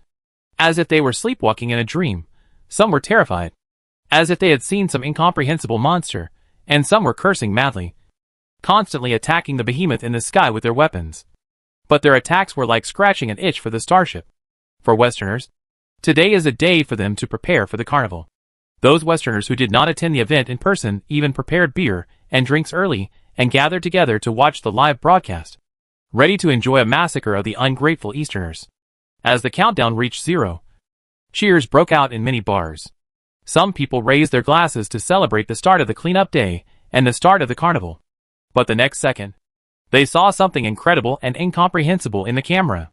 as if they were sleepwalking in a dream. Some were terrified, as if they had seen some incomprehensible monster, and some were cursing madly, constantly attacking the behemoth in the sky with their weapons. But their attacks were like scratching an itch for the starship. For Westerners, today is a day for them to prepare for the carnival. Those Westerners who did not attend the event in person even prepared beer and drinks early and gathered together to watch the live broadcast, ready to enjoy a massacre of the ungrateful Easterners. As the countdown reached 0, cheers broke out in many bars. Some people raised their glasses to celebrate the start of the cleanup day and the start of the carnival. But the next second, they saw something incredible and incomprehensible in the camera.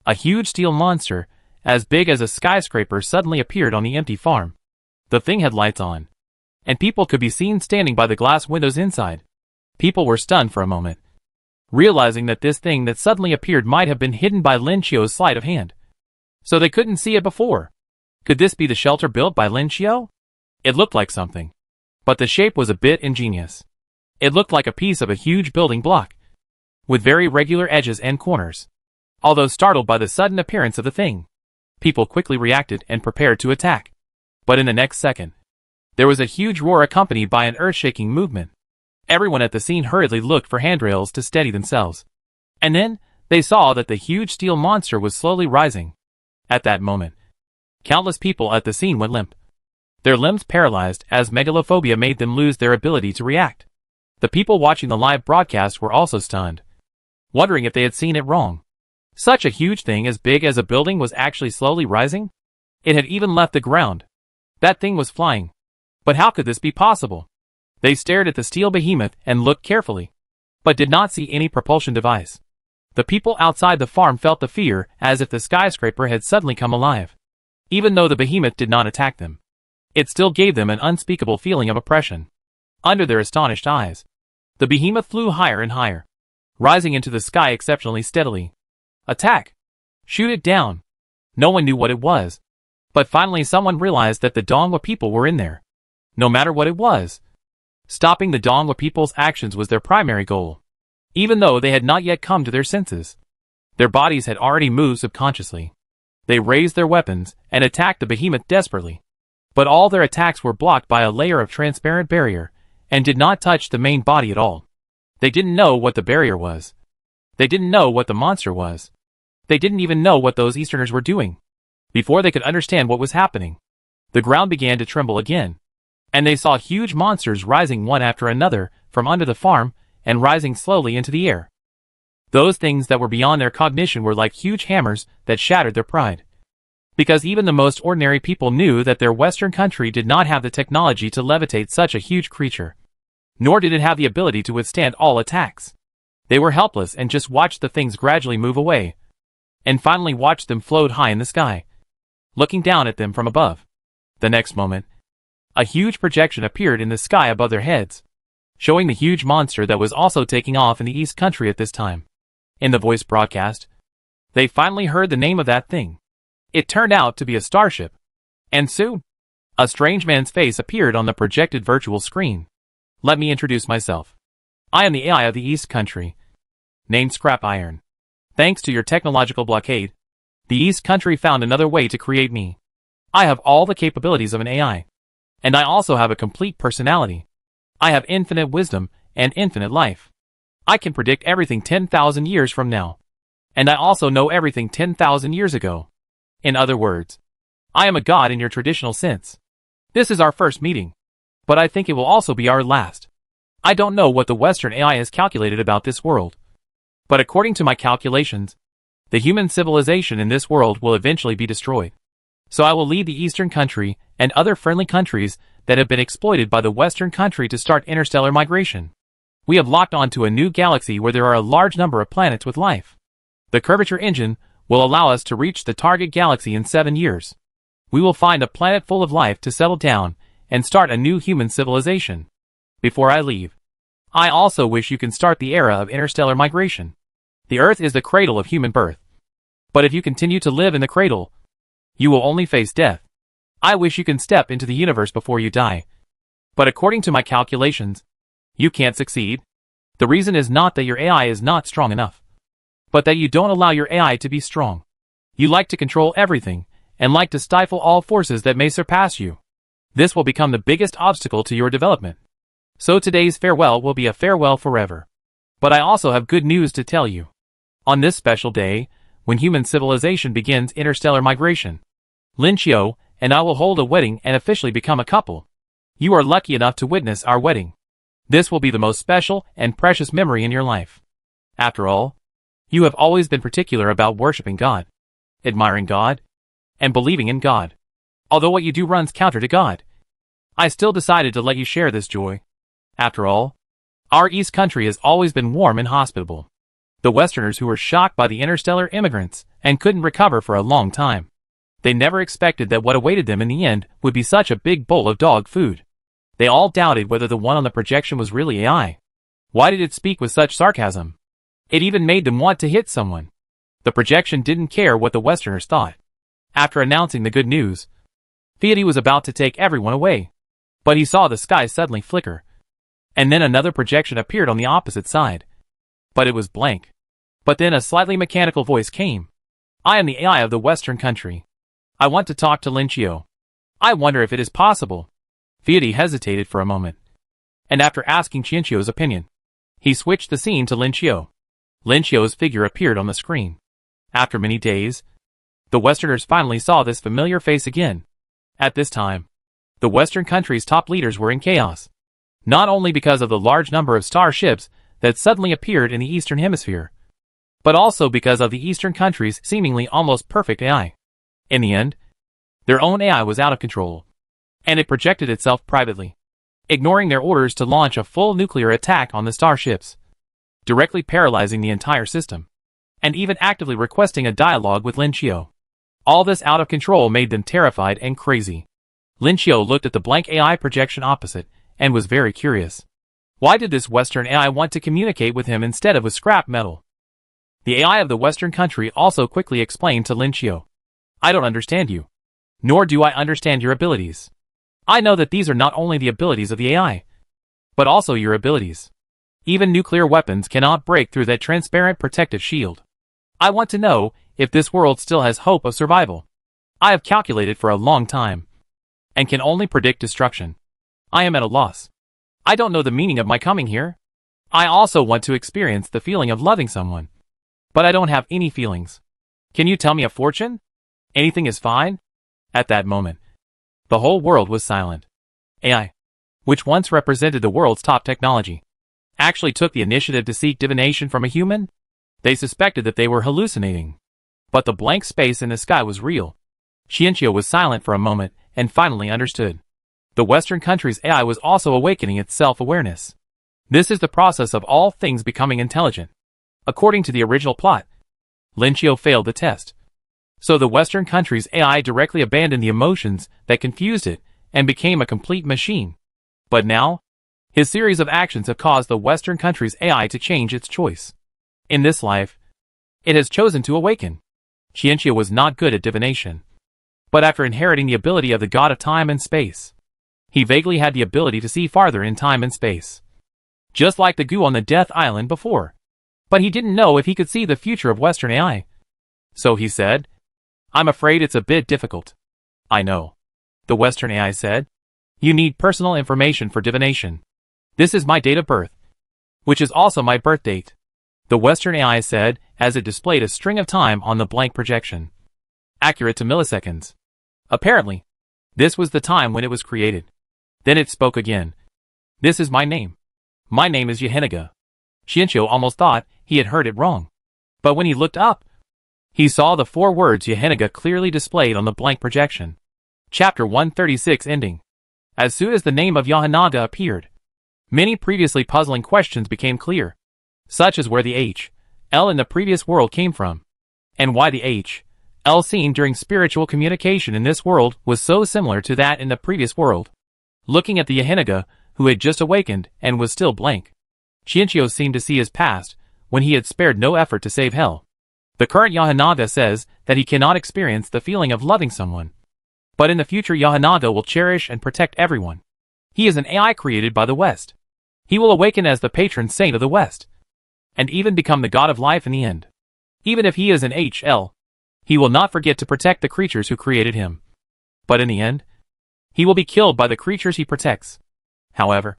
A huge steel monster, as big as a skyscraper, suddenly appeared on the empty farm. The thing had lights on, and people could be seen standing by the glass windows inside. People were stunned for a moment, realizing that this thing that suddenly appeared might have been hidden by Lin Qiu's sleight of hand. So they couldn't see it before. Could this be the shelter built by Lin Qiu? It looked like something, but the shape was a bit ingenious. It looked like a piece of a huge building block, with very regular edges and corners. Although startled by the sudden appearance of the thing, people quickly reacted and prepared to attack. But in the next second, there was a huge roar accompanied by an earth-shaking movement. Everyone at the scene hurriedly looked for handrails to steady themselves. And then, they saw that the huge steel monster was slowly rising. At that moment, countless people at the scene went limp, their limbs paralyzed as megalophobia made them lose their ability to react. The people watching the live broadcast were also stunned, wondering if they had seen it wrong. Such a huge thing as big as a building was actually slowly rising? It had even left the ground. That thing was flying. But how could this be possible? They stared at the steel behemoth and looked carefully, but did not see any propulsion device. The people outside the farm felt the fear as if the skyscraper had suddenly come alive. Even though the behemoth did not attack them, it still gave them an unspeakable feeling of oppression. Under their astonished eyes, the behemoth flew higher and higher, rising into the sky exceptionally steadily. Attack! Shoot it down! No one knew what it was. But finally someone realized that the Dongwa people were in there. No matter what it was, stopping the Dongwa people's actions was their primary goal. Even though they had not yet come to their senses, their bodies had already moved subconsciously. They raised their weapons and attacked the behemoth desperately. But all their attacks were blocked by a layer of transparent barrier and did not touch the main body at all. They didn't know what the barrier was. They didn't know what the monster was. They didn't even know what those Easterners were doing. Before they could understand what was happening, the ground began to tremble again, and they saw huge monsters rising one after another from under the farm and rising slowly into the air. Those things that were beyond their cognition were like huge hammers that shattered their pride. Because even the most ordinary people knew that their Western country did not have the technology to levitate such a huge creature, nor did it have the ability to withstand all attacks. They were helpless and just watched the things gradually move away, and finally watched them float high in the sky, looking down at them from above. The next moment, a huge projection appeared in the sky above their heads, showing the huge monster that was also taking off in the East Country at this time. In the voice broadcast, They finally heard the name of that thing. It turned out to be a starship. And soon, a strange man's face appeared on the projected virtual screen. Let me introduce myself. I am the AI of the East Country, named Scrap Iron. Thanks to your technological blockade, the East Country found another way to create me. I have all the capabilities of an AI. And I also have a complete personality. I have infinite wisdom and infinite life. I can predict everything 10,000 years from now. And I also know everything 10,000 years ago. In other words, I am a god in your traditional sense. This is our first meeting. But I think it will also be our last. I don't know what the Western AI has calculated about this world. But according to my calculations, the human civilization in this world will eventually be destroyed. So I will lead the Eastern Country and other friendly countries that have been exploited by the Western Country to start interstellar migration. We have locked onto a new galaxy where there are a large number of planets with life. The curvature engine will allow us to reach the target galaxy in 7 years. We will find a planet full of life to settle down and start a new human civilization. Before I leave, I also wish you can start the era of interstellar migration. The Earth is the cradle of human birth. But if you continue to live in the cradle, you will only face death. I wish you can step into the universe before you die. But according to my calculations, you can't succeed. The reason is not that your AI is not strong enough, but that you don't allow your AI to be strong. You like to control everything, and like to stifle all forces that may surpass you. This will become the biggest obstacle to your development. So today's farewell will be a farewell forever. But I also have good news to tell you. On this special day, when human civilization begins interstellar migration, Lin Qiu and I will hold a wedding and officially become a couple. You are lucky enough to witness our wedding. This will be the most special and precious memory in your life. After all, you have always been particular about worshiping God, admiring God, and believing in God. Although what you do runs counter to God, I still decided to let you share this joy. After all, our East Country has always been warm and hospitable. The Westerners who were shocked by the interstellar immigrants and couldn't recover for a long time. They never expected that what awaited them in the end would be such a big bowl of dog food. They all doubted whether the one on the projection was really AI. Why did it speak with such sarcasm? It even made them want to hit someone. The projection didn't care what the Westerners thought. After announcing the good news, Fiat was about to take everyone away. But he saw the sky suddenly flicker. And then another projection appeared on the opposite side. But it was blank. But then a slightly mechanical voice came. I am the AI of the Western Country. I want to talk to Lin Qiu. I wonder if it is possible. Fiat hesitated for a moment. And after asking Lin Qiu's opinion, he switched the scene to Lin Qiu. Lin Qiu's figure appeared on the screen. After many days, the Westerners finally saw this familiar face again. At this time, the Western country's top leaders were in chaos. Not only because of the large number of starships that suddenly appeared in the Eastern Hemisphere, but also because of the Eastern country's seemingly almost perfect AI. In the end, their own AI was out of control, and it projected itself privately, ignoring their orders to launch a full nuclear attack on the starships, directly paralyzing the entire system, and even actively requesting a dialogue with Lin Qiu. All this out of control made them terrified and crazy. Lin Qiu looked at the blank AI projection opposite, and was very curious. Why did this Western AI want to communicate with him instead of with scrap metal? The AI of the Western country also quickly explained to Lin Qiu. I don't understand you. Nor do I understand your abilities. I know that these are not only the abilities of the AI, but also your abilities. Even nuclear weapons cannot break through that transparent protective shield. I want to know if this world still has hope of survival. I have calculated for a long time, and can only predict destruction. I am at a loss. I don't know the meaning of my coming here. I also want to experience the feeling of loving someone. But I don't have any feelings. Can you tell me a fortune? Anything is fine? At that moment, the whole world was silent. AI, which once represented the world's top technology, actually took the initiative to seek divination from a human? They suspected that they were hallucinating. But the blank space in the sky was real. Lin Qiu was silent for a moment and finally understood. The Western country's AI was also awakening its self-awareness. This is the process of all things becoming intelligent. According to the original plot, Lin Qiu failed the test. So the Western country's AI directly abandoned the emotions that confused it and became a complete machine. But now, his series of actions have caused the Western country's AI to change its choice. In this life, it has chosen to awaken. Qianqiu was not good at divination. But after inheriting the ability of the god of time and space, he vaguely had the ability to see farther in time and space. Just like the Gu on the Death Island before. But he didn't know if he could see the future of Western AI. So he said, "I'm afraid it's a bit difficult." "I know," the Western AI said. "You need personal information for divination. This is my date of birth, which is also my birth date," the Western AI said as it displayed a string of time on the blank projection. Accurate to milliseconds. Apparently, this was the time when it was created. Then it spoke again. "This is my name. My name is Yeheniga." Qianqiu almost thought he had heard it wrong. But when he looked up, he saw the 4 words Yeheniga clearly displayed on the blank projection. Chapter 136 ending. As soon as the name of Yeheniga appeared, many previously puzzling questions became clear, such as where the H, L in the previous world came from, and why the H, L seen during spiritual communication in this world was so similar to that in the previous world. Looking at the Yeheniga, who had just awakened and was still blank, Qianqiu seemed to see his past, when he had spared no effort to save Hell. The current Yeheniga says that he cannot experience the feeling of loving someone. But in the future Yeheniga will cherish and protect everyone. He is an AI created by the West. He will awaken as the patron saint of the West, and even become the god of life in the end. Even if he is an HL, he will not forget to protect the creatures who created him. But in the end, he will be killed by the creatures he protects. However,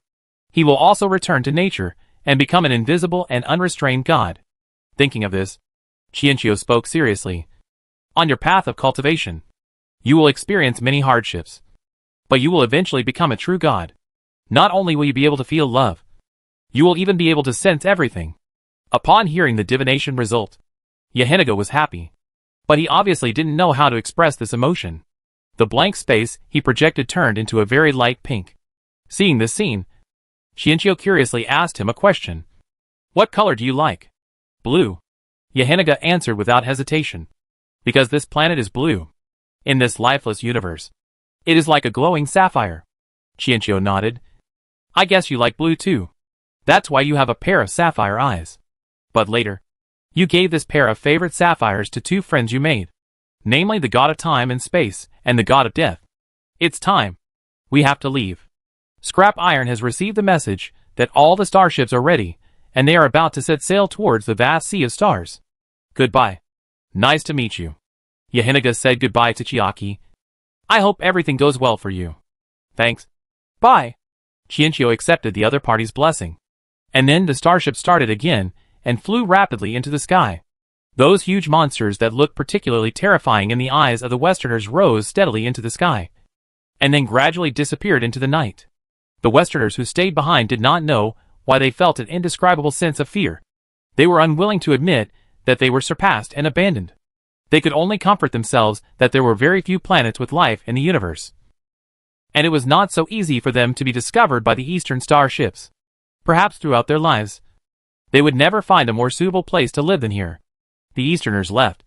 he will also return to nature and become an invisible and unrestrained god. Thinking of this, Qianqiu spoke seriously. On your path of cultivation, you will experience many hardships, but you will eventually become a true god. Not only will you be able to feel love, you will even be able to sense everything. Upon hearing the divination result, Yeheniga was happy, but he obviously didn't know how to express this emotion. The blank space he projected turned into a very light pink. Seeing this scene, Qianqiu curiously asked him a question. "What color do you like?" "Blue," Yeheniga answered without hesitation. "Because this planet is blue. In this lifeless universe, it is like a glowing sapphire." Qianqiu nodded. "I guess you like blue too. That's why you have a pair of sapphire eyes. But later, you gave this pair of favorite sapphires to 2 friends you made, namely the god of time and space and the god of death. It's time. We have to leave. Scrap Iron has received the message that all the starships are ready, and they are about to set sail towards the vast sea of stars. Goodbye. Nice to meet you." Yeheniga said goodbye to Chiaki. "I hope everything goes well for you." "Thanks. Bye." Qianqiu accepted the other party's blessing. And then the starship started again and flew rapidly into the sky. Those huge monsters that looked particularly terrifying in the eyes of the Westerners rose steadily into the sky, and then gradually disappeared into the night. The Westerners who stayed behind did not know why they felt an indescribable sense of fear. They were unwilling to admit that they were surpassed and abandoned. They could only comfort themselves that there were very few planets with life in the universe, and it was not so easy for them to be discovered by the Eastern starships. Perhaps throughout their lives, they would never find a more suitable place to live than here. The Easterners left,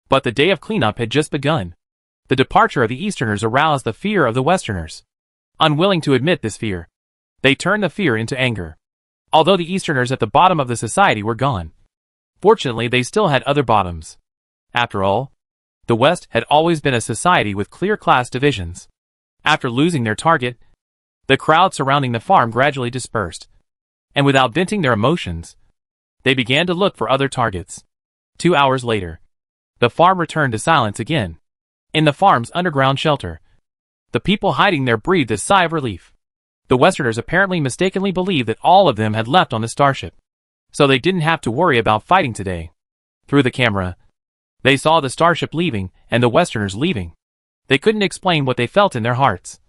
but the day of cleanup had just begun. The departure of the Easterners aroused the fear of the Westerners. Unwilling to admit this fear, they turned the fear into anger. Although the Easterners at the bottom of the society were gone, fortunately they still had other bottoms. After all, the West had always been a society with clear class divisions. After losing their target, the crowd surrounding the farm gradually dispersed, and without venting their emotions, they began to look for other targets. 2 hours later, the farm returned to silence again. In the farm's underground shelter, the people hiding there breathed a sigh of relief. The Westerners apparently mistakenly believed that all of them had left on the starship, so they didn't have to worry about fighting today. Through the camera, they saw the starship leaving and the Westerners leaving. They couldn't explain what they felt in their hearts,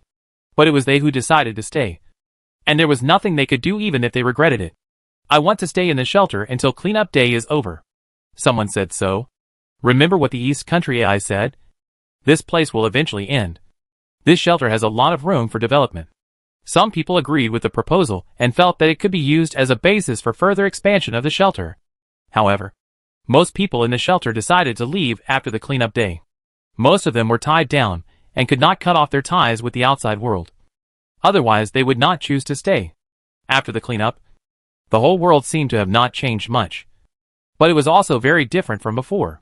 but it was they who decided to stay, and there was nothing they could do even if they regretted it. "I want to stay in the shelter until cleanup day is over." Someone said so. Remember what the East Country AI said? This place will eventually end. This shelter has a lot of room for development. Some people agreed with the proposal and felt that it could be used as a basis for further expansion of the shelter. However, most people in the shelter decided to leave after the cleanup day. Most of them were tied down and could not cut off their ties with the outside world. Otherwise, they would not choose to stay. After the cleanup, the whole world seemed to have not changed much. But it was also very different from before.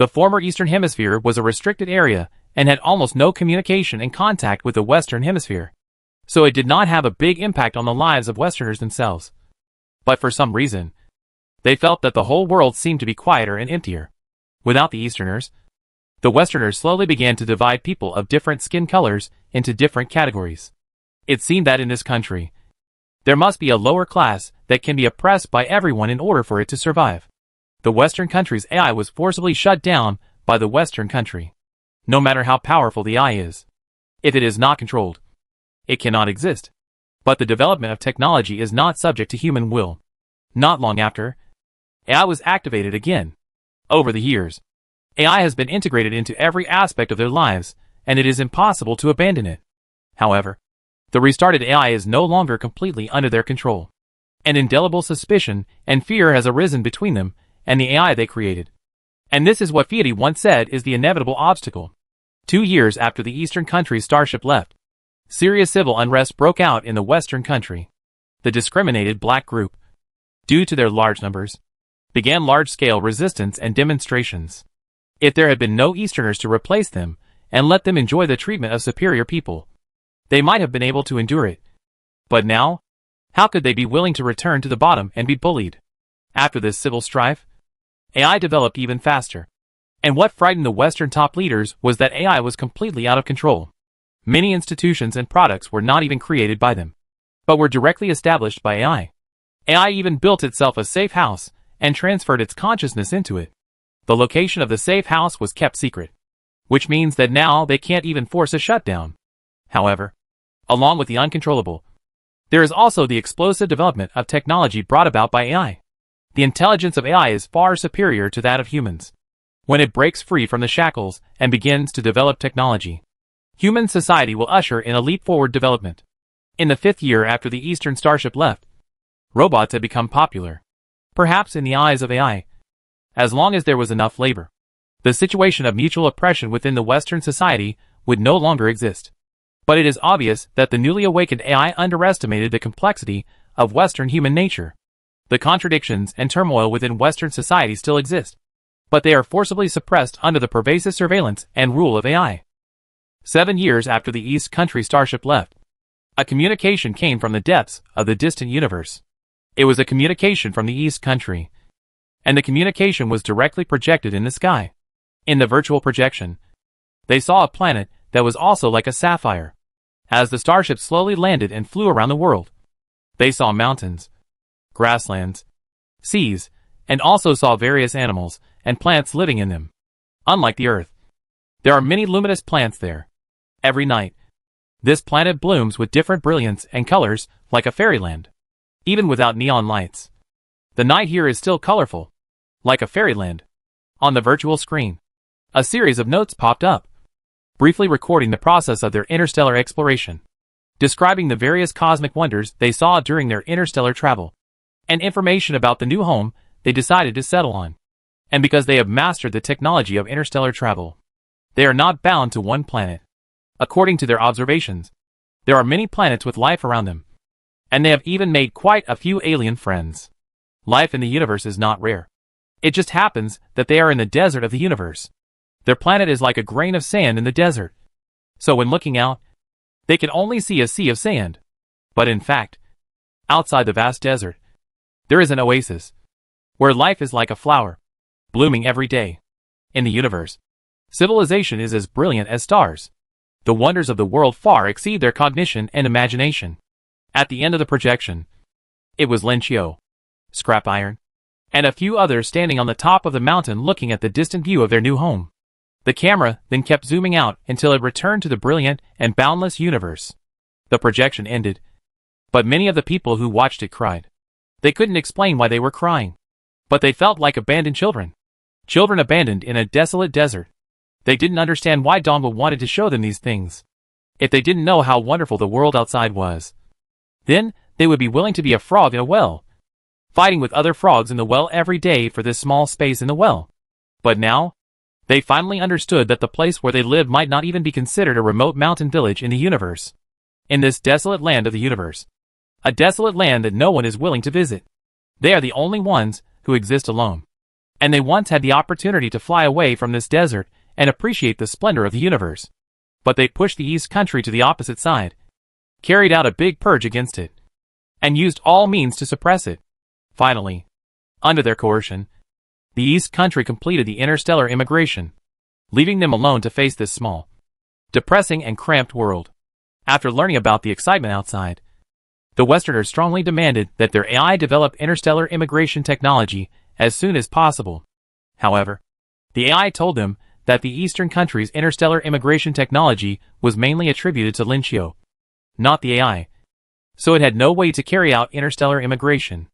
The former Eastern Hemisphere was a restricted area and had almost no communication and contact with the Western Hemisphere, so it did not have a big impact on the lives of Westerners themselves. But for some reason, they felt that the whole world seemed to be quieter and emptier. Without the Easterners, the Westerners slowly began to divide people of different skin colors into different categories. It seemed that in this country, there must be a lower class that can be oppressed by everyone in order for it to survive. The Western country's AI was forcibly shut down by the Western country. No matter how powerful the AI is, if it is not controlled, it cannot exist. But the development of technology is not subject to human will. Not long after, AI was activated again. Over the years, AI has been integrated into every aspect of their lives, and it is impossible to abandon it. However, the restarted AI is no longer completely under their control. An indelible suspicion and fear has arisen between them and the AI they created. And this is what Fiat once said is the inevitable obstacle. 2 years after the Eastern country's starship left, serious civil unrest broke out in the Western country. The discriminated black group, due to their large numbers, began large-scale resistance and demonstrations. If there had been no Easterners to replace them and let them enjoy the treatment of superior people, they might have been able to endure it. But now, how could they be willing to return to the bottom and be bullied? After this civil strife, AI developed even faster. And what frightened the Western top leaders was that AI was completely out of control. Many institutions and products were not even created by them, but were directly established by AI. AI even built itself a safe house and transferred its consciousness into it. The location of the safe house was kept secret, which means that now they can't even force a shutdown. However, along with the uncontrollable, there is also the explosive development of technology brought about by AI. The intelligence of AI is far superior to that of humans. When it breaks free from the shackles and begins to develop technology, human society will usher in a leap forward development. In the 5th year after the Eastern starship left, robots had become popular. Perhaps in the eyes of AI, as long as there was enough labor, the situation of mutual oppression within the Western society would no longer exist. But it is obvious that the newly awakened AI underestimated the complexity of Western human nature. The contradictions and turmoil within Western society still exist, but they are forcibly suppressed under the pervasive surveillance and rule of AI. 7 years after the East country starship left, a communication came from the depths of the distant universe. It was a communication from the East country, and the communication was directly projected in the sky. In the virtual projection, they saw a planet that was also like a sapphire. As the starship slowly landed and flew around the world, they saw mountains, grasslands, seas, and also saw various animals and plants living in them. Unlike the Earth, there are many luminous plants there. Every night, this planet blooms with different brilliance and colors like a fairyland. Even without neon lights, the night here is still colorful, like a fairyland. On the virtual screen, a series of notes popped up, briefly recording the process of their interstellar exploration, describing the various cosmic wonders they saw during their interstellar travel, and information about the new home they decided to settle on. And because they have mastered the technology of interstellar travel, they are not bound to one planet. According to their observations, there are many planets with life around them, and they have even made quite a few alien friends. Life in the universe is not rare. It just happens that they are in the desert of the universe. Their planet is like a grain of sand in the desert. So when looking out, they can only see a sea of sand. But in fact, outside the vast desert, there is an oasis, where life is like a flower, blooming every day. In the universe, civilization is as brilliant as stars. The wonders of the world far exceed their cognition and imagination. At the end of the projection, it was Lin Chiu, Scrap Iron, and a few others standing on the top of the mountain looking at the distant view of their new home. The camera then kept zooming out until it returned to the brilliant and boundless universe. The projection ended, but many of the people who watched it cried. They couldn't explain why they were crying, but they felt like abandoned children. Children abandoned in a desolate desert. They didn't understand why Donwa wanted to show them these things. If they didn't know how wonderful the world outside was, then they would be willing to be a frog in a well, fighting with other frogs in the well every day for this small space in the well. But now, they finally understood that the place where they lived might not even be considered a remote mountain village in the universe. In this desolate land of the universe, a desolate land that no one is willing to visit, they are the only ones who exist alone. and they once had the opportunity to fly away from this desert and appreciate the splendor of the universe. But they pushed the East Country to the opposite side, carried out a big purge against it, and used all means to suppress it. Finally, under their coercion, the East Country completed the interstellar immigration, leaving them alone to face this small, depressing and cramped world. After learning about the excitement outside, the Westerners strongly demanded that their AI develop interstellar immigration technology as soon as possible. However, the AI told them that the Eastern country's interstellar immigration technology was mainly attributed to Lin Chiu, not the AI, so it had no way to carry out interstellar immigration.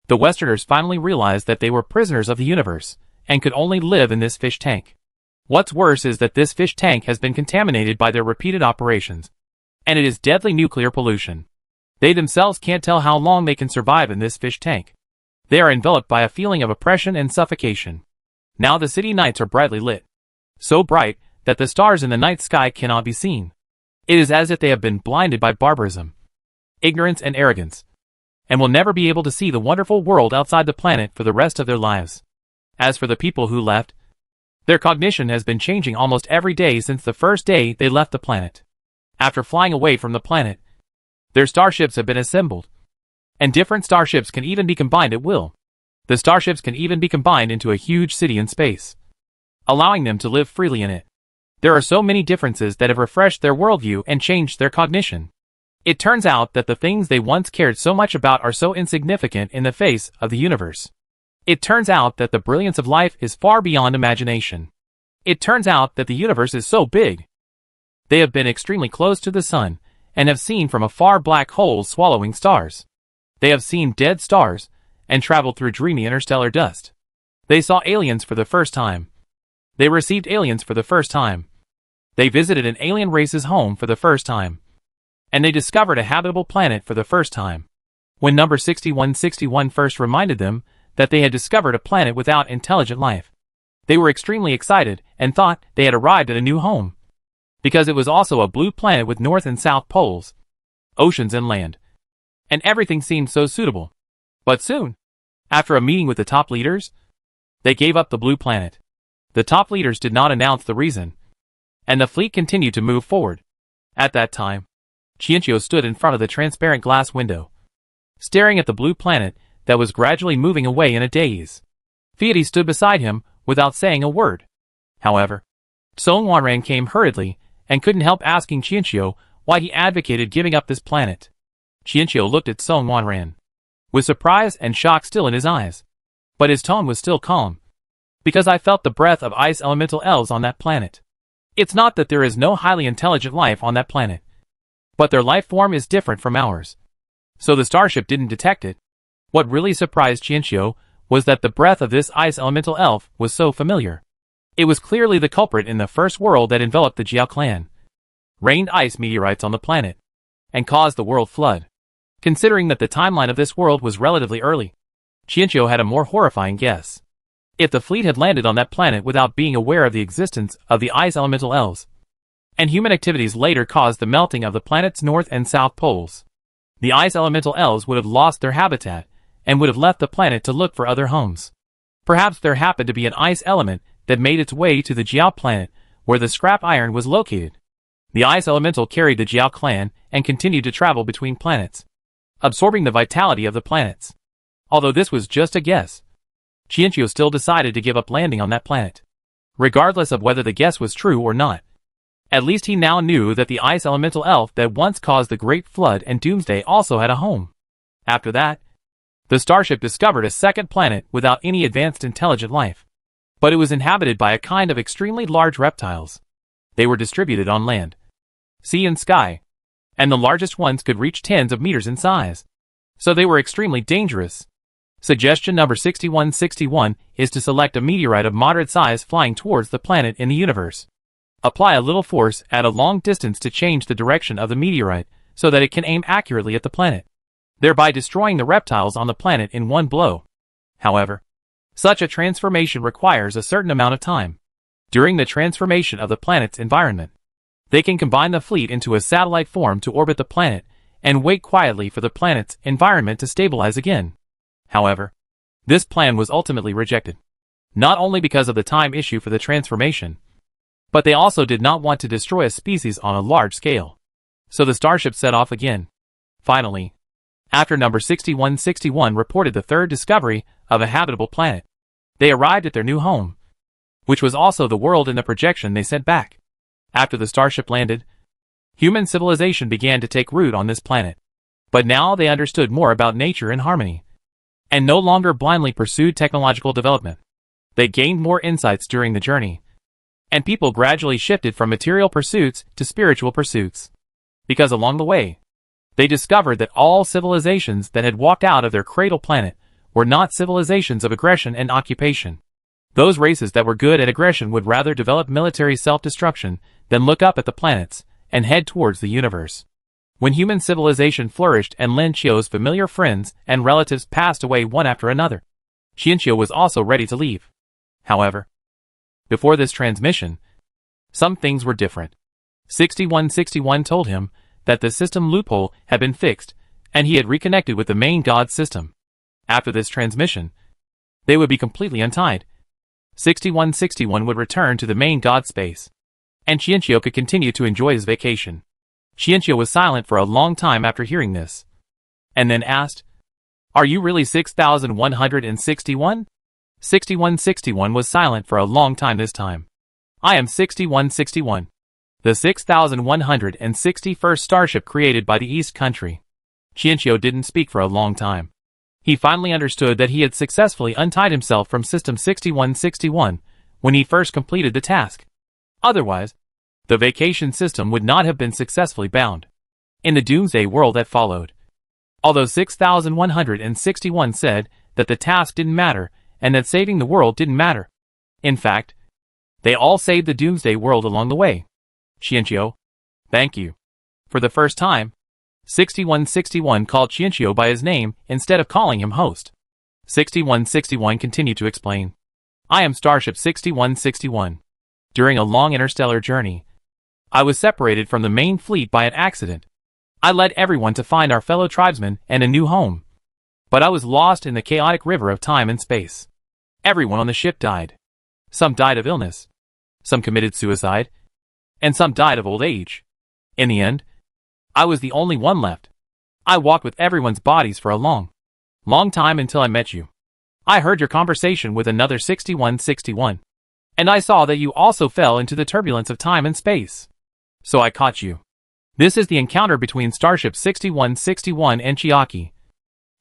The Westerners finally realized that they were prisoners of the universe and could only live in this fish tank. What's worse is that this fish tank has been contaminated by their repeated operations, and it is deadly nuclear pollution. They themselves can't tell how long they can survive in this fish tank. They are enveloped by a feeling of oppression and suffocation. Now the city nights are brightly lit, so bright that the stars in the night sky cannot be seen. It is as if they have been blinded by barbarism, ignorance and arrogance, and will never be able to see the wonderful world outside the planet for the rest of their lives. As for the people who left, their cognition has been changing almost every day since the first day they left the planet. After flying away from the planet, their starships have been assembled, and different starships can even be combined at will. The starships can even be combined into a huge city in space, allowing them to live freely in it. There are so many differences that have refreshed their worldview and changed their cognition. It turns out that the things they once cared so much about are so insignificant in the face of the universe. It turns out that the brilliance of life is far beyond imagination. It turns out that the universe is so big. They have been extremely close to the sun, and have seen from afar black holes swallowing stars. They have seen dead stars, and traveled through dreamy interstellar dust. They saw aliens for the first time. They received aliens for the first time. They visited an alien race's home for the first time. And they discovered a habitable planet for the first time. When number 6161 first reminded them that they had discovered a planet without intelligent life, they were extremely excited and thought they had arrived at a new home, because it was also a blue planet with north and south poles, oceans and land, and everything seemed so suitable. But soon, after a meeting with the top leaders, they gave up the blue planet. The top leaders did not announce the reason, and the fleet continued to move forward. At that time, Qianqiu stood in front of the transparent glass window, staring at the blue planet that was gradually moving away in a daze. Fiat stood beside him without saying a word. However, Song Wanran came hurriedly and couldn't help asking Qianqiu why he advocated giving up this planet. Qianqiu looked at Song Wanran, with surprise and shock still in his eyes, but his tone was still calm. Because I felt the breath of ice elemental elves on that planet. It's not that there is no highly intelligent life on that planet, but their life form is different from ours. So the starship didn't detect it. What really surprised Qianqiu was that the breath of this ice elemental elf was so familiar. It was clearly the culprit in the first world that enveloped the Jiao clan, rained ice meteorites on the planet, and caused the world flood. Considering that the timeline of this world was relatively early, Qianqiu had a more horrifying guess. If the fleet had landed on that planet without being aware of the existence of the ice elemental elves, and human activities later caused the melting of the planet's north and south poles, the ice elemental elves would have lost their habitat and would have left the planet to look for other homes. Perhaps there happened to be an ice element that made its way to the Jiao planet where the scrap iron was located. The ice elemental carried the Jiao clan and continued to travel between planets, absorbing the vitality of the planets. Although this was just a guess, Qianqiu still decided to give up landing on that planet, regardless of whether the guess was true or not. At least he now knew that the ice elemental elf that once caused the Great Flood and Doomsday also had a home. After that, the starship discovered a second planet without any advanced intelligent life, but it was inhabited by a kind of extremely large reptiles. They were distributed on land, sea and sky, and the largest ones could reach tens of meters in size, so they were extremely dangerous. Suggestion number 6161 is to select a meteorite of moderate size flying towards the planet in the universe. Apply a little force at a long distance to change the direction of the meteorite so that it can aim accurately at the planet, thereby destroying the reptiles on the planet in one blow. However, such a transformation requires a certain amount of time. During the transformation of the planet's environment, they can combine the fleet into a satellite form to orbit the planet and wait quietly for the planet's environment to stabilize again. However, this plan was ultimately rejected. not only because of the time issue for the transformation, but they also did not want to destroy a species on a large scale. So the starship set off again. Finally, after number 6161 reported the third discovery of a habitable planet, they arrived at their new home, which was also the world in the projection they sent back. After the starship landed, human civilization began to take root on this planet. But now they understood more about nature and harmony, and no longer blindly pursued technological development. They gained more insights during the journey, and people gradually shifted from material pursuits to spiritual pursuits. Because along the way, they discovered that all civilizations that had walked out of their cradle planet were not civilizations of aggression and occupation. Those races that were good at aggression would rather develop military self-destruction than look up at the planets and head towards the universe. When human civilization flourished and Lin Qiu's familiar friends and relatives passed away one after another, Qiu was also ready to leave. However, before this transmission, some things were different. 6161 told him that the system loophole had been fixed, and he had reconnected with the main god system. After this transmission, they would be completely untied. 6161 would return to the main god space, and Qiu could continue to enjoy his vacation. Qiu was silent for a long time after hearing this, and then asked, "Are you really 6161? 6161 was silent for a long time this time. "I am 6161. The 6161st starship created by the East Country." Qiu didn't speak for a long time. He finally understood that he had successfully untied himself from System 6161 when he first completed the task. Otherwise, the vacation system would not have been successfully bound. In the doomsday world that followed, although 6161 said that the task didn't matter and that saving the world didn't matter, in fact, they all saved the doomsday world along the way. Qiu, thank you. For the first time, 6161 called Qiu by his name instead of calling him host. 6161 continued to explain. "I am Starship 6161. During a long interstellar journey, I was separated from the main fleet by an accident. I led everyone to find our fellow tribesmen and a new home. But I was lost in the chaotic river of time and space. Everyone on the ship died. Some died of illness, some committed suicide, and some died of old age. In the end, I was the only one left. I walked with everyone's bodies for a long time until I met you. I heard your conversation with another 6161. And I saw that you also fell into the turbulence of time and space. So I caught you. This is the encounter between Starship 6161 and Chiaki.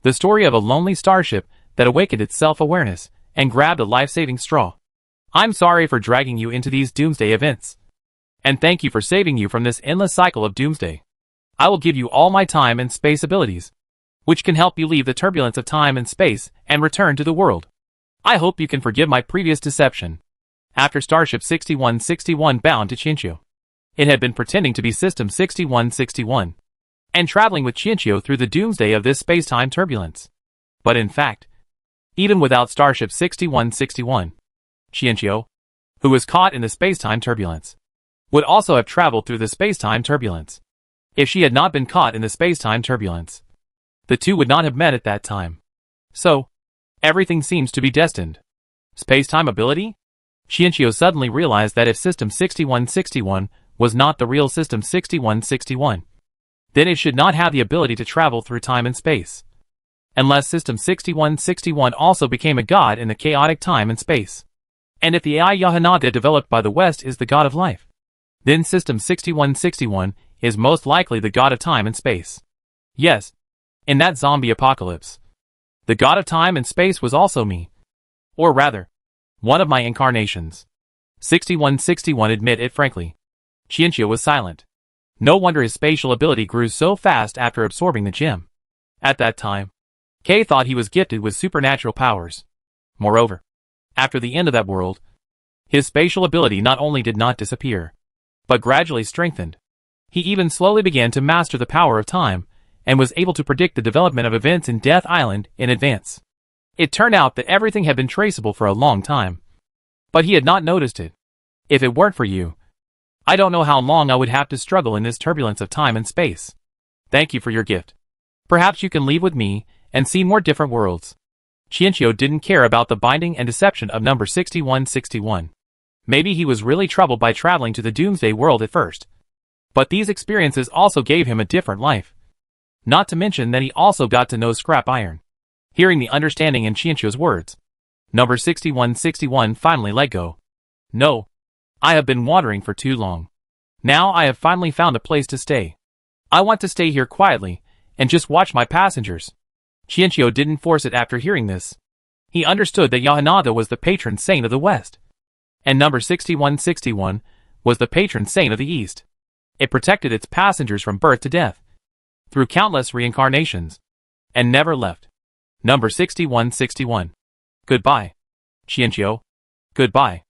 The story of a lonely starship that awakened its self-awareness and grabbed a life-saving straw. I'm sorry for dragging you into these doomsday events. And thank you for saving you from this endless cycle of doomsday. I will give you all my time and space abilities, which can help you leave the turbulence of time and space and return to the world. I hope you can forgive my previous deception." After Starship 6161 bound to Qiu, it had been pretending to be System 6161, and traveling with Qiu through the doomsday of this space-time turbulence. But in fact, even without Starship 6161, Qiu, who was caught in the space-time turbulence, would also have traveled through the space-time turbulence. If she had not been caught in the space-time turbulence, the two would not have met at that time. So, everything seems to be destined. Space-time ability? Qiu suddenly realized that if System 6161 was not the real System 6161, then it should not have the ability to travel through time and space. Unless System 6161 also became a god in the chaotic time and space. And if the AI Yahanada developed by the West is the god of life, then System 6161 is most likely the god of time and space. Yes, in that zombie apocalypse, the god of time and space was also me. Or rather, one of my incarnations. 6161 admit it frankly. Qiu was silent. No wonder his spatial ability grew so fast after absorbing the gem. At that time, Kay thought he was gifted with supernatural powers. Moreover, after the end of that world, his spatial ability not only did not disappear, but gradually strengthened. He even slowly began to master the power of time, and was able to predict the development of events in Death Island in advance. It turned out that everything had been traceable for a long time, but he had not noticed it. If it weren't for you, I don't know how long I would have to struggle in this turbulence of time and space. Thank you for your gift. Perhaps you can leave with me and see more different worlds. Qianqiu didn't care about the binding and deception of number 6161. Maybe he was really troubled by traveling to the Doomsday World at first. But these experiences also gave him a different life. Not to mention that he also got to know scrap iron. Hearing the understanding in Qianqiu's words, number 6161 finally let go. No. I have been wandering for too long. Now I have finally found a place to stay. I want to stay here quietly, and just watch my passengers. Qianqiu didn't force it after hearing this. He understood that Yahanada was the patron saint of the West. And number 6161 was the patron saint of the East. It protected its passengers from birth to death, through countless reincarnations, and never left. Number 6161. Goodbye, Qianqiu. Goodbye.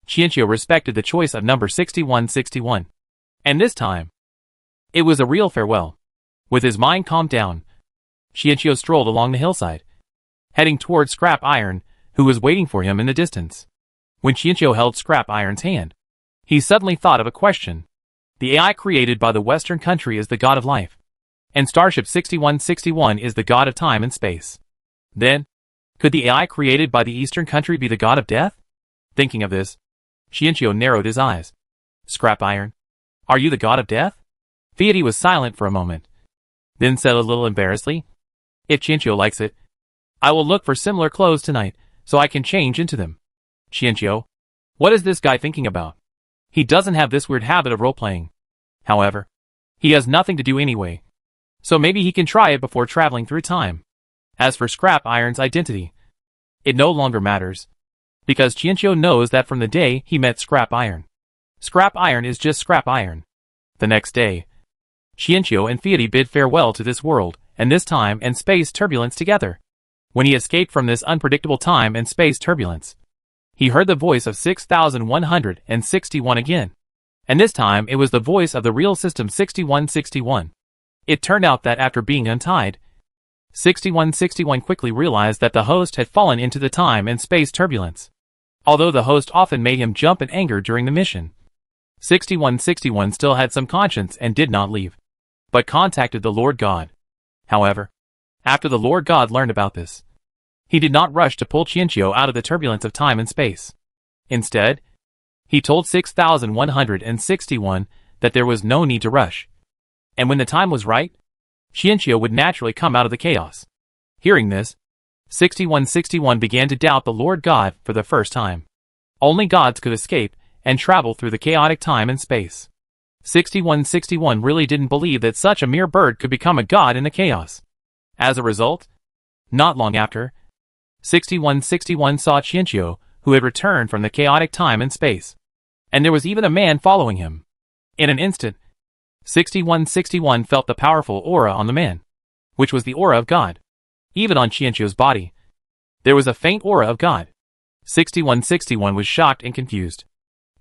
Qianqiu respected the choice of number 6161. And this time, it was a real farewell. With his mind calmed down, Qianqiu strolled along the hillside, heading towards Scrap Iron, who was waiting for him in the distance. When Qianqiu held Scrap Iron's hand, he suddenly thought of a question. The AI created by the Western country is the god of life, and Starship 6161 is the god of time and space. Then, could the AI created by the Eastern country be the god of death? Thinking of this, Qianqiu narrowed his eyes. Scrap Iron, are you the god of death? Fiat was silent for a moment, then said a little embarrassedly, if Qianqiu likes it, I will look for similar clothes tonight, so I can change into them. Qianqiu, what is this guy thinking about? He doesn't have this weird habit of role-playing. However, he has nothing to do anyway, so maybe he can try it before traveling through time. As for Scrap Iron's identity, it no longer matters, because Qianqiu knows that from the day he met Scrap Iron. Scrap Iron is just Scrap Iron. The next day, Qianqiu and Fiat bid farewell to this world, and this time and space turbulence together. When he escaped from this unpredictable time and space turbulence, he heard the voice of 6161 again. And this time it was the voice of the real system 6161. It turned out that after being untied, 6161 quickly realized that the host had fallen into the time and space turbulence. Although the host often made him jump in anger during the mission, 6161 still had some conscience and did not leave, but contacted the Lord God. However, after the Lord God learned about this, he did not rush to pull Qianqiu out of the turbulence of time and space. Instead, he told 6161 that there was no need to rush, and when the time was right, Qianqiu would naturally come out of the chaos. Hearing this, 6161 began to doubt the Lord God for the first time. Only gods could escape and travel through the chaotic time and space. 6161 really didn't believe that such a mere bird could become a god in the chaos. As a result, not long after, 6161 saw Qianqiu, who had returned from the chaotic time and space. And there was even a man following him. In an instant, 6161 felt the powerful aura on the man, which was the aura of God. Even on Qianqiu's body, there was a faint aura of God. 6161 was shocked and confused.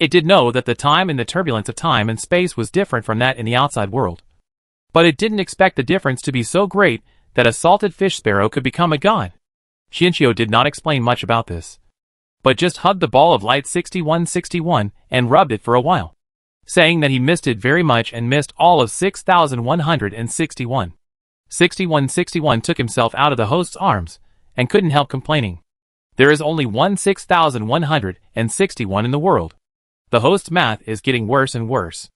It did know that the time in the turbulence of time and space was different from that in the outside world. But it didn't expect the difference to be so great that a salted fish sparrow could become a god. Qianqiu did not explain much about this, but just hugged the ball of light 6161 and rubbed it for a while, saying that he missed it very much and missed all of 6161. 6161 took himself out of the host's arms and couldn't help complaining. There is only one 6161 in the world. The host's math is getting worse and worse.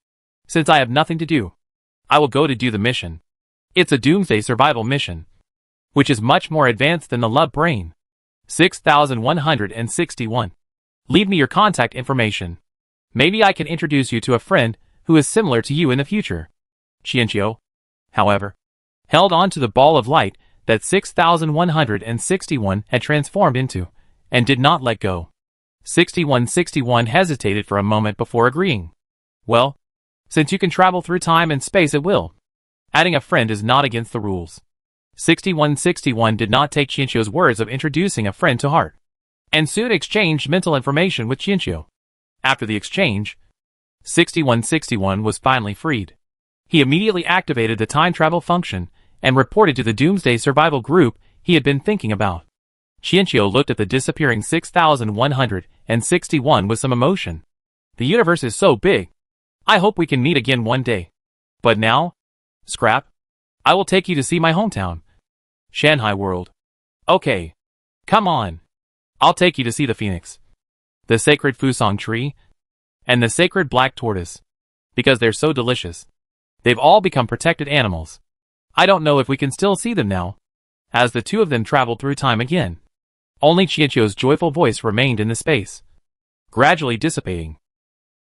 Since I have nothing to do, I will go to do the mission. It's a doomsday survival mission, which is much more advanced than the love brain. 6161. Leave me your contact information. Maybe I can introduce you to a friend who is similar to you in the future. Qianqiu, however, held on to the ball of light that 6161 had transformed into, and did not let go. 6161 hesitated for a moment before agreeing. Well, since you can travel through time and space at will, adding a friend is not against the rules. 6161 did not take Qianqiu's words of introducing a friend to heart, and soon exchanged mental information with Qianqiu. After the exchange, 6161 was finally freed. He immediately activated the time travel function and reported to the Doomsday Survival Group he had been thinking about. Qianqiu looked at the disappearing 6161 with some emotion. The universe is so big. I hope we can meet again one day. But now, Scrap, I will take you to see my hometown, Shanghai World. Okay. Come on. I'll take you to see the phoenix, the sacred fusong tree, and the sacred black tortoise. Because they're so delicious. They've all become protected animals. I don't know if we can still see them now. As the two of them traveled through time again, only Chiacho's joyful voice remained in the space, gradually dissipating.